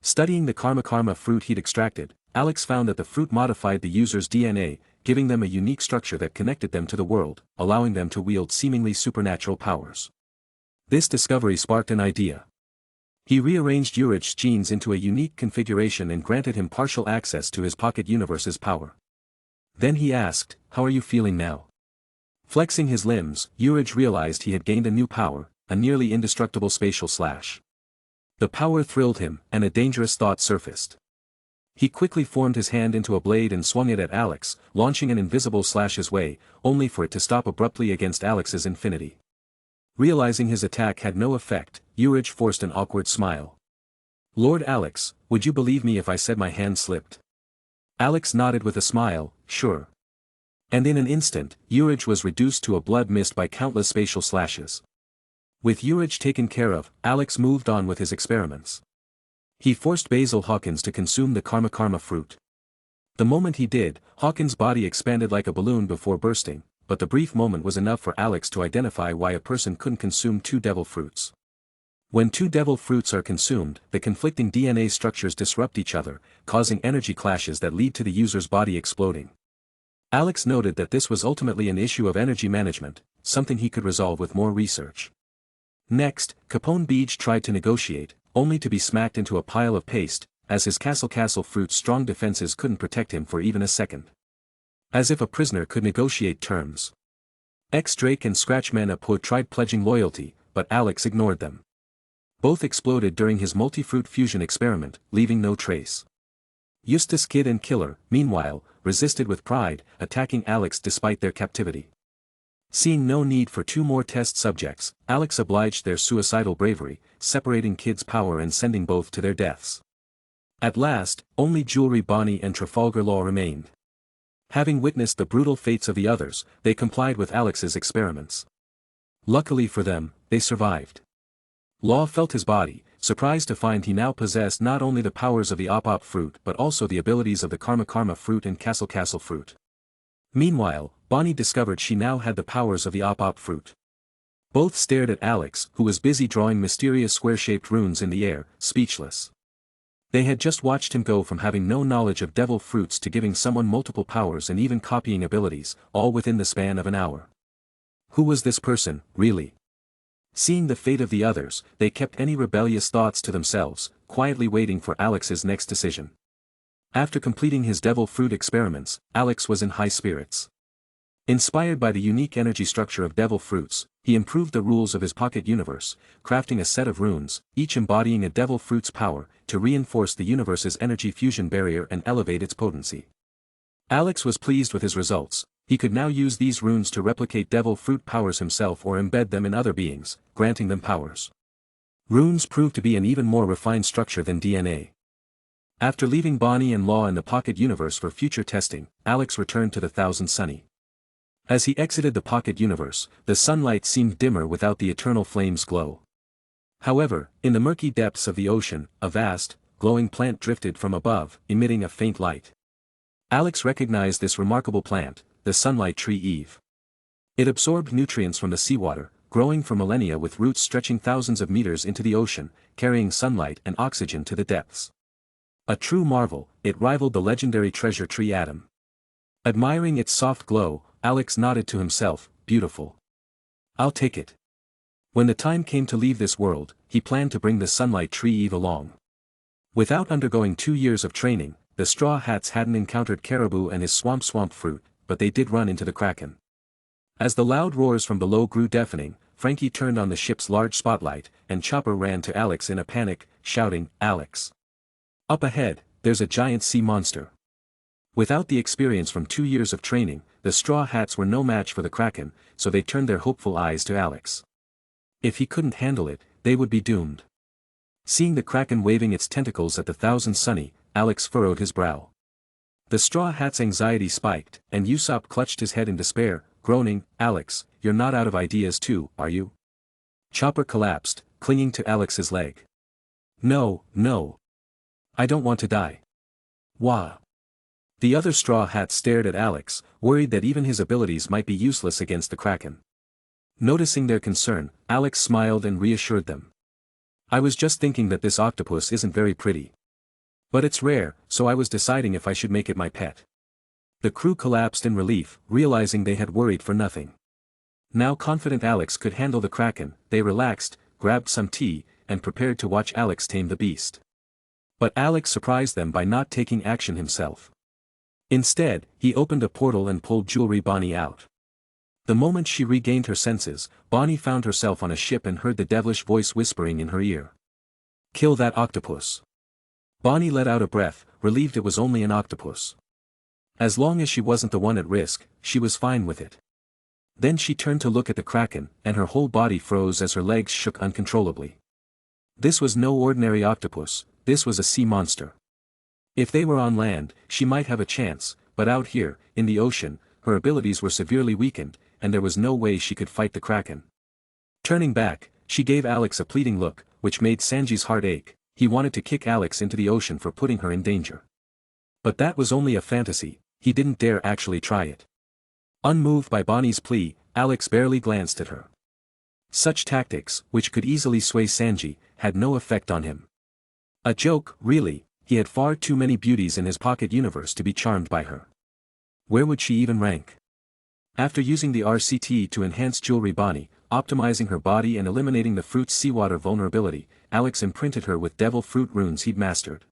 Studying the karma fruit he'd extracted, Alex found that the fruit modified the user's DNA, giving them a unique structure that connected them to the world, allowing them to wield seemingly supernatural powers. This discovery sparked an idea. He rearranged Urich's genes into a unique configuration and granted him partial access to his pocket universe's power. Then he asked, "How are you feeling now?" Flexing his limbs, Urich realized he had gained a new power, a nearly indestructible spatial slash. The power thrilled him, and a dangerous thought surfaced. He quickly formed his hand into a blade and swung it at Alex, launching an invisible slash his way, only for it to stop abruptly against Alex's infinity. Realizing his attack had no effect, Urich forced an awkward smile. "Lord Alex, would you believe me if I said my hand slipped?" Alex nodded with a smile, "Sure." And in an instant, Urich was reduced to a blood mist by countless spatial slashes. With Urich taken care of, Alex moved on with his experiments. He forced Basil Hawkins to consume the karma fruit. The moment he did, Hawkins' body expanded like a balloon before bursting, but the brief moment was enough for Alex to identify why a person couldn't consume two devil fruits. When two devil fruits are consumed, the conflicting DNA structures disrupt each other, causing energy clashes that lead to the user's body exploding. Alex noted that this was ultimately an issue of energy management, something he could resolve with more research. Next, Capone Beach tried to negotiate, only to be smacked into a pile of paste, as his castle fruit's strong defenses couldn't protect him for even a second. As if a prisoner could negotiate terms. Drake and Scratchman Apo tried pledging loyalty, but Alex ignored them. Both exploded during his multi-fruit fusion experiment, leaving no trace. Eustace Kid and Killer, meanwhile, resisted with pride, attacking Alex despite their captivity. Seeing no need for two more test subjects, Alex obliged their suicidal bravery, separating Kid's power and sending both to their deaths. At last, only Jewelry Bonnie and Trafalgar Law remained. Having witnessed the brutal fates of the others, they complied with Alex's experiments. Luckily for them, they survived. Law felt his body, surprised to find he now possessed not only the powers of the Op fruit but also the abilities of the Karma fruit and Castle fruit. Meanwhile, Bonnie discovered she now had the powers of the Op fruit. Both stared at Alex, who was busy drawing mysterious square-shaped runes in the air, speechless. They had just watched him go from having no knowledge of devil fruits to giving someone multiple powers and even copying abilities, all within the span of an hour. Who was this person, really? Seeing the fate of the others, they kept any rebellious thoughts to themselves, quietly waiting for Alex's next decision. After completing his devil fruit experiments, Alex was in high spirits. Inspired by the unique energy structure of devil fruits, he improved the rules of his pocket universe, crafting a set of runes, each embodying a devil fruit's power, to reinforce the universe's energy fusion barrier and elevate its potency. Alex was pleased with his results. He could now use these runes to replicate devil fruit powers himself or embed them in other beings, granting them powers. Runes proved to be an even more refined structure than DNA. After leaving Bonnie and Law in the pocket universe for future testing, Alex returned to the Thousand Sunny. As he exited the pocket universe, the sunlight seemed dimmer without the eternal flame's glow. However, in the murky depths of the ocean, a vast, glowing plant drifted from above, emitting a faint light. Alex recognized this remarkable plant, the sunlight tree Eve. It absorbed nutrients from the seawater, growing for millennia with roots stretching thousands of meters into the ocean, carrying sunlight and oxygen to the depths. A true marvel, it rivaled the legendary treasure tree Adam. Admiring its soft glow, Alex nodded to himself, beautiful. I'll take it. When the time came to leave this world, he planned to bring the Sunlight Tree Eve along. Without undergoing 2 years of training, the Straw Hats hadn't encountered Caribou and his swamp fruit, but they did run into the Kraken. As the loud roars from below grew deafening, Frankie turned on the ship's large spotlight, and Chopper ran to Alex in a panic, shouting, "Alex! Up ahead, there's a giant sea monster." Without the experience from 2 years of training, the Straw Hats were no match for the Kraken, so they turned their hopeful eyes to Alex. If he couldn't handle it, they would be doomed. Seeing the Kraken waving its tentacles at the Thousand Sunny, Alex furrowed his brow. The Straw Hat's anxiety spiked, and Usopp clutched his head in despair, groaning, "Alex, you're not out of ideas too, are you?" Chopper collapsed, clinging to Alex's leg. No. I don't want to die." "Wah." The other Straw Hats stared at Alex, worried that even his abilities might be useless against the Kraken. Noticing their concern, Alex smiled and reassured them. "I was just thinking that this octopus isn't very pretty. But it's rare, so I was deciding if I should make it my pet." The crew collapsed in relief, realizing they had worried for nothing. Now confident Alex could handle the Kraken, they relaxed, grabbed some tea, and prepared to watch Alex tame the beast. But Alex surprised them by not taking action himself. Instead, he opened a portal and pulled Jewelry Bonnie out. The moment she regained her senses, Bonnie found herself on a ship and heard the devilish voice whispering in her ear. "Kill that octopus." Bonnie let out a breath, relieved it was only an octopus. As long as she wasn't the one at risk, she was fine with it. Then she turned to look at the Kraken, and her whole body froze as her legs shook uncontrollably. This was no ordinary octopus, this was a sea monster. If they were on land, she might have a chance, but out here, in the ocean, her abilities were severely weakened, and there was no way she could fight the Kraken. Turning back, she gave Alex a pleading look, which made Sanji's heart ache. He wanted to kick Alex into the ocean for putting her in danger. But that was only a fantasy, he didn't dare actually try it. Unmoved by Bonnie's plea, Alex barely glanced at her. Such tactics, which could easily sway Sanji, had no effect on him. A joke, really, he had far too many beauties in his pocket universe to be charmed by her. Where would she even rank? After using the RCT to enhance Jewelry Bonnie, optimizing her body and eliminating the fruit's seawater vulnerability, Alex imprinted her with devil fruit runes he'd mastered.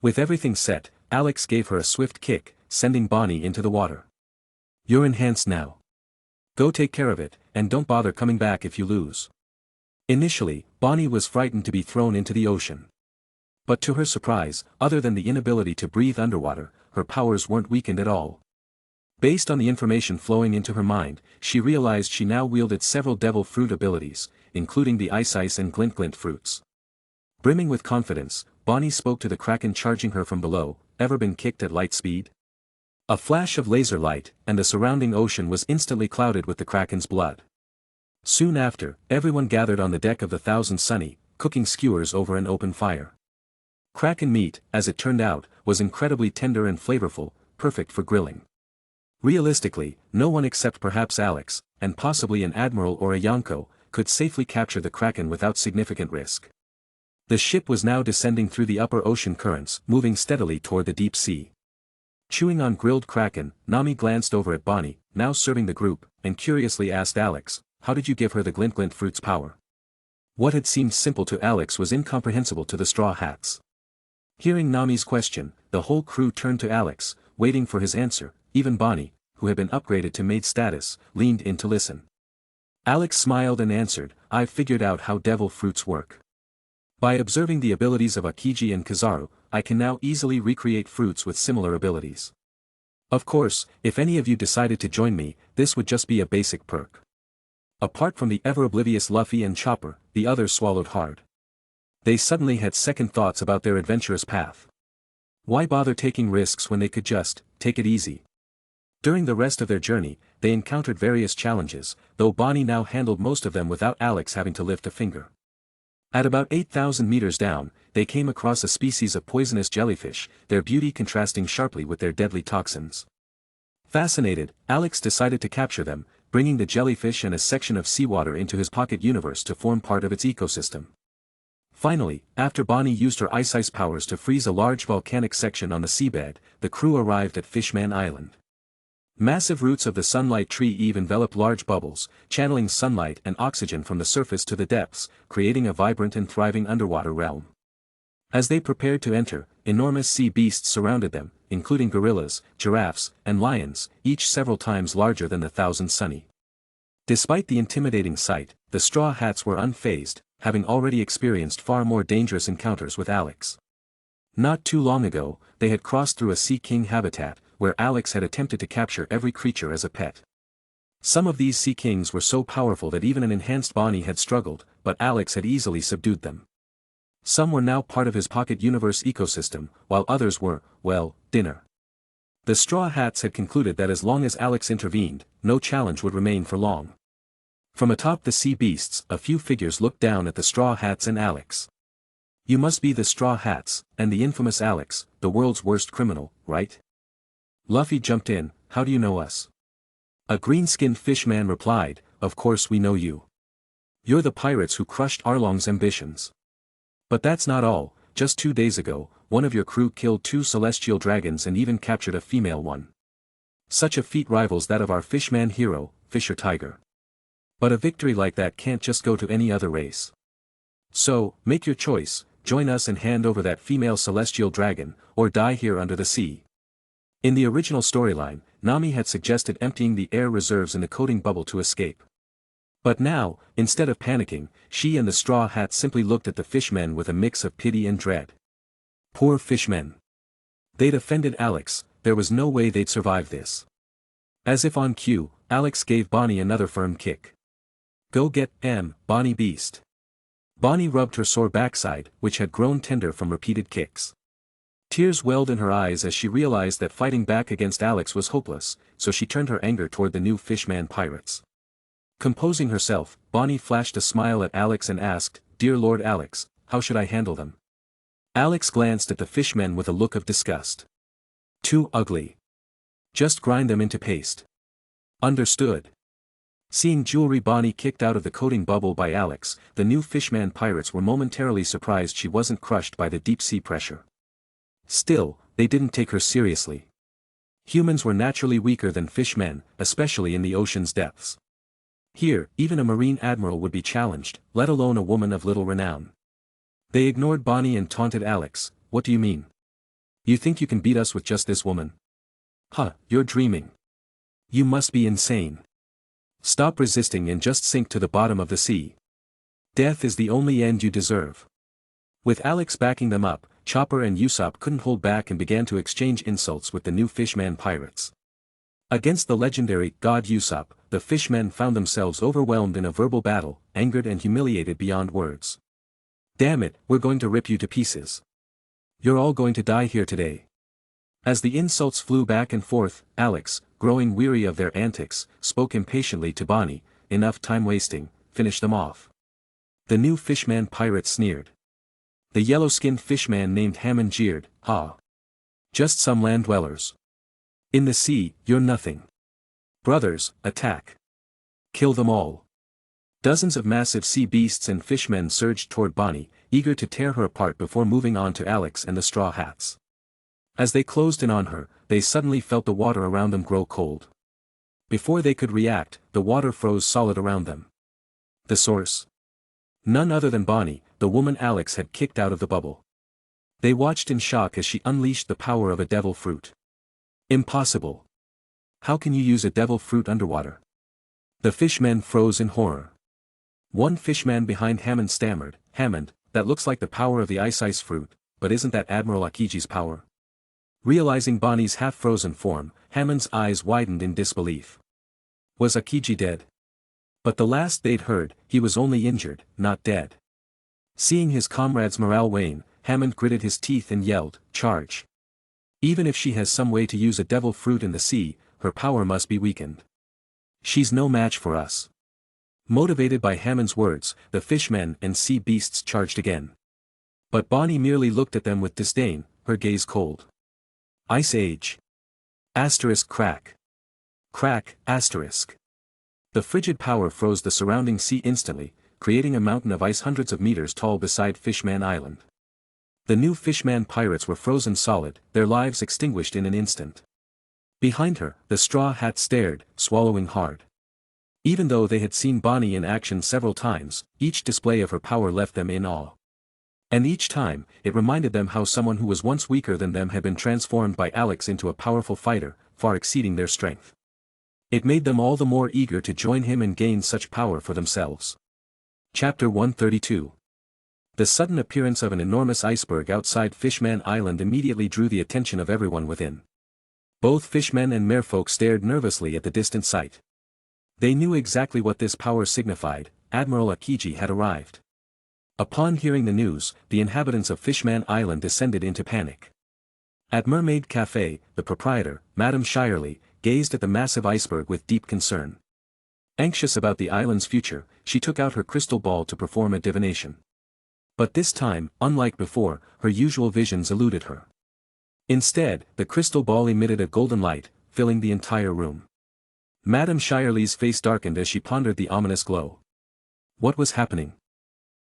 With everything set, Alex gave her a swift kick, sending Bonnie into the water. "You're enhanced now. Go take care of it, and don't bother coming back if you lose." Initially, Bonnie was frightened to be thrown into the ocean. But to her surprise, other than the inability to breathe underwater, her powers weren't weakened at all. Based on the information flowing into her mind, she realized she now wielded several devil fruit abilities, including the ice and glint fruits. Brimming with confidence, Bonnie spoke to the Kraken charging her from below. "Ever been kicked at light speed?" A flash of laser light, and the surrounding ocean was instantly clouded with the Kraken's blood. Soon after, everyone gathered on the deck of the Thousand Sunny, cooking skewers over an open fire. Kraken meat, as it turned out, was incredibly tender and flavorful, perfect for grilling. Realistically, no one except perhaps Alex, and possibly an admiral or a Yonko, could safely capture the Kraken without significant risk. The ship was now descending through the upper ocean currents, moving steadily toward the deep sea. Chewing on grilled Kraken, Nami glanced over at Bonnie, now serving the group, and curiously asked Alex, "How did you give her the glint fruit's power?" What had seemed simple to Alex was incomprehensible to the Straw Hats. Hearing Nami's question, the whole crew turned to Alex, waiting for his answer. Even Bonnie, who had been upgraded to maid status, leaned in to listen. Alex smiled and answered, "I've figured out how devil fruits work. By observing the abilities of Akiji and Kizaru, I can now easily recreate fruits with similar abilities. Of course, if any of you decided to join me, this would just be a basic perk." Apart from the ever-oblivious Luffy and Chopper, the others swallowed hard. They suddenly had second thoughts about their adventurous path. Why bother taking risks when they could just take it easy? During the rest of their journey, they encountered various challenges, though Bonnie now handled most of them without Alex having to lift a finger. At about 8,000 meters down, they came across a species of poisonous jellyfish, their beauty contrasting sharply with their deadly toxins. Fascinated, Alex decided to capture them, bringing the jellyfish and a section of seawater into his pocket universe to form part of its ecosystem. Finally, after Bonnie used her ice powers to freeze a large volcanic section on the seabed, the crew arrived at Fishman Island. Massive roots of the sunlight tree Eve enveloped large bubbles, channeling sunlight and oxygen from the surface to the depths, creating a vibrant and thriving underwater realm. As they prepared to enter, enormous sea beasts surrounded them, including gorillas, giraffes, and lions, each several times larger than the Thousand Sunny. Despite the intimidating sight, the Straw Hats were unfazed, having already experienced far more dangerous encounters with Alex. Not too long ago, they had crossed through a Sea King habitat, where Alex had attempted to capture every creature as a pet. Some of these Sea Kings were so powerful that even an enhanced Bonnie had struggled, but Alex had easily subdued them. Some were now part of his pocket universe ecosystem, while others were, well, dinner. The Straw Hats had concluded that as long as Alex intervened, no challenge would remain for long. From atop the sea beasts, a few figures looked down at the Straw Hats and Alex. You must be the Straw Hats, and the infamous Alex, the world's worst criminal, right? Luffy jumped in, how do you know us? A green-skinned fishman replied, of course we know you. You're the pirates who crushed Arlong's ambitions. But that's not all, just 2 days ago, one of your crew killed 2 celestial dragons and even captured a female one. Such a feat rivals that of our fishman hero, Fisher Tiger. But a victory like that can't just go to any other race. So, make your choice, join us and hand over that female celestial dragon, or die here under the sea. In the original storyline, Nami had suggested emptying the air reserves in the coating bubble to escape. But now, instead of panicking, she and the Straw Hats simply looked at the fishmen with a mix of pity and dread. Poor fishmen. They'd offended Alex, there was no way they'd survive this. As if on cue, Alex gave Bonnie another firm kick. Go get Bonnie Beast. Bonnie rubbed her sore backside, which had grown tender from repeated kicks. Tears welled in her eyes as she realized that fighting back against Alex was hopeless, so she turned her anger toward the new fishman pirates. Composing herself, Bonnie flashed a smile at Alex and asked, Dear Lord Alex, how should I handle them? Alex glanced at the fishmen with a look of disgust. Too ugly. Just grind them into paste. Understood. Seeing jewelry Bonnie kicked out of the coating bubble by Alex, the new fishman pirates were momentarily surprised she wasn't crushed by the deep-sea pressure. Still, they didn't take her seriously. Humans were naturally weaker than fishmen, especially in the ocean's depths. Here, even a marine admiral would be challenged, let alone a woman of little renown. They ignored Bonnie and taunted Alex, what do you mean? You think you can beat us with just this woman? Huh, you're dreaming. You must be insane. Stop resisting and just sink to the bottom of the sea. Death is the only end you deserve. With Alex backing them up, Chopper and Usopp couldn't hold back and began to exchange insults with the new fishman pirates. Against the legendary god Usopp, the fishmen found themselves overwhelmed in a verbal battle, angered and humiliated beyond words. Damn it, we're going to rip you to pieces. You're all going to die here today. As the insults flew back and forth, Alex, growing weary of their antics, spoke impatiently to Bonnie, enough time wasting, finish them off. The new fishman pirate sneered. The yellow-skinned fishman named Hammond jeered, ha. Just some land dwellers. In the sea, you're nothing. Brothers, attack. Kill them all. Dozens of massive sea beasts and fishmen surged toward Bonnie, eager to tear her apart before moving on to Alex and the Straw Hats. As they closed in on her, they suddenly felt the water around them grow cold. Before they could react, the water froze solid around them. The source? None other than Bonnie, the woman Alex had kicked out of the bubble. They watched in shock as she unleashed the power of a devil fruit. Impossible. How can you use a devil fruit underwater? The fishmen froze in horror. One fishman behind Hammond stammered, Hammond, that looks like the power of the ice fruit, but isn't that Admiral Akiji's power? Realizing Bonnie's half-frozen form, Hammond's eyes widened in disbelief. Was Akiji dead? But the last they'd heard, he was only injured, not dead. Seeing his comrades' morale wane, Hammond gritted his teeth and yelled, charge. Even if she has some way to use a devil fruit in the sea, her power must be weakened. She's no match for us. Motivated by Hammond's words, the fishmen and sea beasts charged again. But Bonnie merely looked at them with disdain, her gaze cold. Ice Age. Asterisk crack. Crack, asterisk. The frigid power froze the surrounding sea instantly, creating a mountain of ice hundreds of meters tall beside Fishman Island. The new Fishman pirates were frozen solid, their lives extinguished in an instant. Behind her, the Straw Hat stared, swallowing hard. Even though they had seen Bonnie in action several times, each display of her power left them in awe. And each time, it reminded them how someone who was once weaker than them had been transformed by Alex into a powerful fighter, far exceeding their strength. It made them all the more eager to join him and gain such power for themselves. Chapter 132. The sudden appearance of an enormous iceberg outside Fishman Island immediately drew the attention of everyone within. Both fishmen and merfolk stared nervously at the distant sight. They knew exactly what this power signified. Admiral Akiji had arrived. Upon hearing the news, the inhabitants of Fishman Island descended into panic. At Mermaid Cafe, the proprietor, Madame Shirley, gazed at the massive iceberg with deep concern. Anxious about the island's future, she took out her crystal ball to perform a divination. But this time, unlike before, her usual visions eluded her. Instead, the crystal ball emitted a golden light, filling the entire room. Madame Shirley's face darkened as she pondered the ominous glow. What was happening?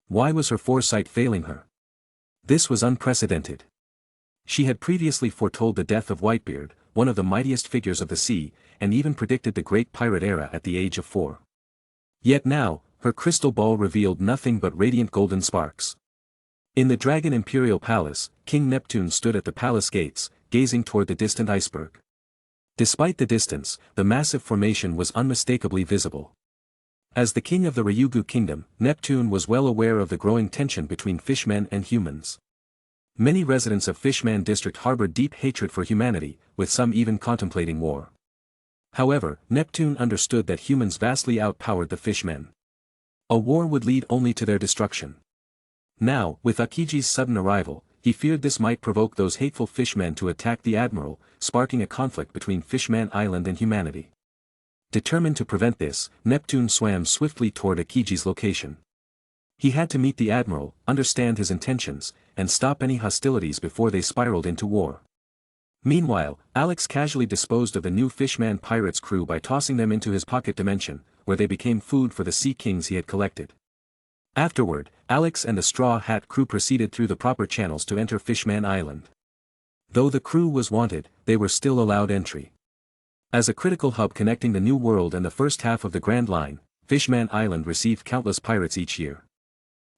Why was her foresight failing her? This was unprecedented. She had previously foretold the death of Whitebeard, one of the mightiest figures of the sea, and even predicted the great pirate era at the age of 4. Yet now, her crystal ball revealed nothing but radiant golden sparks. In the Dragon Imperial Palace, King Neptune stood at the palace gates, gazing toward the distant iceberg. Despite the distance, the massive formation was unmistakably visible. As the king of the Ryugu kingdom, Neptune was well aware of the growing tension between fishmen and humans. Many residents of Fishman District harbored deep hatred for humanity, with some even contemplating war. However, Neptune understood that humans vastly outpowered the fishmen. A war would lead only to their destruction. Now, with Akiji's sudden arrival, he feared this might provoke those hateful fishmen to attack the admiral, sparking a conflict between Fishman Island and humanity. Determined to prevent this, Neptune swam swiftly toward Akiji's location. He had to meet the admiral, understand his intentions, and stop any hostilities before they spiraled into war. Meanwhile, Alex casually disposed of the new Fishman pirates' crew by tossing them into his pocket dimension, where they became food for the sea kings he had collected. Afterward, Alex and the Straw Hat crew proceeded through the proper channels to enter Fishman Island. Though the crew was wanted, they were still allowed entry. As a critical hub connecting the New World and the first half of the Grand Line, Fishman Island received countless pirates each year.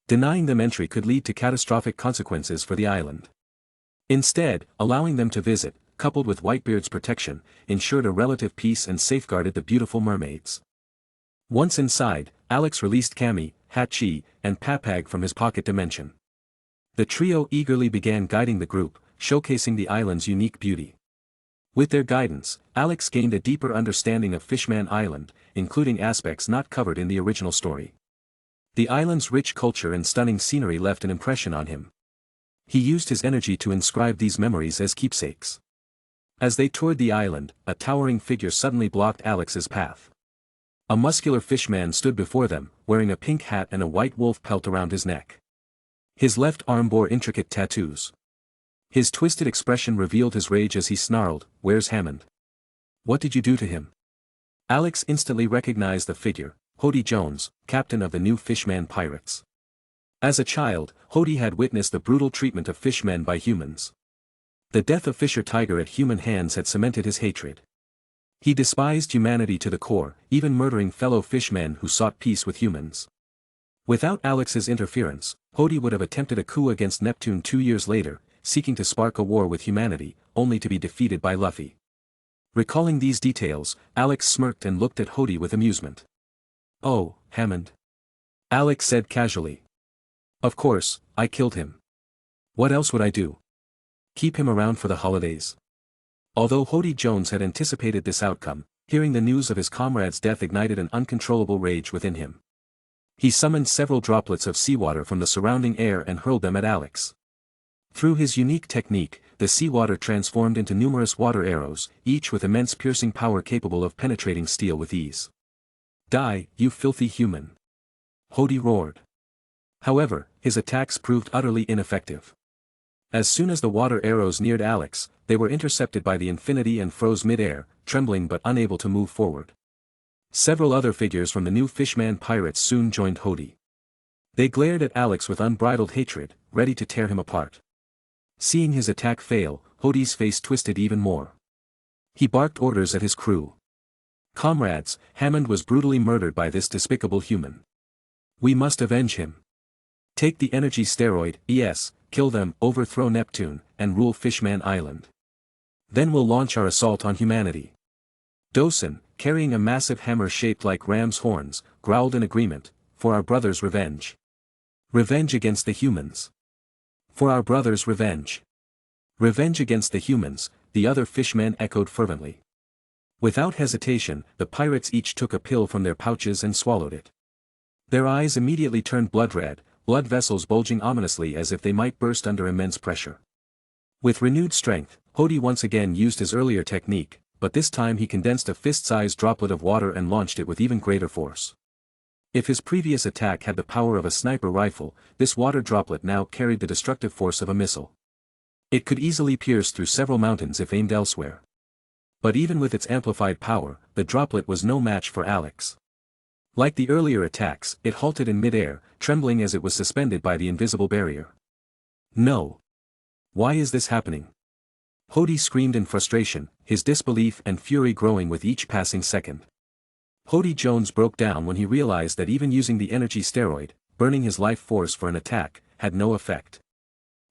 Denying them entry could lead to catastrophic consequences for the island. Instead, allowing them to visit, coupled with Whitebeard's protection, ensured a relative peace and safeguarded the beautiful mermaids. Once inside, Alex released Cammy, Hachi, and Papag from his pocket dimension. The trio eagerly began guiding the group, showcasing the island's unique beauty. With their guidance, Alex gained a deeper understanding of Fishman Island, including aspects not covered in the original story. The island's rich culture and stunning scenery left an impression on him. He used his energy to inscribe these memories as keepsakes. As they toured the island, a towering figure suddenly blocked Alex's path. A muscular fishman stood before them, wearing a pink hat and a white wolf pelt around his neck. His left arm bore intricate tattoos. His twisted expression revealed his rage as he snarled, "Where's Hammond? What did you do to him?" Alex instantly recognized the figure, Hody Jones, captain of the new Fishman pirates. As a child, Hody had witnessed the brutal treatment of fishmen by humans. The death of Fisher Tiger at human hands had cemented his hatred. He despised humanity to the core, even murdering fellow fishmen who sought peace with humans. Without Alex's interference, Hody would have attempted a coup against Neptune 2 years later, seeking to spark a war with humanity, only to be defeated by Luffy. Recalling these details, Alex smirked and looked at Hody with amusement. "Oh, Hammond," Alex said casually. "Of course, I killed him. What else would I do? Keep him around for the holidays?" Although Hody Jones had anticipated this outcome, hearing the news of his comrade's death ignited an uncontrollable rage within him. He summoned several droplets of seawater from the surrounding air and hurled them at Alex. Through his unique technique, the seawater transformed into numerous water arrows, each with immense piercing power capable of penetrating steel with ease. "Die, you filthy human!" Hody roared. However, his attacks proved utterly ineffective. As soon as the water arrows neared Alex, they were intercepted by the Infinity and froze mid-air, trembling but unable to move forward. Several other figures from the new Fishman pirates soon joined Hody. They glared at Alex with unbridled hatred, ready to tear him apart. Seeing his attack fail, Hody's face twisted even more. He barked orders at his crew. "Comrades, Hammond was brutally murdered by this despicable human. We must avenge him. Take the energy steroid, kill them, overthrow Neptune, and rule Fishman Island. Then we'll launch our assault on humanity." Dosen, carrying a massive hammer shaped like ram's horns, growled in agreement, "For our brothers' revenge. Revenge against the humans. For our brothers' revenge. Revenge against the humans," the other fishmen echoed fervently. Without hesitation, the pirates each took a pill from their pouches and swallowed it. Their eyes immediately turned blood red, blood vessels bulging ominously as if they might burst under immense pressure. With renewed strength, Hody once again used his earlier technique, but this time he condensed a fist-sized droplet of water and launched it with even greater force. If his previous attack had the power of a sniper rifle, this water droplet now carried the destructive force of a missile. It could easily pierce through several mountains if aimed elsewhere. But even with its amplified power, the droplet was no match for Alex. Like the earlier attacks, it halted in mid-air, trembling as it was suspended by the invisible barrier. "No! Why is this happening?" Hody screamed in frustration, his disbelief and fury growing with each passing second. Hody Jones broke down when he realized that even using the energy steroid, burning his life force for an attack, had no effect.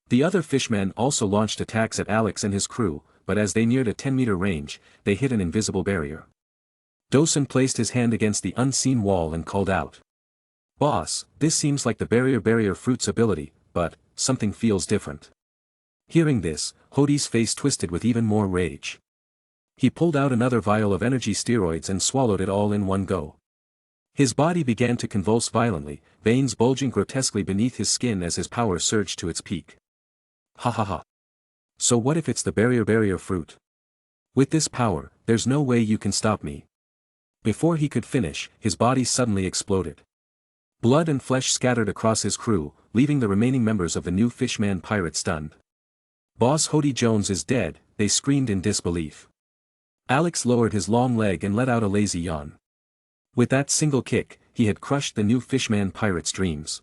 The other fishmen also launched attacks at Alex and his crew, but as they neared a 10-meter range, they hit an invisible barrier. Dosen placed his hand against the unseen wall and called out. "Boss, this seems like the barrier fruit's ability, but something feels different." Hearing this, Hody's face twisted with even more rage. He pulled out another vial of energy steroids and swallowed it all in one go. His body began to convulse violently, veins bulging grotesquely beneath his skin as his power surged to its peak. "Ha ha ha. So what if it's the barrier fruit? With this power, there's no way you can stop me." Before he could finish, his body suddenly exploded. Blood and flesh scattered across his crew, leaving the remaining members of the new Fishman pirate stunned. "Boss Hody Jones is dead," they screamed in disbelief. Alex lowered his long leg and let out a lazy yawn. With that single kick, he had crushed the new Fishman pirate's dreams.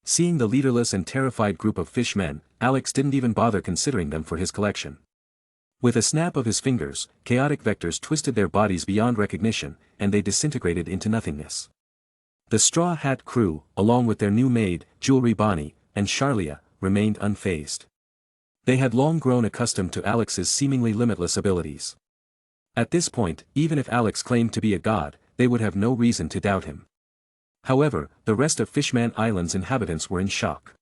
Seeing the leaderless and terrified group of fishmen, Alex didn't even bother considering them for his collection. With a snap of his fingers, chaotic vectors twisted their bodies beyond recognition, and they disintegrated into nothingness. The Straw Hat crew, along with their new maid, Jewelry Bonnie, and Charlia, remained unfazed. They had long grown accustomed to Alex's seemingly limitless abilities. At this point, even if Alex claimed to be a god, they would have no reason to doubt him. However, the rest of Fishman Island's inhabitants were in shock.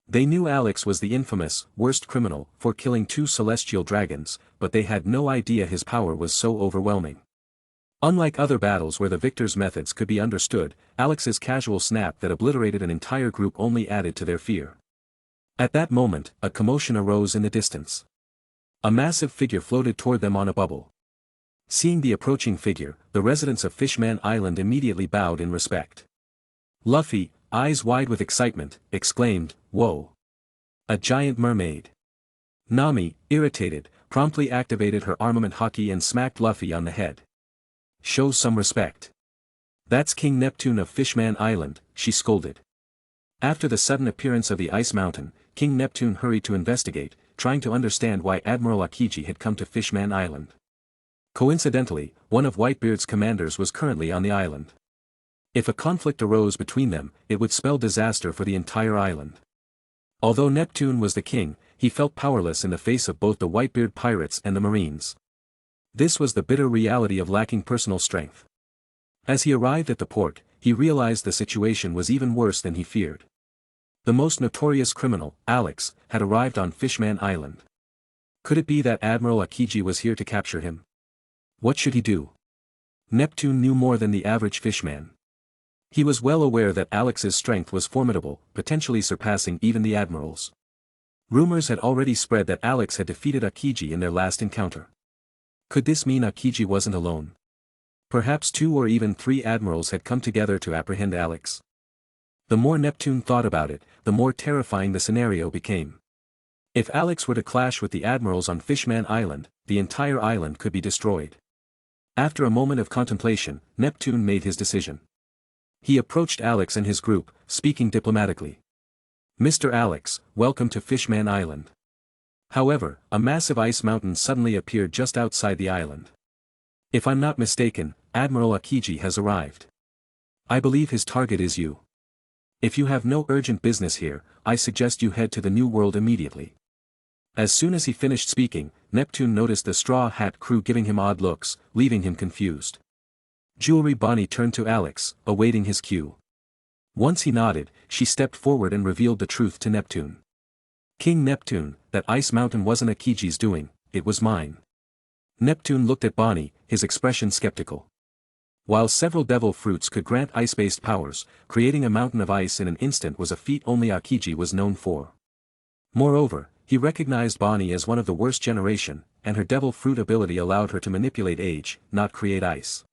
They knew Alex was the infamous, worst criminal, for killing 2 celestial dragons, but they had no idea his power was so overwhelming. Unlike other battles where the victor's methods could be understood, Alex's casual snap that obliterated an entire group only added to their fear. At that moment, a commotion arose in the distance. A massive figure floated toward them on a bubble. Seeing the approaching figure, the residents of Fishman Island immediately bowed in respect. Luffy, eyes wide with excitement, exclaimed, "Whoa! A giant mermaid!" Nami, irritated, promptly activated her armament hockey and smacked Luffy on the head. "Show some respect. That's King Neptune of Fishman Island," she scolded. After the sudden appearance of the ice mountain, King Neptune hurried to investigate, trying to understand why Admiral Akiji had come to Fishman Island. Coincidentally, one of Whitebeard's commanders was currently on the island. If a conflict arose between them, it would spell disaster for the entire island. Although Neptune was the king, he felt powerless in the face of both the Whitebeard pirates and the Marines. This was the bitter reality of lacking personal strength. As he arrived at the port, he realized the situation was even worse than he feared. The most notorious criminal, Alex, had arrived on Fishman Island. Could it be that Admiral Akiji was here to capture him? What should he do? Neptune knew more than the average fishman. He was well aware that Alex's strength was formidable, potentially surpassing even the admiral's. Rumors had already spread that Alex had defeated Akiji in their last encounter. Could this mean Akiji wasn't alone? Perhaps 2 or even 3 admirals had come together to apprehend Alex. The more Neptune thought about it, the more terrifying the scenario became. If Alex were to clash with the admirals on Fishman Island, the entire island could be destroyed. After a moment of contemplation, Neptune made his decision. He approached Alex and his group, speaking diplomatically. "Mr. Alex, welcome to Fishman Island. However, a massive ice mountain suddenly appeared just outside the island. If I'm not mistaken, Admiral Akiji has arrived. I believe his target is you. If you have no urgent business here, I suggest you head to the New World immediately. As soon as he finished speaking, Neptune noticed the Straw Hat crew giving him odd looks, leaving him confused. Jewelry Bonnie turned to Alex, awaiting his cue. Once he nodded, she stepped forward and revealed the truth to Neptune. King Neptune, that ice mountain wasn't Akiji's doing, it was mine. Neptune looked at Bonnie, his expression skeptical. While several devil fruits could grant ice-based powers, creating a mountain of ice in an instant was a feat only Akiji was known for. Moreover, he recognized Bonnie as one of the worst generation, and her devil fruit ability allowed her to manipulate age, not create ice.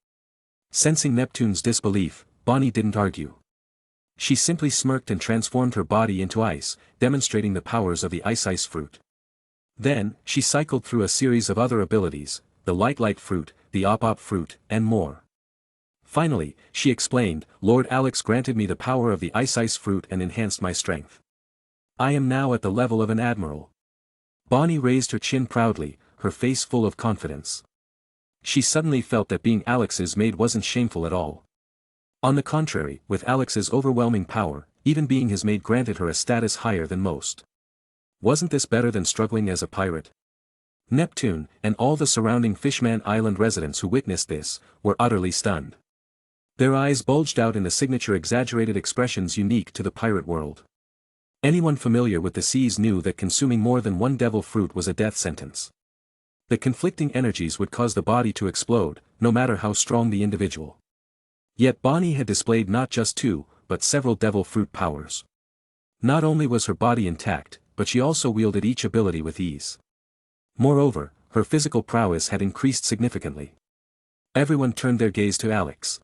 Sensing Neptune's disbelief, Bonnie didn't argue. She simply smirked and transformed her body into ice, demonstrating the powers of the ice fruit. Then, she cycled through a series of other abilities, the light fruit, the op fruit, and more. Finally, she explained, Lord Alex granted me the power of the ice fruit and enhanced my strength. I am now at the level of an admiral. Bonnie raised her chin proudly, her face full of confidence. She suddenly felt that being Alex's maid wasn't shameful at all. On the contrary, with Alex's overwhelming power, even being his maid granted her a status higher than most. Wasn't this better than struggling as a pirate? Neptune, and all the surrounding Fishman Island residents who witnessed this, were utterly stunned. Their eyes bulged out in the signature exaggerated expressions unique to the pirate world. Anyone familiar with the seas knew that consuming more than one devil fruit was a death sentence. The conflicting energies would cause the body to explode, no matter how strong the individual. Yet Bonnie had displayed not just two, but several devil fruit powers. Not only was her body intact, but she also wielded each ability with ease. Moreover, her physical prowess had increased significantly. Everyone turned their gaze to Alex.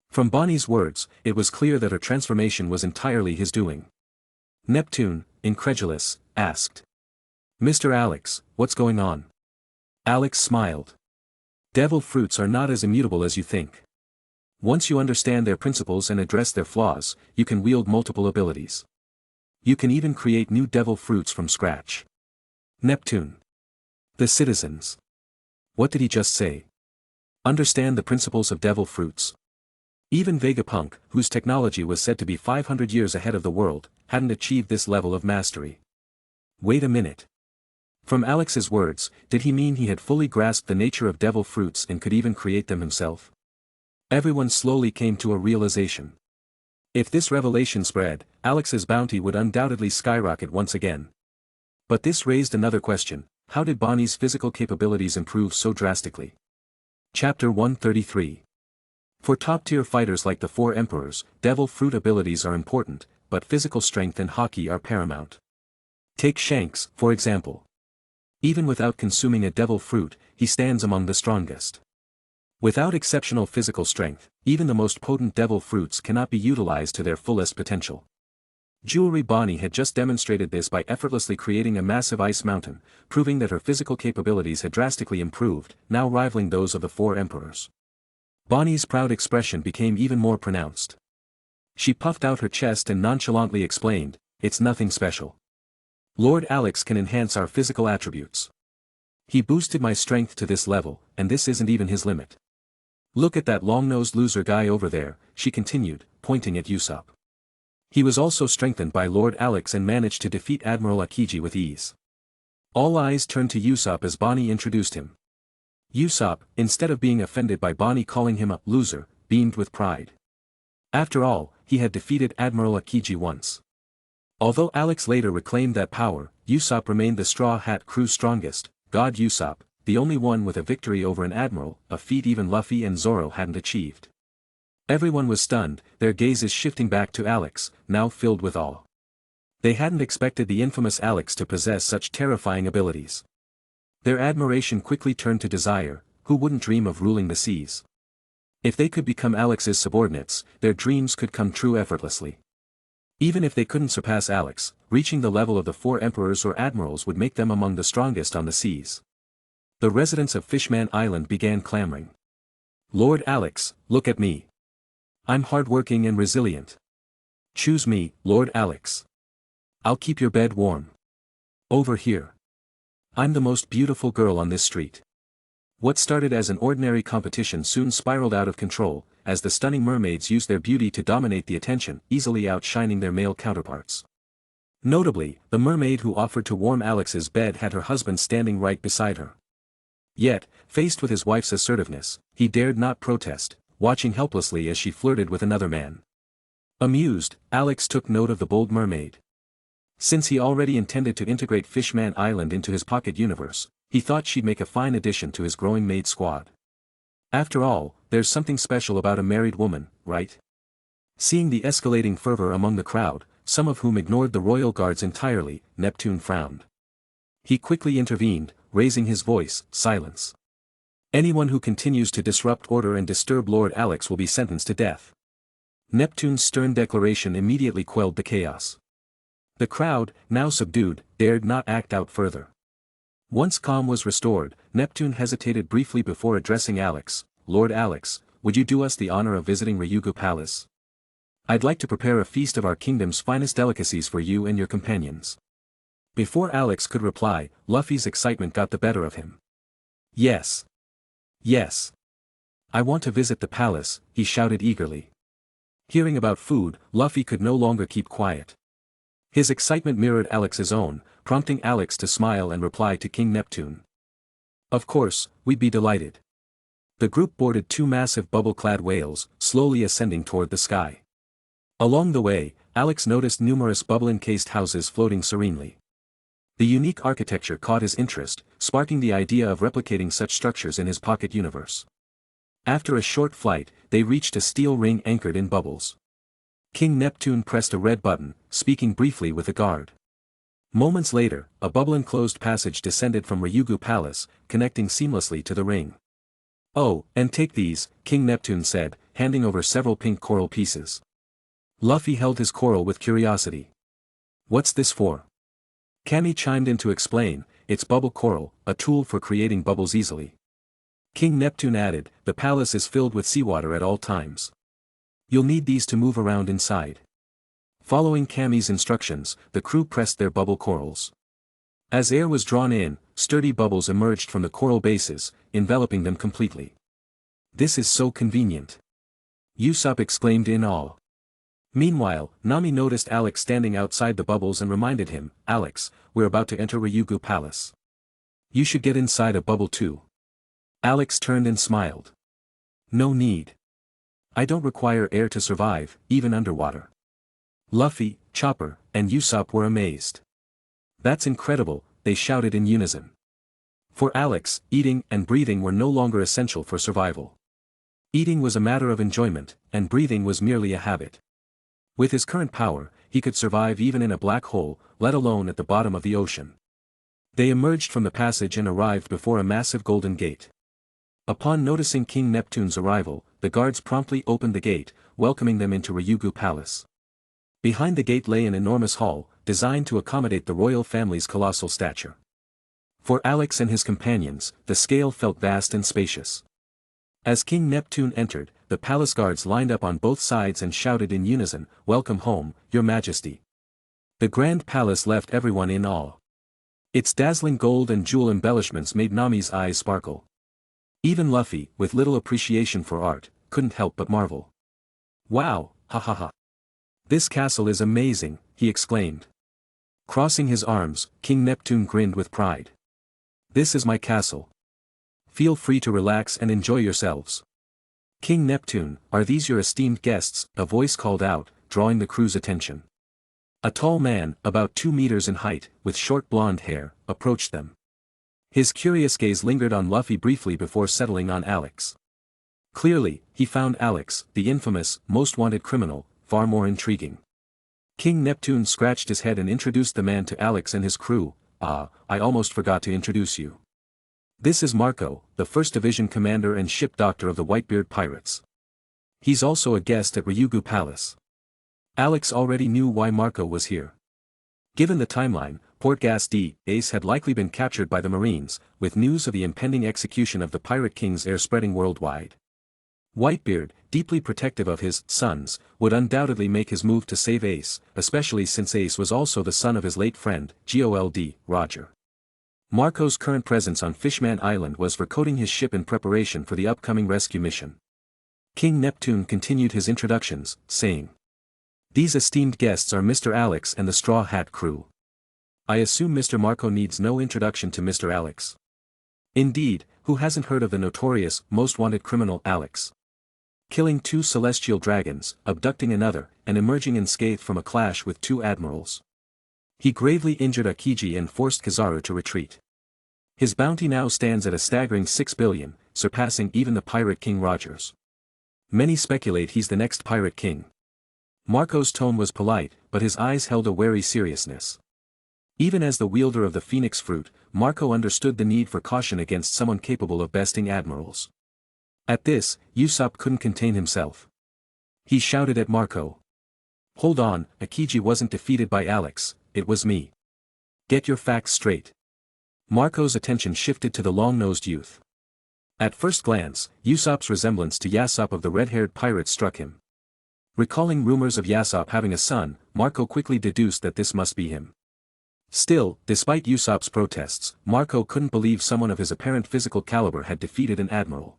From Bonnie's words, it was clear that her transformation was entirely his doing. Neptune, incredulous, asked. Mr. Alex, what's going on? Alex smiled. Devil fruits are not as immutable as you think. Once you understand their principles and address their flaws, you can wield multiple abilities. You can even create new devil fruits from scratch. Neptune. The citizens. What did he just say? Understand the principles of devil fruits. Even Vegapunk, whose technology was said to be 500 years ahead of the world, hadn't achieved this level of mastery. Wait a minute. From Alex's words, did he mean he had fully grasped the nature of devil fruits and could even create them himself? Everyone slowly came to a realization. If this revelation spread, Alex's bounty would undoubtedly skyrocket once again. But this raised another question: how did Bonnie's physical capabilities improve so drastically? Chapter 133. For top-tier fighters like the Four Emperors, devil fruit abilities are important, but physical strength and hockey are paramount. Take Shanks, for example. Even without consuming a devil fruit, he stands among the strongest. Without exceptional physical strength, even the most potent devil fruits cannot be utilized to their fullest potential. Jewelry Bonnie had just demonstrated this by effortlessly creating a massive ice mountain, proving that her physical capabilities had drastically improved, now rivaling those of the Four Emperors. Bonnie's proud expression became even more pronounced. She puffed out her chest and nonchalantly explained, "It's nothing special. Lord Alex can enhance our physical attributes. He boosted my strength to this level, and this isn't even his limit. Look at that long-nosed loser guy over there," she continued, pointing at Usopp. He was also strengthened by Lord Alex and managed to defeat Admiral Akiji with ease. All eyes turned to Usopp as Bonnie introduced him. Usopp, instead of being offended by Bonnie calling him a loser, beamed with pride. After all, he had defeated Admiral Akiji once. Although Alex later reclaimed that power, Usopp remained the Straw Hat crew's strongest. God Usopp, the only one with a victory over an admiral, a feat even Luffy and Zoro hadn't achieved. Everyone was stunned, their gazes shifting back to Alex, now filled with awe. They hadn't expected the infamous Alex to possess such terrifying abilities. Their admiration quickly turned to desire. Who wouldn't dream of ruling the seas? If they could become Alex's subordinates, their dreams could come true effortlessly. Even if they couldn't surpass Alex, reaching the level of the Four Emperors or Admirals would make them among the strongest on the seas. The residents of Fishman Island began clamoring. "Lord Alex, look at me. I'm hardworking and resilient. Choose me, Lord Alex. I'll keep your bed warm. Over here." I'm the most beautiful girl on this street. What started as an ordinary competition soon spiraled out of control, as the stunning mermaids used their beauty to dominate the attention, easily outshining their male counterparts. Notably, the mermaid who offered to warm Alex's bed had her husband standing right beside her. Yet, faced with his wife's assertiveness, he dared not protest, watching helplessly as she flirted with another man. Amused, Alex took note of the bold mermaid. Since he already intended to integrate Fishman Island into his pocket universe, he thought she'd make a fine addition to his growing maid squad. After all, there's something special about a married woman, right? Seeing the escalating fervor among the crowd, some of whom ignored the royal guards entirely, Neptune frowned. He quickly intervened, raising his voice, "Silence. Anyone who continues to disrupt order and disturb Lord Alex will be sentenced to death." Neptune's stern declaration immediately quelled the chaos. The crowd, now subdued, dared not act out further. Once calm was restored, Neptune hesitated briefly before addressing Alex. "Lord Alex, would you do us the honor of visiting Ryugu Palace? I'd like to prepare a feast of our kingdom's finest delicacies for you and your companions." Before Alex could reply, Luffy's excitement got the better of him. "Yes. Yes. I want to visit the palace," he shouted eagerly. Hearing about food, Luffy could no longer keep quiet. His excitement mirrored Alex's own, prompting Alex to smile and reply to King Neptune. "Of course, we'd be delighted." The group boarded two massive bubble-clad whales, slowly ascending toward the sky. Along the way, Alex noticed numerous bubble-encased houses floating serenely. The unique architecture caught his interest, sparking the idea of replicating such structures in his pocket universe. After a short flight, they reached a steel ring anchored in bubbles. King Neptune pressed a red button, speaking briefly with a guard. Moments later, a bubble-enclosed passage descended from Ryugu Palace, connecting seamlessly to the ring. "Oh, and take these," King Neptune said, handing over several pink coral pieces. Luffy held his coral with curiosity. "What's this for?" Cammy chimed in to explain, "It's bubble coral, a tool for creating bubbles easily." King Neptune added, "The palace is filled with seawater at all times. You'll need these to move around inside." Following Cammy's instructions, the crew pressed their bubble corals. As air was drawn in, sturdy bubbles emerged from the coral bases, enveloping them completely. "This is so convenient," Usopp exclaimed in awe. Meanwhile, Nami noticed Alex standing outside the bubbles and reminded him, "Alex, we're about to enter Ryugu Palace. You should get inside a bubble too." Alex turned and smiled. "No need. I don't require air to survive, even underwater." Luffy, Chopper, and Usopp were amazed. "That's incredible," they shouted in unison. For Alex, eating and breathing were no longer essential for survival. Eating was a matter of enjoyment, and breathing was merely a habit. With his current power, he could survive even in a black hole, let alone at the bottom of the ocean. They emerged from the passage and arrived before a massive golden gate. Upon noticing King Neptune's arrival, the guards promptly opened the gate, welcoming them into Ryugu Palace. Behind the gate lay an enormous hall, designed to accommodate the royal family's colossal stature. For Alex and his companions, the scale felt vast and spacious. As King Neptune entered, the palace guards lined up on both sides and shouted in unison, "Welcome home, Your Majesty." The grand palace left everyone in awe. Its dazzling gold and jewel embellishments made Nami's eyes sparkle. Even Luffy, with little appreciation for art, couldn't help but marvel. "Wow, ha ha ha. This castle is amazing," he exclaimed. Crossing his arms, King Neptune grinned with pride. "This is my castle. Feel free to relax and enjoy yourselves." "King Neptune, are these your esteemed guests?" a voice called out, drawing the crew's attention. A tall man, about 2 meters in height, with short blonde hair, approached them. His curious gaze lingered on Luffy briefly before settling on Alex. Clearly, he found Alex, the infamous, most wanted criminal, far more intriguing. King Neptune scratched his head and introduced the man to Alex and his crew. "Ah, I almost forgot to introduce you. This is Marco, the 1st Division commander and ship doctor of the Whitebeard pirates. He's also a guest at Ryugu Palace." Alex already knew why Marco was here. Given the timeline, Port Gas D. Ace had likely been captured by the Marines, with news of the impending execution of the Pirate King's heir spreading worldwide. Whitebeard, deeply protective of his sons, would undoubtedly make his move to save Ace, especially since Ace was also the son of his late friend, Gold Roger. Marco's current presence on Fishman Island was for coating his ship in preparation for the upcoming rescue mission. King Neptune continued his introductions, saying, "These esteemed guests are Mr. Alex and the Straw Hat crew. I assume Mr. Marco needs no introduction to Mr. Alex. Indeed, who hasn't heard of the notorious, most wanted criminal Alex? Killing 2 celestial dragons, abducting another, and emerging unscathed from a clash with 2 admirals. He gravely injured Akiji and forced Kizaru to retreat. His bounty now stands at a staggering 6 billion, surpassing even the pirate king Rogers. Many speculate he's the next pirate king." Marco's tone was polite, but his eyes held a wary seriousness. Even as the wielder of the phoenix fruit, Marco understood the need for caution against someone capable of besting admirals. At this, Usopp couldn't contain himself. He shouted at Marco. "Hold on, Akiji wasn't defeated by Alex, it was me. Get your facts straight." Marco's attention shifted to the long-nosed youth. At first glance, Usopp's resemblance to Yasopp of the red-haired pirate struck him. Recalling rumors of Yasopp having a son, Marco quickly deduced that this must be him. Still, despite Usopp's protests, Marco couldn't believe someone of his apparent physical caliber had defeated an admiral.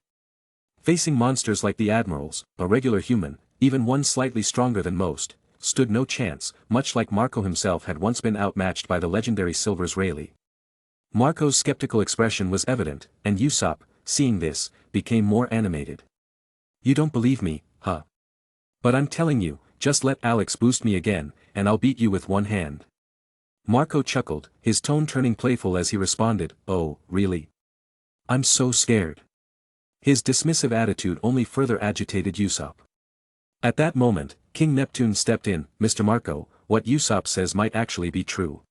Facing monsters like the admirals, a regular human, even one slightly stronger than most, stood no chance, much like Marco himself had once been outmatched by the legendary Silvers Rayleigh. Marco's skeptical expression was evident, and Usopp, seeing this, became more animated. "You don't believe me, huh? But I'm telling you, just let Alex boost me again, and I'll beat you with one hand." Marco chuckled, his tone turning playful as he responded, "Oh, really? I'm so scared." His dismissive attitude only further agitated Usopp. At that moment, King Neptune stepped in. "Mr. Marco, what Usopp says might actually be true.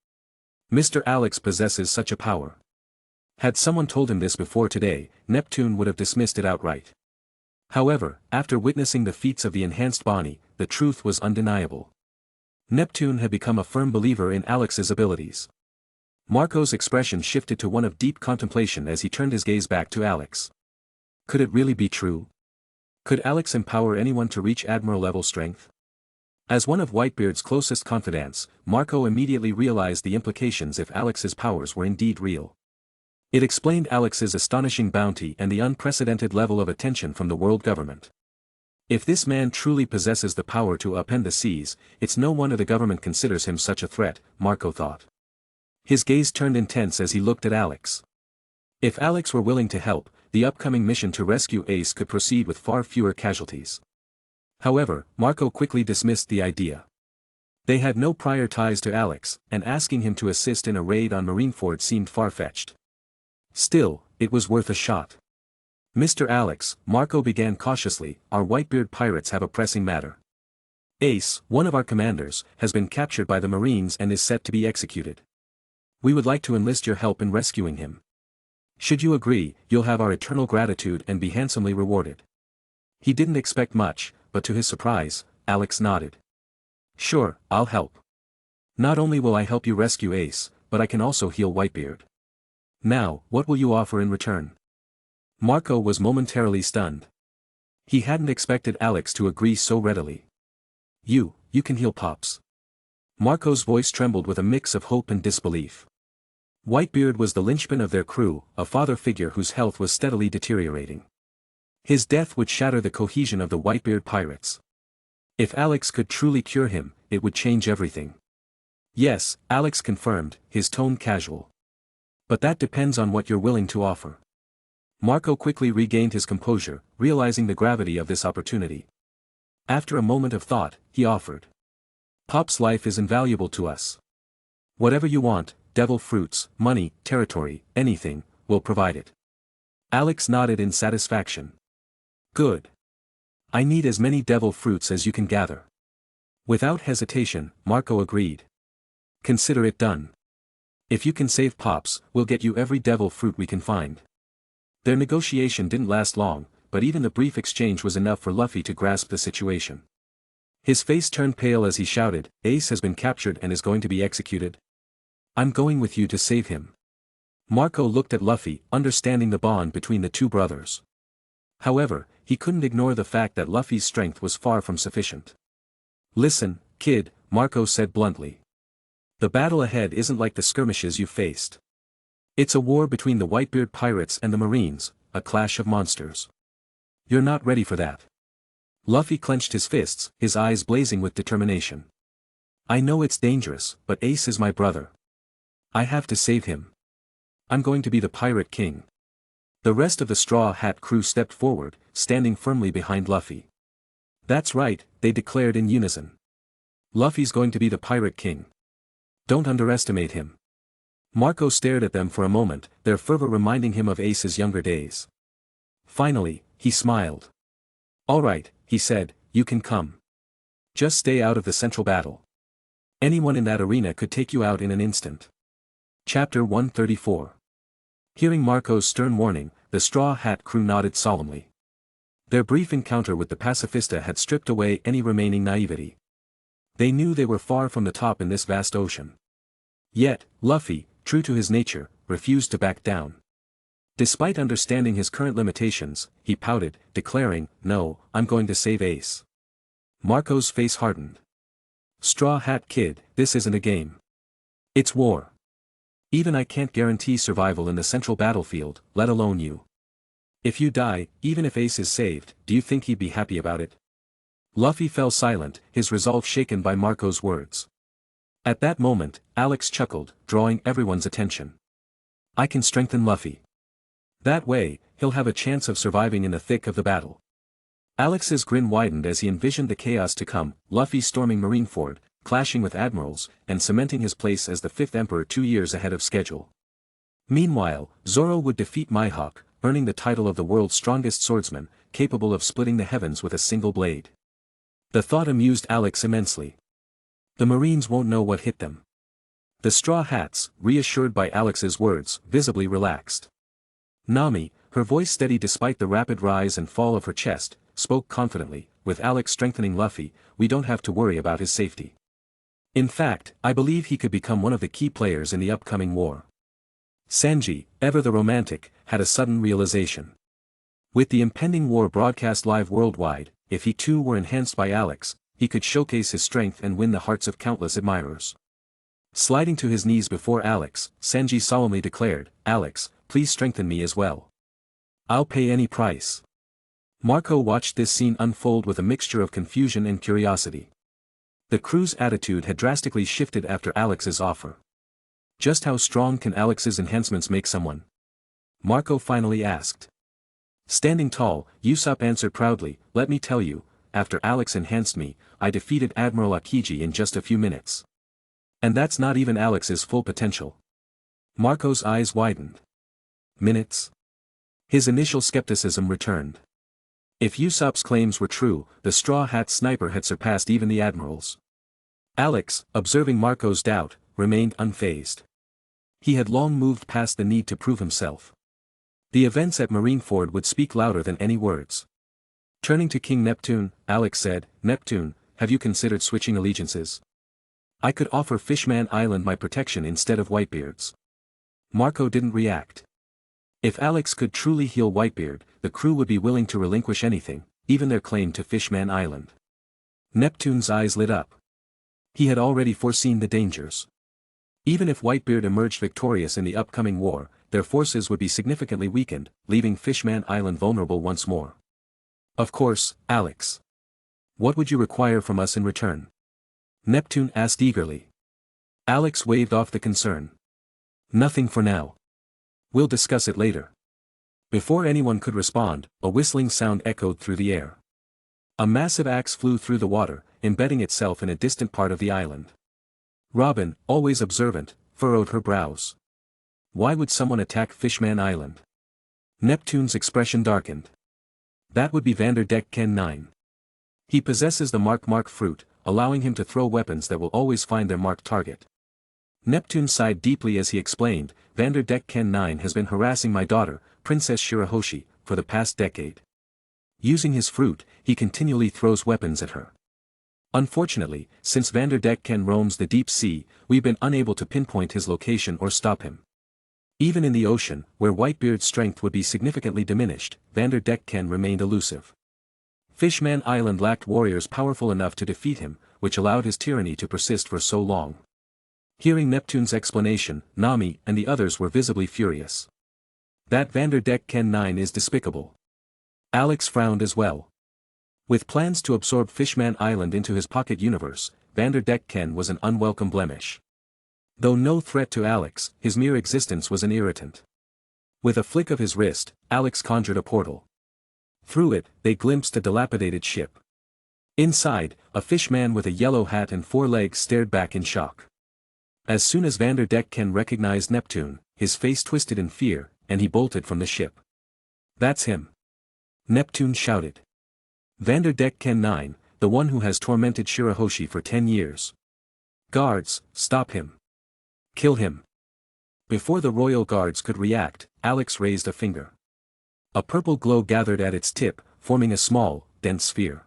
Mr. Alex possesses such a power." Had someone told him this before today, Neptune would have dismissed it outright. However, after witnessing the feats of the enhanced Bonnie, the truth was undeniable. Neptune had become a firm believer in Alex's abilities. Marco's expression shifted to one of deep contemplation as he turned his gaze back to Alex. Could it really be true? Could Alex empower anyone to reach admiral-level strength? As one of Whitebeard's closest confidants, Marco immediately realized the implications if Alex's powers were indeed real. It explained Alex's astonishing bounty and the unprecedented level of attention from the world government. If this man truly possesses the power to upend the seas, it's no wonder the government considers him such a threat, Marco thought. His gaze turned intense as he looked at Alex. If Alex were willing to help, the upcoming mission to rescue Ace could proceed with far fewer casualties. However, Marco quickly dismissed the idea. They had no prior ties to Alex, and asking him to assist in a raid on Marineford seemed far-fetched. Still, it was worth a shot. "Mr. Alex," Marco began cautiously, "our Whitebeard pirates have a pressing matter. Ace, one of our commanders, has been captured by the Marines and is set to be executed. We would like to enlist your help in rescuing him. Should you agree, you'll have our eternal gratitude and be handsomely rewarded." He didn't expect much, but to his surprise, Alex nodded. "Sure, I'll help. Not only will I help you rescue Ace, but I can also heal Whitebeard. Now, what will you offer in return?" Marco was momentarily stunned. He hadn't expected Alex to agree so readily. You can heal Pops." Marco's voice trembled with a mix of hope and disbelief. Whitebeard was the linchpin of their crew, a father figure whose health was steadily deteriorating. His death would shatter the cohesion of the Whitebeard pirates. If Alex could truly cure him, it would change everything. "Yes," Alex confirmed, his tone casual. "But that depends on what you're willing to offer." Marco quickly regained his composure, realizing the gravity of this opportunity. After a moment of thought, he offered. "Pop's life is invaluable to us. Whatever you want, devil fruits, money, territory, anything, we'll provide it." Alex nodded in satisfaction. "Good. I need as many devil fruits as you can gather." Without hesitation, Marco agreed. "Consider it done. If you can save Pops, we'll get you every devil fruit we can find." Their negotiation didn't last long, but even the brief exchange was enough for Luffy to grasp the situation. His face turned pale as he shouted, "Ace has been captured and is going to be executed? I'm going with you to save him." Marco looked at Luffy, understanding the bond between the two brothers. However, he couldn't ignore the fact that Luffy's strength was far from sufficient. "Listen, kid," Marco said bluntly. "The battle ahead isn't like the skirmishes you faced. It's a war between the Whitebeard pirates and the Marines, a clash of monsters. You're not ready for that. Luffy clenched his fists, his eyes blazing with determination. I know it's dangerous, but Ace is my brother. I have to save him. I'm going to be the Pirate King. The rest of the Straw Hat crew stepped forward, standing firmly behind Luffy. That's right, they declared in unison. Luffy's going to be the Pirate King. Don't underestimate him. Marco stared at them for a moment, their fervor reminding him of Ace's younger days. Finally, he smiled. All right, he said, you can come. Just stay out of the central battle. Anyone in that arena could take you out in an instant. Chapter 134. Hearing Marco's stern warning, the Straw Hat crew nodded solemnly. Their brief encounter with the pacifista had stripped away any remaining naivety. They knew they were far from the top in this vast ocean. Yet, Luffy, true to his nature, refused to back down. Despite understanding his current limitations, he pouted, declaring, "No, I'm going to save Ace." Marco's face hardened. Straw Hat Kid, this isn't a game. It's war. Even I can't guarantee survival in the central battlefield, let alone you. If you die, even if Ace is saved, do you think he'd be happy about it? Luffy fell silent, his resolve shaken by Marco's words. At that moment, Alex chuckled, drawing everyone's attention. I can strengthen Luffy. That way, he'll have a chance of surviving in the thick of the battle. Alex's grin widened as he envisioned the chaos to come, Luffy storming Marineford, clashing with admirals, and cementing his place as the 5th Emperor 2 years ahead of schedule. Meanwhile, Zoro would defeat Mihawk, earning the title of the world's strongest swordsman, capable of splitting the heavens with a single blade. The thought amused Alex immensely. The Marines won't know what hit them. The Straw Hats, reassured by Alex's words, visibly relaxed. Nami, her voice steady despite the rapid rise and fall of her chest, spoke confidently, with Alex strengthening Luffy, we don't have to worry about his safety. In fact, I believe he could become one of the key players in the upcoming war. Sanji, ever the romantic, had a sudden realization. With the impending war broadcast live worldwide, if he too were enhanced by Alex, he could showcase his strength and win the hearts of countless admirers. Sliding to his knees before Alex, Sanji solemnly declared, Alex, please strengthen me as well. I'll pay any price. Marco watched this scene unfold with a mixture of confusion and curiosity. The crew's attitude had drastically shifted after Alex's offer. Just how strong can Alex's enhancements make someone? Marco finally asked. Standing tall, Usopp answered proudly, let me tell you, after Alex enhanced me, I defeated Admiral Akiji in just a few minutes. And that's not even Alex's full potential. Marco's eyes widened. Minutes? His initial skepticism returned. If Usopp's claims were true, the Straw Hat sniper had surpassed even the admirals. Alex, observing Marco's doubt, remained unfazed. He had long moved past the need to prove himself. The events at Marineford would speak louder than any words. Turning to King Neptune, Alex said, Neptune, have you considered switching allegiances? I could offer Fishman Island my protection instead of Whitebeard's. Marco didn't react. If Alex could truly heal Whitebeard, the crew would be willing to relinquish anything, even their claim to Fishman Island. Neptune's eyes lit up. He had already foreseen the dangers. Even if Whitebeard emerged victorious in the upcoming war, their forces would be significantly weakened, leaving Fishman Island vulnerable once more. Of course, Alex. What would you require from us in return? Neptune asked eagerly. Alex waved off the concern. Nothing for now. We'll discuss it later. Before anyone could respond, a whistling sound echoed through the air. A massive axe flew through the water, embedding itself in a distant part of the island. Robin, always observant, furrowed her brows. Why would someone attack Fishman Island? Neptune's expression darkened. That would be Vanderdecken 9. He possesses the Mark fruit, allowing him to throw weapons that will always find their marked target. Neptune sighed deeply as he explained, Vanderdecken 9 has been harassing my daughter, Princess Shirahoshi, for the past decade. Using his fruit, he continually throws weapons at her. Unfortunately, since Vanderdecken roams the deep sea, we've been unable to pinpoint his location or stop him. Even in the ocean, where Whitebeard's strength would be significantly diminished, Vanderdecken remained elusive. Fishman Island lacked warriors powerful enough to defeat him, which allowed his tyranny to persist for so long. Hearing Neptune's explanation, Nami and the others were visibly furious. That Vanderdecken 9 is despicable. Alex frowned as well. With plans to absorb Fishman Island into his pocket universe, Vanderdecken was an unwelcome blemish. Though no threat to Alex, his mere existence was an irritant. With a flick of his wrist, Alex conjured a portal. Through it, they glimpsed a dilapidated ship. Inside, a fishman with a yellow hat and 4 legs stared back in shock. As soon as Vanderdecken recognized Neptune, his face twisted in fear, and he bolted from the ship. "That's him!" Neptune shouted. "Vanderdecken 9, the one who has tormented Shirahoshi for 10 years. Guards, stop him. Kill him." Before the royal guards could react, Alex raised a finger. A purple glow gathered at its tip, forming a small, dense sphere.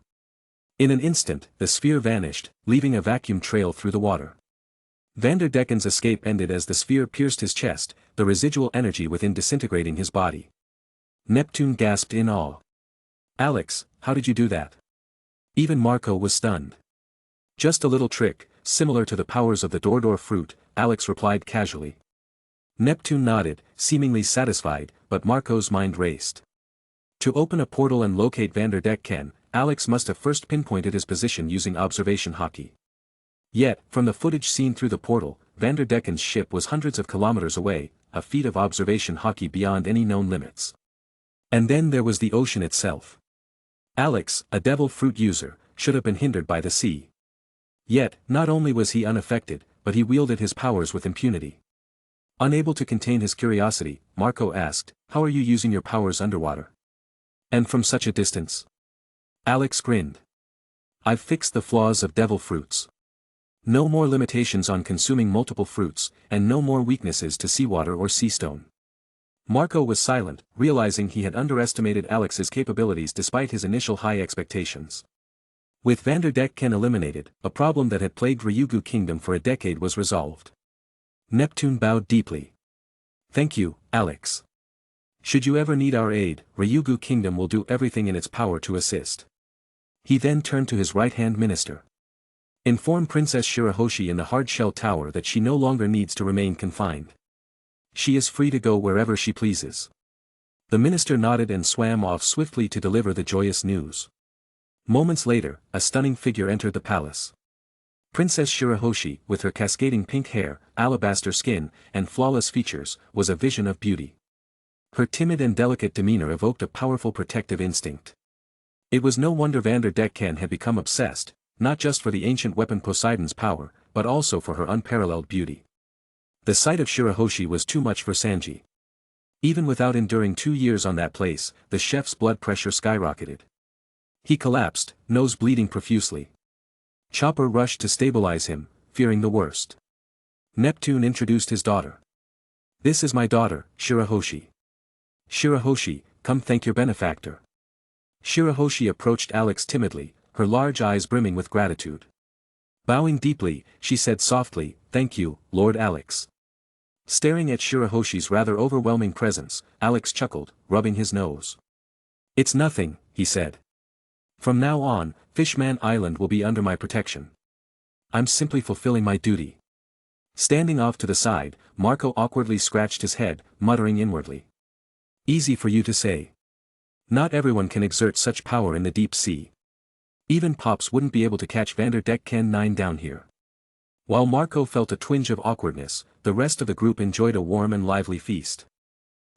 In an instant, the sphere vanished, leaving a vacuum trail through the water. Vanderdecken's escape ended as the sphere pierced his chest, the residual energy within disintegrating his body. Neptune gasped in awe. "Alex, how did you do that?" Even Marco was stunned. "Just a little trick, similar to the powers of the Dordor fruit," Alex replied casually. Neptune nodded, seemingly satisfied, but Marco's mind raced. To open a portal and locate Vanderdecken, Alex must have first pinpointed his position using observation hockey. Yet, from the footage seen through the portal, Vanderdecken's ship was hundreds of kilometers away, a feat of observation hockey beyond any known limits. And then there was the ocean itself. Alex, a devil fruit user, should have been hindered by the sea. Yet, not only was he unaffected, but he wielded his powers with impunity. Unable to contain his curiosity, Marco asked, "How are you using your powers underwater? And from such a distance?" Alex grinned. "I've fixed the flaws of devil fruits. No more limitations on consuming multiple fruits, and no more weaknesses to seawater or sea stone." Marco was silent, realizing he had underestimated Alex's capabilities despite his initial high expectations. With Vanderdecken eliminated, a problem that had plagued Ryugu Kingdom for a decade was resolved. Neptune bowed deeply. "Thank you, Alex. Should you ever need our aid, Ryugu Kingdom will do everything in its power to assist." He then turned to his right-hand minister. "Inform Princess Shirahoshi in the hard-shell tower that she no longer needs to remain confined. She is free to go wherever she pleases." The minister nodded and swam off swiftly to deliver the joyous news. Moments later, a stunning figure entered the palace. Princess Shirahoshi, with her cascading pink hair, alabaster skin, and flawless features, was a vision of beauty. Her timid and delicate demeanor evoked a powerful protective instinct. It was no wonder Vanderdecken had become obsessed, not just for the ancient weapon Poseidon's power, but also for her unparalleled beauty. The sight of Shirahoshi was too much for Sanji. Even without enduring 2 years on that place, the chef's blood pressure skyrocketed. He collapsed, nose bleeding profusely. Chopper rushed to stabilize him, fearing the worst. Neptune introduced his daughter. "This is my daughter, Shirahoshi. Shirahoshi, come thank your benefactor." Shirahoshi approached Alex timidly, her large eyes brimming with gratitude. Bowing deeply, she said softly, "Thank you, Lord Alex." Staring at Shirahoshi's rather overwhelming presence, Alex chuckled, rubbing his nose. "It's nothing," he said. "From now on, Fishman Island will be under my protection. I'm simply fulfilling my duty." Standing off to the side, Marco awkwardly scratched his head, muttering inwardly. "Easy for you to say. Not everyone can exert such power in the deep sea. Even Pops wouldn't be able to catch Vanderdecken 9 down here." While Marco felt a twinge of awkwardness, the rest of the group enjoyed a warm and lively feast.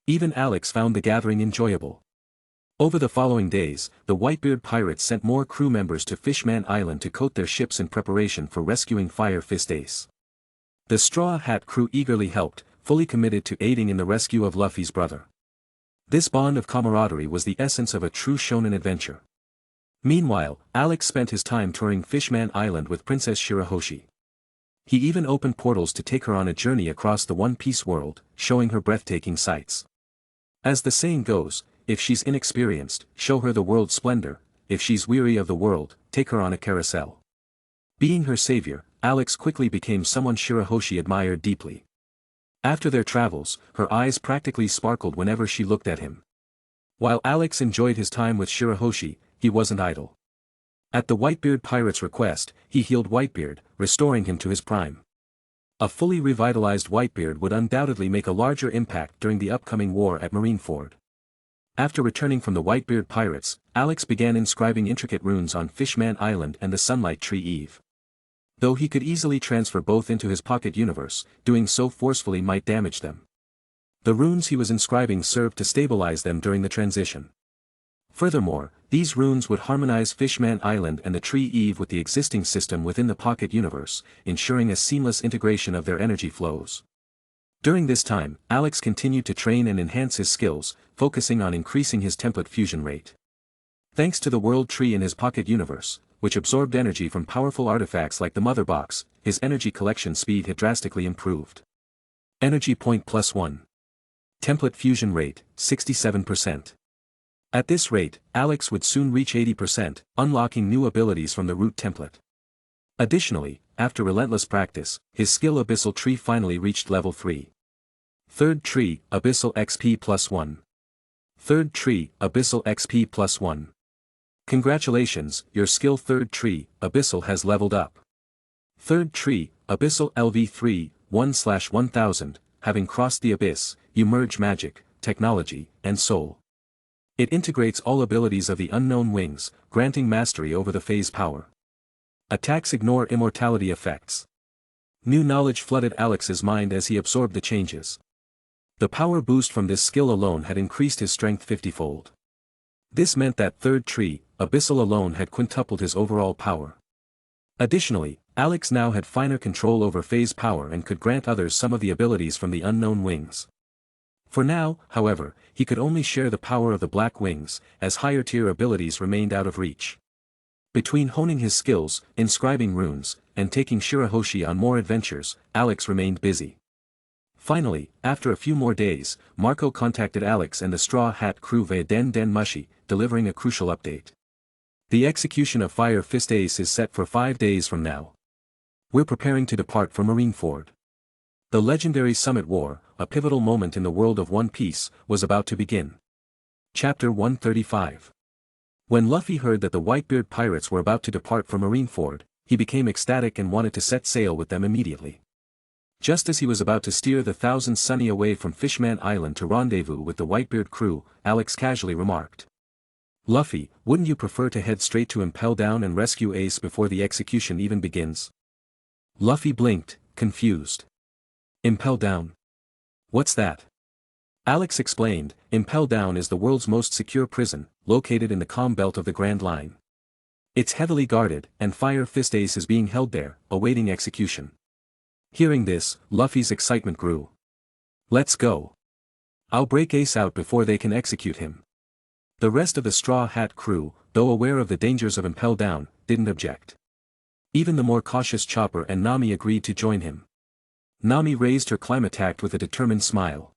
Even Alex found the gathering enjoyable. Over the following days, the Whitebeard pirates sent more crew members to Fishman Island to coat their ships in preparation for rescuing Fire Fist Ace. The Straw Hat crew eagerly helped, fully committed to aiding in the rescue of Luffy's brother. This bond of camaraderie was the essence of a true shonen adventure. Meanwhile, Alex spent his time touring Fishman Island with Princess Shirahoshi. He even opened portals to take her on a journey across the One Piece world, showing her breathtaking sights. As the saying goes, if she's inexperienced, show her the world's splendor, if she's weary of the world, take her on a carousel. Being her savior, Alex quickly became someone Shirahoshi admired deeply. After their travels, her eyes practically sparkled whenever she looked at him. While Alex enjoyed his time with Shirahoshi, he wasn't idle. At the Whitebeard pirate's request, he healed Whitebeard, restoring him to his prime. A fully revitalized Whitebeard would undoubtedly make a larger impact during the upcoming war at Marineford. After returning from the Whitebeard pirates, Alex began inscribing intricate runes on Fishman Island and the Sunlight Tree Eve. Though he could easily transfer both into his pocket universe, doing so forcefully might damage them. The runes he was inscribing served to stabilize them during the transition. Furthermore, these runes would harmonize Fishman Island and the Tree Eve with the existing system within the pocket universe, ensuring a seamless integration of their energy flows. During this time, Alex continued to train and enhance his skills, focusing on increasing his template fusion rate. Thanks to the World Tree in his pocket universe, which absorbed energy from powerful artifacts like the Mother Box, his energy collection speed had drastically improved. Energy point +1. Template fusion rate, 67%. At this rate, Alex would soon reach 80%, unlocking new abilities from the root template. Additionally, after relentless practice, his skill Abyssal Tree finally reached level 3. Third Tree, Abyssal XP +1. Third Tree, Abyssal XP +1. Congratulations, your skill Third Tree, Abyssal has leveled up. Third Tree, Abyssal LV3, 1/1000, having crossed the abyss, you merge magic, technology, and soul. It integrates all abilities of the unknown wings, granting mastery over the phase power. Attacks ignore immortality effects. New knowledge flooded Alex's mind as he absorbed the changes. The power boost from this skill alone had increased his strength 50-fold. This meant that Third Tree, Abyssal alone had quintupled his overall power. Additionally, Alex now had finer control over phase power and could grant others some of the abilities from the unknown wings. For now, however, he could only share the power of the Black Wings, as higher-tier abilities remained out of reach. Between honing his skills, inscribing runes, and taking Shirahoshi on more adventures, Alex remained busy. Finally, after a few more days, Marco contacted Alex and the Straw Hat crew via Den Den Mushi, delivering a crucial update. The execution of Fire Fist Ace is set for 5 days from now. We're preparing to depart for Marineford. The legendary Summit War, a pivotal moment in the world of One Piece, was about to begin. Chapter 135. When Luffy heard that the Whitebeard pirates were about to depart for Marineford, he became ecstatic and wanted to set sail with them immediately. Just as he was about to steer the Thousand Sunny away from Fishman Island to rendezvous with the Whitebeard crew, Alex casually remarked. Luffy, wouldn't you prefer to head straight to Impel Down and rescue Ace before the execution even begins? Luffy blinked, confused. Impel Down? What's that? Alex explained, Impel Down is the world's most secure prison, located in the calm belt of the Grand Line. It's heavily guarded, and Fire Fist Ace is being held there, awaiting execution. Hearing this, Luffy's excitement grew. Let's go. I'll break Ace out before they can execute him. The rest of the Straw Hat crew, though aware of the dangers of Impel Down, didn't object. Even the more cautious Chopper and Nami agreed to join him. Nami raised her Climattact with a determined smile.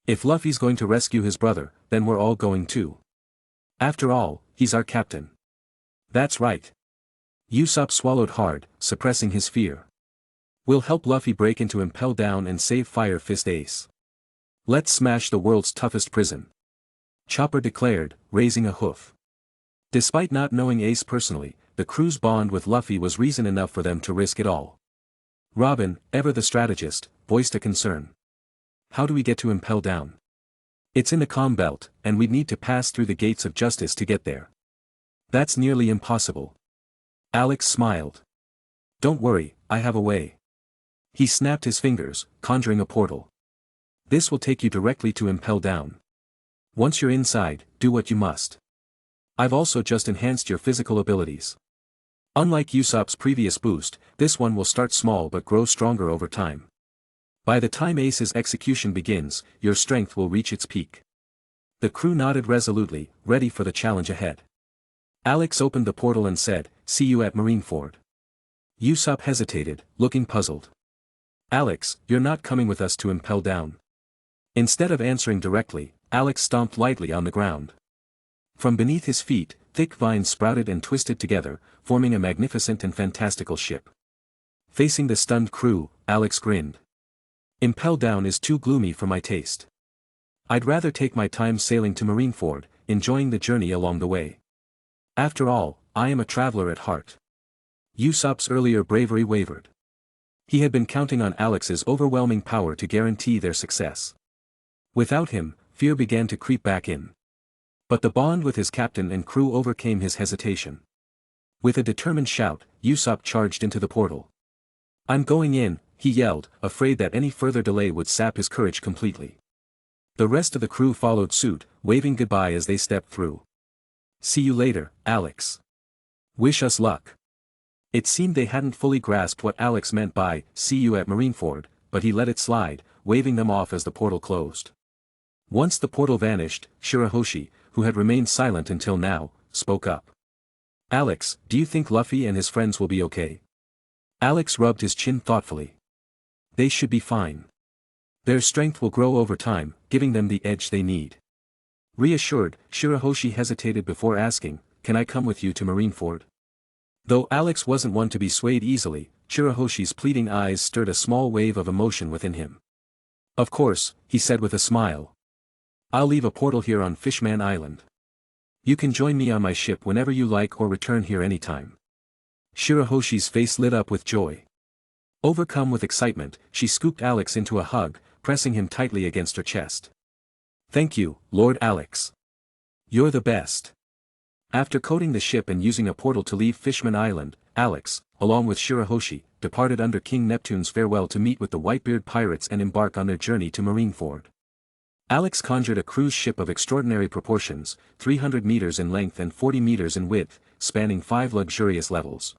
If Luffy's going to rescue his brother, then we're all going too. After all, he's our captain. That's right. Usopp swallowed hard, suppressing his fear. We'll help Luffy break into Impel Down and save Fire Fist Ace. Let's smash the world's toughest prison. Chopper declared, raising a hoof. Despite not knowing Ace personally, the crew's bond with Luffy was reason enough for them to risk it all. Robin, ever the strategist, voiced a concern. How do we get to Impel Down? It's in the calm belt, and we'd need to pass through the gates of justice to get there. That's nearly impossible. Alex smiled. Don't worry, I have a way. He snapped his fingers, conjuring a portal. This will take you directly to Impel Down. Once you're inside, do what you must. I've also just enhanced your physical abilities. Unlike Usopp's previous boost, this one will start small but grow stronger over time. By the time Ace's execution begins, your strength will reach its peak. The crew nodded resolutely, ready for the challenge ahead. Alex opened the portal and said, "See you at Marineford." Usopp hesitated, looking puzzled. "Alex, you're not coming with us to Impel Down." Instead of answering directly, Alex stomped lightly on the ground. From beneath his feet, thick vines sprouted and twisted together, forming a magnificent and fantastical ship. Facing the stunned crew, Alex grinned. Impel Down is too gloomy for my taste. I'd rather take my time sailing to Marineford, enjoying the journey along the way. After all, I am a traveler at heart. Usopp's earlier bravery wavered. He had been counting on Alex's overwhelming power to guarantee their success. Without him, fear began to creep back in. But the bond with his captain and crew overcame his hesitation. With a determined shout, Usopp charged into the portal. "I'm going in," he yelled, afraid that any further delay would sap his courage completely. The rest of the crew followed suit, waving goodbye as they stepped through. "See you later, Alex. Wish us luck." It seemed they hadn't fully grasped what Alex meant by, "see you at Marineford," but he let it slide, waving them off as the portal closed. Once the portal vanished, Shirahoshi, who had remained silent until now, spoke up. "Alex, do you think Luffy and his friends will be okay?" Alex rubbed his chin thoughtfully. "They should be fine. Their strength will grow over time, giving them the edge they need." Reassured, Shirahoshi hesitated before asking, "Can I come with you to Marineford?" Though Alex wasn't one to be swayed easily, Shirahoshi's pleading eyes stirred a small wave of emotion within him. "Of course," he said with a smile. "I'll leave a portal here on Fishman Island. You can join me on my ship whenever you like or return here anytime." Shirahoshi's face lit up with joy. Overcome with excitement, she scooped Alex into a hug, pressing him tightly against her chest. "Thank you, Lord Alex. You're the best." After coating the ship and using a portal to leave Fishman Island, Alex, along with Shirahoshi, departed under King Neptune's farewell to meet with the Whitebeard pirates and embark on their journey to Marineford. Alex conjured a cruise ship of extraordinary proportions, 300 meters in length and 40 meters in width, spanning 5 luxurious levels.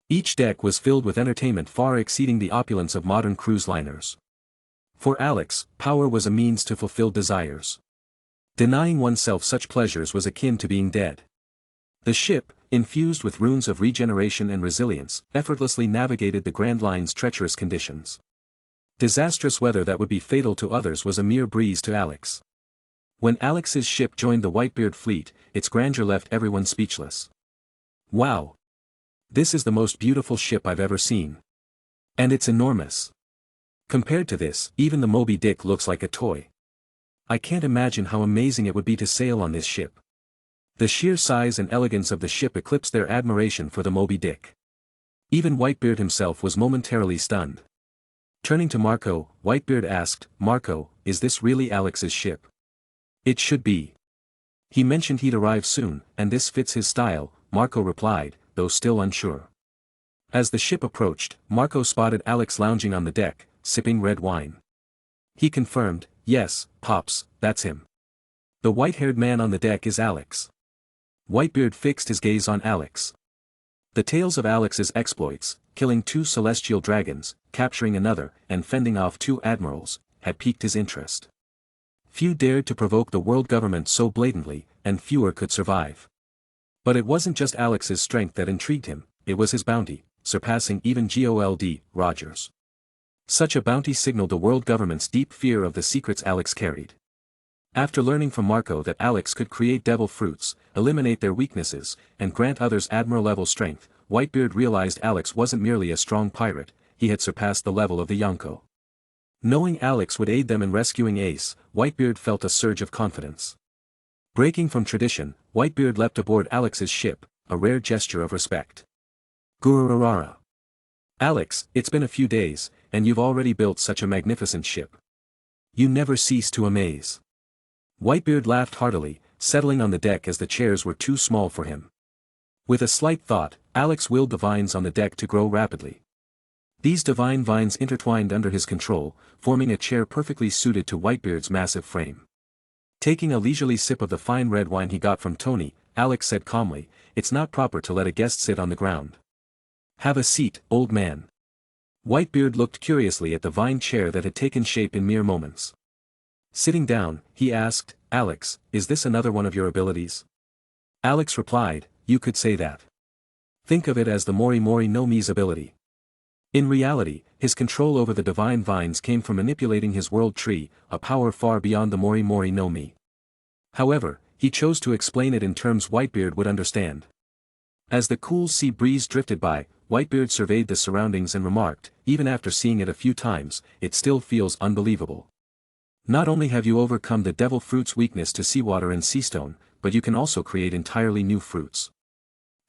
Each deck was filled with entertainment far exceeding the opulence of modern cruise liners. For Alex, power was a means to fulfill desires. Denying oneself such pleasures was akin to being dead. The ship, infused with runes of regeneration and resilience, effortlessly navigated the Grand Line's treacherous conditions. Disastrous weather that would be fatal to others was a mere breeze to Alex. When Alex's ship joined the Whitebeard fleet, its grandeur left everyone speechless. "Wow! This is the most beautiful ship I've ever seen. And it's enormous. Compared to this, even the Moby Dick looks like a toy. I can't imagine how amazing it would be to sail on this ship." The sheer size and elegance of the ship eclipsed their admiration for the Moby Dick. Even Whitebeard himself was momentarily stunned. Turning to Marco, Whitebeard asked, "Marco, is this really Alex's ship?" "It should be. He mentioned he'd arrive soon, and this fits his style," Marco replied, though still unsure. As the ship approached, Marco spotted Alex lounging on the deck, sipping red wine. He confirmed, "Yes, Pops, that's him. The white-haired man on the deck is Alex." Whitebeard fixed his gaze on Alex. The tales of Alex's exploits, killing 2 celestial dragons, capturing another, and fending off 2 admirals, had piqued his interest. Few dared to provoke the world government so blatantly, and fewer could survive. But it wasn't just Alex's strength that intrigued him, it was his bounty, surpassing even Gold Rogers. Such a bounty signaled the world government's deep fear of the secrets Alex carried. After learning from Marco that Alex could create devil fruits, eliminate their weaknesses, and grant others admiral-level strength, Whitebeard realized Alex wasn't merely a strong pirate, he had surpassed the level of the Yonko. Knowing Alex would aid them in rescuing Ace, Whitebeard felt a surge of confidence. Breaking from tradition, Whitebeard leapt aboard Alex's ship, a rare gesture of respect. "Gururara. Alex, it's been a few days, and you've already built such a magnificent ship. You never cease to amaze." Whitebeard laughed heartily, settling on the deck as the chairs were too small for him. With a slight thought, Alex willed the vines on the deck to grow rapidly. These divine vines intertwined under his control, forming a chair perfectly suited to Whitebeard's massive frame. Taking a leisurely sip of the fine red wine he got from Tony, Alex said calmly, "It's not proper to let a guest sit on the ground. Have a seat, old man." Whitebeard looked curiously at the vine chair that had taken shape in mere moments. Sitting down, he asked, "Alex, is this another one of your abilities?" Alex replied, "You could say that. Think of it as the Mori Mori no Mi's ability." In reality, his control over the divine vines came from manipulating his world tree, a power far beyond the Mori Mori no Mi. However, he chose to explain it in terms Whitebeard would understand. As the cool sea breeze drifted by, Whitebeard surveyed the surroundings and remarked, "Even after seeing it a few times, it still feels unbelievable. Not only have you overcome the devil fruit's weakness to seawater and seastone, but you can also create entirely new fruits.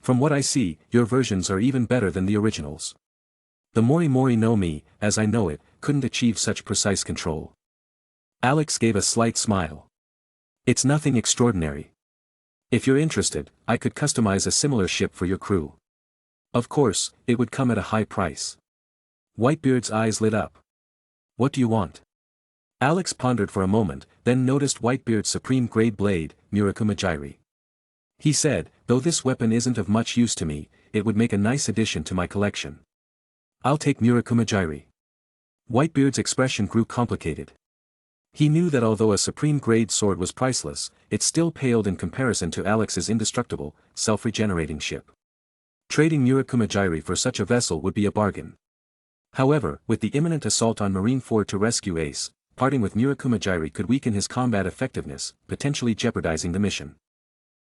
From what I see, your versions are even better than the originals." The Mori Mori no Mi, as I know it, couldn't achieve such precise control. Alex gave a slight smile. It's nothing extraordinary. If you're interested, I could customize a similar ship for your crew. Of course, it would come at a high price. Whitebeard's eyes lit up. What do you want? Alex pondered for a moment, then noticed Whitebeard's supreme-grade blade, Murakumajiri. He said, though this weapon isn't of much use to me, it would make a nice addition to my collection. I'll take Murakumajiri. Whitebeard's expression grew complicated. He knew that although a supreme-grade sword was priceless, it still paled in comparison to Alex's indestructible, self-regenerating ship. Trading Murakumajiri for such a vessel would be a bargain. However, with the imminent assault on Marineford to rescue Ace, parting with Murakumajiri could weaken his combat effectiveness, potentially jeopardizing the mission.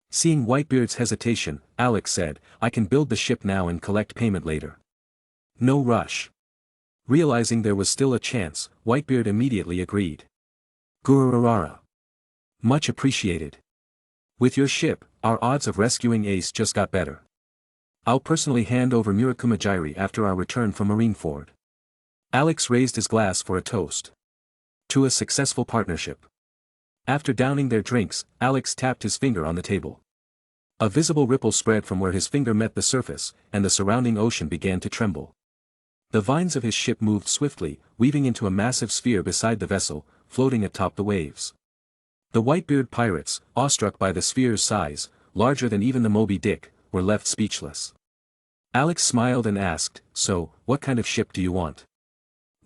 Seeing Whitebeard's hesitation, Alex said, I can build the ship now and collect payment later. No rush. Realizing there was still a chance, Whitebeard immediately agreed. Gururarara. Much appreciated. With your ship, our odds of rescuing Ace just got better. I'll personally hand over Murakumajiri after our return from Marineford. Alex raised his glass for a toast. To a successful partnership. After downing their drinks, Alex tapped his finger on the table. A visible ripple spread from where his finger met the surface, and the surrounding ocean began to tremble. The vines of his ship moved swiftly, weaving into a massive sphere beside the vessel, floating atop the waves. The Whitebeard pirates, awestruck by the sphere's size, larger than even the Moby Dick, were left speechless. Alex smiled and asked, so, what kind of ship do you want?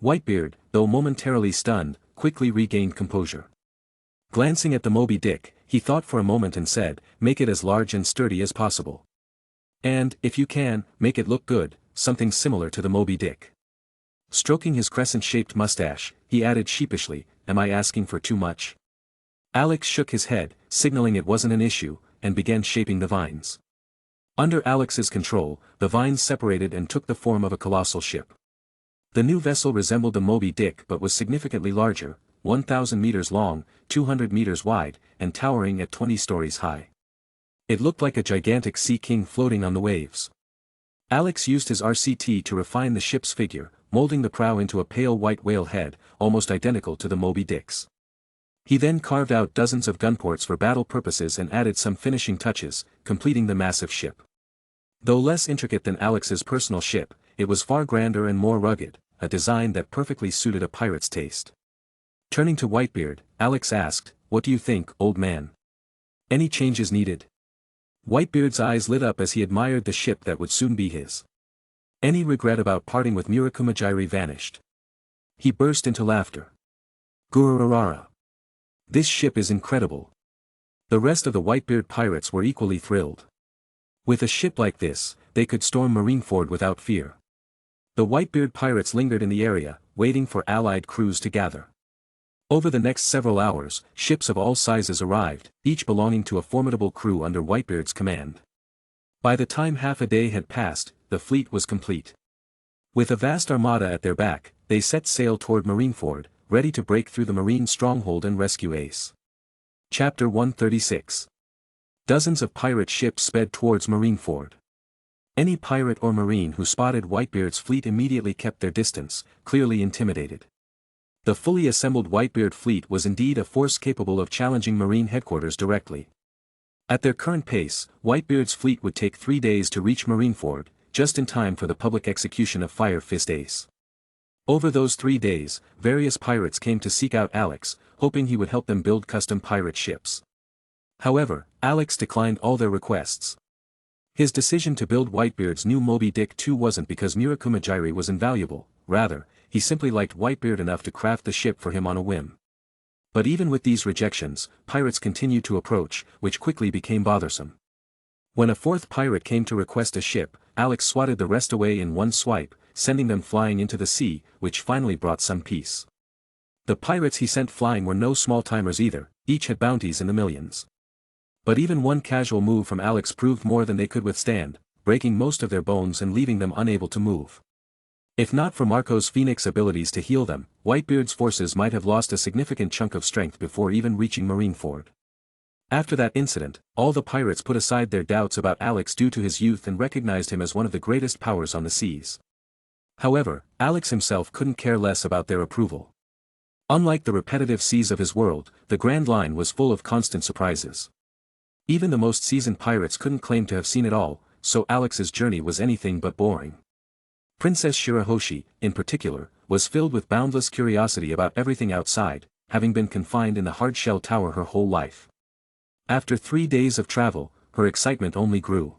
Whitebeard, though momentarily stunned, quickly regained composure. Glancing at the Moby Dick, he thought for a moment and said, make it as large and sturdy as possible. And, if you can, make it look good, something similar to the Moby Dick. Stroking his crescent-shaped mustache, he added sheepishly, am I asking for too much? Alex shook his head, signaling it wasn't an issue, and began shaping the vines. Under Alex's control, the vines separated and took the form of a colossal ship. The new vessel resembled the Moby Dick but was significantly larger, 1,000 meters long, 200 meters wide, and towering at 20 stories high. It looked like a gigantic sea king floating on the waves. Alex used his RCT to refine the ship's figure, molding the prow into a pale white whale head, almost identical to the Moby Dick's. He then carved out dozens of gunports for battle purposes and added some finishing touches, completing the massive ship. Though less intricate than Alex's personal ship, it was far grander and more rugged, a design that perfectly suited a pirate's taste. Turning to Whitebeard, Alex asked, what do you think, old man? Any changes needed? Whitebeard's eyes lit up as he admired the ship that would soon be his. Any regret about parting with Murakumajiri vanished. He burst into laughter. Gururarara. This ship is incredible. The rest of the Whitebeard pirates were equally thrilled. With a ship like this, they could storm Marineford without fear. The Whitebeard pirates lingered in the area, waiting for allied crews to gather. Over the next several hours, ships of all sizes arrived, each belonging to a formidable crew under Whitebeard's command. By the time half a day had passed, the fleet was complete. With a vast armada at their back, they set sail toward Marineford, ready to break through the marine stronghold and rescue Ace. Chapter 136. Dozens of pirate ships sped towards Marineford. Any pirate or marine who spotted Whitebeard's fleet immediately kept their distance, clearly intimidated. The fully assembled Whitebeard fleet was indeed a force capable of challenging Marine headquarters directly. At their current pace, Whitebeard's fleet would take 3 days to reach Marineford, just in time for the public execution of Fire Fist Ace. Over those 3 days, various pirates came to seek out Alex, hoping he would help them build custom pirate ships. However, Alex declined all their requests. His decision to build Whitebeard's new Moby Dick 2 wasn't because Murakumajiri was invaluable, rather, he simply liked Whitebeard enough to craft the ship for him on a whim. But even with these rejections, pirates continued to approach, which quickly became bothersome. When a fourth pirate came to request a ship, Alex swatted the rest away in one swipe, sending them flying into the sea, which finally brought some peace. The pirates he sent flying were no small-timers either, each had bounties in the millions. But even one casual move from Alex proved more than they could withstand, breaking most of their bones and leaving them unable to move. If not for Marco's Phoenix abilities to heal them, Whitebeard's forces might have lost a significant chunk of strength before even reaching Marineford. After that incident, all the pirates put aside their doubts about Alex due to his youth and recognized him as one of the greatest powers on the seas. However, Alex himself couldn't care less about their approval. Unlike the repetitive seas of his world, the Grand Line was full of constant surprises. Even the most seasoned pirates couldn't claim to have seen it all, so Alex's journey was anything but boring. Princess Shirahoshi, in particular, was filled with boundless curiosity about everything outside, having been confined in the hard-shell tower her whole life. After 3 days of travel, her excitement only grew.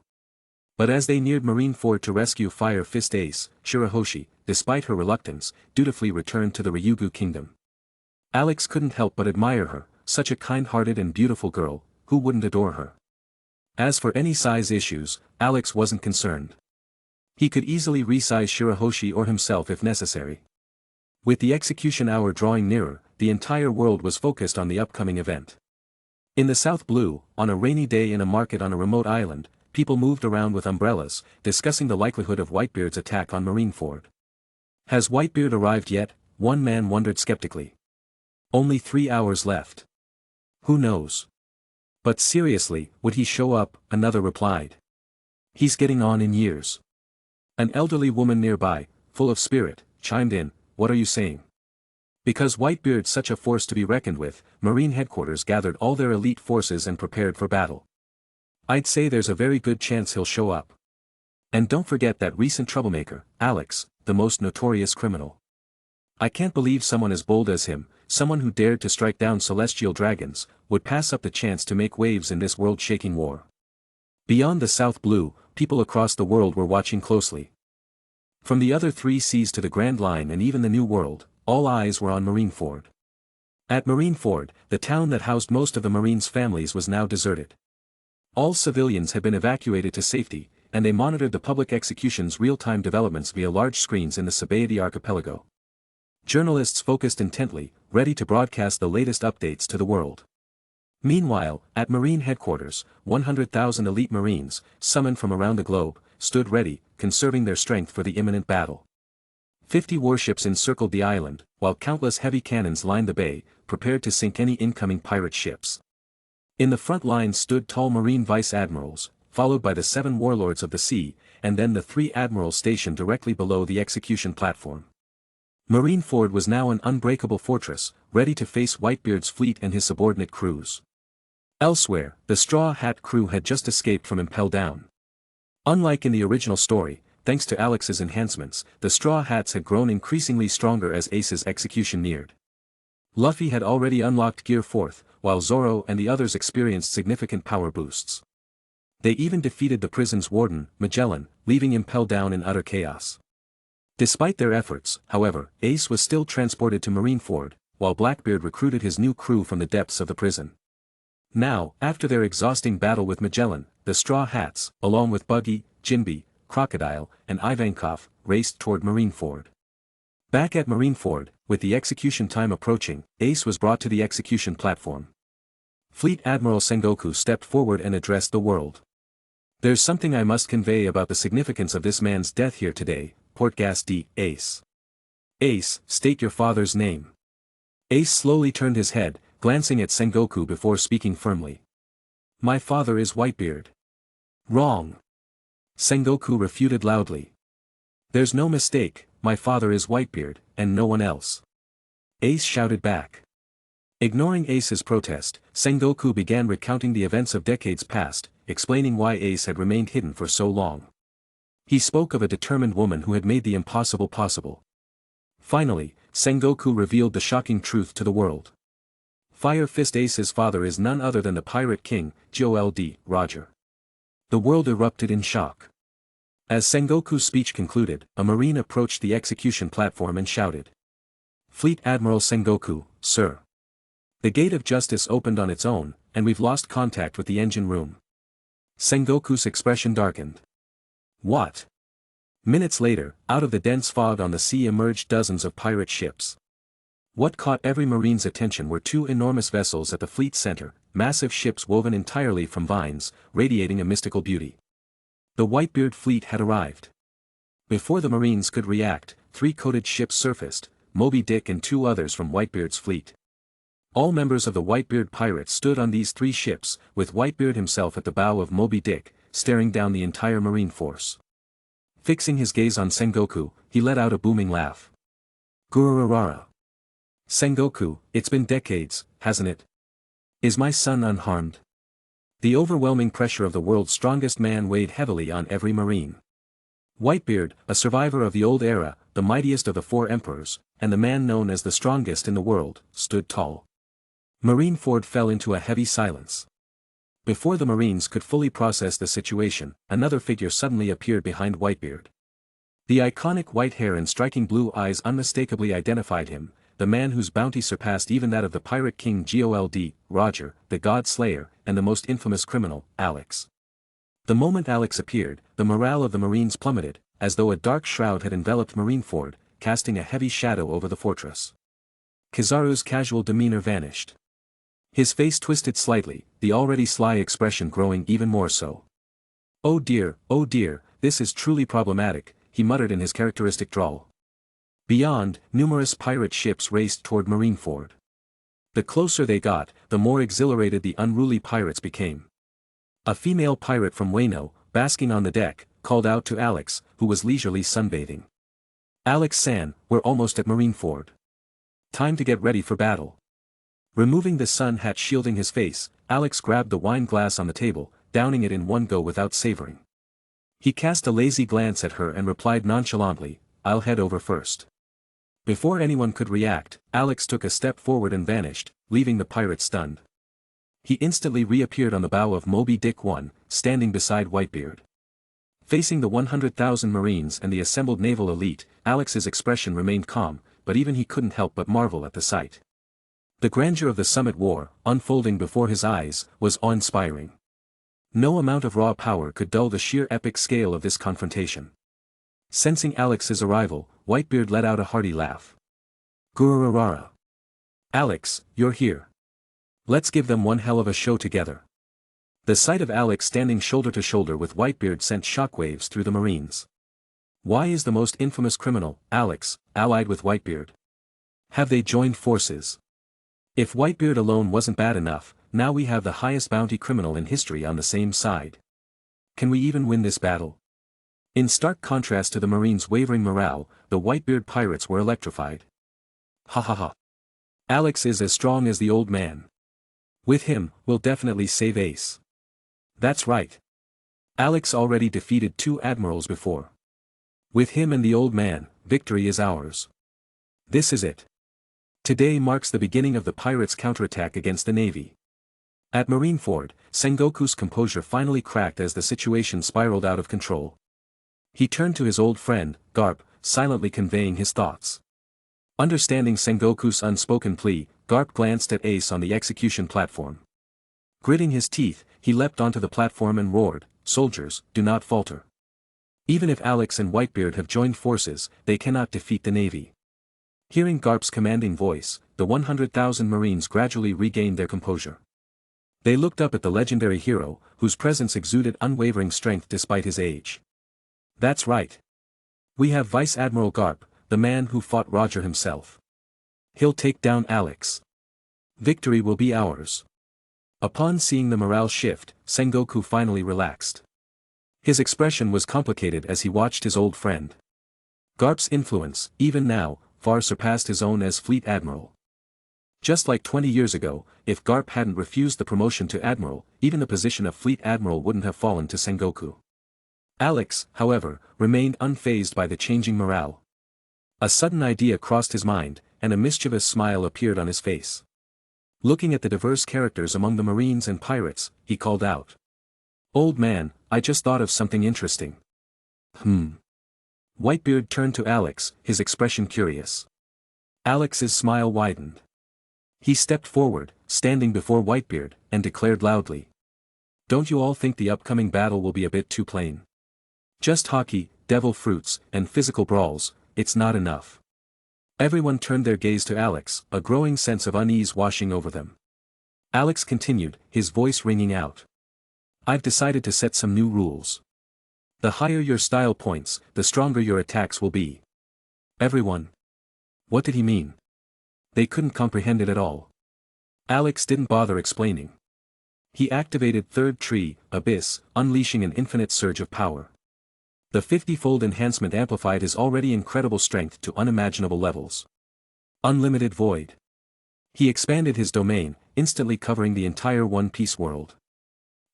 But as they neared Marineford to rescue Fire Fist Ace, Shirahoshi, despite her reluctance, dutifully returned to the Ryugu kingdom. Alex couldn't help but admire her, such a kind-hearted and beautiful girl, who wouldn't adore her? As for any size issues, Alex wasn't concerned. He could easily resize Shirahoshi or himself if necessary. With the execution hour drawing nearer, the entire world was focused on the upcoming event. In the South Blue, on a rainy day in a market on a remote island, people moved around with umbrellas, discussing the likelihood of Whitebeard's attack on Marineford. Has Whitebeard arrived yet? One man wondered skeptically. Only 3 hours left. Who knows? But seriously, would he show up? Another replied. He's getting on in years. An elderly woman nearby, full of spirit, chimed in, what are you saying? Because Whitebeard's such a force to be reckoned with, Marine headquarters gathered all their elite forces and prepared for battle. I'd say there's a very good chance he'll show up. And don't forget that recent troublemaker, Alex, the most notorious criminal. I can't believe someone as bold as him, someone who dared to strike down celestial dragons, would pass up the chance to make waves in this world-shaking war. Beyond the South Blue, people across the world were watching closely. From the other 3 seas to the Grand Line and even the New World, all eyes were on Marineford. At Marineford, the town that housed most of the Marines' families was now deserted. All civilians had been evacuated to safety, and they monitored the public execution's real-time developments via large screens in the Sabaody archipelago. Journalists focused intently, ready to broadcast the latest updates to the world. Meanwhile, at Marine headquarters, 100,000 elite Marines, summoned from around the globe, stood ready, conserving their strength for the imminent battle. 50 warships encircled the island, while countless heavy cannons lined the bay, prepared to sink any incoming pirate ships. In the front lines stood tall Marine vice-admirals, followed by the 7 warlords of the sea, and then the 3 admirals stationed directly below the execution platform. Marineford was now an unbreakable fortress, ready to face Whitebeard's fleet and his subordinate crews. Elsewhere, the Straw Hat crew had just escaped from Impel Down. Unlike in the original story, thanks to Alex's enhancements, the Straw Hats had grown increasingly stronger as Ace's execution neared. Luffy had already unlocked Gear 4th, while Zoro and the others experienced significant power boosts. They even defeated the prison's warden, Magellan, leaving Impel Down in utter chaos. Despite their efforts, however, Ace was still transported to Marineford, while Blackbeard recruited his new crew from the depths of the prison. Now, after their exhausting battle with Magellan, the Straw Hats, along with Buggy, Jinbe, Crocodile, and Ivankov, raced toward Marineford. Back at Marineford, with the execution time approaching, Ace was brought to the execution platform. Fleet Admiral Sengoku stepped forward and addressed the world. There's something I must convey about the significance of this man's death here today, Portgas D. Ace. Ace, state your father's name. Ace slowly turned his head, glancing at Sengoku before speaking firmly. My father is Whitebeard. Wrong. Sengoku refuted loudly. There's no mistake, my father is Whitebeard, and no one else. Ace shouted back. Ignoring Ace's protest, Sengoku began recounting the events of decades past, explaining why Ace had remained hidden for so long. He spoke of a determined woman who had made the impossible possible. Finally, Sengoku revealed the shocking truth to the world. Fire Fist Ace's father is none other than the Pirate King, Gold Roger. The world erupted in shock. As Sengoku's speech concluded, a marine approached the execution platform and shouted. Fleet Admiral Sengoku, sir. The gate of justice opened on its own, and we've lost contact with the engine room. Sengoku's expression darkened. What? Minutes later, out of the dense fog on the sea emerged dozens of pirate ships. What caught every marine's attention were 2 enormous vessels at the fleet center, massive ships woven entirely from vines, radiating a mystical beauty. The Whitebeard fleet had arrived. Before the marines could react, 3 coated ships surfaced, Moby Dick and 2 others from Whitebeard's fleet. All members of the Whitebeard pirates stood on these 3 ships, with Whitebeard himself at the bow of Moby Dick, staring down the entire marine force. Fixing his gaze on Sengoku, he let out a booming laugh. Gururarara. Sengoku, it's been decades, hasn't it? Is my son unharmed? The overwhelming pressure of the world's strongest man weighed heavily on every marine. Whitebeard, a survivor of the old era, the mightiest of the four emperors, and the man known as the strongest in the world, stood tall. Marineford fell into a heavy silence. Before the Marines could fully process the situation, another figure suddenly appeared behind Whitebeard. The iconic white hair and striking blue eyes unmistakably identified him, the man whose bounty surpassed even that of the pirate king Gold, Roger, the God Slayer, and the most infamous criminal, Alex. The moment Alex appeared, the morale of the Marines plummeted, as though a dark shroud had enveloped Marineford, casting a heavy shadow over the fortress. Kizaru's casual demeanor vanished. His face twisted slightly, the already sly expression growing even more so. Oh dear, this is truly problematic," he muttered in his characteristic drawl. Beyond, numerous pirate ships raced toward Marineford. The closer they got, the more exhilarated the unruly pirates became. A female pirate from Wano, basking on the deck, called out to Alex, who was leisurely sunbathing. "Alex-san, we're almost at Marineford. Time to get ready for battle." Removing the sun hat shielding his face, Alex grabbed the wine glass on the table, downing it in one go without savoring. He cast a lazy glance at her and replied nonchalantly, "I'll head over first." Before anyone could react, Alex took a step forward and vanished, leaving the pirate stunned. He instantly reappeared on the bow of Moby Dick 1, standing beside Whitebeard. Facing the 100,000 Marines and the assembled naval elite, Alex's expression remained calm, but even he couldn't help but marvel at the sight. The grandeur of the summit war, unfolding before his eyes, was awe-inspiring. No amount of raw power could dull the sheer epic scale of this confrontation. Sensing Alex's arrival, Whitebeard let out a hearty laugh. "Gururarara. Alex, you're here. Let's give them one hell of a show together." The sight of Alex standing shoulder to shoulder with Whitebeard sent shockwaves through the Marines. Why is the most infamous criminal, Alex, allied with Whitebeard? Have they joined forces? If Whitebeard alone wasn't bad enough, now we have the highest bounty criminal in history on the same side. Can we even win this battle? In stark contrast to the Marines' wavering morale, the Whitebeard pirates were electrified. Ha ha ha. Alex is as strong as the old man. With him, we'll definitely save Ace. That's right. Alex already defeated 2 admirals before. With him and the old man, victory is ours. This is it. Today marks the beginning of the pirates' counterattack against the Navy. At Marineford, Sengoku's composure finally cracked as the situation spiraled out of control. He turned to his old friend, Garp, silently conveying his thoughts. Understanding Sengoku's unspoken plea, Garp glanced at Ace on the execution platform. Gritting his teeth, he leapt onto the platform and roared, "Soldiers, do not falter. Even if Alex and Whitebeard have joined forces, they cannot defeat the Navy." Hearing Garp's commanding voice, the 100,000 Marines gradually regained their composure. They looked up at the legendary hero, whose presence exuded unwavering strength despite his age. That's right. We have Vice Admiral Garp, the man who fought Roger himself. He'll take down Alex. Victory will be ours. Upon seeing the morale shift, Sengoku finally relaxed. His expression was complicated as he watched his old friend. Garp's influence, even now, far surpassed his own as Fleet Admiral. Just like 20 years ago, if Garp hadn't refused the promotion to Admiral, even the position of Fleet Admiral wouldn't have fallen to Sengoku. Alex, however, remained unfazed by the changing morale. A sudden idea crossed his mind, and a mischievous smile appeared on his face. Looking at the diverse characters among the Marines and pirates, he called out. "Old man, I just thought of something interesting." Whitebeard turned to Alex, his expression curious. Alex's smile widened. He stepped forward, standing before Whitebeard, and declared loudly. "Don't you all think the upcoming battle will be a bit too plain? Just hockey, devil fruits, and physical brawls, it's not enough." Everyone turned their gaze to Alex, a growing sense of unease washing over them. Alex continued, his voice ringing out. "I've decided to set some new rules. The higher your style points, the stronger your attacks will be." Everyone. What did he mean? They couldn't comprehend it at all. Alex didn't bother explaining. He activated Third Tree, Abyss, unleashing an infinite surge of power. The 50-fold enhancement amplified his already incredible strength to unimaginable levels. Unlimited void. He expanded his domain, instantly covering the entire One Piece world.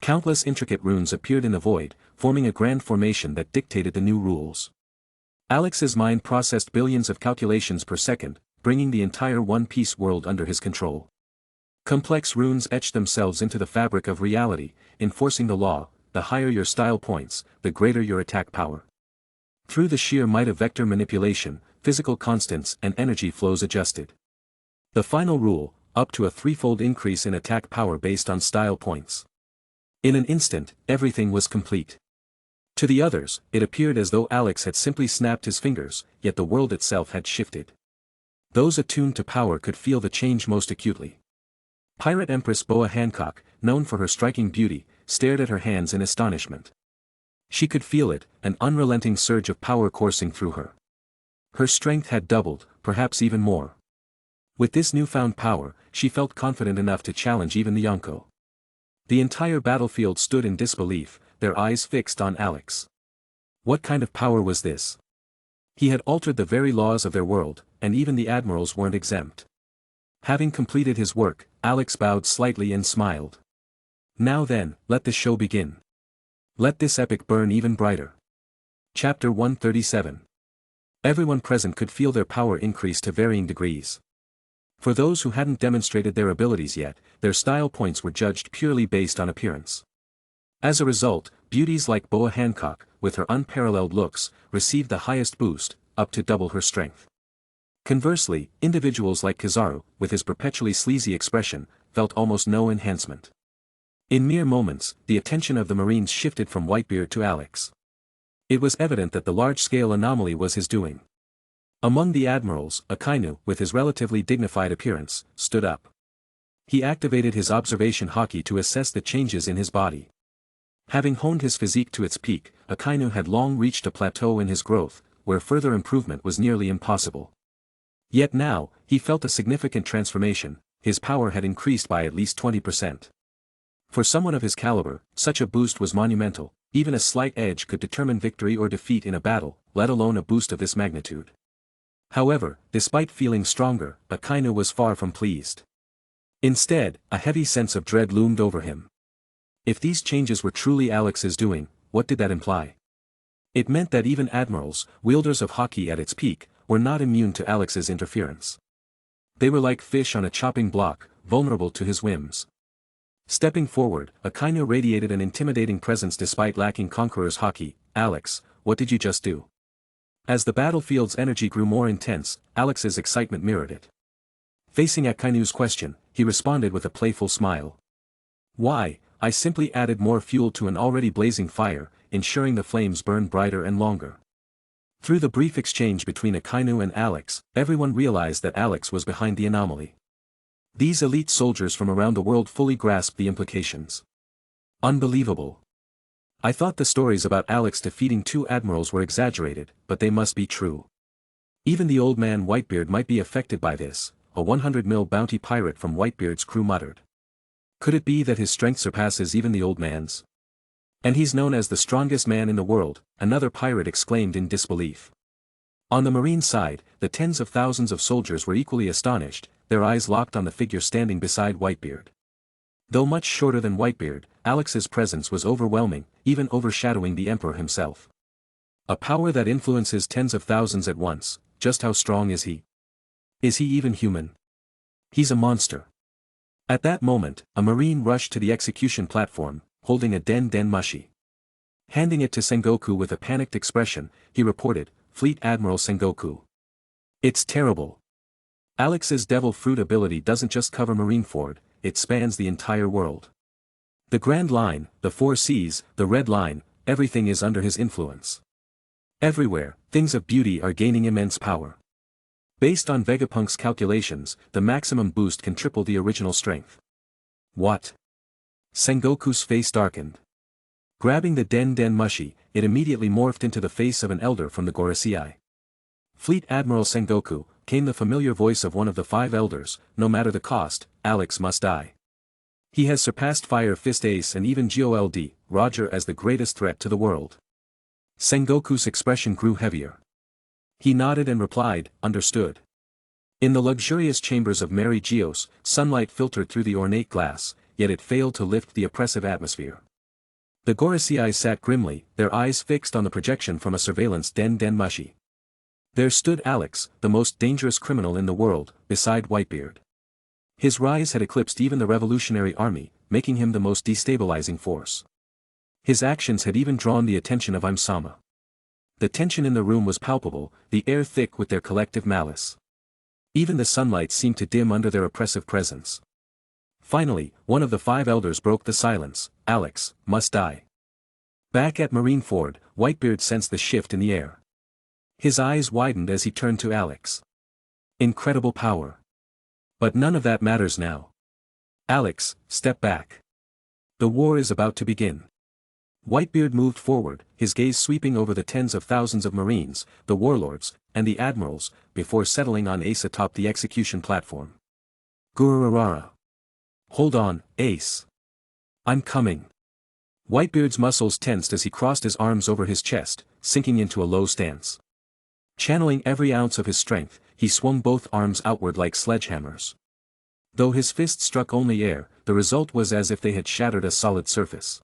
Countless intricate runes appeared in the void, forming a grand formation that dictated the new rules. Alex's mind processed billions of calculations per second, bringing the entire One Piece world under his control. Complex runes etched themselves into the fabric of reality, enforcing the law: the higher your style points, the greater your attack power. Through the sheer might of vector manipulation, physical constants and energy flows adjusted. The final rule: up to a threefold increase in attack power based on style points. In an instant, everything was complete. To the others, it appeared as though Alex had simply snapped his fingers, yet the world itself had shifted. Those attuned to power could feel the change most acutely. Pirate Empress Boa Hancock, known for her striking beauty, stared at her hands in astonishment. She could feel it, an unrelenting surge of power coursing through her. Her strength had doubled, perhaps even more. With this newfound power, she felt confident enough to challenge even the Yonko. The entire battlefield stood in disbelief, their eyes fixed on Alex. What kind of power was this? He had altered the very laws of their world, and even the admirals weren't exempt. Having completed his work, Alex bowed slightly and smiled. Now then, let the show begin. Let this epic burn even brighter. Chapter 137. Everyone present could feel their power increase to varying degrees. For those who hadn't demonstrated their abilities yet, their style points were judged purely based on appearance. As a result, beauties like Boa Hancock, with her unparalleled looks, received the highest boost, up to double her strength. Conversely, individuals like Kizaru, with his perpetually sleazy expression, felt almost no enhancement. In mere moments, the attention of the Marines shifted from Whitebeard to Alex. It was evident that the large-scale anomaly was his doing. Among the admirals, Akainu, with his relatively dignified appearance, stood up. He activated his observation haki to assess the changes in his body. Having honed his physique to its peak, Akainu had long reached a plateau in his growth, where further improvement was nearly impossible. Yet now, he felt a significant transformation. His power had increased by at least 20%. For someone of his caliber, such a boost was monumental. Even a slight edge could determine victory or defeat in a battle, let alone a boost of this magnitude. However, despite feeling stronger, Akainu was far from pleased. Instead, a heavy sense of dread loomed over him. If these changes were truly Alex's doing, what did that imply? It meant that even admirals, wielders of haki at its peak, were not immune to Alex's interference. They were like fish on a chopping block, vulnerable to his whims. Stepping forward, Akainu radiated an intimidating presence despite lacking Conqueror's haki. "Alex, what did you just do?" As the battlefield's energy grew more intense, Alex's excitement mirrored it. Facing Akainu's question, he responded with a playful smile. "Why, I simply added more fuel to an already blazing fire, ensuring the flames burn brighter and longer." Through the brief exchange between Akainu and Alex, everyone realized that Alex was behind the anomaly. These elite soldiers from around the world fully grasped the implications. Unbelievable. I thought the stories about Alex defeating 2 admirals were exaggerated, but they must be true. Even the old man Whitebeard might be affected by this, a 100 mil bounty pirate from Whitebeard's crew muttered. Could it be that his strength surpasses even the old man's? And he's known as the strongest man in the world, another pirate exclaimed in disbelief. On the Marine side, the tens of thousands of soldiers were equally astonished, their eyes locked on the figure standing beside Whitebeard. Though much shorter than Whitebeard, Alex's presence was overwhelming, even overshadowing the Emperor himself. A power that influences tens of thousands at once, just how strong is he? Is he even human? He's a monster. At that moment, a Marine rushed to the execution platform, holding a Den Den Mushi. Handing it to Sengoku with a panicked expression, he reported, "Fleet Admiral Sengoku. It's terrible. Alex's Devil Fruit ability doesn't just cover Marineford, it spans the entire world. The Grand Line, the 4 Seas, the Red Line, everything is under his influence. Everywhere, things of beauty are gaining immense power. Based on Vegapunk's calculations, the maximum boost can triple the original strength." What? Sengoku's face darkened. Grabbing the Den Den Mushi, it immediately morphed into the face of an elder from the Gorosei. "Fleet Admiral Sengoku," came the familiar voice of one of the 5 elders, "no matter the cost, Alex must die. He has surpassed Fire Fist Ace and even Gold Roger as the greatest threat to the world." Sengoku's expression grew heavier. He nodded and replied, understood. In the luxurious chambers of Mary Geos, sunlight filtered through the ornate glass, yet it failed to lift the oppressive atmosphere. The Gorosei sat grimly, their eyes fixed on the projection from a surveillance den mushi. There stood Alex, the most dangerous criminal in the world, beside Whitebeard. His rise had eclipsed even the Revolutionary Army, making him the most destabilizing force. His actions had even drawn the attention of Im-sama. The tension in the room was palpable, the air thick with their collective malice. Even the sunlight seemed to dim under their oppressive presence. Finally, one of the 5 elders broke the silence. Alex must die. Back at Marineford, Whitebeard sensed the shift in the air. His eyes widened as he turned to Alex. Incredible power. But none of that matters now. Alex, step back. The war is about to begin. Whitebeard moved forward, his gaze sweeping over the tens of thousands of Marines, the warlords, and the admirals, before settling on Ace atop the execution platform. Gururarara. Hold on, Ace. I'm coming. Whitebeard's muscles tensed as he crossed his arms over his chest, sinking into a low stance. Channeling every ounce of his strength, he swung both arms outward like sledgehammers. Though his fists struck only air, the result was as if they had shattered a solid surface.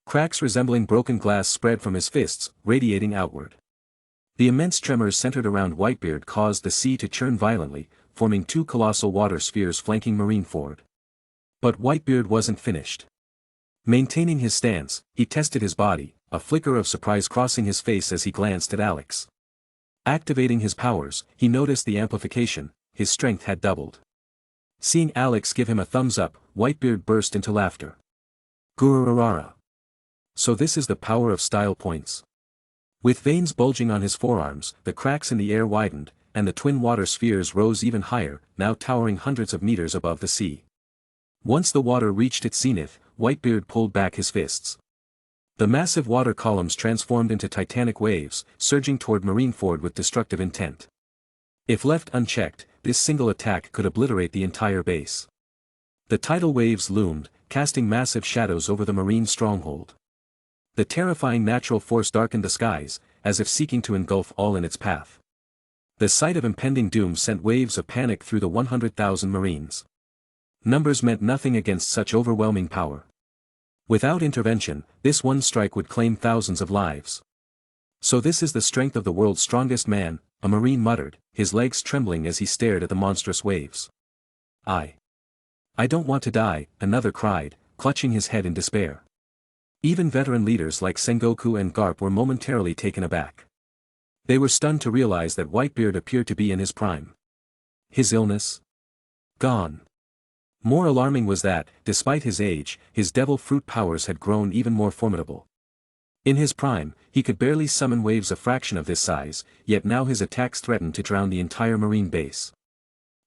Cracks resembling broken glass spread from his fists, radiating outward. The immense tremors centered around Whitebeard caused the sea to churn violently, forming 2 colossal water spheres flanking Marineford. But Whitebeard wasn't finished. Maintaining his stance, he tested his body, a flicker of surprise crossing his face as he glanced at Alex. Activating his powers, he noticed the amplification, his strength had doubled. Seeing Alex give him a thumbs up, Whitebeard burst into laughter. Gururarara. So this is the power of style points. With veins bulging on his forearms, the cracks in the air widened, and the twin water spheres rose even higher, now towering hundreds of meters above the sea. Once the water reached its zenith, Whitebeard pulled back his fists. The massive water columns transformed into titanic waves, surging toward Marineford with destructive intent. If left unchecked, this single attack could obliterate the entire base. The tidal waves loomed, casting massive shadows over the marine stronghold. The terrifying natural force darkened the skies, as if seeking to engulf all in its path. The sight of impending doom sent waves of panic through the 100,000 Marines. Numbers meant nothing against such overwhelming power. Without intervention, this one strike would claim thousands of lives. So this is the strength of the world's strongest man, a Marine muttered, his legs trembling as he stared at the monstrous waves. I don't want to die, another cried, clutching his head in despair. Even veteran leaders like Sengoku and Garp were momentarily taken aback. They were stunned to realize that Whitebeard appeared to be in his prime. His illness? Gone. More alarming was that, despite his age, his devil fruit powers had grown even more formidable. In his prime, he could barely summon waves a fraction of this size, yet now his attacks threatened to drown the entire Marine base.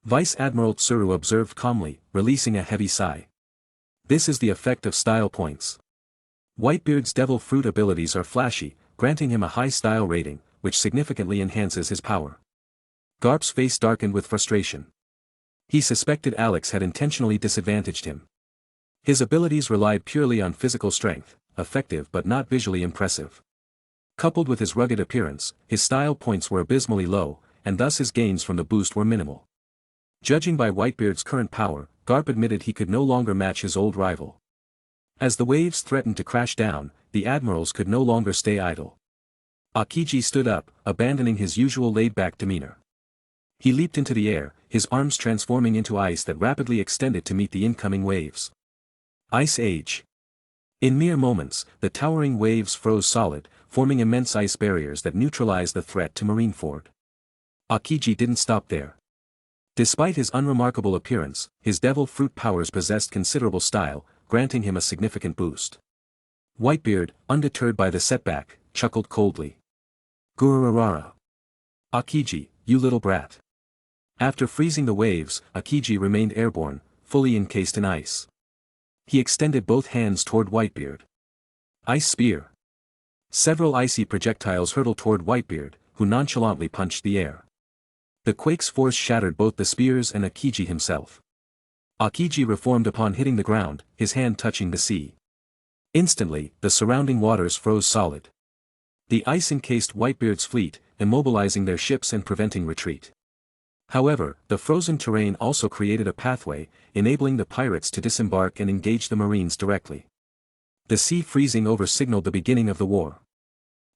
Vice Admiral Tsuru observed calmly, releasing a heavy sigh. This is the effect of style points. Whitebeard's devil fruit abilities are flashy, granting him a high style rating, which significantly enhances his power. Garp's face darkened with frustration. He suspected Alex had intentionally disadvantaged him. His abilities relied purely on physical strength, effective but not visually impressive. Coupled with his rugged appearance, his style points were abysmally low, and thus his gains from the boost were minimal. Judging by Whitebeard's current power, Garp admitted he could no longer match his old rival. As the waves threatened to crash down, the admirals could no longer stay idle. Akiji stood up, abandoning his usual laid-back demeanor. He leaped into the air, his arms transforming into ice that rapidly extended to meet the incoming waves. Ice Age. In mere moments, the towering waves froze solid, forming immense ice barriers that neutralized the threat to Marineford. Akiji didn't stop there. Despite his unremarkable appearance, his devil fruit powers possessed considerable style, granting him a significant boost. Whitebeard, undeterred by the setback, chuckled coldly. Gururarara. Akiji, you little brat. After freezing the waves, Akiji remained airborne, fully encased in ice. He extended both hands toward Whitebeard. Ice Spear. Several icy projectiles hurtled toward Whitebeard, who nonchalantly punched the air. The quake's force shattered both the spears and Akiji himself. Akiji reformed upon hitting the ground, his hand touching the sea. Instantly, the surrounding waters froze solid. The ice encased Whitebeard's fleet, immobilizing their ships and preventing retreat. However, the frozen terrain also created a pathway, enabling the pirates to disembark and engage the Marines directly. The sea freezing over signaled the beginning of the war.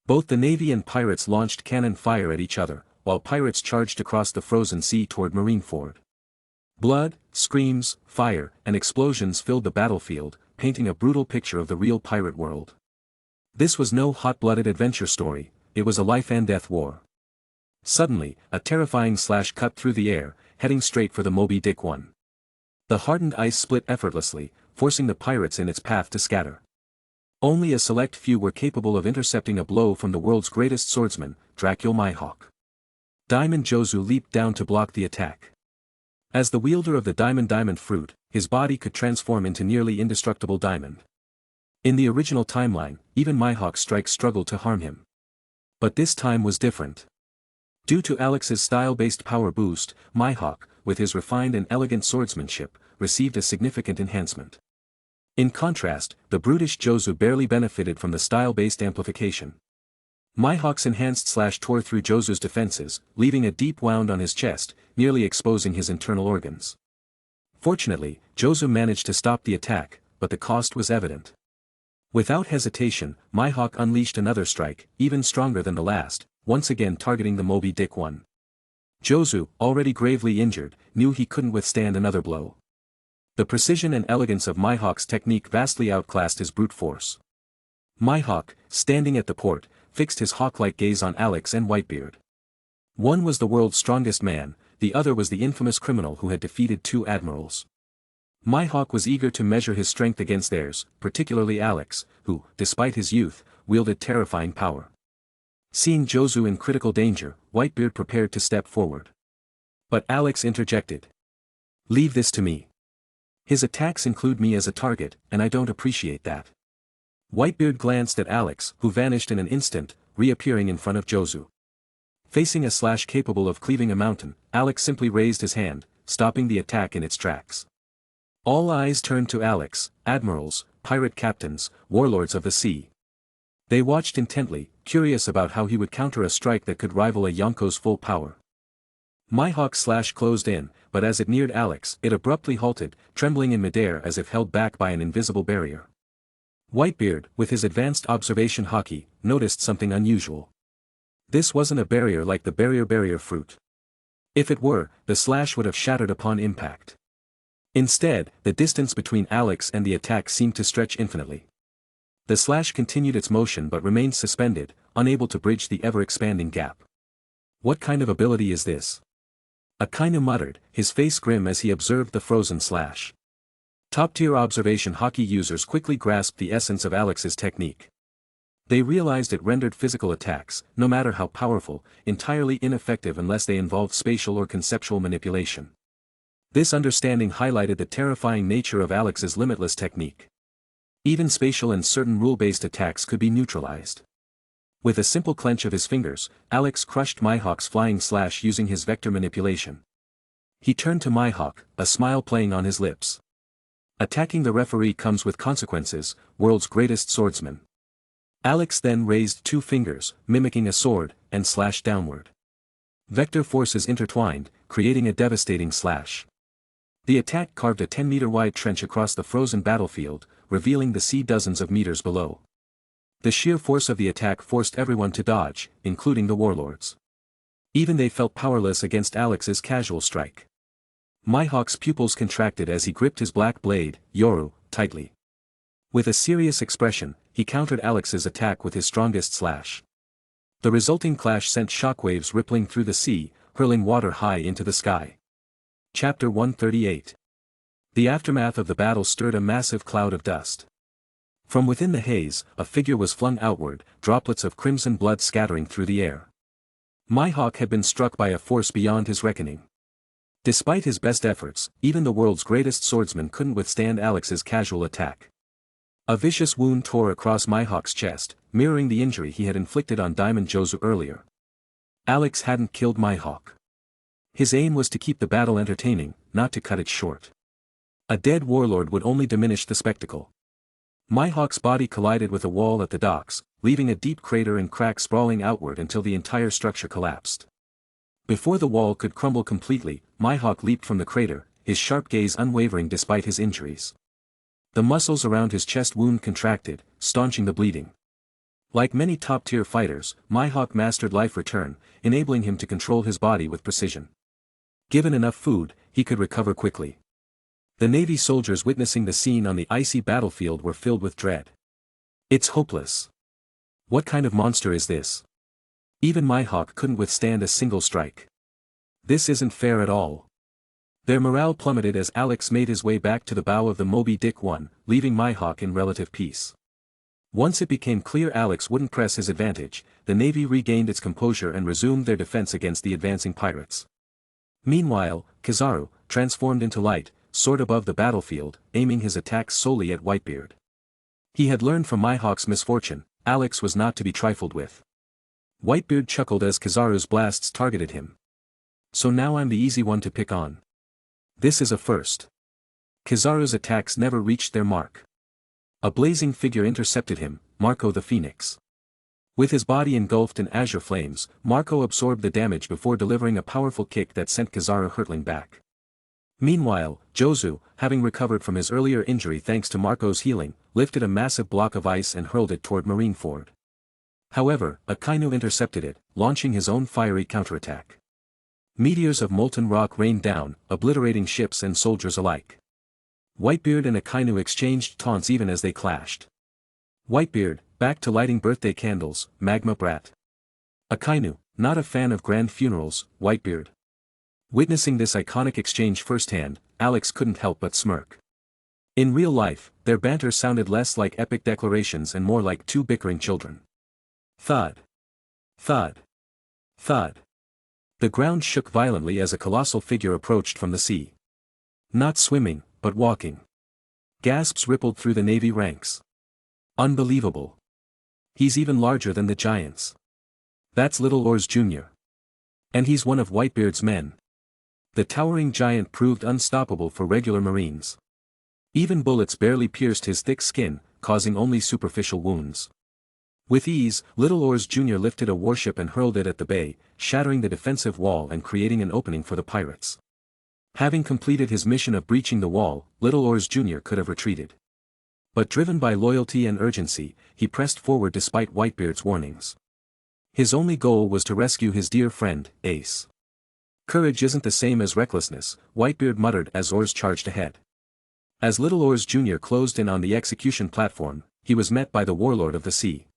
Both the Navy and pirates launched cannon fire at each other, while pirates charged across the frozen sea toward Marineford. Blood, screams, fire, and explosions filled the battlefield, painting a brutal picture of the real pirate world. This was no hot-blooded adventure story, it was a life-and-death war. Suddenly, a terrifying slash cut through the air, heading straight for the Moby Dick one. The hardened ice split effortlessly, forcing the pirates in its path to scatter. Only a select few were capable of intercepting a blow from the world's greatest swordsman, Dracul Mihawk. Diamond Jozu leaped down to block the attack. As the wielder of the diamond fruit, his body could transform into nearly indestructible diamond. In the original timeline, even Mihawk's strikes struggled to harm him. But this time was different. Due to Alex's style-based power boost, Mihawk, with his refined and elegant swordsmanship, received a significant enhancement. In contrast, the brutish Jozu barely benefited from the style-based amplification. Mihawk's enhanced slash tore through Jozu's defenses, leaving a deep wound on his chest, nearly exposing his internal organs. Fortunately, Jozu managed to stop the attack, but the cost was evident. Without hesitation, Mihawk unleashed another strike, even stronger than the last, once again targeting the Moby Dick one. Jozu, already gravely injured, knew he couldn't withstand another blow. The precision and elegance of Mihawk's technique vastly outclassed his brute force. Mihawk, standing at the port, fixed his hawk-like gaze on Alex and Whitebeard. One was the world's strongest man, the other was the infamous criminal who had defeated 2 admirals. Mihawk was eager to measure his strength against theirs, particularly Alex, who, despite his youth, wielded terrifying power. Seeing Jozu in critical danger, Whitebeard prepared to step forward. But Alex interjected. "Leave this to me. His attacks include me as a target, and I don't appreciate that." Whitebeard glanced at Alex, who vanished in an instant, reappearing in front of Jozu. Facing a slash capable of cleaving a mountain, Alex simply raised his hand, stopping the attack in its tracks. All eyes turned to Alex, admirals, pirate captains, warlords of the sea. They watched intently, curious about how he would counter a strike that could rival a Yonko's full power. Mihawk's slash closed in, but as it neared Alex, it abruptly halted, trembling in midair as if held back by an invisible barrier. Whitebeard, with his advanced observation haki, noticed something unusual. This wasn't a barrier like the barrier fruit. If it were, the slash would have shattered upon impact. Instead, the distance between Alex and the attack seemed to stretch infinitely. The slash continued its motion but remained suspended, unable to bridge the ever-expanding gap. "What kind of ability is this?" Akainu muttered, his face grim as he observed the frozen slash. Top-tier observation haki users quickly grasped the essence of Alex's technique. They realized it rendered physical attacks, no matter how powerful, entirely ineffective unless they involved spatial or conceptual manipulation. This understanding highlighted the terrifying nature of Alex's limitless technique. Even spatial and certain rule-based attacks could be neutralized. With a simple clench of his fingers, Alex crushed Mihawk's flying slash using his vector manipulation. He turned to Mihawk, a smile playing on his lips. "Attacking the referee comes with consequences, world's greatest swordsman." Alex then raised 2 fingers, mimicking a sword, and slashed downward. Vector forces intertwined, creating a devastating slash. The attack carved a 10-meter-wide trench across the frozen battlefield, revealing the sea dozens of meters below. The sheer force of the attack forced everyone to dodge, including the warlords. Even they felt powerless against Alex's casual strike. Mihawk's pupils contracted as he gripped his black blade, Yoru, tightly. With a serious expression, he countered Alex's attack with his strongest slash. The resulting clash sent shockwaves rippling through the sea, hurling water high into the sky. Chapter 138. The aftermath of the battle stirred a massive cloud of dust. From within the haze, a figure was flung outward, droplets of crimson blood scattering through the air. Mihawk had been struck by a force beyond his reckoning. Despite his best efforts, even the world's greatest swordsman couldn't withstand Alex's casual attack. A vicious wound tore across Mihawk's chest, mirroring the injury he had inflicted on Diamond Jozu earlier. Alex hadn't killed Mihawk. His aim was to keep the battle entertaining, not to cut it short. A dead warlord would only diminish the spectacle. Mihawk's body collided with a wall at the docks, leaving a deep crater and crack sprawling outward until the entire structure collapsed. Before the wall could crumble completely, Mihawk leaped from the crater, his sharp gaze unwavering despite his injuries. The muscles around his chest wound contracted, staunching the bleeding. Like many top-tier fighters, Mihawk mastered life return, enabling him to control his body with precision. Given enough food, he could recover quickly. The Navy soldiers witnessing the scene on the icy battlefield were filled with dread. It's hopeless. What kind of monster is this? Even Mihawk couldn't withstand a single strike. This isn't fair at all. Their morale plummeted as Alex made his way back to the bow of the Moby Dick 1, leaving Mihawk in relative peace. Once it became clear Alex wouldn't press his advantage, the Navy regained its composure and resumed their defense against the advancing pirates. Meanwhile, Kizaru, transformed into light, soared above the battlefield, aiming his attacks solely at Whitebeard. He had learned from Mihawk's misfortune, Alex was not to be trifled with. Whitebeard chuckled as Kizaru's blasts targeted him. So now I'm the easy one to pick on. This is a first. Kizaru's attacks never reached their mark. A blazing figure intercepted him, Marco the Phoenix. With his body engulfed in azure flames, Marco absorbed the damage before delivering a powerful kick that sent Kizaru hurtling back. Meanwhile, JUJUTSU, having recovered from his earlier injury thanks to Marco's healing, lifted a massive block of ice and hurled it toward Marineford. However, Akainu intercepted it, launching his own fiery counterattack. Meteors of molten rock rained down, obliterating ships and soldiers alike. Whitebeard and Akainu exchanged taunts even as they clashed. Whitebeard, back to lighting birthday candles, magma brat. Akainu, not a fan of grand funerals, Whitebeard. Witnessing this iconic exchange firsthand, Alex couldn't help but smirk. In real life, their banter sounded less like epic declarations and more like two bickering children. Thud. Thud. Thud. The ground shook violently as a colossal figure approached from the sea. Not swimming, but walking. Gasps rippled through the Navy ranks. Unbelievable. He's even larger than the giants. That's Little Oars Jr. And he's one of Whitebeard's men. The towering giant proved unstoppable for regular Marines. Even bullets barely pierced his thick skin, causing only superficial wounds. With ease, Little Oars Jr. lifted a warship and hurled it at the bay, shattering the defensive wall and creating an opening for the pirates. Having completed his mission of breaching the wall, Little Oars Jr. could have retreated. But driven by loyalty and urgency, he pressed forward despite Whitebeard's warnings. His only goal was to rescue his dear friend, Ace. Courage isn't the same as recklessness, Whitebeard muttered as Oars charged ahead. As Little Oars Jr. closed in on the execution platform, he was met by the warlord of the sea.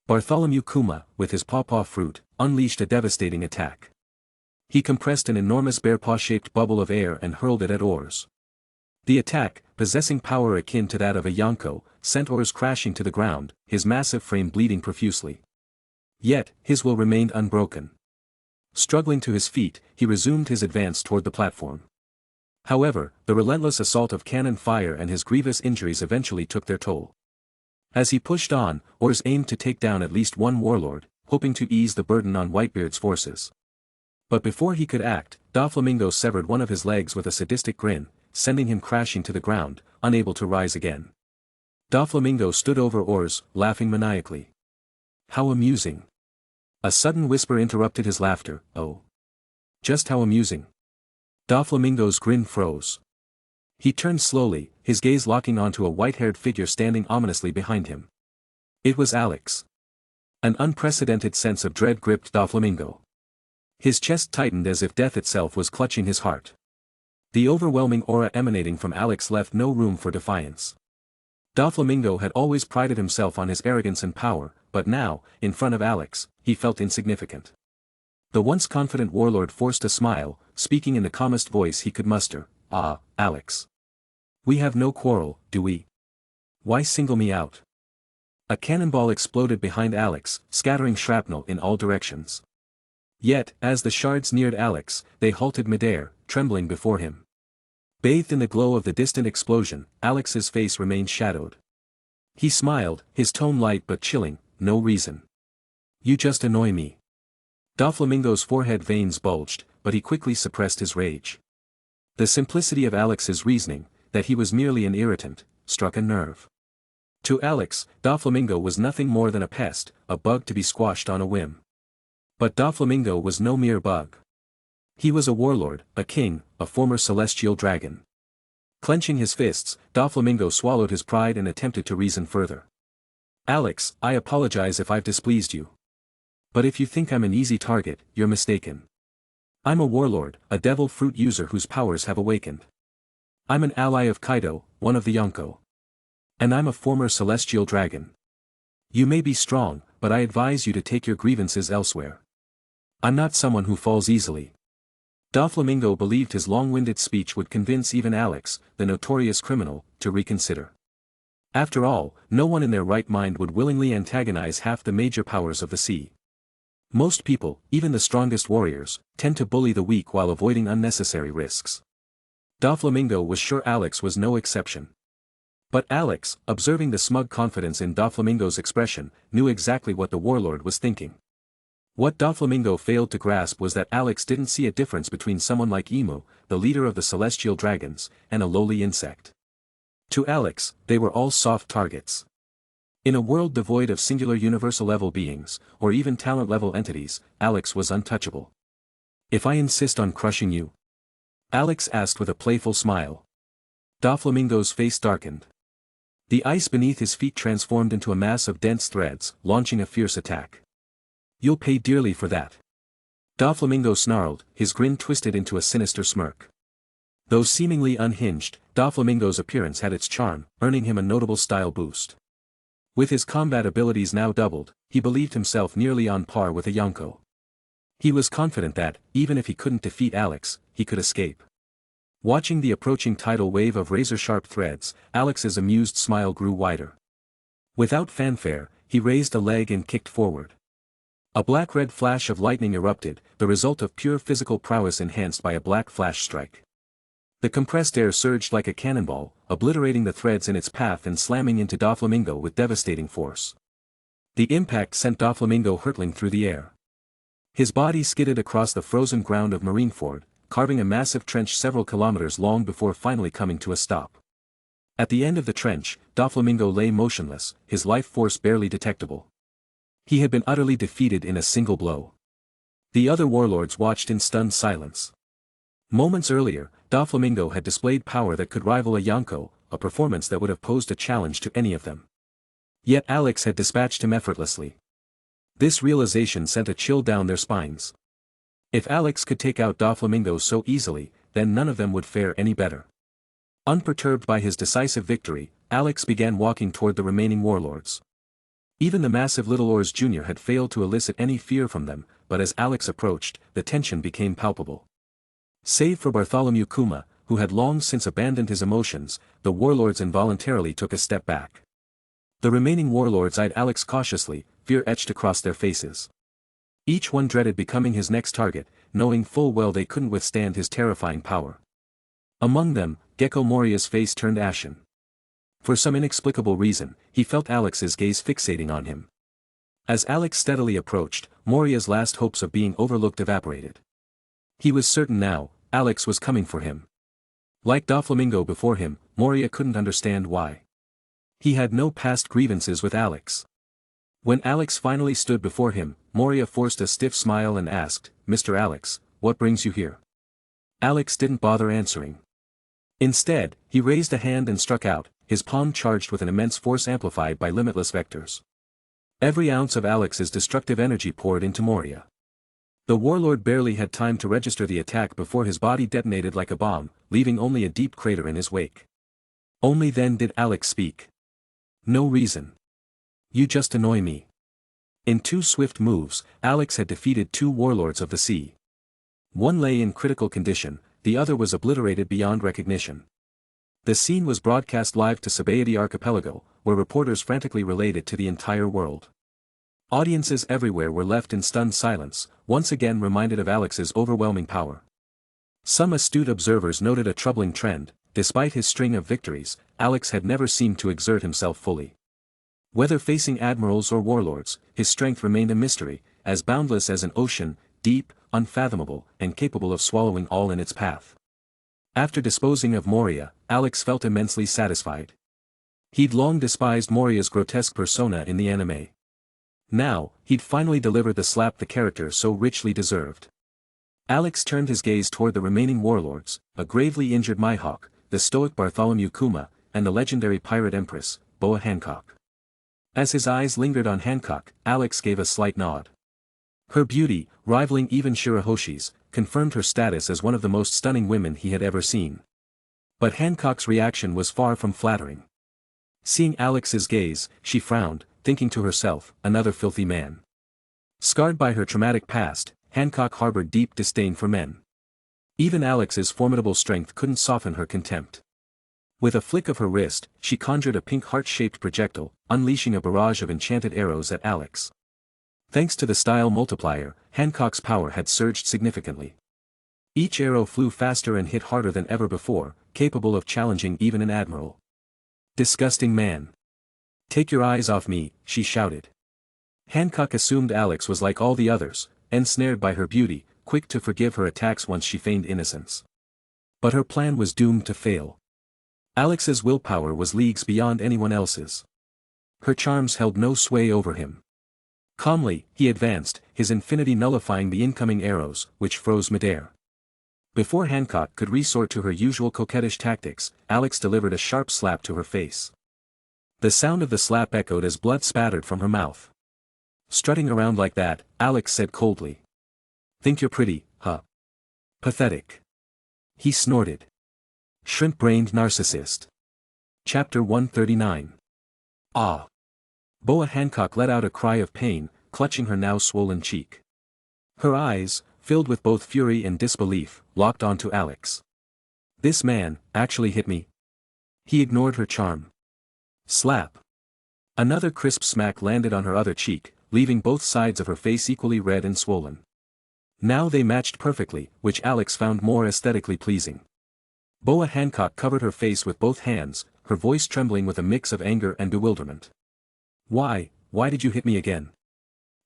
Bartholomew Kuma, with his pawpaw fruit, unleashed a devastating attack. He compressed an enormous bear-paw-shaped bubble of air and hurled it at Oars. The attack, possessing power akin to that of a Yonko, sent Oars crashing to the ground, his massive frame bleeding profusely. Yet, his will remained unbroken. Struggling to his feet, he resumed his advance toward the platform. However, the relentless assault of cannon fire and his grievous injuries eventually took their toll. As he pushed on, Oars aimed to take down at least one warlord, hoping to ease the burden on Whitebeard's forces. But before he could act, Doflamingo severed one of his legs with a sadistic grin, sending him crashing to the ground, unable to rise again. Doflamingo stood over Oars, laughing maniacally. How amusing. A sudden whisper interrupted his laughter, oh. Just how amusing. Doflamingo's grin froze. He turned slowly, his gaze locking onto a white-haired figure standing ominously behind him. It was Alex. An unprecedented sense of dread gripped Doflamingo. His chest tightened as if death itself was clutching his heart. The overwhelming aura emanating from Alex left no room for defiance. Doflamingo had always prided himself on his arrogance and power, but now, in front of Alex, he felt insignificant. The once confident warlord forced a smile, speaking in the calmest voice he could muster. Ah, Alex. We have no quarrel, do we? Why single me out? A cannonball exploded behind Alex, scattering shrapnel in all directions. Yet, as the shards neared Alex, they halted midair, trembling before him. Bathed in the glow of the distant explosion, Alex's face remained shadowed. He smiled, his tone light but chilling, no reason. You just annoy me. Doflamingo's forehead veins bulged, but he quickly suppressed his rage. The simplicity of Alex's reasoning, that he was merely an irritant, struck a nerve. To Alex, Doflamingo was nothing more than a pest, a bug to be squashed on a whim. But Doflamingo was no mere bug. He was a warlord, a king, a former celestial dragon. Clenching his fists, Doflamingo swallowed his pride and attempted to reason further. Alex, I apologize if I've displeased you. But if you think I'm an easy target, you're mistaken. I'm a warlord, a devil fruit user whose powers have awakened. I'm an ally of Kaido, one of the Yonko. And I'm a former celestial dragon. You may be strong, but I advise you to take your grievances elsewhere. I'm not someone who falls easily. Doflamingo believed his long-winded speech would convince even Alex, the notorious criminal, to reconsider. After all, no one in their right mind would willingly antagonize half the major powers of the sea. Most people, even the strongest warriors, tend to bully the weak while avoiding unnecessary risks. Doflamingo was sure Alex was no exception. But Alex, observing the smug confidence in Doflamingo's expression, knew exactly what the warlord was thinking. What Doflamingo failed to grasp was that Alex didn't see a difference between someone like Emu, the leader of the celestial dragons, and a lowly insect. To Alex, they were all soft targets. In a world devoid of singular universal-level beings, or even talent-level entities, Alex was untouchable. If I insist on crushing you? Alex asked with a playful smile. Doflamingo's face darkened. The ice beneath his feet transformed into a mass of dense threads, launching a fierce attack. You'll pay dearly for that. Doflamingo snarled, his grin twisted into a sinister smirk. Though seemingly unhinged, Doflamingo's appearance had its charm, earning him a notable style boost. With his combat abilities now doubled, he believed himself nearly on par with a Yonko. He was confident that, even if he couldn't defeat Alex, he could escape. Watching the approaching tidal wave of razor-sharp threads, Alex's amused smile grew wider. Without fanfare, he raised a leg and kicked forward. A black-red flash of lightning erupted, the result of pure physical prowess enhanced by a black flash strike. The compressed air surged like a cannonball, obliterating the threads in its path and slamming into Doflamingo with devastating force. The impact sent Doflamingo hurtling through the air. His body skidded across the frozen ground of Marineford, carving a massive trench several kilometers long before finally coming to a stop. At the end of the trench, Doflamingo lay motionless, his life force barely detectable. He had been utterly defeated in a single blow. The other warlords watched in stunned silence. Moments earlier, Doflamingo had displayed power that could rival a Yonko, a performance that would have posed a challenge to any of them. Yet Alex had dispatched him effortlessly. This realization sent a chill down their spines. If Alex could take out Doflamingo so easily, then none of them would fare any better. Unperturbed by his decisive victory, Alex began walking toward the remaining warlords. Even the massive Little Oars Jr. had failed to elicit any fear from them, but as Alex approached, the tension became palpable. Save for Bartholomew Kuma, who had long since abandoned his emotions, the warlords involuntarily took a step back. The remaining warlords eyed Alex cautiously, fear etched across their faces. Each one dreaded becoming his next target, knowing full well they couldn't withstand his terrifying power. Among them, Gecko Moria's face turned ashen. For some inexplicable reason, he felt Alex's gaze fixating on him. As Alex steadily approached, Moria's last hopes of being overlooked evaporated. He was certain now, Alex was coming for him. Like Doflamingo before him, Moria couldn't understand why. He had no past grievances with Alex. When Alex finally stood before him, Moria forced a stiff smile and asked, "Mr. Alex, what brings you here?" Alex didn't bother answering. Instead, he raised a hand and struck out, his palm charged with an immense force amplified by limitless vectors. Every ounce of Alex's destructive energy poured into Moria. The warlord barely had time to register the attack before his body detonated like a bomb, leaving only a deep crater in his wake. Only then did Alex speak. "No reason. You just annoy me." In 2 swift moves, Alex had defeated 2 warlords of the sea. One lay in critical condition, the other was obliterated beyond recognition. The scene was broadcast live to Sabaody Archipelago, where reporters frantically relayed it to the entire world. Audiences everywhere were left in stunned silence, once again reminded of Alex's overwhelming power. Some astute observers noted a troubling trend: despite his string of victories, Alex had never seemed to exert himself fully. Whether facing admirals or warlords, his strength remained a mystery, as boundless as an ocean, deep, unfathomable, and capable of swallowing all in its path. After disposing of Moria, Alex felt immensely satisfied. He'd long despised Moria's grotesque persona in the anime. Now, he'd finally delivered the slap the character so richly deserved. Alex turned his gaze toward the remaining warlords, a gravely injured Mihawk, the stoic Bartholomew Kuma, and the legendary pirate empress, Boa Hancock. As his eyes lingered on Hancock, Alex gave a slight nod. Her beauty, rivaling even Shirahoshi's, confirmed her status as one of the most stunning women he had ever seen. But Hancock's reaction was far from flattering. Seeing Alex's gaze, she frowned, thinking to herself, another filthy man. Scarred by her traumatic past, Hancock harbored deep disdain for men. Even Alex's formidable strength couldn't soften her contempt. With a flick of her wrist, she conjured a pink heart-shaped projectile, unleashing a barrage of enchanted arrows at Alex. Thanks to the style multiplier, Hancock's power had surged significantly. Each arrow flew faster and hit harder than ever before, capable of challenging even an admiral. "Disgusting man. Take your eyes off me," she shouted. Hancock assumed Alex was like all the others, ensnared by her beauty, quick to forgive her attacks once she feigned innocence. But her plan was doomed to fail. Alex's willpower was leagues beyond anyone else's. Her charms held no sway over him. Calmly, he advanced, his infinity nullifying the incoming arrows, which froze midair. Before Hancock could resort to her usual coquettish tactics, Alex delivered a sharp slap to her face. The sound of the slap echoed as blood spattered from her mouth. "Strutting around like that," Alex said coldly. "Think you're pretty, huh? Pathetic." He snorted. Shrimp-brained narcissist. Chapter 139. Ah! Boa Hancock let out a cry of pain, clutching her now swollen cheek. Her eyes, filled with both fury and disbelief, locked onto Alex. "This man, actually hit me?" He ignored her charm. Slap. Another crisp smack landed on her other cheek, leaving both sides of her face equally red and swollen. Now they matched perfectly, which Alex found more aesthetically pleasing. Boa Hancock covered her face with both hands, her voice trembling with a mix of anger and bewilderment. Why did you hit me again?"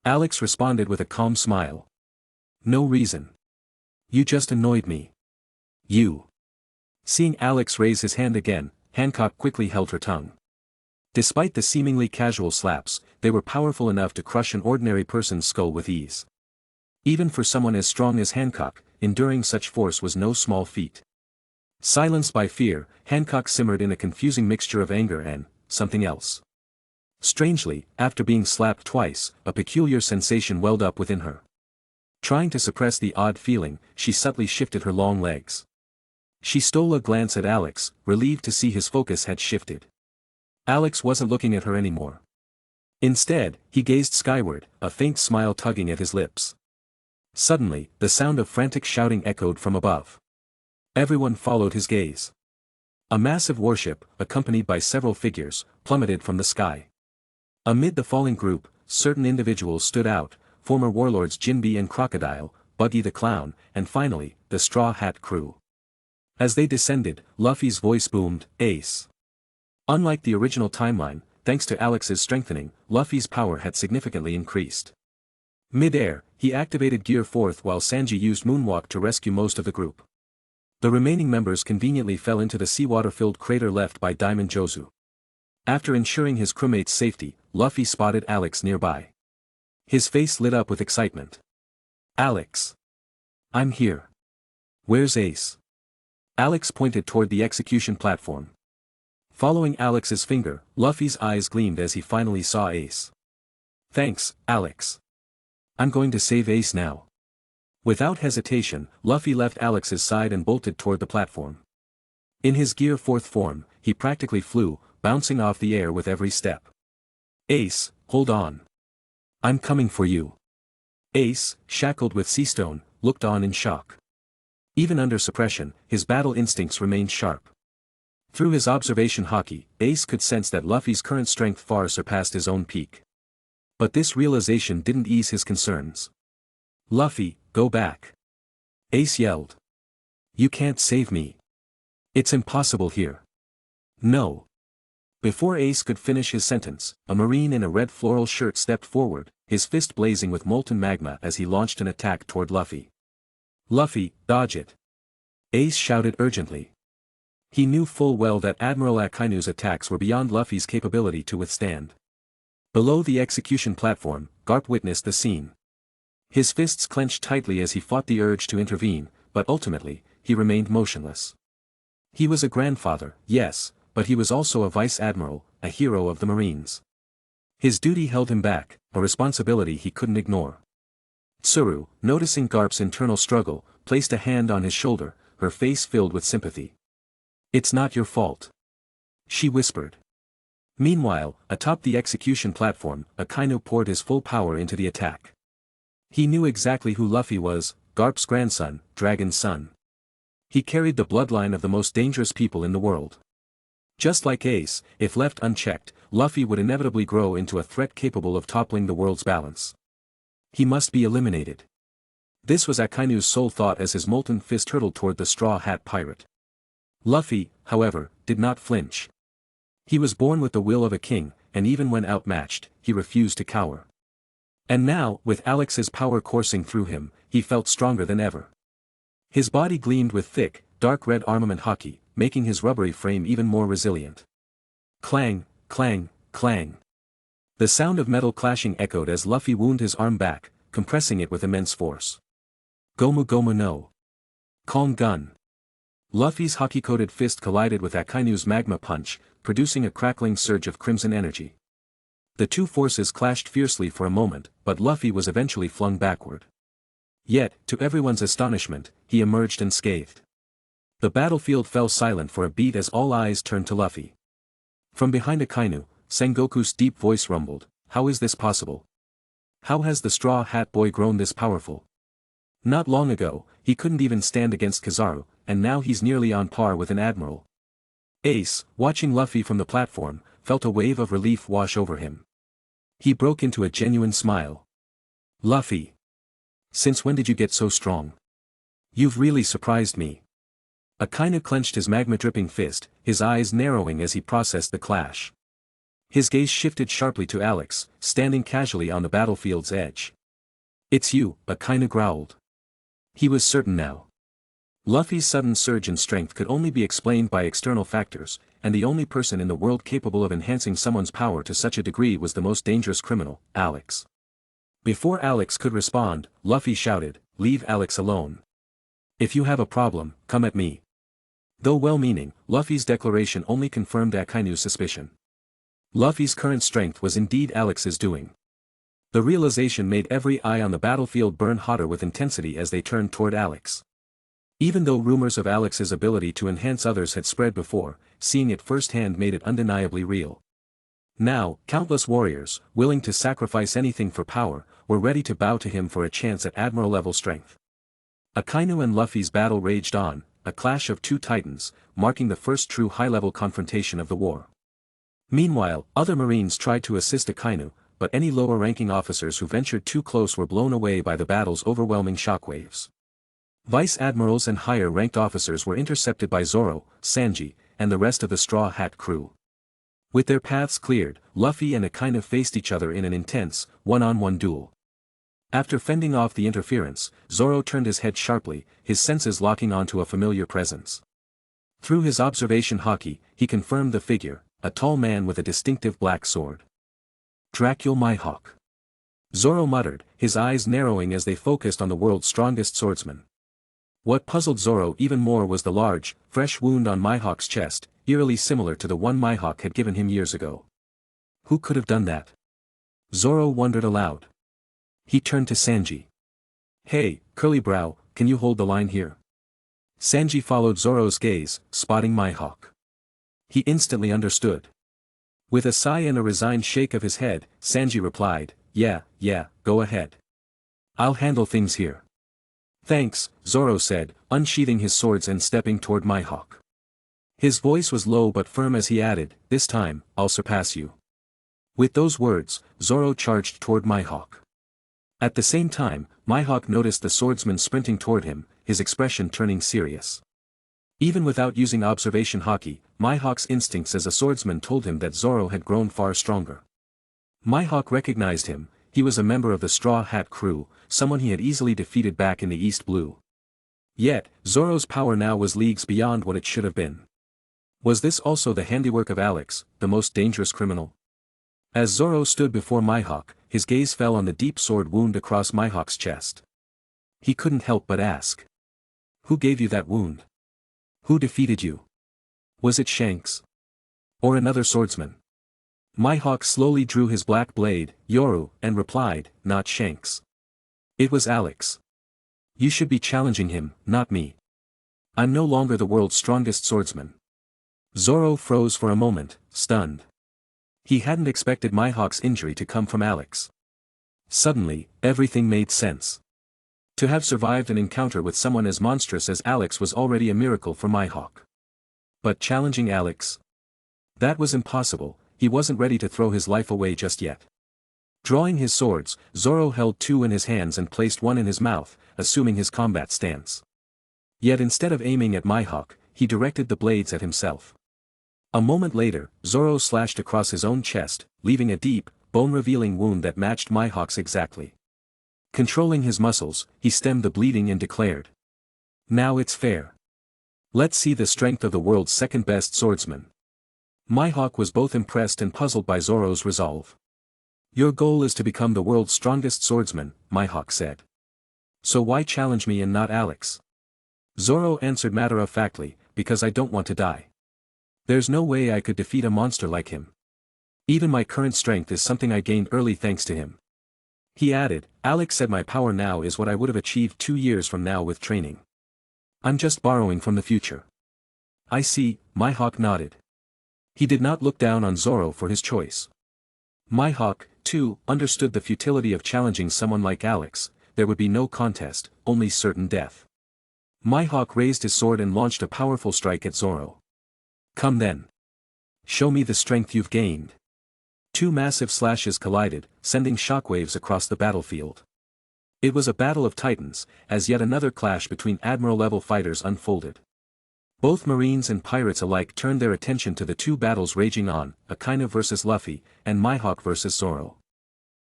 Alex responded with a calm smile. "No reason. You just annoyed me." "You." Seeing Alex raise his hand again, Hancock quickly held her tongue. Despite the seemingly casual slaps, they were powerful enough to crush an ordinary person's skull with ease. Even for someone as strong as Hancock, enduring such force was no small feat. Silenced by fear, Hancock simmered in a confusing mixture of anger and something else. Strangely, after being slapped twice, a peculiar sensation welled up within her. Trying to suppress the odd feeling, she subtly shifted her long legs. She stole a glance at Alex, relieved to see his focus had shifted. Alex wasn't looking at her anymore. Instead, he gazed skyward, a faint smile tugging at his lips. Suddenly, the sound of frantic shouting echoed from above. Everyone followed his gaze. A massive warship, accompanied by several figures, plummeted from the sky. Amid the falling group, certain individuals stood out, former warlords Jinbe and Crocodile, Buggy the Clown, and finally, the Straw Hat crew. As they descended, Luffy's voice boomed, "Ace." Unlike the original timeline, thanks to Alex's strengthening, Luffy's power had significantly increased. Mid-air, he activated Gear 4th while Sanji used Moonwalk to rescue most of the group. The remaining members conveniently fell into the seawater-filled crater left by Diamond Jozu. After ensuring his crewmates' safety, Luffy spotted Alex nearby. His face lit up with excitement. "Alex! I'm here. Where's Ace?" Alex pointed toward the execution platform. Following Alex's finger, Luffy's eyes gleamed as he finally saw Ace. "Thanks, Alex. I'm going to save Ace now." Without hesitation, Luffy left Alex's side and bolted toward the platform. In his Gear 4th form, he practically flew, bouncing off the air with every step. "Ace, hold on. I'm coming for you." Ace, shackled with Seastone, looked on in shock. Even under suppression, his battle instincts remained sharp. Through his observation haki, Ace could sense that Luffy's current strength far surpassed his own peak. But this realization didn't ease his concerns. "Luffy, go back." Ace yelled. "You can't save me. It's impossible here." "No." Before Ace could finish his sentence, a marine in a red floral shirt stepped forward, his fist blazing with molten magma as he launched an attack toward Luffy. "Luffy, dodge it!" Ace shouted urgently. He knew full well that Admiral Akainu's attacks were beyond Luffy's capability to withstand. Below the execution platform, Garp witnessed the scene. His fists clenched tightly as he fought the urge to intervene, but ultimately, he remained motionless. He was a grandfather, yes, but he was also a vice admiral, a hero of the Marines. His duty held him back, a responsibility he couldn't ignore. Tsuru, noticing Garp's internal struggle, placed a hand on his shoulder, her face filled with sympathy. "It's not your fault," she whispered. Meanwhile, atop the execution platform, Akainu poured his full power into the attack. He knew exactly who Luffy was, Garp's grandson, Dragon's son. He carried the bloodline of the most dangerous people in the world. Just like Ace, if left unchecked, Luffy would inevitably grow into a threat capable of toppling the world's balance. He must be eliminated. This was Akainu's sole thought as his molten fist hurtled toward the Straw Hat Pirate. Luffy, however, did not flinch. He was born with the will of a king, and even when outmatched, he refused to cower. And now, with Alex's power coursing through him, he felt stronger than ever. His body gleamed with thick, dark red armament haki, making his rubbery frame even more resilient. Clang, clang, clang. The sound of metal clashing echoed as Luffy wound his arm back, compressing it with immense force. Gomu Gomu no. Kong Gun. Luffy's haki-coated fist collided with Akainu's magma punch, producing a crackling surge of crimson energy. The two forces clashed fiercely for a moment, but Luffy was eventually flung backward. Yet, to everyone's astonishment, he emerged unscathed. The battlefield fell silent for a beat as all eyes turned to Luffy. From behind Akainu, Sengoku's deep voice rumbled, "How is this possible? How has the Straw Hat Boy grown this powerful? Not long ago, he couldn't even stand against Kizaru, and now he's nearly on par with an admiral." Ace, watching Luffy from the platform, felt a wave of relief wash over him. He broke into a genuine smile. "Luffy. Since when did you get so strong? You've really surprised me." Akainu clenched his magma-dripping fist, his eyes narrowing as he processed the clash. His gaze shifted sharply to Alex, standing casually on the battlefield's edge. "It's you," Akainu growled. He was certain now. Luffy's sudden surge in strength could only be explained by external factors, and the only person in the world capable of enhancing someone's power to such a degree was the most dangerous criminal, Alex. Before Alex could respond, Luffy shouted, "Leave Alex alone. If you have a problem, come at me." Though well-meaning, Luffy's declaration only confirmed Akainu's suspicion. Luffy's current strength was indeed Alex's doing. The realization made every eye on the battlefield burn hotter with intensity as they turned toward Alex. Even though rumors of Alex's ability to enhance others had spread before, seeing it firsthand made it undeniably real. Now, countless warriors, willing to sacrifice anything for power, were ready to bow to him for a chance at admiral-level strength. Akainu and Luffy's battle raged on, a clash of two titans, marking the first true high-level confrontation of the war. Meanwhile, other Marines tried to assist Akainu, but any lower-ranking officers who ventured too close were blown away by the battle's overwhelming shockwaves. Vice admirals and higher-ranked officers were intercepted by Zoro, Sanji, and the rest of the Straw Hat crew. With their paths cleared, Luffy and Akainu faced each other in an intense, one-on-one duel. After fending off the interference, Zoro turned his head sharply, his senses locking onto a familiar presence. Through his observation haki, he confirmed the figure, a tall man with a distinctive black sword. "Dracul Mihawk." Zoro muttered, his eyes narrowing as they focused on the world's strongest swordsman. What puzzled Zoro even more was the large, fresh wound on Mihawk's chest, eerily similar to the one Mihawk had given him years ago. Who could have done that? Zoro wondered aloud. He turned to Sanji. "Hey, Curly Brow, can you hold the line here?" Sanji followed Zoro's gaze, spotting Mihawk. He instantly understood. With a sigh and a resigned shake of his head, Sanji replied, yeah, go ahead. I'll handle things here." "Thanks," Zoro said, unsheathing his swords and stepping toward Mihawk. His voice was low but firm as he added, "This time, I'll surpass you." With those words, Zoro charged toward Mihawk. At the same time, Mihawk noticed the swordsman sprinting toward him, his expression turning serious. Even without using observation haki, Mihawk's instincts as a swordsman told him that Zoro had grown far stronger. Mihawk recognized him. He was a member of the Straw Hat crew, someone he had easily defeated back in the East Blue. Yet, Zoro's power now was leagues beyond what it should have been. Was this also the handiwork of Alex, the most dangerous criminal? As Zoro stood before Mihawk, his gaze fell on the deep sword wound across Mihawk's chest. He couldn't help but ask. Who gave you that wound? Who defeated you? Was it Shanks? Or another swordsman? Mihawk slowly drew his black blade, Yoru, and replied, not Shanks. It was Alex. You should be challenging him, not me. I'm no longer the world's strongest swordsman. Zoro froze for a moment, stunned. He hadn't expected Mihawk's injury to come from Alex. Suddenly, everything made sense. To have survived an encounter with someone as monstrous as Alex was already a miracle for Mihawk. But challenging Alex? That was impossible, he wasn't ready to throw his life away just yet. Drawing his swords, Zoro held two in his hands and placed one in his mouth, assuming his combat stance. Yet instead of aiming at Mihawk, he directed the blades at himself. A moment later, Zoro slashed across his own chest, leaving a deep, bone-revealing wound that matched Mihawk's exactly. Controlling his muscles, he stemmed the bleeding and declared. Now it's fair. Let's see the strength of the world's second-best swordsman. Mihawk was both impressed and puzzled by Zoro's resolve. Your goal is to become the world's strongest swordsman, Mihawk said. So why challenge me and not Alex? Zoro answered matter-of-factly, because I don't want to die. There's no way I could defeat a monster like him. Even my current strength is something I gained early thanks to him. He added, Alex said my power now is what I would have achieved 2 years from now with training. I'm just borrowing from the future. I see, Mihawk nodded. He did not look down on Zoro for his choice. Mihawk, too, understood the futility of challenging someone like Alex. There would be no contest, only certain death. Mihawk raised his sword and launched a powerful strike at Zoro. Come then. Show me the strength you've gained. Two massive slashes collided, sending shockwaves across the battlefield. It was a battle of titans, as yet another clash between Admiral-level fighters unfolded. Both Marines and pirates alike turned their attention to the two battles raging on, Akainu versus Luffy, and Mihawk versus Zoro.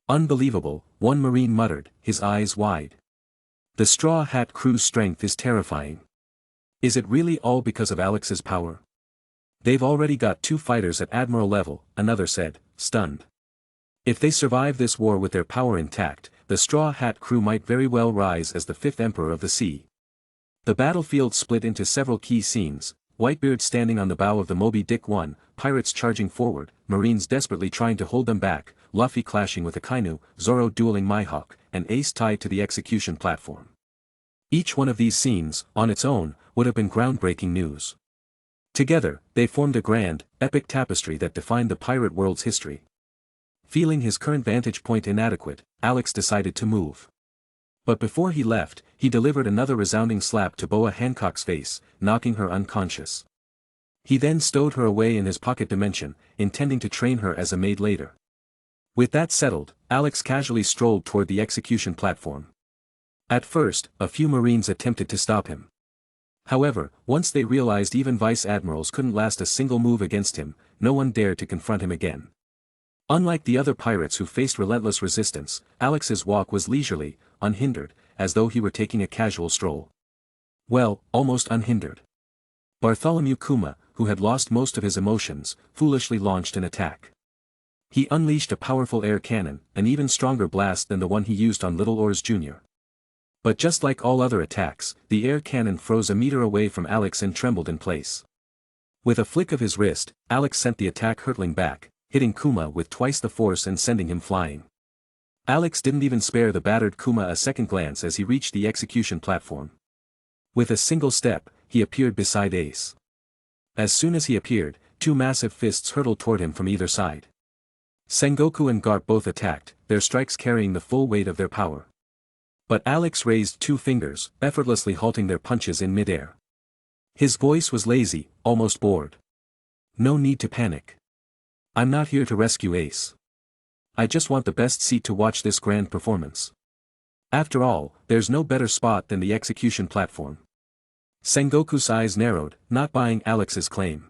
Unbelievable, one Marine muttered, his eyes wide. The Straw Hat Crew's strength is terrifying. Is it really all because of Alex's power? They've already got 2 fighters at Admiral level, another said, stunned. If they survive this war with their power intact, the Straw Hat Crew might very well rise as the 5th Emperor of the Sea. The battlefield split into several key scenes, Whitebeard standing on the bow of the Moby Dick 1, pirates charging forward, Marines desperately trying to hold them back, Luffy clashing with Akainu, Zoro dueling Mihawk, and Ace tied to the execution platform. Each one of these scenes, on its own, would have been groundbreaking news. Together, they formed a grand, epic tapestry that defined the pirate world's history. Feeling his current vantage point inadequate, Alex decided to move. But before he left, he delivered another resounding slap to Boa Hancock's face, knocking her unconscious. He then stowed her away in his pocket dimension, intending to train her as a maid later. With that settled, Alex casually strolled toward the execution platform. At first, a few Marines attempted to stop him. However, once they realized even vice admirals couldn't last a single move against him, no one dared to confront him again. Unlike the other pirates who faced relentless resistance, Alex's walk was leisurely, unhindered, as though he were taking a casual stroll. Well, almost unhindered. Bartholomew Kuma, who had lost most of his emotions, foolishly launched an attack. He unleashed a powerful air cannon, an even stronger blast than the one he used on Little Oars Jr. But just like all other attacks, the air cannon froze a meter away from Alex and trembled in place. With a flick of his wrist, Alex sent the attack hurtling back, hitting Kuma with twice the force and sending him flying. Alex didn't even spare the battered Kuma a second glance as he reached the execution platform. With a single step, he appeared beside Ace. As soon as he appeared, 2 massive fists hurtled toward him from either side. Sengoku and Garp both attacked, their strikes carrying the full weight of their power. But Alex raised 2 fingers, effortlessly halting their punches in midair. His voice was lazy, almost bored. No need to panic. I'm not here to rescue Ace. I just want the best seat to watch this grand performance. After all, there's no better spot than the execution platform. Sengoku's eyes narrowed, not buying Alex's claim.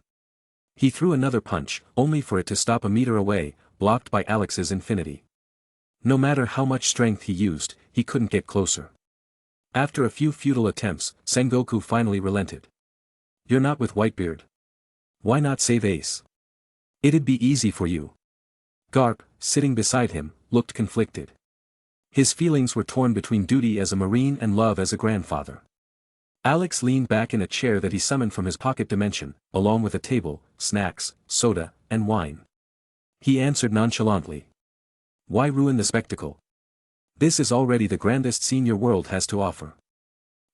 He threw another punch, only for it to stop a meter away, blocked by Alex's infinity. No matter how much strength he used, he couldn't get closer. After a few futile attempts, Sengoku finally relented. You're not with Whitebeard. Why not save Ace? It'd be easy for you. Garp, sitting beside him, looked conflicted. His feelings were torn between duty as a Marine and love as a grandfather. Alex leaned back in a chair that he summoned from his pocket dimension, along with a table, snacks, soda, and wine. He answered nonchalantly. Why ruin the spectacle? This is already the grandest scene your world has to offer.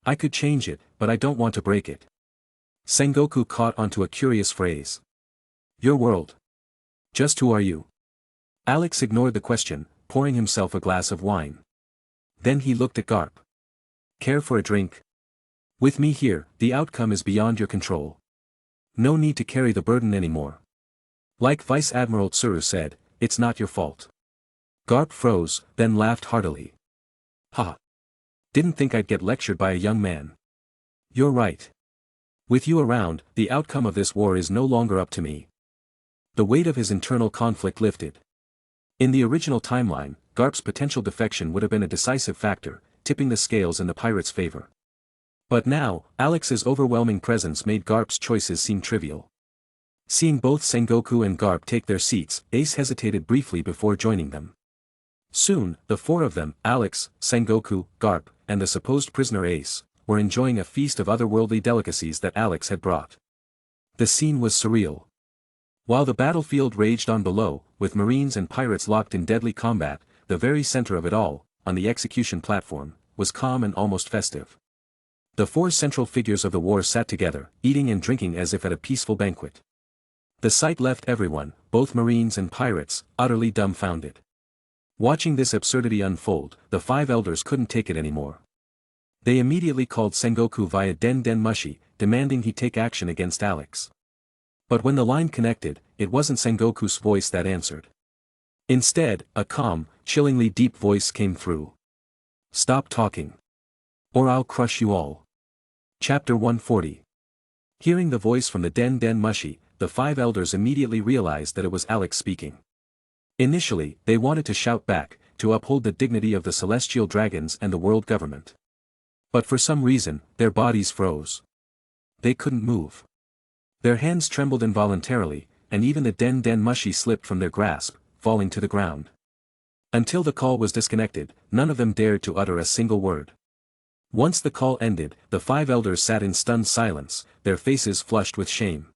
I could change it, but I don't want to break it. Sengoku caught onto a curious phrase. Your world. Just who are you? Alex ignored the question, pouring himself a glass of wine. Then he looked at Garp. Care for a drink? With me here, the outcome is beyond your control. No need to carry the burden anymore. Like Vice Admiral Tsuru said, it's not your fault. Garp froze, then laughed heartily. Ha! Didn't think I'd get lectured by a young man. You're right. With you around, the outcome of this war is no longer up to me. The weight of his internal conflict lifted. In the original timeline, Garp's potential defection would have been a decisive factor, tipping the scales in the pirates' favor. But now, Alex's overwhelming presence made Garp's choices seem trivial. Seeing both Sengoku and Garp take their seats, Ace hesitated briefly before joining them. Soon, the four of them, Alex, Sengoku, Garp, and the supposed prisoner Ace, were enjoying a feast of otherworldly delicacies that Alex had brought. The scene was surreal. While the battlefield raged on below, with Marines and pirates locked in deadly combat, the very center of it all, on the execution platform, was calm and almost festive. The four central figures of the war sat together, eating and drinking as if at a peaceful banquet. The sight left everyone, both Marines and pirates, utterly dumbfounded. Watching this absurdity unfold, the five elders couldn't take it anymore. They immediately called Sengoku via Den Den Mushi, demanding he take action against Alex. But when the line connected, it wasn't Sengoku's voice that answered. Instead, a calm, chillingly deep voice came through. Stop talking. Or I'll crush you all. Chapter 140. Hearing the voice from the Den Den Mushi, the five elders immediately realized that it was Alex speaking. Initially, they wanted to shout back, to uphold the dignity of the celestial dragons and the world government. But for some reason, their bodies froze. They couldn't move. Their hands trembled involuntarily, and even the Den Den Mushi slipped from their grasp, falling to the ground. Until the call was disconnected, none of them dared to utter a single word. Once the call ended, the five elders sat in stunned silence, their faces flushed with shame.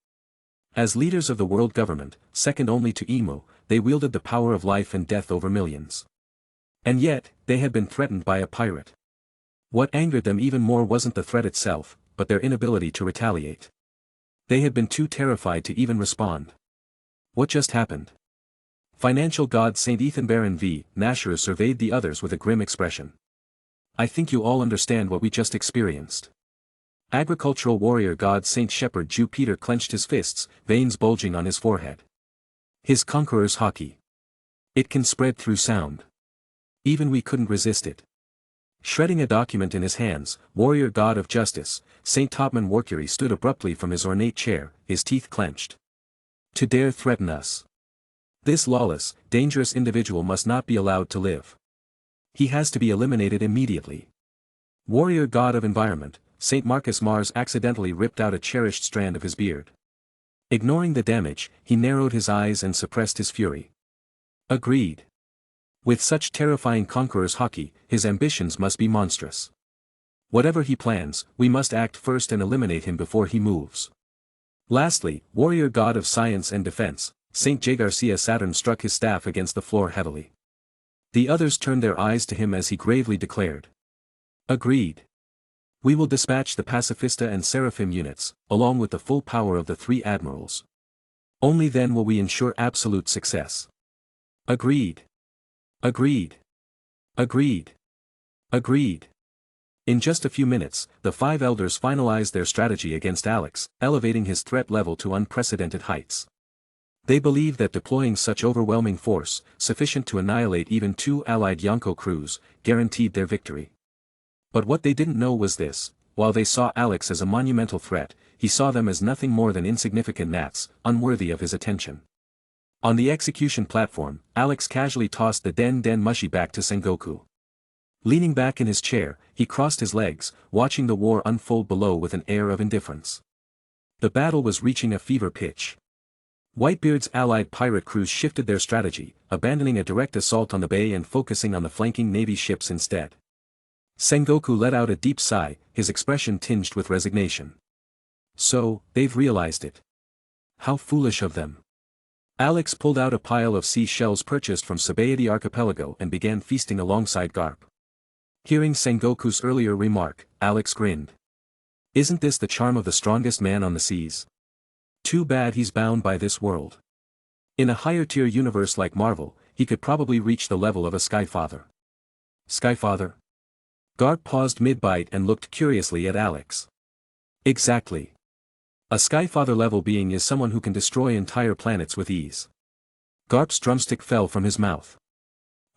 As leaders of the world government, second only to Emu, they wielded the power of life and death over millions. And yet, they had been threatened by a pirate. What angered them even more wasn't the threat itself, but their inability to retaliate. They had been too terrified to even respond. What just happened? Financial god Saint Ethanbaron V. Nashru surveyed the others with a grim expression. I think you all understand what we just experienced. Agricultural warrior god Saint Shepherd Jew Peter clenched his fists, veins bulging on his forehead. His conqueror's hockey. It can spread through sound. Even we couldn't resist it. Shredding a document in his hands, warrior god of justice, Saint Topman Warcury stood abruptly from his ornate chair, his teeth clenched. To dare threaten us. This lawless, dangerous individual must not be allowed to live. He has to be eliminated immediately. Warrior god of environment, Saint Marcus Mars accidentally ripped out a cherished strand of his beard. Ignoring the damage, he narrowed his eyes and suppressed his fury. Agreed. With such terrifying conqueror's hockey, his ambitions must be monstrous. Whatever he plans, we must act first and eliminate him before he moves. Lastly, warrior god of science and defense, Saint J. Garcia Saturn struck his staff against the floor heavily. The others turned their eyes to him as he gravely declared. Agreed. We will dispatch the Pacifista and Seraphim units, along with the full power of the three admirals. Only then will we ensure absolute success. Agreed. Agreed. Agreed. Agreed. In just a few minutes, the five elders finalized their strategy against Alex, elevating his threat level to unprecedented heights. They believed that deploying such overwhelming force, sufficient to annihilate even two allied Yonko crews, guaranteed their victory. But what they didn't know was this: while they saw Alex as a monumental threat, he saw them as nothing more than insignificant gnats, unworthy of his attention. On the execution platform, Alex casually tossed the Den Den Mushi back to Sengoku. Leaning back in his chair, he crossed his legs, watching the war unfold below with an air of indifference. The battle was reaching a fever pitch. Whitebeard's allied pirate crews shifted their strategy, abandoning a direct assault on the bay and focusing on the flanking Navy ships instead. Sengoku let out a deep sigh, his expression tinged with resignation. So, they've realized it. How foolish of them. Alex pulled out a pile of sea shells purchased from Sabaody Archipelago and began feasting alongside Garp. Hearing Sengoku's earlier remark, Alex grinned. Isn't this the charm of the strongest man on the seas? Too bad he's bound by this world. In a higher-tier universe like Marvel, he could probably reach the level of a Skyfather. Skyfather? Garp paused mid-bite and looked curiously at Alex. Exactly. A Skyfather-level being is someone who can destroy entire planets with ease. Garp's drumstick fell from his mouth.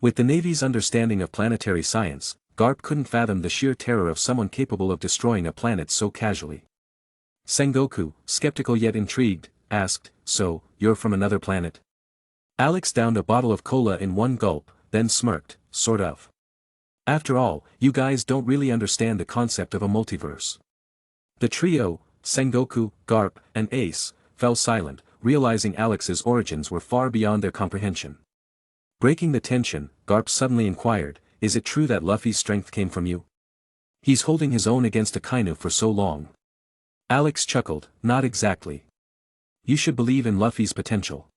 With the Navy's understanding of planetary science, Garp couldn't fathom the sheer terror of someone capable of destroying a planet so casually. Sengoku, skeptical yet intrigued, asked, "So, you're from another planet?" Alex downed a bottle of cola in one gulp, then smirked, "Sort of. After all, you guys don't really understand the concept of a multiverse." The trio, Sengoku, Garp, and Ace, fell silent, realizing Alex's origins were far beyond their comprehension. Breaking the tension, Garp suddenly inquired, "Is it true that Luffy's strength came from you? He's holding his own against Akainu for so long." Alex chuckled, "Not exactly. You should believe in Luffy's potential.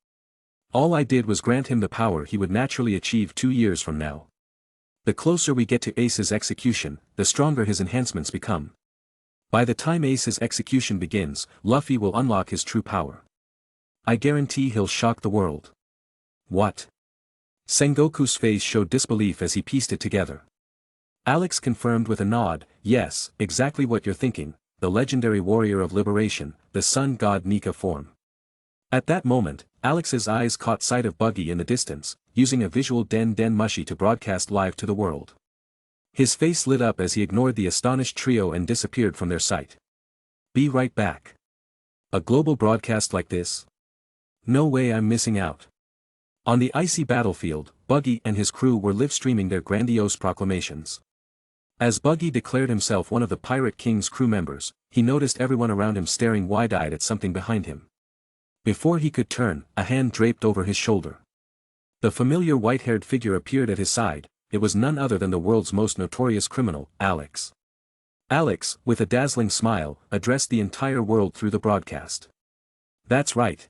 All I did was grant him the power he would naturally achieve 2 years from now. The closer we get to Ace's execution, the stronger his enhancements become. By the time Ace's execution begins, Luffy will unlock his true power. I guarantee he'll shock the world." "What?" Sengoku's face showed disbelief as he pieced it together. Alex confirmed with a nod, "Yes, exactly what you're thinking. The legendary warrior of liberation, the sun god Nika form." At that moment, Alex's eyes caught sight of Buggy in the distance, using a visual Den Mushi to broadcast live to the world. His face lit up as he ignored the astonished trio and disappeared from their sight. "Be right back. A global broadcast like this? No way I'm missing out." On the icy battlefield, Buggy and his crew were live-streaming their grandiose proclamations. As Buggy declared himself one of the Pirate King's crew members, he noticed everyone around him staring wide-eyed at something behind him. Before he could turn, a hand draped over his shoulder. The familiar white-haired figure appeared at his side. It was none other than the world's most notorious criminal, Alex. Alex, with a dazzling smile, addressed the entire world through the broadcast. "That's right.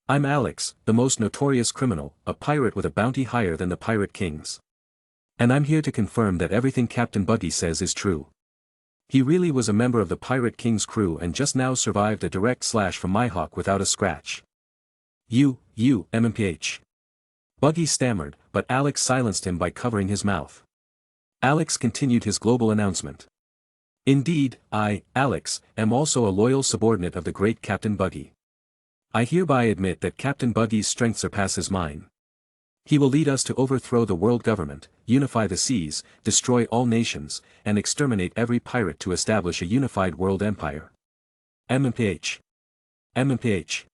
I'm Alex, the most notorious criminal, a pirate with a bounty higher than the Pirate King's. And I'm here to confirm that everything Captain Buggy says is true. He really was a member of the Pirate King's crew and just now survived a direct slash from Mihawk without a scratch." You, MMPH. Buggy stammered, but Alex silenced him by covering his mouth. Alex continued his global announcement. "Indeed, I, Alex, am also a loyal subordinate of the great Captain Buggy. I hereby admit that Captain Buggy's strength surpasses mine. He will lead us to overthrow the world government, unify the seas, destroy all nations, and exterminate every pirate to establish a unified world empire." MMPH. MMPH.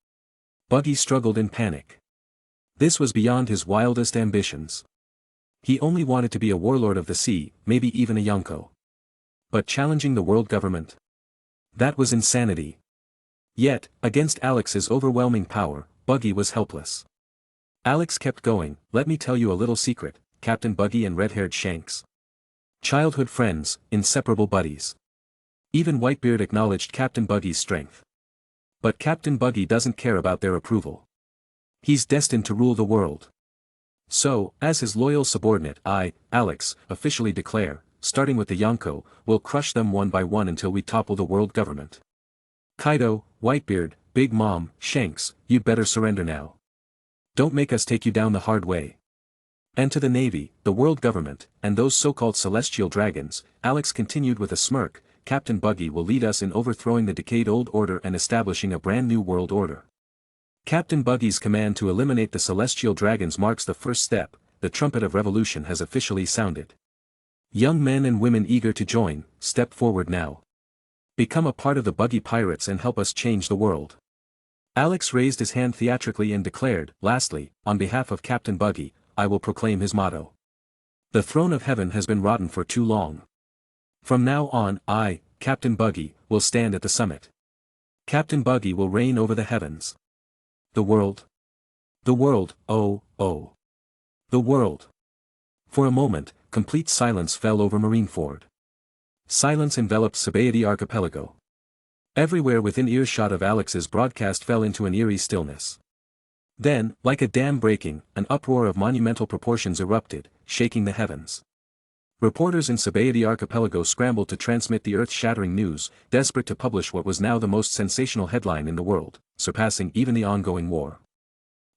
Buggy struggled in panic. This was beyond his wildest ambitions. He only wanted to be a warlord of the sea, maybe even a Yonko. But challenging the world government? That was insanity. Yet, against Alex's overwhelming power, Buggy was helpless. Alex kept going, "Let me tell you a little secret, Captain Buggy and red-haired Shanks. Childhood friends, inseparable buddies." Even Whitebeard acknowledged Captain Buggy's strength. But Captain Buggy doesn't care about their approval. He's destined to rule the world. So, as his loyal subordinate, I, Alex, officially declare, starting with the Yonko, will crush them one by one until we topple the world government. Kaido, Whitebeard, Big Mom, Shanks, you'd better surrender now. Don't make us take you down the hard way. And to the Navy, the world government, and those so-called celestial dragons, Alex continued with a smirk, Captain Buggy will lead us in overthrowing the decayed old order and establishing a brand new world order. Captain Buggy's command to eliminate the celestial dragons marks the first step. The trumpet of revolution has officially sounded. Young men and women eager to join, step forward now. Become a part of the Buggy Pirates and help us change the world. Alex raised his hand theatrically and declared, lastly, on behalf of Captain Buggy, I will proclaim his motto. The throne of heaven has been rotten for too long. From now on, I, Captain Buggy, will stand at the summit. Captain Buggy will reign over the heavens. The world. The world, oh, oh. The world. For a moment, complete silence fell over Marineford. Silence enveloped Sabaody Archipelago. Everywhere within earshot of Alex's broadcast fell into an eerie stillness. Then, like a dam breaking, an uproar of monumental proportions erupted, shaking the heavens. Reporters in Sabaody Archipelago scrambled to transmit the earth-shattering news, desperate to publish what was now the most sensational headline in the world, surpassing even the ongoing war.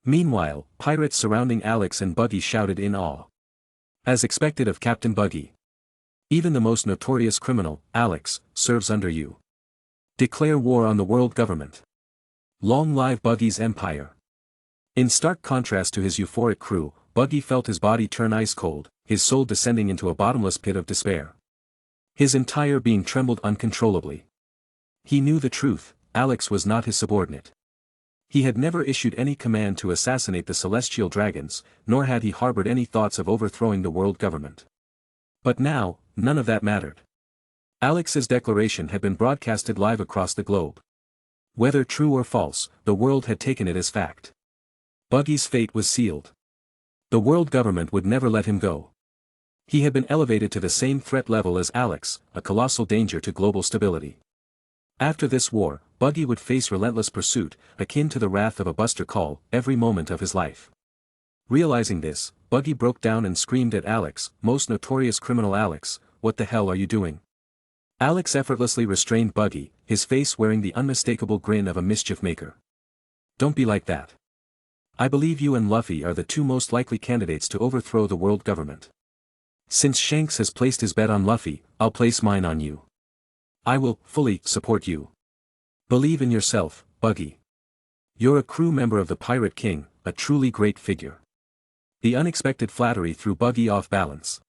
Meanwhile, pirates surrounding Alex and Buggy shouted in awe. As expected of Captain Buggy. Even the most notorious criminal, Alex, serves under you. Declare war on the world government. Long live Buggy's empire. In stark contrast to his euphoric crew, Buggy felt his body turn ice cold, his soul descending into a bottomless pit of despair. His entire being trembled uncontrollably. He knew the truth, Alex was not his subordinate. He had never issued any command to assassinate the celestial dragons, nor had he harbored any thoughts of overthrowing the world government. But now, none of that mattered. Alex's declaration had been broadcasted live across the globe. Whether true or false, the world had taken it as fact. Buggy's fate was sealed. The world government would never let him go. He had been elevated to the same threat level as Alex, a colossal danger to global stability. After this war, Buggy would face relentless pursuit, akin to the wrath of a Buster Call, every moment of his life. Realizing this, Buggy broke down and screamed at Alex, most notorious criminal Alex, what the hell are you doing? Alex effortlessly restrained Buggy, his face wearing the unmistakable grin of a mischief maker. Don't be like that. I believe you and Luffy are the two most likely candidates to overthrow the world government. Since Shanks has placed his bet on Luffy, I'll place mine on you. I will, fully, support you. Believe in yourself, Buggy. You're a crew member of the Pirate King, a truly great figure. The unexpected flattery threw Buggy off balance.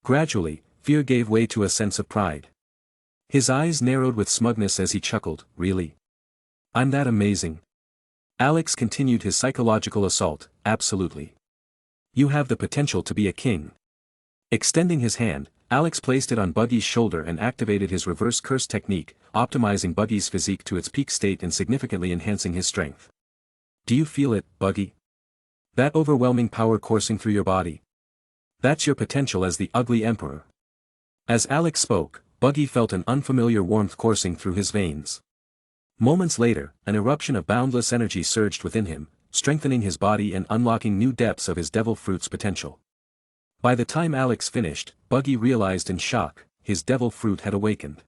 Gradually, fear gave way to a sense of pride. His eyes narrowed with smugness as he chuckled, really? I'm that amazing? Alex continued his psychological assault, absolutely. You have the potential to be a king. Extending his hand, Alex placed it on Buggy's shoulder and activated his reverse curse technique, optimizing Buggy's physique to its peak state and significantly enhancing his strength. Do you feel it, Buggy? That overwhelming power coursing through your body? That's your potential as the ugly emperor. As Alex spoke, Buggy felt an unfamiliar warmth coursing through his veins. Moments later, an eruption of boundless energy surged within him, strengthening his body and unlocking new depths of his devil fruit's potential. By the time Alex finished, Buggy realized in shock, his devil fruit had awakened.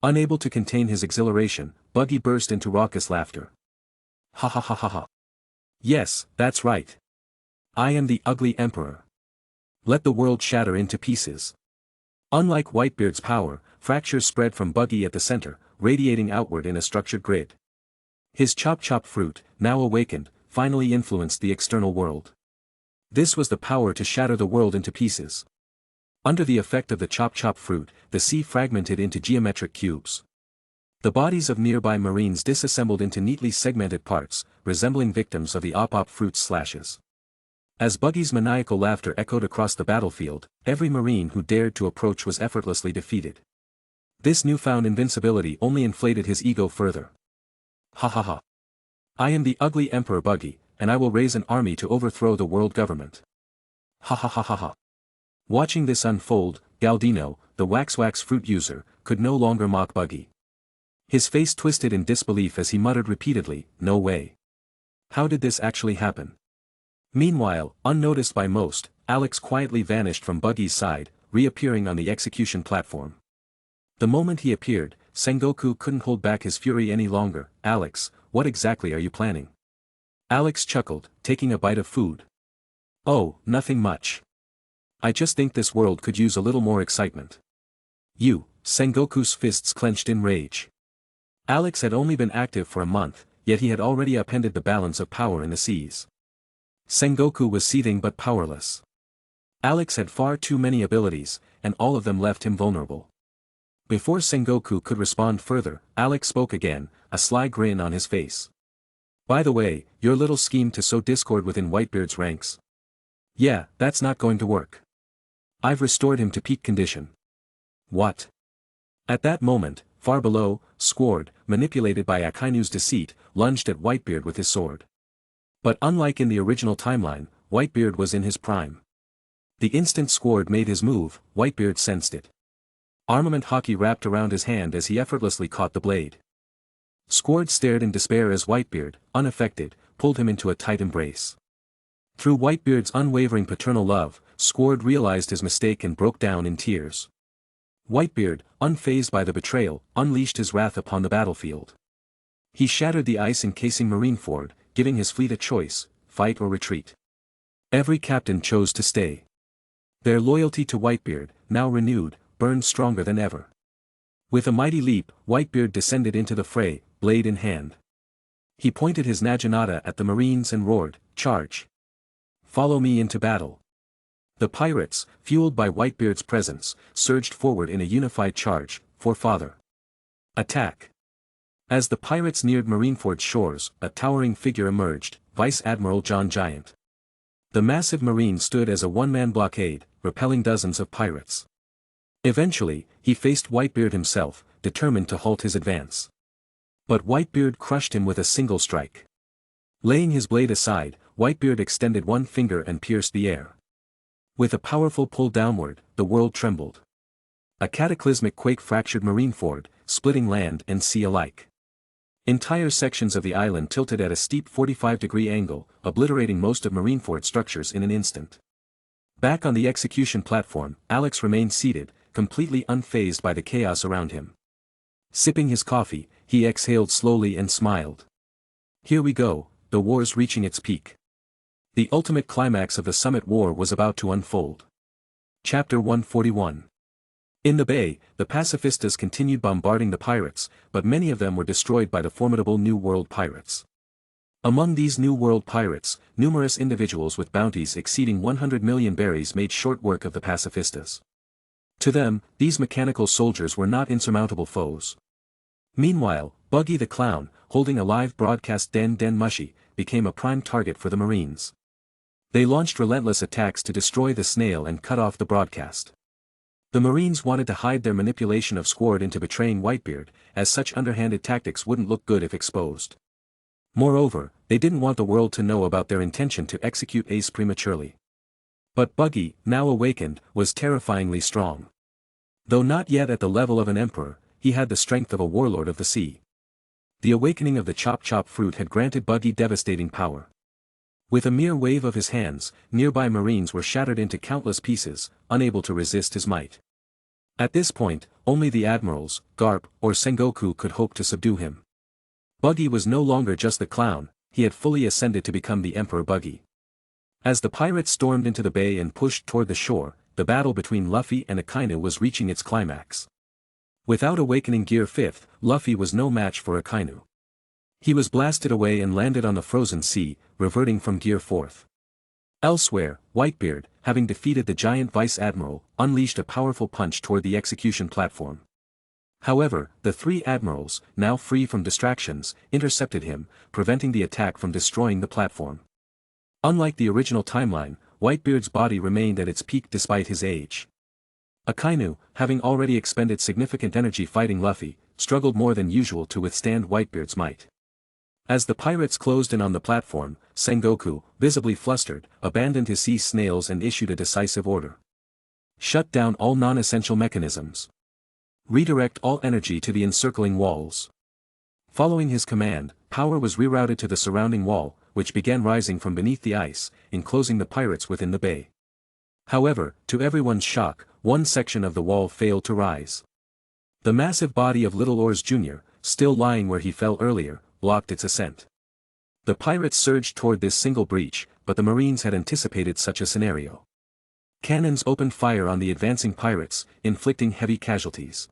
Unable to contain his exhilaration, Buggy burst into raucous laughter. Ha ha ha ha ha. Yes, that's right. I am the ugly emperor. Let the world shatter into pieces. Unlike Whitebeard's power, fractures spread from Buggy at the center, radiating outward in a structured grid. His chop-chop fruit, now awakened, finally influenced the external world. This was the power to shatter the world into pieces. Under the effect of the chop-chop fruit, the sea fragmented into geometric cubes. The bodies of nearby marines disassembled into neatly segmented parts, resembling victims of the op-op fruit's slashes. As Buggy's maniacal laughter echoed across the battlefield, every marine who dared to approach was effortlessly defeated. This newfound invincibility only inflated his ego further. Ha ha ha. I am the ugly Emperor Buggy, and I will raise an army to overthrow the world government. Ha ha ha ha ha. Watching this unfold, Galdino, the wax fruit user, could no longer mock Buggy. His face twisted in disbelief as he muttered repeatedly, no way. How did this actually happen? Meanwhile, unnoticed by most, Alex quietly vanished from Buggy's side, reappearing on the execution platform. The moment he appeared, Sengoku couldn't hold back his fury any longer. Alex, what exactly are you planning? Alex chuckled, taking a bite of food. Oh, nothing much. I just think this world could use a little more excitement. You, Sengoku's fists clenched in rage. Alex had only been active for a month, yet he had already upended the balance of power in the seas. Sengoku was seething but powerless. Alex had far too many abilities, and all of them left him vulnerable. Before Sengoku could respond further, Alex spoke again, a sly grin on his face. By the way, your little scheme to sow discord within Whitebeard's ranks. Yeah, that's not going to work. I've restored him to peak condition. What? At that moment, far below, Squard, manipulated by Akainu's deceit, lunged at Whitebeard with his sword. But unlike in the original timeline, Whitebeard was in his prime. The instant Squard made his move, Whitebeard sensed it. Armament hockey wrapped around his hand as he effortlessly caught the blade. Squard stared in despair as Whitebeard, unaffected, pulled him into a tight embrace. Through Whitebeard's unwavering paternal love, Squard realized his mistake and broke down in tears. Whitebeard, unfazed by the betrayal, unleashed his wrath upon the battlefield. He shattered the ice encasing Marineford, giving his fleet a choice, fight or retreat. Every captain chose to stay. Their loyalty to Whitebeard, now renewed, burned stronger than ever. With a mighty leap, Whitebeard descended into the fray, blade in hand. He pointed his naginata at the Marines and roared, "Charge! Follow me into battle." The pirates, fueled by Whitebeard's presence, surged forward in a unified charge, for father. Attack! As the pirates neared Marineford's shores, a towering figure emerged, Vice Admiral John Giant. The massive marine stood as a one-man blockade, repelling dozens of pirates. Eventually, he faced Whitebeard himself, determined to halt his advance. But Whitebeard crushed him with a single strike. Laying his blade aside, Whitebeard extended one finger and pierced the air. With a powerful pull downward, the world trembled. A cataclysmic quake fractured Marineford, splitting land and sea alike. Entire sections of the island tilted at a steep 45-degree angle, obliterating most of Marineford's structures in an instant. Back on the execution platform, Alex remained seated, completely unfazed by the chaos around him. Sipping his coffee, he exhaled slowly and smiled. Here we go, the war's reaching its peak. The ultimate climax of the Summit War was about to unfold. Chapter 141. In the bay, the pacifistas continued bombarding the pirates, but many of them were destroyed by the formidable New World pirates. Among these New World pirates, numerous individuals with bounties exceeding 100 million berries made short work of the pacifistas. To them, these mechanical soldiers were not insurmountable foes. Meanwhile, Buggy the Clown, holding a live broadcast Den Mushi, became a prime target for the Marines. They launched relentless attacks to destroy the snail and cut off the broadcast. The Marines wanted to hide their manipulation of Squard into betraying Whitebeard, as such underhanded tactics wouldn't look good if exposed. Moreover, they didn't want the world to know about their intention to execute Ace prematurely. But Buggy, now awakened, was terrifyingly strong. Though not yet at the level of an emperor, he had the strength of a warlord of the sea. The awakening of the Chop Chop fruit had granted Buggy devastating power. With a mere wave of his hands, nearby Marines were shattered into countless pieces, unable to resist his might. At this point, only the admirals, Garp, or Sengoku could hope to subdue him. Buggy was no longer just the clown, he had fully ascended to become the Emperor Buggy. As the pirates stormed into the bay and pushed toward the shore, the battle between Luffy and Akainu was reaching its climax. Without awakening Gear 5th, Luffy was no match for Akainu. He was blasted away and landed on the frozen sea, reverting from Gear 4th. Elsewhere, Whitebeard, having defeated the giant Vice Admiral, unleashed a powerful punch toward the execution platform. However, the three admirals, now free from distractions, intercepted him, preventing the attack from destroying the platform. Unlike the original timeline, Whitebeard's body remained at its peak despite his age. Akainu, having already expended significant energy fighting Luffy, struggled more than usual to withstand Whitebeard's might. As the pirates closed in on the platform, Sengoku, visibly flustered, abandoned his sea snails and issued a decisive order. Shut down all non-essential mechanisms. Redirect all energy to the encircling walls. Following his command, power was rerouted to the surrounding wall, which began rising from beneath the ice, enclosing the pirates within the bay. However, to everyone's shock, one section of the wall failed to rise. The massive body of Little Oars Jr., still lying where he fell earlier, blocked its ascent. The pirates surged toward this single breach, but the Marines had anticipated such a scenario. Cannons opened fire on the advancing pirates, inflicting heavy casualties.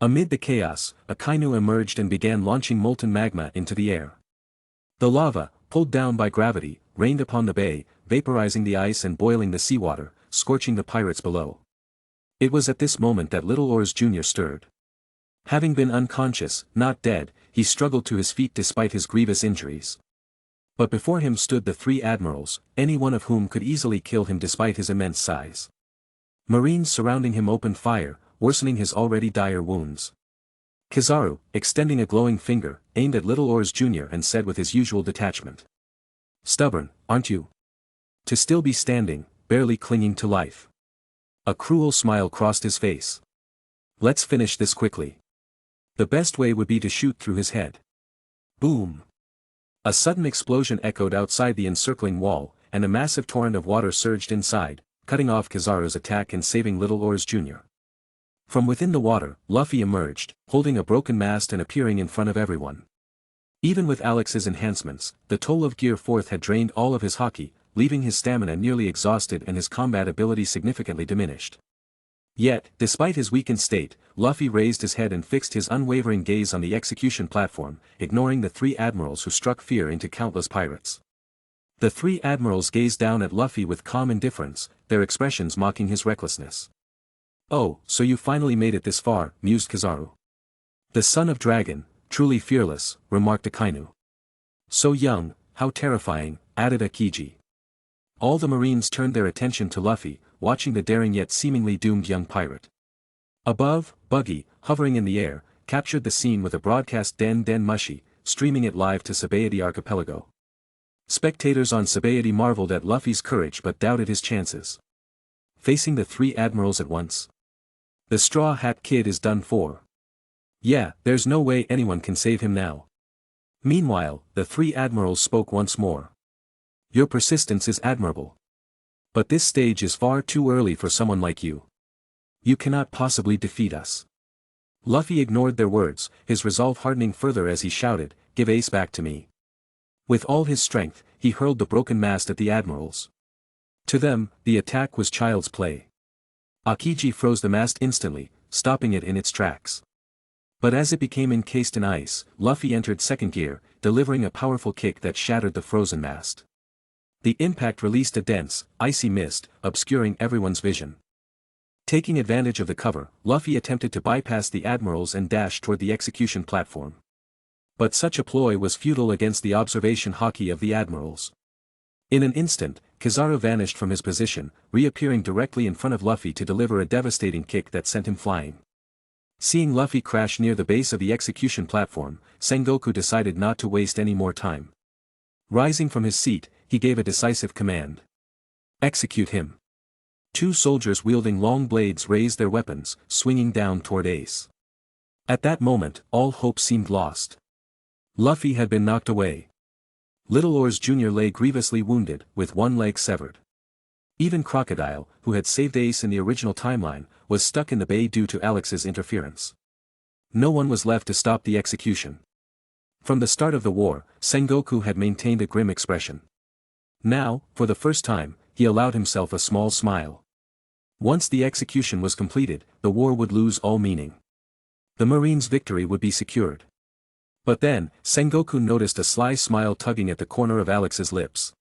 Amid the chaos, Akainu emerged and began launching molten magma into the air. The lava, pulled down by gravity, rained upon the bay, vaporizing the ice and boiling the seawater, scorching the pirates below. It was at this moment that Little Oars Jr. stirred. Having been unconscious, not dead, he struggled to his feet despite his grievous injuries. But before him stood the three admirals, any one of whom could easily kill him despite his immense size. Marines surrounding him opened fire, worsening his already dire wounds. Kizaru, extending a glowing finger, aimed at Little Oars Jr. and said with his usual detachment. Stubborn, aren't you? To still be standing, barely clinging to life. A cruel smile crossed his face. Let's finish this quickly. The best way would be to shoot through his head. Boom! A sudden explosion echoed outside the encircling wall, and a massive torrent of water surged inside, cutting off Kizaru's attack and saving Little Oars Jr. From within the water, Luffy emerged, holding a broken mast and appearing in front of everyone. Even with Alex's enhancements, the toll of Gear 4th had drained all of his haki, leaving his stamina nearly exhausted and his combat ability significantly diminished. Yet, despite his weakened state, Luffy raised his head and fixed his unwavering gaze on the execution platform, ignoring the three admirals who struck fear into countless pirates. The three admirals gazed down at Luffy with calm indifference, their expressions mocking his recklessness. "Oh, so you finally made it this far," mused Kizaru. "The son of dragon, truly fearless," remarked Akainu. "So young, how terrifying," added Akiji. All the Marines turned their attention to Luffy, watching the daring yet seemingly doomed young pirate. Above, Buggy, hovering in the air, captured the scene with a broadcast Den Den Mushi, streaming it live to Sabaody Archipelago. Spectators on Sabaody marveled at Luffy's courage but doubted his chances. Facing the three admirals at once. The Straw Hat Kid is done for. Yeah, there's no way anyone can save him now. Meanwhile, the three admirals spoke once more. Your persistence is admirable. But this stage is far too early for someone like you. You cannot possibly defeat us. Luffy ignored their words, his resolve hardening further as he shouted, "Give Ace back to me." With all his strength, he hurled the broken mast at the admirals. To them, the attack was child's play. Akiji froze the mast instantly, stopping it in its tracks. But as it became encased in ice, Luffy entered second gear, delivering a powerful kick that shattered the frozen mast. The impact released a dense, icy mist, obscuring everyone's vision. Taking advantage of the cover, Luffy attempted to bypass the admirals and dash toward the execution platform. But such a ploy was futile against the observation haki of the admirals. In an instant, Kizaru vanished from his position, reappearing directly in front of Luffy to deliver a devastating kick that sent him flying. Seeing Luffy crash near the base of the execution platform, Sengoku decided not to waste any more time. Rising from his seat, he gave a decisive command. Execute him. Two soldiers wielding long blades raised their weapons, swinging down toward Ace. At that moment, all hope seemed lost. Luffy had been knocked away. Little Oars Jr. lay grievously wounded, with one leg severed. Even Crocodile, who had saved Ace in the original timeline, was stuck in the bay due to Alex's interference. No one was left to stop the execution. From the start of the war, Sengoku had maintained a grim expression. Now, for the first time, he allowed himself a small smile. Once the execution was completed, the war would lose all meaning. The Marines' victory would be secured. But then, Sengoku noticed a sly smile tugging at the corner of Alex's lips.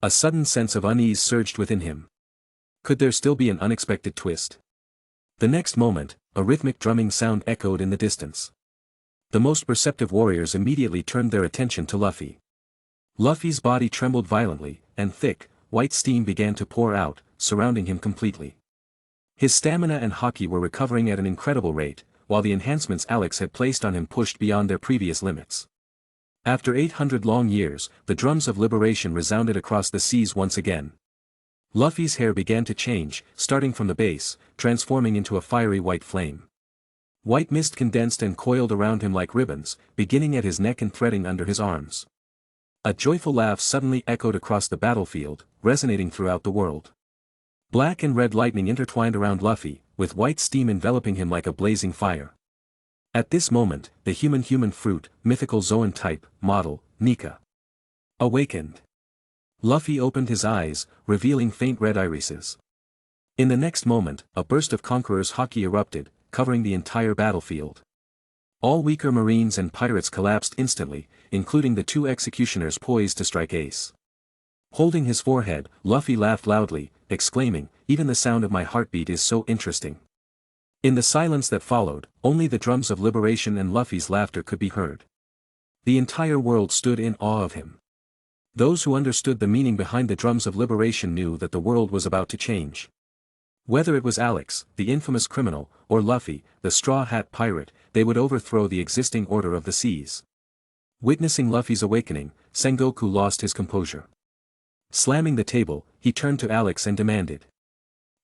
A sudden sense of unease surged within him. Could there still be an unexpected twist? The next moment, a rhythmic drumming sound echoed in the distance. The most perceptive warriors immediately turned their attention to Luffy. Luffy's body trembled violently, and thick, white steam began to pour out, surrounding him completely. His stamina and haki were recovering at an incredible rate, while the enhancements Alex had placed on him pushed beyond their previous limits. After 800 long years, the drums of liberation resounded across the seas once again. Luffy's hair began to change, starting from the base, transforming into a fiery white flame. White mist condensed and coiled around him like ribbons, beginning at his neck and threading under his arms. A joyful laugh suddenly echoed across the battlefield, resonating throughout the world. Black and red lightning intertwined around Luffy, with white steam enveloping him like a blazing fire. At this moment, the human fruit, mythical Zoan type, model, Nika, awakened. Luffy opened his eyes, revealing faint red irises. In the next moment, a burst of Conqueror's haki erupted, covering the entire battlefield. All weaker Marines and pirates collapsed instantly, including the two executioners poised to strike Ace. Holding his forehead, Luffy laughed loudly, exclaiming, "Even the sound of my heartbeat is so interesting." In the silence that followed, only the drums of liberation and Luffy's laughter could be heard. The entire world stood in awe of him. Those who understood the meaning behind the drums of liberation knew that the world was about to change. Whether it was Alex, the infamous criminal, or Luffy, the Straw Hat Pirate, they would overthrow the existing order of the seas. Witnessing Luffy's awakening, Sengoku lost his composure. Slamming the table, he turned to Alex and demanded.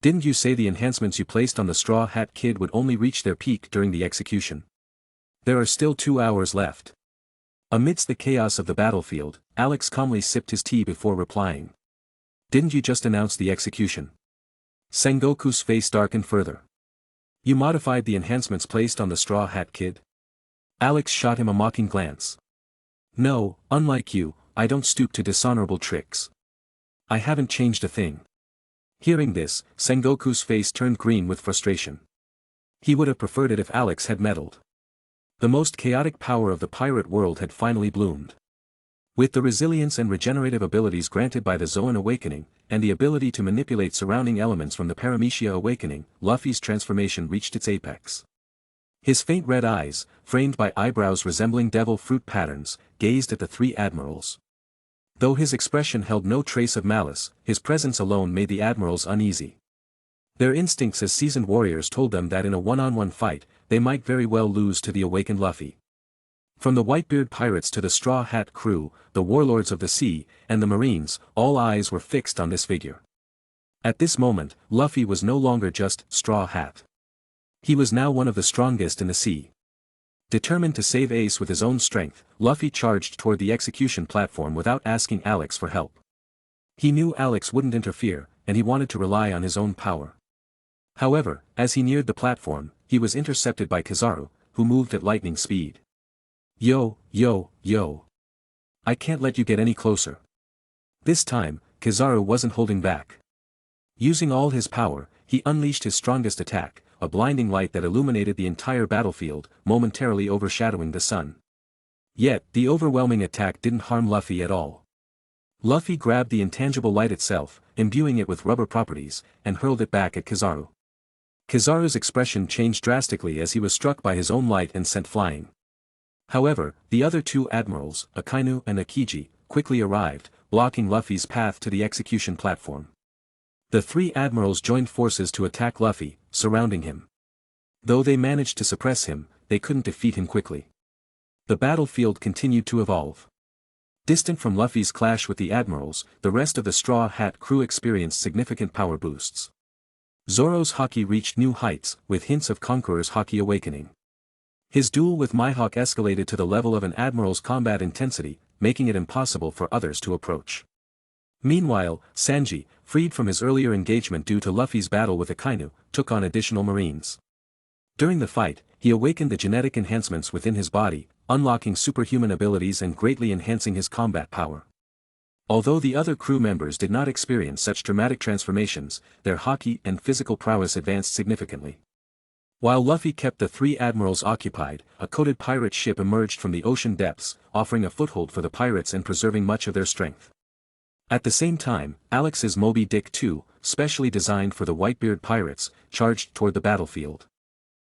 "Didn't you say the enhancements you placed on the Straw Hat Kid would only reach their peak during the execution? There are still 2 hours left." Amidst the chaos of the battlefield, Alex calmly sipped his tea before replying. "Didn't you just announce the execution?" Sengoku's face darkened further. "You modified the enhancements placed on the Straw Hat Kid?" Alex shot him a mocking glance. "No, unlike you, I don't stoop to dishonorable tricks. I haven't changed a thing." Hearing this, Sengoku's face turned green with frustration. He would have preferred it if Alex had meddled. The most chaotic power of the pirate world had finally bloomed. With the resilience and regenerative abilities granted by the Zoan Awakening, and the ability to manipulate surrounding elements from the Paramecia Awakening, Luffy's transformation reached its apex. His faint red eyes, framed by eyebrows resembling devil fruit patterns, gazed at the three admirals. Though his expression held no trace of malice, his presence alone made the admirals uneasy. Their instincts as seasoned warriors told them that in a one-on-one fight, they might very well lose to the awakened Luffy. From the Whitebeard pirates to the Straw Hat crew, the warlords of the sea, and the marines, all eyes were fixed on this figure. At this moment, Luffy was no longer just Straw Hat. He was now one of the strongest in the sea. Determined to save Ace with his own strength, Luffy charged toward the execution platform without asking Alex for help. He knew Alex wouldn't interfere, and he wanted to rely on his own power. However, as he neared the platform, he was intercepted by Kizaru, who moved at lightning speed. "Yo, yo, yo. I can't let you get any closer." This time, Kizaru wasn't holding back. Using all his power, he unleashed his strongest attack, a blinding light that illuminated the entire battlefield, momentarily overshadowing the sun. Yet, the overwhelming attack didn't harm Luffy at all. Luffy grabbed the intangible light itself, imbuing it with rubber properties, and hurled it back at Kizaru. Kizaru's expression changed drastically as he was struck by his own light and sent flying. However, the other two admirals, Akainu and Akiji, quickly arrived, blocking Luffy's path to the execution platform. The three admirals joined forces to attack Luffy, surrounding him. Though they managed to suppress him, they couldn't defeat him quickly. The battlefield continued to evolve. Distant from Luffy's clash with the admirals, the rest of the Straw Hat crew experienced significant power boosts. Zoro's haki reached new heights, with hints of Conqueror's haki awakening. His duel with Mihawk escalated to the level of an admiral's combat intensity, making it impossible for others to approach. Meanwhile, Sanji, freed from his earlier engagement due to Luffy's battle with Akainu, took on additional marines. During the fight, he awakened the genetic enhancements within his body, unlocking superhuman abilities and greatly enhancing his combat power. Although the other crew members did not experience such dramatic transformations, their haki and physical prowess advanced significantly. While Luffy kept the three admirals occupied, a coated pirate ship emerged from the ocean depths, offering a foothold for the pirates and preserving much of their strength. At the same time, Alex's Moby Dick 2, specially designed for the Whitebeard pirates, charged toward the battlefield.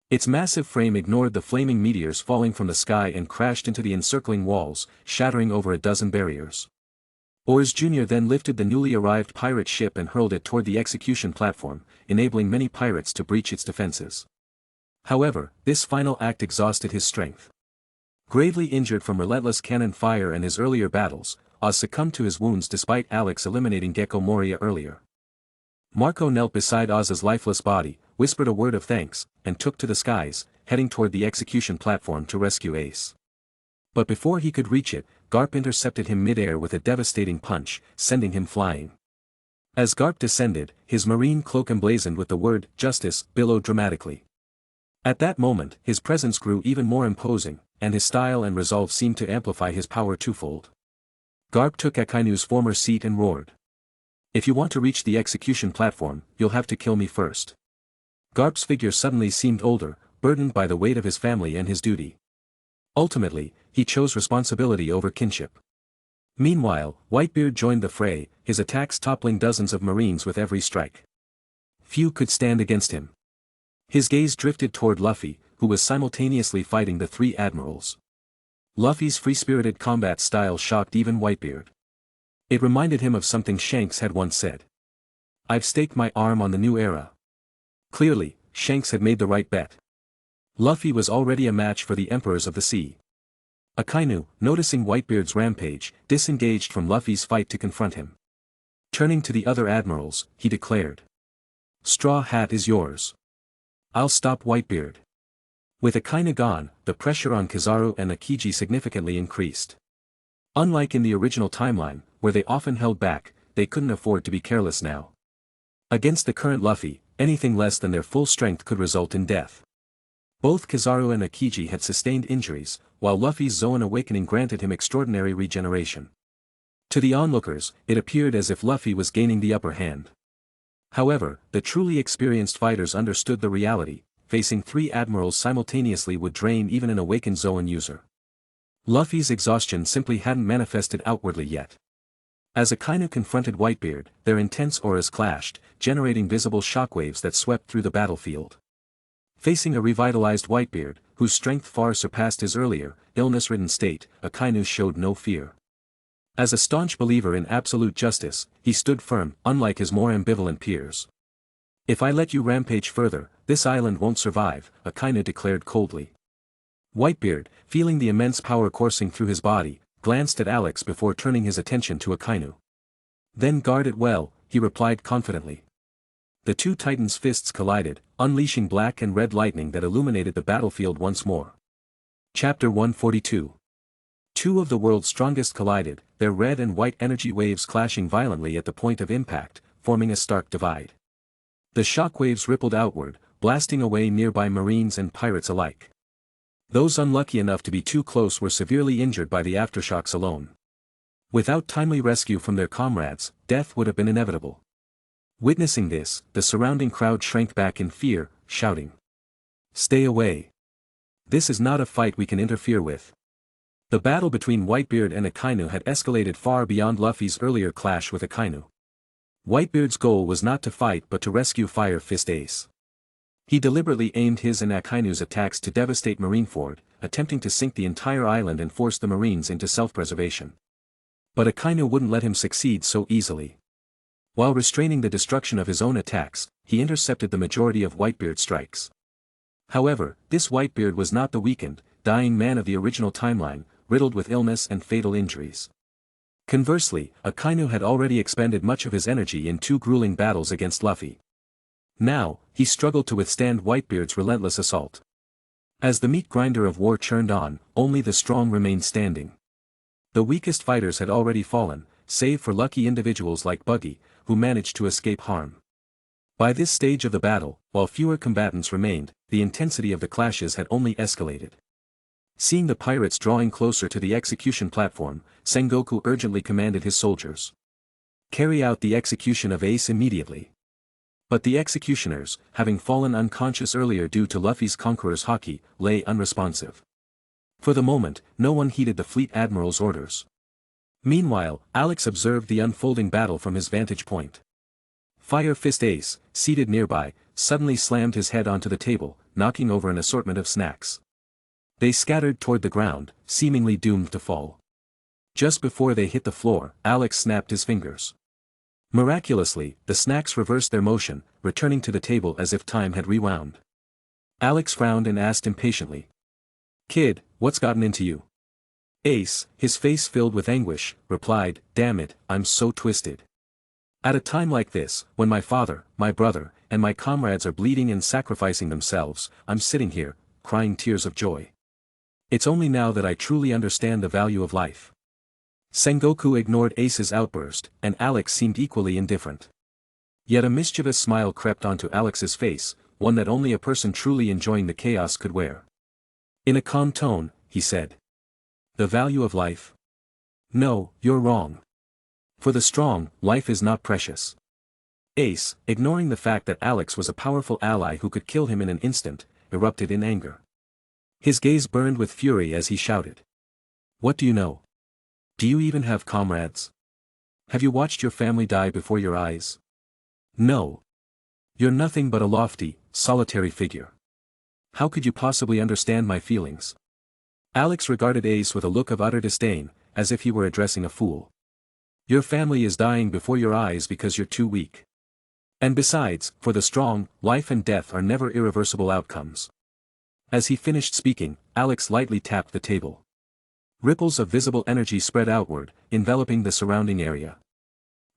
Its massive frame ignored the flaming meteors falling from the sky and crashed into the encircling walls, shattering over a dozen barriers. Oars Jr. then lifted the newly arrived pirate ship and hurled it toward the execution platform, enabling many pirates to breach its defenses. However, this final act exhausted his strength. Gravely injured from relentless cannon fire and his earlier battles, Oz succumbed to his wounds despite Alex eliminating Gecko Moria earlier. Marco knelt beside Oz's lifeless body, whispered a word of thanks, and took to the skies, heading toward the execution platform to rescue Ace. But before he could reach it, Garp intercepted him mid-air with a devastating punch, sending him flying. As Garp descended, his marine cloak emblazoned with the word, "Justice," billowed dramatically. At that moment, his presence grew even more imposing, and his style and resolve seemed to amplify his power twofold. Garp took Akainu's former seat and roared. "If you want to reach the execution platform, you'll have to kill me first." Garp's figure suddenly seemed older, burdened by the weight of his family and his duty. Ultimately, he chose responsibility over kinship. Meanwhile, Whitebeard joined the fray, his attacks toppling dozens of marines with every strike. Few could stand against him. His gaze drifted toward Luffy, who was simultaneously fighting the three admirals. Luffy's free-spirited combat style shocked even Whitebeard. It reminded him of something Shanks had once said. "I've staked my arm on the new era." Clearly, Shanks had made the right bet. Luffy was already a match for the Emperors of the Sea. Akainu, noticing Whitebeard's rampage, disengaged from Luffy's fight to confront him. Turning to the other admirals, he declared. Straw Hat is yours. I'll stop Whitebeard. With Akainu gone, the pressure on Kizaru and Akiji significantly increased. Unlike in the original timeline, where they often held back, they couldn't afford to be careless now. Against the current Luffy, anything less than their full strength could result in death. Both Kizaru and Akiji had sustained injuries, while Luffy's Zoan awakening granted him extraordinary regeneration. To the onlookers, it appeared as if Luffy was gaining the upper hand. However, the truly experienced fighters understood the reality. Facing 3 admirals simultaneously would drain even an awakened Zoan user. Luffy's exhaustion simply hadn't manifested outwardly yet. As Akainu confronted Whitebeard, their intense auras clashed, generating visible shockwaves that swept through the battlefield. Facing a revitalized Whitebeard, whose strength far surpassed his earlier, illness-ridden state, Akainu showed no fear. As a staunch believer in absolute justice, he stood firm, unlike his more ambivalent peers. If I let you rampage further, this island won't survive, Akainu declared coldly. Whitebeard, feeling the immense power coursing through his body, glanced at Alex before turning his attention to Akainu. Then guard it well, he replied confidently. The 2 titans' fists collided, unleashing black and red lightning that illuminated the battlefield once more. Chapter 142. 2 of the world's strongest collided, their red and white energy waves clashing violently at the point of impact, forming a stark divide. The shockwaves rippled outward, blasting away nearby marines and pirates alike. Those unlucky enough to be too close were severely injured by the aftershocks alone. Without timely rescue from their comrades, death would have been inevitable. Witnessing this, the surrounding crowd shrank back in fear, shouting. Stay away. This is not a fight we can interfere with. The battle between Whitebeard and Akainu had escalated far beyond Luffy's earlier clash with Akainu. Whitebeard's goal was not to fight but to rescue Fire Fist Ace. He deliberately aimed his and Akainu's attacks to devastate Marineford, attempting to sink the entire island and force the Marines into self-preservation. But Akainu wouldn't let him succeed so easily. While restraining the destruction of his own attacks, he intercepted the majority of Whitebeard's strikes. However, this Whitebeard was not the weakened, dying man of the original timeline, riddled with illness and fatal injuries. Conversely, Akainu had already expended much of his energy in 2 grueling battles against Luffy. Now, he struggled to withstand Whitebeard's relentless assault. As the meat grinder of war churned on, only the strong remained standing. The weakest fighters had already fallen, save for lucky individuals like Buggy, who managed to escape harm. By this stage of the battle, while fewer combatants remained, the intensity of the clashes had only escalated. Seeing the pirates drawing closer to the execution platform, Sengoku urgently commanded his soldiers. Carry out the execution of Ace immediately. But the executioners, having fallen unconscious earlier due to Luffy's Conqueror's haki, lay unresponsive. For the moment, no one heeded the fleet admiral's orders. Meanwhile, Alex observed the unfolding battle from his vantage point. Fire Fist Ace, seated nearby, suddenly slammed his head onto the table, knocking over an assortment of snacks. They scattered toward the ground, seemingly doomed to fall. Just before they hit the floor, Alex snapped his fingers. Miraculously, the snacks reversed their motion, returning to the table as if time had rewound. Alex frowned and asked impatiently. Kid, what's gotten into you? Ace, his face filled with anguish, replied, Damn it, I'm so twisted. At a time like this, when my father, my brother, and my comrades are bleeding and sacrificing themselves, I'm sitting here, crying tears of joy. It's only now that I truly understand the value of life. Sengoku ignored Ace's outburst, and Alex seemed equally indifferent. Yet a mischievous smile crept onto Alex's face, one that only a person truly enjoying the chaos could wear. In a calm tone, he said. The value of life? No, you're wrong. For the strong, life is not precious. Ace, ignoring the fact that Alex was a powerful ally who could kill him in an instant, erupted in anger. His gaze burned with fury as he shouted. What do you know? Do you even have comrades? Have you watched your family die before your eyes? No. You're nothing but a lofty, solitary figure. How could you possibly understand my feelings? Alex regarded Ace with a look of utter disdain, as if he were addressing a fool. Your family is dying before your eyes because you're too weak. And besides, for the strong, life and death are never irreversible outcomes. As he finished speaking, Alex lightly tapped the table. Ripples of visible energy spread outward, enveloping the surrounding area.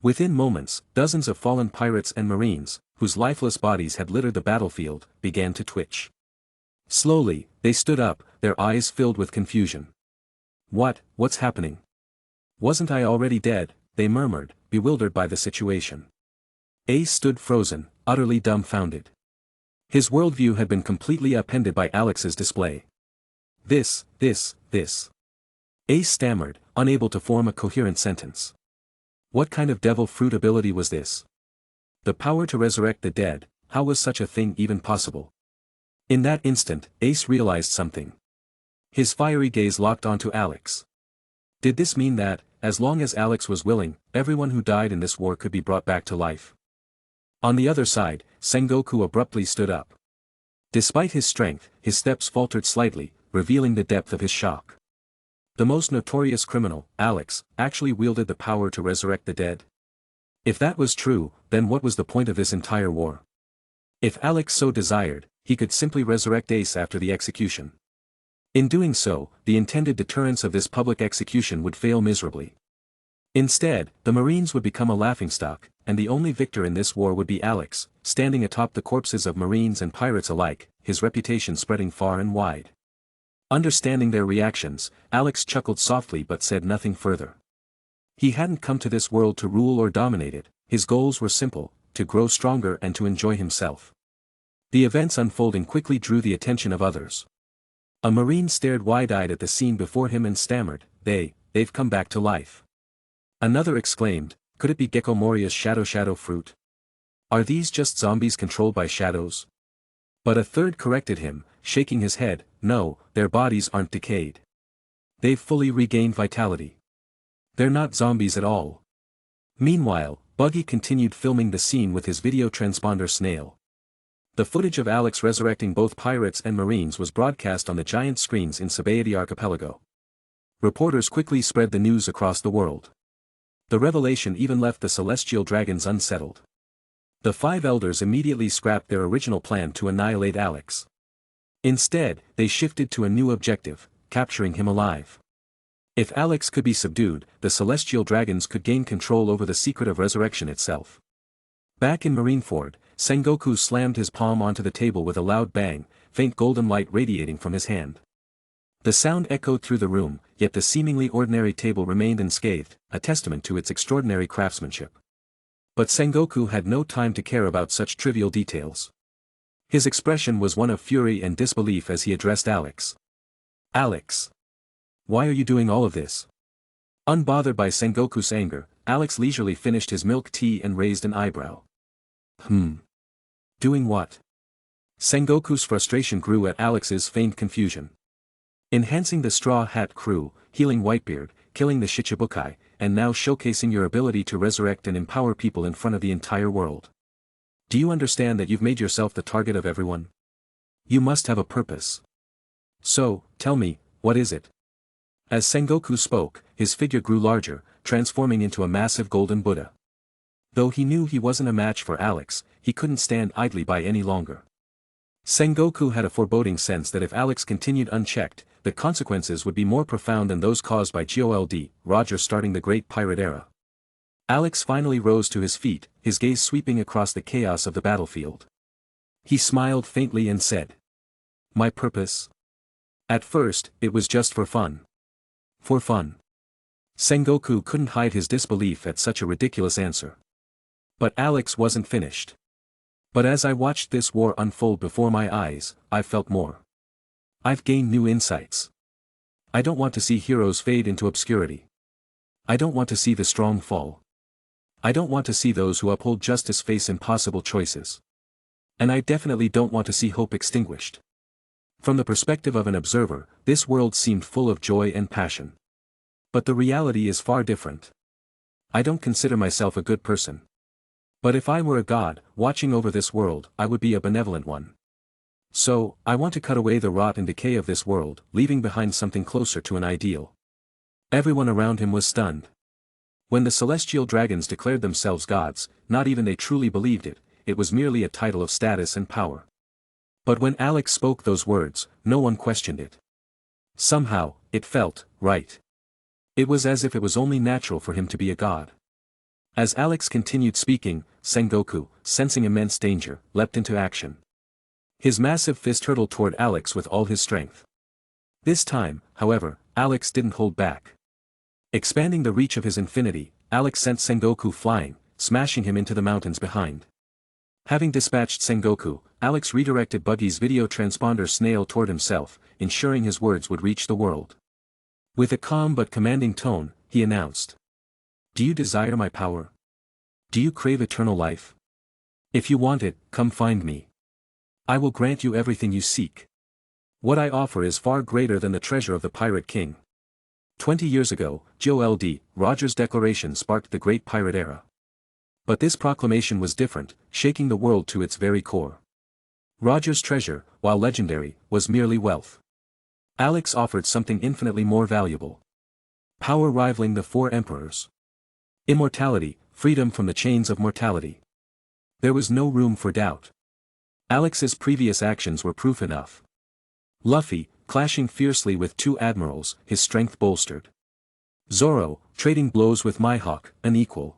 Within moments, dozens of fallen pirates and marines, whose lifeless bodies had littered the battlefield, began to twitch. Slowly, they stood up, their eyes filled with confusion. What's happening? Wasn't I already dead? They murmured, bewildered by the situation. Ace stood frozen, utterly dumbfounded. His worldview had been completely upended by Alex's display. This. Ace stammered, unable to form a coherent sentence. What kind of devil fruit ability was this? The power to resurrect the dead, how was such a thing even possible? In that instant, Ace realized something. His fiery gaze locked onto Alex. Did this mean that, as long as Alex was willing, everyone who died in this war could be brought back to life? On the other side, Sengoku abruptly stood up. Despite his strength, his steps faltered slightly, revealing the depth of his shock. The most notorious criminal, Alex, actually wielded the power to resurrect the dead? If that was true, then what was the point of this entire war? If Alex so desired, he could simply resurrect Ace after the execution. In doing so, the intended deterrence of this public execution would fail miserably. Instead, the Marines would become a laughingstock, and the only victor in this war would be Alex, standing atop the corpses of Marines and pirates alike, his reputation spreading far and wide. Understanding their reactions, Alex chuckled softly but said nothing further. He hadn't come to this world to rule or dominate it, his goals were simple, to grow stronger and to enjoy himself. The events unfolding quickly drew the attention of others. A Marine stared wide-eyed at the scene before him and stammered, they've come back to life. Another exclaimed, could it be Gecko Moria's shadow fruit? Are these just zombies controlled by shadows? But a third corrected him, shaking his head, no, their bodies aren't decayed. They've fully regained vitality. They're not zombies at all. Meanwhile, Buggy continued filming the scene with his video transponder snail. The footage of Alex resurrecting both pirates and Marines was broadcast on the giant screens in Sabaody Archipelago. Reporters quickly spread the news across the world. The revelation even left the celestial dragons unsettled. The five elders immediately scrapped their original plan to annihilate Alex. Instead, they shifted to a new objective, capturing him alive. If Alex could be subdued, the celestial dragons could gain control over the secret of resurrection itself. Back in Marineford, Sengoku slammed his palm onto the table with a loud bang, faint golden light radiating from his hand. The sound echoed through the room, yet the seemingly ordinary table remained unscathed, a testament to its extraordinary craftsmanship. But Sengoku had no time to care about such trivial details. His expression was one of fury and disbelief as he addressed Alex. Alex! Why are you doing all of this? Unbothered by Sengoku's anger, Alex leisurely finished his milk tea and raised an eyebrow. Doing what? Sengoku's frustration grew at Alex's feigned confusion. Enhancing the Straw Hat crew, healing Whitebeard, killing the Shichibukai, and now showcasing your ability to resurrect and empower people in front of the entire world. Do you understand that you've made yourself the target of everyone? You must have a purpose. So, tell me, what is it? As Sengoku spoke, his figure grew larger, transforming into a massive golden Buddha. Though he knew he wasn't a match for Alex, he couldn't stand idly by any longer. Sengoku had a foreboding sense that if Alex continued unchecked, the consequences would be more profound than those caused by GOLD, Roger starting the Great Pirate Era. Alex finally rose to his feet, his gaze sweeping across the chaos of the battlefield. He smiled faintly and said, "My purpose? At first, it was just for fun." For fun. Sengoku couldn't hide his disbelief at such a ridiculous answer. But Alex wasn't finished. But as I watched this war unfold before my eyes, I felt more. I've gained new insights. I don't want to see heroes fade into obscurity. I don't want to see the strong fall. I don't want to see those who uphold justice face impossible choices. And I definitely don't want to see hope extinguished. From the perspective of an observer, this world seemed full of joy and passion. But the reality is far different. I don't consider myself a good person. But if I were a god, watching over this world, I would be a benevolent one. So, I want to cut away the rot and decay of this world, leaving behind something closer to an ideal. Everyone around him was stunned. When the celestial dragons declared themselves gods, not even they truly believed it, it was merely a title of status and power. But when Alex spoke those words, no one questioned it. Somehow, it felt right. It was as if it was only natural for him to be a god. As Alex continued speaking, Sengoku, sensing immense danger, leapt into action. His massive fist hurtled toward Alex with all his strength. This time, however, Alex didn't hold back. Expanding the reach of his infinity, Alex sent Sengoku flying, smashing him into the mountains behind. Having dispatched Sengoku, Alex redirected Buggy's video transponder snail toward himself, ensuring his words would reach the world. With a calm but commanding tone, he announced. Do you desire my power? Do you crave eternal life? If you want it, come find me. I will grant you everything you seek. What I offer is far greater than the treasure of the Pirate King. 20 years ago, J.O.L.D. Rogers' declaration sparked the Great Pirate Era. But this proclamation was different, shaking the world to its very core. Rogers' treasure, while legendary, was merely wealth. Alex offered something infinitely more valuable. Power rivaling the four emperors. Immortality, freedom from the chains of mortality. There was no room for doubt. Alex's previous actions were proof enough. Luffy, clashing fiercely with two admirals, his strength bolstered. Zoro, trading blows with Mihawk, an equal.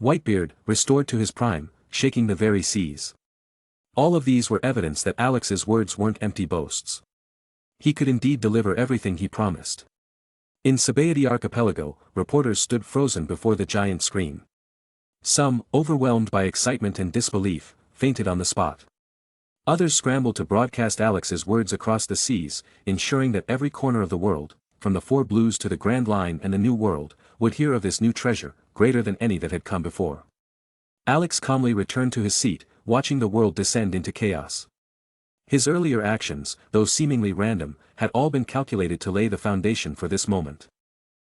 Whitebeard, restored to his prime, shaking the very seas. All of these were evidence that Alex's words weren't empty boasts. He could indeed deliver everything he promised. In Sabaody Archipelago, reporters stood frozen before the giant screen. Some, overwhelmed by excitement and disbelief, fainted on the spot. Others scrambled to broadcast Alex's words across the seas, ensuring that every corner of the world, from the Four Blues to the Grand Line and the New World, would hear of this new treasure, greater than any that had come before. Alex calmly returned to his seat, watching the world descend into chaos. His earlier actions, though seemingly random, had all been calculated to lay the foundation for this moment.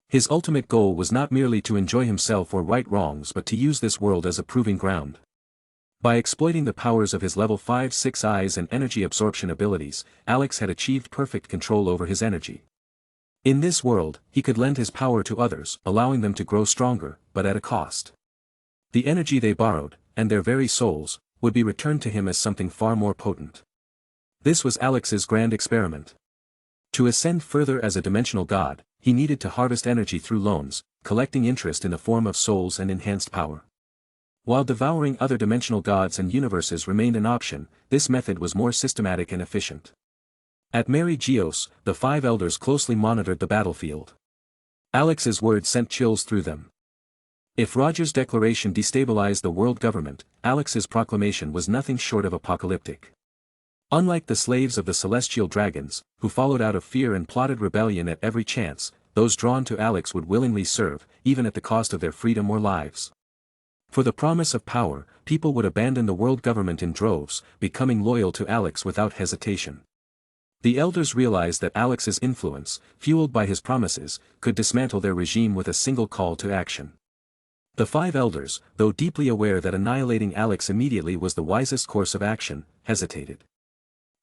His ultimate goal was not merely to enjoy himself or right wrongs but to use this world as a proving ground. By exploiting the powers of his level 5-6 eyes and energy absorption abilities, Alex had achieved perfect control over his energy. In this world, he could lend his power to others, allowing them to grow stronger, but at a cost. The energy they borrowed, and their very souls, would be returned to him as something far more potent. This was Alex's grand experiment. To ascend further as a dimensional god, he needed to harvest energy through loans, collecting interest in the form of souls and enhanced power. While devouring other dimensional gods and universes remained an option, this method was more systematic and efficient. At Mary Geos, the five elders closely monitored the battlefield. Alex's words sent chills through them. If Rogers' declaration destabilized the world government, Alex's proclamation was nothing short of apocalyptic. Unlike the slaves of the celestial dragons, who followed out of fear and plotted rebellion at every chance, those drawn to Alex would willingly serve, even at the cost of their freedom or lives. For the promise of power, people would abandon the world government in droves, becoming loyal to Alex without hesitation. The elders realized that Alex's influence, fueled by his promises, could dismantle their regime with a single call to action. The five elders, though deeply aware that annihilating Alex immediately was the wisest course of action, hesitated.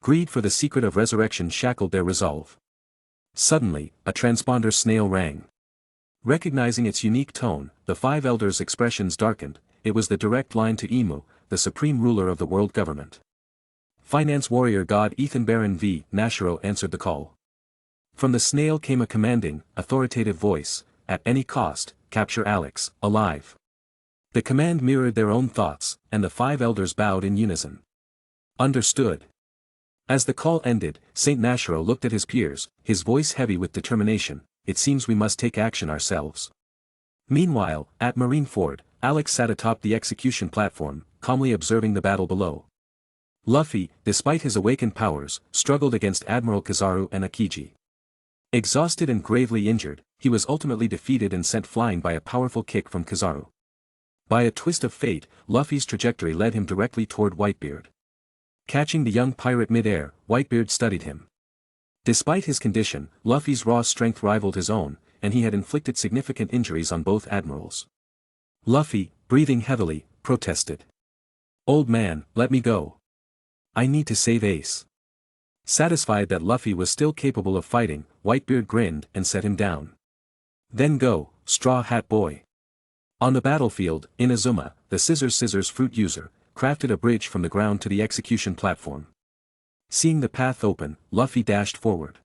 Greed for the secret of resurrection shackled their resolve. Suddenly, a transponder snail rang. Recognizing its unique tone, the five elders' expressions darkened. It was the direct line to Imu, the supreme ruler of the world government. Finance warrior god Ethan Baron V. Nashiro answered the call. From the snail came a commanding, authoritative voice, at any cost, capture Alex, alive. The command mirrored their own thoughts, and the five elders bowed in unison. Understood. As the call ended, Saint Nashiro looked at his peers, his voice heavy with determination. It seems we must take action ourselves. Meanwhile, at Marineford, Alex sat atop the execution platform, calmly observing the battle below. Luffy, despite his awakened powers, struggled against Admiral Kizaru and Akiji. Exhausted and gravely injured, he was ultimately defeated and sent flying by a powerful kick from Kizaru. By a twist of fate, Luffy's trajectory led him directly toward Whitebeard. Catching the young pirate mid-air, Whitebeard studied him. Despite his condition, Luffy's raw strength rivaled his own, and he had inflicted significant injuries on both admirals. Luffy, breathing heavily, protested. "Old man, let me go. I need to save Ace." Satisfied that Luffy was still capable of fighting, Whitebeard grinned and set him down. "Then go, Straw Hat Boy." On the battlefield, Inazuma, the scissors fruit user, crafted a bridge from the ground to the execution platform. Seeing the path open, Luffy dashed forward.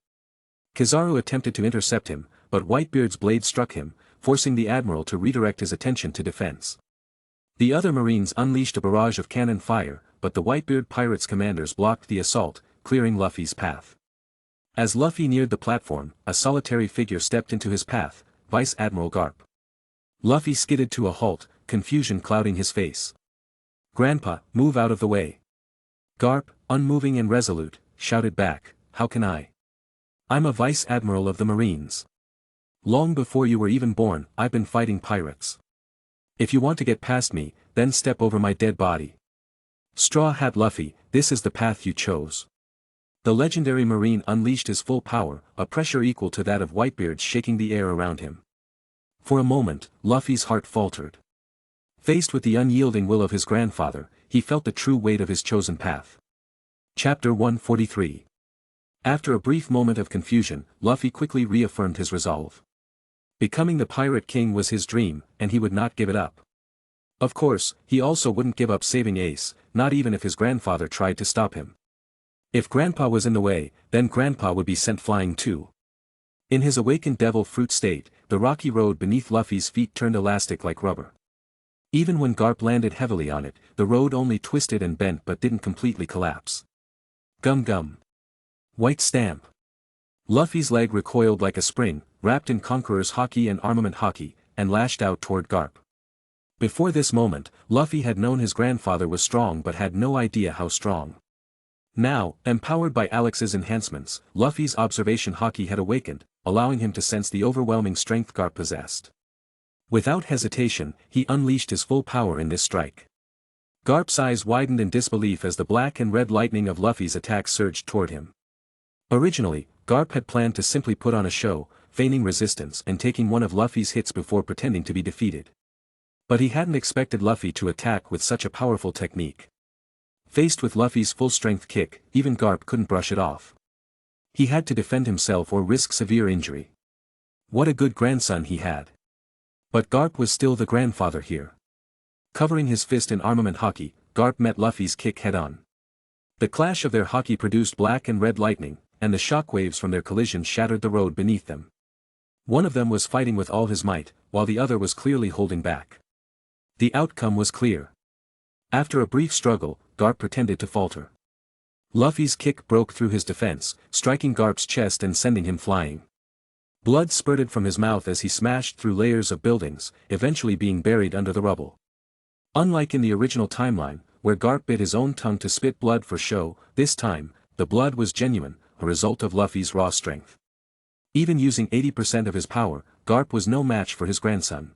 Kizaru attempted to intercept him, but Whitebeard's blade struck him, forcing the admiral to redirect his attention to defense. The other marines unleashed a barrage of cannon fire, but the Whitebeard pirates' commanders blocked the assault, clearing Luffy's path. As Luffy neared the platform, a solitary figure stepped into his path, Vice Admiral Garp. Luffy skidded to a halt, confusion clouding his face. "Grandpa, move out of the way." Garp, unmoving and resolute, shouted back, "How can I? I'm a Vice Admiral of the Marines. Long before you were even born, I've been fighting pirates. If you want to get past me, then step over my dead body." "Straw Hat Luffy, this is the path you chose." The legendary Marine unleashed his full power, a pressure equal to that of Whitebeard shaking the air around him. For a moment, Luffy's heart faltered. Faced with the unyielding will of his grandfather, he felt the true weight of his chosen path. Chapter 143. After a brief moment of confusion, Luffy quickly reaffirmed his resolve. Becoming the Pirate King was his dream, and he would not give it up. Of course, he also wouldn't give up saving Ace, not even if his grandfather tried to stop him. If Grandpa was in the way, then Grandpa would be sent flying too. In his awakened devil fruit state, the rocky road beneath Luffy's feet turned elastic like rubber. Even when Garp landed heavily on it, the road only twisted and bent but didn't completely collapse. Gum gum. White stamp. Luffy's leg recoiled like a spring, wrapped in Conqueror's Haki and Armament Haki, and lashed out toward Garp. Before this moment, Luffy had known his grandfather was strong but had no idea how strong. Now, empowered by Alex's enhancements, Luffy's observation Haki had awakened, allowing him to sense the overwhelming strength Garp possessed. Without hesitation, he unleashed his full power in this strike. Garp's eyes widened in disbelief as the black and red lightning of Luffy's attack surged toward him. Originally, Garp had planned to simply put on a show, feigning resistance and taking one of Luffy's hits before pretending to be defeated. But he hadn't expected Luffy to attack with such a powerful technique. Faced with Luffy's full-strength kick, even Garp couldn't brush it off. He had to defend himself or risk severe injury. What a good grandson he had. But Garp was still the grandfather here. Covering his fist in Armament Haki, Garp met Luffy's kick head-on. The clash of their Haki produced black and red lightning, and the shockwaves from their collision shattered the road beneath them. One of them was fighting with all his might, while the other was clearly holding back. The outcome was clear. After a brief struggle, Garp pretended to falter. Luffy's kick broke through his defense, striking Garp's chest and sending him flying. Blood spurted from his mouth as he smashed through layers of buildings, eventually being buried under the rubble. Unlike in the original timeline, where Garp bit his own tongue to spit blood for show, this time, the blood was genuine, a result of Luffy's raw strength. Even using 80% of his power, Garp was no match for his grandson.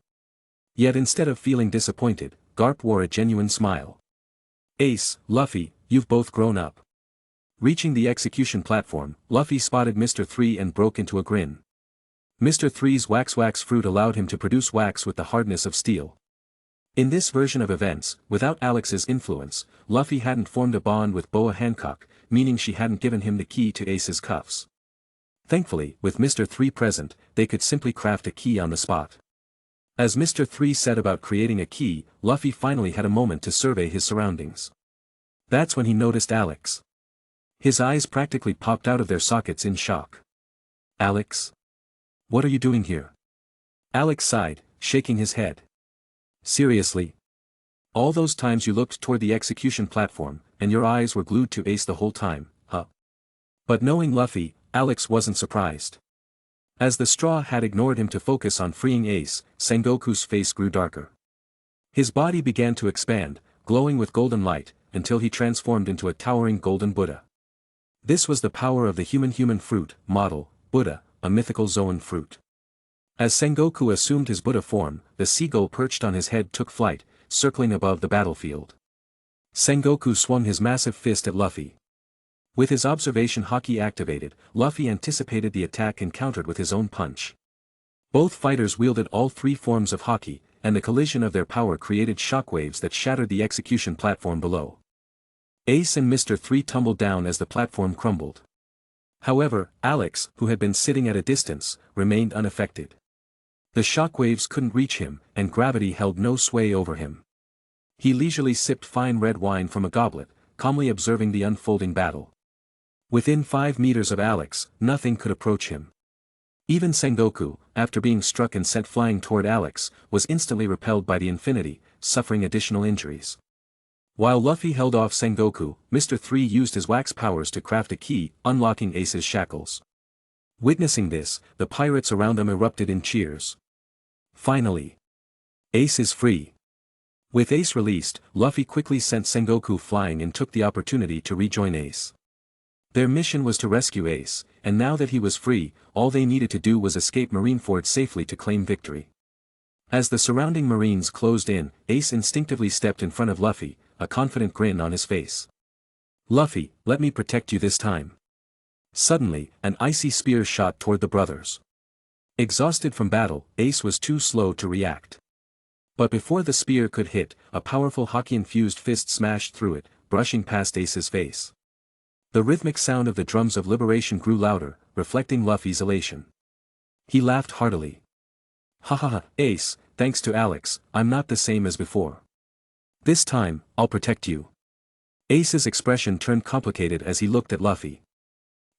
Yet instead of feeling disappointed, Garp wore a genuine smile. "Ace, Luffy, you've both grown up." Reaching the execution platform, Luffy spotted Mr. 3 and broke into a grin. Mr. 3's wax fruit allowed him to produce wax with the hardness of steel. In this version of events, without Alex's influence, Luffy hadn't formed a bond with Boa Hancock, meaning she hadn't given him the key to Ace's cuffs. Thankfully, with Mr. 3 present, they could simply craft a key on the spot. As Mr. 3 set about creating a key, Luffy finally had a moment to survey his surroundings. That's when he noticed Alex. His eyes practically popped out of their sockets in shock. "Alex? What are you doing here?" Alex sighed, shaking his head. "Seriously? All those times you looked toward the execution platform, and your eyes were glued to Ace the whole time, huh?" But knowing Luffy, Alex wasn't surprised. As the Straw Hat ignored him to focus on freeing Ace, Sengoku's face grew darker. His body began to expand, glowing with golden light, until he transformed into a towering golden Buddha. This was the power of the human fruit, model, Buddha, a mythical Zoan fruit. As Sengoku assumed his Buddha form, the seagull perched on his head took flight, circling above the battlefield. Sengoku swung his massive fist at Luffy. With his observation Haki activated, Luffy anticipated the attack and countered with his own punch. Both fighters wielded all three forms of Haki, and the collision of their power created shockwaves that shattered the execution platform below. Ace and Mr. 3 tumbled down as the platform crumbled. However, Alex, who had been sitting at a distance, remained unaffected. The shockwaves couldn't reach him, and gravity held no sway over him. He leisurely sipped fine red wine from a goblet, calmly observing the unfolding battle. Within 5 meters of Alex, nothing could approach him. Even Sengoku, after being struck and sent flying toward Alex, was instantly repelled by the infinity, suffering additional injuries. While Luffy held off Sengoku, Mr. 3 used his wax powers to craft a key, unlocking Ace's shackles. Witnessing this, the pirates around them erupted in cheers. Finally, Ace is free. With Ace released, Luffy quickly sent Sengoku flying and took the opportunity to rejoin Ace. Their mission was to rescue Ace, and now that he was free, all they needed to do was escape Marineford safely to claim victory. As the surrounding Marines closed in, Ace instinctively stepped in front of Luffy, a confident grin on his face. "Luffy, let me protect you this time." Suddenly, an icy spear shot toward the brothers. Exhausted from battle, Ace was too slow to react. But before the spear could hit, a powerful hockey-infused fist smashed through it, brushing past Ace's face. The rhythmic sound of the drums of liberation grew louder, reflecting Luffy's elation. He laughed heartily. "Ha ha ha, Ace, thanks to Alex, I'm not the same as before. This time, I'll protect you." Ace's expression turned complicated as he looked at Luffy.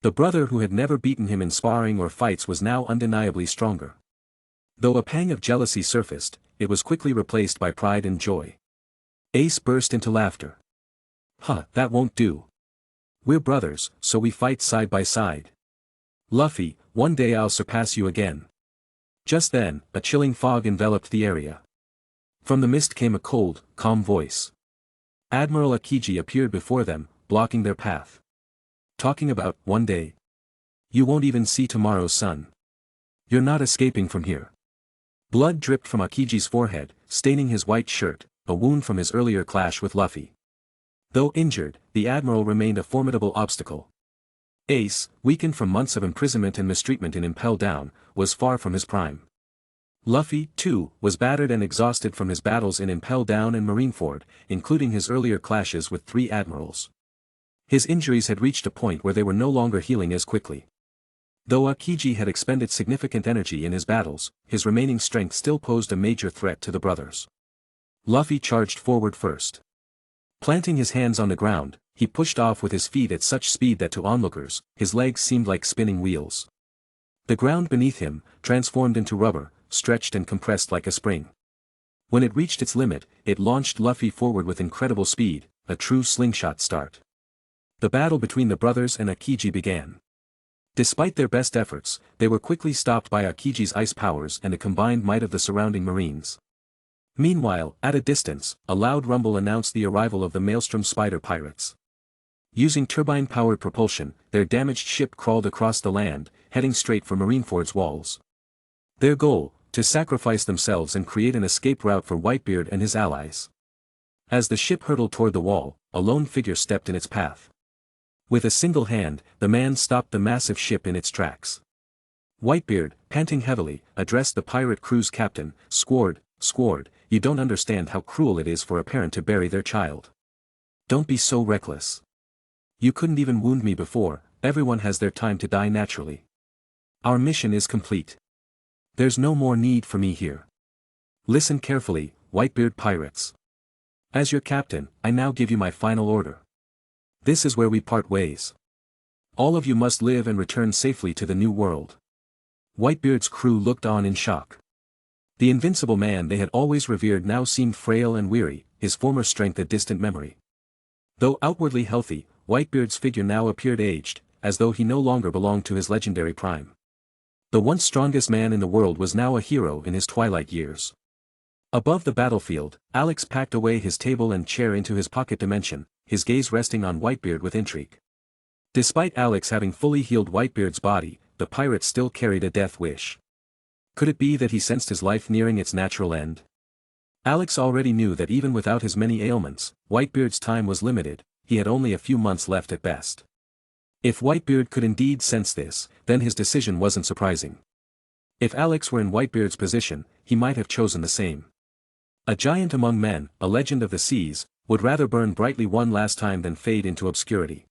The brother who had never beaten him in sparring or fights was now undeniably stronger. Though a pang of jealousy surfaced, it was quickly replaced by pride and joy. Ace burst into laughter. "Huh, that won't do. We're brothers, so we fight side by side. Luffy, one day I'll surpass you again." Just then, a chilling fog enveloped the area. From the mist came a cold, calm voice. Admiral Akiji appeared before them, blocking their path. "Talking about, one day? You won't even see tomorrow's sun. You're not escaping from here." Blood dripped from Akiji's forehead, staining his white shirt, a wound from his earlier clash with Luffy. Though injured, the Admiral remained a formidable obstacle. Ace, weakened from months of imprisonment and mistreatment in Impel Down, was far from his prime. Luffy, too, was battered and exhausted from his battles in Impel Down and Marineford, including his earlier clashes with 3 admirals. His injuries had reached a point where they were no longer healing as quickly. Though Akiji had expended significant energy in his battles, his remaining strength still posed a major threat to the brothers. Luffy charged forward first. Planting his hands on the ground, he pushed off with his feet at such speed that to onlookers, his legs seemed like spinning wheels. The ground beneath him, transformed into rubber, stretched and compressed like a spring. When it reached its limit, it launched Luffy forward with incredible speed, a true slingshot start. The battle between the brothers and Akiji began. Despite their best efforts, they were quickly stopped by Akiji's ice powers and the combined might of the surrounding Marines. Meanwhile, at a distance, a loud rumble announced the arrival of the Maelstrom Spider pirates. Using turbine-powered propulsion, their damaged ship crawled across the land, heading straight for Marineford's walls. Their goal, to sacrifice themselves and create an escape route for Whitebeard and his allies. As the ship hurtled toward the wall, a lone figure stepped in its path. With a single hand, the man stopped the massive ship in its tracks. Whitebeard, panting heavily, addressed the pirate crew's captain, "Squard, you don't understand how cruel it is for a parent to bury their child. Don't be so reckless. You couldn't even wound me before, everyone has their time to die naturally. Our mission is complete. There's no more need for me here. Listen carefully, Whitebeard pirates. As your captain, I now give you my final order. This is where we part ways. All of you must live and return safely to the new world." Whitebeard's crew looked on in shock. The invincible man they had always revered now seemed frail and weary, his former strength a distant memory. Though outwardly healthy, Whitebeard's figure now appeared aged, as though he no longer belonged to his legendary prime. The once strongest man in the world was now a hero in his twilight years. Above the battlefield, Alex packed away his table and chair into his pocket dimension, his gaze resting on Whitebeard with intrigue. Despite Alex having fully healed Whitebeard's body, the pirate still carried a death wish. Could it be that he sensed his life nearing its natural end? Alex already knew that even without his many ailments, Whitebeard's time was limited, he had only a few months left at best. If Whitebeard could indeed sense this, then his decision wasn't surprising. If Alex were in Whitebeard's position, he might have chosen the same. A giant among men, a legend of the seas, would rather burn brightly one last time than fade into obscurity.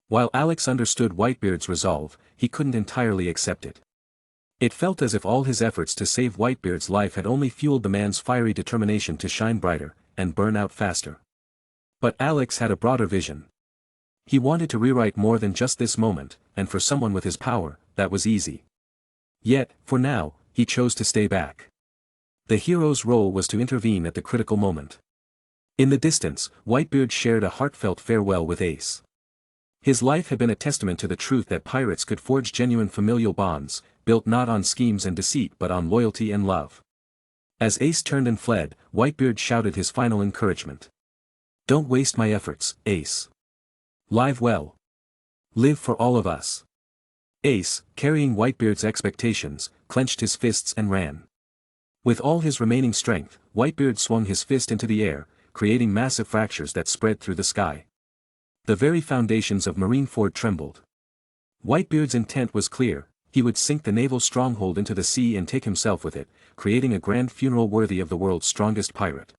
While Alex understood Whitebeard's resolve, he couldn't entirely accept it. It felt as if all his efforts to save Whitebeard's life had only fueled the man's fiery determination to shine brighter, and burn out faster. But Alex had a broader vision. He wanted to rewrite more than just this moment, and for someone with his power, that was easy. Yet, for now, he chose to stay back. The hero's role was to intervene at the critical moment. In the distance, Whitebeard shared a heartfelt farewell with Ace. His life had been a testament to the truth that pirates could forge genuine familial bonds, built not on schemes and deceit but on loyalty and love. As Ace turned and fled, Whitebeard shouted his final encouragement. "Don't waste my efforts, Ace. Live well. Live for all of us." Ace, carrying Whitebeard's expectations, clenched his fists and ran. With all his remaining strength, Whitebeard swung his fist into the air, creating massive fractures that spread through the sky. The very foundations of Marineford trembled. Whitebeard's intent was clear: he would sink the naval stronghold into the sea and take himself with it, creating a grand funeral worthy of the world's strongest pirate.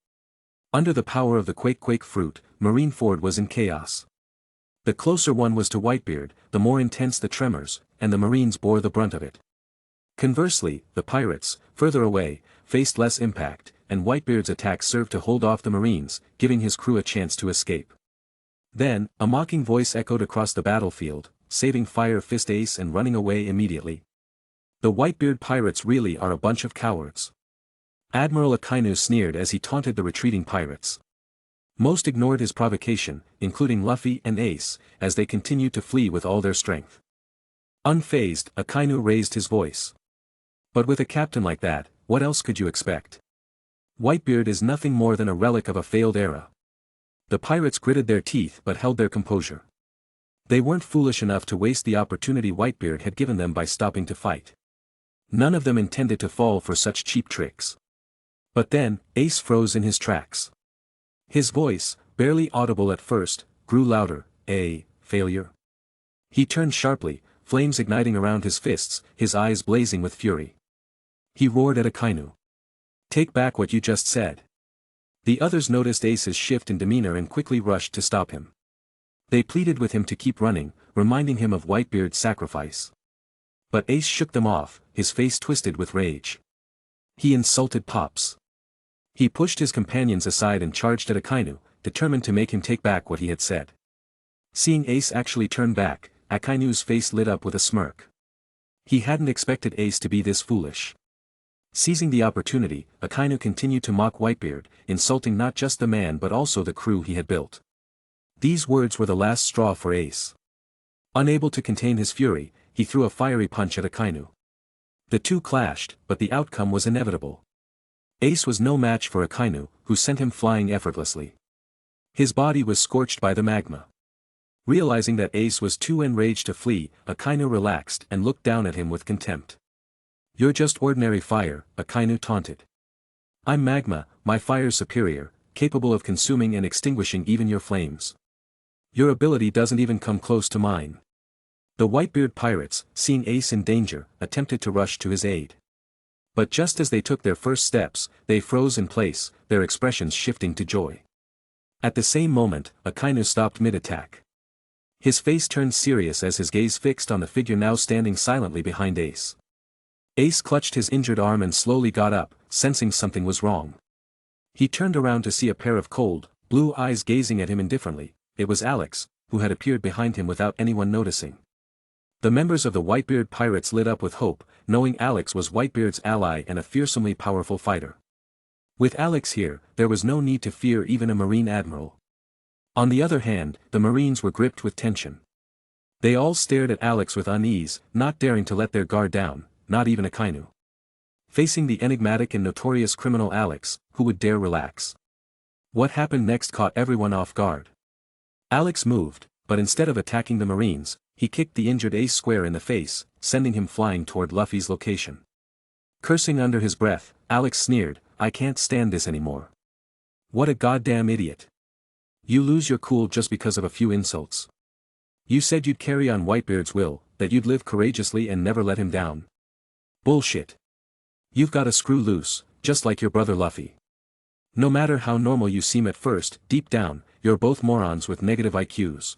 Under the power of the Quake fruit, Marineford was in chaos. The closer one was to Whitebeard, the more intense the tremors, and the Marines bore the brunt of it. Conversely, the pirates, further away, faced less impact, and Whitebeard's attack served to hold off the Marines, giving his crew a chance to escape. Then, a mocking voice echoed across the battlefield, saving Fire Fist Ace and running away immediately. "The Whitebeard pirates really are a bunch of cowards." Admiral Akainu sneered as he taunted the retreating pirates. Most ignored his provocation, including Luffy and Ace, as they continued to flee with all their strength. Unfazed, Akainu raised his voice. "But with a captain like that, what else could you expect? Whitebeard is nothing more than a relic of a failed era." The pirates gritted their teeth but held their composure. They weren't foolish enough to waste the opportunity Whitebeard had given them by stopping to fight. None of them intended to fall for such cheap tricks. But then, Ace froze in his tracks. His voice, barely audible at first, grew louder. "A failure?" He turned sharply, flames igniting around his fists, his eyes blazing with fury. He roared at Akainu. "Take back what you just said." The others noticed Ace's shift in demeanor and quickly rushed to stop him. They pleaded with him to keep running, reminding him of Whitebeard's sacrifice. But Ace shook them off, his face twisted with rage. He insulted Pops. He pushed his companions aside and charged at Akainu, determined to make him take back what he had said. Seeing Ace actually turn back, Akainu's face lit up with a smirk. He hadn't expected Ace to be this foolish. Seizing the opportunity, Akainu continued to mock Whitebeard, insulting not just the man but also the crew he had built. These words were the last straw for Ace. Unable to contain his fury, he threw a fiery punch at Akainu. The two clashed, but the outcome was inevitable. Ace was no match for Akainu, who sent him flying effortlessly. His body was scorched by the magma. Realizing that Ace was too enraged to flee, Akainu relaxed and looked down at him with contempt. "You're just ordinary fire," Akainu taunted. "I'm magma, my fire's superior, capable of consuming and extinguishing even your flames. Your ability doesn't even come close to mine." The Whitebeard pirates, seeing Ace in danger, attempted to rush to his aid. But just as they took their first steps, they froze in place, their expressions shifting to joy. At the same moment, Akainu stopped mid-attack. His face turned serious as his gaze fixed on the figure now standing silently behind Ace. Ace clutched his injured arm and slowly got up, sensing something was wrong. He turned around to see a pair of cold, blue eyes gazing at him indifferently. It was Alex, who had appeared behind him without anyone noticing. The members of the Whitebeard pirates lit up with hope, knowing Alex was Whitebeard's ally and a fearsomely powerful fighter. With Alex here, there was no need to fear even a Marine admiral. On the other hand, the Marines were gripped with tension. They all stared at Alex with unease, not daring to let their guard down, not even Akainu. Facing the enigmatic and notorious criminal Alex, who would dare relax? What happened next caught everyone off guard. Alex moved, but instead of attacking the Marines, he kicked the injured Ace square in the face, sending him flying toward Luffy's location. Cursing under his breath, Alex sneered, "I can't stand this anymore. What a goddamn idiot. You lose your cool just because of a few insults. You said you'd carry on Whitebeard's will, that you'd live courageously and never let him down. Bullshit. You've got a screw loose, just like your brother Luffy. No matter how normal you seem at first, deep down, you're both morons with negative IQs."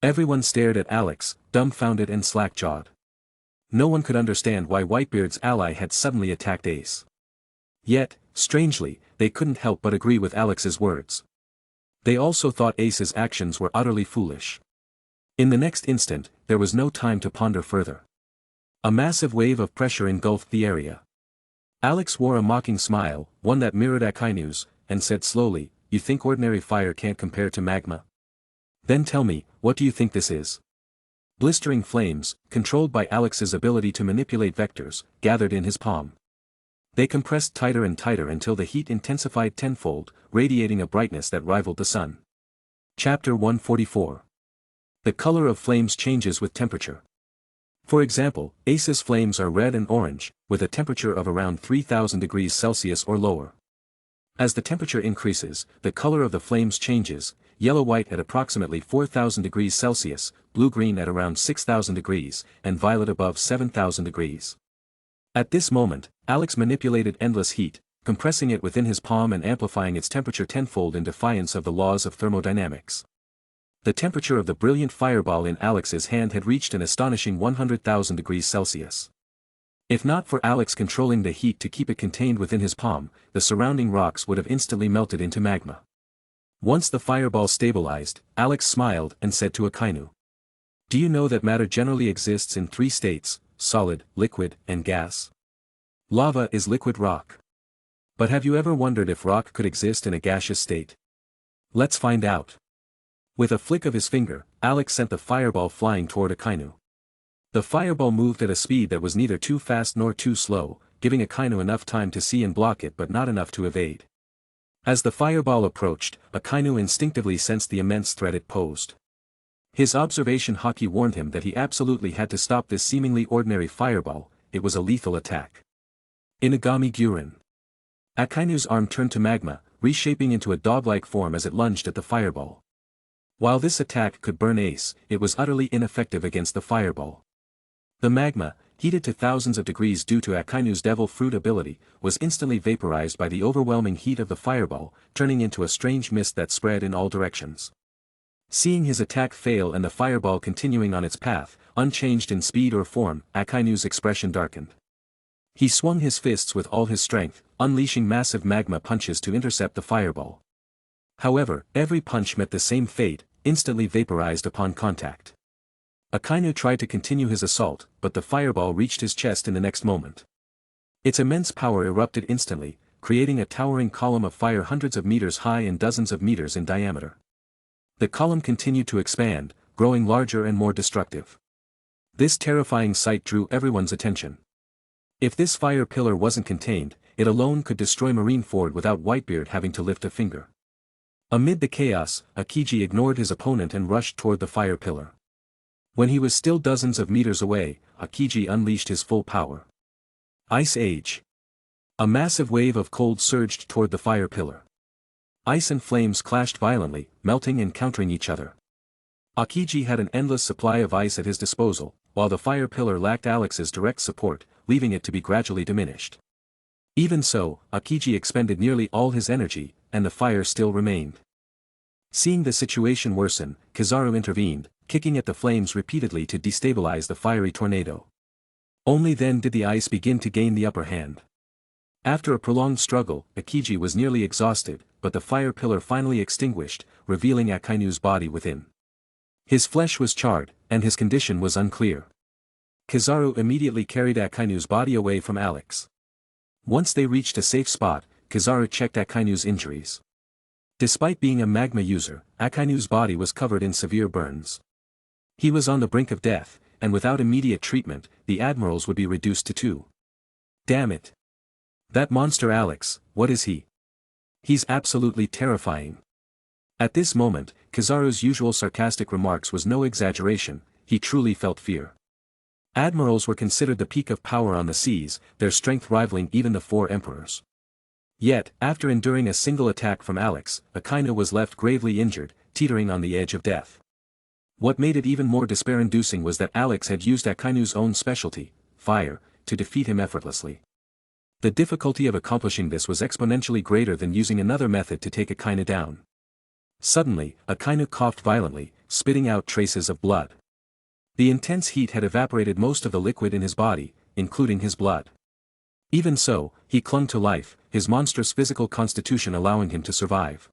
Everyone stared at Alex, dumbfounded and slack-jawed. No one could understand why Whitebeard's ally had suddenly attacked Ace. Yet, strangely, they couldn't help but agree with Alex's words. They also thought Ace's actions were utterly foolish. In the next instant, there was no time to ponder further. A massive wave of pressure engulfed the area. Alex wore a mocking smile, one that mirrored Akainu's, and said slowly, "You think ordinary fire can't compare to magma? Then tell me, what do you think this is?" Blistering flames, controlled by Alex's ability to manipulate vectors, gathered in his palm. They compressed tighter and tighter until the heat intensified tenfold, radiating a brightness that rivaled the sun. Chapter 144. The color of flames changes with temperature. For example, Ace's flames are red and orange, with a temperature of around 3000 degrees Celsius or lower. As the temperature increases, the color of the flames changes, yellow-white at approximately 4000 degrees Celsius, blue-green at around 6000 degrees, and violet above 7000 degrees. At this moment, Alex manipulated endless heat, compressing it within his palm and amplifying its temperature tenfold in defiance of the laws of thermodynamics. The temperature of the brilliant fireball in Alex's hand had reached an astonishing 100,000 degrees Celsius. If not for Alex controlling the heat to keep it contained within his palm, the surrounding rocks would have instantly melted into magma. Once the fireball stabilized, Alex smiled and said to Akainu, "Do you know that matter generally exists in three states: solid, liquid, and gas? Lava is liquid rock. But have you ever wondered if rock could exist in a gaseous state? Let's find out." With a flick of his finger, Alex sent the fireball flying toward Akainu. The fireball moved at a speed that was neither too fast nor too slow, giving Akainu enough time to see and block it but not enough to evade. As the fireball approached, Akainu instinctively sensed the immense threat it posed. His observation haki warned him that he absolutely had to stop this seemingly ordinary fireball. It was a lethal attack. Inagami Gyurin. Akainu's arm turned to magma, reshaping into a dog-like form as it lunged at the fireball. While this attack could burn Ace, it was utterly ineffective against the fireball. The magma, heated to thousands of degrees due to Akainu's devil fruit ability, was instantly vaporized by the overwhelming heat of the fireball, turning into a strange mist that spread in all directions. Seeing his attack fail and the fireball continuing on its path, unchanged in speed or form, Akainu's expression darkened. He swung his fists with all his strength, unleashing massive magma punches to intercept the fireball. However, every punch met the same fate, instantly vaporized upon contact. Akainu tried to continue his assault, but the fireball reached his chest in the next moment. Its immense power erupted instantly, creating a towering column of fire hundreds of meters high and dozens of meters in diameter. The column continued to expand, growing larger and more destructive. This terrifying sight drew everyone's attention. If this fire pillar wasn't contained, it alone could destroy Marineford without Whitebeard having to lift a finger. Amid the chaos, Akiji ignored his opponent and rushed toward the fire pillar. When he was still dozens of meters away, Akiji unleashed his full power. Ice Age. A massive wave of cold surged toward the fire pillar. Ice and flames clashed violently, melting and countering each other. Akiji had an endless supply of ice at his disposal, while the fire pillar lacked Alex's direct support, leaving it to be gradually diminished. Even so, Akiji expended nearly all his energy, and the fire still remained. Seeing the situation worsen, Kizaru intervened, kicking at the flames repeatedly to destabilize the fiery tornado. Only then did the ice begin to gain the upper hand. After a prolonged struggle, Akiji was nearly exhausted, but the fire pillar finally extinguished, revealing Akainu's body within. His flesh was charred, and his condition was unclear. Kizaru immediately carried Akainu's body away from Alex. Once they reached a safe spot, Kizaru checked Akainu's injuries. Despite being a magma user, Akainu's body was covered in severe burns. He was on the brink of death, and without immediate treatment, the admirals would be reduced to 2. Damn it. That monster Alex, what is he? He's absolutely terrifying. At this moment, Kizaru's usual sarcastic remarks was no exaggeration, he truly felt fear. Admirals were considered the peak of power on the seas, their strength rivaling even the 4 emperors. Yet, after enduring a single attack from Alex, Akainu was left gravely injured, teetering on the edge of death. What made it even more despair-inducing was that Alex had used Akainu's own specialty, fire, to defeat him effortlessly. The difficulty of accomplishing this was exponentially greater than using another method to take Akainu down. Suddenly, Akainu coughed violently, spitting out traces of blood. The intense heat had evaporated most of the liquid in his body, including his blood. Even so, he clung to life, his monstrous physical constitution allowing him to survive.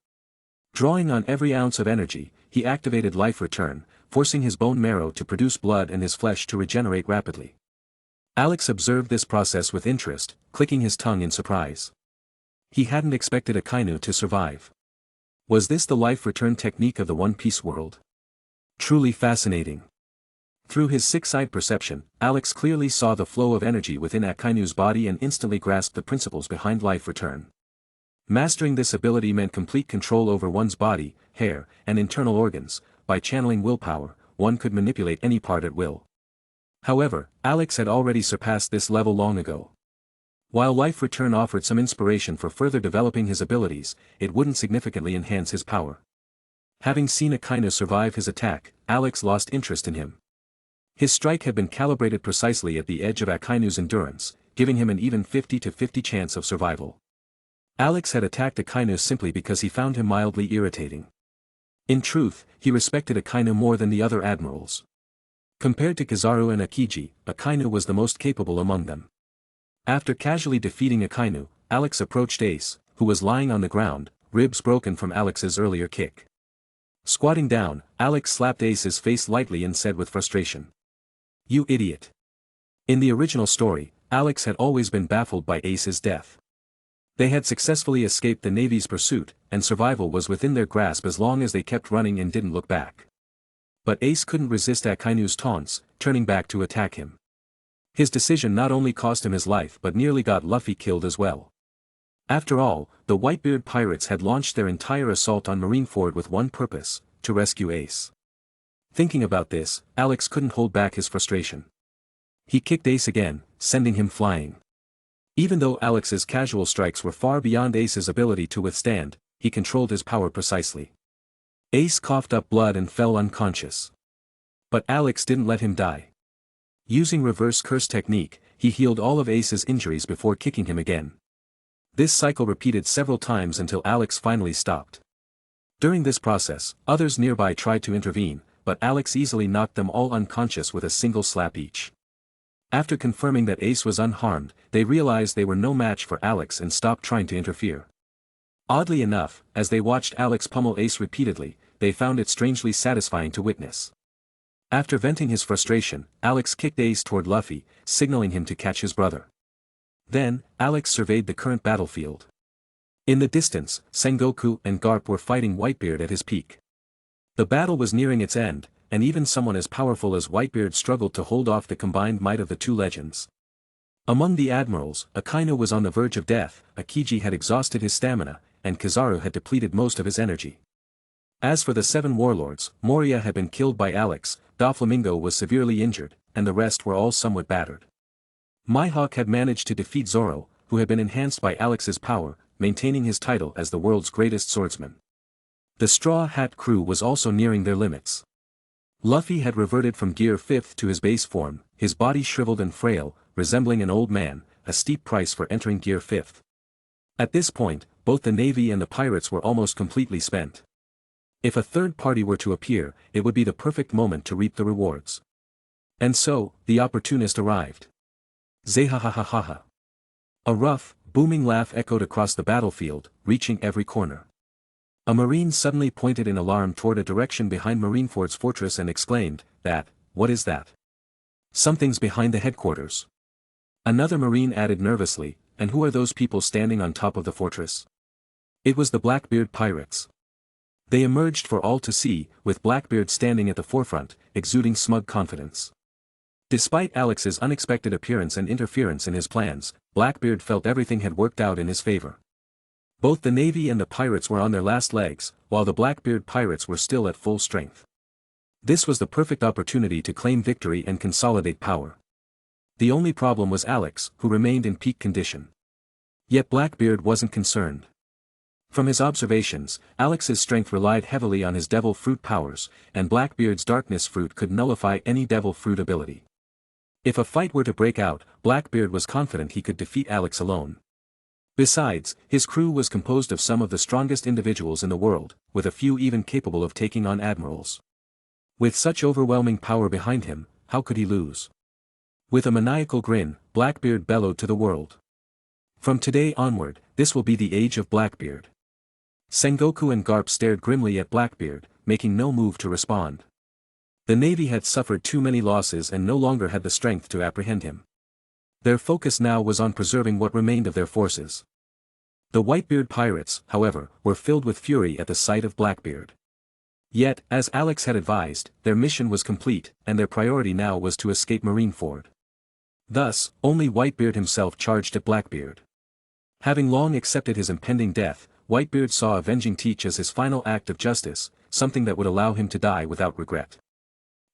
Drawing on every ounce of energy, he activated Life Return, forcing his bone marrow to produce blood and his flesh to regenerate rapidly. Alex observed this process with interest, clicking his tongue in surprise. He hadn't expected Akainu to survive. Was this the life return technique of the One Piece world? Truly fascinating. Through his six-side perception, Alex clearly saw the flow of energy within Akainu's body and instantly grasped the principles behind life return. Mastering this ability meant complete control over one's body, hair, and internal organs. By channeling willpower, one could manipulate any part at will. However, Alex had already surpassed this level long ago. While life return offered some inspiration for further developing his abilities, it wouldn't significantly enhance his power. Having seen Akainu survive his attack, Alex lost interest in him. His strike had been calibrated precisely at the edge of Akainu's endurance, giving him an even 50-50 chance of survival. Alex had attacked Akainu simply because he found him mildly irritating. In truth, he respected Akainu more than the other admirals. Compared to Kizaru and Akiji, Akainu was the most capable among them. After casually defeating Akainu, Alex approached Ace, who was lying on the ground, ribs broken from Alex's earlier kick. Squatting down, Alex slapped Ace's face lightly and said with frustration, "You idiot." In the original story, Alex had always been baffled by Ace's death. They had successfully escaped the Navy's pursuit, and survival was within their grasp as long as they kept running and didn't look back. But Ace couldn't resist Akainu's taunts, turning back to attack him. His decision not only cost him his life but nearly got Luffy killed as well. After all, the Whitebeard pirates had launched their entire assault on Marineford with one purpose: to rescue Ace. Thinking about this, Alex couldn't hold back his frustration. He kicked Ace again, sending him flying. Even though Alex's casual strikes were far beyond Ace's ability to withstand, he controlled his power precisely. Ace coughed up blood and fell unconscious. But Alex didn't let him die. Using reverse curse technique, he healed all of Ace's injuries before kicking him again. This cycle repeated several times until Alex finally stopped. During this process, others nearby tried to intervene, but Alex easily knocked them all unconscious with a single slap each. After confirming that Ace was unharmed, they realized they were no match for Alex and stopped trying to interfere. Oddly enough, as they watched Alex pummel Ace repeatedly, they found it strangely satisfying to witness. After venting his frustration, Alex kicked Ace toward Luffy, signaling him to catch his brother. Then, Alex surveyed the current battlefield. In the distance, Sengoku and Garp were fighting Whitebeard at his peak. The battle was nearing its end, and even someone as powerful as Whitebeard struggled to hold off the combined might of the two legends. Among the admirals, Akainu was on the verge of death, Akiji had exhausted his stamina, and Kizaru had depleted most of his energy. As for the 7 warlords, Moria had been killed by Alex, Doflamingo was severely injured, and the rest were all somewhat battered. Mihawk had managed to defeat Zoro, who had been enhanced by Alex's power, maintaining his title as the world's greatest swordsman. The Straw Hat crew was also nearing their limits. Luffy had reverted from Gear 5th to his base form, his body shriveled and frail, resembling an old man, a steep price for entering Gear 5th. At this point, both the Navy and the pirates were almost completely spent. If a third party were to appear, it would be the perfect moment to reap the rewards. And so, the opportunist arrived. Zehahahaha. A rough, booming laugh echoed across the battlefield, reaching every corner. A Marine suddenly pointed in alarm toward a direction behind Marineford's fortress and exclaimed, What is that? Something's behind the headquarters. Another Marine added nervously, and who are those people standing on top of the fortress? It was the Blackbeard pirates. They emerged for all to see, with Blackbeard standing at the forefront, exuding smug confidence. Despite Alex's unexpected appearance and interference in his plans, Blackbeard felt everything had worked out in his favor. Both the Navy and the pirates were on their last legs, while the Blackbeard pirates were still at full strength. This was the perfect opportunity to claim victory and consolidate power. The only problem was Alex, who remained in peak condition. Yet Blackbeard wasn't concerned. From his observations, Alex's strength relied heavily on his devil fruit powers, and Blackbeard's darkness fruit could nullify any devil fruit ability. If a fight were to break out, Blackbeard was confident he could defeat Alex alone. Besides, his crew was composed of some of the strongest individuals in the world, with a few even capable of taking on admirals. With such overwhelming power behind him, how could he lose? With a maniacal grin, Blackbeard bellowed to the world. From today onward, this will be the age of Blackbeard. Sengoku and Garp stared grimly at Blackbeard, making no move to respond. The Navy had suffered too many losses and no longer had the strength to apprehend him. Their focus now was on preserving what remained of their forces. The Whitebeard pirates, however, were filled with fury at the sight of Blackbeard. Yet, as Alex had advised, their mission was complete, and their priority now was to escape Marineford. Thus, only Whitebeard himself charged at Blackbeard. Having long accepted his impending death, Whitebeard saw avenging Teach as his final act of justice, something that would allow him to die without regret.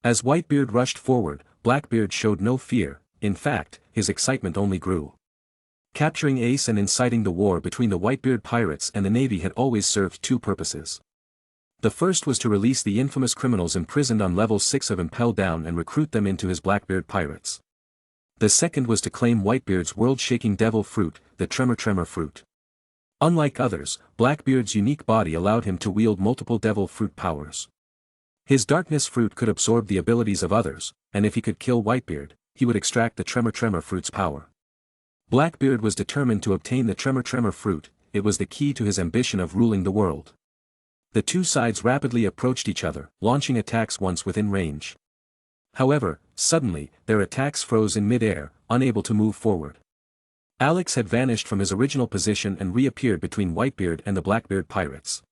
As Whitebeard rushed forward, Blackbeard showed no fear, in fact, his excitement only grew. Capturing Ace and inciting the war between the Whitebeard pirates and the Navy had always served two purposes. The first was to release the infamous criminals imprisoned on level 6 of Impel Down and recruit them into his Blackbeard pirates. The second was to claim Whitebeard's world-shaking devil fruit, the Tremor fruit. Unlike others, Blackbeard's unique body allowed him to wield multiple devil fruit powers. His darkness fruit could absorb the abilities of others, and if he could kill Whitebeard, he would extract the Tremor fruit's power. Blackbeard was determined to obtain the Tremor fruit, it was the key to his ambition of ruling the world. The two sides rapidly approached each other, launching attacks once within range. However, suddenly, their attacks froze in mid-air, unable to move forward. Alex had vanished from his original position and reappeared between Whitebeard and the Blackbeard pirates.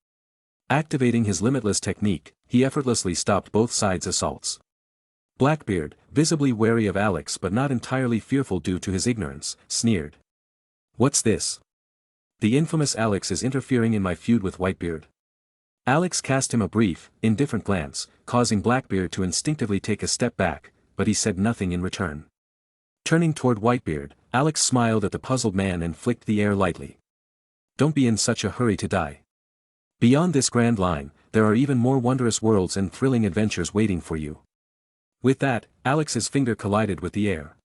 Activating his limitless technique, he effortlessly stopped both sides' assaults. Blackbeard, visibly wary of Alex but not entirely fearful due to his ignorance, sneered. "What's this? The infamous Alex is interfering in my feud with Whitebeard." Alex cast him a brief, indifferent glance, causing Blackbeard to instinctively take a step back, but he said nothing in return. Turning toward Whitebeard, Alex smiled at the puzzled man and flicked the air lightly. "Don't be in such a hurry to die. Beyond this grand line, there are even more wondrous worlds and thrilling adventures waiting for you." With that, Alex's finger collided with the air.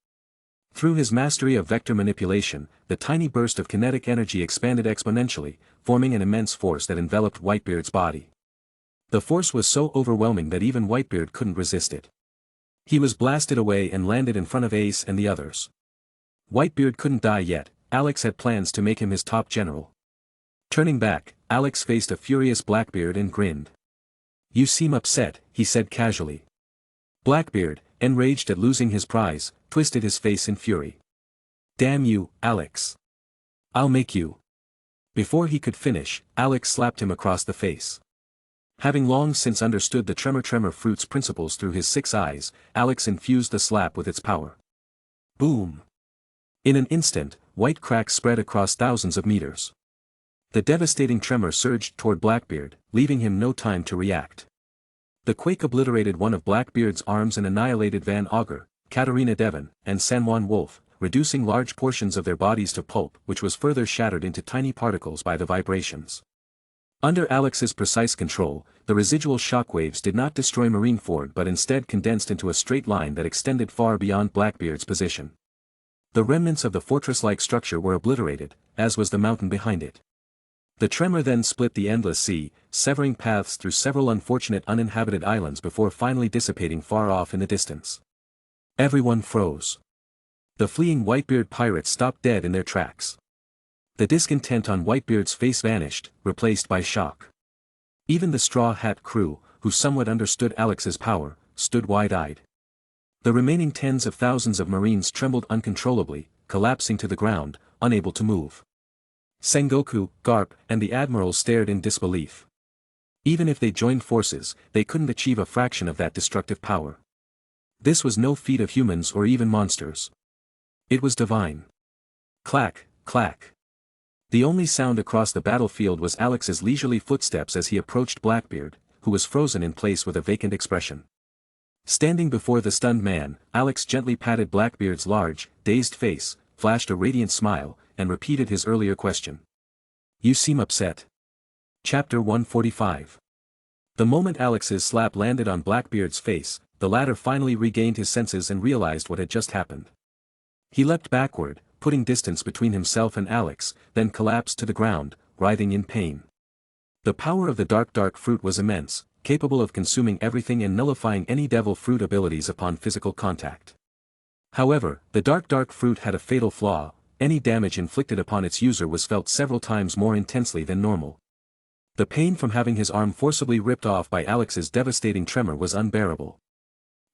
Through his mastery of vector manipulation, the tiny burst of kinetic energy expanded exponentially, forming an immense force that enveloped Whitebeard's body. The force was so overwhelming that even Whitebeard couldn't resist it. He was blasted away and landed in front of Ace and the others. Whitebeard couldn't die yet, Alex had plans to make him his top general. Turning back, Alex faced a furious Blackbeard and grinned. "You seem upset," he said casually. Blackbeard, enraged at losing his prize, twisted his face in fury. "Damn you, Alex. I'll make you." Before he could finish, Alex slapped him across the face. Having long since understood the Tremor fruit's principles through his 6 eyes, Alex infused the slap with its power. Boom! In an instant, white cracks spread across thousands of meters. The devastating tremor surged toward Blackbeard, leaving him no time to react. The quake obliterated one of Blackbeard's arms and annihilated Van Augur, Katarina Devon, and San Juan Wolf, reducing large portions of their bodies to pulp, which was further shattered into tiny particles by the vibrations. Under Alex's precise control, the residual shockwaves did not destroy Marineford but instead condensed into a straight line that extended far beyond Blackbeard's position. The remnants of the fortress-like structure were obliterated, as was the mountain behind it. The tremor then split the endless sea, severing paths through several unfortunate uninhabited islands before finally dissipating far off in the distance. Everyone froze. The fleeing Whitebeard pirates stopped dead in their tracks. The discontent on Whitebeard's face vanished, replaced by shock. Even the Straw Hat crew, who somewhat understood Alex's power, stood wide-eyed. The remaining tens of thousands of Marines trembled uncontrollably, collapsing to the ground, unable to move. Sengoku, Garp, and the admirals stared in disbelief. Even if they joined forces, they couldn't achieve a fraction of that destructive power. This was no feat of humans or even monsters. It was divine. Clack, clack. The only sound across the battlefield was Alex's leisurely footsteps as he approached Blackbeard, who was frozen in place with a vacant expression. Standing before the stunned man, Alex gently patted Blackbeard's large, dazed face, flashed a radiant smile, and repeated his earlier question. "You seem upset." Chapter 145. The moment Alex's slap landed on Blackbeard's face, the latter finally regained his senses and realized what had just happened. He leapt backward, putting distance between himself and Alex, then collapsed to the ground, writhing in pain. The power of the dark fruit was immense, capable of consuming everything and nullifying any devil fruit abilities upon physical contact. However, the dark fruit had a fatal flaw: any damage inflicted upon its user was felt several times more intensely than normal. The pain from having his arm forcibly ripped off by Alex's devastating tremor was unbearable.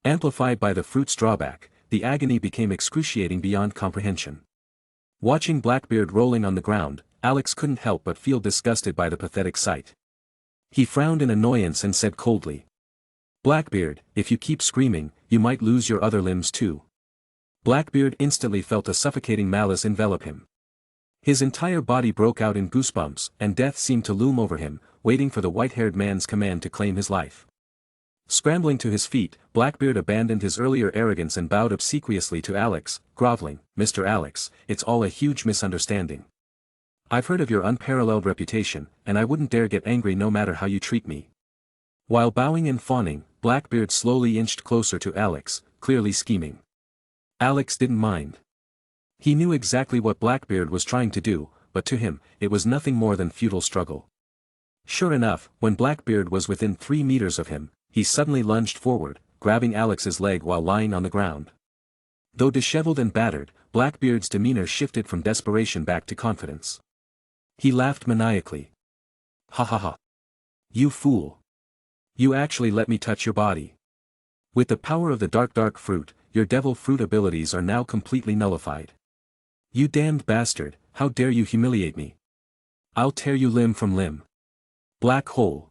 Amplified by the fruit's drawback, the agony became excruciating beyond comprehension. Watching Blackbeard rolling on the ground, Alex couldn't help but feel disgusted by the pathetic sight. He frowned in annoyance and said coldly, "Blackbeard, if you keep screaming, you might lose your other limbs too." Blackbeard instantly felt a suffocating malice envelop him. His entire body broke out in goosebumps, and death seemed to loom over him, waiting for the white-haired man's command to claim his life. Scrambling to his feet, Blackbeard abandoned his earlier arrogance and bowed obsequiously to Alex, groveling, "Mr. Alex, it's all a huge misunderstanding. I've heard of your unparalleled reputation, and I wouldn't dare get angry no matter how you treat me." While bowing and fawning, Blackbeard slowly inched closer to Alex, clearly scheming. Alex didn't mind. He knew exactly what Blackbeard was trying to do, but to him, it was nothing more than futile struggle. Sure enough, when Blackbeard was within 3 meters of him, he suddenly lunged forward, grabbing Alex's leg while lying on the ground. Though disheveled and battered, Blackbeard's demeanor shifted from desperation back to confidence. He laughed maniacally. "Ha ha ha. You fool. You actually let me touch your body. With the power of the dark fruit, your devil fruit abilities are now completely nullified. You damned bastard, how dare you humiliate me? I'll tear you limb from limb." Black hole.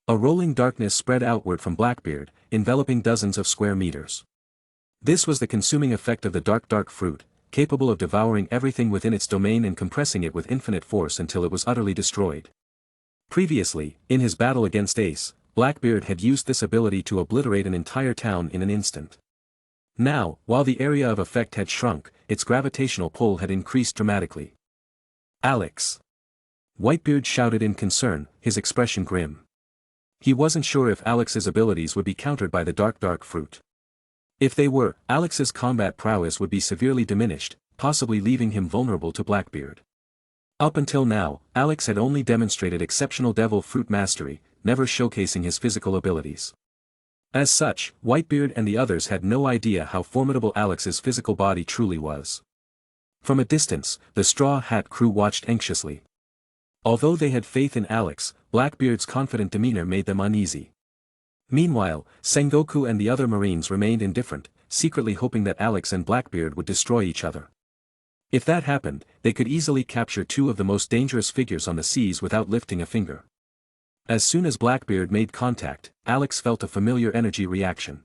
A rolling darkness spread outward from Blackbeard, enveloping dozens of square meters. This was the consuming effect of the dark fruit, capable of devouring everything within its domain and compressing it with infinite force until it was utterly destroyed. Previously, in his battle against Ace, Blackbeard had used this ability to obliterate an entire town in an instant. Now, while the area of effect had shrunk, its gravitational pull had increased dramatically. "Alex!" Whitebeard shouted in concern, his expression grim. He wasn't sure if Alex's abilities would be countered by the dark fruit. If they were, Alex's combat prowess would be severely diminished, possibly leaving him vulnerable to Blackbeard. Up until now, Alex had only demonstrated exceptional devil fruit mastery, never showcasing his physical abilities. As such, Whitebeard and the others had no idea how formidable Alex's physical body truly was. From a distance, the Straw Hat crew watched anxiously. Although they had faith in Alex, Blackbeard's confident demeanor made them uneasy. Meanwhile, Sengoku and the other Marines remained indifferent, secretly hoping that Alex and Blackbeard would destroy each other. If that happened, they could easily capture 2 of the most dangerous figures on the seas without lifting a finger. As soon as Blackbeard made contact, Alex felt a familiar energy reaction.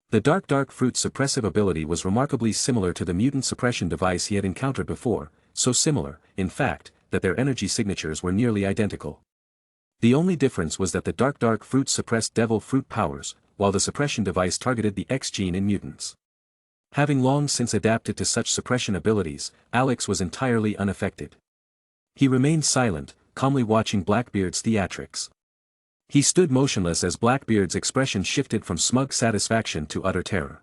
The dark fruit's suppressive ability was remarkably similar to the mutant suppression device he had encountered before, so similar, in fact, that their energy signatures were nearly identical. The only difference was that the dark fruit suppressed devil fruit powers, while the suppression device targeted the X gene in mutants. Having long since adapted to such suppression abilities, Alex was entirely unaffected. He remained silent, calmly watching Blackbeard's theatrics. He stood motionless as Blackbeard's expression shifted from smug satisfaction to utter terror.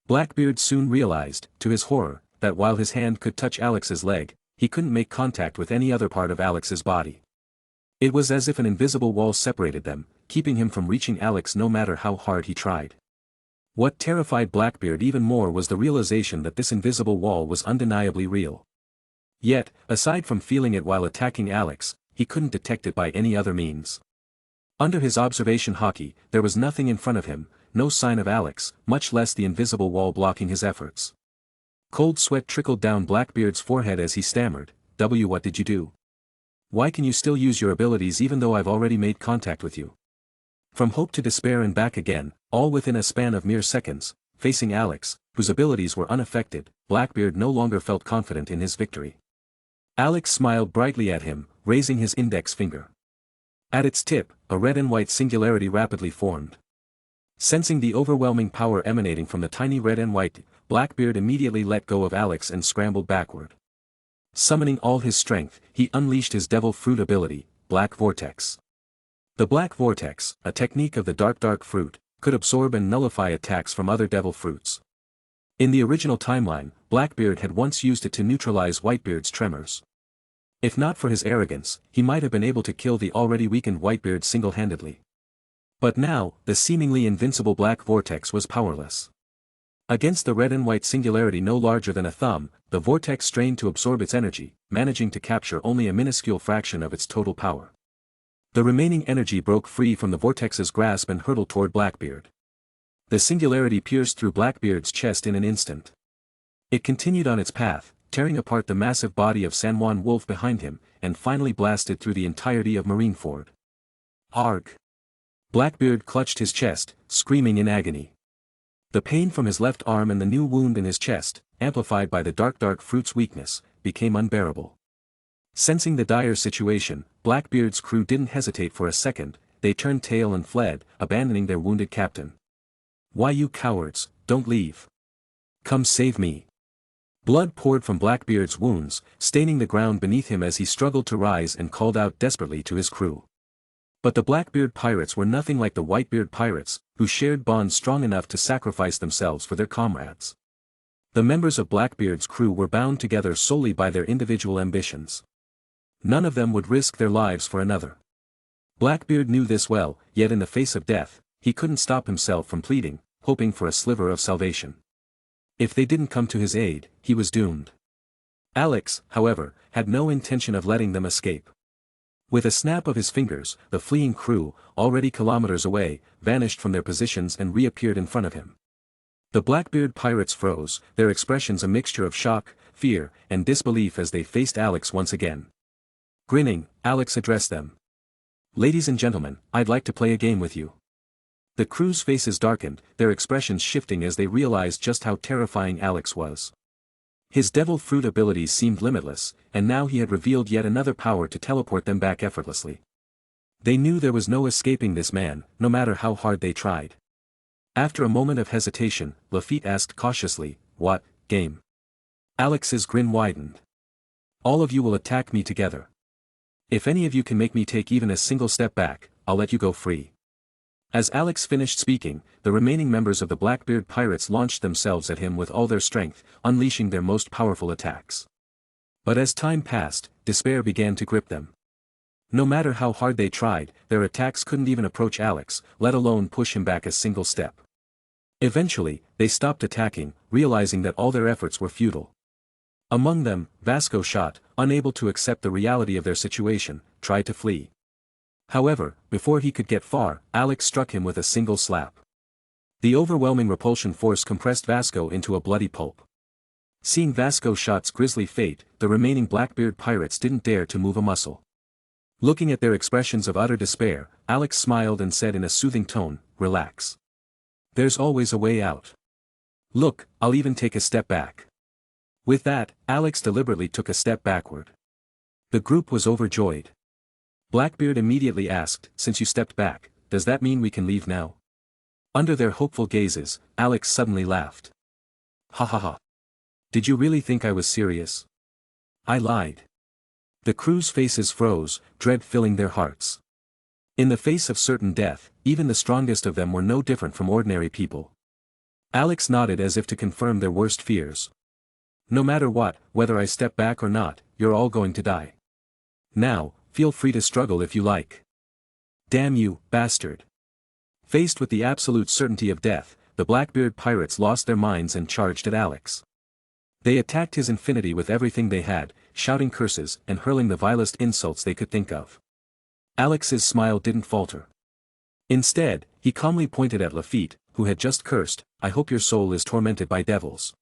Blackbeard soon realized, to his horror, that while his hand could touch Alex's leg, he couldn't make contact with any other part of Alex's body. It was as if an invisible wall separated them, keeping him from reaching Alex no matter how hard he tried. What terrified Blackbeard even more was the realization that this invisible wall was undeniably real. Yet, aside from feeling it while attacking Alex, he couldn't detect it by any other means. Under his observation hockey, there was nothing in front of him, no sign of Alex, much less the invisible wall blocking his efforts. Cold sweat trickled down Blackbeard's forehead as he stammered, What did you do? Why can you still use your abilities even though I've already made contact with you?" From hope to despair and back again, all within a span of mere seconds, facing Alex, whose abilities were unaffected, Blackbeard no longer felt confident in his victory. Alex smiled brightly at him, raising his index finger. At its tip, a red and white singularity rapidly formed. Sensing the overwhelming power emanating from the tiny red and white, Blackbeard immediately let go of Alex and scrambled backward. Summoning all his strength, he unleashed his devil fruit ability, Black Vortex. The Black Vortex, a technique of the dark fruit, could absorb and nullify attacks from other devil fruits. In the original timeline, Blackbeard had once used it to neutralize Whitebeard's tremors. If not for his arrogance, he might have been able to kill the already weakened Whitebeard single-handedly. But now, the seemingly invincible Black Vortex was powerless. Against the red and white singularity no larger than a thumb, the vortex strained to absorb its energy, managing to capture only a minuscule fraction of its total power. The remaining energy broke free from the vortex's grasp and hurtled toward Blackbeard. The singularity pierced through Blackbeard's chest in an instant. It continued on its path, tearing apart the massive body of San Juan Wolf behind him, and finally blasted through the entirety of Marineford. Arg! Blackbeard clutched his chest, screaming in agony. The pain from his left arm and the new wound in his chest, amplified by the dark fruit's weakness, became unbearable. Sensing the dire situation, Blackbeard's crew didn't hesitate for a second, they turned tail and fled, abandoning their wounded captain. "Why, you cowards, don't leave. Come save me." Blood poured from Blackbeard's wounds, staining the ground beneath him as he struggled to rise and called out desperately to his crew. But the Blackbeard pirates were nothing like the Whitebeard pirates, who shared bonds strong enough to sacrifice themselves for their comrades. The members of Blackbeard's crew were bound together solely by their individual ambitions. None of them would risk their lives for another. Blackbeard knew this well, yet in the face of death, he couldn't stop himself from pleading, hoping for a sliver of salvation. If they didn't come to his aid, he was doomed. Alex, however, had no intention of letting them escape. With a snap of his fingers, the fleeing crew, already kilometers away, vanished from their positions and reappeared in front of him. The Blackbeard pirates froze, their expressions a mixture of shock, fear, and disbelief as they faced Alex once again. Grinning, Alex addressed them. "Ladies and gentlemen, I'd like to play a game with you." The crew's faces darkened, their expressions shifting as they realized just how terrifying Alex was. His devil fruit abilities seemed limitless, and now he had revealed yet another power to teleport them back effortlessly. They knew there was no escaping this man, no matter how hard they tried. After a moment of hesitation, Lafitte asked cautiously, "What game?" Alex's grin widened. "All of you will attack me together. If any of you can make me take even a single step back, I'll let you go free." As Alex finished speaking, the remaining members of the Blackbeard pirates launched themselves at him with all their strength, unleashing their most powerful attacks. But as time passed, despair began to grip them. No matter how hard they tried, their attacks couldn't even approach Alex, let alone push him back a single step. Eventually, they stopped attacking, realizing that all their efforts were futile. Among them, Vasco Shot, unable to accept the reality of their situation, tried to flee. However, before he could get far, Alex struck him with a single slap. The overwhelming repulsion force compressed Vasco into a bloody pulp. Seeing Vasco Shot's grisly fate, the remaining Blackbeard pirates didn't dare to move a muscle. Looking at their expressions of utter despair, Alex smiled and said in a soothing tone, "Relax. There's always a way out. Look, I'll even take a step back." With that, Alex deliberately took a step backward. The group was overjoyed. Blackbeard immediately asked, "Since you stepped back, does that mean we can leave now?" Under their hopeful gazes, Alex suddenly laughed. "Ha ha ha. Did you really think I was serious? I lied." The crew's faces froze, dread filling their hearts. In the face of certain death, even the strongest of them were no different from ordinary people. Alex nodded as if to confirm their worst fears. "No matter what, whether I step back or not, you're all going to die. Now, feel free to struggle if you like." "Damn you, bastard." Faced with the absolute certainty of death, the Blackbeard pirates lost their minds and charged at Alex. They attacked his infinity with everything they had, shouting curses and hurling the vilest insults they could think of. Alex's smile didn't falter. Instead, he calmly pointed at Lafitte, who had just cursed, "I hope your soul is tormented by devils."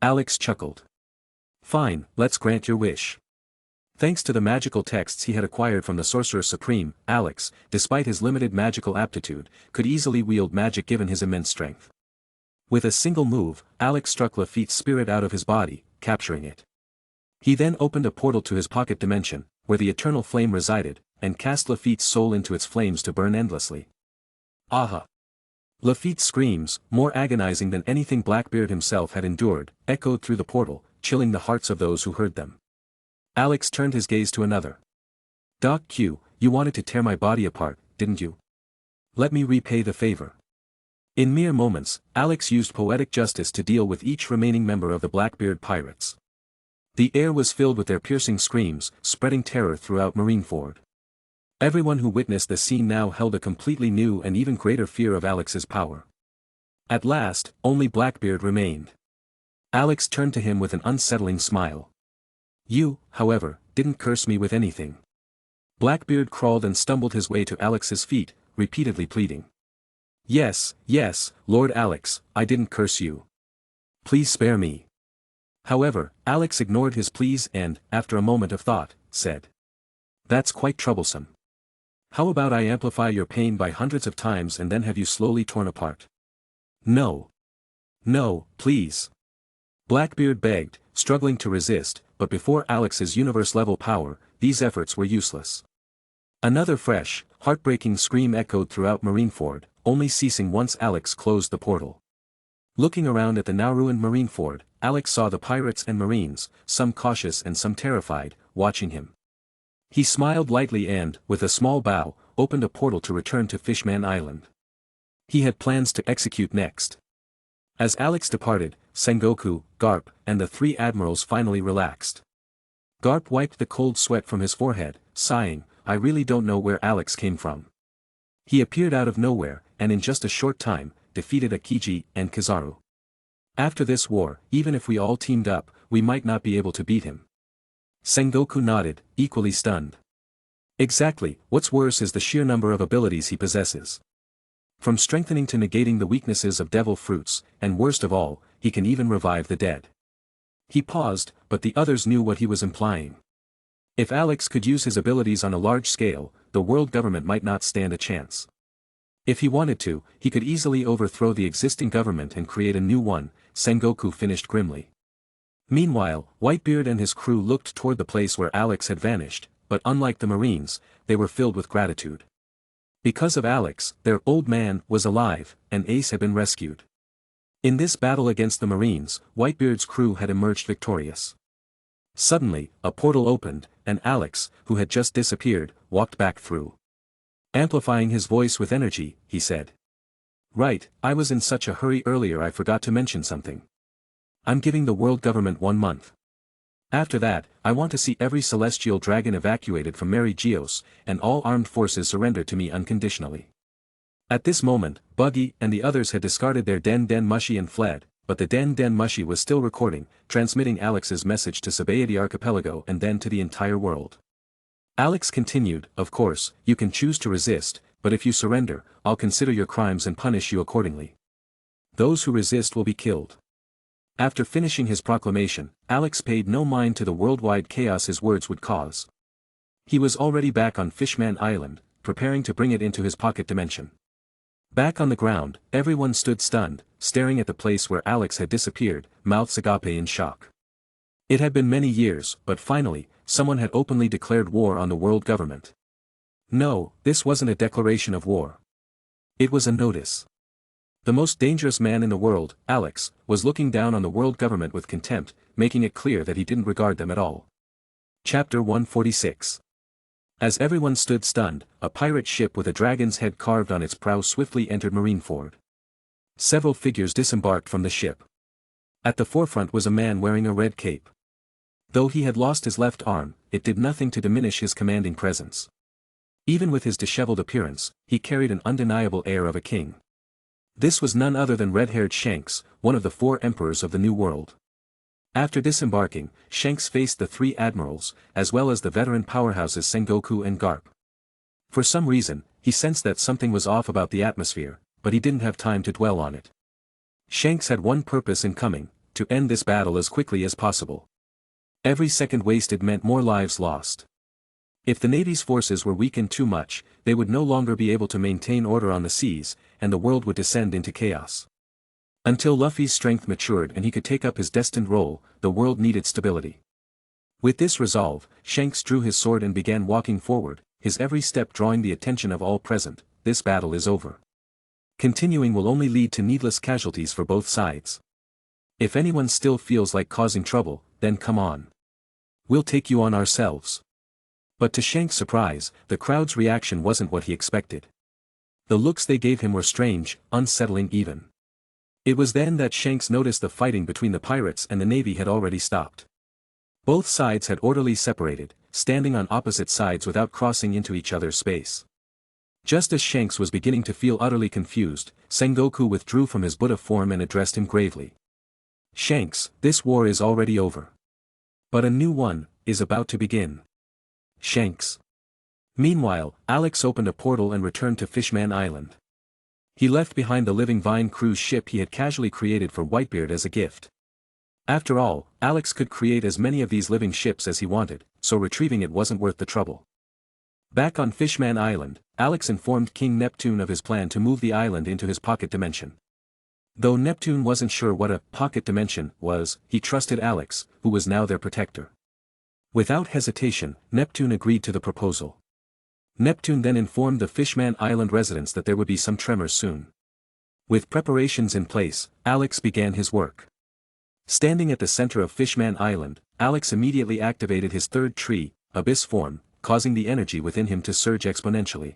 Alex chuckled. "Fine, let's grant your wish." Thanks to the magical texts he had acquired from the Sorcerer Supreme, Alex, despite his limited magical aptitude, could easily wield magic given his immense strength. With a single move, Alex struck Lafitte's spirit out of his body, capturing it. He then opened a portal to his pocket dimension, where the eternal flame resided, and cast Lafitte's soul into its flames to burn endlessly. Aha! Lafitte's screams, more agonizing than anything Blackbeard himself had endured, echoed through the portal, chilling the hearts of those who heard them. Alex turned his gaze to another. "Doc Q, you wanted to tear my body apart, didn't you? Let me repay the favor." In mere moments, Alex used poetic justice to deal with each remaining member of the Blackbeard pirates. The air was filled with their piercing screams, spreading terror throughout Marineford. Everyone who witnessed the scene now held a completely new and even greater fear of Alex's power. At last, only Blackbeard remained. Alex turned to him with an unsettling smile. "You, however, didn't curse me with anything." Blackbeard crawled and stumbled his way to Alex's feet, repeatedly pleading. Yes, yes, Lord Alex, I didn't curse you. Please spare me. However, Alex ignored his pleas and, after a moment of thought, said. That's quite troublesome. How about I amplify your pain by hundreds of times and then have you slowly torn apart? No. No, please. Blackbeard begged, struggling to resist, but before Alex's universe-level power, these efforts were useless. Another fresh, heartbreaking scream echoed throughout Marineford, only ceasing once Alex closed the portal. Looking around at the now-ruined Marineford, Alex saw the pirates and marines, some cautious and some terrified, watching him. He smiled lightly and, with a small bow, opened a portal to return to Fishman Island. He had plans to execute next. As Alex departed, Sengoku, Garp, and the three admirals finally relaxed. Garp wiped the cold sweat from his forehead, sighing, I really don't know where Alex came from. He appeared out of nowhere, and in just a short time, defeated Akiji and Kizaru. After this war, even if we all teamed up, we might not be able to beat him. Sengoku nodded, equally stunned. Exactly, what's worse is the sheer number of abilities he possesses. From strengthening to negating the weaknesses of devil fruits, and worst of all, he can even revive the dead. He paused, but the others knew what he was implying. If Alex could use his abilities on a large scale, the world government might not stand a chance. If he wanted to, he could easily overthrow the existing government and create a new one, Sengoku finished grimly. Meanwhile, Whitebeard and his crew looked toward the place where Alex had vanished, but unlike the Marines, they were filled with gratitude. Because of Alex, their old man was alive, and Ace had been rescued. In this battle against the Marines, Whitebeard's crew had emerged victorious. Suddenly, a portal opened, and Alex, who had just disappeared, walked back through. Amplifying his voice with energy, he said. Right, I was in such a hurry earlier I forgot to mention something. I'm giving the world government 1 month. After that, I want to see every celestial dragon evacuated from Mary Geos, and all armed forces surrender to me unconditionally. At this moment, Buggy and the others had discarded their Den Den Mushi and fled, but the Den Den Mushi was still recording, transmitting Alex's message to Sabaody Archipelago and then to the entire world. Alex continued, of course, you can choose to resist, but if you surrender, I'll consider your crimes and punish you accordingly. Those who resist will be killed. After finishing his proclamation, Alex paid no mind to the worldwide chaos his words would cause. He was already back on Fishman Island, preparing to bring it into his pocket dimension. Back on the ground, everyone stood stunned, staring at the place where Alex had disappeared, mouths agape in shock. It had been many years, but finally, someone had openly declared war on the world government. No, this wasn't a declaration of war. It was a notice. The most dangerous man in the world, Alex, was looking down on the world government with contempt, making it clear that he didn't regard them at all. Chapter 146. As everyone stood stunned, a pirate ship with a dragon's head carved on its prow swiftly entered Marineford. Several figures disembarked from the ship. At the forefront was a man wearing a red cape. Though he had lost his left arm, it did nothing to diminish his commanding presence. Even with his disheveled appearance, he carried an undeniable air of a king. This was none other than red-haired Shanks, one of the 4 emperors of the New World. After disembarking, Shanks faced the 3 admirals, as well as the veteran powerhouses Sengoku and Garp. For some reason, he sensed that something was off about the atmosphere, but he didn't have time to dwell on it. Shanks had one purpose in coming, to end this battle as quickly as possible. Every second wasted meant more lives lost. If the Navy's forces were weakened too much, they would no longer be able to maintain order on the seas, and the world would descend into chaos. Until Luffy's strength matured and he could take up his destined role, the world needed stability. With this resolve, Shanks drew his sword and began walking forward, his every step drawing the attention of all present. This battle is over. Continuing will only lead to needless casualties for both sides. If anyone still feels like causing trouble, then come on. We'll take you on ourselves. But to Shanks' surprise, the crowd's reaction wasn't what he expected. The looks they gave him were strange, unsettling even. It was then that Shanks noticed the fighting between the pirates and the Navy had already stopped. Both sides had orderly separated, standing on opposite sides without crossing into each other's space. Just as Shanks was beginning to feel utterly confused, Sengoku withdrew from his Buddha form and addressed him gravely. Shanks, this war is already over. But a new one is about to begin. Shanks. Meanwhile, Alex opened a portal and returned to Fishman Island. He left behind the living vine cruise ship he had casually created for Whitebeard as a gift. After all, Alex could create as many of these living ships as he wanted, so retrieving it wasn't worth the trouble. Back on Fishman Island, Alex informed King Neptune of his plan to move the island into his pocket dimension. Though Neptune wasn't sure what a pocket dimension was, he trusted Alex, who was now their protector. Without hesitation, Neptune agreed to the proposal. Neptune then informed the Fishman Island residents that there would be some tremors soon. With preparations in place, Alex began his work. Standing at the center of Fishman Island, Alex immediately activated his third tree, Abyss form, causing the energy within him to surge exponentially.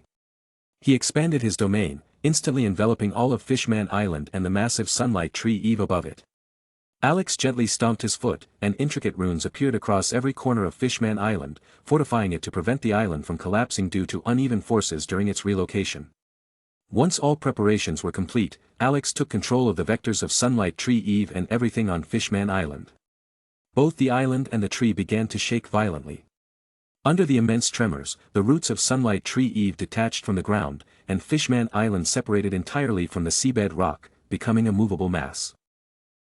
He expanded his domain, instantly enveloping all of Fishman Island and the massive sunlight tree eve above it. Alex gently stomped his foot, and intricate runes appeared across every corner of Fishman Island, fortifying it to prevent the island from collapsing due to uneven forces during its relocation. Once all preparations were complete, Alex took control of the vectors of Sunlight Tree Eve and everything on Fishman Island. Both the island and the tree began to shake violently. Under the immense tremors, the roots of Sunlight Tree Eve detached from the ground, and Fishman Island separated entirely from the seabed rock, becoming a movable mass.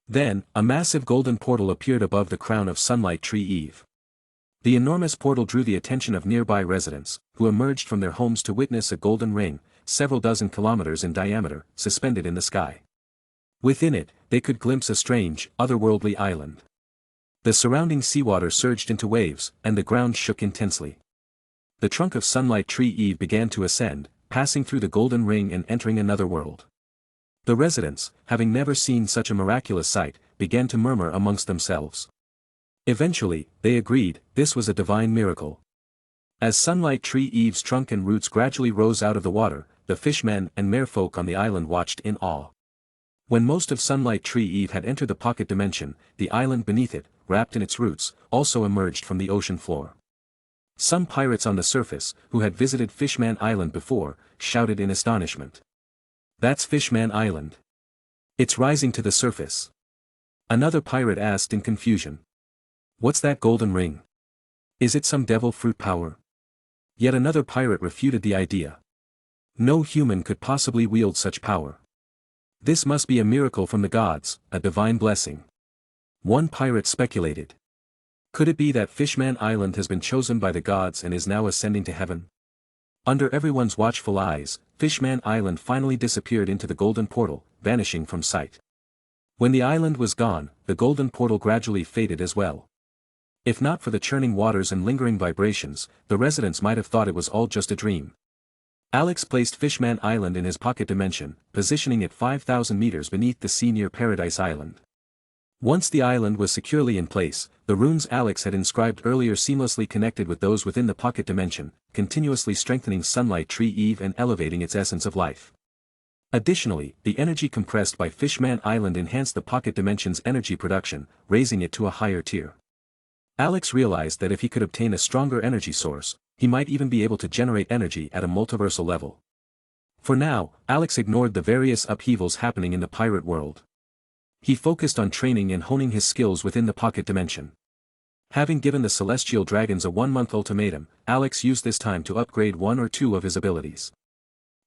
Then, a massive golden portal appeared above the crown of Sunlight Tree Eve. The enormous portal drew the attention of nearby residents, who emerged from their homes to witness a golden ring, several dozen kilometers in diameter, suspended in the sky. Within it, they could glimpse a strange, otherworldly island. The surrounding seawater surged into waves, and the ground shook intensely. The trunk of Sunlight Tree Eve began to ascend, passing through the golden ring and entering another world. The residents, having never seen such a miraculous sight, began to murmur amongst themselves. Eventually, they agreed, this was a divine miracle. As Sunlight Tree Eve's trunk and roots gradually rose out of the water, the fishmen and merfolk on the island watched in awe. When most of Sunlight Tree Eve had entered the pocket dimension, the island beneath it, wrapped in its roots, also emerged from the ocean floor. Some pirates on the surface, who had visited Fishman Island before, shouted in astonishment. "That's Fishman Island. It's rising to the surface." Another pirate asked in confusion. "What's that golden ring? Is it some devil fruit power?" Yet another pirate refuted the idea. No human could possibly wield such power. This must be a miracle from the gods, a divine blessing. One pirate speculated. Could it be that Fishman Island has been chosen by the gods and is now ascending to heaven? Under everyone's watchful eyes, Fishman Island finally disappeared into the golden portal, vanishing from sight. When the island was gone, the golden portal gradually faded as well. If not for the churning waters and lingering vibrations, the residents might have thought it was all just a dream. Alex placed Fishman Island in his pocket dimension, positioning it 5,000 meters beneath the sea near Paradise Island. Once the island was securely in place, the runes Alex had inscribed earlier seamlessly connected with those within the pocket dimension, continuously strengthening Sunlight Tree Eve and elevating its essence of life. Additionally, the energy compressed by Fishman Island enhanced the pocket dimension's energy production, raising it to a higher tier. Alex realized that if he could obtain a stronger energy source, he might even be able to generate energy at a multiversal level. For now, Alex ignored the various upheavals happening in the pirate world. He focused on training and honing his skills within the pocket dimension. Having given the celestial dragons a 1-month ultimatum, Alex used this time to upgrade one or two of his abilities.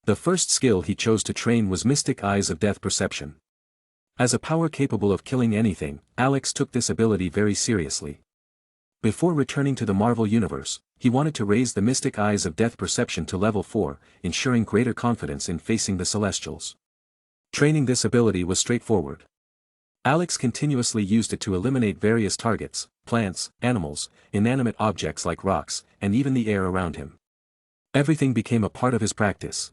The first skill he chose to train was Mystic Eyes of Death Perception. As a power capable of killing anything, Alex took this ability very seriously. Before returning to the Marvel Universe, he wanted to raise the Mystic Eyes of Death Perception to level 4, ensuring greater confidence in facing the Celestials. Training this ability was straightforward. Alex continuously used it to eliminate various targets, plants, animals, inanimate objects like rocks, and even the air around him. Everything became a part of his practice.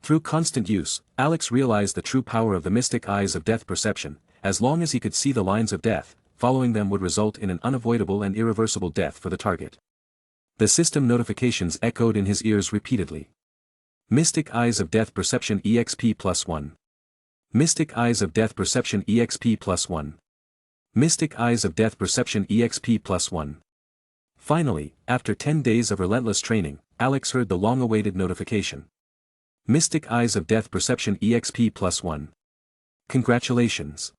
Through constant use, Alex realized the true power of the Mystic Eyes of Death Perception. As long as he could see the lines of death, following them would result in an unavoidable and irreversible death for the target. The system notifications echoed in his ears repeatedly. Mystic Eyes of Death Perception EXP +1. Mystic Eyes of Death Perception EXP +1. Mystic Eyes of Death Perception EXP +1. Finally, after 10 days of relentless training, Alex heard the long-awaited notification. Mystic Eyes of Death Perception EXP +1. Congratulations!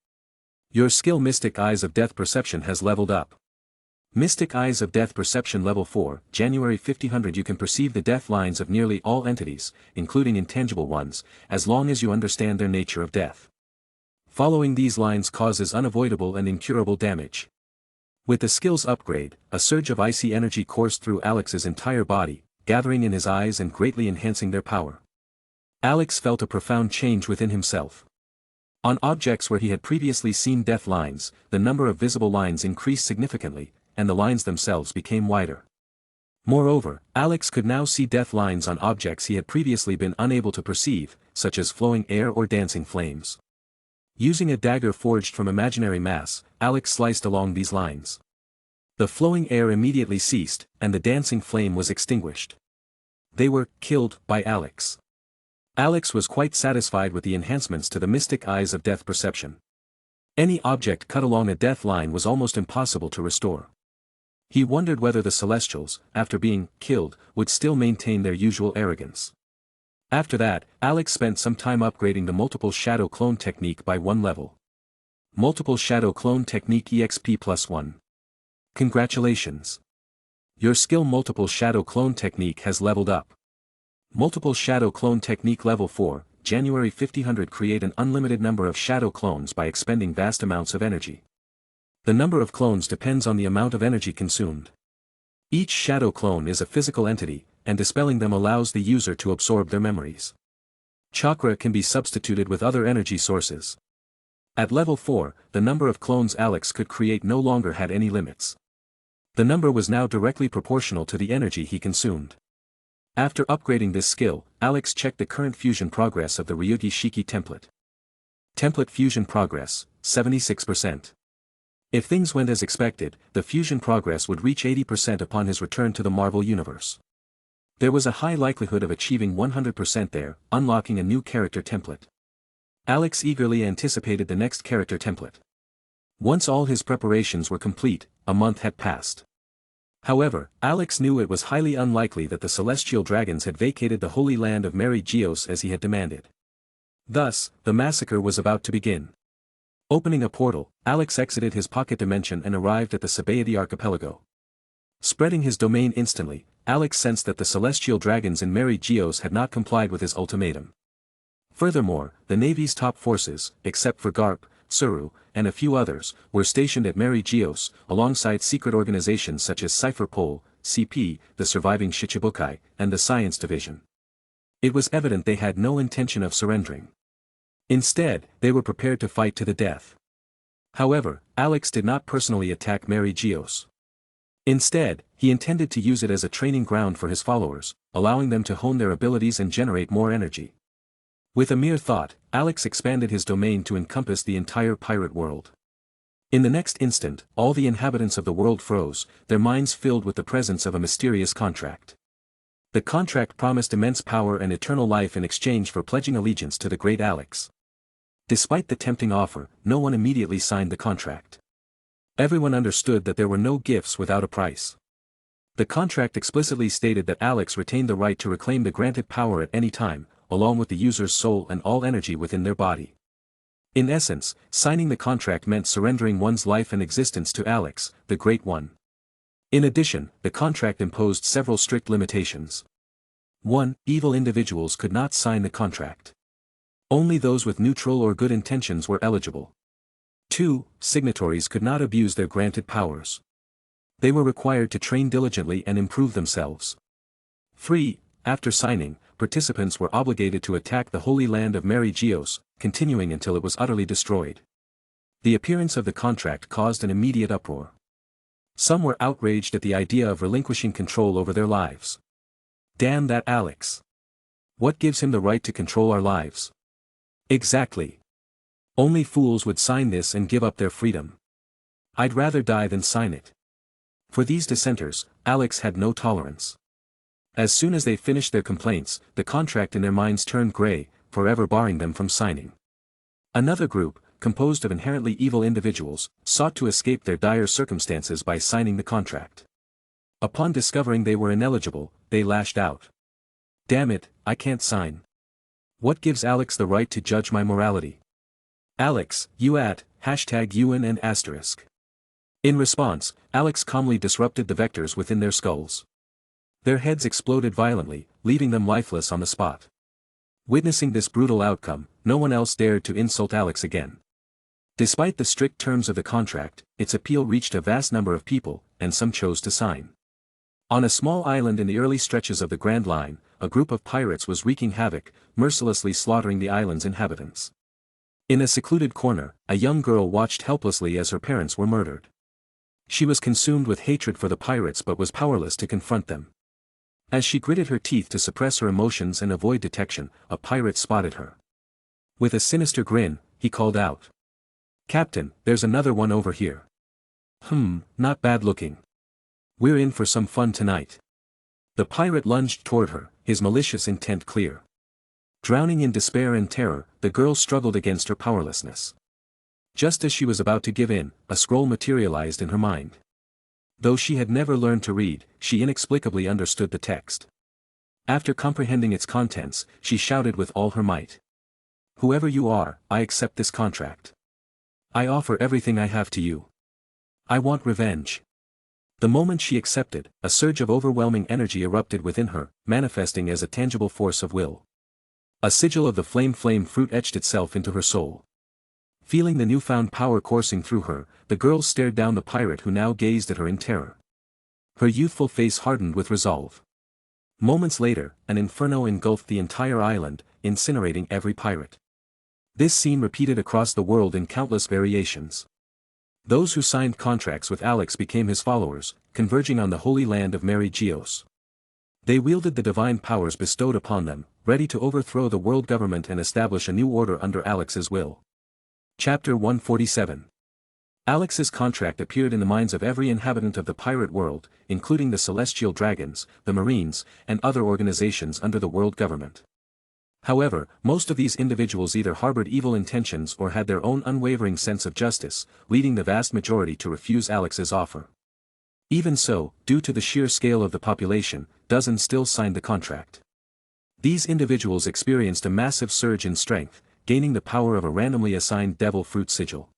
Your skill Mystic Eyes of Death Perception has leveled up. Mystic Eyes of Death Perception Level 4, January 5000. You can perceive the death lines of nearly all entities, including intangible ones, as long as you understand their nature of death. Following these lines causes unavoidable and incurable damage. With the skill's upgrade, a surge of icy energy coursed through Alex's entire body, gathering in his eyes and greatly enhancing their power. Alex felt a profound change within himself. On objects where he had previously seen death lines, the number of visible lines increased significantly, and the lines themselves became wider. Moreover, Alex could now see death lines on objects he had previously been unable to perceive, such as flowing air or dancing flames. Using a dagger forged from imaginary mass, Alex sliced along these lines. The flowing air immediately ceased, and the dancing flame was extinguished. They were killed by Alex. Alex was quite satisfied with the enhancements to the Mystic Eyes of Death Perception. Any object cut along a death line was almost impossible to restore. He wondered whether the Celestials, after being killed, would still maintain their usual arrogance. After that, Alex spent some time upgrading the Multiple Shadow Clone Technique by 1 level. Multiple Shadow Clone Technique EXP +1. Congratulations! Your skill Multiple Shadow Clone Technique has leveled up. Multiple Shadow Clone Technique Level 4, January 5000. Create an unlimited number of shadow clones by expending vast amounts of energy. The number of clones depends on the amount of energy consumed. Each shadow clone is a physical entity, and dispelling them allows the user to absorb their memories. Chakra can be substituted with other energy sources. At level 4, the number of clones Alex could create no longer had any limits. The number was now directly proportional to the energy he consumed. After upgrading this skill, Alex checked the current fusion progress of the Ryugi Shiki template. Template fusion progress, 76%. If things went as expected, the fusion progress would reach 80% upon his return to the Marvel Universe. There was a high likelihood of achieving 100% there, unlocking a new character template. Alex eagerly anticipated the next character template. Once all his preparations were complete, a month had passed. However, Alex knew it was highly unlikely that the Celestial Dragons had vacated the Holy Land of Mary Geos as he had demanded. Thus, the massacre was about to begin. Opening a portal, Alex exited his pocket dimension and arrived at the Sabaody archipelago. Spreading his domain instantly, Alex sensed that the Celestial Dragons in Mary Geos had not complied with his ultimatum. Furthermore, the Navy's top forces, except for Garp, Tsuru, and a few others, were stationed at Mary Geos, alongside secret organizations such as Cypher Pol, CP, the surviving Shichibukai, and the Science Division. It was evident they had no intention of surrendering. Instead, they were prepared to fight to the death. However, Alex did not personally attack Mary Geos. Instead, he intended to use it as a training ground for his followers, allowing them to hone their abilities and generate more energy. With a mere thought, Alex expanded his domain to encompass the entire pirate world. In the next instant, all the inhabitants of the world froze, their minds filled with the presence of a mysterious contract. The contract promised immense power and eternal life in exchange for pledging allegiance to the great Alex. Despite the tempting offer, no one immediately signed the contract. Everyone understood that there were no gifts without a price. The contract explicitly stated that Alex retained the right to reclaim the granted power at any time, along with the user's soul and all energy within their body. In essence, signing the contract meant surrendering one's life and existence to Alex, the Great One. In addition, the contract imposed several strict limitations. 1. Evil individuals could not sign the contract. Only those with neutral or good intentions were eligible. 2. Signatories could not abuse their granted powers. They were required to train diligently and improve themselves. 3. After signing, participants were obligated to attack the Holy Land of Mary Geos, continuing until it was utterly destroyed. The appearance of the contract caused an immediate uproar. Some were outraged at the idea of relinquishing control over their lives. Damn that Alex! What gives him the right to control our lives? Exactly. Only fools would sign this and give up their freedom. I'd rather die than sign it. For these dissenters, Alex had no tolerance. As soon as they finished their complaints, the contract in their minds turned gray, forever barring them from signing. Another group, composed of inherently evil individuals, sought to escape their dire circumstances by signing the contract. Upon discovering they were ineligible, they lashed out. Damn it, I can't sign. What gives Alex the right to judge my morality? Alex, you #UN and ***. In response, Alex calmly disrupted the vectors within their skulls. Their heads exploded violently, leaving them lifeless on the spot. Witnessing this brutal outcome, no one else dared to insult Alex again. Despite the strict terms of the contract, its appeal reached a vast number of people, and some chose to sign. On a small island in the early stretches of the Grand Line, a group of pirates was wreaking havoc, mercilessly slaughtering the island's inhabitants. In a secluded corner, a young girl watched helplessly as her parents were murdered. She was consumed with hatred for the pirates but was powerless to confront them. As she gritted her teeth to suppress her emotions and avoid detection, a pirate spotted her. With a sinister grin, he called out, "Captain, there's another one over here." Not bad looking. We're in for some fun tonight." The pirate lunged toward her, his malicious intent clear. Drowning in despair and terror, the girl struggled against her powerlessness. Just as she was about to give in, a scroll materialized in her mind. Though she had never learned to read, she inexplicably understood the text. After comprehending its contents, she shouted with all her might. "Whoever you are, I accept this contract. I offer everything I have to you. I want revenge." The moment she accepted, a surge of overwhelming energy erupted within her, manifesting as a tangible force of will. A sigil of the flame fruit etched itself into her soul. Feeling the newfound power coursing through her, the girl stared down the pirate who now gazed at her in terror. Her youthful face hardened with resolve. Moments later, an inferno engulfed the entire island, incinerating every pirate. This scene repeated across the world in countless variations. Those who signed contracts with Alex became his followers, converging on the holy land of Mary Geos. They wielded the divine powers bestowed upon them, ready to overthrow the world government and establish a new order under Alex's will. Chapter 147. Alex's contract appeared in the minds of every inhabitant of the pirate world, including the celestial dragons, the marines, and other organizations under the world government. However, most of these individuals either harbored evil intentions or had their own unwavering sense of justice, leading the vast majority to refuse Alex's offer. Even so, due to the sheer scale of the population, dozens still signed the contract. These individuals experienced a massive surge in strength, gaining the power of a randomly assigned devil fruit sigil.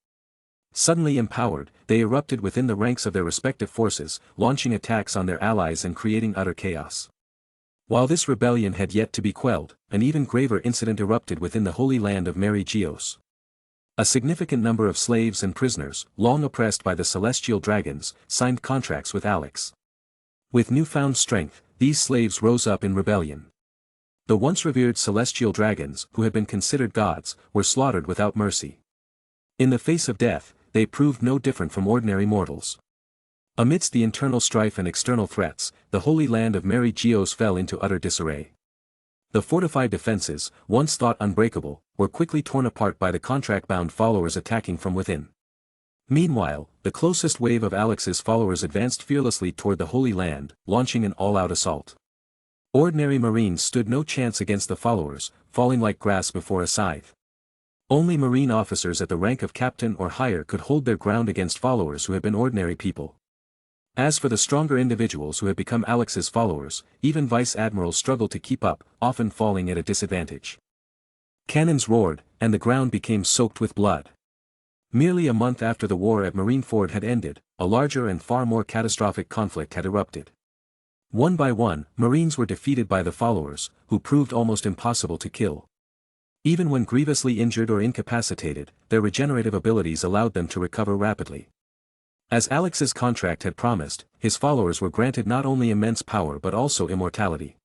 Suddenly empowered, they erupted within the ranks of their respective forces, launching attacks on their allies and creating utter chaos. While this rebellion had yet to be quelled, an even graver incident erupted within the holy land of Mary Geos. A significant number of slaves and prisoners, long oppressed by the celestial dragons, signed contracts with Alex. With newfound strength, these slaves rose up in rebellion. The once revered celestial dragons, who had been considered gods, were slaughtered without mercy. In the face of death, they proved no different from ordinary mortals. Amidst the internal strife and external threats, the holy land of Mary Geos fell into utter disarray. The fortified defenses, once thought unbreakable, were quickly torn apart by the contract-bound followers attacking from within. Meanwhile, the closest wave of Alex's followers advanced fearlessly toward the Holy Land, launching an all-out assault. Ordinary marines stood no chance against the followers, falling like grass before a scythe. Only marine officers at the rank of captain or higher could hold their ground against followers who had been ordinary people. As for the stronger individuals who had become Alex's followers, even vice admirals struggled to keep up, often falling at a disadvantage. Cannons roared, and the ground became soaked with blood. Merely a month after the war at Marineford had ended, a larger and far more catastrophic conflict had erupted. One by one, Marines were defeated by the followers, who proved almost impossible to kill. Even when grievously injured or incapacitated, their regenerative abilities allowed them to recover rapidly. As Alex's contract had promised, his followers were granted not only immense power but also immortality.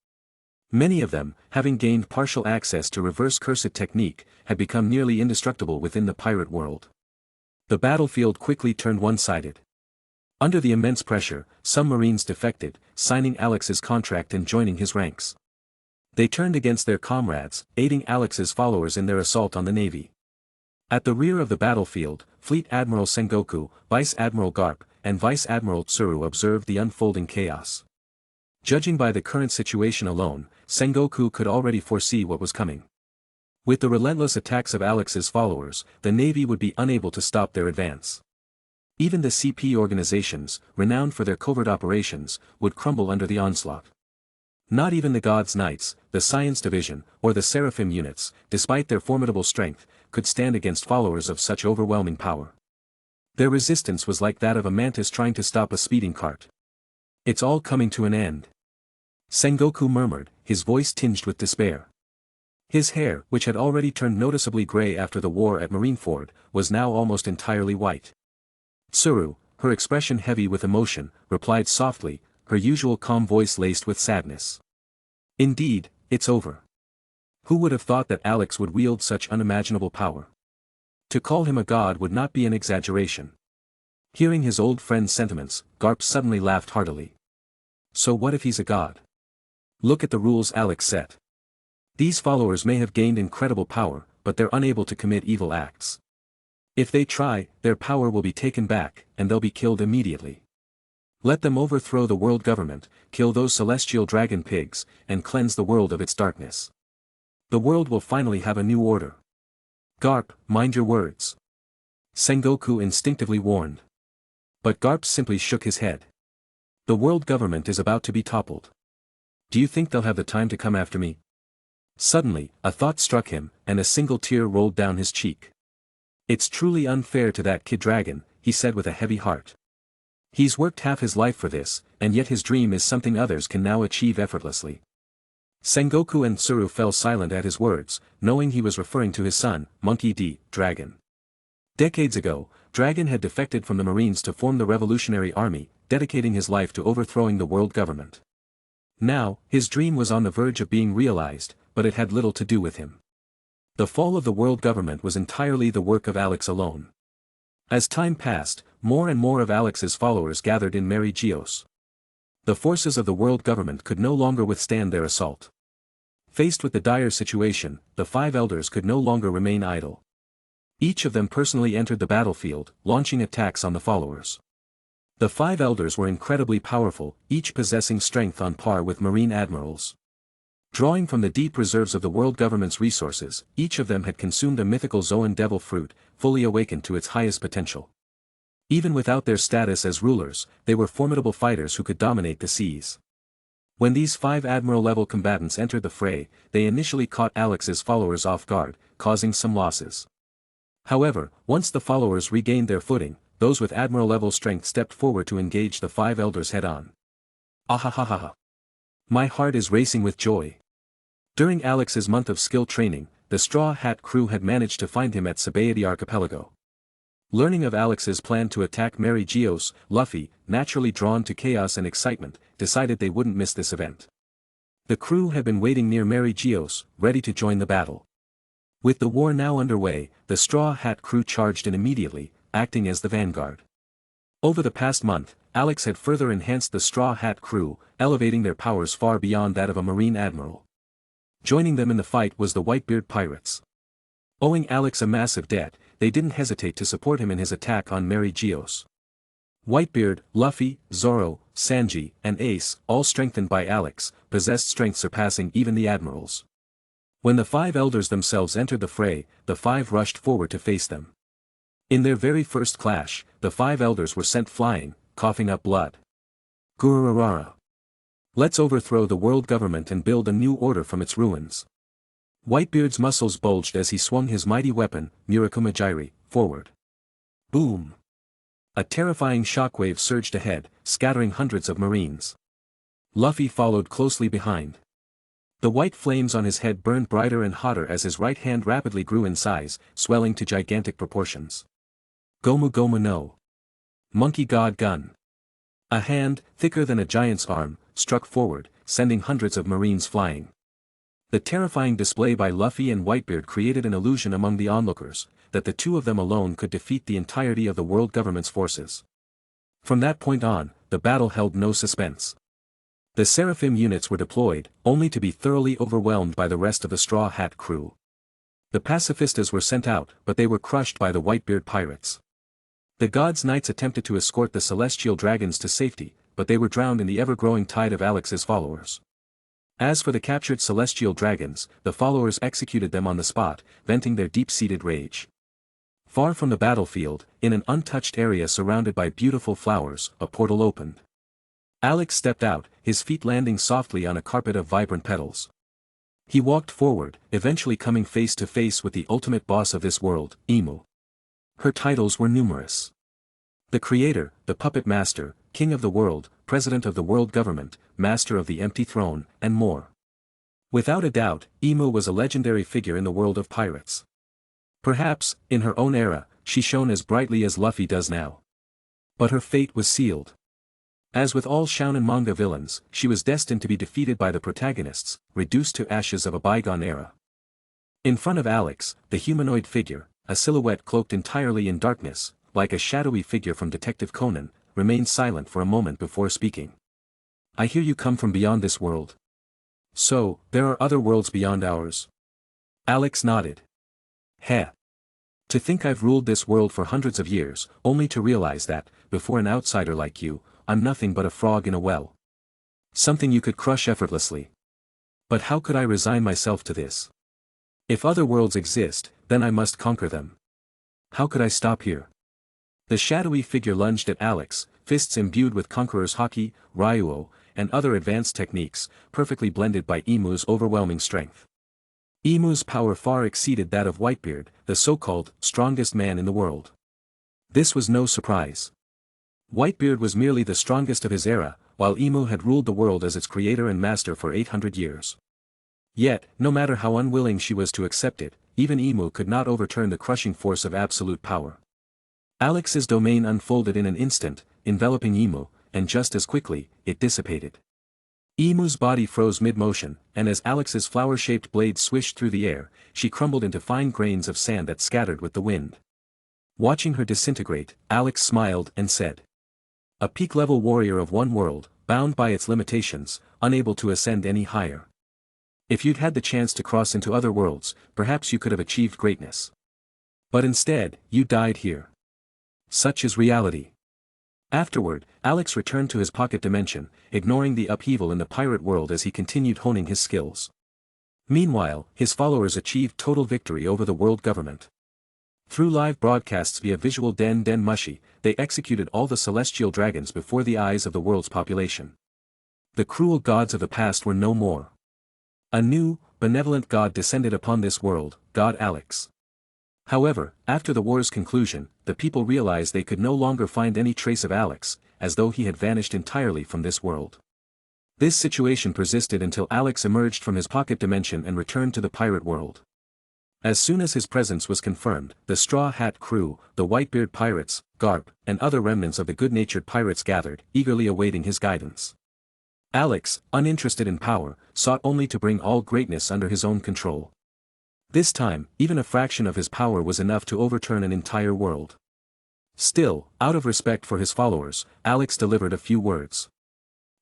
Many of them, having gained partial access to reverse cursed technique, had become nearly indestructible within the pirate world. The battlefield quickly turned one-sided. Under the immense pressure, some Marines defected, signing Alex's contract and joining his ranks. They turned against their comrades, aiding Alex's followers in their assault on the navy. At the rear of the battlefield, Fleet Admiral Sengoku, Vice Admiral Garp, and Vice Admiral Tsuru observed the unfolding chaos. Judging by the current situation alone, Sengoku could already foresee what was coming. With the relentless attacks of Alex's followers, the navy would be unable to stop their advance. Even the CP organizations, renowned for their covert operations, would crumble under the onslaught. Not even the God's Knights, the Science Division, or the Seraphim units, despite their formidable strength, could stand against followers of such overwhelming power. Their resistance was like that of a mantis trying to stop a speeding cart. It's all coming to an end. Sengoku murmured, his voice tinged with despair. His hair, which had already turned noticeably gray after the war at Marineford, was now almost entirely white. Tsuru, her expression heavy with emotion, replied softly, her usual calm voice laced with sadness. Indeed, it's over. Who would have thought that Alex would wield such unimaginable power? To call him a god would not be an exaggeration. Hearing his old friend's sentiments, Garp suddenly laughed heartily. So what if he's a god? Look at the rules Alex set. These followers may have gained incredible power, but they're unable to commit evil acts. If they try, their power will be taken back, and they'll be killed immediately. Let them overthrow the world government, kill those celestial dragon pigs, and cleanse the world of its darkness. The world will finally have a new order. Garp, mind your words. Sengoku instinctively warned. But Garp simply shook his head. The world government is about to be toppled. Do you think they'll have the time to come after me? Suddenly, a thought struck him, and a single tear rolled down his cheek. It's truly unfair to that kid dragon, he said with a heavy heart. He's worked half his life for this, and yet his dream is something others can now achieve effortlessly. Sengoku and Tsuru fell silent at his words, knowing he was referring to his son, Monkey D. Dragon. Decades ago, Dragon had defected from the Marines to form the Revolutionary Army, dedicating his life to overthrowing the world government. Now, his dream was on the verge of being realized, but it had little to do with him. The fall of the world government was entirely the work of Alex alone. As time passed, more and more of Alex's followers gathered in Mary Geos. The forces of the world government could no longer withstand their assault. Faced with the dire situation, the five elders could no longer remain idle. Each of them personally entered the battlefield, launching attacks on the followers. The five elders were incredibly powerful, each possessing strength on par with marine admirals. Drawing from the deep reserves of the world government's resources, each of them had consumed a mythical Zoan devil fruit, fully awakened to its highest potential. Even without their status as rulers, they were formidable fighters who could dominate the seas. When these five admiral-level combatants entered the fray, they initially caught Alex's followers off guard, causing some losses. However, once the followers regained their footing, those with admiral-level strength stepped forward to engage the five elders head-on. Ahahaha. My heart is racing with joy. During Alex's month of skill training, the Straw Hat crew had managed to find him at Sabaody Archipelago. Learning of Alex's plan to attack Mary Geos, Luffy, naturally drawn to chaos and excitement, decided they wouldn't miss this event. The crew had been waiting near Mary Geos, ready to join the battle. With the war now underway, the Straw Hat crew charged in immediately, acting as the vanguard. Over the past month, Alex had further enhanced the Straw Hat crew, elevating their powers far beyond that of a marine admiral. Joining them in the fight was the Whitebeard pirates. Owing Alex a massive debt, they didn't hesitate to support him in his attack on Mary Geos. Whitebeard, Luffy, Zoro, Sanji, and Ace, all strengthened by Alex, possessed strength surpassing even the admirals. When the five elders themselves entered the fray, the five rushed forward to face them. In their very first clash, the five elders were sent flying, coughing up blood. Gururara. Let's overthrow the world government and build a new order from its ruins. Whitebeard's muscles bulged as he swung his mighty weapon, Murakumajiri, forward. Boom! A terrifying shockwave surged ahead, scattering hundreds of marines. Luffy followed closely behind. The white flames on his head burned brighter and hotter as his right hand rapidly grew in size, swelling to gigantic proportions. Gomu Gomu no. Monkey God Gun. A hand, thicker than a giant's arm, struck forward, sending hundreds of marines flying. The terrifying display by Luffy and Whitebeard created an illusion among the onlookers, that the two of them alone could defeat the entirety of the world government's forces. From that point on, the battle held no suspense. The Seraphim units were deployed, only to be thoroughly overwhelmed by the rest of the Straw Hat crew. The pacifistas were sent out, but they were crushed by the Whitebeard pirates. The God's Knights attempted to escort the celestial dragons to safety, but they were drowned in the ever-growing tide of Alex's followers. As for the captured celestial dragons, the followers executed them on the spot, venting their deep-seated rage. Far from the battlefield, in an untouched area surrounded by beautiful flowers, a portal opened. Alex stepped out, his feet landing softly on a carpet of vibrant petals. He walked forward, eventually coming face to face with the ultimate boss of this world, Emu. Her titles were numerous. The creator, the puppet master, king of the world, president of the world government, master of the empty throne, and more. Without a doubt, Imu was a legendary figure in the world of pirates. Perhaps, in her own era, she shone as brightly as Luffy does now. But her fate was sealed. As with all shounen manga villains, she was destined to be defeated by the protagonists, reduced to ashes of a bygone era. In front of Alex, the humanoid figure, a silhouette cloaked entirely in darkness, like a shadowy figure from Detective Conan, remained silent for a moment before speaking. "I hear you come from beyond this world. So, there are other worlds beyond ours?" Alex nodded. "Heh. To think I've ruled this world for hundreds of years, only to realize that, before an outsider like you, I'm nothing but a frog in a well. Something you could crush effortlessly. But how could I resign myself to this? If other worlds exist, then I must conquer them. How could I stop here?" The shadowy figure lunged at Alex, fists imbued with Conqueror's Haki, Ryuo, and other advanced techniques, perfectly blended by Imu's overwhelming strength. Imu's power far exceeded that of Whitebeard, the so-called strongest man in the world. This was no surprise. Whitebeard was merely the strongest of his era, while Imu had ruled the world as its creator and master for 800 years. Yet, no matter how unwilling she was to accept it, even Imu could not overturn the crushing force of absolute power. Alex's domain unfolded in an instant, enveloping Imu, and just as quickly, it dissipated. Imu's body froze mid-motion, and as Alex's flower-shaped blade swished through the air, she crumbled into fine grains of sand that scattered with the wind. Watching her disintegrate, Alex smiled and said, "A peak-level warrior of one world, bound by its limitations, unable to ascend any higher. If you'd had the chance to cross into other worlds, perhaps you could have achieved greatness. But instead, you died here. Such is reality." Afterward, Alex returned to his pocket dimension, ignoring the upheaval in the pirate world as he continued honing his skills. Meanwhile, his followers achieved total victory over the world government. Through live broadcasts via visual Den Mushi, they executed all the celestial dragons before the eyes of the world's population. The cruel gods of the past were no more. A new, benevolent god descended upon this world, God Alex. However, after the war's conclusion, the people realized they could no longer find any trace of Alex, as though he had vanished entirely from this world. This situation persisted until Alex emerged from his pocket dimension and returned to the pirate world. As soon as his presence was confirmed, the Straw Hat crew, the Whitebeard pirates, Garp, and other remnants of the good-natured pirates gathered, eagerly awaiting his guidance. Alex, uninterested in power, sought only to bring all greatness under his own control. This time, even a fraction of his power was enough to overturn an entire world. Still, out of respect for his followers, Alex delivered a few words.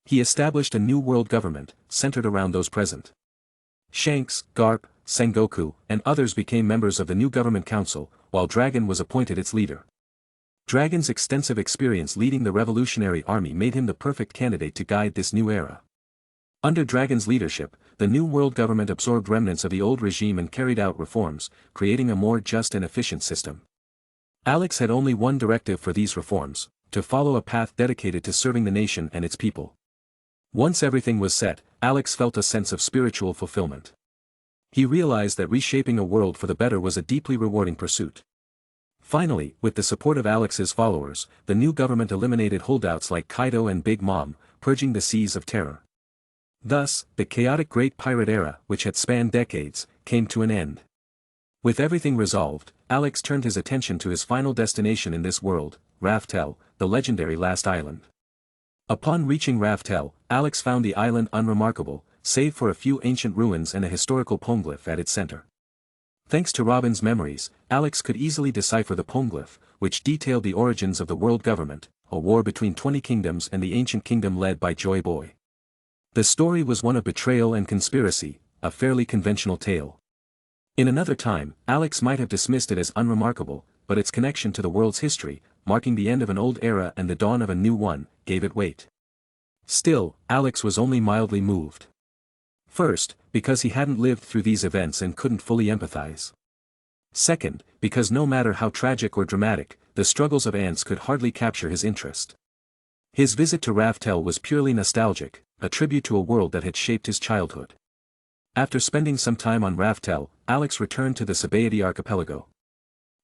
He established a new world government, centered around those present. Shanks, Garp, Sengoku, and others became members of the new government council, while Dragon was appointed its leader. Dragon's extensive experience leading the revolutionary army made him the perfect candidate to guide this new era. Under Dragon's leadership, the new world government absorbed remnants of the old regime and carried out reforms, creating a more just and efficient system. Alex had only one directive for these reforms: to follow a path dedicated to serving the nation and its people. Once everything was set, Alex felt a sense of spiritual fulfillment. He realized that reshaping a world for the better was a deeply rewarding pursuit. Finally, with the support of Alex's followers, the new government eliminated holdouts like Kaido and Big Mom, purging the seas of terror. Thus, the chaotic Great Pirate Era, which had spanned decades, came to an end. With everything resolved, Alex turned his attention to his final destination in this world, Raftel, the legendary Last Island. Upon reaching Raftel, Alex found the island unremarkable, save for a few ancient ruins and a historical poneglyph at its center. Thanks to Robin's memories, Alex could easily decipher the poneglyph, which detailed the origins of the world government, a war between 20 kingdoms and the ancient kingdom led by Joy Boy. The story was one of betrayal and conspiracy, a fairly conventional tale. In another time, Alex might have dismissed it as unremarkable, but its connection to the world's history, marking the end of an old era and the dawn of a new one, gave it weight. Still, Alex was only mildly moved. First, because he hadn't lived through these events and couldn't fully empathize. Second, because no matter how tragic or dramatic, the struggles of ants could hardly capture his interest. His visit to Raftel was purely nostalgic, a tribute to a world that had shaped his childhood. After spending some time on Raftel, Alex returned to the Sabaody archipelago.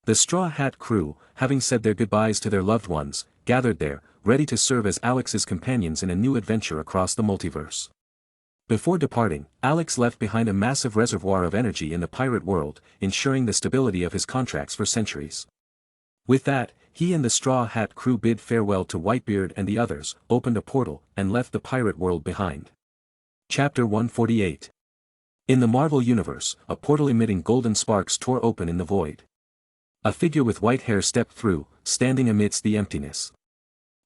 The Straw Hat crew, having said their goodbyes to their loved ones, gathered there, ready to serve as Alex's companions in a new adventure across the multiverse. Before departing, Alex left behind a massive reservoir of energy in the pirate world, ensuring the stability of his contracts for centuries. With that, he and the Straw Hat crew bid farewell to Whitebeard and the others, opened a portal, and left the pirate world behind. Chapter 148. In the Marvel Universe, a portal emitting golden sparks tore open in the void. A figure with white hair stepped through, standing amidst the emptiness.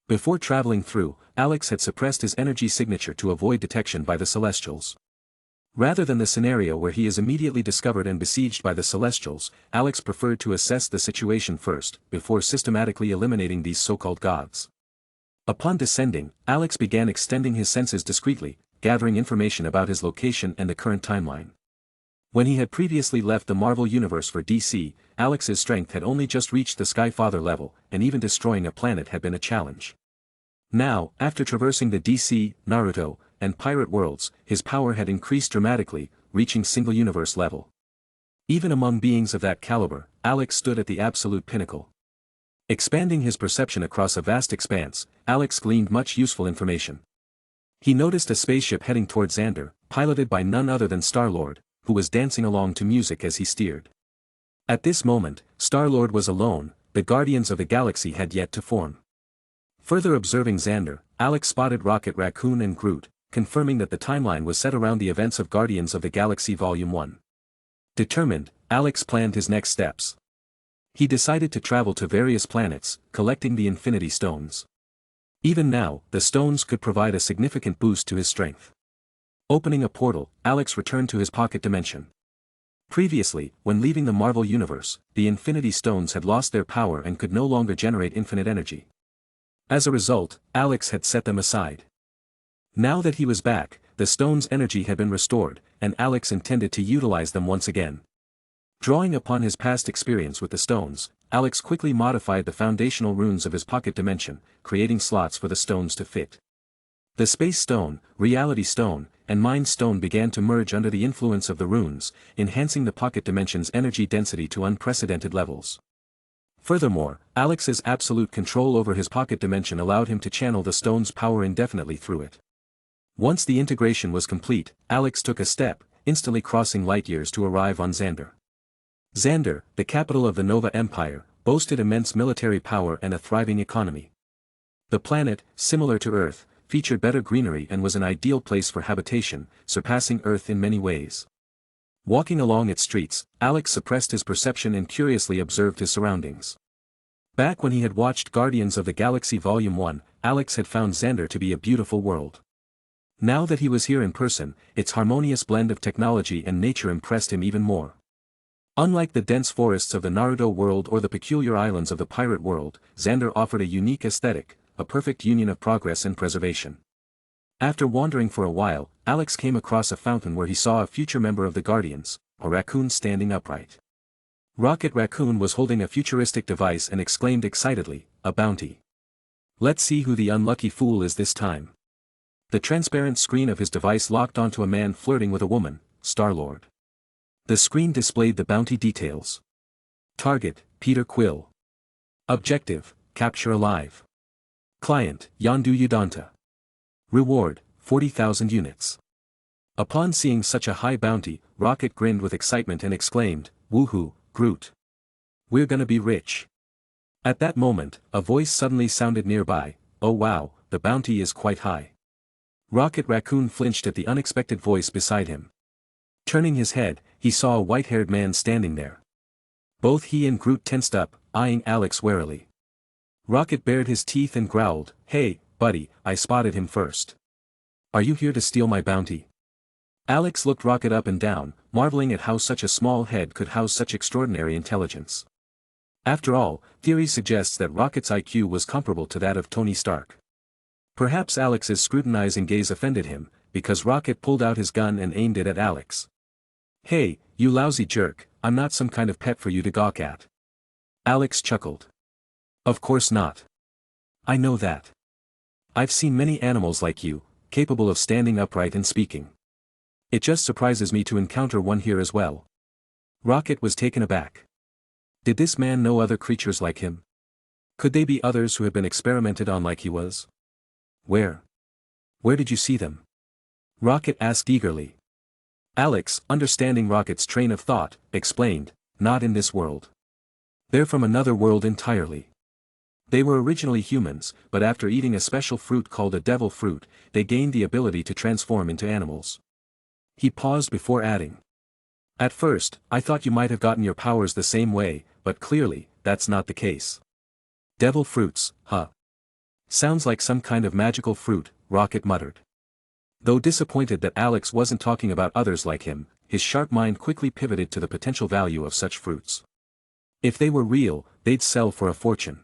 Before traveling through, Alex had suppressed his energy signature to avoid detection by the Celestials. Rather than the scenario where he is immediately discovered and besieged by the Celestials, Alex preferred to assess the situation first, before systematically eliminating these so-called gods. Upon descending, Alex began extending his senses discreetly, gathering information about his location and the current timeline. When he had previously left the Marvel Universe for DC, Alex's strength had only just reached the Skyfather level, and even destroying a planet had been a challenge. Now, after traversing the DC, Naruto, and Pirate worlds, his power had increased dramatically, reaching single-universe level. Even among beings of that caliber, Alex stood at the absolute pinnacle. Expanding his perception across a vast expanse, Alex gleaned much useful information. He noticed a spaceship heading toward Xander, piloted by none other than Star-Lord, who was dancing along to music as he steered. At this moment, Star-Lord was alone, the Guardians of the Galaxy had yet to form. Further observing Xander, Alex spotted Rocket Raccoon and Groot, confirming that the timeline was set around the events of Guardians of the Galaxy Volume 1. Determined, Alex planned his next steps. He decided to travel to various planets, collecting the Infinity Stones. Even now, the stones could provide a significant boost to his strength. Opening a portal, Alex returned to his pocket dimension. Previously, when leaving the Marvel Universe, the Infinity Stones had lost their power and could no longer generate infinite energy. As a result, Alex had set them aside. Now that he was back, the stones' energy had been restored, and Alex intended to utilize them once again. Drawing upon his past experience with the stones, Alex quickly modified the foundational runes of his pocket dimension, creating slots for the stones to fit. The Space Stone, Reality Stone, and Mind Stone began to merge under the influence of the runes, enhancing the pocket dimension's energy density to unprecedented levels. Furthermore, Alex's absolute control over his pocket dimension allowed him to channel the stone's power indefinitely through it. Once the integration was complete, Alex took a step, instantly crossing light years to arrive on Xander. Xander, the capital of the Nova Empire, boasted immense military power and a thriving economy. The planet, similar to Earth, featured better greenery and was an ideal place for habitation, surpassing Earth in many ways. Walking along its streets, Alex suppressed his perception and curiously observed his surroundings. Back when he had watched Guardians of the Galaxy Volume 1, Alex had found Xander to be a beautiful world. Now that he was here in person, its harmonious blend of technology and nature impressed him even more. Unlike the dense forests of the Naruto world or the peculiar islands of the pirate world, Xander offered a unique aesthetic, a perfect union of progress and preservation. After wandering for a while, Alex came across a fountain where he saw a future member of the Guardians, a raccoon standing upright. Rocket Raccoon was holding a futuristic device and exclaimed excitedly, "A bounty. Let's see who the unlucky fool is this time." The transparent screen of his device locked onto a man flirting with a woman, Star-Lord. The screen displayed the bounty details. Target, Peter Quill. Objective, capture alive. Client, Yondu Udanta. Reward, 40,000 units. Upon seeing such a high bounty, Rocket grinned with excitement and exclaimed, "Woohoo, Groot. We're gonna be rich." At that moment, a voice suddenly sounded nearby, "Oh wow, the bounty is quite high." Rocket Raccoon flinched at the unexpected voice beside him. Turning his head, he saw a white-haired man standing there. Both he and Groot tensed up, eyeing Alex warily. Rocket bared his teeth and growled, "Hey, buddy, I spotted him first. Are you here to steal my bounty?" Alex looked Rocket up and down, marveling at how such a small head could house such extraordinary intelligence. After all, theory suggests that Rocket's IQ was comparable to that of Tony Stark. Perhaps Alex's scrutinizing gaze offended him, because Rocket pulled out his gun and aimed it at Alex. "Hey, you lousy jerk, I'm not some kind of pet for you to gawk at." Alex chuckled. "Of course not. I know that. I've seen many animals like you, capable of standing upright and speaking. It just surprises me to encounter one here as well." Rocket was taken aback. Did this man know other creatures like him? Could they be others who had been experimented on like he was? Where? Where did you see them? Rocket asked eagerly. Alex, understanding Rocket's train of thought, explained, not in this world. They're from another world entirely. They were originally humans, but after eating a special fruit called a devil fruit, they gained the ability to transform into animals. He paused before adding. At first, I thought you might have gotten your powers the same way, but clearly, that's not the case. Devil fruits, huh? Sounds like some kind of magical fruit, Rocket muttered. Though disappointed that Alex wasn't talking about others like him, his sharp mind quickly pivoted to the potential value of such fruits. If they were real, they'd sell for a fortune.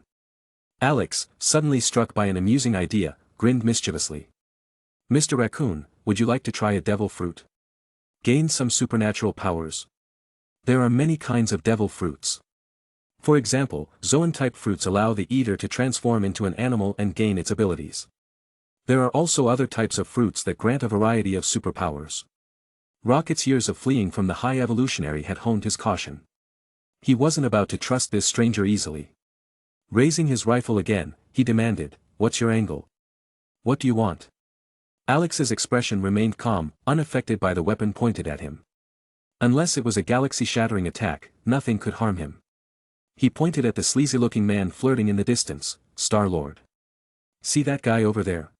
Alex, suddenly struck by an amusing idea, grinned mischievously. Mr. Raccoon, would you like to try a devil fruit? Gain some supernatural powers? There are many kinds of devil fruits. For example, Zoan-type fruits allow the eater to transform into an animal and gain its abilities. There are also other types of fruits that grant a variety of superpowers. Rocket's years of fleeing from the high evolutionary had honed his caution. He wasn't about to trust this stranger easily. Raising his rifle again, he demanded, "What's your angle? What do you want?" Alex's expression remained calm, unaffected by the weapon pointed at him. Unless it was a galaxy-shattering attack, nothing could harm him. He pointed at the sleazy-looking man flirting in the distance, Star-Lord. See that guy over there?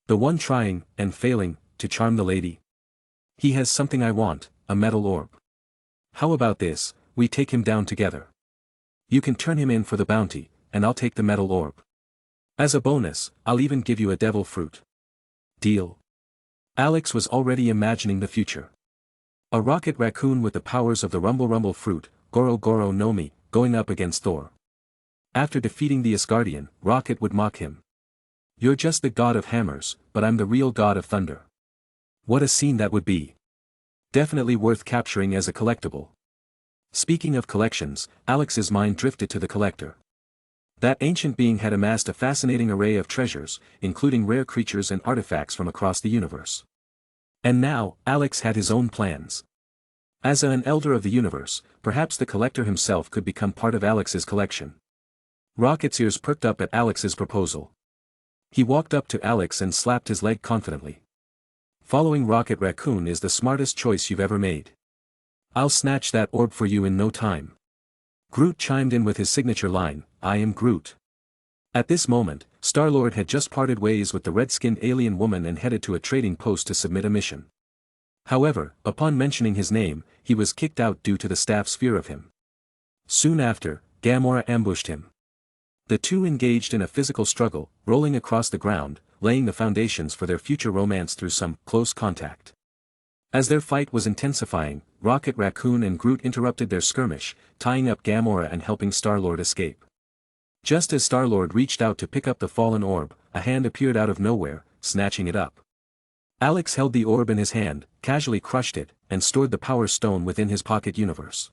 The one trying, and failing, to charm the lady? He has something I want, a metal orb. How about this, we take him down together? You can turn him in for the bounty, and I'll take the metal orb. As a bonus, I'll even give you a devil fruit. Deal? Alex was already imagining the future. A rocket raccoon with the powers of the Rumble fruit, Goro Goro no Mi, going up against Thor. After defeating the Asgardian, Rocket would mock him. You're just the god of hammers, but I'm the real god of thunder. What a scene that would be. Definitely worth capturing as a collectible. Speaking of collections, Alex's mind drifted to the collector. That ancient being had amassed a fascinating array of treasures, including rare creatures and artifacts from across the universe. And now, Alex had his own plans. As an elder of the universe, perhaps the collector himself could become part of Alex's collection. Rocket's ears perked up at Alex's proposal. He walked up to Alex and slapped his leg confidently. Following Rocket Raccoon is the smartest choice you've ever made. I'll snatch that orb for you in no time. Groot chimed in with his signature line, I am Groot. At this moment, Star-Lord had just parted ways with the red-skinned alien woman and headed to a trading post to submit a mission. However, upon mentioning his name, he was kicked out due to the staff's fear of him. Soon after, Gamora ambushed him. The two engaged in a physical struggle, rolling across the ground, laying the foundations for their future romance through some close contact. As their fight was intensifying, Rocket Raccoon and Groot interrupted their skirmish, tying up Gamora and helping Star-Lord escape. Just as Star-Lord reached out to pick up the fallen orb, a hand appeared out of nowhere, snatching it up. Alex held the orb in his hand, casually crushed it, and stored the Power Stone within his pocket universe.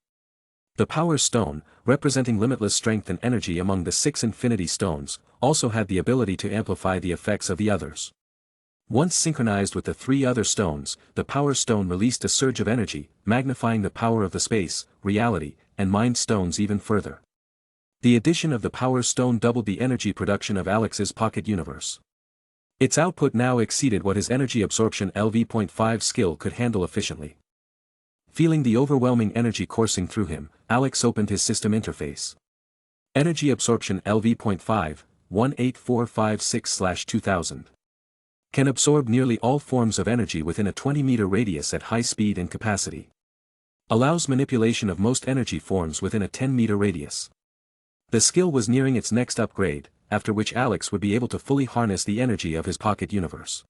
The Power Stone, representing limitless strength and energy among the 6 Infinity Stones, also had the ability to amplify the effects of the others. Once synchronized with the 3 other stones, the Power Stone released a surge of energy, magnifying the power of the space, reality, and mind stones even further. The addition of the Power Stone doubled the energy production of Alex's pocket universe. Its output now exceeded what his energy absorption LV.5 skill could handle efficiently. Feeling the overwhelming energy coursing through him, Alex opened his system interface. Energy absorption LV.5, 18456/2000. Can absorb nearly all forms of energy within a 20-meter radius at high speed and capacity. Allows manipulation of most energy forms within a 10-meter radius. The skill was nearing its next upgrade, after which Alex would be able to fully harness the energy of his pocket universe.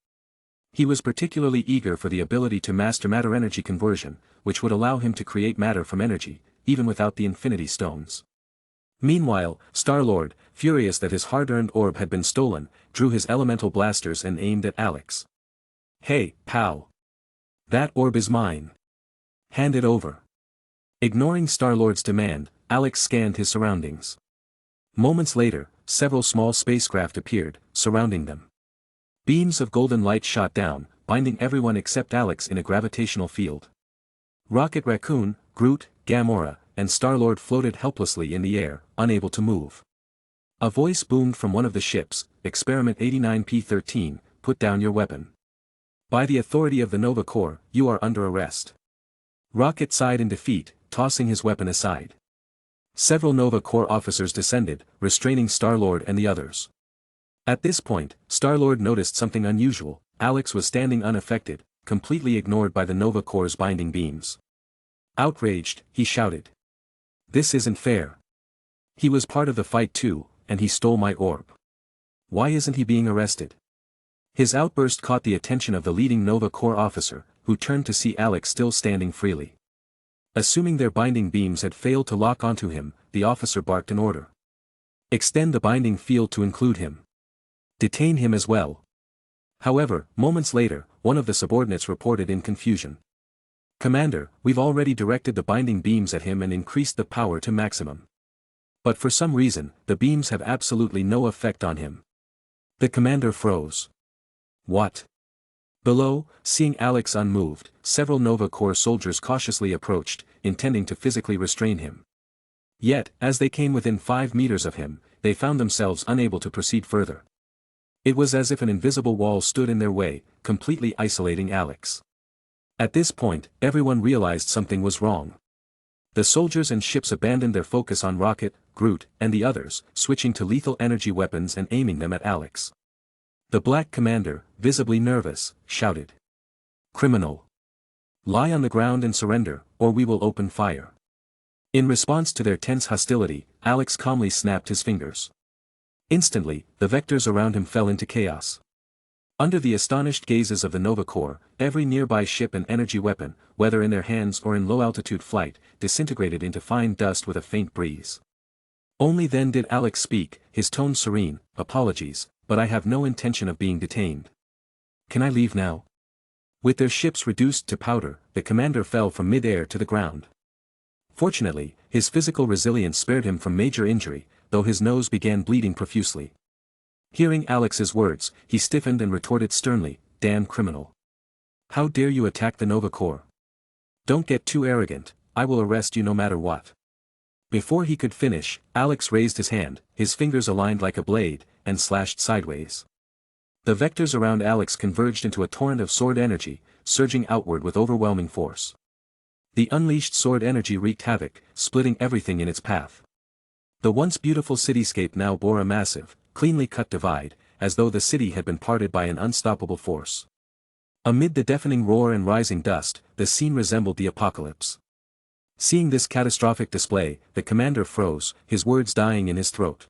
He was particularly eager for the ability to master matter-energy conversion, which would allow him to create matter from energy, even without the Infinity Stones. Meanwhile, Star-Lord, furious that his hard-earned orb had been stolen, drew his elemental blasters and aimed at Alex. Hey, pal! That orb is mine. Hand it over. Ignoring Star-Lord's demand, Alex scanned his surroundings. Moments later, several small spacecraft appeared, surrounding them. Beams of golden light shot down, binding everyone except Alex in a gravitational field. Rocket Raccoon, Groot, Gamora, and Star-Lord floated helplessly in the air, unable to move. A voice boomed from one of the ships, Experiment 89P13, put down your weapon. By the authority of the Nova Corps, you are under arrest. Rocket sighed in defeat, tossing his weapon aside. Several Nova Corps officers descended, restraining Star-Lord and the others. At this point, Star-Lord noticed something unusual. Alex was standing unaffected, completely ignored by the Nova Corps' binding beams. Outraged, he shouted. This isn't fair. He was part of the fight too, and he stole my orb. Why isn't he being arrested? His outburst caught the attention of the leading Nova Corps officer, who turned to see Alex still standing freely. Assuming their binding beams had failed to lock onto him, the officer barked an order. Extend the binding field to include him. Detain him as well. However, moments later, one of the subordinates reported in confusion. Commander, we've already directed the binding beams at him and increased the power to maximum. But for some reason, the beams have absolutely no effect on him. The commander froze. What? Below, seeing Alex unmoved, several Nova Corps soldiers cautiously approached, intending to physically restrain him. Yet, as they came within 5 meters of him, they found themselves unable to proceed further. It was as if an invisible wall stood in their way, completely isolating Alex. At this point, everyone realized something was wrong. The soldiers and ships abandoned their focus on Rocket, Groot, and the others, switching to lethal energy weapons and aiming them at Alex. The Black Commander, visibly nervous, shouted. Criminal! Lie on the ground and surrender, or we will open fire. In response to their tense hostility, Alex calmly snapped his fingers. Instantly, the vectors around him fell into chaos. Under the astonished gazes of the Nova Corps, every nearby ship and energy weapon, whether in their hands or in low-altitude flight, disintegrated into fine dust with a faint breeze. Only then did Alex speak, his tone serene. Apologies, but I have no intention of being detained. Can I leave now? With their ships reduced to powder, the commander fell from mid-air to the ground. Fortunately, his physical resilience spared him from major injury, though his nose began bleeding profusely. Hearing Alex's words, he stiffened and retorted sternly, Damn criminal. How dare you attack the Nova Corps? Don't get too arrogant, I will arrest you no matter what. Before he could finish, Alex raised his hand, his fingers aligned like a blade, and slashed sideways. The vectors around Alex converged into a torrent of sword energy, surging outward with overwhelming force. The unleashed sword energy wreaked havoc, splitting everything in its path. The once beautiful cityscape now bore a massive, cleanly cut divide, as though the city had been parted by an unstoppable force. Amid the deafening roar and rising dust, the scene resembled the apocalypse. Seeing this catastrophic display, the commander froze, his words dying in his throat.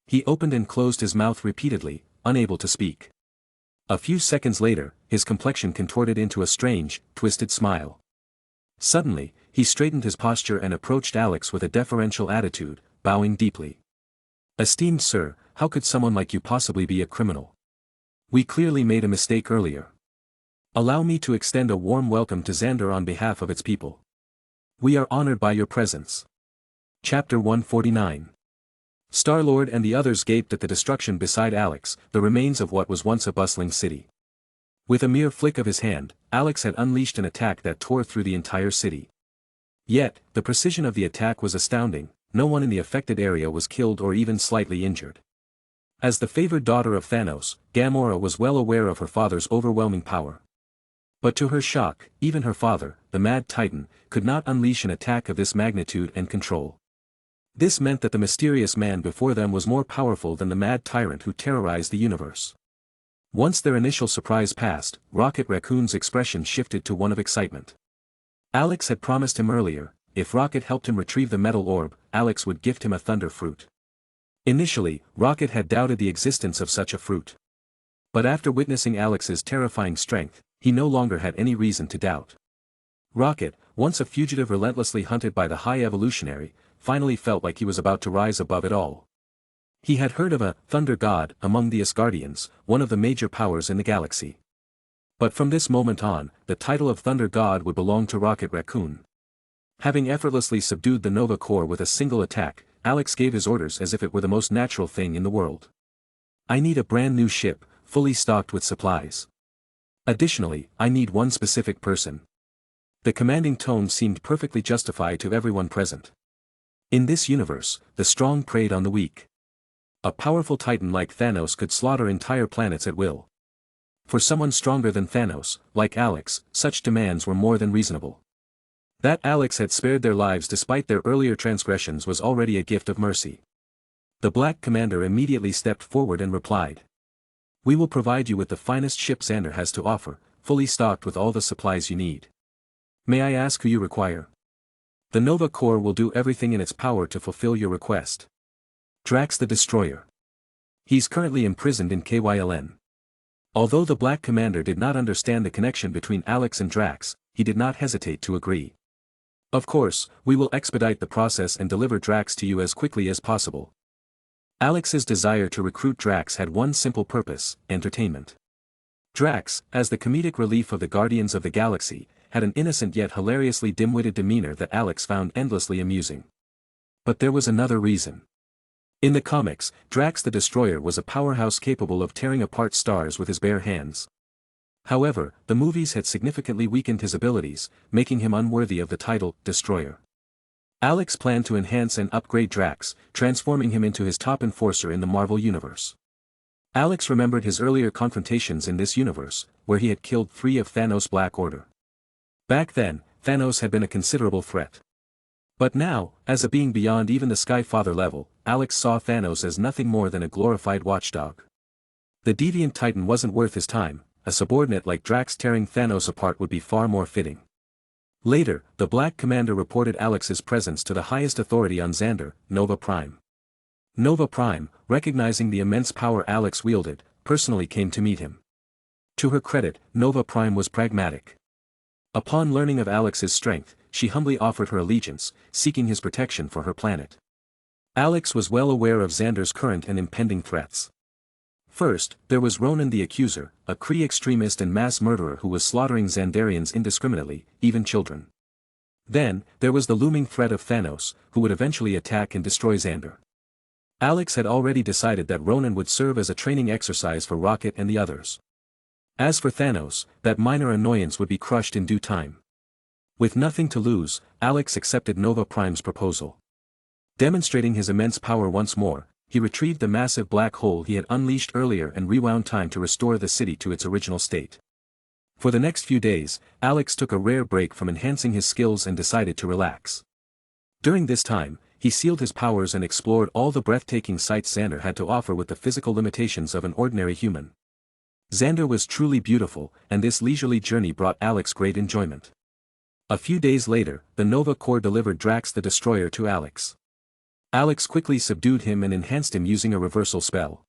He opened and closed his mouth repeatedly, unable to speak. A few seconds later, his complexion contorted into a strange, twisted smile. Suddenly, he straightened his posture and approached Alex with a deferential attitude, bowing deeply. Esteemed sir, how could someone like you possibly be a criminal? We clearly made a mistake earlier. Allow me to extend a warm welcome to Xandar on behalf of its people. We are honored by your presence. Chapter 149. Star-Lord and the others gaped at the destruction beside Alex, the remains of what was once a bustling city. With a mere flick of his hand, Alex had unleashed an attack that tore through the entire city. Yet, the precision of the attack was astounding, no one in the affected area was killed or even slightly injured. As the favored daughter of Thanos, Gamora was well aware of her father's overwhelming power. But to her shock, even her father, the Mad Titan, could not unleash an attack of this magnitude and control. This meant that the mysterious man before them was more powerful than the mad tyrant who terrorized the universe. Once their initial surprise passed, Rocket Raccoon's expression shifted to one of excitement. Alex had promised him earlier, if Rocket helped him retrieve the metal orb, Alex would gift him a thunder fruit. Initially, Rocket had doubted the existence of such a fruit. But after witnessing Alex's terrifying strength, he no longer had any reason to doubt. Rocket, once a fugitive relentlessly hunted by the High Evolutionary, finally felt like he was about to rise above it all. He had heard of a Thunder God among the Asgardians, one of the major powers in the galaxy. But from this moment on, the title of Thunder God would belong to Rocket Raccoon. Having effortlessly subdued the Nova Corps with a single attack, Alex gave his orders as if it were the most natural thing in the world. I need a brand new ship, fully stocked with supplies. Additionally, I need one specific person. The commanding tone seemed perfectly justified to everyone present. In this universe, the strong preyed on the weak. A powerful titan like Thanos could slaughter entire planets at will. For someone stronger than Thanos, like Alex, such demands were more than reasonable. That Alex had spared their lives despite their earlier transgressions was already a gift of mercy. The Black Commander immediately stepped forward and replied. We will provide you with the finest ship Xander has to offer, fully stocked with all the supplies you need. May I ask who you require? The Nova Corps will do everything in its power to fulfill your request. Drax the Destroyer. He's currently imprisoned in KYLN. Although the Black Commander did not understand the connection between Alex and Drax, he did not hesitate to agree. Of course, we will expedite the process and deliver Drax to you as quickly as possible. Alex's desire to recruit Drax had one simple purpose: entertainment. Drax, as the comedic relief of the Guardians of the Galaxy, had an innocent yet hilariously dim-witted demeanor that Alex found endlessly amusing. But there was another reason. In the comics, Drax the Destroyer was a powerhouse capable of tearing apart stars with his bare hands. However, the movies had significantly weakened his abilities, making him unworthy of the title, Destroyer. Alex planned to enhance and upgrade Drax, transforming him into his top enforcer in the Marvel Universe. Alex remembered his earlier confrontations in this universe, where he had killed 3 of Thanos' Black Order. Back then, Thanos had been a considerable threat. But now, as a being beyond even the Skyfather level, Alex saw Thanos as nothing more than a glorified watchdog. The deviant titan wasn't worth his time, a subordinate like Drax tearing Thanos apart would be far more fitting. Later, the Black Commander reported Alex's presence to the highest authority on Xander, Nova Prime. Nova Prime, recognizing the immense power Alex wielded, personally came to meet him. To her credit, Nova Prime was pragmatic. Upon learning of Alex's strength, she humbly offered her allegiance, seeking his protection for her planet. Alex was well aware of Xander's current and impending threats. First, there was Ronan the Accuser, a Kree extremist and mass murderer who was slaughtering Xandarians indiscriminately, even children. Then, there was the looming threat of Thanos, who would eventually attack and destroy Xander. Alex had already decided that Ronan would serve as a training exercise for Rocket and the others. As for Thanos, that minor annoyance would be crushed in due time. With nothing to lose, Alex accepted Nova Prime's proposal. Demonstrating his immense power once more, he retrieved the massive black hole he had unleashed earlier and rewound time to restore the city to its original state. For the next few days, Alex took a rare break from enhancing his skills and decided to relax. During this time, he sealed his powers and explored all the breathtaking sights Xander had to offer with the physical limitations of an ordinary human. Xander was truly beautiful, and this leisurely journey brought Alex great enjoyment. A few days later, the Nova Corps delivered Drax the Destroyer to Alex. Alex quickly subdued him and enhanced him using a reversal spell.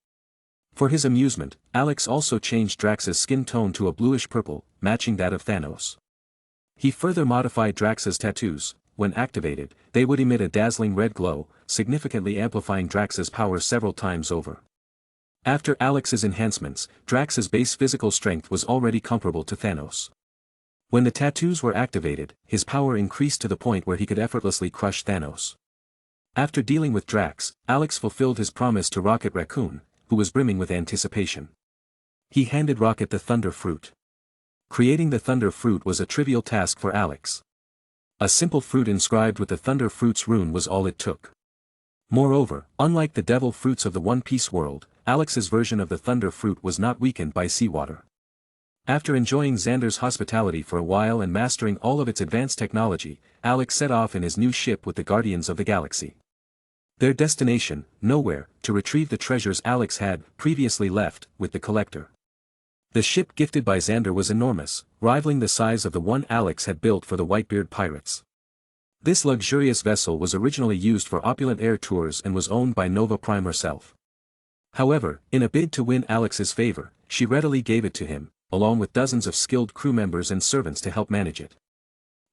For his amusement, Alex also changed Drax's skin tone to a bluish purple, matching that of Thanos. He further modified Drax's tattoos. When activated, they would emit a dazzling red glow, significantly amplifying Drax's power several times over. After Alex's enhancements, Drax's base physical strength was already comparable to Thanos. When the tattoos were activated, his power increased to the point where he could effortlessly crush Thanos. After dealing with Drax, Alex fulfilled his promise to Rocket Raccoon, who was brimming with anticipation. He handed Rocket the Thunder Fruit. Creating the Thunder Fruit was a trivial task for Alex. A simple fruit inscribed with the Thunder Fruit's rune was all it took. Moreover, unlike the devil fruits of the One Piece world, Alex's version of the Thunder Fruit was not weakened by seawater. After enjoying Xander's hospitality for a while and mastering all of its advanced technology, Alex set off in his new ship with the Guardians of the Galaxy. Their destination, nowhere, to retrieve the treasures Alex had previously left with the Collector. The ship gifted by Xander was enormous, rivaling the size of the one Alex had built for the Whitebeard pirates. This luxurious vessel was originally used for opulent air tours and was owned by Nova Prime herself. However, in a bid to win Alex's favor, she readily gave it to him, along with dozens of skilled crew members and servants to help manage it.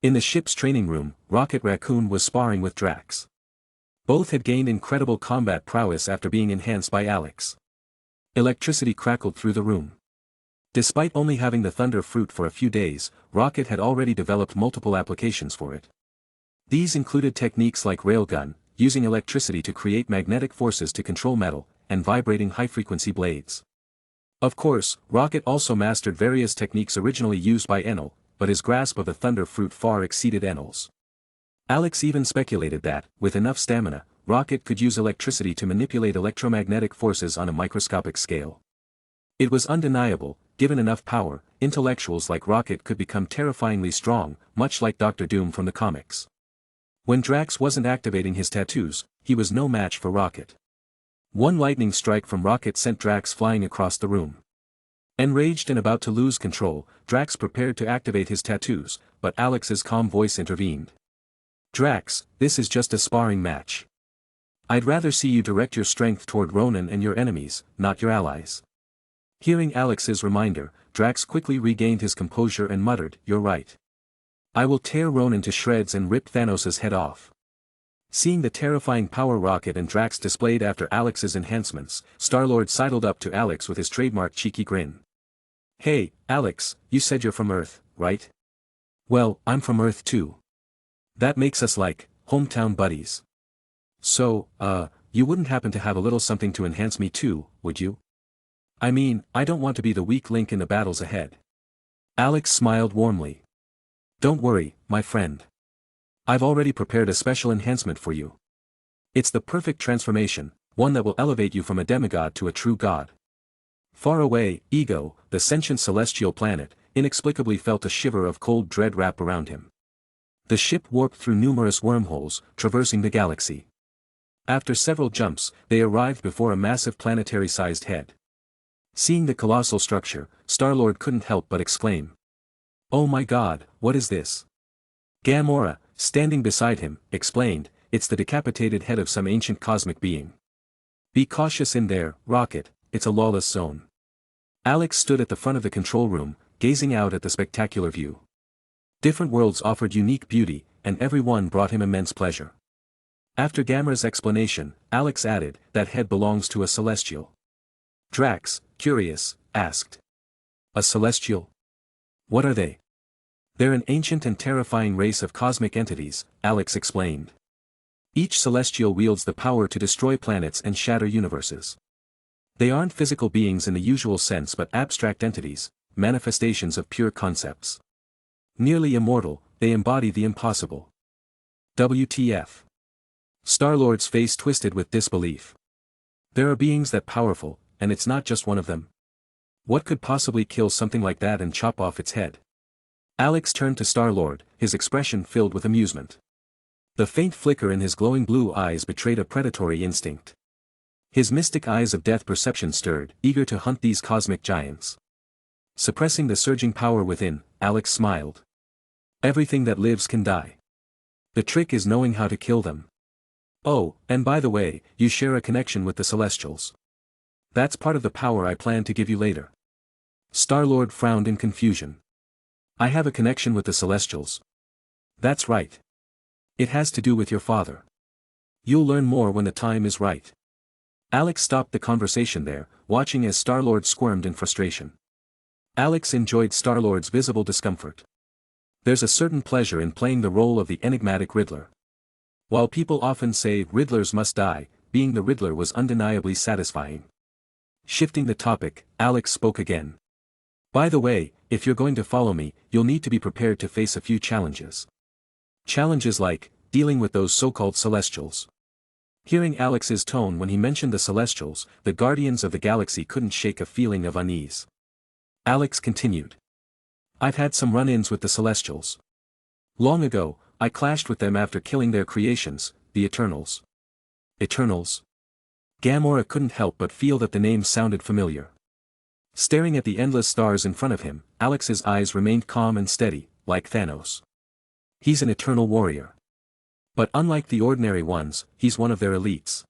In the ship's training room, Rocket Raccoon was sparring with Drax. Both had gained incredible combat prowess after being enhanced by Alex. Electricity crackled through the room. Despite only having the Thunder Fruit for a few days, Rocket had already developed multiple applications for it. These included techniques like railgun, using electricity to create magnetic forces to control metal, and vibrating high-frequency blades. Of course, Rocket also mastered various techniques originally used by Enel, but his grasp of the Thunder Fruit far exceeded Enel's. Alex even speculated that, with enough stamina, Rocket could use electricity to manipulate electromagnetic forces on a microscopic scale. It was undeniable, given enough power, intellectuals like Rocket could become terrifyingly strong, much like Doctor Doom from the comics. When Drax wasn't activating his tattoos, he was no match for Rocket. One lightning strike from Rocket sent Drax flying across the room. Enraged and about to lose control, Drax prepared to activate his tattoos, but Alex's calm voice intervened. "Drax, this is just a sparring match. I'd rather see you direct your strength toward Ronan and your enemies, not your allies." Hearing Alex's reminder, Drax quickly regained his composure and muttered, "You're right. I will tear Ronan to shreds and rip Thanos' head off." Seeing the terrifying power Rocket and Drax displayed after Alex's enhancements, Star-Lord sidled up to Alex with his trademark cheeky grin. "Hey, Alex, you said you're from Earth, right? Well, I'm from Earth too. That makes us like, hometown buddies. So, you wouldn't happen to have a little something to enhance me too, would you? I mean, I don't want to be the weak link in the battles ahead." Alex smiled warmly. "Don't worry, my friend. I've already prepared a special enhancement for you. It's the perfect transformation, one that will elevate you from a demigod to a true god." Far away, Ego, the sentient celestial planet, inexplicably felt a shiver of cold dread wrap around him. The ship warped through numerous wormholes, traversing the galaxy. After several jumps, they arrived before a massive planetary-sized head. Seeing the colossal structure, Star-Lord couldn't help but exclaim. "Oh my god, what is this?" Gamora, standing beside him, explained, "It's the decapitated head of some ancient cosmic being. Be cautious in there, Rocket, it's a lawless zone." Alex stood at the front of the control room, gazing out at the spectacular view. Different worlds offered unique beauty, and every one brought him immense pleasure. After Gamora's explanation, Alex added, "That head belongs to a celestial." Drax, curious, asked. "A celestial? What are they?" "They're an ancient and terrifying race of cosmic entities," Alex explained. "Each celestial wields the power to destroy planets and shatter universes. They aren't physical beings in the usual sense but abstract entities, manifestations of pure concepts. Nearly immortal, they embody the impossible." WTF. Star-Lord's face twisted with disbelief. There are beings that powerful, and it's not just one of them. What could possibly kill something like that and chop off its head? Alex turned to Star-Lord, his expression filled with amusement. The faint flicker in his glowing blue eyes betrayed a predatory instinct. His mystic eyes of death perception stirred, eager to hunt these cosmic giants. Suppressing the surging power within, Alex smiled. "Everything that lives can die. The trick is knowing how to kill them. Oh, and by the way, you share a connection with the Celestials. That's part of the power I plan to give you later." Star-Lord frowned in confusion. "I have a connection with the Celestials." "That's right. It has to do with your father. You'll learn more when the time is right." Alex stopped the conversation there, watching as Star-Lord squirmed in frustration. Alex enjoyed Star-Lord's visible discomfort. There's a certain pleasure in playing the role of the enigmatic Riddler. While people often say Riddlers must die, being the Riddler was undeniably satisfying. Shifting the topic, Alex spoke again. "By the way, if you're going to follow me, you'll need to be prepared to face a few challenges. Challenges like, dealing with those so-called Celestials." Hearing Alex's tone when he mentioned the Celestials, the Guardians of the Galaxy couldn't shake a feeling of unease. Alex continued. "I've had some run-ins with the Celestials. Long ago, I clashed with them after killing their creations, the Eternals." "Eternals?" Gamora couldn't help but feel that the name sounded familiar. Staring at the endless stars in front of him, Alex's eyes remained calm and steady, like Thanos. "He's an eternal warrior. But unlike the ordinary ones, he's one of their elites."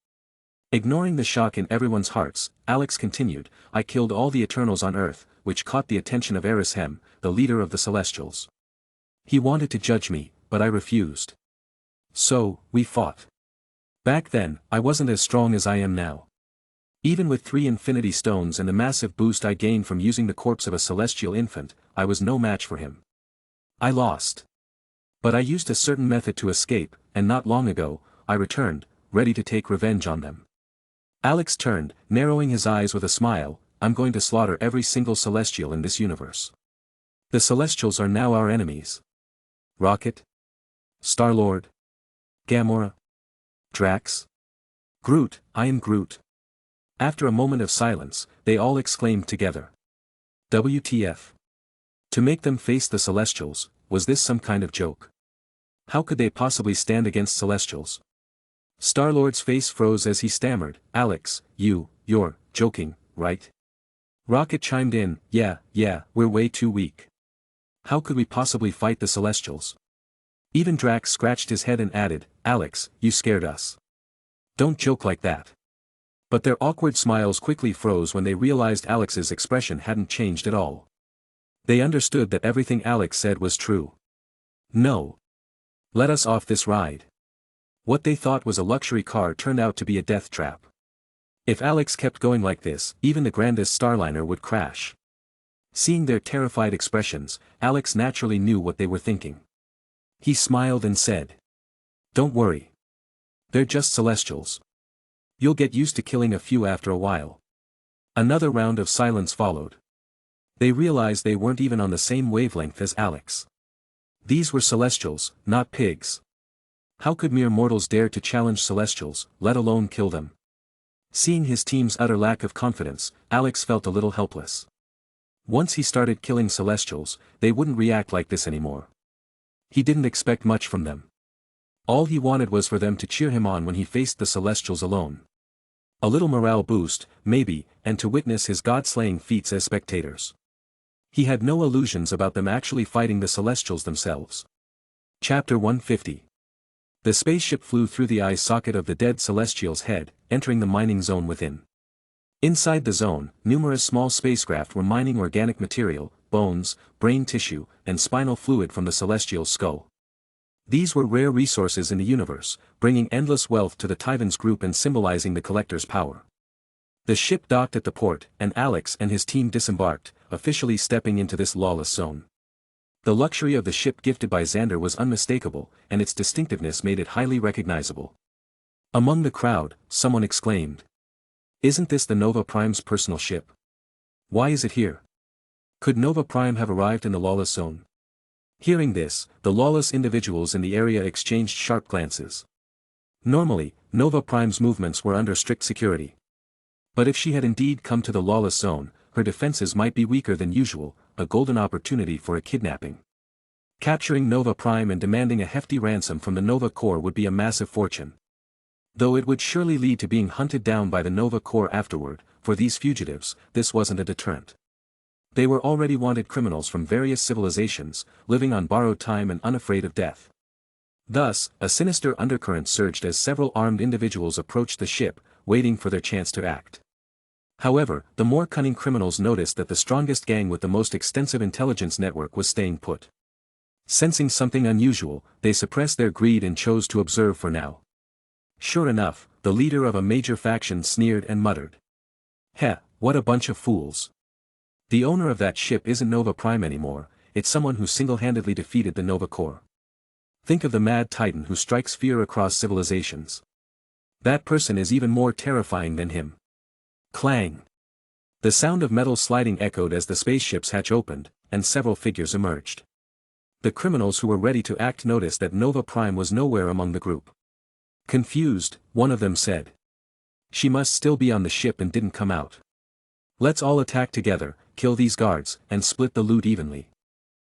Ignoring the shock in everyone's hearts, Alex continued, "I killed all the Eternals on Earth, which caught the attention of Erishem, the leader of the Celestials. He wanted to judge me, but I refused. So, we fought. Back then, I wasn't as strong as I am now. Even with 3 Infinity Stones and the massive boost I gained from using the corpse of a celestial infant, I was no match for him. I lost. But I used a certain method to escape, and not long ago, I returned, ready to take revenge on them." Alex turned, narrowing his eyes with a smile, "I'm going to slaughter every single Celestial in this universe. The Celestials are now our enemies. Rocket? Star-Lord? Gamora? Drax? Groot, I am Groot. After a moment of silence, they all exclaimed together. WTF. To make them face the Celestials, was this some kind of joke? How could they possibly stand against Celestials? Star-Lord's face froze as he stammered, Alex, you're joking, right? Rocket chimed in, yeah, we're way too weak. How could we possibly fight the Celestials? Even Drax scratched his head and added, Alex, you scared us. Don't joke like that. But their awkward smiles quickly froze when they realized Alex's expression hadn't changed at all. They understood that everything Alex said was true. No. Let us off this ride. What they thought was a luxury car turned out to be a death trap. If Alex kept going like this, even the grandest Starliner would crash. Seeing their terrified expressions, Alex naturally knew what they were thinking. He smiled and said, Don't worry. They're just Celestials. You'll get used to killing a few after a while. Another round of silence followed. They realized they weren't even on the same wavelength as Alex. These were Celestials, not pigs. How could mere mortals dare to challenge Celestials, let alone kill them? Seeing his team's utter lack of confidence, Alex felt a little helpless. Once he started killing Celestials, they wouldn't react like this anymore. He didn't expect much from them. All he wanted was for them to cheer him on when he faced the Celestials alone. A little morale boost, maybe, and to witness his god-slaying feats as spectators. He had no illusions about them actually fighting the Celestials themselves. Chapter 150. The spaceship flew through the eye socket of the dead Celestial's head, entering the mining zone within. Inside the zone, numerous small spacecraft were mining organic material, bones, brain tissue, and spinal fluid from the Celestial's skull. These were rare resources in the universe, bringing endless wealth to the Tyvan's group and symbolizing the collector's power. The ship docked at the port, and Alex and his team disembarked, officially stepping into this lawless zone. The luxury of the ship gifted by Xander was unmistakable, and its distinctiveness made it highly recognizable. Among the crowd, someone exclaimed. Isn't this the Nova Prime's personal ship? Why is it here? Could Nova Prime have arrived in the lawless zone? Hearing this, the lawless individuals in the area exchanged sharp glances. Normally, Nova Prime's movements were under strict security. But if she had indeed come to the lawless zone, her defenses might be weaker than usual, a golden opportunity for a kidnapping. Capturing Nova Prime and demanding a hefty ransom from the Nova Corps would be a massive fortune. Though it would surely lead to being hunted down by the Nova Corps afterward, for these fugitives, this wasn't a deterrent. They were already wanted criminals from various civilizations, living on borrowed time and unafraid of death. Thus, a sinister undercurrent surged as several armed individuals approached the ship, waiting for their chance to act. However, the more cunning criminals noticed that the strongest gang with the most extensive intelligence network was staying put. Sensing something unusual, they suppressed their greed and chose to observe for now. Sure enough, the leader of a major faction sneered and muttered. Heh, what a bunch of fools. The owner of that ship isn't Nova Prime anymore, it's someone who single-handedly defeated the Nova Corps. Think of the mad titan who strikes fear across civilizations. That person is even more terrifying than him. Clang! The sound of metal sliding echoed as the spaceship's hatch opened, and several figures emerged. The criminals who were ready to act noticed that Nova Prime was nowhere among the group. Confused, one of them said. She must still be on the ship and didn't come out. Let's all attack together, kill these guards, and split the loot evenly.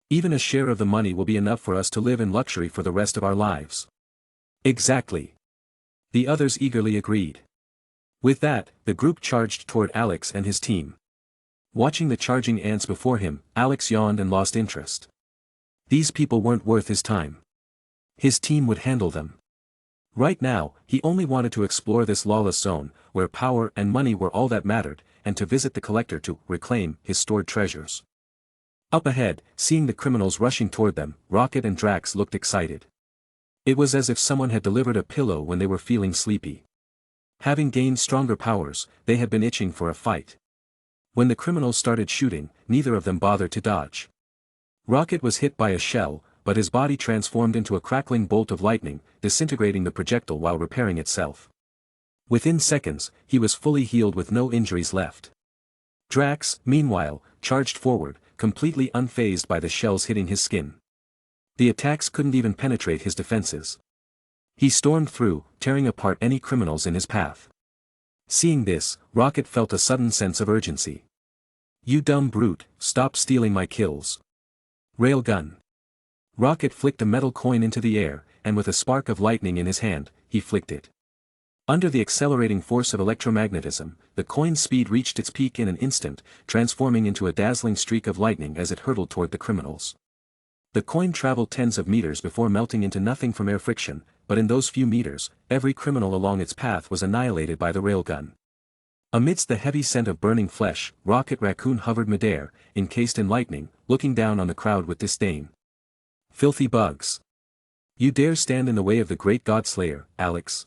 Even a share of the money will be enough for us to live in luxury for the rest of our lives. Exactly. The others eagerly agreed. With that, the group charged toward Alex and his team. Watching the charging ants before him, Alex yawned and lost interest. These people weren't worth his time. His team would handle them. Right now, he only wanted to explore this lawless zone, where power and money were all that mattered, and to visit the collector to reclaim his stored treasures. Up ahead, seeing the criminals rushing toward them, Rocket and Drax looked excited. It was as if someone had delivered a pillow when they were feeling sleepy. Having gained stronger powers, they had been itching for a fight. When the criminals started shooting, neither of them bothered to dodge. Rocket was hit by a shell, but his body transformed into a crackling bolt of lightning, disintegrating the projectile while repairing itself. Within seconds, he was fully healed with no injuries left. Drax, meanwhile, charged forward, completely unfazed by the shells hitting his skin. The attacks couldn't even penetrate his defenses. He stormed through, tearing apart any criminals in his path. Seeing this, Rocket felt a sudden sense of urgency. "You dumb brute, stop stealing my kills." Railgun. Rocket flicked a metal coin into the air, and with a spark of lightning in his hand, he flicked it. Under the accelerating force of electromagnetism, the coin's speed reached its peak in an instant, transforming into a dazzling streak of lightning as it hurtled toward the criminals. The coin traveled tens of meters before melting into nothing from air friction, but in those few meters, every criminal along its path was annihilated by the railgun. Amidst the heavy scent of burning flesh, Rocket Raccoon hovered midair, encased in lightning, looking down on the crowd with disdain. "Filthy bugs. You dare stand in the way of the great God Slayer, Alex?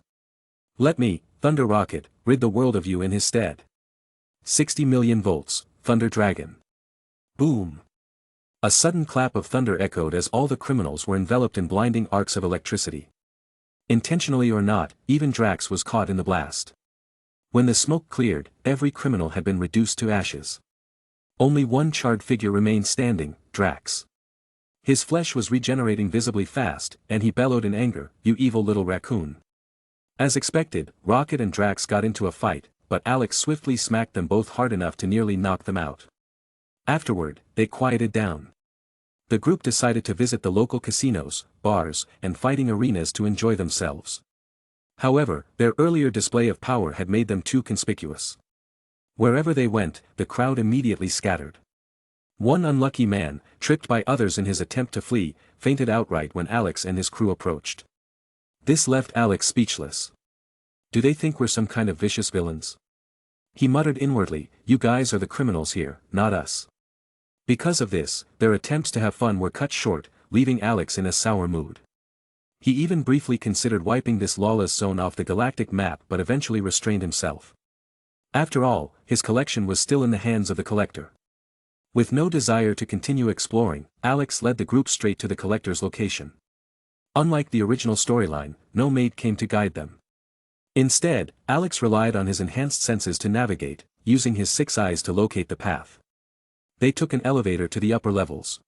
Let me, Thunder Rocket, rid the world of you in his stead." 60 million volts, Thunder Dragon. Boom! A sudden clap of thunder echoed as all the criminals were enveloped in blinding arcs of electricity. Intentionally or not, even Drax was caught in the blast. When the smoke cleared, every criminal had been reduced to ashes. Only one charred figure remained standing, Drax. His flesh was regenerating visibly fast, and he bellowed in anger, "You evil little raccoon." As expected, Rocket and Drax got into a fight, but Alex swiftly smacked them both hard enough to nearly knock them out. Afterward, they quieted down. The group decided to visit the local casinos, bars, and fighting arenas to enjoy themselves. However, their earlier display of power had made them too conspicuous. Wherever they went, the crowd immediately scattered. One unlucky man, tripped by others in his attempt to flee, fainted outright when Alex and his crew approached. This left Alex speechless. Do they think we're some kind of vicious villains? He muttered inwardly, "You guys are the criminals here, not us." Because of this, their attempts to have fun were cut short, leaving Alex in a sour mood. He even briefly considered wiping this lawless zone off the galactic map but eventually restrained himself. After all, his collection was still in the hands of the collector. With no desire to continue exploring, Alex led the group straight to the collector's location. Unlike the original storyline, no maid came to guide them. Instead, Alex relied on his enhanced senses to navigate, using his 6 eyes to locate the path. They took an elevator to the upper levels.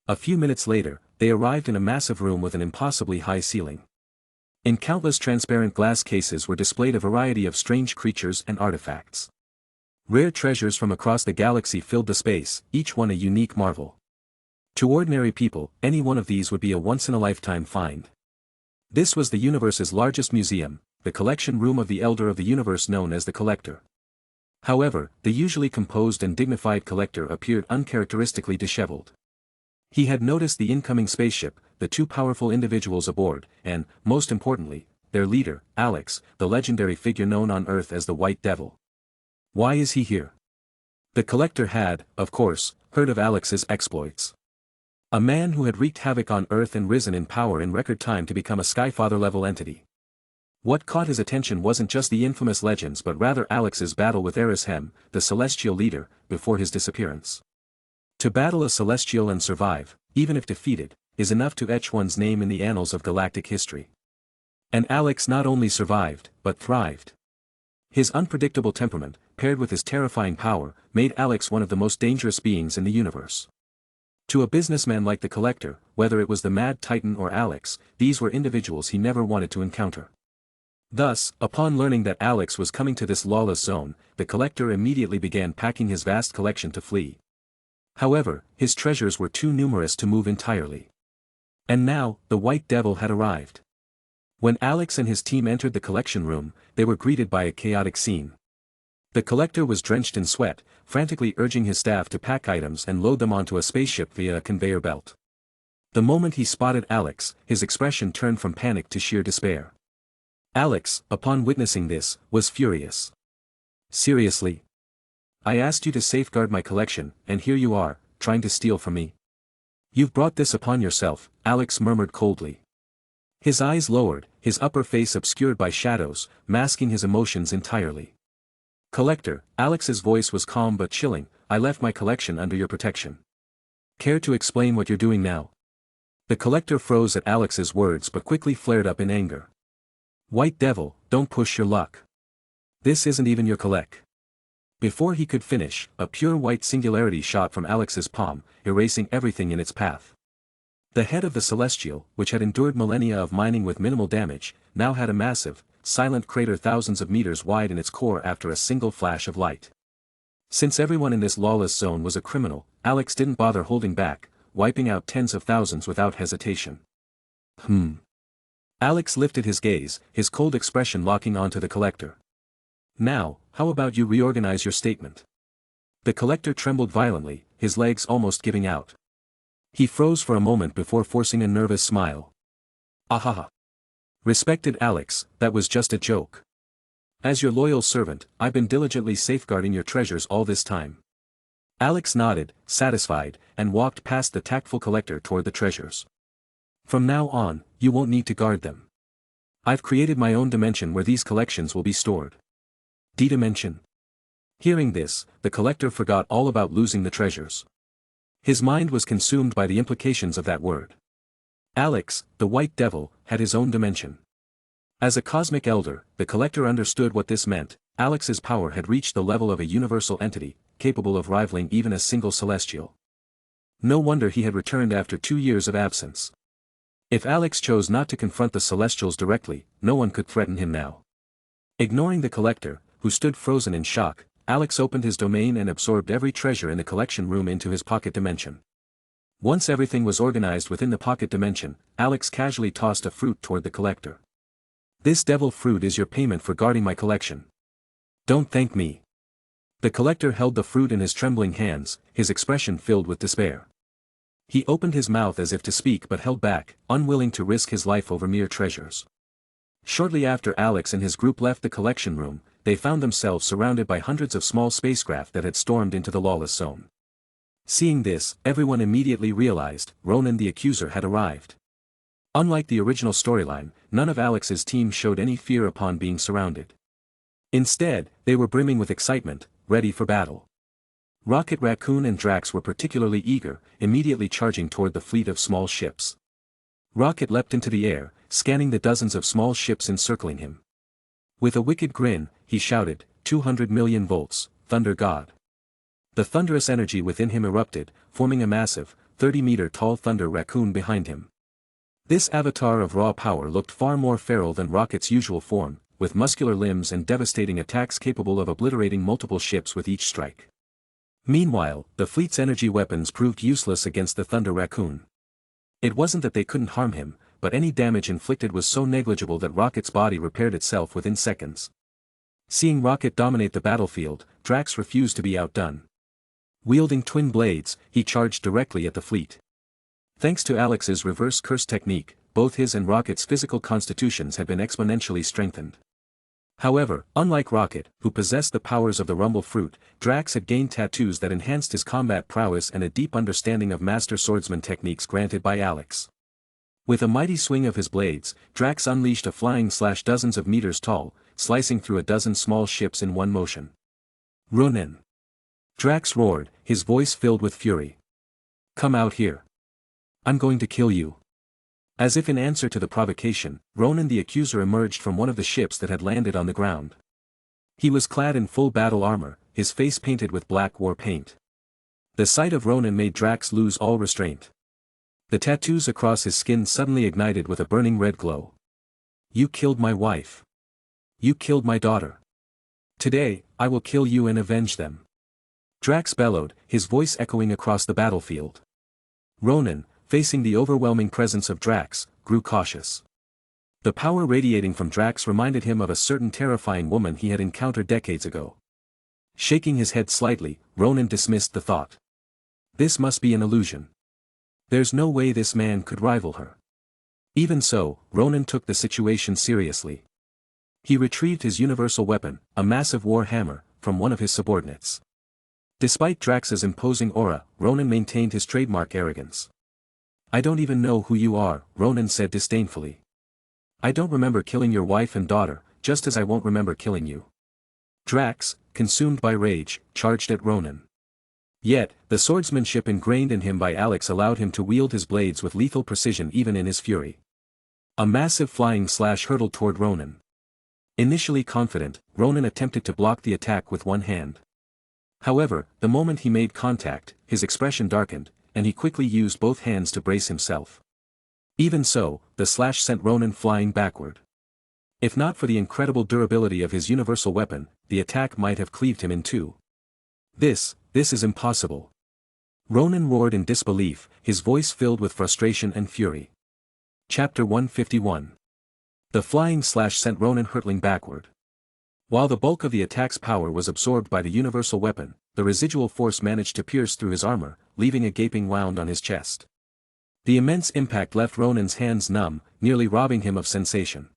A few minutes later, they arrived in a massive room with an impossibly high ceiling. In countless transparent glass cases were displayed a variety of strange creatures and artifacts. Rare treasures from across the galaxy filled the space, each one a unique marvel. To ordinary people, any one of these would be a once-in-a-lifetime find. This was the universe's largest museum, the collection room of the Elder of the Universe known as the Collector. However, the usually composed and dignified collector appeared uncharacteristically disheveled. He had noticed the incoming spaceship, the 2 powerful individuals aboard, and, most importantly, their leader, Alex, the legendary figure known on Earth as the White Devil. Why is he here? The collector had, of course, heard of Alex's exploits. A man who had wreaked havoc on Earth and risen in power in record time to become a Skyfather-level entity. What caught his attention wasn't just the infamous legends but rather Alex's battle with Erishem, the celestial leader, before his disappearance. To battle a celestial and survive, even if defeated, is enough to etch one's name in the annals of galactic history. And Alex not only survived, but thrived. His unpredictable temperament, paired with his terrifying power, made Alex one of the most dangerous beings in the universe. To a businessman like the collector, whether it was the Mad Titan or Alex, these were individuals he never wanted to encounter. Thus, upon learning that Alex was coming to this lawless zone, the collector immediately began packing his vast collection to flee. However, his treasures were too numerous to move entirely. And now, the White Devil had arrived. When Alex and his team entered the collection room, they were greeted by a chaotic scene. The collector was drenched in sweat, frantically urging his staff to pack items and load them onto a spaceship via a conveyor belt. The moment he spotted Alex, his expression turned from panic to sheer despair. Alex, upon witnessing this, was furious. Seriously? I asked you to safeguard my collection, and here you are, trying to steal from me. You've brought this upon yourself, Alex murmured coldly. His eyes lowered, his upper face obscured by shadows, masking his emotions entirely. Collector, Alex's voice was calm but chilling, I left my collection under your protection. Care to explain what you're doing now? The collector froze at Alex's words but quickly flared up in anger. White Devil, don't push your luck. This isn't even your collect. Before he could finish, a pure white singularity shot from Alex's palm, erasing everything in its path. The head of the Celestial, which had endured millennia of mining with minimal damage, now had a massive, silent crater thousands of meters wide in its core after a single flash of light. Since everyone in this lawless zone was a criminal, Alex didn't bother holding back, wiping out tens of thousands without hesitation. Alex lifted his gaze, his cold expression locking onto the Collector. Now, how about you reorganize your statement? The Collector trembled violently, his legs almost giving out. He froze for a moment before forcing a nervous smile. Ahaha. Respected Alex, that was just a joke. As your loyal servant, I've been diligently safeguarding your treasures all this time. Alex nodded, satisfied, and walked past the tactful Collector toward the treasures. From now on, you won't need to guard them. I've created my own dimension where these collections will be stored. D-dimension. Hearing this, the Collector forgot all about losing the treasures. His mind was consumed by the implications of that word. Alex, the White Devil, had his own dimension. As a cosmic elder, the Collector understood what this meant. Alex's power had reached the level of a universal entity, capable of rivaling even a single celestial. No wonder he had returned after 2 years of absence. If Alex chose not to confront the Celestials directly, no one could threaten him now. Ignoring the Collector, who stood frozen in shock, Alex opened his domain and absorbed every treasure in the collection room into his pocket dimension. Once everything was organized within the pocket dimension, Alex casually tossed a fruit toward the Collector. This devil fruit is your payment for guarding my collection. Don't thank me. The Collector held the fruit in his trembling hands, his expression filled with despair. He opened his mouth as if to speak but held back, unwilling to risk his life over mere treasures. Shortly after Alex and his group left the collection room, they found themselves surrounded by hundreds of small spacecraft that had stormed into the lawless zone. Seeing this, everyone immediately realized, Ronan the Accuser had arrived. Unlike the original storyline, none of Alex's team showed any fear upon being surrounded. Instead, they were brimming with excitement, ready for battle. Rocket Raccoon and Drax were particularly eager, immediately charging toward the fleet of small ships. Rocket leapt into the air, scanning the dozens of small ships encircling him. With a wicked grin, he shouted, 200 million volts, Thunder God. The thunderous energy within him erupted, forming a massive, 30-meter-tall Thunder Raccoon behind him. This avatar of raw power looked far more feral than Rocket's usual form, with muscular limbs and devastating attacks capable of obliterating multiple ships with each strike. Meanwhile, the fleet's energy weapons proved useless against the Thunder Raccoon. It wasn't that they couldn't harm him, but any damage inflicted was so negligible that Rocket's body repaired itself within seconds. Seeing Rocket dominate the battlefield, Drax refused to be outdone. Wielding twin blades, he charged directly at the fleet. Thanks to Alex's reverse curse technique, both his and Rocket's physical constitutions had been exponentially strengthened. However, unlike Rocket, who possessed the powers of the Rumble Fruit, Drax had gained tattoos that enhanced his combat prowess and a deep understanding of master swordsman techniques granted by Alex. With a mighty swing of his blades, Drax unleashed a flying slash dozens of meters tall, slicing through a dozen small ships in one motion. Ronan! Drax roared, his voice filled with fury. Come out here. I'm going to kill you. As if in answer to the provocation, Ronan the Accuser emerged from one of the ships that had landed on the ground. He was clad in full battle armor, his face painted with black war paint. The sight of Ronan made Drax lose all restraint. The tattoos across his skin suddenly ignited with a burning red glow. You killed my wife. You killed my daughter. Today, I will kill you and avenge them. Drax bellowed, his voice echoing across the battlefield. Ronan, facing the overwhelming presence of Drax, grew cautious. The power radiating from Drax reminded him of a certain terrifying woman he had encountered decades ago. Shaking his head slightly, Ronan dismissed the thought. This must be an illusion. There's no way this man could rival her. Even so, Ronan took the situation seriously. He retrieved his universal weapon, a massive war hammer, from one of his subordinates. Despite Drax's imposing aura, Ronan maintained his trademark arrogance. I don't even know who you are, Ronan said disdainfully. I don't remember killing your wife and daughter, just as I won't remember killing you. Drax, consumed by rage, charged at Ronan. Yet, the swordsmanship ingrained in him by Alex allowed him to wield his blades with lethal precision even in his fury. A massive flying slash hurtled toward Ronan. Initially confident, Ronan attempted to block the attack with one hand. However, the moment he made contact, his expression darkened, and he quickly used both hands to brace himself. Even so, the slash sent Ronan flying backward. If not for the incredible durability of his universal weapon, the attack might have cleaved him in two. This is impossible. Ronan roared in disbelief, his voice filled with frustration and fury. Chapter 151. The flying slash sent Ronan hurtling backward. While the bulk of the attack's power was absorbed by the universal weapon, the residual force managed to pierce through his armor, leaving a gaping wound on his chest. The immense impact left Ronan's hands numb, nearly robbing him of sensation.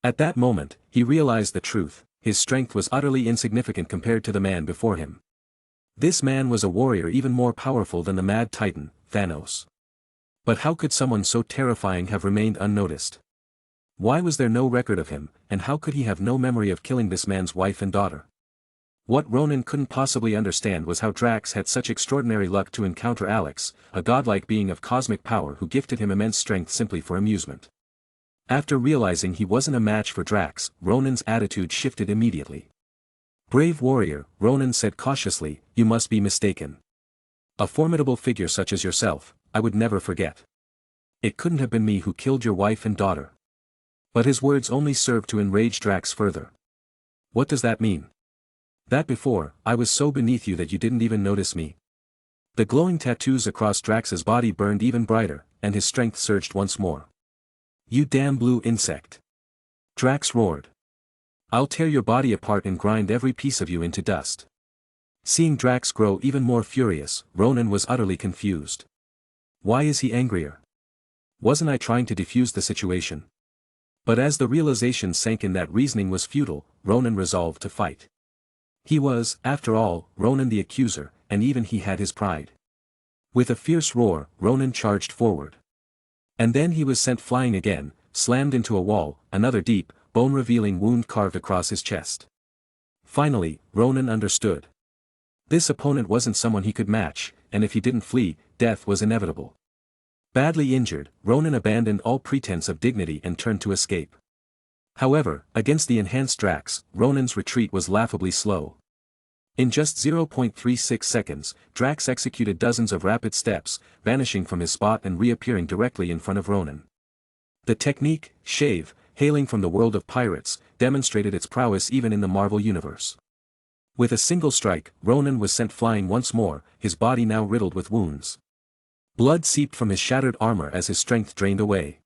At that moment, he realized the truth: his strength was utterly insignificant compared to the man before him. This man was a warrior even more powerful than the Mad Titan, Thanos. But how could someone so terrifying have remained unnoticed? Why was there no record of him, and how could he have no memory of killing this man's wife and daughter? What Ronan couldn't possibly understand was how Drax had such extraordinary luck to encounter Alex, a godlike being of cosmic power who gifted him immense strength simply for amusement. After realizing he wasn't a match for Drax, Ronan's attitude shifted immediately. "Brave warrior," Ronan said cautiously, "you must be mistaken. A formidable figure such as yourself, I would never forget. It couldn't have been me who killed your wife and daughter." But his words only served to enrage Drax further. "What does that mean? That before, I was so beneath you that you didn't even notice me?" The glowing tattoos across Drax's body burned even brighter, and his strength surged once more. "You damn blue insect!" Drax roared. "I'll tear your body apart and grind every piece of you into dust." Seeing Drax grow even more furious, Ronan was utterly confused. Why is he angrier? Wasn't I trying to defuse the situation? But as the realization sank in that reasoning was futile, Ronan resolved to fight. He was, after all, Ronan the accuser, and even he had his pride. With a fierce roar, Ronan charged forward. And then he was sent flying again, slammed into a wall, another deep, bone-revealing wound carved across his chest. Finally, Ronan understood. This opponent wasn't someone he could match, and if he didn't flee, death was inevitable. Badly injured, Ronan abandoned all pretense of dignity and turned to escape. However, against the enhanced Drax, Ronan's retreat was laughably slow. In just 0.36 seconds, Drax executed dozens of rapid steps, vanishing from his spot and reappearing directly in front of Ronan. The technique, shave, hailing from the world of pirates, demonstrated its prowess even in the Marvel Universe. With a single strike, Ronan was sent flying once more, his body now riddled with wounds. Blood seeped from his shattered armor as his strength drained away.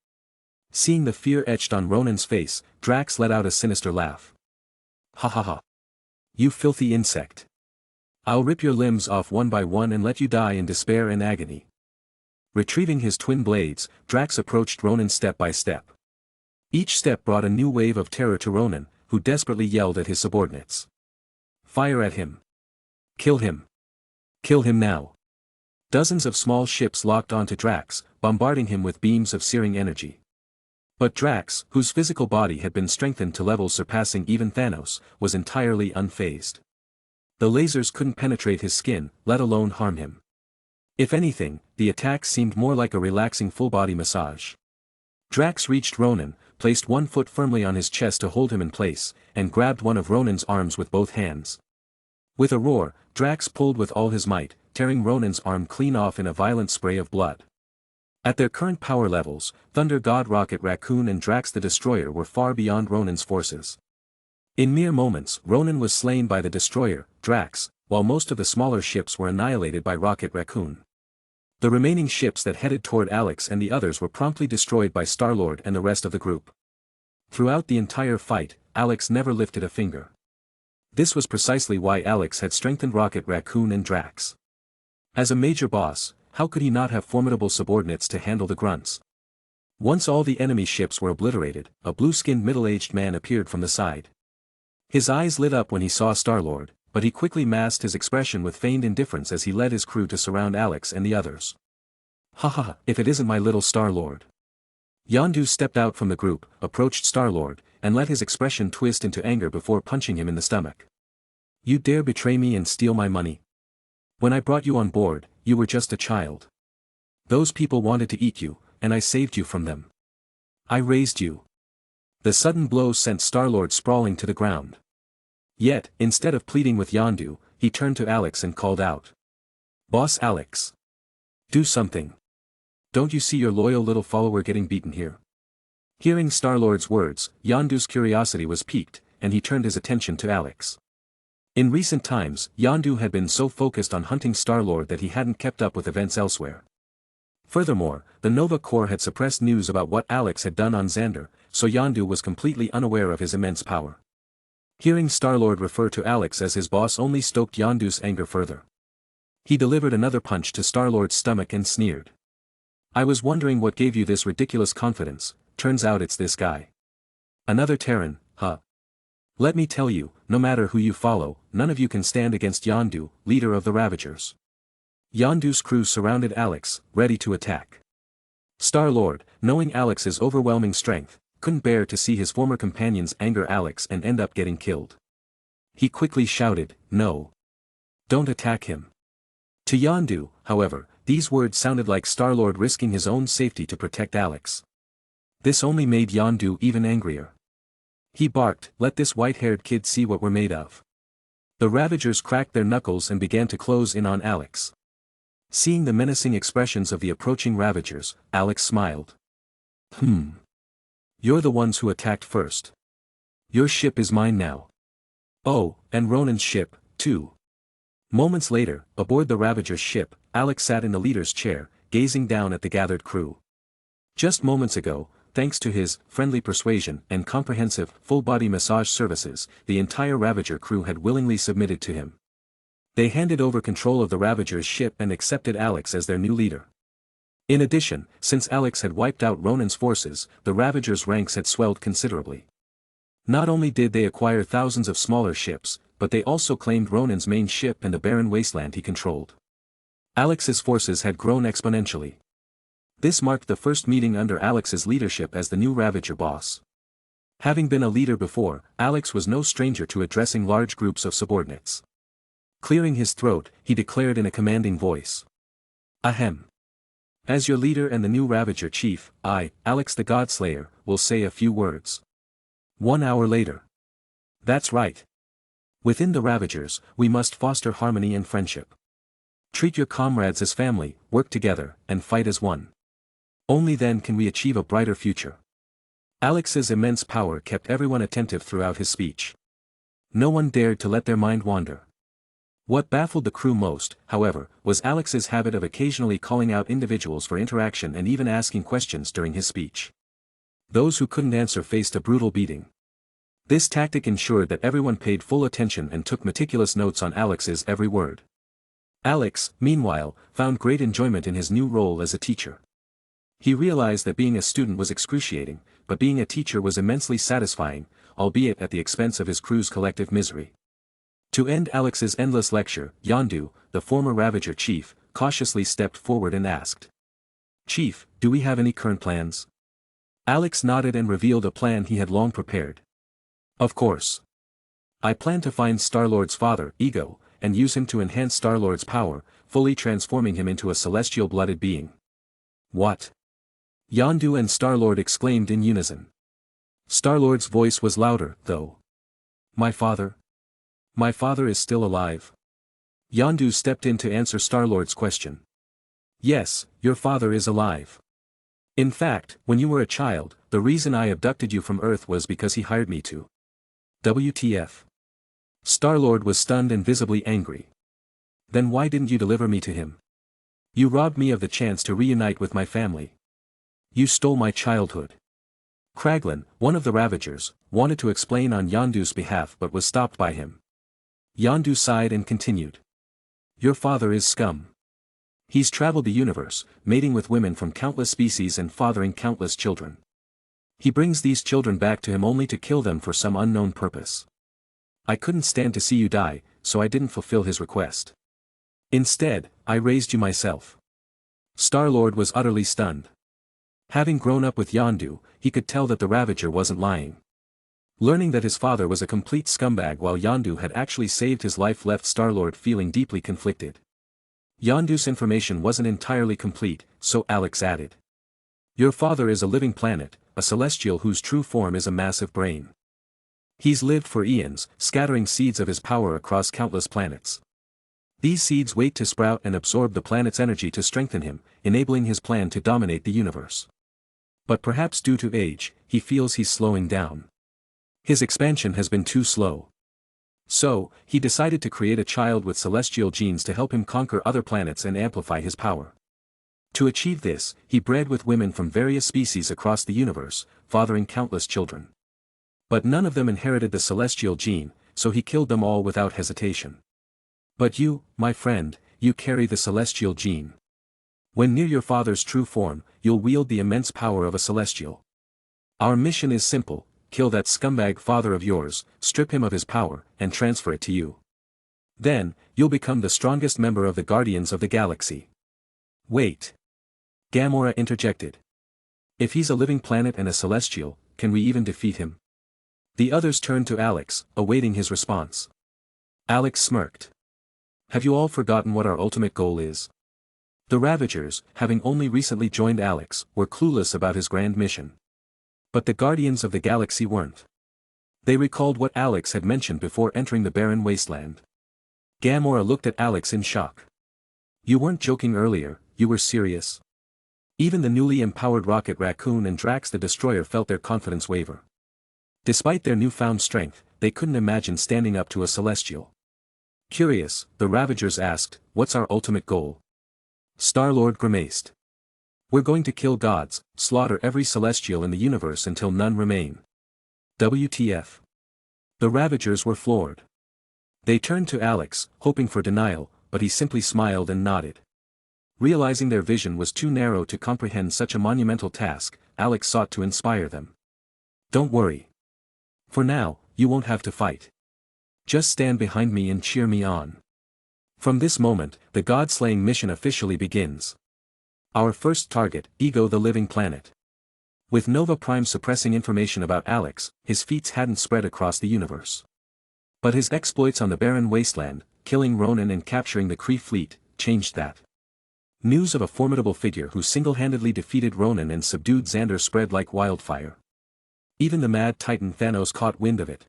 Seeing the fear etched on Ronan's face, Drax let out a sinister laugh. "Ha ha ha. You filthy insect. I'll rip your limbs off one by one and let you die in despair and agony." Retrieving his twin blades, Drax approached Ronan step by step. Each step brought a new wave of terror to Ronan, who desperately yelled at his subordinates. "Fire at him. Kill him. Kill him now." Dozens of small ships locked onto Drax, bombarding him with beams of searing energy. But Drax, whose physical body had been strengthened to levels surpassing even Thanos, was entirely unfazed. The lasers couldn't penetrate his skin, let alone harm him. If anything, the attack seemed more like a relaxing full-body massage. Drax reached Ronan, placed one foot firmly on his chest to hold him in place, and grabbed one of Ronan's arms with both hands. With a roar, Drax pulled with all his might, tearing Ronan's arm clean off in a violent spray of blood. At their current power levels, Thunder God Rocket Raccoon and Drax the Destroyer were far beyond Ronan's forces. In mere moments, Ronan was slain by the Destroyer, Drax, while most of the smaller ships were annihilated by Rocket Raccoon. The remaining ships that headed toward Alex and the others were promptly destroyed by Star-Lord and the rest of the group. Throughout the entire fight, Alex never lifted a finger. This was precisely why Alex had strengthened Rocket Raccoon and Drax. As a major boss, how could he not have formidable subordinates to handle the grunts? Once all the enemy ships were obliterated, a blue-skinned middle-aged man appeared from the side. His eyes lit up when he saw Star-Lord, but he quickly masked his expression with feigned indifference as he led his crew to surround Alex and the others. "Ha ha ha, if it isn't my little Star-Lord." Yondu stepped out from the group, approached Star-Lord, and let his expression twist into anger before punching him in the stomach. "You dare betray me and steal my money? When I brought you on board, you were just a child. Those people wanted to eat you, and I saved you from them. I raised you." The sudden blow sent Star-Lord sprawling to the ground. Yet, instead of pleading with Yondu, he turned to Alex and called out. "Boss Alex. Do something. Don't you see your loyal little follower getting beaten here? Hearing Star-Lord's words, Yondu's curiosity was piqued, and he turned his attention to Alex. In recent times, Yondu had been so focused on hunting Star-Lord that he hadn't kept up with events elsewhere. Furthermore, the Nova Corps had suppressed news about what Alex had done on Xander, so Yondu was completely unaware of his immense power. Hearing Star-Lord refer to Alex as his boss only stoked Yondu's anger further. He delivered another punch to Star-Lord's stomach and sneered. I was wondering what gave you this ridiculous confidence, turns out it's this guy. Another Terran, huh? Let me tell you, no matter who you follow, none of you can stand against Yondu, leader of the Ravagers. Yondu's crew surrounded Alex, ready to attack. Star-Lord, knowing Alex's overwhelming strength, couldn't bear to see his former companions anger Alex and end up getting killed. He quickly shouted, "No. Don't attack him." To Yondu, however, these words sounded like Star-Lord risking his own safety to protect Alex. This only made Yondu even angrier. He barked, "Let this white-haired kid see what we're made of." The Ravagers cracked their knuckles and began to close in on Alex. Seeing the menacing expressions of the approaching Ravagers, Alex smiled. You're the ones who attacked first. Your ship is mine now. Oh, and Ronan's ship, too. Moments later, aboard the Ravager's ship, Alex sat in the leader's chair, gazing down at the gathered crew. Just moments ago, thanks to his friendly persuasion and comprehensive full-body massage services, the entire Ravager crew had willingly submitted to him. They handed over control of the Ravager's ship and accepted Alex as their new leader. In addition, since Alex had wiped out Ronan's forces, the Ravagers' ranks had swelled considerably. Not only did they acquire thousands of smaller ships, but they also claimed Ronan's main ship and the barren wasteland he controlled. Alex's forces had grown exponentially. This marked the first meeting under Alex's leadership as the new Ravager boss. Having been a leader before, Alex was no stranger to addressing large groups of subordinates. Clearing his throat, he declared in a commanding voice. Ahem. As your leader and the new Ravager chief, I, Alex the Godslayer, will say a few words. 1 hour later. That's right. Within the Ravagers, we must foster harmony and friendship. Treat your comrades as family, work together, and fight as one. Only then can we achieve a brighter future. Alex's immense power kept everyone attentive throughout his speech. No one dared to let their mind wander. What baffled the crew most, however, was Alex's habit of occasionally calling out individuals for interaction and even asking questions during his speech. Those who couldn't answer faced a brutal beating. This tactic ensured that everyone paid full attention and took meticulous notes on Alex's every word. Alex, meanwhile, found great enjoyment in his new role as a teacher. He realized that being a student was excruciating, but being a teacher was immensely satisfying, albeit at the expense of his crew's collective misery. To end Alex's endless lecture, Yondu, the former Ravager chief, cautiously stepped forward and asked. Chief, do we have any current plans? Alex nodded and revealed a plan he had long prepared. Of course. I plan to find Star-Lord's father, Ego, and use him to enhance Star-Lord's power, fully transforming him into a celestial-blooded being. What? Yondu and Star-Lord exclaimed in unison. Star-Lord's voice was louder, though. My father? My father is still alive. Yondu stepped in to answer Star-Lord's question. Yes, your father is alive. In fact, when you were a child, the reason I abducted you from Earth was because he hired me to. WTF. Star-Lord was stunned and visibly angry. Then why didn't you deliver me to him? You robbed me of the chance to reunite with my family. You stole my childhood. Kraglin, one of the Ravagers, wanted to explain on Yondu's behalf but was stopped by him. Yondu sighed and continued. Your father is scum. He's traveled the universe, mating with women from countless species and fathering countless children. He brings these children back to him only to kill them for some unknown purpose. I couldn't stand to see you die, so I didn't fulfill his request. Instead, I raised you myself. Star-Lord was utterly stunned. Having grown up with Yondu, he could tell that the Ravager wasn't lying. Learning that his father was a complete scumbag while Yondu had actually saved his life left Star-Lord feeling deeply conflicted. Yondu's information wasn't entirely complete, so Alex added. Your father is a living planet, a celestial whose true form is a massive brain. He's lived for eons, scattering seeds of his power across countless planets. These seeds wait to sprout and absorb the planet's energy to strengthen him, enabling his plan to dominate the universe. But perhaps due to age, he feels he's slowing down. His expansion has been too slow. So, he decided to create a child with celestial genes to help him conquer other planets and amplify his power. To achieve this, he bred with women from various species across the universe, fathering countless children. But none of them inherited the celestial gene, so he killed them all without hesitation. But you, my friend, you carry the celestial gene. When near your father's true form, you'll wield the immense power of a celestial. Our mission is simple: kill that scumbag father of yours, strip him of his power, and transfer it to you. Then, you'll become the strongest member of the Guardians of the Galaxy. Wait. Gamora interjected. If he's a living planet and a celestial, can we even defeat him? The others turned to Alex, awaiting his response. Alex smirked. Have you all forgotten what our ultimate goal is? The Ravagers, having only recently joined Alex, were clueless about his grand mission. But the Guardians of the Galaxy weren't. They recalled what Alex had mentioned before entering the barren wasteland. Gamora looked at Alex in shock. You weren't joking earlier, you were serious? Even the newly empowered Rocket Raccoon and Drax the Destroyer felt their confidence waver. Despite their newfound strength, they couldn't imagine standing up to a Celestial. Curious, the Ravagers asked, what's our ultimate goal? Star-Lord grimaced. We're going to kill gods, slaughter every Celestial in the universe until none remain. WTF. The Ravagers were floored. They turned to Alex, hoping for denial, but he simply smiled and nodded. Realizing their vision was too narrow to comprehend such a monumental task, Alex sought to inspire them. Don't worry. For now, you won't have to fight. Just stand behind me and cheer me on. From this moment, the God-slaying mission officially begins. Our first target, Ego the living planet. With Nova Prime suppressing information about Alex, his feats hadn't spread across the universe. But his exploits on the barren wasteland, killing Ronan and capturing the Kree fleet, changed that. News of a formidable figure who single-handedly defeated Ronan and subdued Xander spread like wildfire. Even the mad titan Thanos caught wind of it.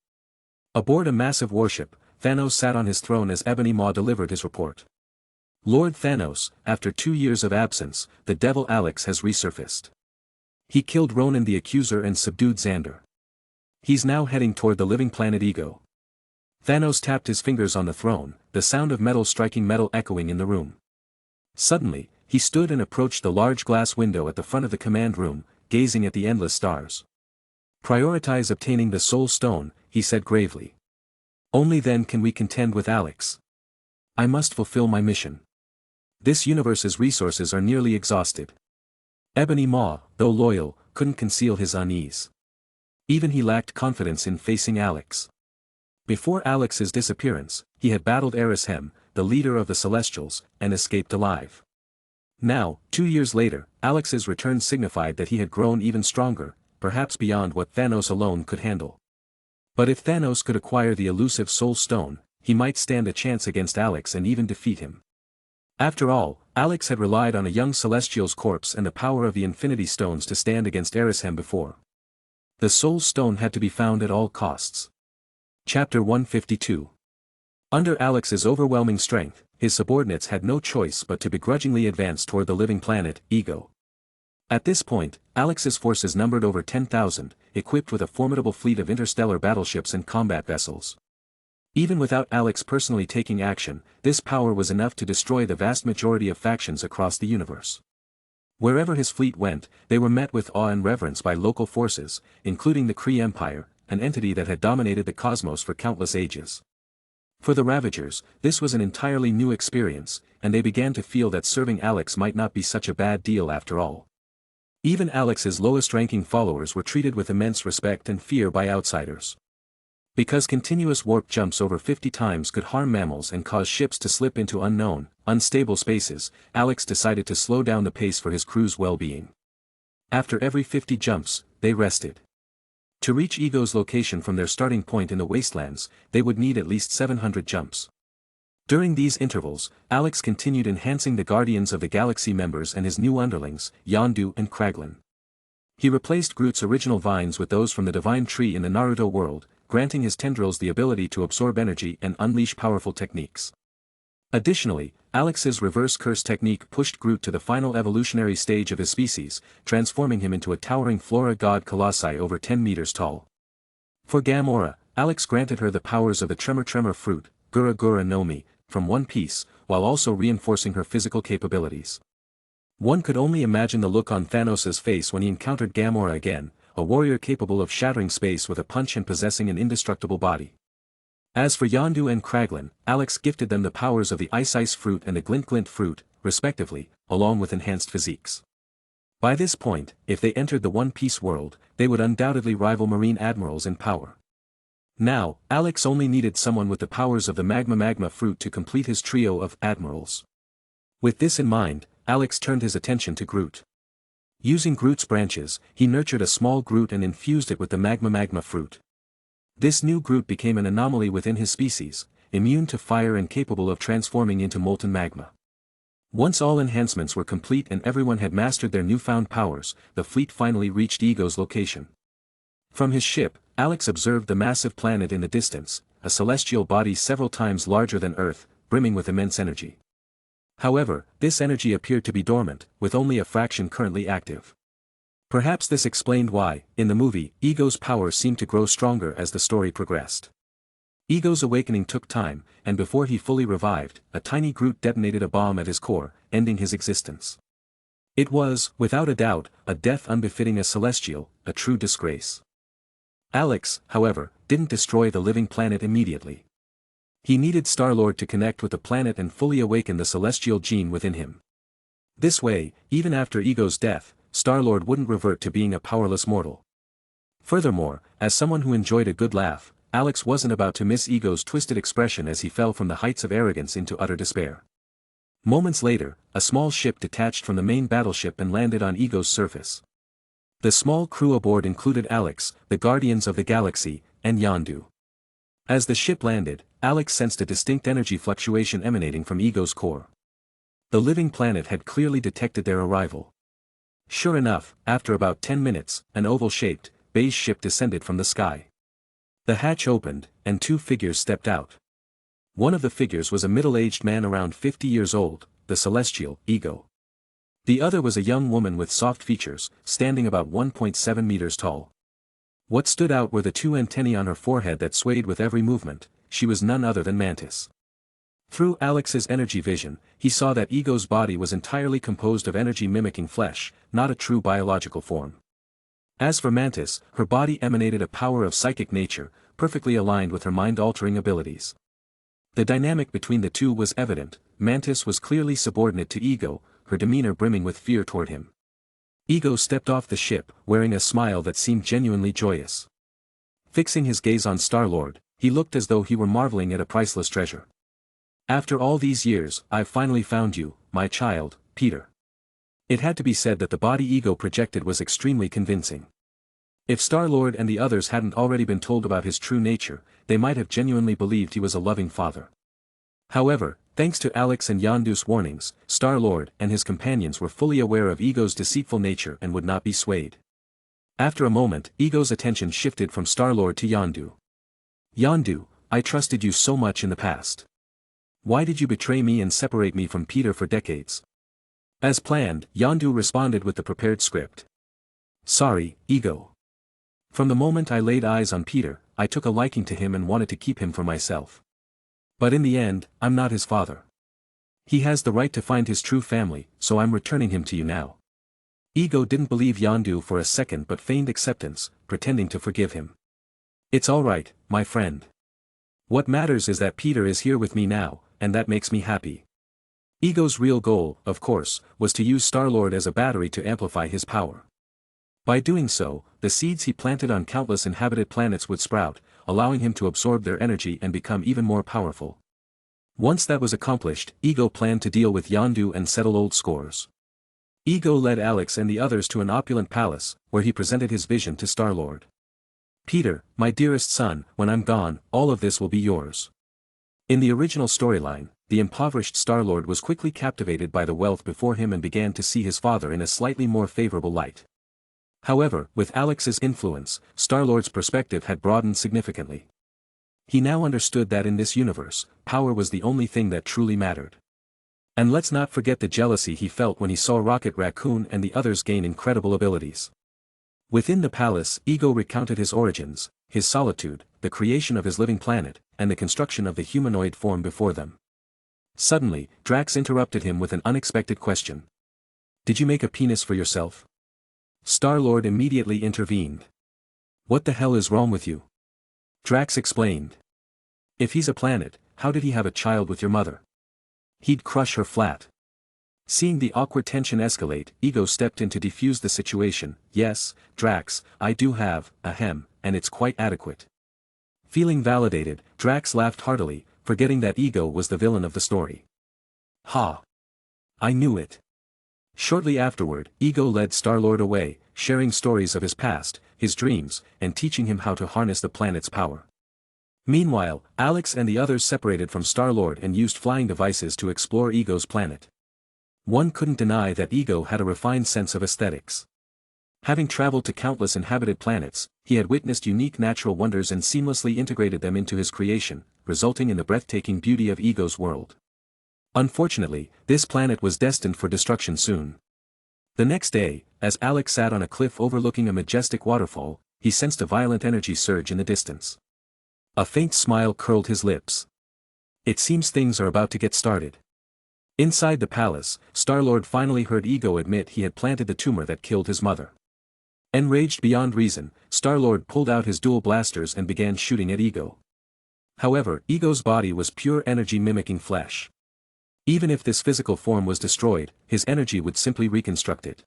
Aboard a massive warship, Thanos sat on his throne as Ebony Maw delivered his report. Lord Thanos, after 2 years of absence, the devil Alex has resurfaced. He killed Ronan the Accuser and subdued Xander. He's now heading toward the living planet Ego. Thanos tapped his fingers on the throne, the sound of metal striking metal echoing in the room. Suddenly, he stood and approached the large glass window at the front of the command room, gazing at the endless stars. Prioritize obtaining the Soul Stone, he said gravely. Only then can we contend with Alex. I must fulfill my mission. This universe's resources are nearly exhausted. Ebony Maw, though loyal, couldn't conceal his unease. Even he lacked confidence in facing Alex. Before Alex's disappearance, he had battled Erishem, the leader of the Celestials, and escaped alive. Now, 2 years later, Alex's return signified that he had grown even stronger, perhaps beyond what Thanos alone could handle. But if Thanos could acquire the elusive Soul Stone, he might stand a chance against Alex and even defeat him. After all, Alex had relied on a young Celestial's corpse and the power of the Infinity Stones to stand against Erishem before. The Soul Stone had to be found at all costs. Chapter 152. Under Alex's overwhelming strength, his subordinates had no choice but to begrudgingly advance toward the living planet, Ego. At this point, Alex's forces numbered over 10,000, equipped with a formidable fleet of interstellar battleships and combat vessels. Even without Alex personally taking action, this power was enough to destroy the vast majority of factions across the universe. Wherever his fleet went, they were met with awe and reverence by local forces, including the Kree Empire, an entity that had dominated the cosmos for countless ages. For the Ravagers, this was an entirely new experience, and they began to feel that serving Alex might not be such a bad deal after all. Even Alex's lowest-ranking followers were treated with immense respect and fear by outsiders. Because continuous warp jumps over 50 times could harm mammals and cause ships to slip into unknown, unstable spaces, Alex decided to slow down the pace for his crew's well-being. After every 50 jumps, they rested. To reach Ego's location from their starting point in the wastelands, they would need at least 700 jumps. During these intervals, Alex continued enhancing the Guardians of the Galaxy members and his new underlings, Yondu and Kraglin. He replaced Groot's original vines with those from the Divine Tree in the Naruto world, granting his tendrils the ability to absorb energy and unleash powerful techniques. Additionally, Alex's reverse curse technique pushed Groot to the final evolutionary stage of his species, transforming him into a towering flora god colossi over 10 meters tall. For Gamora, Alex granted her the powers of the Tremor fruit, Gura Gura no Mi, from One Piece, while also reinforcing her physical capabilities. One could only imagine the look on Thanos' face when he encountered Gamora again, a warrior capable of shattering space with a punch and possessing an indestructible body. As for Yondu and Kraglin, Alex gifted them the powers of the Ice fruit and the Glint fruit, respectively, along with enhanced physiques. By this point, if they entered the One Piece world, they would undoubtedly rival Marine Admirals in power. Now, Alex only needed someone with the powers of the Magma fruit to complete his trio of Admirals. With this in mind, Alex turned his attention to Groot. Using Groot's branches, he nurtured a small Groot and infused it with the Magma fruit. This new Groot became an anomaly within his species, immune to fire and capable of transforming into molten magma. Once all enhancements were complete and everyone had mastered their newfound powers, the fleet finally reached Ego's location. From his ship, Alex observed the massive planet in the distance, a celestial body several times larger than Earth, brimming with immense energy. However, this energy appeared to be dormant, with only a fraction currently active. Perhaps this explained why, in the movie, Ego's power seemed to grow stronger as the story progressed. Ego's awakening took time, and before he fully revived, a tiny Groot detonated a bomb at his core, ending his existence. It was, without a doubt, a death unbefitting a Celestial, a true disgrace. Alex, however, didn't destroy the living planet immediately. He needed Star-Lord to connect with the planet and fully awaken the Celestial gene within him. This way, even after Ego's death, Star-Lord wouldn't revert to being a powerless mortal. Furthermore, as someone who enjoyed a good laugh, Alex wasn't about to miss Ego's twisted expression as he fell from the heights of arrogance into utter despair. Moments later, a small ship detached from the main battleship and landed on Ego's surface. The small crew aboard included Alex, the Guardians of the Galaxy, and Yondu. As the ship landed, Alex sensed a distinct energy fluctuation emanating from Ego's core. The living planet had clearly detected their arrival. Sure enough, after about 10 minutes, an oval-shaped, beige ship descended from the sky. The hatch opened, and two figures stepped out. One of the figures was a middle-aged man around 50 years old, the Celestial, Ego. The other was a young woman with soft features, standing about 1.7 meters tall. What stood out were the two antennae on her forehead that swayed with every movement. She was none other than Mantis. Through Alex's energy vision, he saw that Ego's body was entirely composed of energy mimicking flesh, not a true biological form. As for Mantis, her body emanated a power of psychic nature, perfectly aligned with her mind-altering abilities. The dynamic between the two was evident. Mantis was clearly subordinate to Ego, her demeanor brimming with fear toward him. Ego stepped off the ship, wearing a smile that seemed genuinely joyous. Fixing his gaze on Star-Lord, he looked as though he were marveling at a priceless treasure. "After all these years, I've finally found you, my child, Peter." It had to be said that the body Ego projected was extremely convincing. If Star-Lord and the others hadn't already been told about his true nature, they might have genuinely believed he was a loving father. However, thanks to Alex and Yondu's warnings, Star-Lord and his companions were fully aware of Ego's deceitful nature and would not be swayed. After a moment, Ego's attention shifted from Star-Lord to Yondu. "Yondu, I trusted you so much in the past. Why did you betray me and separate me from Peter for decades?" As planned, Yondu responded with the prepared script. "Sorry, Ego. From the moment I laid eyes on Peter, I took a liking to him and wanted to keep him for myself. But in the end, I'm not his father. He has the right to find his true family, so I'm returning him to you now." Ego didn't believe Yondu for a second but feigned acceptance, pretending to forgive him. "It's all right, my friend. What matters is that Peter is here with me now, and that makes me happy." Ego's real goal, of course, was to use Star-Lord as a battery to amplify his power. By doing so, the seeds he planted on countless inhabited planets would sprout, allowing him to absorb their energy and become even more powerful. Once that was accomplished, Ego planned to deal with Yondu and settle old scores. Ego led Alex and the others to an opulent palace, where he presented his vision to Star-Lord. "Peter, my dearest son, when I'm gone, all of this will be yours." In the original storyline, the impoverished Star-Lord was quickly captivated by the wealth before him and began to see his father in a slightly more favorable light. However, with Alex's influence, Star-Lord's perspective had broadened significantly. He now understood that in this universe, power was the only thing that truly mattered. And let's not forget the jealousy he felt when he saw Rocket Raccoon and the others gain incredible abilities. Within the palace, Ego recounted his origins, his solitude, the creation of his living planet, and the construction of the humanoid form before them. Suddenly, Drax interrupted him with an unexpected question. Did you make a penis for yourself? Star-Lord immediately intervened. What the hell is wrong with you? Drax explained. If he's a planet, how did he have a child with your mother? He'd crush her flat. Seeing the awkward tension escalate, Ego stepped in to defuse the situation. Yes, Drax, I do have a hem, and it's quite adequate. Feeling validated, Drax laughed heartily, forgetting that Ego was the villain of the story. Ha! I knew it. Shortly afterward, Ego led Star-Lord away, sharing stories of his past, his dreams, and teaching him how to harness the planet's power. Meanwhile, Alex and the others separated from Star-Lord and used flying devices to explore Ego's planet. One couldn't deny that Ego had a refined sense of aesthetics. Having traveled to countless inhabited planets, he had witnessed unique natural wonders and seamlessly integrated them into his creation, resulting in the breathtaking beauty of Ego's world. Unfortunately, this planet was destined for destruction soon. The next day, as Alex sat on a cliff overlooking a majestic waterfall, he sensed a violent energy surge in the distance. A faint smile curled his lips. It seems things are about to get started. Inside the palace, Star-Lord finally heard Ego admit he had planted the tumor that killed his mother. Enraged beyond reason, Star-Lord pulled out his dual blasters and began shooting at Ego. However, Ego's body was pure energy mimicking flesh. Even if this physical form was destroyed, his energy would simply reconstruct it.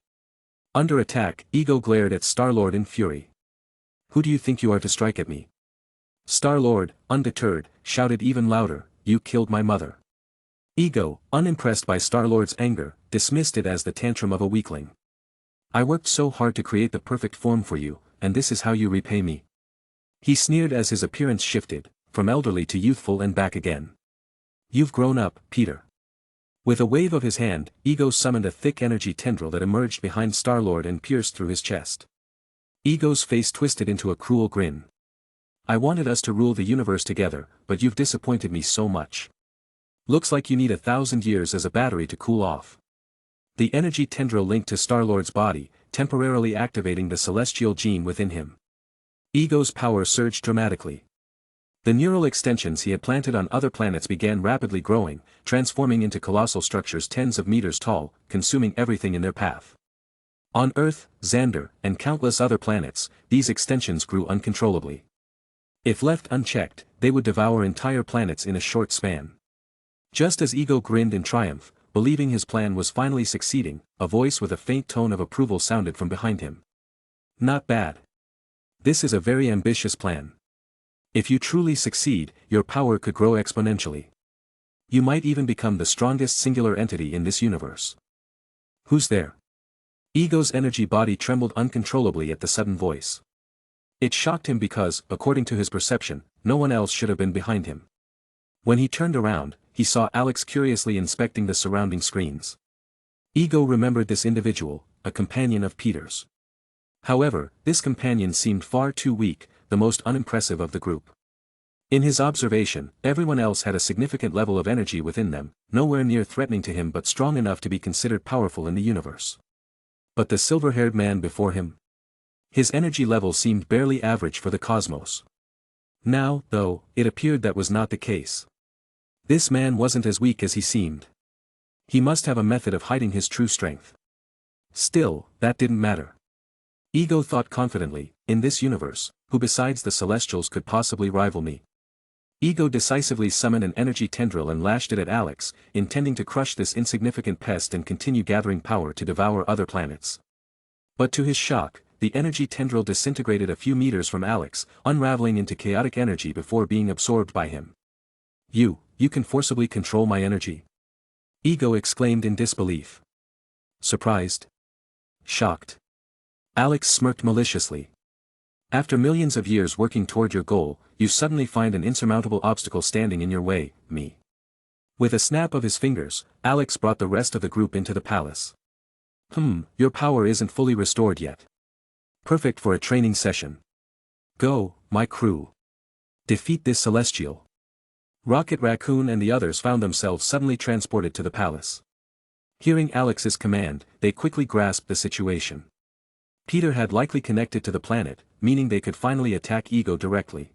Under attack, Ego glared at Star-Lord in fury. Who do you think you are to strike at me? Star-Lord, undeterred, shouted even louder, you killed my mother. Ego, unimpressed by Star-Lord's anger, dismissed it as the tantrum of a weakling. I worked so hard to create the perfect form for you, and this is how you repay me. He sneered as his appearance shifted, from elderly to youthful and back again. You've grown up, Peter. With a wave of his hand, Ego summoned a thick energy tendril that emerged behind Star-Lord and pierced through his chest. Ego's face twisted into a cruel grin. I wanted us to rule the universe together, but you've disappointed me so much. Looks like you need 1,000 years as a battery to cool off. The energy tendril linked to Star-Lord's body, temporarily activating the celestial gene within him. Ego's power surged dramatically. The neural extensions he had planted on other planets began rapidly growing, transforming into colossal structures tens of meters tall, consuming everything in their path. On Earth, Xander, and countless other planets, these extensions grew uncontrollably. If left unchecked, they would devour entire planets in a short span. Just as Ego grinned in triumph, believing his plan was finally succeeding, a voice with a faint tone of approval sounded from behind him. Not bad. This is a very ambitious plan. If you truly succeed, your power could grow exponentially. You might even become the strongest singular entity in this universe. Who's there? Ego's energy body trembled uncontrollably at the sudden voice. It shocked him because, according to his perception, no one else should have been behind him. When he turned around, he saw Alex curiously inspecting the surrounding screens. Ego remembered this individual, a companion of Peter's. However, this companion seemed far too weak, the most unimpressive of the group. In his observation, everyone else had a significant level of energy within them, nowhere near threatening to him but strong enough to be considered powerful in the universe. But the silver-haired man before him? His energy level seemed barely average for the cosmos. Now, though, it appeared that was not the case. This man wasn't as weak as he seemed. He must have a method of hiding his true strength. Still, that didn't matter. Ego thought confidently, in this universe, who besides the Celestials could possibly rival me? Ego decisively summoned an energy tendril and lashed it at Alex, intending to crush this insignificant pest and continue gathering power to devour other planets. But to his shock, the energy tendril disintegrated a few meters from Alex, unraveling into chaotic energy before being absorbed by him. You can forcibly control my energy? Ego exclaimed in disbelief. Surprised? Shocked? Alex smirked maliciously. After millions of years working toward your goal, you suddenly find an insurmountable obstacle standing in your way, me. With a snap of his fingers, Alex brought the rest of the group into the palace. Your power isn't fully restored yet. Perfect for a training session. Go, my crew. Defeat this celestial. Rocket Raccoon and the others found themselves suddenly transported to the palace. Hearing Alex's command, they quickly grasped the situation. Peter had likely connected to the planet, meaning they could finally attack Ego directly.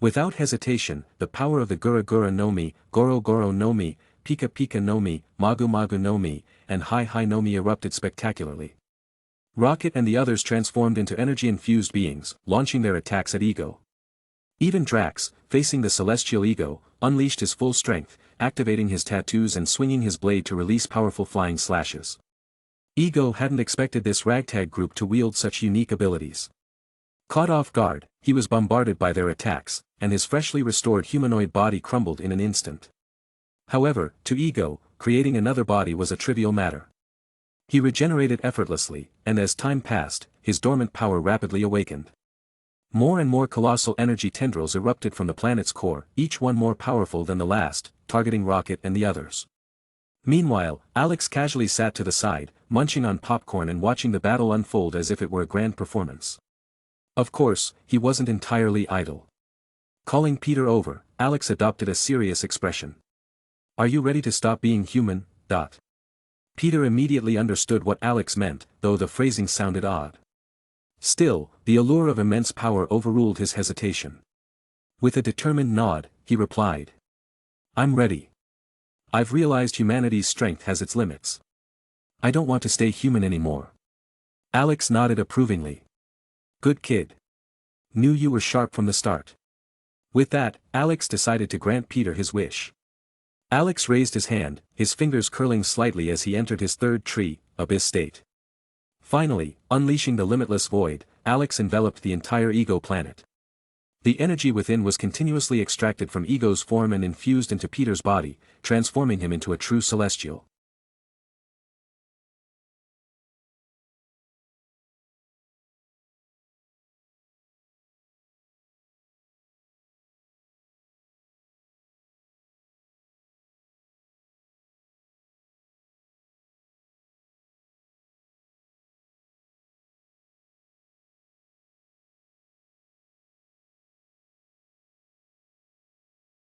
Without hesitation, the power of the Gura Gura no Mi, Goro Goro no Mi, Pika Pika no Mi, Magu Magu no Mi, and Hai Hai no Mi erupted spectacularly. Rocket and the others transformed into energy-infused beings, launching their attacks at Ego. Even Drax, facing the celestial Ego, unleashed his full strength, activating his tattoos and swinging his blade to release powerful flying slashes. Ego hadn't expected this ragtag group to wield such unique abilities. Caught off guard, he was bombarded by their attacks, and his freshly restored humanoid body crumbled in an instant. However, to Ego, creating another body was a trivial matter. He regenerated effortlessly, and as time passed, his dormant power rapidly awakened. More and more colossal energy tendrils erupted from the planet's core, each one more powerful than the last, targeting Rocket and the others. Meanwhile, Alex casually sat to the side, munching on popcorn and watching the battle unfold as if it were a grand performance. Of course, he wasn't entirely idle. Calling Peter over, Alex adopted a serious expression. "Are you ready to stop being human?" Peter immediately understood what Alex meant, though the phrasing sounded odd. Still, the allure of immense power overruled his hesitation. With a determined nod, he replied. "I'm ready. I've realized humanity's strength has its limits. I don't want to stay human anymore." Alex nodded approvingly. "Good kid. Knew you were sharp from the start." With that, Alex decided to grant Peter his wish. Alex raised his hand, his fingers curling slightly as he entered his third tree, Abyss State. Finally, unleashing the limitless void, Alex enveloped the entire Ego planet. The energy within was continuously extracted from Ego's form and infused into Peter's body, transforming him into a true celestial.